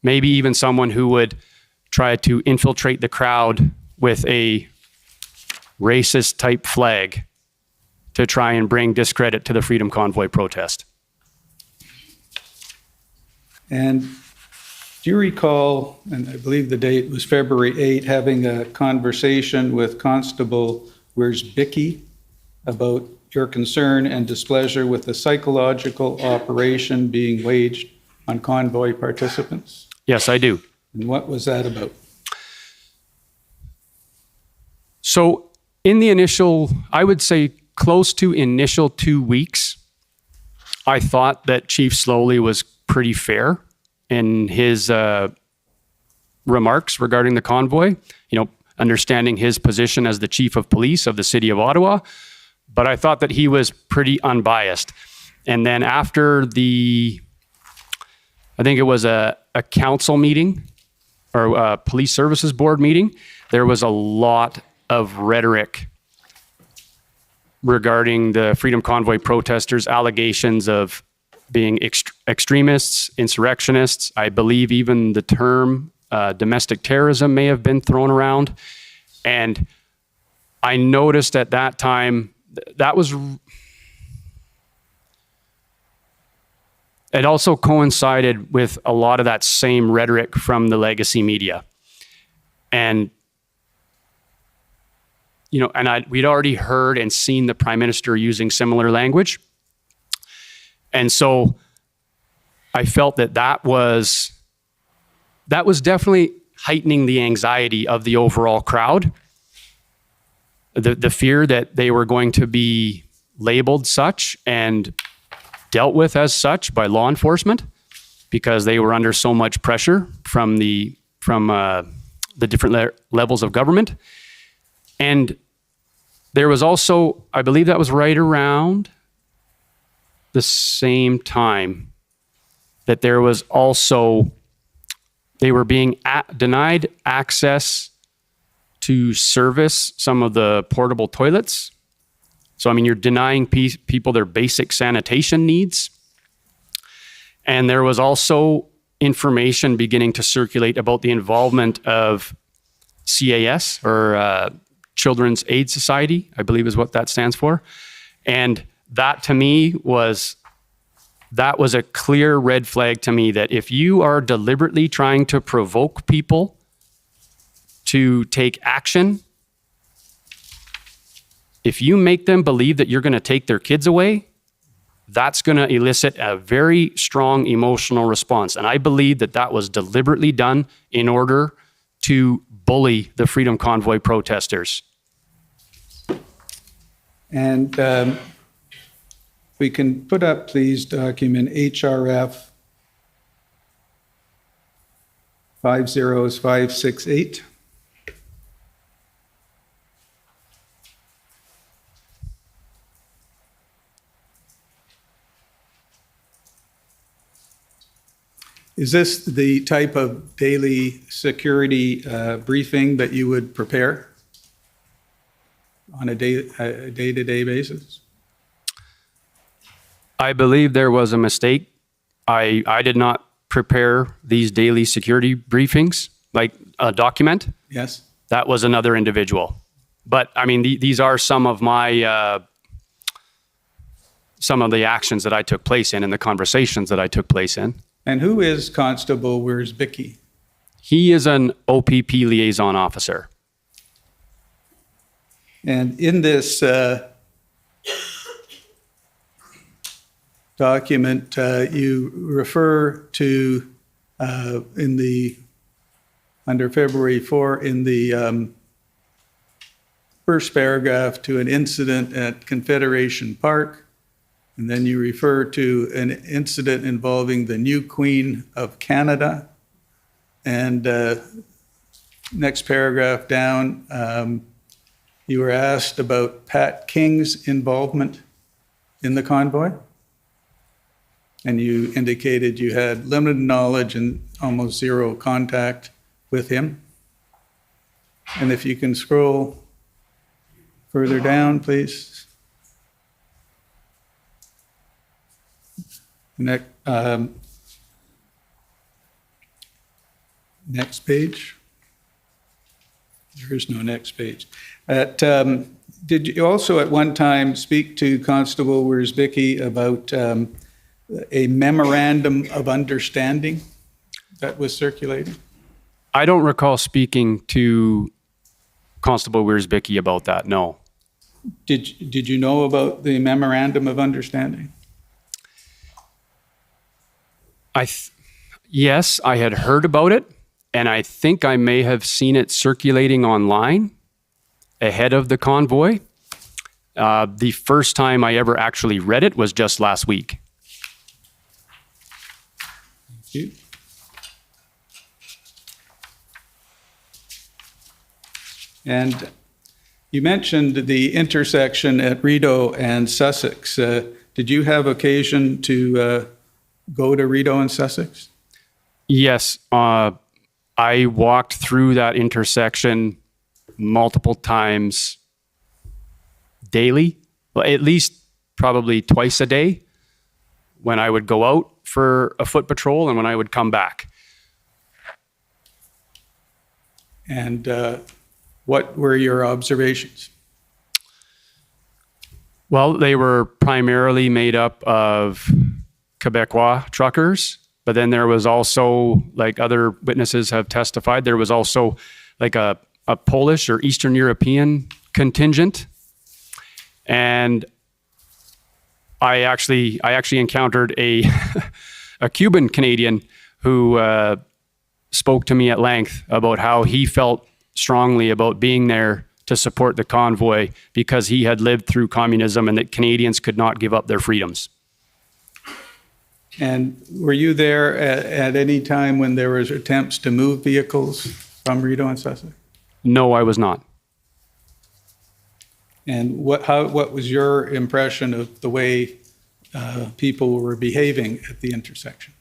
maybe even someone who would try to infiltrate the crowd with a racist type flag to try and bring discredit to the Freedom Convoy protest. And do you recall, and I believe the date was February 8, having a conversation with Constable Wierzbicki about your concern and displeasure with the psychological operation being waged on convoy participants? Yes, I do. And what was that about? So in the initial, I would say close to initial 2 weeks, I thought that Chief Slowly was pretty fair in his remarks regarding the convoy, understanding his position as the chief of police of the city of Ottawa. But I thought that he was pretty unbiased. And then after I think it was a council meeting or a police services board meeting, there was a lot of rhetoric regarding the Freedom Convoy protesters' allegations of being extremists, insurrectionists. I believe even the term domestic terrorism may have been thrown around. And I noticed at that time, it also coincided with a lot of that same rhetoric from the legacy media. And we'd already heard and seen the Prime Minister using similar language. And so I felt that was definitely heightening the anxiety of the overall crowd, the fear that they were going to be labeled such and dealt with as such by law enforcement. because they were under so much pressure from the different levels of government. And there was also, I believe that was right around the same time that there was also, they were being denied access to service some of the portable toilets. So, I mean, you're denying people their basic sanitation needs. And there was also information beginning to circulate about the involvement of CAS, or Children's Aid Society, I believe is what that stands for. And that to me was a clear red flag to me, that if you are deliberately trying to provoke people to take action, if you make them believe that you're going to take their kids away, that's going to elicit a very strong emotional response. And I believe that that was deliberately done in order to bully the Freedom Convoy protesters. And we can put up, please, document HRF 50568. Is this the type of daily security briefing that you would prepare on a day-to-day basis? I believe there was a mistake. I did not prepare these daily security briefings, like a document. Yes. That was another individual. But I mean, these are some of my, some of the actions that I took place in and the conversations that I took place in. And who is Constable Wierzbicki? He is an OPP liaison officer. And in this document, you refer to, under February 4, in the first paragraph, to an incident at Confederation Park. And then you refer to an incident involving the new Queen of Canada. And next paragraph down, you were asked about Pat King's involvement in the convoy. And you indicated you had limited knowledge and almost zero contact with him. And if you can scroll further down, please. Next page. There is no next page. Did you also at one time speak to Constable Wierzbicki about a memorandum of understanding that was circulating? I don't recall speaking to Constable Wierzbicki about that, no. Did you know about the memorandum of understanding? Yes, I had heard about it, and I think I may have seen it circulating online ahead of the convoy. The first time I ever actually read it was just last week. Thank you. And you mentioned the intersection at Rideau and Sussex. Did you have occasion to go to Rideau and Sussex? Yes, I walked through that intersection multiple times daily, well, at least probably twice a day, when I would go out for a foot patrol and when I would come back. And what were your observations? Well, they were primarily made up of Quebecois truckers, but then there was also, like other witnesses have testified, there was also like a Polish or Eastern European contingent. And I actually encountered a Cuban Canadian who spoke to me at length about how he felt strongly about being there to support the convoy because he had lived through communism and that Canadians could not give up their freedoms. And were you there at any time when there was attempts to move vehicles from Rideau and Sussex? No, I was not. And what was your impression of the way people were behaving at the intersection?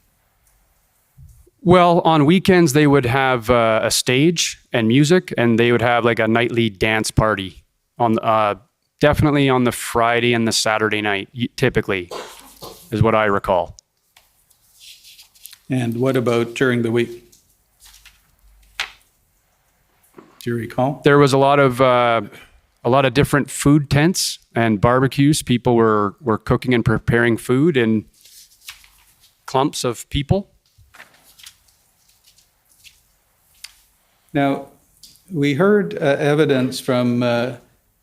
Well, on weekends, they would have a stage and music, and they would have like a nightly dance party on definitely on the Friday and the Saturday night, typically, is what I recall. And what about during the week? Do you recall? There was a lot of different food tents and barbecues. People were cooking and preparing food in clumps of people. Now, we heard evidence from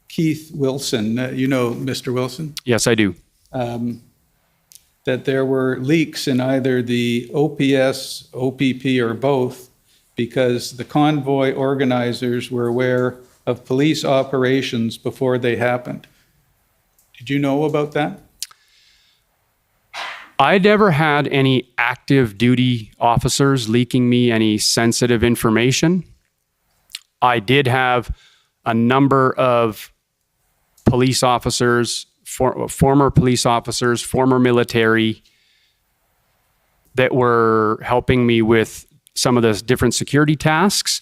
Keith Wilson. You know Mr. Wilson? Yes, I do. That there were leaks in either the OPS, OPP, or both, because the convoy organizers were aware of police operations before they happened. Did you know about that? I never had any active duty officers leaking me any sensitive information. I did have a number of police officers, former police officers, former military, that were helping me with some of the different security tasks.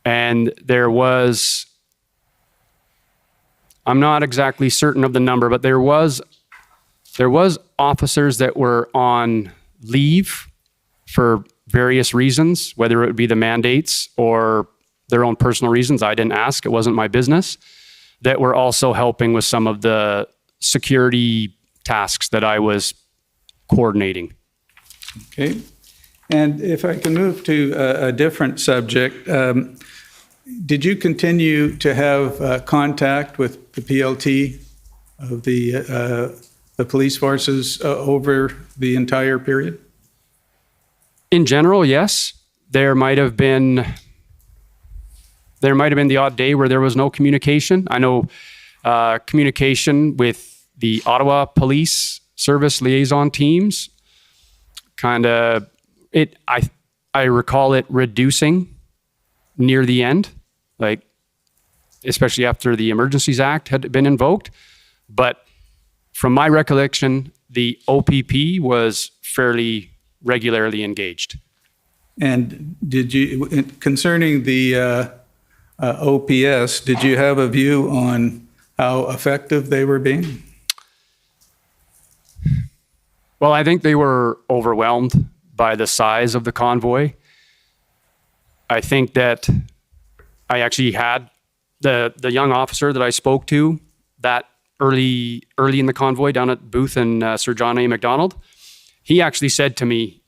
And there was, I'm not exactly certain of the number, but there was officers that were on leave for various reasons, whether it would be the mandates or their own personal reasons. I didn't ask, it wasn't my business, that were also helping with some of the security tasks that I was coordinating. Okay. And if I can move to a different subject, did you continue to have contact with the PLT of the police forces over the entire period? In general, yes. There might have been the odd day where there was no communication. I know communication with the Ottawa Police Service liaison teams I recall it reducing near the end, like especially after the Emergencies Act had been invoked. But from my recollection, the OPP was fairly regularly engaged. And did you, concerning the OPS, did you have a view on how effective they were being? Well, I think they were overwhelmed by the size of the convoy. I think that I actually had the young officer that I spoke to that early in the convoy down at Booth and Sir John A. Macdonald. He actually said to me,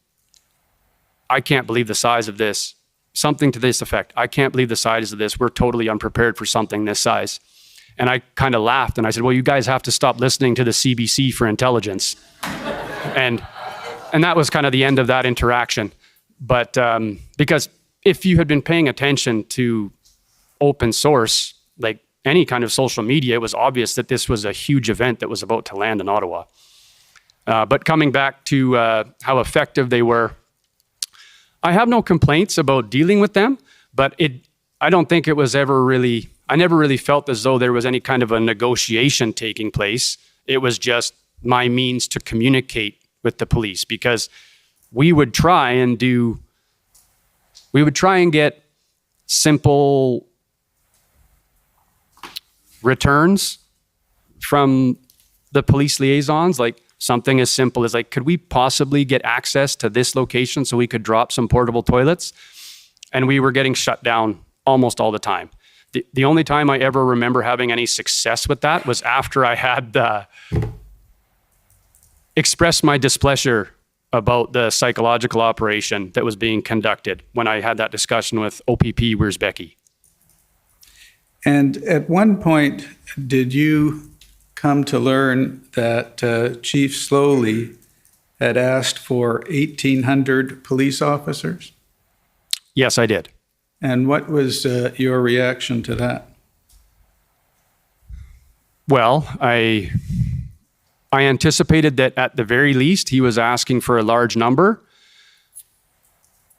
I can't believe the size of this. Something to this effect. I can't believe the size of this. We're totally unprepared for something this size. And I kind of laughed and I said, well, you guys have to stop listening to the CBC for intelligence. And that was kind of the end of that interaction. But because if you had been paying attention to open source, like any kind of social media, it was obvious that this was a huge event that was about to land in Ottawa. But coming back to how effective they were, I have no complaints about dealing with them, but I don't think it was ever really, I never really felt as though there was any kind of a negotiation taking place. It was just my means to communicate with the police, because we would try and get simple returns from the police liaisons, like something as simple as like, could we possibly get access to this location so we could drop some portable toilets? And we were getting shut down almost all the time. The only time I ever remember having any success with that was after I had expressed my displeasure about the psychological operation that was being conducted when I had that discussion with OPP Wiersbecki. And at one point, did you come to learn that Chief Slowly had asked for 1,800 police officers? Yes, I did. And what was your reaction to that? Well, I anticipated that at the very least, he was asking for a large number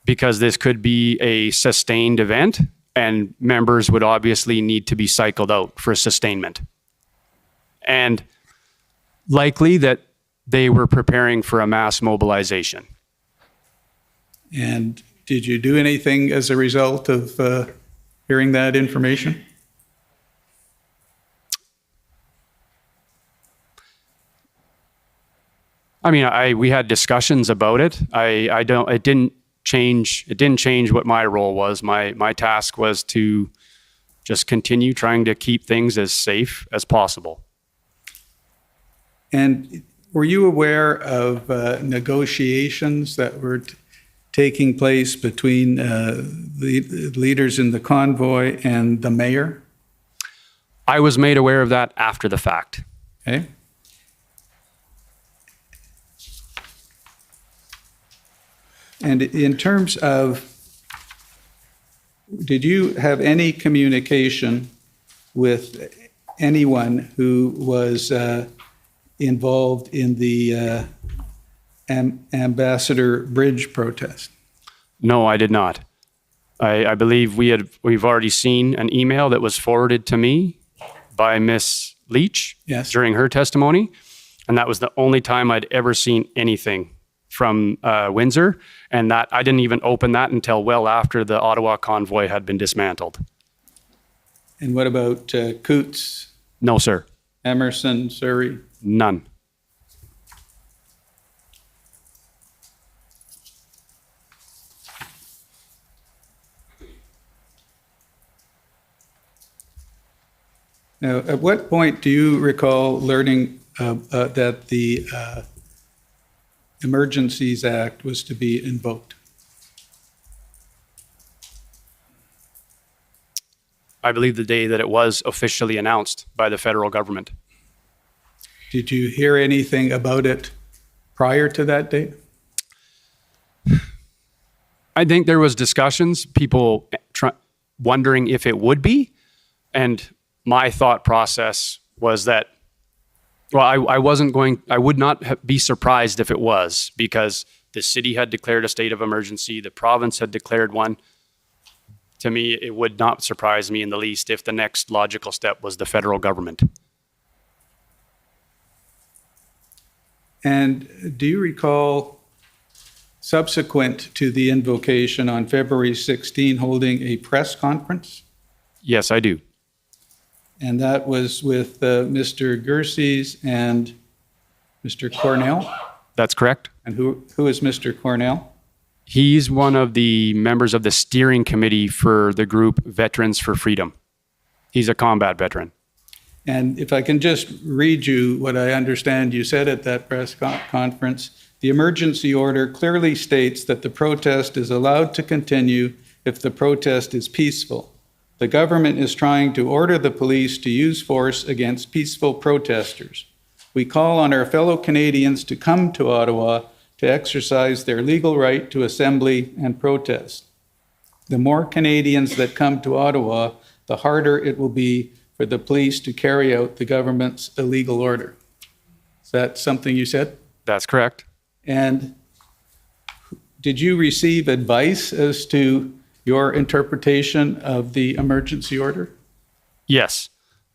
because this could be a sustained event and members would obviously need to be cycled out for sustainment. And likely that they were preparing for a mass mobilization. And did you do anything as a result of hearing that information? I mean, we had discussions about it. It didn't change what my role was. My task was to just continue trying to keep things as safe as possible. And were you aware of negotiations that were taking place between the leaders in the convoy and the mayor? I was made aware of that after the fact. Okay. And in terms of, did you have any communication with anyone who was involved in the Ambassador Bridge protest? No, I did not. I believe we've already seen an email that was forwarded to me by Miss Leach during her testimony, and that was the only time I'd ever seen anything from Windsor, and that I didn't even open that until well after the Ottawa convoy had been dismantled. And what about Coots? No, sir. Emerson, Surrey? None. Now, at what point do you recall learning that the Emergencies Act was to be invoked? I believe the day that it was officially announced by the federal government. Did you hear anything about it prior to that date? I think there was discussions, people wondering if it would be, and my thought process was that, well, I would not be surprised if it was, because the city had declared a state of emergency, the province had declared one. To me, it would not surprise me in the least if the next logical step was the federal government. And do you recall, subsequent to the invocation on February 16, holding a press conference? Yes, I do. And that was with Mr. Gerses and Mr. Cornell? That's correct. And who is Mr. Cornell? He's one of the members of the steering committee for the group Veterans for Freedom. He's a combat veteran. And if I can just read you what I understand you said at that press conference, the emergency order clearly states that the protest is allowed to continue if the protest is peaceful. The government is trying to order the police to use force against peaceful protesters. We call on our fellow Canadians to come to Ottawa to exercise their legal right to assembly and protest. The more Canadians that come to Ottawa, the harder it will be for the police to carry out the government's illegal order. Is that something you said? That's correct. And did you receive advice as to your interpretation of the emergency order? Yes.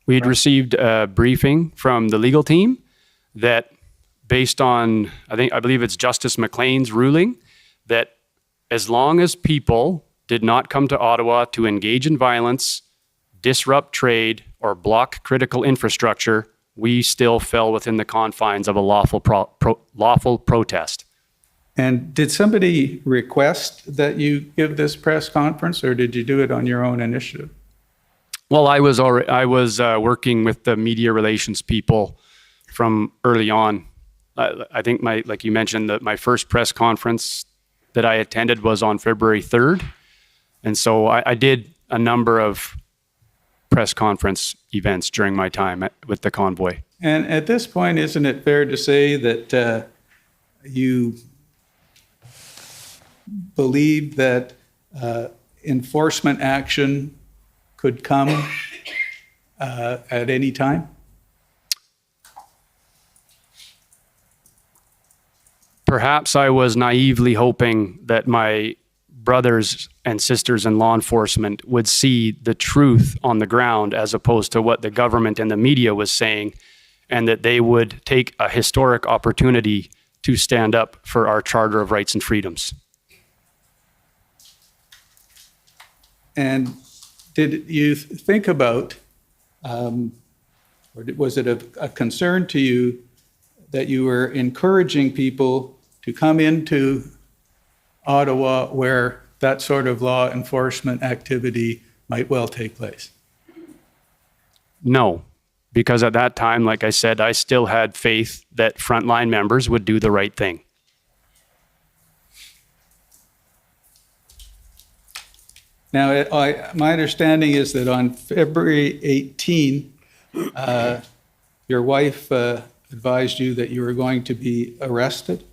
We'd received a briefing from the legal team that, based on, I believe it's Justice McLean's ruling, that as long as people did not come to Ottawa to engage in violence, disrupt trade, or block critical infrastructure, we still fell within the confines of a lawful protest. And did somebody request that you give this press conference, or did you do it on your own initiative? Well, I was working with the media relations people from early on. I think like you mentioned, that my first press conference that I attended was on February 3rd. And so I did a number of press conference events during my time with the convoy. And at this point, isn't it fair to say that you believe that enforcement action could come at any time? Perhaps I was naively hoping that my brothers and sisters in law enforcement would see the truth on the ground as opposed to what the government and the media was saying, and that they would take a historic opportunity to stand up for our Charter of Rights and Freedoms. And did you think about, or was it a concern to you that you were encouraging people to come into Ottawa where that sort of law enforcement activity might well take place? No, because at that time, like I said, I still had faith that frontline members would do the right thing. Now, my understanding is that on February 18, your wife advised you that you were going to be arrested?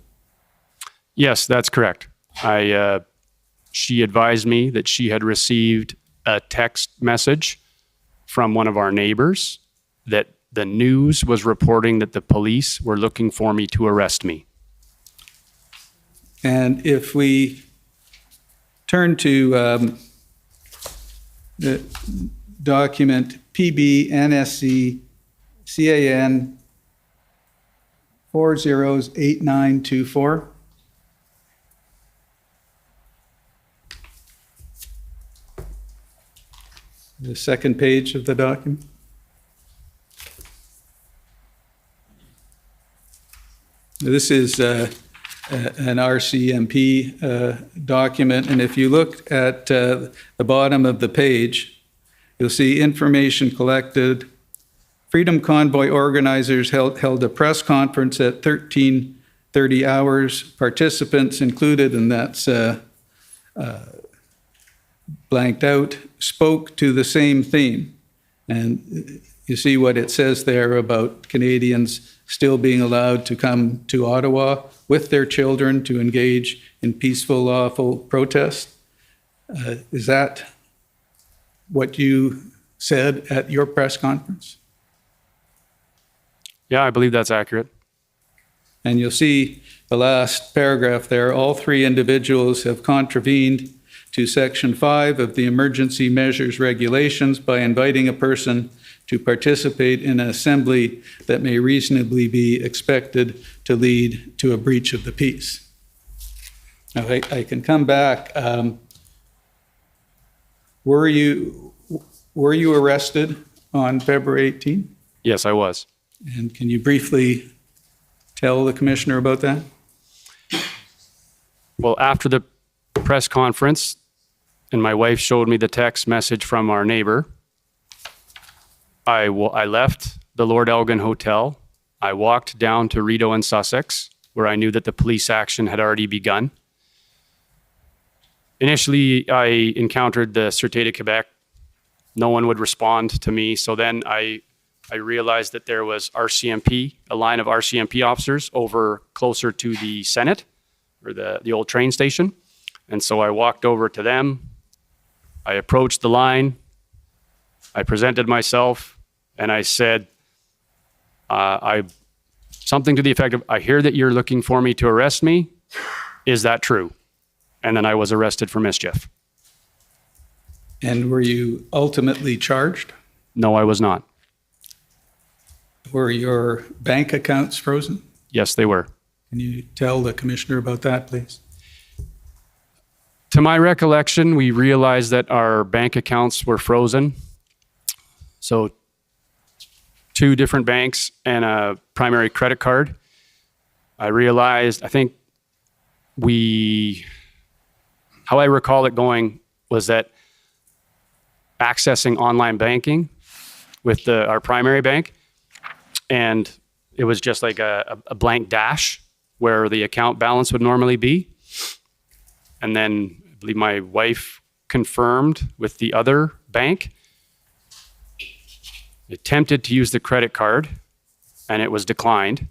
Yes, that's correct. She advised me that she had received a text message from one of our neighbors that the news was reporting that the police were looking for me to arrest me. And if we turn to the document PB NSC CAN 408924. The second page of the document. This is an RCMP document, and if you look at the bottom of the page, you'll see information collected. Freedom Convoy organizers held a press conference at 13:30 hours. Participants included, and that's blanked out, spoke to the same theme. And you see what it says there about Canadians still being allowed to come to Ottawa with their children to engage in peaceful, lawful protest. Is that what you said at your press conference? Yeah, I believe that's accurate. And you'll see the last paragraph there. All three individuals have contravened to Section 5 of the Emergency Measures Regulations by inviting a person to participate in an assembly that may reasonably be expected to lead to a breach of the peace. Now, I can come back. Were you arrested on February 18? Yes, I was. And can you briefly tell the commissioner about that? Well, after the press conference, and my wife showed me the text message from our neighbor, I left the Lord Elgin Hotel. I walked down to Rideau and Sussex, where I knew that the police action had already begun. Initially, I encountered the Sûreté de Québec. No one would respond to me. So then I realized that there was RCMP, a line of RCMP officers over closer to the Senate, or the old train station. And so I walked over to them. I approached the line. I presented myself, and I said, something to the effect of, I hear that you're looking for me to arrest me. Is that true? And then I was arrested for mischief. And were you ultimately charged? No, I was not. Were your bank accounts frozen? Yes, they were. Can you tell the commissioner about that, please? To my recollection, we realized that our bank accounts were frozen. So 2 different banks and a primary credit card. I realized, how I recall it going was that accessing online banking with our primary bank, and it was just like a blank dash where the account balance would normally be. And then I believe my wife confirmed with the other bank, attempted to use the credit card, and it was declined.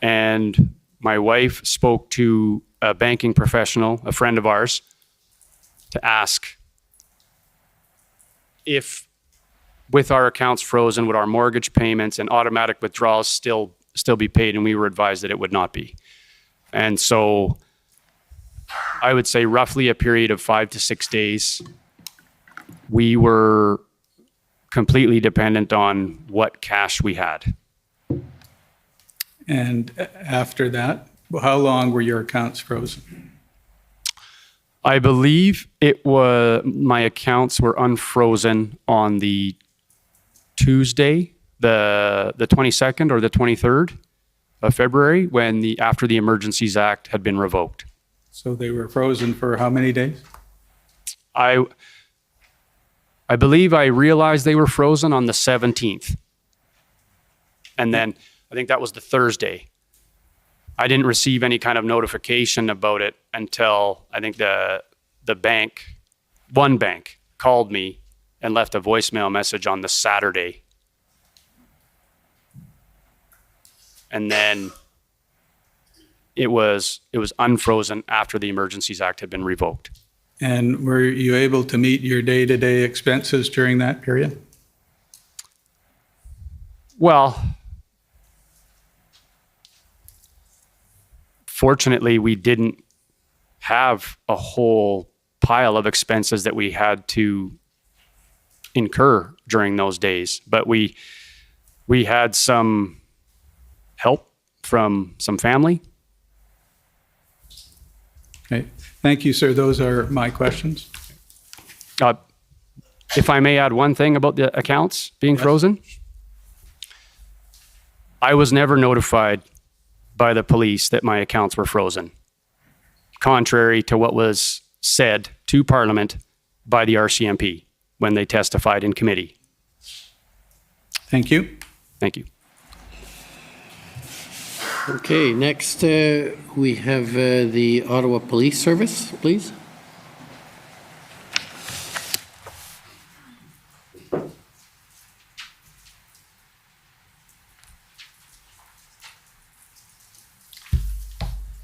And my wife spoke to a banking professional, a friend of ours, to ask if, with our accounts frozen, would our mortgage payments and automatic withdrawals still still be paid, and we were advised that it would not be. And so I would say roughly a period of 5 to 6 days, we were completely dependent on what cash we had. And after that, how long were your accounts frozen? I believe it was, my accounts were unfrozen on the Tuesday, the 22nd or the 23rd of February, after the Emergencies Act had been revoked. So they were frozen for how many days? I believe I realized they were frozen on the 17th. And then I think that was the Thursday. I didn't receive any kind of notification about it until I think the bank, one bank, called me and left a voicemail message on the Saturday. And then it was unfrozen after the Emergencies Act had been revoked. And were you able to meet your day-to-day expenses during that period? Well, fortunately, we didn't have a whole pile of expenses that we had to incur during those days, but we had some help from some family. Okay. Thank you, sir. Those are my questions. If I may add one thing about the accounts being frozen, I was never notified by the police that my accounts were frozen, contrary to what was said to Parliament by the RCMP when they testified in committee. Thank you. Thank you. Okay, next we have the Ottawa Police Service, please.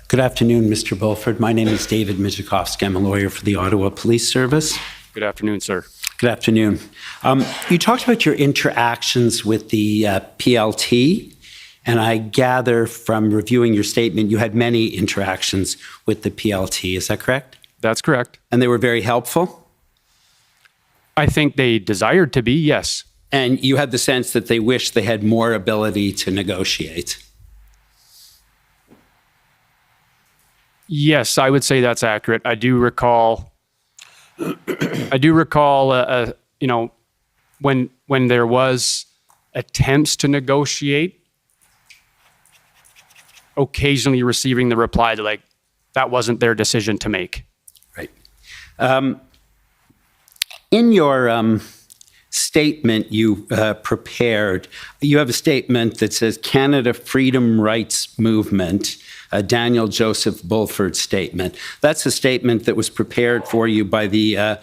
Good afternoon, Mr. Bulford. My name is David Mijakovsky. I'm a lawyer for the Ottawa Police Service. Good afternoon, sir. Good afternoon. You talked about your interactions with the PLT, and I gather from reviewing your statement you had many interactions with the PLT. Is that correct? That's correct. And they were very helpful? I think they desired to be, yes. And you had the sense that they wished they had more ability to negotiate? Yes, I would say that's accurate. I do recall, you know, when there was attempts to negotiate, occasionally receiving the reply that, like, that wasn't their decision to make. Right. In your statement you prepared, you have a statement that says Canada Freedom Rights Movement, a Daniel Joseph Bulford statement. That's a statement that was prepared for you by the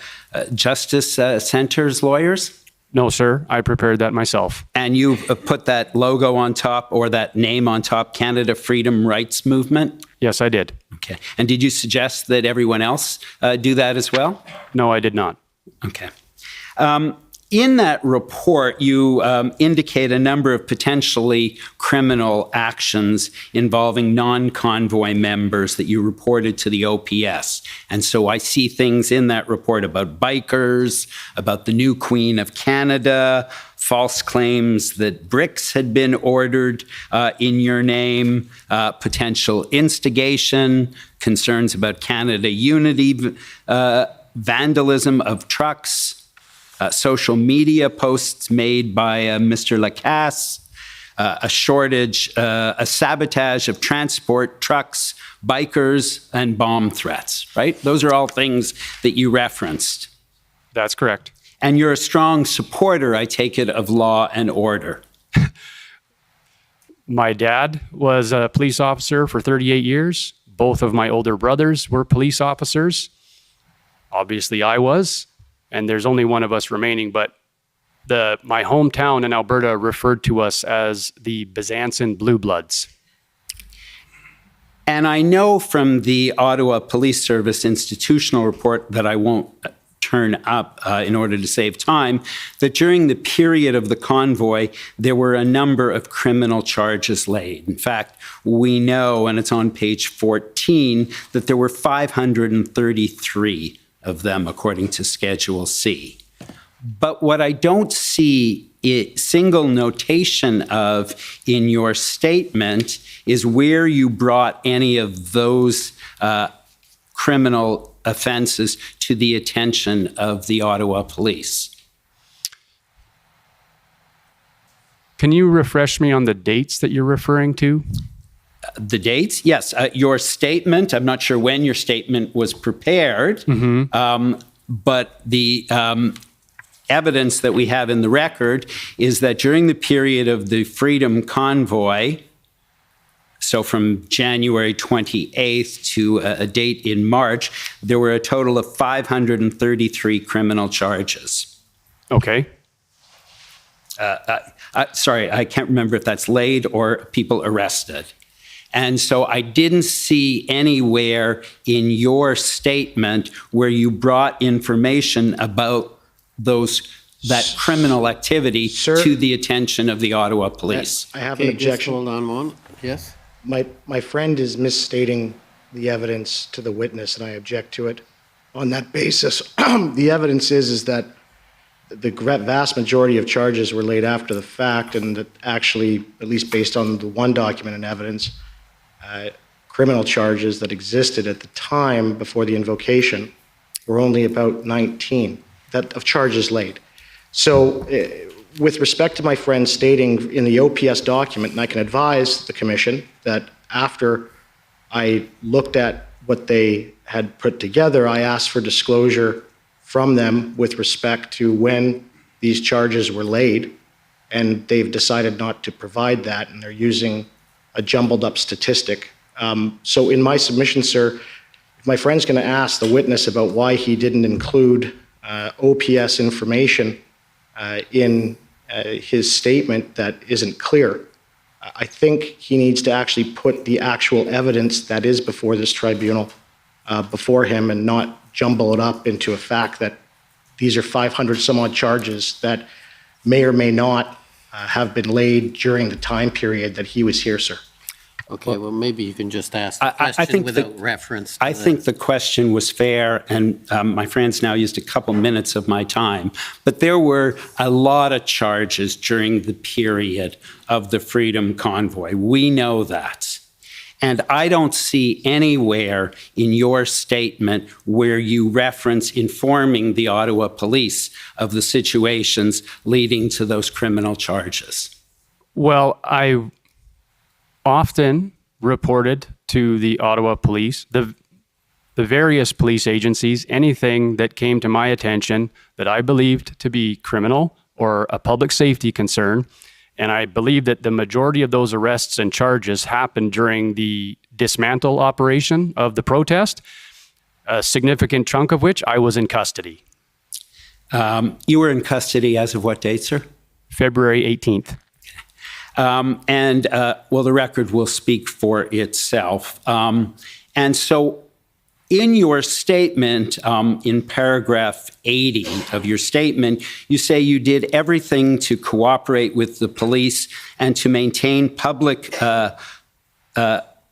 Justice Centre's lawyers? No, sir. I prepared that myself. And you put that logo on top, or that name on top, Canada Freedom Rights Movement? Yes, I did. Okay. And did you suggest that everyone else do that as well? No, I did not. Okay. In that report, you indicate a number of potentially criminal actions involving non-convoy members that you reported to the OPS. And so I see things in that report about bikers, about the new Queen of Canada, false claims that bricks had been ordered in your name, potential instigation, concerns about Canada unity, vandalism of trucks, social media posts made by Mr. Lacasse, a shortage, a sabotage of transport trucks, bikers, and bomb threats, right? Those are all things that you referenced. That's correct. And you're a strong supporter, I take it, of law and order. My dad was a police officer for 38 years. Both of my older brothers were police officers. Obviously, I was. And there's only one of us remaining, but my hometown in Alberta referred to us as the Byzantine Blue Bloods. And I know from the Ottawa Police Service institutional report that I won't turn up in order to save time, that during the period of the convoy, there were a number of criminal charges laid. In fact, we know, and it's on page 14, that there were 533 of them, according to Schedule C. But what I don't see a single notation of in your statement is where you brought any of those criminal offenses to the attention of the Ottawa Police. Can you refresh me on the dates that you're referring to? The dates? Yes. Your statement, I'm not sure when your statement was prepared, but the evidence that we have in the record is that during the period of the Freedom Convoy, so from January 28th to a date in March, there were a total of 533 criminal charges. Okay. Sorry, I can't remember if that's laid or people arrested. And so I didn't see anywhere in your statement where you brought information about that criminal activity to the attention of the Ottawa Police. I have an objection. Hold on one. Yes? My friend is misstating the evidence to the witness, and I object to it. On that basis, the evidence is that the vast majority of charges were laid after the fact, and that actually, at least based on the one document and evidence, criminal charges that existed at the time before the invocation were only about 19 of charges laid. So with respect to my friend stating in the OPS document, and I can advise the commission that after I looked at what they had put together, I asked for disclosure from them with respect to when these charges were laid, and they've decided not to provide that, and they're using a jumbled up statistic. So in my submission, sir, if my friend's going to ask the witness about why he didn't include OPS information in his statement that isn't clear, I think he needs to actually put the actual evidence that is before this tribunal before him and not jumble it up into a fact that these are 500 some odd charges that may or may not have been laid during the time period that he was here, sir. Okay, well, maybe you can just ask the question without reference. I think the question was fair, and my friends now used a couple minutes of my time. But there were a lot of charges during the period of the Freedom Convoy. We know that. And I don't see anywhere in your statement where you reference informing the Ottawa Police of the situations leading to those criminal charges. Well, I often reported to the Ottawa Police, the various police agencies, anything that came to my attention that I believed to be criminal or a public safety concern. And I believe that the majority of those arrests and charges happened during the dismantle operation of the protest, a significant chunk of which I was in custody. You were in custody as of what date, sir? February 18th. Well, the record will speak for itself. And so in your statement, in paragraph 80 of your statement, you say you did everything to cooperate with the police and to maintain public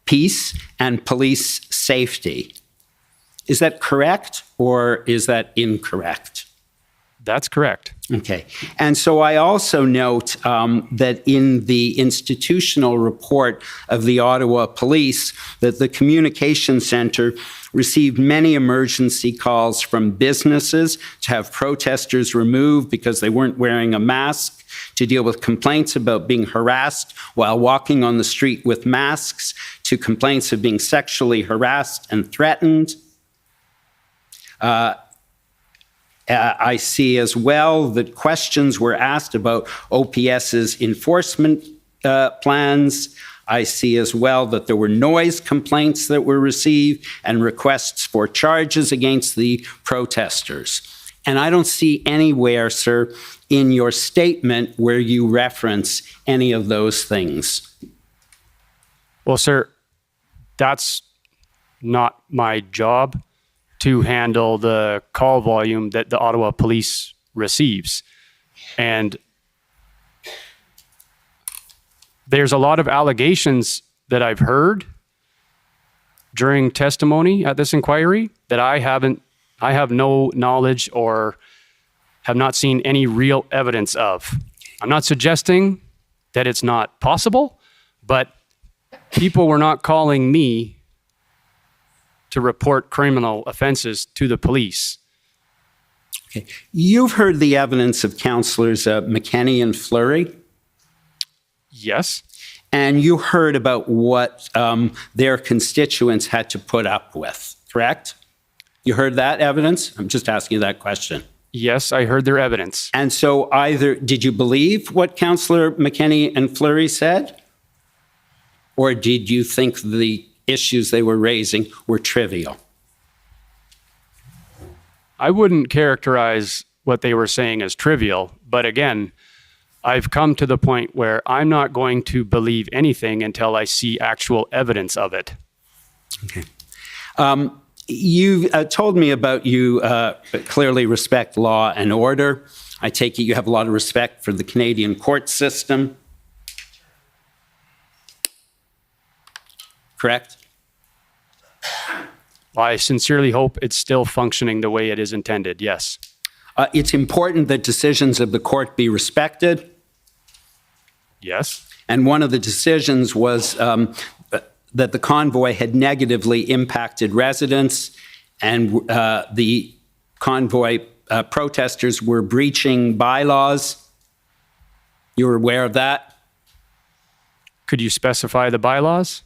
peace and police safety. Is that correct or is that incorrect? That's correct. Okay. And so I also note that in the institutional report of the Ottawa Police, that the communication center received many emergency calls from businesses to have protesters removed because they weren't wearing a mask, to deal with complaints about being harassed while walking on the street with masks, to complaints of being sexually harassed and threatened. I see as well that questions were asked about OPS's enforcement plans. I see as well that there were noise complaints that were received and requests for charges against the protesters. And I don't see anywhere, sir, in your statement where you reference any of those things. Well, sir, that's not my job to handle the call volume that the Ottawa Police receives. And there's a lot of allegations that I've heard during testimony at this inquiry that I have no knowledge or have not seen any real evidence of. I'm not suggesting that it's not possible, but people were not calling me to report criminal offenses to the police. Okay. You've heard the evidence of Councillors McKenney and Fleury? Yes. And you heard about what their constituents had to put up with, correct? You heard that evidence? I'm just asking you that question. Yes, I heard their evidence. And so either, did you believe what Councillor McKenney and Fleury said? Or did you think the issues they were raising were trivial? I wouldn't characterize what they were saying as trivial, but again, I've come to the point where I'm not going to believe anything until I see actual evidence of it. Okay. You told me about you clearly respect law and order. I take it you have a lot of respect for the Canadian court system. Correct? I sincerely hope it's still functioning the way it is intended, yes. It's important that decisions of the court be respected. Yes. And one of the decisions was that the convoy had negatively impacted residents, and the convoy protesters were breaching bylaws. You were aware of that? Could you specify the bylaws?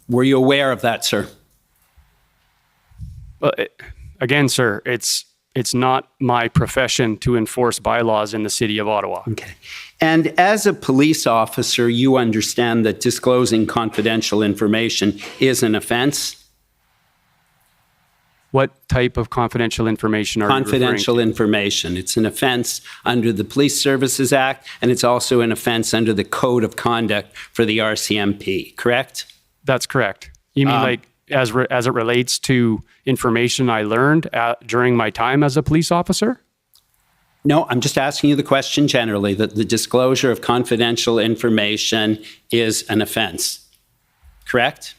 Were you aware of that, sir? Well, again, sir, it's not my profession to enforce bylaws in the city of Ottawa. Okay. And as a police officer, you understand that disclosing confidential information is an offense? What type of confidential information are you referring to? Confidential information. It's an offense under the Police Services Act, and it's also an offense under the Code of Conduct for the RCMP, correct? That's correct. You mean like as it relates to information I learned during my time as a police officer? No, I'm just asking you the question generally, that the disclosure of confidential information is an offense, correct?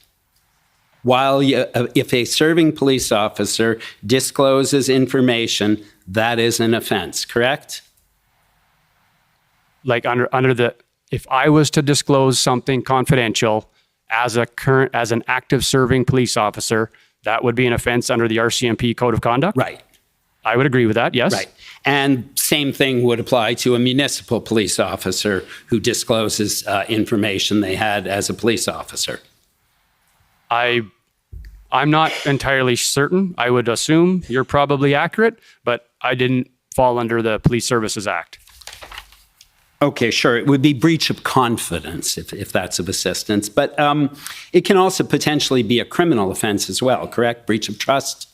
While if a serving police officer discloses information, that is an offense, correct? Like if I was to disclose something confidential as an active serving police officer, that would be an offense under the RCMP Code of Conduct? Right. I would agree with that, yes. Right. And same thing would apply to a municipal police officer who discloses information they had as a police officer. I'm not entirely certain. I would assume you're probably accurate, but I didn't fall under the Police Services Act. Okay, sure. It would be breach of confidence if that's of assistance. But it can also potentially be a criminal offense as well, correct? Breach of trust?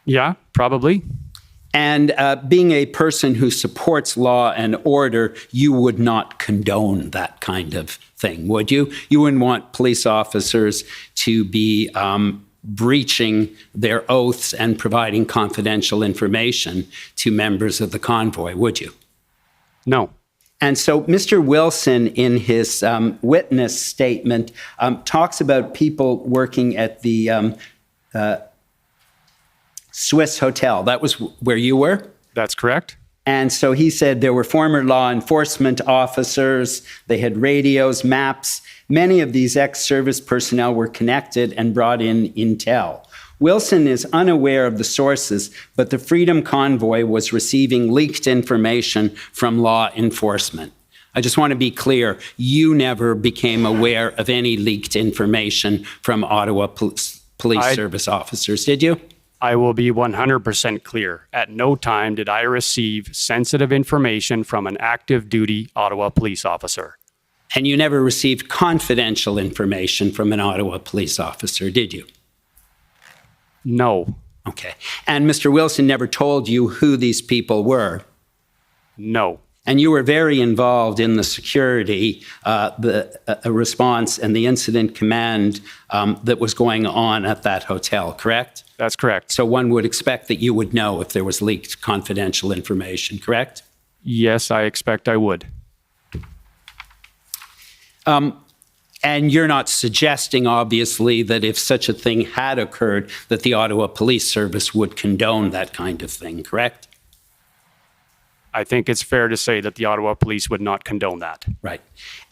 Yeah, probably. And being a person who supports law and order, you would not condone that kind of thing, would you? You wouldn't want police officers to be breaching their oaths and providing confidential information to members of the convoy, would you? No. And so Mr. Wilson, in his witness statement, talks about people working at the Swiss Hotel. That was where you were? That's correct. And so he said there were former law enforcement officers, they had radios, maps. Many of these ex-service personnel were connected and brought in intel. Wilson is unaware of the sources, but the Freedom Convoy was receiving leaked information from law enforcement. I just want to be clear, you never became aware of any leaked information from Ottawa Police Service officers, did you? I will be 100% clear. At no time did I receive sensitive information from an active duty Ottawa police officer. And you never received confidential information from an Ottawa police officer, did you? No. Okay. And Mr. Wilson never told you who these people were? No. And you were very involved in the security, the response and the incident command that was going on at that hotel, correct? That's correct. So one would expect that you would know if there was leaked confidential information, correct? Yes, I expect I would. And you're not suggesting, obviously, that if such a thing had occurred, that the Ottawa Police Service would condone that kind of thing, correct? I think it's fair to say that the Ottawa Police would not condone that. Right.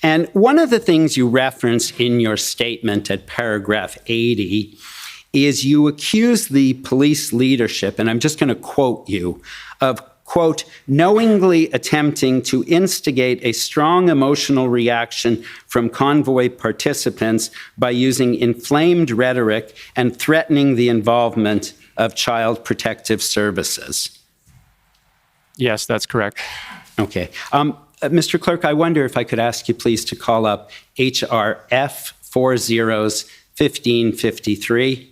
And one of the things you reference in your statement at paragraph 80 is you accuse the police leadership, and I'm just going to quote you, of, quote, knowingly attempting to instigate a strong emotional reaction from convoy participants by using inflamed rhetoric and threatening the involvement of Child Protective Services. Yes, that's correct. Okay. Mr. Clerk, I wonder if I could ask you please to call up HRF 401553.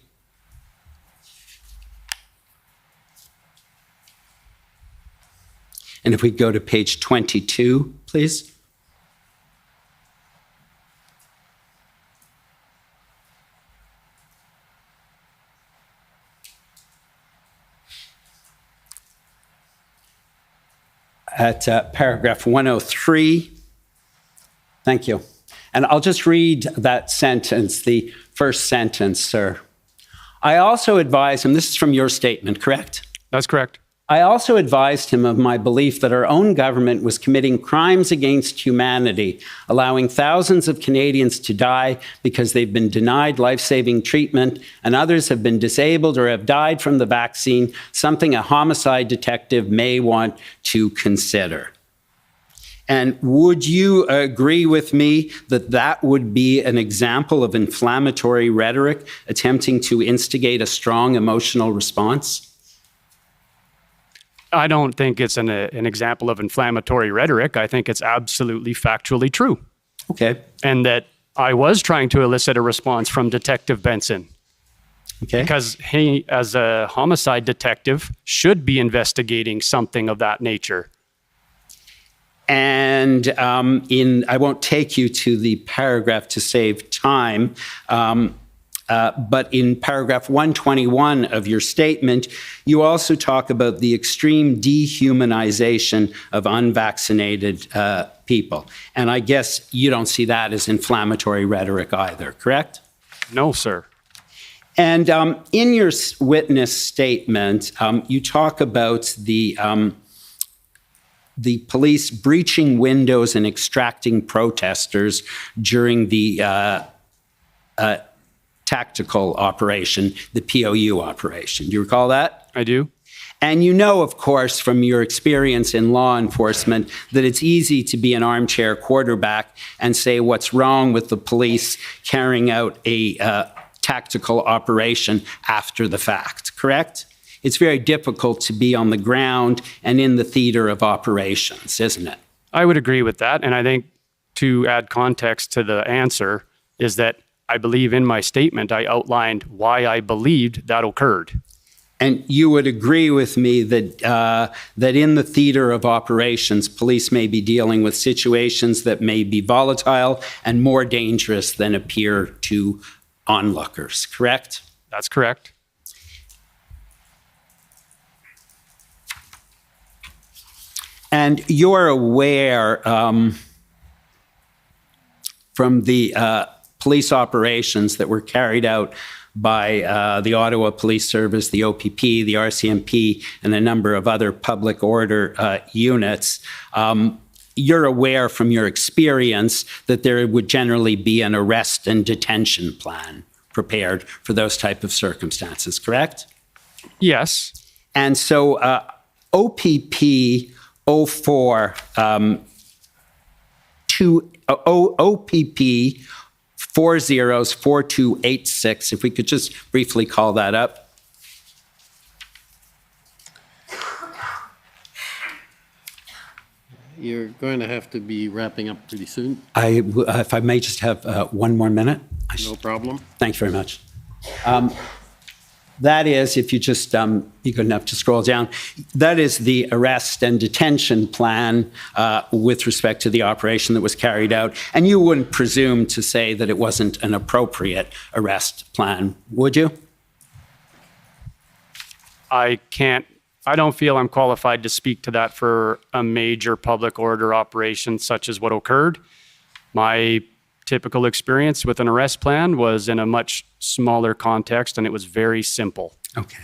And if we go to page 22, please. At paragraph 103. Thank you. And I'll just read that sentence, the first sentence, sir. I also advise him, this is from your statement, correct? That's correct. I also advised him of my belief that our own government was committing crimes against humanity, allowing thousands of Canadians to die because they've been denied life-saving treatment, and others have been disabled or have died from the vaccine, something a homicide detective may want to consider. And would you agree with me that that would be an example of inflammatory rhetoric attempting to instigate a strong emotional response? I don't think it's an example of inflammatory rhetoric. I think it's absolutely factually true. Okay. And that I was trying to elicit a response from Detective Benson. Okay. Because he, as a homicide detective, should be investigating something of that nature. And I won't take you to the paragraph to save time, but in paragraph 121 of your statement, you also talk about the extreme dehumanization of unvaccinated people. And I guess you don't see that as inflammatory rhetoric either, correct? No, sir. And in your witness statement, you talk about the police breaching windows and extracting protesters during the tactical operation, the POU operation. Do you recall that? I do. And you know, of course, from your experience in law enforcement, that it's easy to be an armchair quarterback and say what's wrong with the police carrying out a tactical operation after the fact, correct? It's very difficult to be on the ground and in the theater of operations, isn't it? I would agree with that. And I think to add context to the answer is that I believe in my statement, I outlined why I believed that occurred. And you would agree with me that that in the theater of operations, police may be dealing with situations that may be volatile and more dangerous than appear to onlookers, correct? That's correct. And you're aware from the police operations that were carried out by the Ottawa Police Service, the OPP, the RCMP, and a number of other public order units. You're aware from your experience that there would generally be an arrest and detention plan prepared for those type of circumstances, correct? Yes. And so OPP 04 OPP 404286, if we could just briefly call that up. You're going to have to be wrapping up pretty soon. If I may just have one more minute. No problem. Thanks very much. That is, if you just be good enough to scroll down, that is the arrest and detention plan with respect to the operation that was carried out. And you wouldn't presume to say that it wasn't an appropriate arrest plan, would you? I don't feel I'm qualified to speak to that for a major public order operation such as what occurred. My typical experience with an arrest plan was in a much smaller context, and it was very simple. Okay.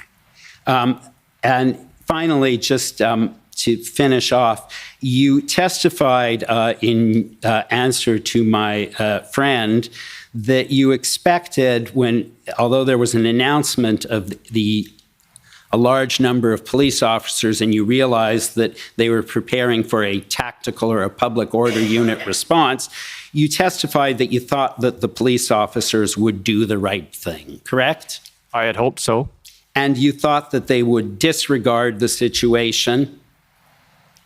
And finally, just to finish off, you testified in answer to my friend that you expected although there was an announcement of a large number of police officers and you realized that they were preparing for a tactical or a public order unit response, you testified that you thought that the police officers would do the right thing, correct? I had hoped so. And you thought that they would disregard the situation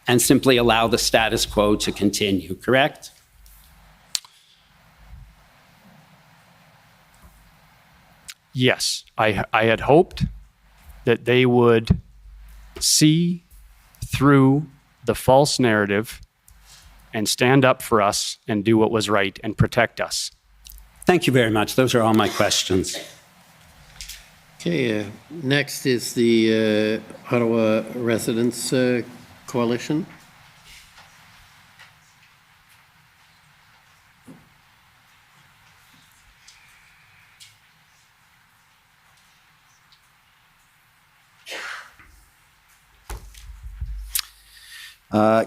and simply allow the status quo to continue, correct? Yes, I had hoped that they would see through the false narrative and stand up for us and do what was right and protect us. Thank you very much. Those are all my questions. Okay, next is the Ottawa Residents Coalition.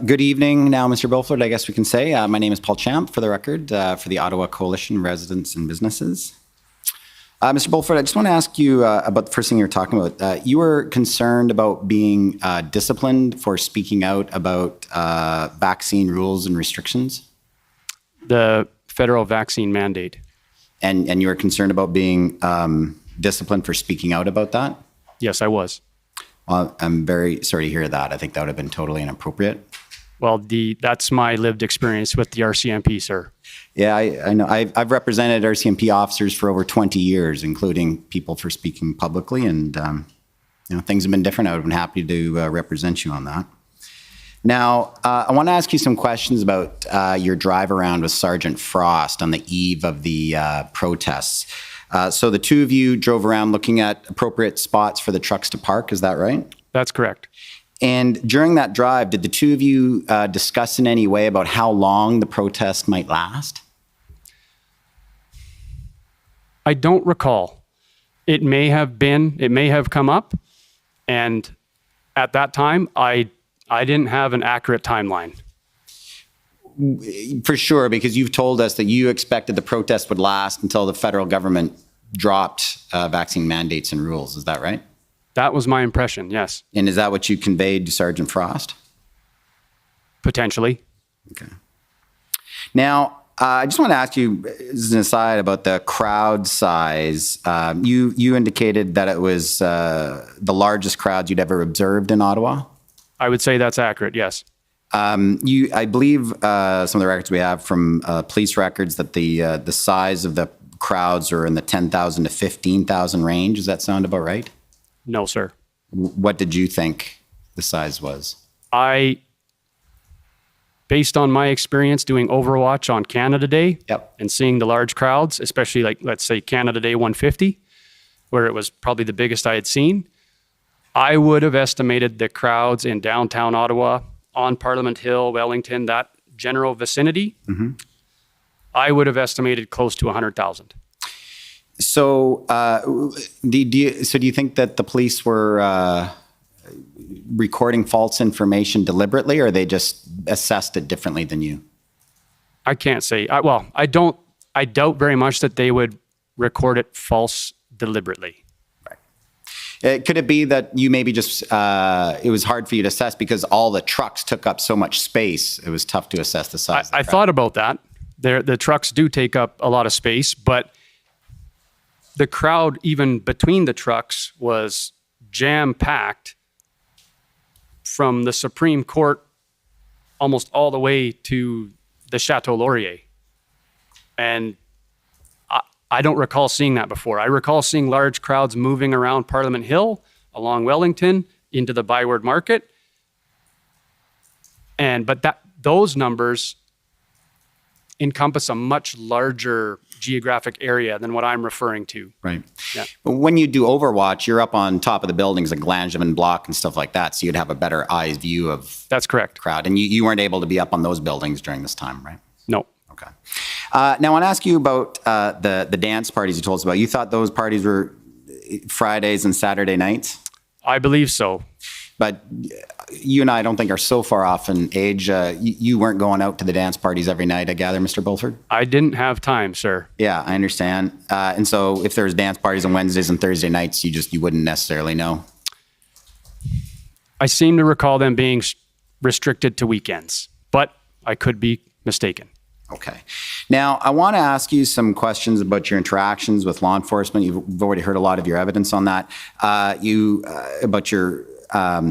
Good evening now, Mr. Bulford, I guess we can say. My name is Paul Champ, for the record, for the Ottawa Coalition Residents and Businesses. Mr. Bulford, I just want to ask you about the first thing you were talking about. You were concerned about being disciplined for speaking out about vaccine rules and restrictions? The federal vaccine mandate. And you were concerned about being disciplined for speaking out about that? Yes, I was. Well, I'm very sorry to hear that. I think that would have been totally inappropriate. Well, that's my lived experience with the RCMP, sir. Yeah, I know. I've represented RCMP officers for over 20 years, including people for speaking publicly, and things have been different. I would have been happy to represent you on that. Now, I want to ask you some questions about your drive around with Sergeant Frost on the eve of the protests. So the two of you drove around looking at appropriate spots for the trucks to park, is that right? That's correct. And during that drive, did the two of you discuss in any way about how long the protest might last? I don't recall. It may have come up, and at that time, I didn't have an accurate timeline. For sure, because you've told us that you expected the protest would last until the federal government dropped vaccine mandates and rules. Is that right? That was my impression, yes. And is that what you conveyed to Sergeant Frost? Potentially. Okay. Now, I just want to ask you, as an aside, about the crowd size. You indicated that it was the largest crowd you'd ever observed in Ottawa? I would say that's accurate, yes. I believe some of the records we have from police records that the size of the crowds are in the 10,000 to 15,000 range. Does that sound about right? No, sir. What did you think the size was? Based on my experience doing Overwatch on Canada Day and seeing the large crowds, especially like, let's say Canada Day 150, where it was probably the biggest I had seen, I would have estimated the crowds in downtown Ottawa, on Parliament Hill, Wellington, that general vicinity, I would have estimated close to 100,000. So, do you think that the police were recording false information deliberately, or they just assessed it differently than you? I can't say. I doubt very much that they would record it false deliberately. Could it be that you maybe just, it was hard for you to assess because all the trucks took up so much space, it was tough to assess the size of the crowd? I thought about that. The trucks do take up a lot of space, but the crowd, even between the trucks, was jam-packed from the Supreme Court almost all the way to the Chateau Laurier. And I don't recall seeing that before. I recall seeing large crowds moving around Parliament Hill, along Wellington, into the Byward Market. But those numbers encompass a much larger geographic area than what I'm referring to. Right. Yeah. But when you do Overwatch, you're up on top of the buildings like Langevin Block and stuff like that, so you'd have a better eye view of That's correct. crowd. And you weren't able to be up on those buildings during this time, right? No. Okay. Now I want to ask you about the dance parties you told us about. You thought those parties were Fridays and Saturday nights? I believe so. But you and I don't think are so far off in age. You weren't going out to the dance parties every night, I gather, Mr. Bulford? I didn't have time, sir. Yeah, I understand. And so if there's dance parties on Wednesdays and Thursday nights, you wouldn't necessarily know. I seem to recall them being restricted to weekends, but I could be mistaken. Okay. Now, I want to ask you some questions about your interactions with law enforcement. You've already heard a lot of your evidence on that. About your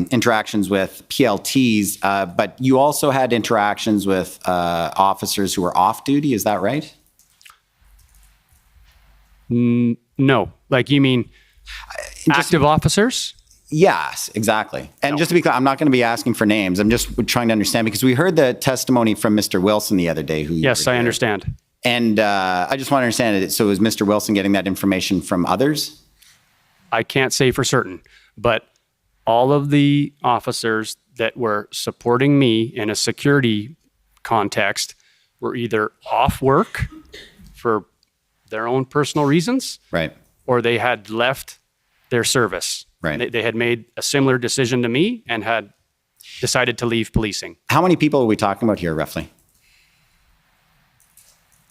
interactions with PLTs, but you also had interactions with officers who were off duty. Is that right? No. Like, you mean active officers? Yes, exactly. And just to be clear, I'm not going to be asking for names. I'm just trying to understand, because we heard the testimony from Mr. Wilson the other day. Yes, I understand. And I just want to understand it. So is Mr. Wilson getting that information from others? I can't say for certain, but all of the officers that were supporting me in a security context were either off work for their own personal reasons, right, or they had left their service. Right. They had made a similar decision to me and had decided to leave policing. How many people are we talking about here, roughly?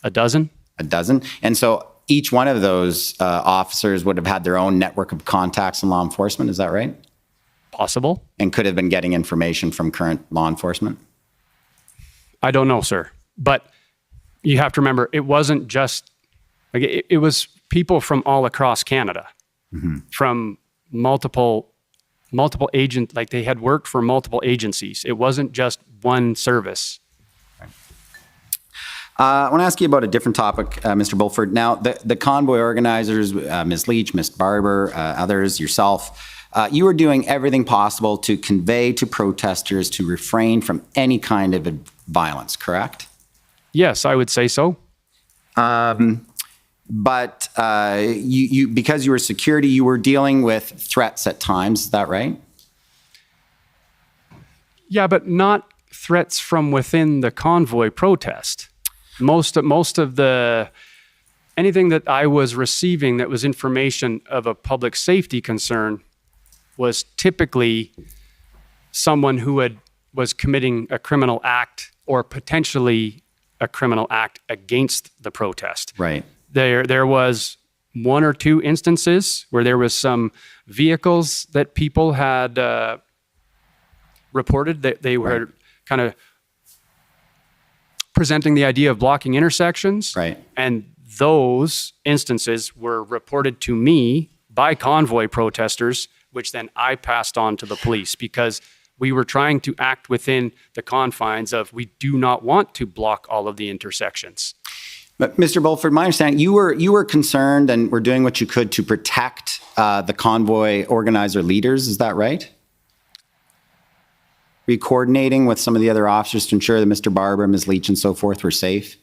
A dozen. A dozen? And so each one of those officers would have had their own network of contacts in law enforcement, is that right? Possible. And could have been getting information from current law enforcement? I don't know, sir. But you have to remember, it wasn't just, like, it was people from all across Canada, from multiple agents, like they had worked for multiple agencies. It wasn't just one service. I want to ask you about a different topic, Mr. Bulford. Now, the convoy organizers, Ms. Leach, Ms. Barber, others, yourself, you were doing everything possible to convey to protesters to refrain from any kind of violence, correct? Yes, I would say so. But you because you were security, you were dealing with threats at times. Is that right? Yeah, but not threats from within the convoy protest. Most of the anything that I was receiving that was information of a public safety concern was typically someone who was committing a criminal act or potentially a criminal act against the protest. Right. There was one or two instances where there was some vehicles that people had reported that they were kind of presenting the idea of blocking intersections. Right. And those instances were reported to me by convoy protesters, which then I passed on to the police, because we were trying to act within the confines of, we do not want to block all of the intersections. But Mr. Bulford, my understanding, you were concerned and were doing what you could to protect the convoy organizer leaders. Is that right? Were you coordinating with some of the other officers to ensure that Mr. Barber, Ms. Leach, and so forth were safe?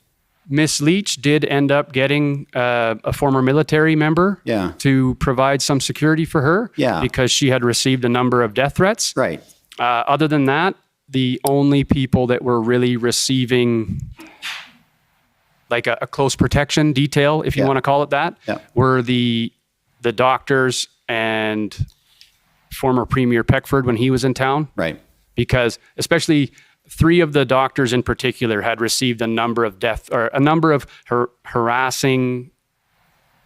Ms. Leach did end up getting a former military member to provide some security for her because she had received a number of death threats. Right. Other than that, the only people that were really receiving like a close protection detail, if you want to call it that, were the doctors and former Premier Peckford when he was in town. Right. Because especially 3 of the doctors in particular had received a number of harassing,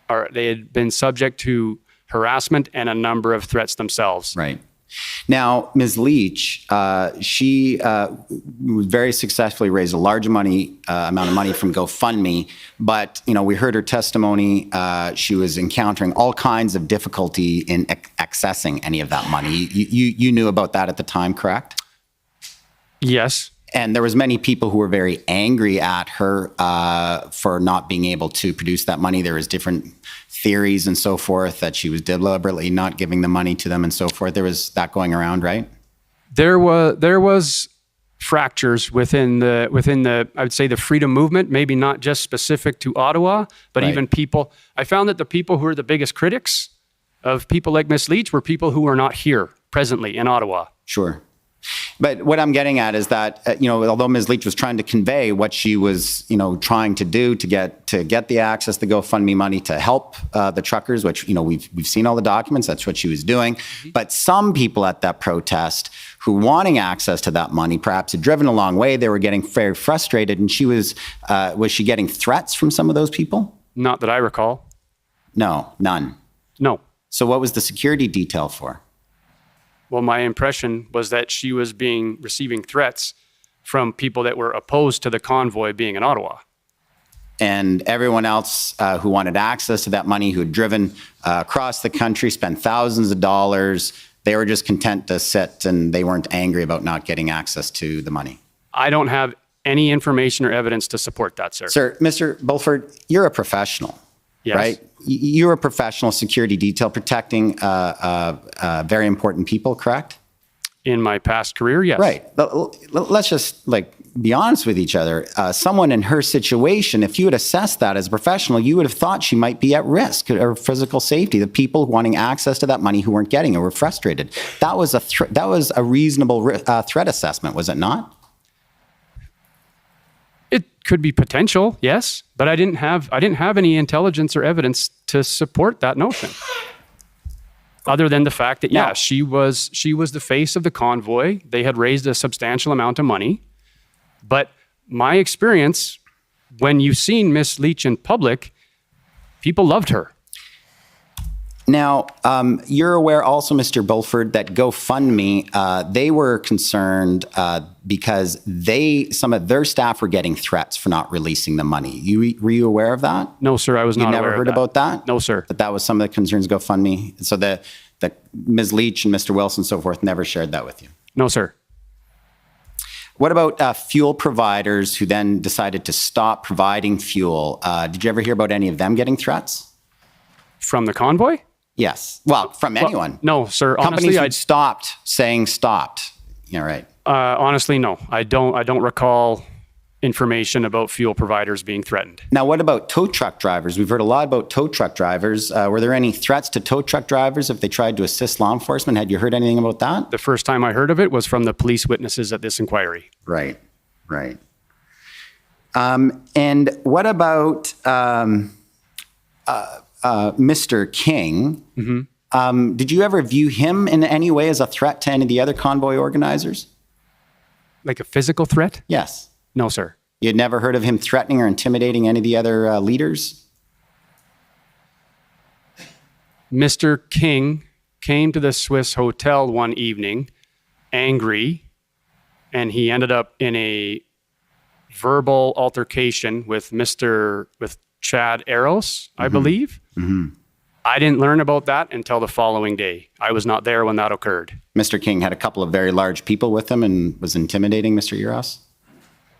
or they had been subject to harassment and a number of threats themselves. Right. Now, Ms. Leach, she very successfully raised a large amount of money from GoFundMe, but we heard her testimony. She was encountering all kinds of difficulty in accessing any of that money. You knew about that at the time, correct? Yes. And there was many people who were very angry at her for not being able to produce that money. There was different theories and so forth that she was deliberately not giving the money to them and so forth. There was that going around, right? There was fractures within the I would say the freedom movement, maybe not just specific to Ottawa, but even people. I found that the people who are the biggest critics of people like Ms. Leach were people who are not here presently in Ottawa. Sure. But what I'm getting at is that, although Ms. Leach was trying to convey what she was, trying to do to get the access to GoFundMe money to help the truckers, which, we've seen all the documents, that's what she was doing. But some people at that protest who wanting access to that money, perhaps had driven a long way, they were getting very frustrated. And she was she getting threats from some of those people? Not that I recall. No, none. No. So what was the security detail for? Well, my impression was that she was receiving threats from people that were opposed to the convoy being in Ottawa. And everyone else who wanted access to that money, who had driven across the country, spent thousands of dollars, they were just content to sit and they weren't angry about not getting access to the money. I don't have any information or evidence to support that, sir. Sir, Mr. Bulford, you're a professional, yes. Right? You're a professional security detail protecting very important people, correct? In my past career, yes. Right. Let's just be honest with each other. Someone in her situation, if you had assessed that as a professional, you would have thought she might be at risk or physical safety. The people wanting access to that money who weren't getting it were frustrated. That was a reasonable threat assessment, was it not? It could be potential, yes, but I didn't have any intelligence or evidence to support that notion. Other than the fact that, she was the face of the convoy. They had raised a substantial amount of money. But my experience, when you've seen Miss Leach in public, people loved her. Now, you're aware also, Mr. Bulford, that GoFundMe, they were concerned because some of their staff were getting threats for not releasing the money. Were you aware of that? No, sir, I was not aware of that. You never heard about that? No, sir. That was some of the concerns of GoFundMe? So that Ms. Leach and Mr. Wilson and so forth never shared that with you? No, sir. What about fuel providers who then decided to stop providing fuel? Did you ever hear about any of them getting threats? From the convoy? Yes. Well, from anyone. No, sir. Companies Honestly, who stopped saying stopped. Yeah, right. Honestly, no. I don't recall information about fuel providers being threatened. Now, what about tow truck drivers? We've heard a lot about tow truck drivers. Were there any threats to tow truck drivers if they tried to assist law enforcement? Had you heard anything about that? The first time I heard of it was from the police witnesses at this inquiry. Right. And what about Mr. King? Mm-hmm. Did you ever view him in any way as a threat to any of the other convoy organizers? Like a physical threat? Yes. No, sir. You had never heard of him threatening or intimidating any of the other leaders? Mr. King came to the Swiss Hotel one evening, angry, and he ended up in a verbal altercation with H.A.I.L, I believe. Mm-hmm. I didn't learn about that until the following day. I was not there when that occurred. Mr. King had a couple of very large people with him and was intimidating Mr. Uros?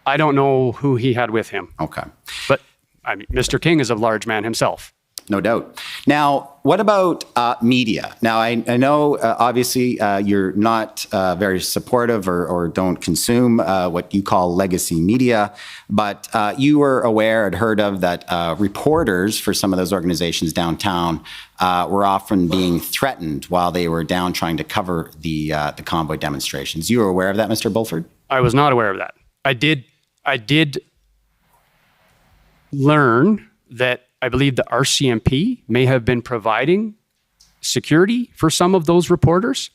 I don't know who he had with him. Okay. But Mr. King is a large man himself. No doubt. Now, what about media? Now, I know, obviously, you're not very supportive or don't consume what you call legacy media, but you were aware and heard of that reporters for some of those organizations downtown were often being threatened while they were down trying to cover the convoy demonstrations. You were aware of that, Mr. Bulford? I was not aware of that. I did learn that I believe the RCMP may have been providing security for some of those reporters.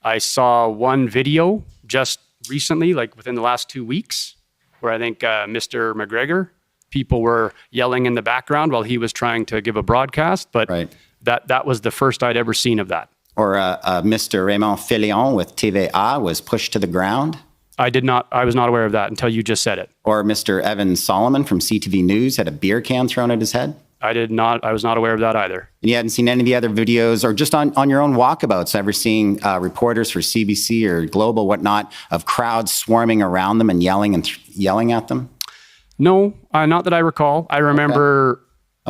I saw one video just recently, like within the last 2 weeks, where I think Mr. McGregor, people were yelling in the background while he was trying to give a broadcast, but that was the first I'd ever seen of that. Or Mr. Raymond Filion with TVA was pushed to the ground. I was not aware of that until you just said it. Or Mr. Evan Solomon from CTV News had a beer can thrown at his head. I did not. I was not aware of that either. And you hadn't seen any of the other videos, or just on your own walkabouts, ever seeing reporters for CBC or Global, whatnot, of crowds swarming around them and yelling at them? No, not that I recall. I remember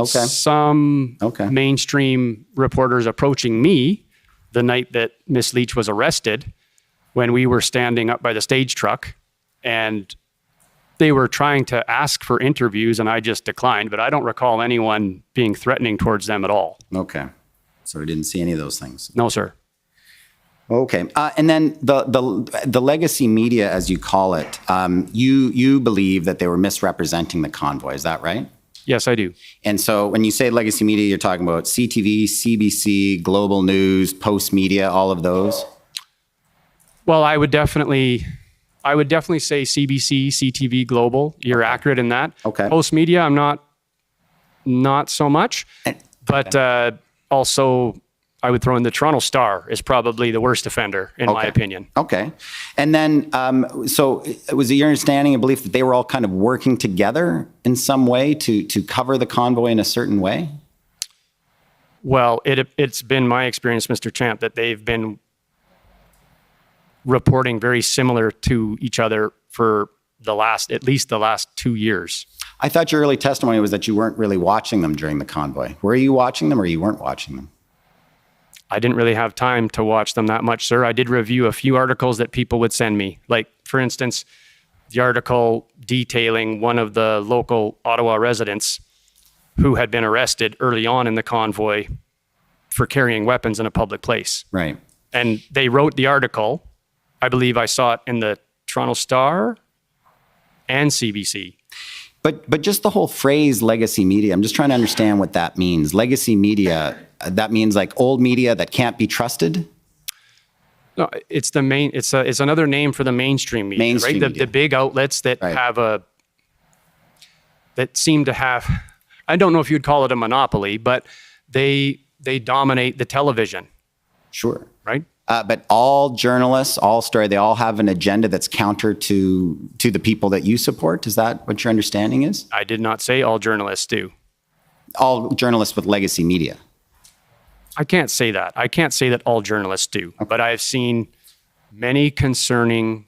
some mainstream reporters approaching me the night that Miss Leach was arrested when we were standing up by the stage truck, and they were trying to ask for interviews and I just declined, but I don't recall anyone being threatening towards them at all. Okay. So we didn't see any of those things? No, sir. Okay. And then the legacy media, as you call it, you believe that they were misrepresenting the convoy. Is that right? Yes, I do. And so when you say legacy media, you're talking about CTV, CBC, Global News, Post Media, all of those? Well, I would definitely say CBC, CTV, Global. You're accurate in that. Okay. Post Media, I'm not so much. But also, I would throw in the Toronto Star is probably the worst offender, in my opinion. Okay. And then, so was it your understanding and belief that they were all kind of working together in some way to cover the convoy in a certain way? Well, it's been my experience, Mr. Champ, that they've been reporting very similar to each other for at least the last 2 years. I thought your early testimony was that you weren't really watching them during the convoy. Were you watching them or you weren't watching them? I didn't really have time to watch them that much, sir. I did review a few articles that people would send me. Like, for instance, the article detailing one of the local Ottawa residents who had been arrested early on in the convoy for carrying weapons in a public place. Right. And they wrote the article. I believe I saw it in the Toronto Star and CBC. But just the whole phrase legacy media, I'm just trying to understand what that means. Legacy media, that means like old media that can't be trusted? No, it's it's another name for the mainstream media, Mainstream right? media. The big outlets that that seem to have, I don't know if you'd call it a monopoly, but they dominate the television. Sure. Right? But all journalists, they all have an agenda that's counter to the people that you support. Is that what your understanding is? I did not say all journalists do. All journalists with legacy media. I can't say that. I can't say that all journalists do, but I've seen many concerning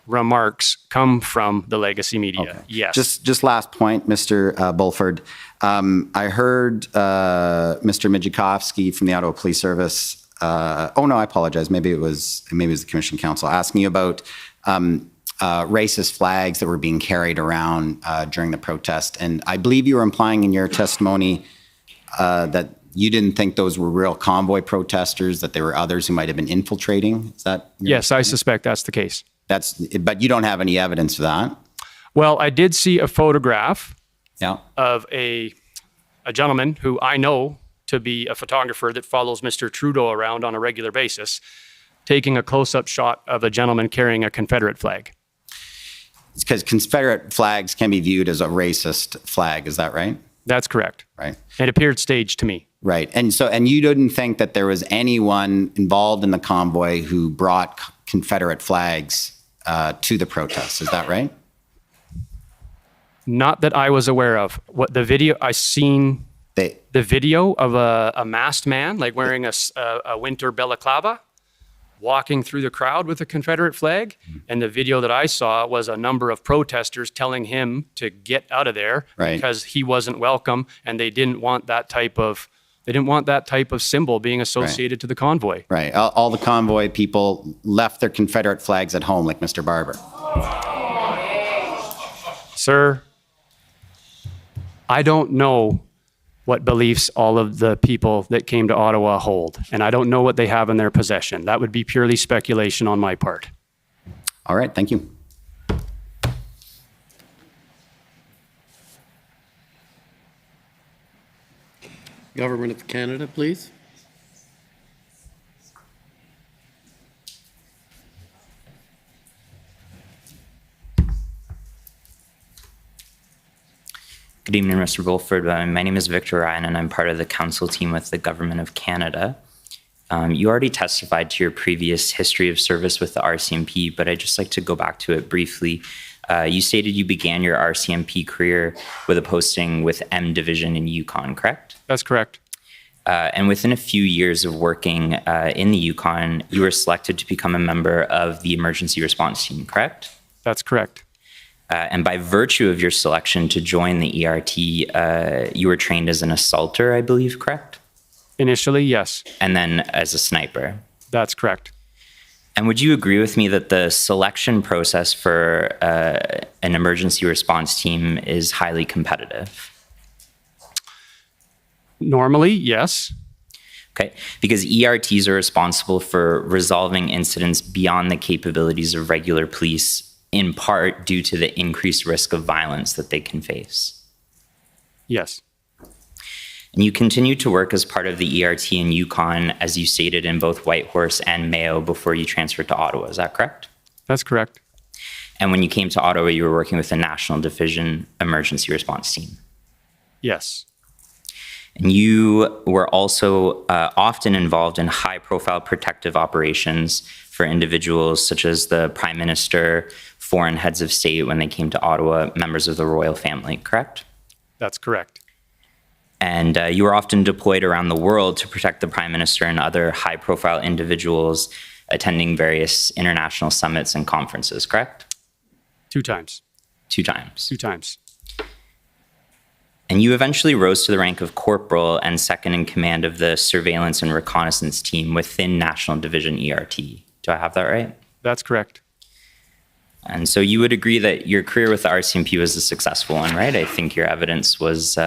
remarks come from the legacy media. Okay. Yes. Just last point, Mr. Bulford. I heard Mr. Mijikovsky from the Ottawa Police Service. Oh no, I apologize. Maybe it was the Commission Council asking you about racist flags that were being carried around during the protest, and I believe you were implying in your testimony that you didn't think those were real convoy protesters, that there were others who might have been infiltrating. Is that? Yes, I suspect that's the case. But you don't have any evidence for that. Well, I did see a photograph Yeah. of a gentleman who I know to be a photographer that follows Mr. Trudeau around on a regular basis, taking a close-up shot of a gentleman carrying a Confederate flag. It's because Confederate flags can be viewed as a racist flag. Is that right? That's correct. Right. It appeared staged to me. Right. And you didn't think that there was anyone involved in the convoy who brought Confederate flags to the protests. Is that right? Not that I was aware of. What the video I seen, the video of a masked man, like wearing a winter balaclava, walking through the crowd with a Confederate flag. And the video that I saw was a number of protesters telling him to get out of there because he wasn't welcome, and they didn't want that type of symbol being associated to the convoy. Right. All the convoy people left their Confederate flags at home, like Mr. Barber. Sir, I don't know what beliefs all of the people that came to Ottawa hold, and I don't know what they have in their possession. That would be purely speculation on my part. All right. Thank you. Government of Canada, please. Good evening, Mr. Bulford. My name is Victor Ryan, and I'm part of the council team with the Government of Canada. You already testified to your previous history of service with the RCMP, but I'd just like to go back to it briefly. you stated you began your RCMP career with a posting with M Division in Yukon, correct? That's correct. And within a few years of working in the Yukon, you were selected to become a member of the emergency response team, correct? That's correct. And by virtue of your selection to join the ERT, you were trained as an assaulter, I believe, correct? Initially, yes. And then as a sniper. That's correct. And would you agree with me that the selection process for an emergency response team is highly competitive? Normally, yes. Okay, because ERTs are responsible for resolving incidents beyond the capabilities of regular police, in part due to the increased risk of violence that they can face. Yes. And you continued to work as part of the ERT in Yukon, as you stated, in both Whitehorse and Mayo before you transferred to Ottawa. Is that correct? That's correct. And when you came to Ottawa, you were working with the National Division Emergency Response Team. Yes. And you were also often involved in high-profile protective operations for individuals such as the Prime Minister, foreign heads of state when they came to Ottawa, members of the royal family, correct? That's correct. And you were often deployed around the world to protect the Prime Minister and other high-profile individuals attending various international summits and conferences, correct? 2 times. 2 times. 2 times. And you eventually rose to the rank of corporal and second in command of the surveillance and reconnaissance team within National Division ERT. Do I have that right? That's correct. And so you would agree that your career with the RCMP was a successful one, right? I think your evidence was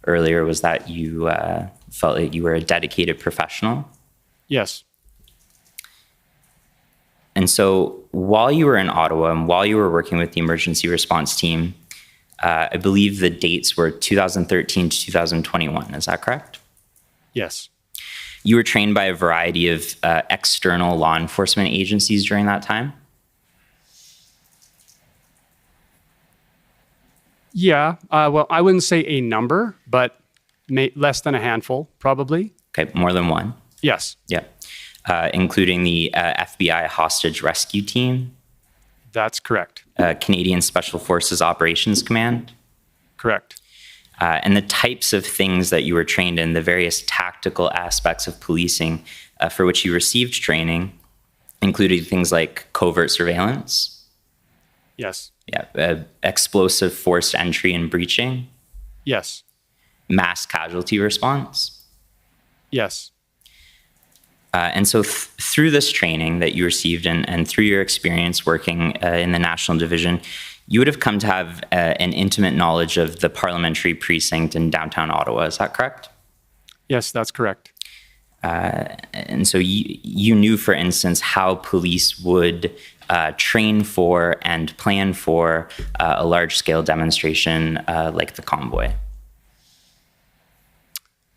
earlier was that you felt that you were a dedicated professional. Yes. And so while you were in Ottawa and while you were working with the emergency response team, I believe the dates were 2013 to 2021. Is that correct? Yes. You were trained by a variety of external law enforcement agencies during that time? Yeah. Well, I wouldn't say a number, but less than a handful, probably. Okay, more than one? Yes. Yeah. Including the FBI hostage rescue team? That's correct. Canadian Special Forces Operations Command? Correct. And the types of things that you were trained in, the various tactical aspects of policing for which you received training, included things like covert surveillance? Yes. Yeah. Explosive forced entry and breaching? Yes. Mass casualty response? Yes. And so through this training that you received and through your experience working in the National Division, you would have come to have an intimate knowledge of the parliamentary precinct in downtown Ottawa. Is that correct? Yes, that's correct. And so you knew, for instance, how police would train for and plan for a large-scale demonstration like the convoy.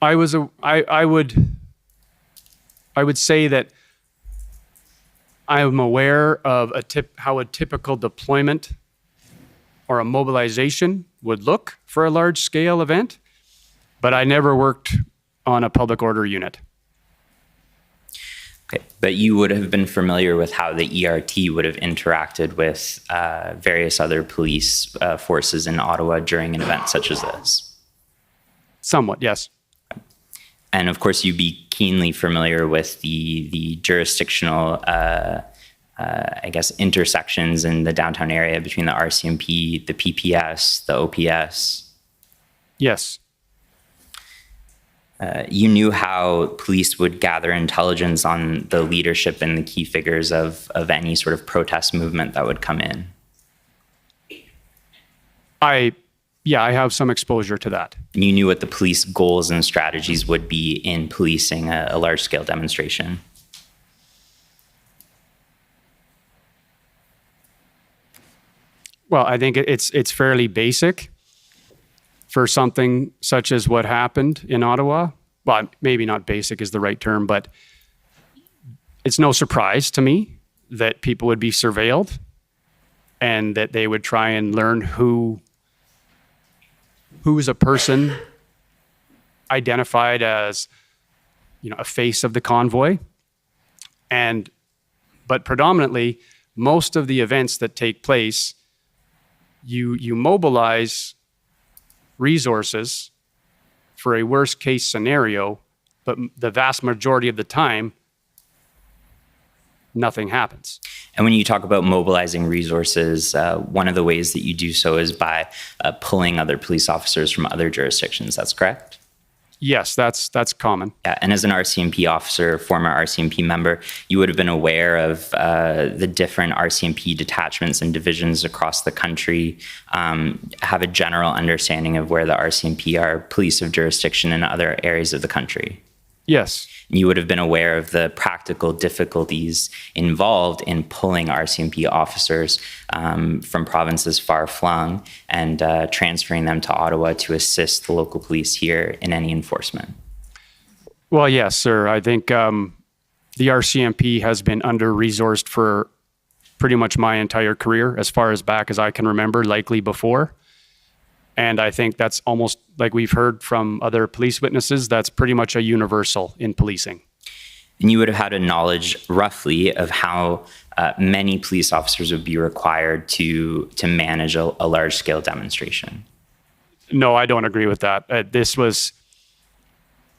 I would say that I am aware of how a typical deployment or a mobilization would look for a large-scale event, but I never worked on a public order unit. Okay, but you would have been familiar with how the ERT would have interacted with various other police forces in Ottawa during an event such as this? Somewhat, yes. And of course, you'd be keenly familiar with the jurisdictional, I guess, intersections in the downtown area between the RCMP, the PPS, the OPS. Yes. You knew how police would gather intelligence on the leadership and the key figures of any sort of protest movement that would come in. I have some exposure to that. And you knew what the police goals and strategies would be in policing a large-scale demonstration. Well, I think it's fairly basic for something such as what happened in Ottawa. Well, maybe not basic is the right term, but it's no surprise to me that people would be surveilled and that they would try and learn who is a person identified as, a face of the convoy. But predominantly, most of the events that take place you mobilize resources for a worst case scenario, but the vast majority of the time, nothing happens. And when you talk about mobilizing resources, one of the ways that you do so is by pulling other police officers from other jurisdictions. That's correct? Yes, that's common. Yeah, and as an RCMP officer, former RCMP member, you would have been aware of the different RCMP detachments and divisions across the country, have a general understanding of where the RCMP are police of jurisdiction in other areas of the country. Yes. You would have been aware of the practical difficulties involved in pulling RCMP officers from provinces far flung and transferring them to Ottawa to assist the local police here in any enforcement. Well, yes, sir. I think the RCMP has been under-resourced for pretty much my entire career, as far as back as I can remember, likely before. And I think that's almost, like we've heard from other police witnesses, that's pretty much a universal in policing. And you would have had a knowledge roughly of how many police officers would be required to manage a large-scale demonstration. No, I don't agree with that.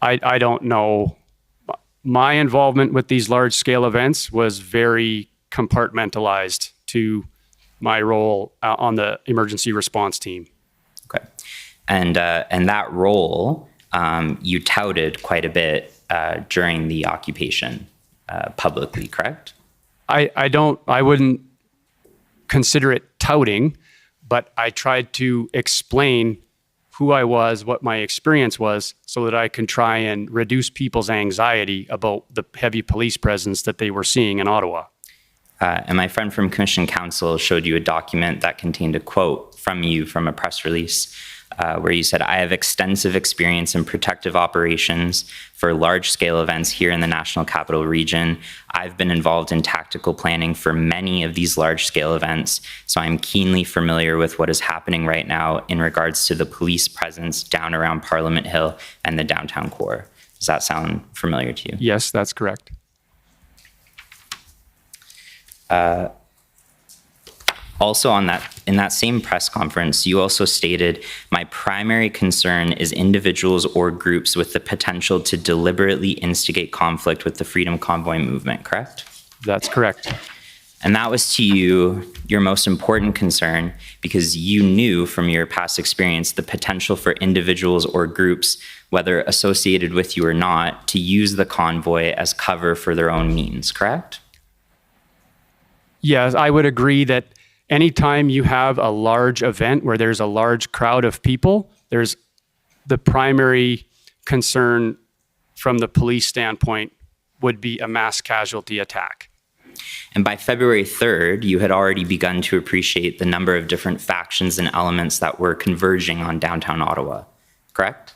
I don't know. My involvement with these large-scale events was very compartmentalized to my role on the emergency response team. Okay. And that role you touted quite a bit during the occupation publicly, correct? I wouldn't consider it touting, but I tried to explain who I was, what my experience was, so that I can try and reduce people's anxiety about the heavy police presence that they were seeing in Ottawa. And my friend from Commission Counsel showed you a document that contained a quote from you from a press release where you said, "I have extensive experience in protective operations for large-scale events here in the National Capital Region. I've been involved in tactical planning for many of these large-scale events, so I'm keenly familiar with what is happening right now in regards to the police presence down around Parliament Hill and the downtown core." Does that sound familiar to you? Yes, that's correct. Also in that same press conference, you also stated, "My primary concern is individuals or groups with the potential to deliberately instigate conflict with the Freedom Convoy movement," correct? That's correct. And that was to you your most important concern because you knew from your past experience the potential for individuals or groups, whether associated with you or not, to use the convoy as cover for their own means, correct? Yes, I would agree that anytime you have a large event where there's a large crowd of people, there's the primary concern from the police standpoint would be a mass casualty attack. And by February 3rd, you had already begun to appreciate the number of different factions and elements that were converging on downtown Ottawa, correct?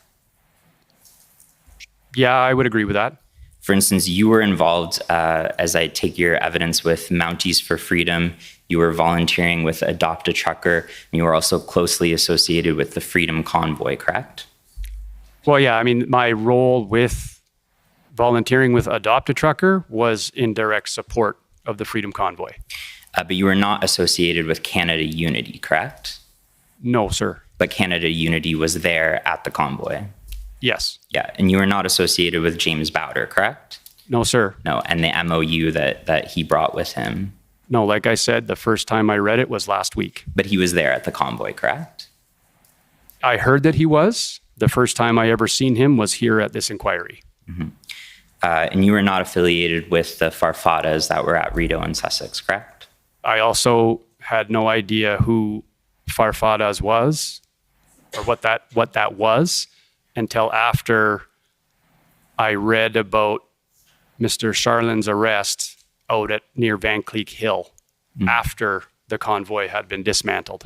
Yeah, I would agree with that. For instance, you were involved, as I take your evidence, with Mounties for Freedom. You were volunteering with Adopt a Trucker, and you were also closely associated with the Freedom Convoy, correct? Well, yeah, I mean, my role with volunteering with Adopt a Trucker was in direct support of the Freedom Convoy. But you were not associated with Canada Unity, correct? No, sir. But Canada Unity was there at the convoy? Yes. Yeah, and you were not associated with James Bowder, correct? No, sir. No, and the MOU that he brought with him? No, like I said, the first time I read it was last week. But he was there at the convoy, correct? I heard that he was. The first time I ever seen him was here at this inquiry. Mm-hmm. And you were not affiliated with the Farfadas that were at Rideau and Sussex, correct? I also had no idea who Farfadas was or what that was until after I read about Mr. Charlin's arrest out at near Van Cleek Hill after the convoy had been dismantled.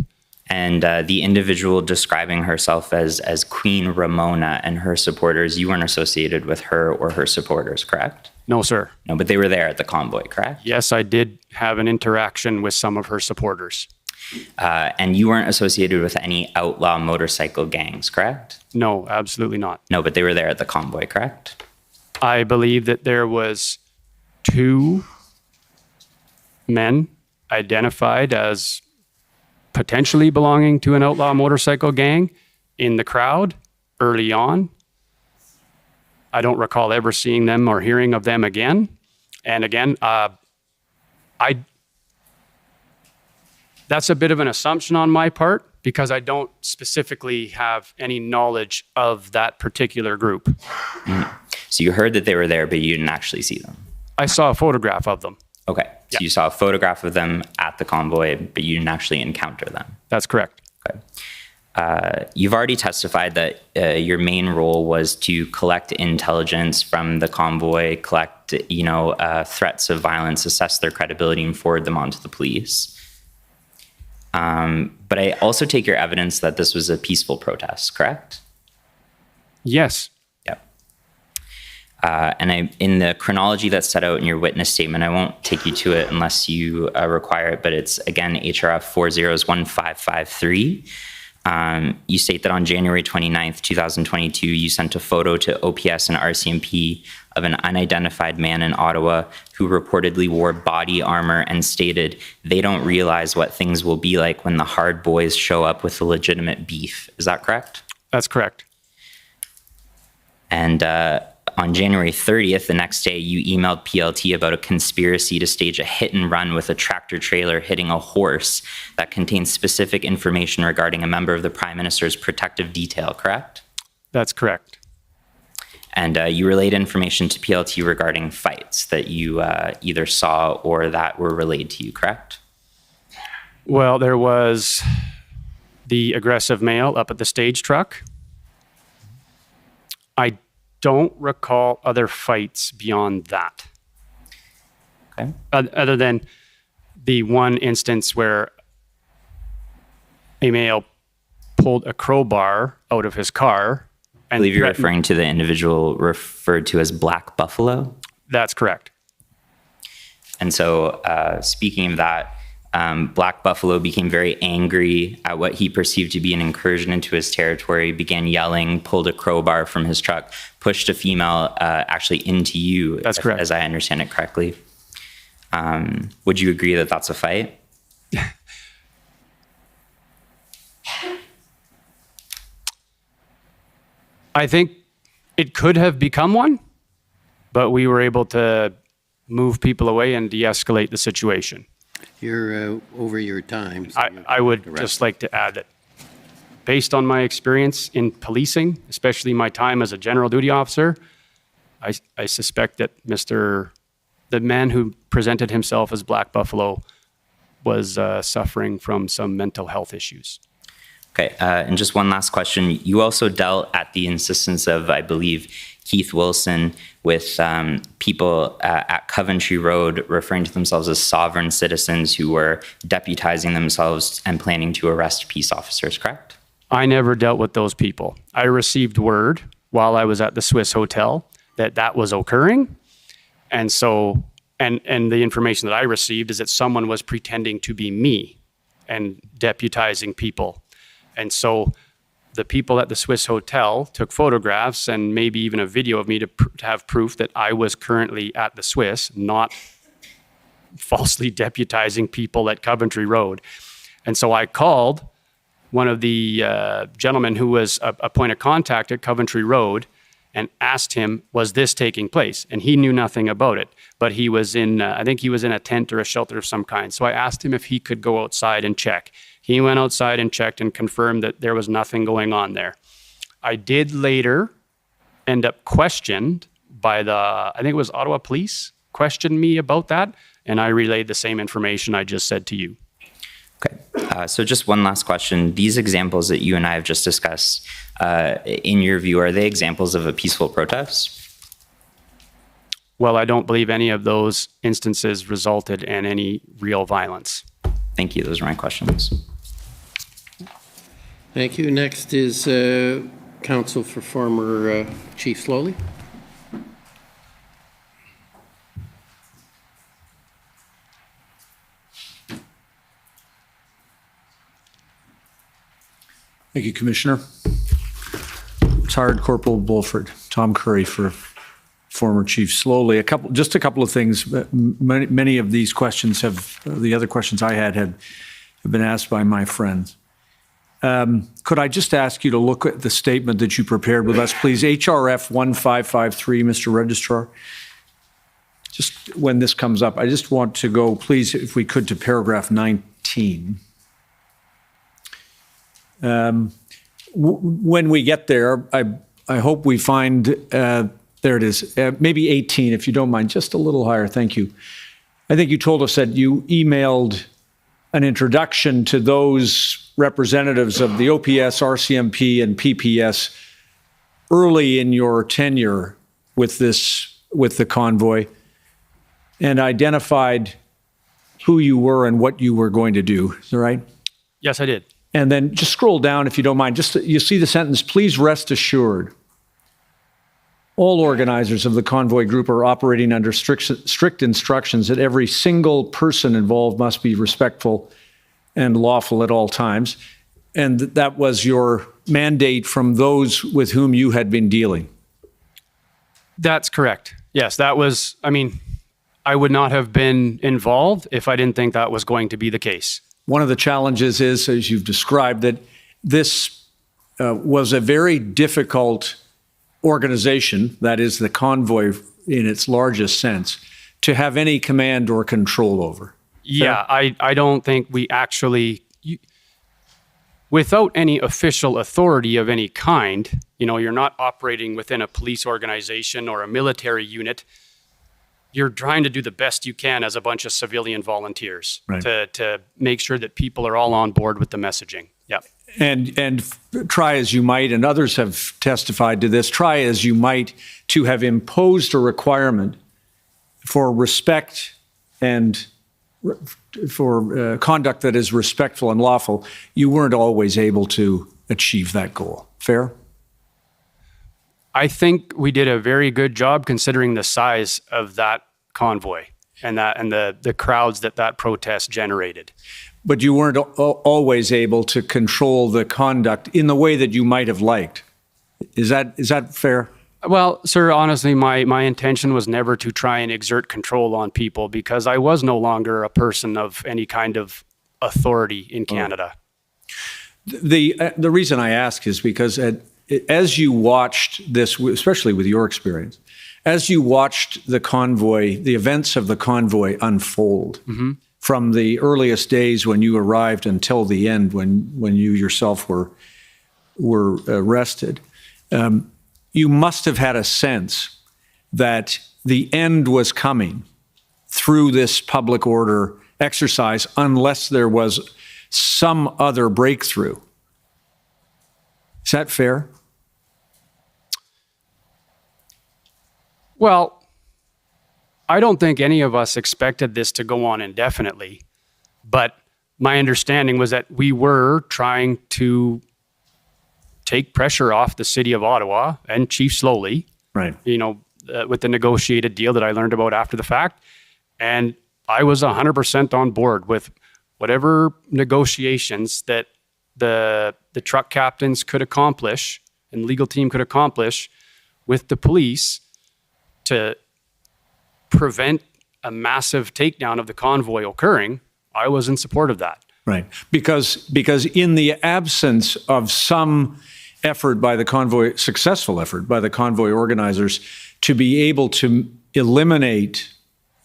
And the individual describing herself as Queen Ramona and her supporters, you weren't associated with her or her supporters, correct? No, sir. No, but they were there at the convoy, correct? Yes, I did have an interaction with some of her supporters. And you weren't associated with any outlaw motorcycle gangs, correct? No, absolutely not. No, but they were there at the convoy, correct? I believe that there was 2 men identified as potentially belonging to an outlaw motorcycle gang in the crowd early on. I don't recall ever seeing them or hearing of them again. And again, that's a bit of an assumption on my part because I don't specifically have any knowledge of that particular group. So you heard that they were there, but you didn't actually see them? I saw a photograph of them. Okay. So you saw a photograph of them at the convoy, but you didn't actually encounter them? That's correct. Okay. You've already testified that your main role was to collect intelligence from the convoy, collect, threats of violence, assess their credibility, and forward them on to the police. But I also take your evidence that this was a peaceful protest, correct? Yes. Yep. And in the chronology that's set out in your witness statement, I won't take you to it unless you require it, but it's, again, HRF 401553. You state that on January 29th, 2022, you sent a photo to OPS and RCMP of an unidentified man in Ottawa who reportedly wore body armor and stated, "They don't realize what things will be like when the hard boys show up with a legitimate beef." Is that correct? That's correct. And on January 30th, the next day, you emailed PLT about a conspiracy to stage a hit and run with a tractor trailer hitting a horse that contains specific information regarding a member of the Prime Minister's protective detail, correct? That's correct. And you relayed information to PLT regarding fights that you either saw or that were relayed to you, correct? Well, there was the aggressive male up at the stage truck. I don't recall other fights beyond that. Okay. Other than the one instance where a male pulled a crowbar out of his car. I believe you're referring to the individual referred to as Black Buffalo? That's correct. And so speaking of that, Black Buffalo became very angry at what he perceived to be an incursion into his territory, began yelling, pulled a crowbar from his truck, pushed a female actually into you. That's correct. As I understand it correctly. Would you agree that that's a fight? I think it could have become one, but we were able to move people away and de-escalate the situation. You're over your time. So I would just like to add that based on my experience in policing, especially my time as a general duty officer, I suspect that the man who presented himself as Black Buffalo was suffering from some mental health issues. Okay, and just one last question. You also dealt at the insistence of, I believe, Keith Wilson with people at Coventry Road referring to themselves as sovereign citizens who were deputizing themselves and planning to arrest peace officers, correct? I never dealt with those people. I received word while I was at the Swiss Hotel that that was occurring. And so, and the information that I received is that someone was pretending to be me and deputizing people. And so the people at the Swiss Hotel took photographs and maybe even a video of me to have proof that I was currently at the Swiss, not falsely deputizing people at Coventry Road. And so I called one of the gentlemen who was a point of contact at Coventry Road and asked him, was this taking place? And he knew nothing about it, but he was in, I think he was in a tent or a shelter of some kind. So I asked him if he could go outside and check. He went outside and checked and confirmed that there was nothing going on there. I did later end up questioned by I think it was Ottawa Police, questioned me about that, and I relayed the same information I just said to you. Okay, so just one last question. These examples that you and I have just discussed, in your view, are they examples of a peaceful protest? Well, I don't believe any of those instances resulted in any real violence. Thank you. Those are my questions. Thank you. Next is counsel for former Chief Slowly. Thank you, Commissioner. Retired Corporal Bulford, Tom Curry for former Chief Slowly. Just a couple of things. Many of these questions the other questions I had have been asked by my friends. Could I just ask you to look at the statement that you prepared with us, please? HRF 1553, Mr. Registrar. Just when this comes up, I just want to go, please, if we could, to paragraph 19. When we get there, I hope we find, there it is, maybe 18, if you don't mind, just a little higher, thank you. I think you told us that you emailed an introduction to those representatives of the OPS, RCMP, and PPS early in your tenure with the convoy, and identified who you were and what you were going to do. Is that right? Yes, I did. And then just scroll down, if you don't mind. Just you see the sentence, please rest assured. All organizers of the convoy group are operating under strict instructions that every single person involved must be respectful and lawful at all times. And that was your mandate from those with whom you had been dealing. That's correct. Yes, that was, I mean, I would not have been involved if I didn't think that was going to be the case. One of the challenges is, as you've described, that this was a very difficult organization, that is the convoy in its largest sense, to have any command or control over. Yeah, I don't think we actually, without any official authority of any kind, you know, you're not operating within a police organization or a military unit. You're trying to do the best you can as a bunch of civilian volunteers, right, to make sure that people are all on board with the messaging. Yeah. And try as you might, and others have testified to this, try as you might to have imposed a requirement for respect and for conduct that is respectful and lawful, you weren't always able to achieve that goal. Fair? I think we did a very good job considering the size of that convoy and the crowds that protest generated. But you weren't always able to control the conduct in the way that you might have liked. Is that fair? Well, sir, honestly, my intention was never to try and exert control on people because I was no longer a person of any kind of authority in Canada. The reason I ask is because as you watched this, especially with your experience, as you watched the convoy, the events of the convoy unfold, from the earliest days when you arrived until the end when you yourself were arrested, you must have had a sense that the end was coming through this public order exercise unless there was some other breakthrough. Is that fair? Well, I don't think any of us expected this to go on indefinitely, but my understanding was that we were trying to take pressure off the city of Ottawa and Chief Slowly, right? You know, with the negotiated deal that I learned about after the fact. And I was 100% on board with whatever negotiations that the truck captains could accomplish and legal team could accomplish with the police to prevent a massive takedown of the convoy occurring. I was in support of that. Right, because in the absence of some effort by the convoy, successful effort by the convoy organizers to be able to eliminate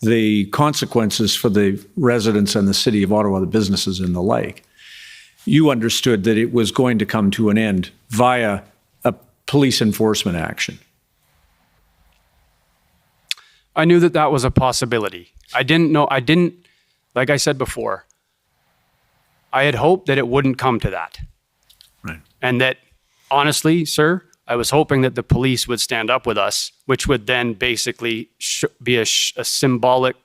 the consequences for the residents and the city of Ottawa, the businesses and the like, you understood that it was going to come to an end via a police enforcement action. I knew that that was a possibility. I didn't, like I said before, I had hoped that it wouldn't come to that. Right. And that, honestly, sir, I was hoping that the police would stand up with us, which would then basically be a symbolic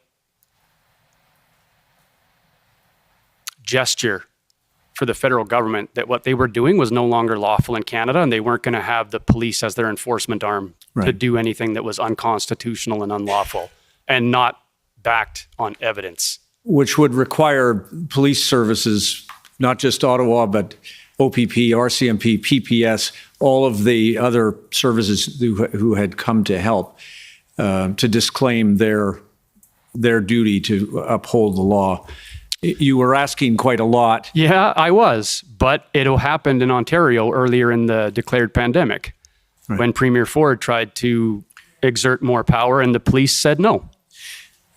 gesture for the federal government that what they were doing was no longer lawful in Canada and they weren't going to have the police as their enforcement arm to do anything that was unconstitutional and unlawful and not backed on evidence. Which would require police services, not just Ottawa, but OPP, RCMP, PPS, all of the other services who had come to help to disclaim their duty to uphold the law. You were asking quite a lot. Yeah, I was, but it happened in Ontario earlier in the declared pandemic when Premier Ford tried to exert more power and the police said no.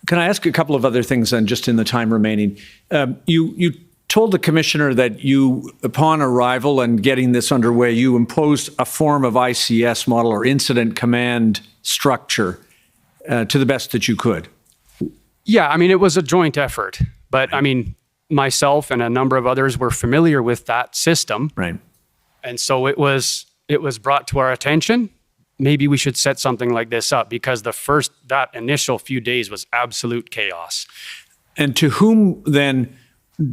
Can I ask a couple of other things then, just in the time remaining? You told the commissioner that you, upon arrival and getting this underway, you imposed a form of ICS model or incident command structure to the best that you could. Yeah, I mean, it was a joint effort, but I mean, myself and a number of others were familiar with that system. Right. And so it was brought to our attention. Maybe we should set something like this up, because that initial few days was absolute chaos. And to whom then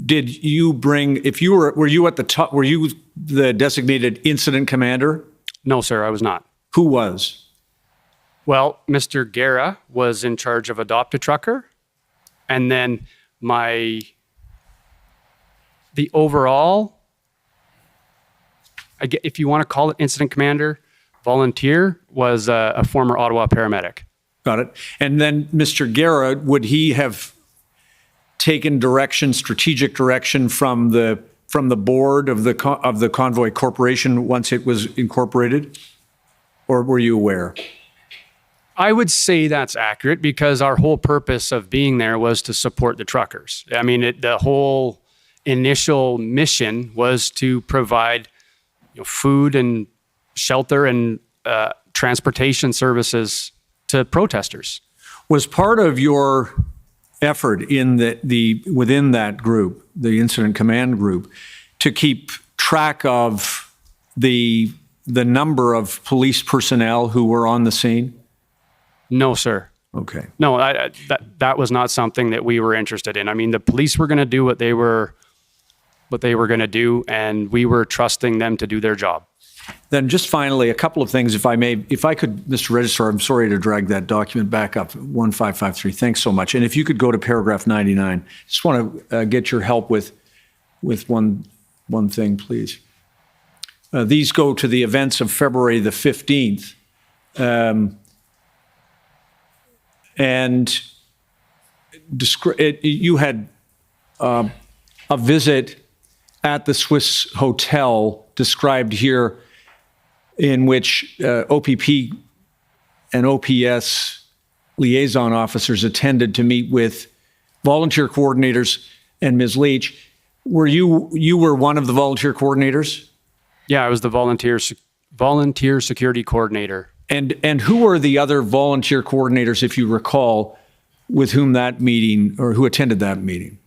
did you bring, were you at the top, were you the designated incident commander? No, sir, I was not. Who was? Well, Mr. Guerra was in charge of Adopt a Trucker. And then the overall, if you want to call it incident commander, volunteer, was a former Ottawa paramedic. Got it. And then Mr. Guerra, would he have taken strategic direction from the board of the Convoy Corporation once it was incorporated? Or were you aware? I would say that's accurate, because our whole purpose of being there was to support the truckers. I mean, the whole initial mission was to provide food and shelter and transportation services to protesters. Was part of your effort in within that group, the incident command group, to keep track of the number of police personnel who were on the scene? No, sir. Okay. No, that was not something that we were interested in. I mean, the police were going to do what they were going to do, and we were trusting them to do their job. Then just finally, a couple of things, if I may. If I could, Mr. Registrar, I'm sorry to drag that document back up, 1553. Thanks so much. And if you could go to paragraph 99, just want to get your help with one thing, please. These go to the events of February the 15th. And you had a visit at the Swiss Hotel described here, in which OPP and OPS liaison officers attended to meet with volunteer coordinators and Ms. Leach. You were one of the volunteer coordinators? Yeah, I was the volunteer security coordinator. And who were the other volunteer coordinators, if you recall, with whom that meeting, or who attended that meeting?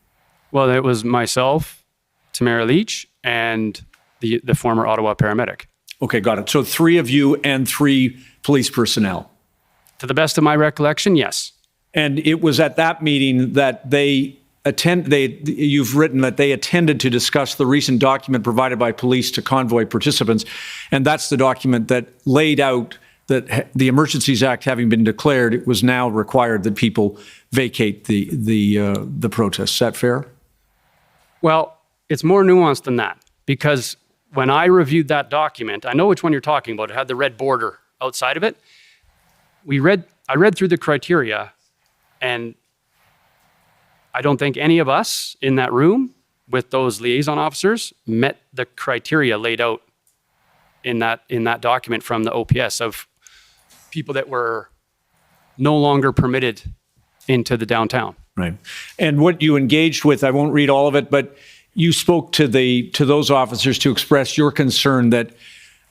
Well, it was myself, Tamara Leach, and the former Ottawa paramedic. Okay, got it. So 3 of you and 3 police personnel. To the best of my recollection, yes. And it was at that meeting that you've written that they attended to discuss the recent document provided by police to convoy participants. And that's the document that laid out that the Emergencies Act having been declared, it was now required that people vacate the protests. Is that fair? Well, it's more nuanced than that, because when I reviewed that document, I know which one you're talking about. It had the red border outside of it. I read through the criteria, and I don't think any of us in that room with those liaison officers met the criteria laid out in that document from the OPS of people that were no longer permitted into the downtown. Right. And what you engaged with, I won't read all of it, but you spoke to those officers to express your concern that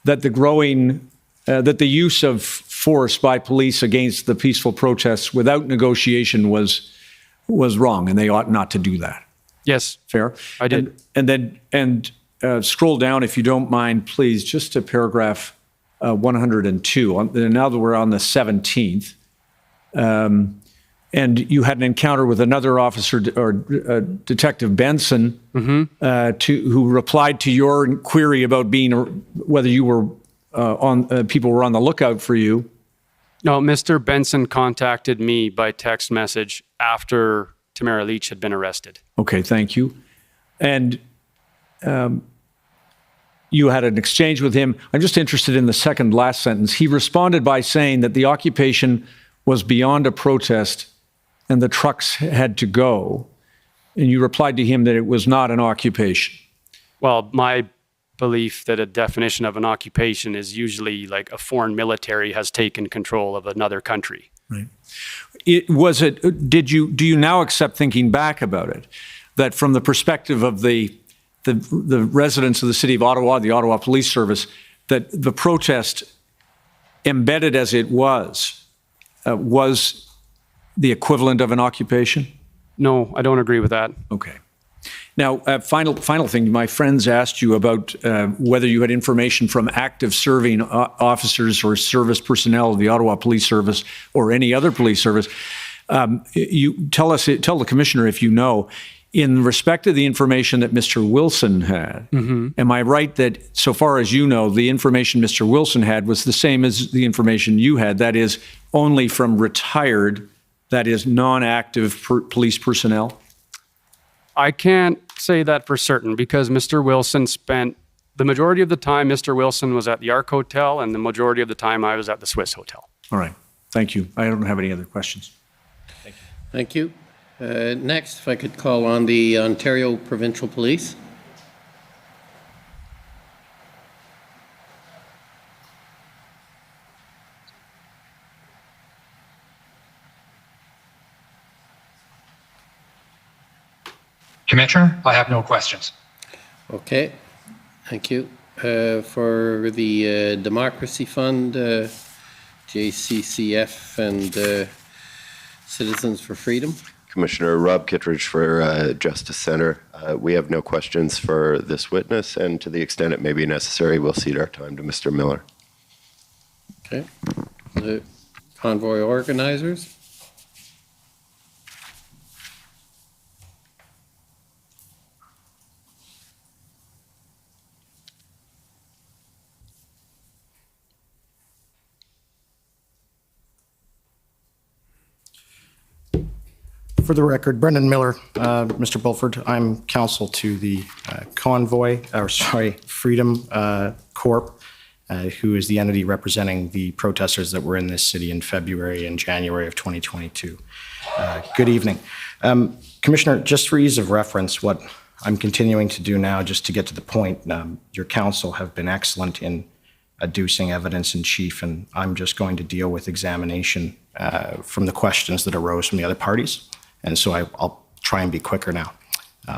the use of force by police against the peaceful protests without negotiation was wrong, and they ought not to do that. Yes. Fair? I did. And scroll down, if you don't mind, please, just to paragraph 102. Now that we're on the 17th, and you had an encounter with another officer, or Detective Benson, who replied to your query about whether you were people were on the lookout for you. No, Mr. Benson contacted me by text message after Tamara Leach had been arrested. Okay, thank you. And you had an exchange with him. I'm just interested in the second last sentence. He responded by saying that the occupation was beyond a protest and the trucks had to go. And you replied to him that it was not an occupation. Well, my belief that a definition of an occupation is usually like a foreign military has taken control of another country. Right. Do you now accept, thinking back about it, that from the perspective of the residents of the city of Ottawa, the Ottawa Police Service, that the protest, embedded as it was the equivalent of an occupation? No, I don't agree with that. Okay. Now, final thing, my friends asked you about whether you had information from active serving officers or service personnel of the Ottawa Police Service or any other police service. You tell the commissioner if you know, in respect to the information that Mr. Wilson had, am I right that so far as you know, the information Mr. Wilson had was the same as the information you had, that is only from retired, that is non-active police personnel? I can't say that for certain because Mr. Wilson spent the majority of the time Mr. Wilson was at the Arc Hotel and the majority of the time I was at the Swiss Hotel. All right. Thank you. I don't have any other questions. Thank you. Next, if I could call on the Ontario Provincial Police. Commissioner, I have no questions. Okay, thank you. For the Democracy Fund, JCCF and Citizens for Freedom. Commissioner Rob Kittredge for Justice Center. We have no questions for this witness, and to the extent it may be necessary, we'll cede our time to Mr. Miller. Okay. The convoy organizers. For the record, Brendan Miller, Mr. Bulford, I'm counsel to the Freedom Corp, who is the entity representing the protesters that were in this city in February and January of 2022. Good evening. Commissioner, just for ease of reference, what I'm continuing to do now, just to get to the point, your counsel have been excellent in adducing evidence in chief, and I'm just going to deal with examination from the questions that arose from the other parties. And so I'll try and be quicker now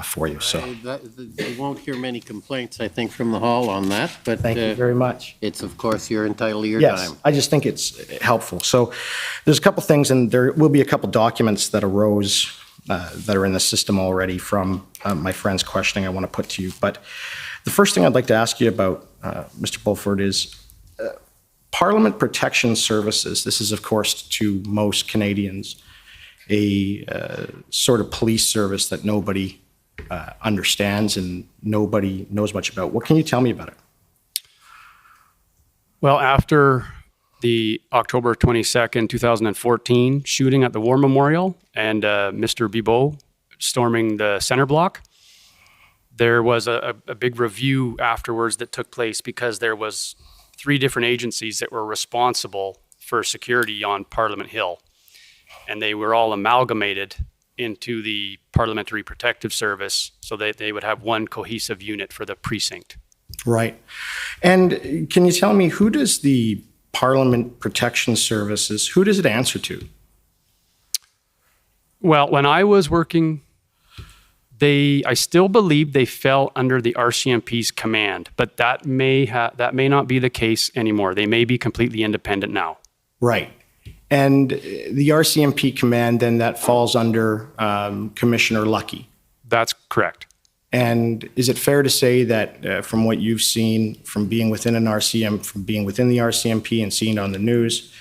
for you. So You won't hear many complaints, I think, from the hall on that, but thank you very much. It's, of course, you're entitled to your Yes, time. I just think it's helpful. So there's a couple things, and there will be a couple documents that arose that are in the system already from my friend's questioning I want to put to you. But the first thing I'd like to ask you about, Mr. Bulford, is Parliament Protection Services. This is, of course, to most Canadians, a sort of police service that nobody understands and nobody knows much about. What can you tell me about it? Well, after the October 22nd, 2014 shooting at the War Memorial and Mr. Bibeau storming the center block, there was a big review afterwards that took place because there was 3 different agencies that were responsible for security on Parliament Hill. And they were all amalgamated into the Parliamentary Protective Service so that they would have one cohesive unit for the precinct. Right. And can you tell me, who does the Parliament Protection Services, who does it answer to? Well, when I was working, I still believe they fell under the RCMP's command, but that may not be the case anymore. They may be completely independent now. Right. And the RCMP command, then that falls under Commissioner Lucky. That's correct. And is it fair to say that from what you've seen from being within the RCMP and seeing on the news,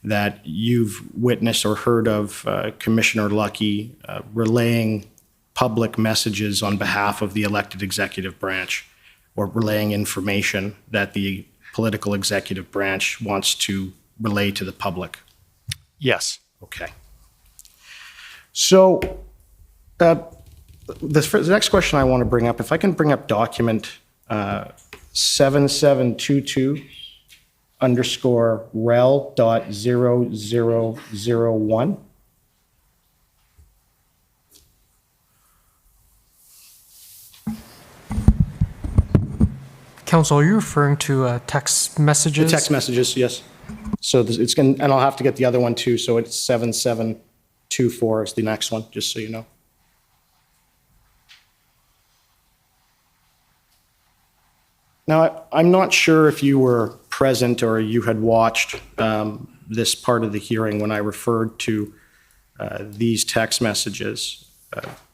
that you've witnessed or heard of Commissioner Lucky relaying public messages on behalf of the elected executive branch, or relaying information that the political executive branch wants to relay to the public? Yes. Okay. So the next question I want to bring up, if I can bring up document 7722_rel.0001. Council, are you referring to text messages? The text messages, yes. So it's going, and I'll have to get the other one too. So it's 7724 is the next one, just so you know. Now, I'm not sure if you were present or you had watched this part of the hearing when I referred to these text messages.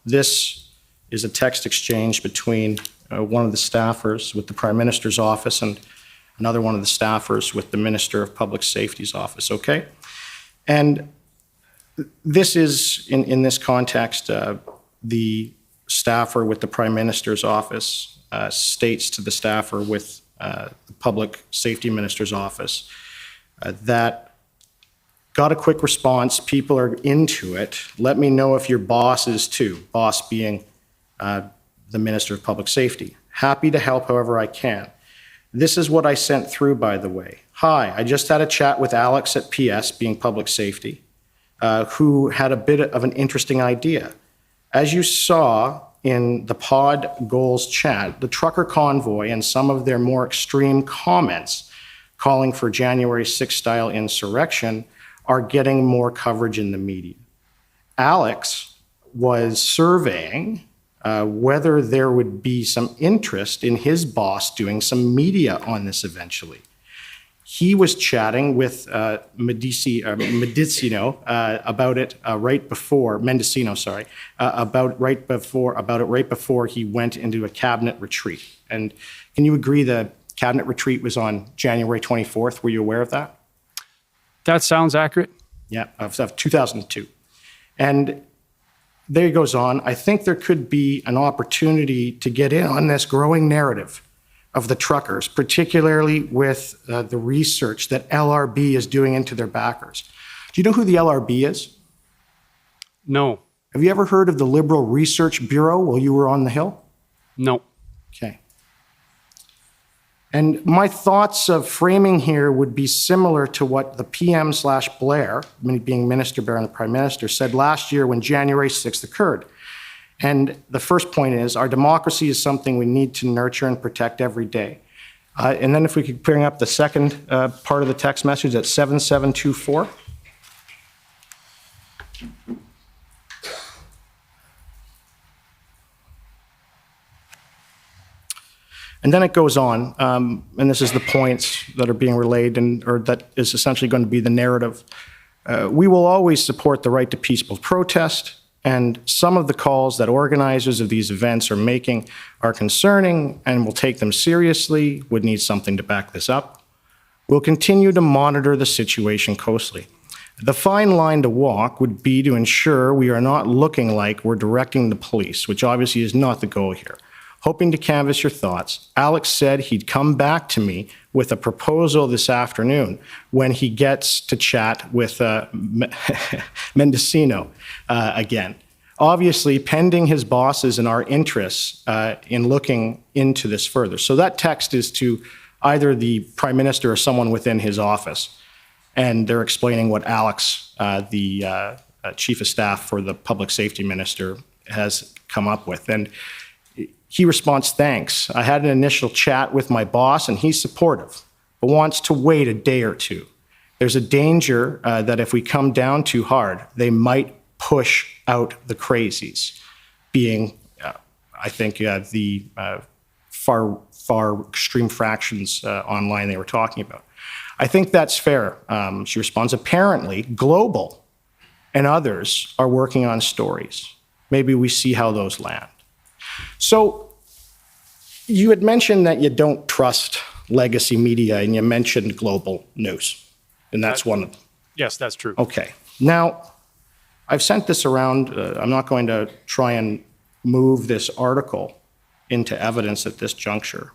This is a text exchange between one of the staffers with the Prime Minister's office and another one of the staffers with the Minister of Public Safety's office, okay? And this is, in this context, the staffer with the Prime Minister's office states to the staffer with the Public Safety Minister's office that got a quick response, people are into it, let me know if your boss is too, boss being the Minister of Public Safety. Happy to help however I can. This is what I sent through, by the way. Hi, I just had a chat with Alex at PS, being Public Safety, who had a bit of an interesting idea. As you saw in the pod goals chat, the trucker convoy and some of their more extreme comments calling for January 6th style insurrection are getting more coverage in the media. Alex was surveying whether there would be some interest in his boss doing some media on this eventually. He was chatting with Mendicino about it right before he went into a cabinet retreat. And can you agree the cabinet retreat was on January 24th? Were you aware of that? That sounds accurate. Yeah, of 2002. And there he goes on. I think there could be an opportunity to get in on this growing narrative of the truckers, particularly with the research that LRB is doing into their backers. Do you know who the LRB is? No. Have you ever heard of the Liberal Research Bureau while you were on the Hill? No. Okay. And my thoughts of framing here would be similar to what the PM/Blair, being Minister Blair and the Prime Minister, said last year when January 6th occurred. And the first point is our democracy is something we need to nurture and protect every day. And then if we could bring up the second part of the text message at 7724. And then it goes on, and this is the points that are being relayed or that is essentially going to be the narrative. We will always support the right to peaceful protest, and some of the calls that organizers of these events are making are concerning and will take them seriously, would need something to back this up. We'll continue to monitor the situation closely. The fine line to walk would be to ensure we are not looking like we're directing the police, which obviously is not the goal here. Hoping to canvass your thoughts, Alex said he'd come back to me with a proposal this afternoon when he gets to chat with Mendicino again. Obviously, pending his bosses and our interests in looking into this further. So that text is to either the Prime Minister or someone within his office. And they're explaining what Alex, the Chief of Staff for the Public Safety Minister, has come up with. And he responds, thanks. I had an initial chat with my boss and he's supportive, but wants to wait a day or two. There's a danger that if we come down too hard, they might push out the crazies, being, I think, the far extreme fractions online they were talking about. I think that's fair. She responds, apparently, Global and others are working on stories. Maybe we see how those land. So you had mentioned that you don't trust legacy media, and you mentioned Global News, and that's one of them. Yes, that's true. Okay. Now, I've sent this around. I'm not going to try and move this article into evidence at this juncture.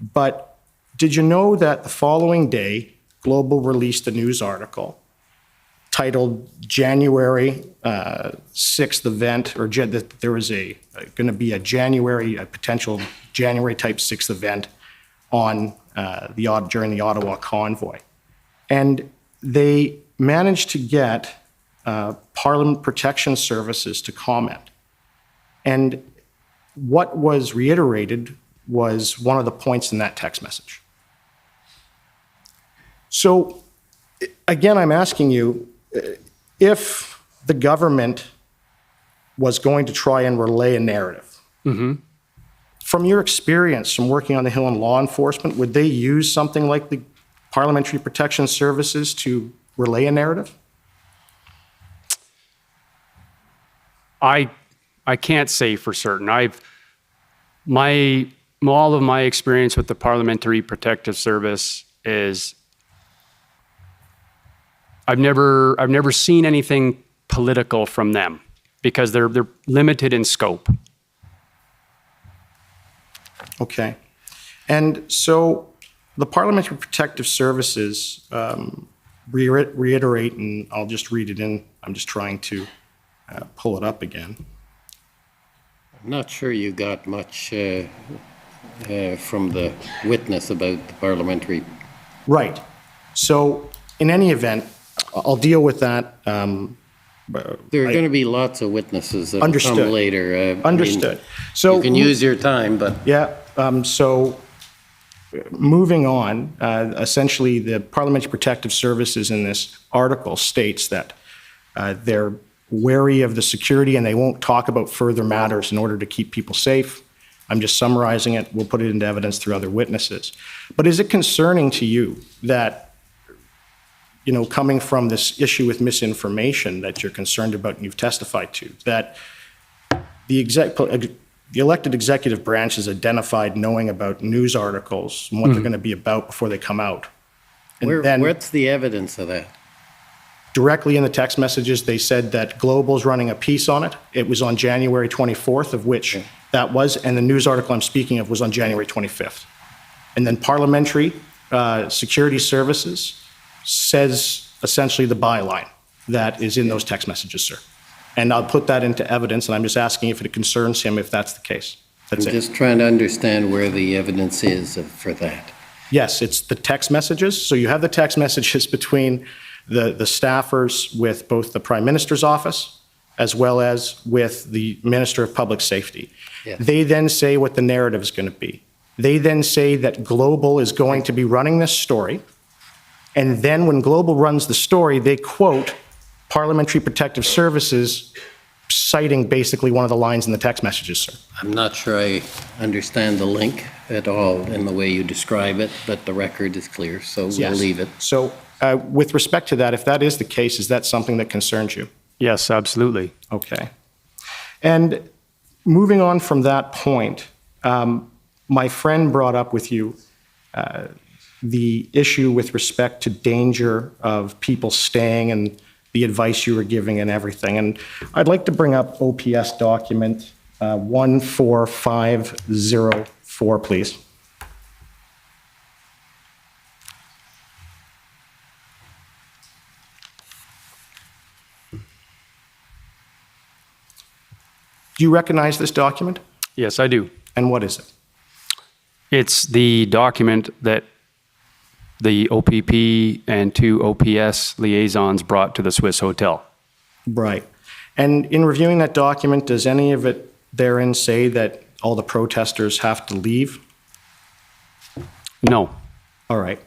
But did you know that the following day, Global released a news article titled January 6th event, or that there was going to be a potential January type 6th event on during the Ottawa convoy. And they managed to get Parliament Protection Services to comment. And what was reiterated was one of the points in that text message. So, again, I'm asking you, if the government was going to try and relay a narrative, from your experience from working on the Hill in law enforcement, would they use something like the Parliamentary Protection Services to relay a narrative? I can't say for certain. All of my experience with the Parliamentary Protective Service is I've never seen anything political from them because they're limited in scope. Okay. And so the Parliamentary Protective Services reiterate, and I'll just read it in, I'm just trying to pull it up again. I'm not sure you got much from the witness about the parliamentary. Right. So in any event, I'll deal with that. There are going to be lots of witnesses that Understood. come later. Understood. So you can use your time, but yeah. So moving on, essentially the Parliamentary Protective Services in this article states that they're wary of the security and they won't talk about further matters in order to keep people safe. I'm just summarizing it. We'll put it into evidence through other witnesses. But is it concerning to you that, you know, coming from this issue with misinformation that you're concerned about and you've testified to, that the elected executive branch is identified knowing about news articles and what they're going to be about before they come out? And what's the evidence of that? Directly in the text messages, they said that Global's running a piece on it. It was on January 24th, of which that was, and the news article I'm speaking of was on January 25th. And then Parliamentary Security Services says essentially the byline that is in those text messages, sir. And I'll put that into evidence, and I'm just asking if it concerns him if that's the case. That's I'm it. just trying to understand where the evidence is for that. Yes, it's the text messages. So you have the text messages between the staffers with both the Prime Minister's office as well as with the Minister of Public Safety. Yes. They then say what the narrative is going to be. They then say that Global is going to be running this story. And then when Global runs the story, they quote Parliamentary Protective Services, citing basically one of the lines in the text messages, sir. I'm not sure I understand the link at all in the way you describe it, but the record is clear, so we'll Yes. leave it. So with respect to that, if that is the case, is that something that concerns you? Yes, absolutely. Okay. And moving on from that point, my friend brought up with you the issue with respect to danger of people staying and the advice you were giving and everything. And I'd like to bring up OPS document 14504, please. Do you recognize this document? Yes, I do. And what is it? It's the document that the OPP and two OPS liaisons brought to the Swiss Hotel. Right. And in reviewing that document, does any of it therein say that all the protesters have to leave? No. All right.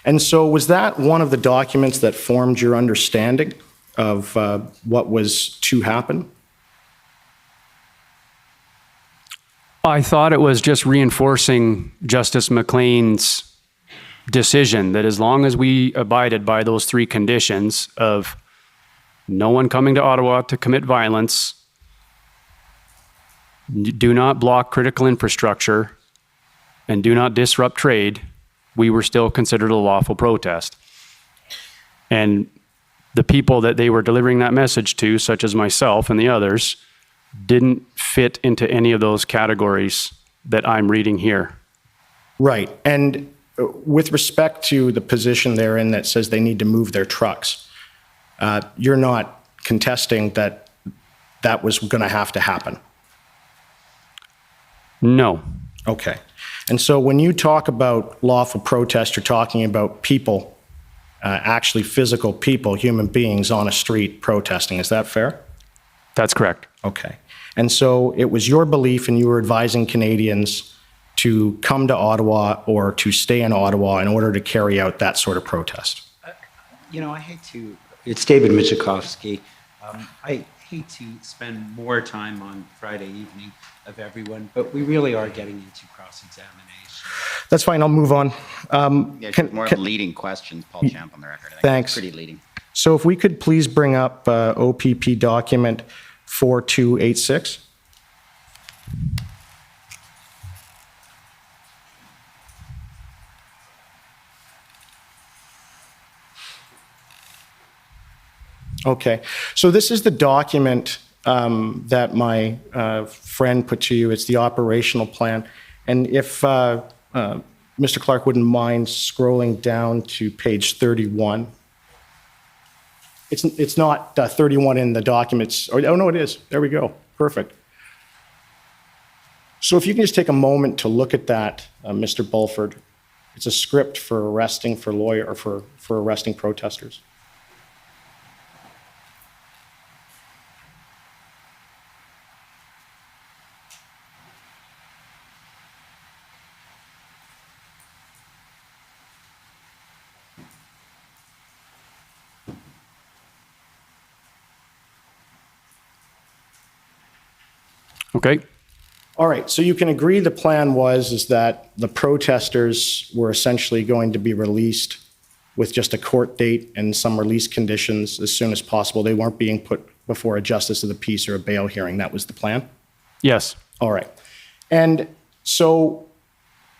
And so was that one of the documents that formed your understanding of what was to happen? I thought it was just reinforcing Justice McLean's decision that as long as we abided by those three conditions of no one coming to Ottawa to commit violence, do not block critical infrastructure, and do not disrupt trade, we were still considered a lawful protest. And the people that they were delivering that message to, such as myself and the others, didn't fit into any of those categories that I'm reading here. Right. And with respect to the position therein that says they need to move their trucks, you're not contesting that that was going to have to happen? No. Okay. And so when you talk about lawful protest, you're talking about people, actually physical people, human beings on a street protesting. Is that fair? That's correct. Okay. And so it was your belief and you were advising Canadians to come to Ottawa or to stay in Ottawa in order to carry out that sort of protest? I hate to, it's David Michikowski. I hate to spend more time on Friday evening of everyone, but we really are getting into cross-examination. That's fine, I'll move on. More leading questions, Paul Champ on the record. I think. Thanks. Pretty leading. So if we could please bring up OPP document 4286. Okay, so this is the document that my friend put to you. It's the operational plan. And if Mr. Clark wouldn't mind scrolling down to page 31. It's not 31 in the documents. Oh, no, it is. There we go. Perfect. So if you can just take a moment to look at that, Mr. Bulford. It's a script for arresting for arresting protesters. Okay. All right, so you can agree the plan is that the protesters were essentially going to be released with just a court date and some release conditions as soon as possible. They weren't being put before a justice of the peace or a bail hearing. That was the plan? Yes. All right. And so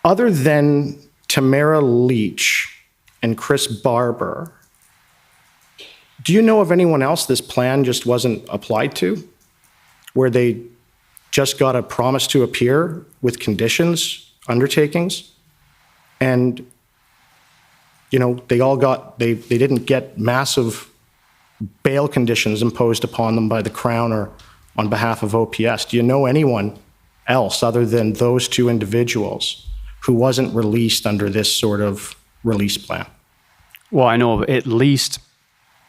other than Tamara Leach and Chris Barber, do you know of anyone else this plan just wasn't applied to, where they just got a promise to appear with conditions, undertakings, and they didn't get massive bail conditions imposed upon them by the Crown or on behalf of OPS? Do you know anyone else other than those two individuals who wasn't released under this sort of release plan? Well, I know of at least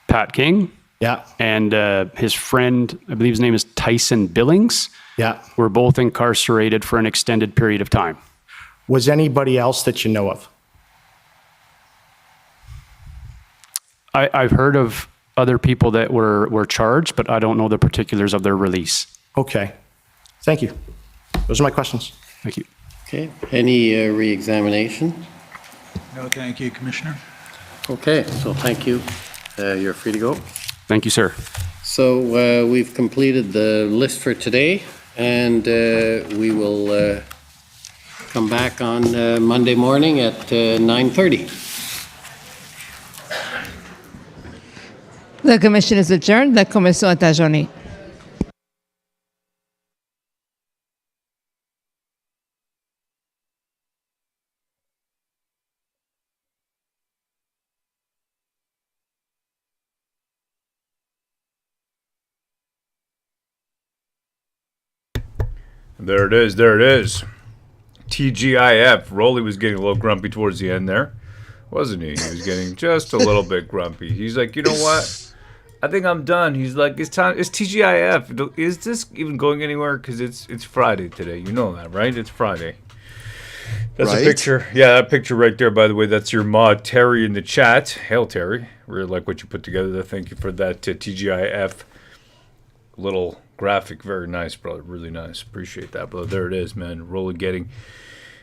Pat King. Yeah. And his friend, I believe his name is Tyson Billings. Yeah. Were both incarcerated for an extended period of time. Was anybody else that you know of? I've heard of other people that were charged, but I don't know the particulars of their release. Okay. Thank you. Those are my questions. Thank you. Okay. Any re-examination? No, thank you, Commissioner. Okay, so thank you. You're free to go. Thank you, sir. So we've completed the list for today, and we will come back on Monday morning at 9:30. The commission is adjourned. La commission est adjournée. There it is. There it is. TGIF. Rolly was getting a little grumpy towards the end there, wasn't he? He was getting just a little bit grumpy. He's like, you know what? I think I'm done. He's like, it's time. It's TGIF. Is this even going anywhere? Because it's Friday today. You know that, right? It's Friday. That's right? A picture. Yeah, that picture right there, by the way, that's your mod, Terry, in the chat. Hail, Terry. Really like what you put together there. Thank you for that TGIF little graphic. Very nice, brother. Really nice. Appreciate that, brother. There it is, man. Rolly getting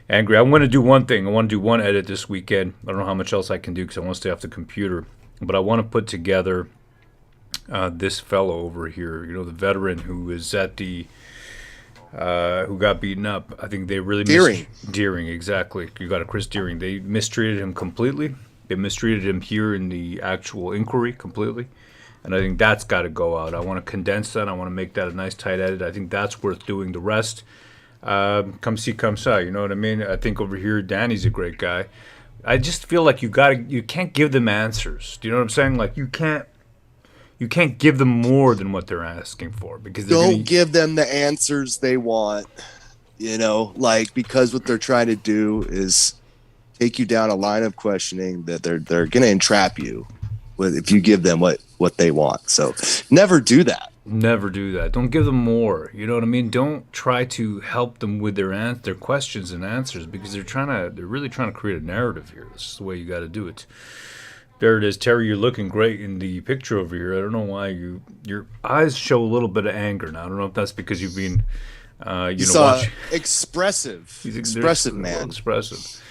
angry. I want to do one thing. I want to do one edit this weekend. I don't know how much else I can do because I want to stay off the computer. But I want to put together this fellow over here. You know, the veteran who is at the who got beaten up. I think they really Deering, exactly. You got a Chris Deering. They mistreated him completely. They mistreated him here in the actual inquiry completely. And I think that's got to go out. I want to condense that. I want to make that a nice tight edit. I think that's worth doing. The rest, come see, come saw. You know what I mean? I think over here, Danny's a great guy. I just feel like you can't give them answers. Do you know what I'm saying? Like you can't give them more than what they're asking for because don't give them the answers they want. You know, like because what they're trying to do is take you down a line of questioning that they're going to entrap you with if you give them what they want. So never do that. Never do that. Don't give them more. You know what I mean? Don't try to help them with their questions and answers, because they're really trying to create a narrative here. This is the way you got to do it. There it is, Terry. You're looking great in the picture over here. I don't know why your eyes show a little bit of anger now. I don't know if that's because you've been, watching. Expressive. He's expressive, man. Expressive.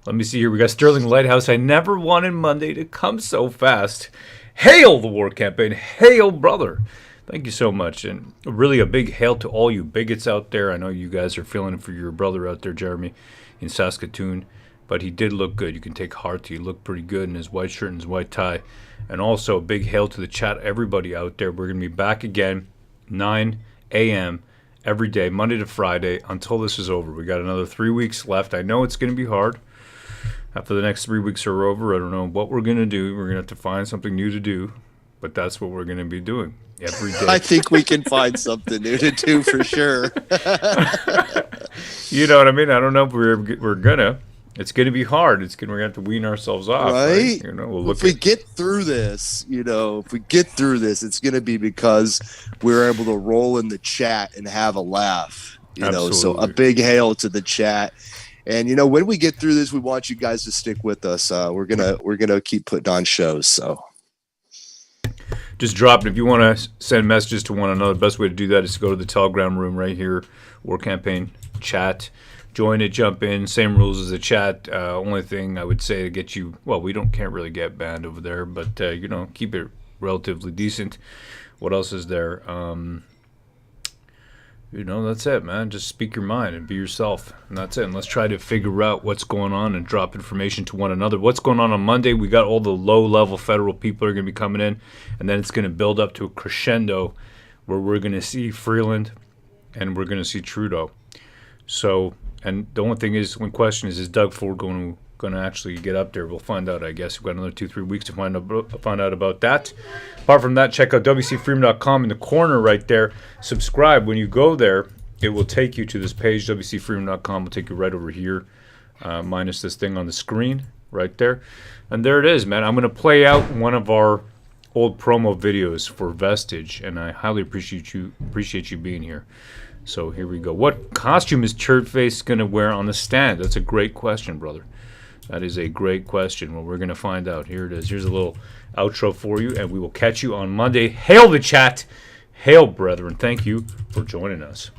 Let me see here. We got Sterling Lighthouse. I never wanted Monday to come so fast. Hail the war campaign. Hail, brother. Thank you so much. And really a big hail to all you bigots out there. I know you guys are feeling it for your brother out there, Jeremy, in Saskatoon. But he did look good. You can take heart. He looked pretty good in his white shirt and his white tie. And also a big hail to the chat, everybody out there. We're going to be back again, 9 a.m. every day, Monday to Friday, until this is over. We got another 3 weeks left. I know it's going to be hard. After the next 3 weeks are over, I don't know what we're going to do. We're going to have to find something new to do. But that's what we're going to be doing every day. I think we can find something new to do for sure. You know what I mean? I don't know if we're going to. It's going to be hard. We're going to have to wean ourselves off, right? You know, if we get through this, it's going to be because we're able to roll in the chat and have a laugh. So a big hail to the chat. And when we get through this, we want you guys to stick with us. We're gonna keep putting on shows. So just drop it if you want to send messages to one another. Best way to do that is to go to the Telegram room right here, War Campaign chat. Join it, jump in. Same rules as the chat. Only thing I would say to get you, well, we can't really get banned over there, but keep it relatively decent. What else is there? That's it, man. Just speak your mind and be yourself, and that's it. And let's try to figure out what's going on and drop information to one another. What's going on Monday? We got all the low-level federal people are going to be coming in, and then it's going to build up to a crescendo where we're going to see Freeland and we're going to see Trudeau. So. And the only thing is, one question is Doug Ford going to actually get up there? We'll find out, I guess. We've got another 2-3 weeks to find out about that. Apart from that, check out wcfreedom.com in the corner right there. Subscribe. When you go there, it will take you to this page. wcfreedom.com will take you right over here, minus this thing on the screen right there. And there it is, man. I'm going to play out one of our old promo videos for Vestige, and I highly appreciate you being here. So here we go. What costume is Turtface going to wear on the stand? That's a great question, brother. That is a great question. Well, we're going to find out. Here it is. Here's a little outro for you, and we will catch you on Monday. Hail the chat. Hail, brethren. Thank you for joining us.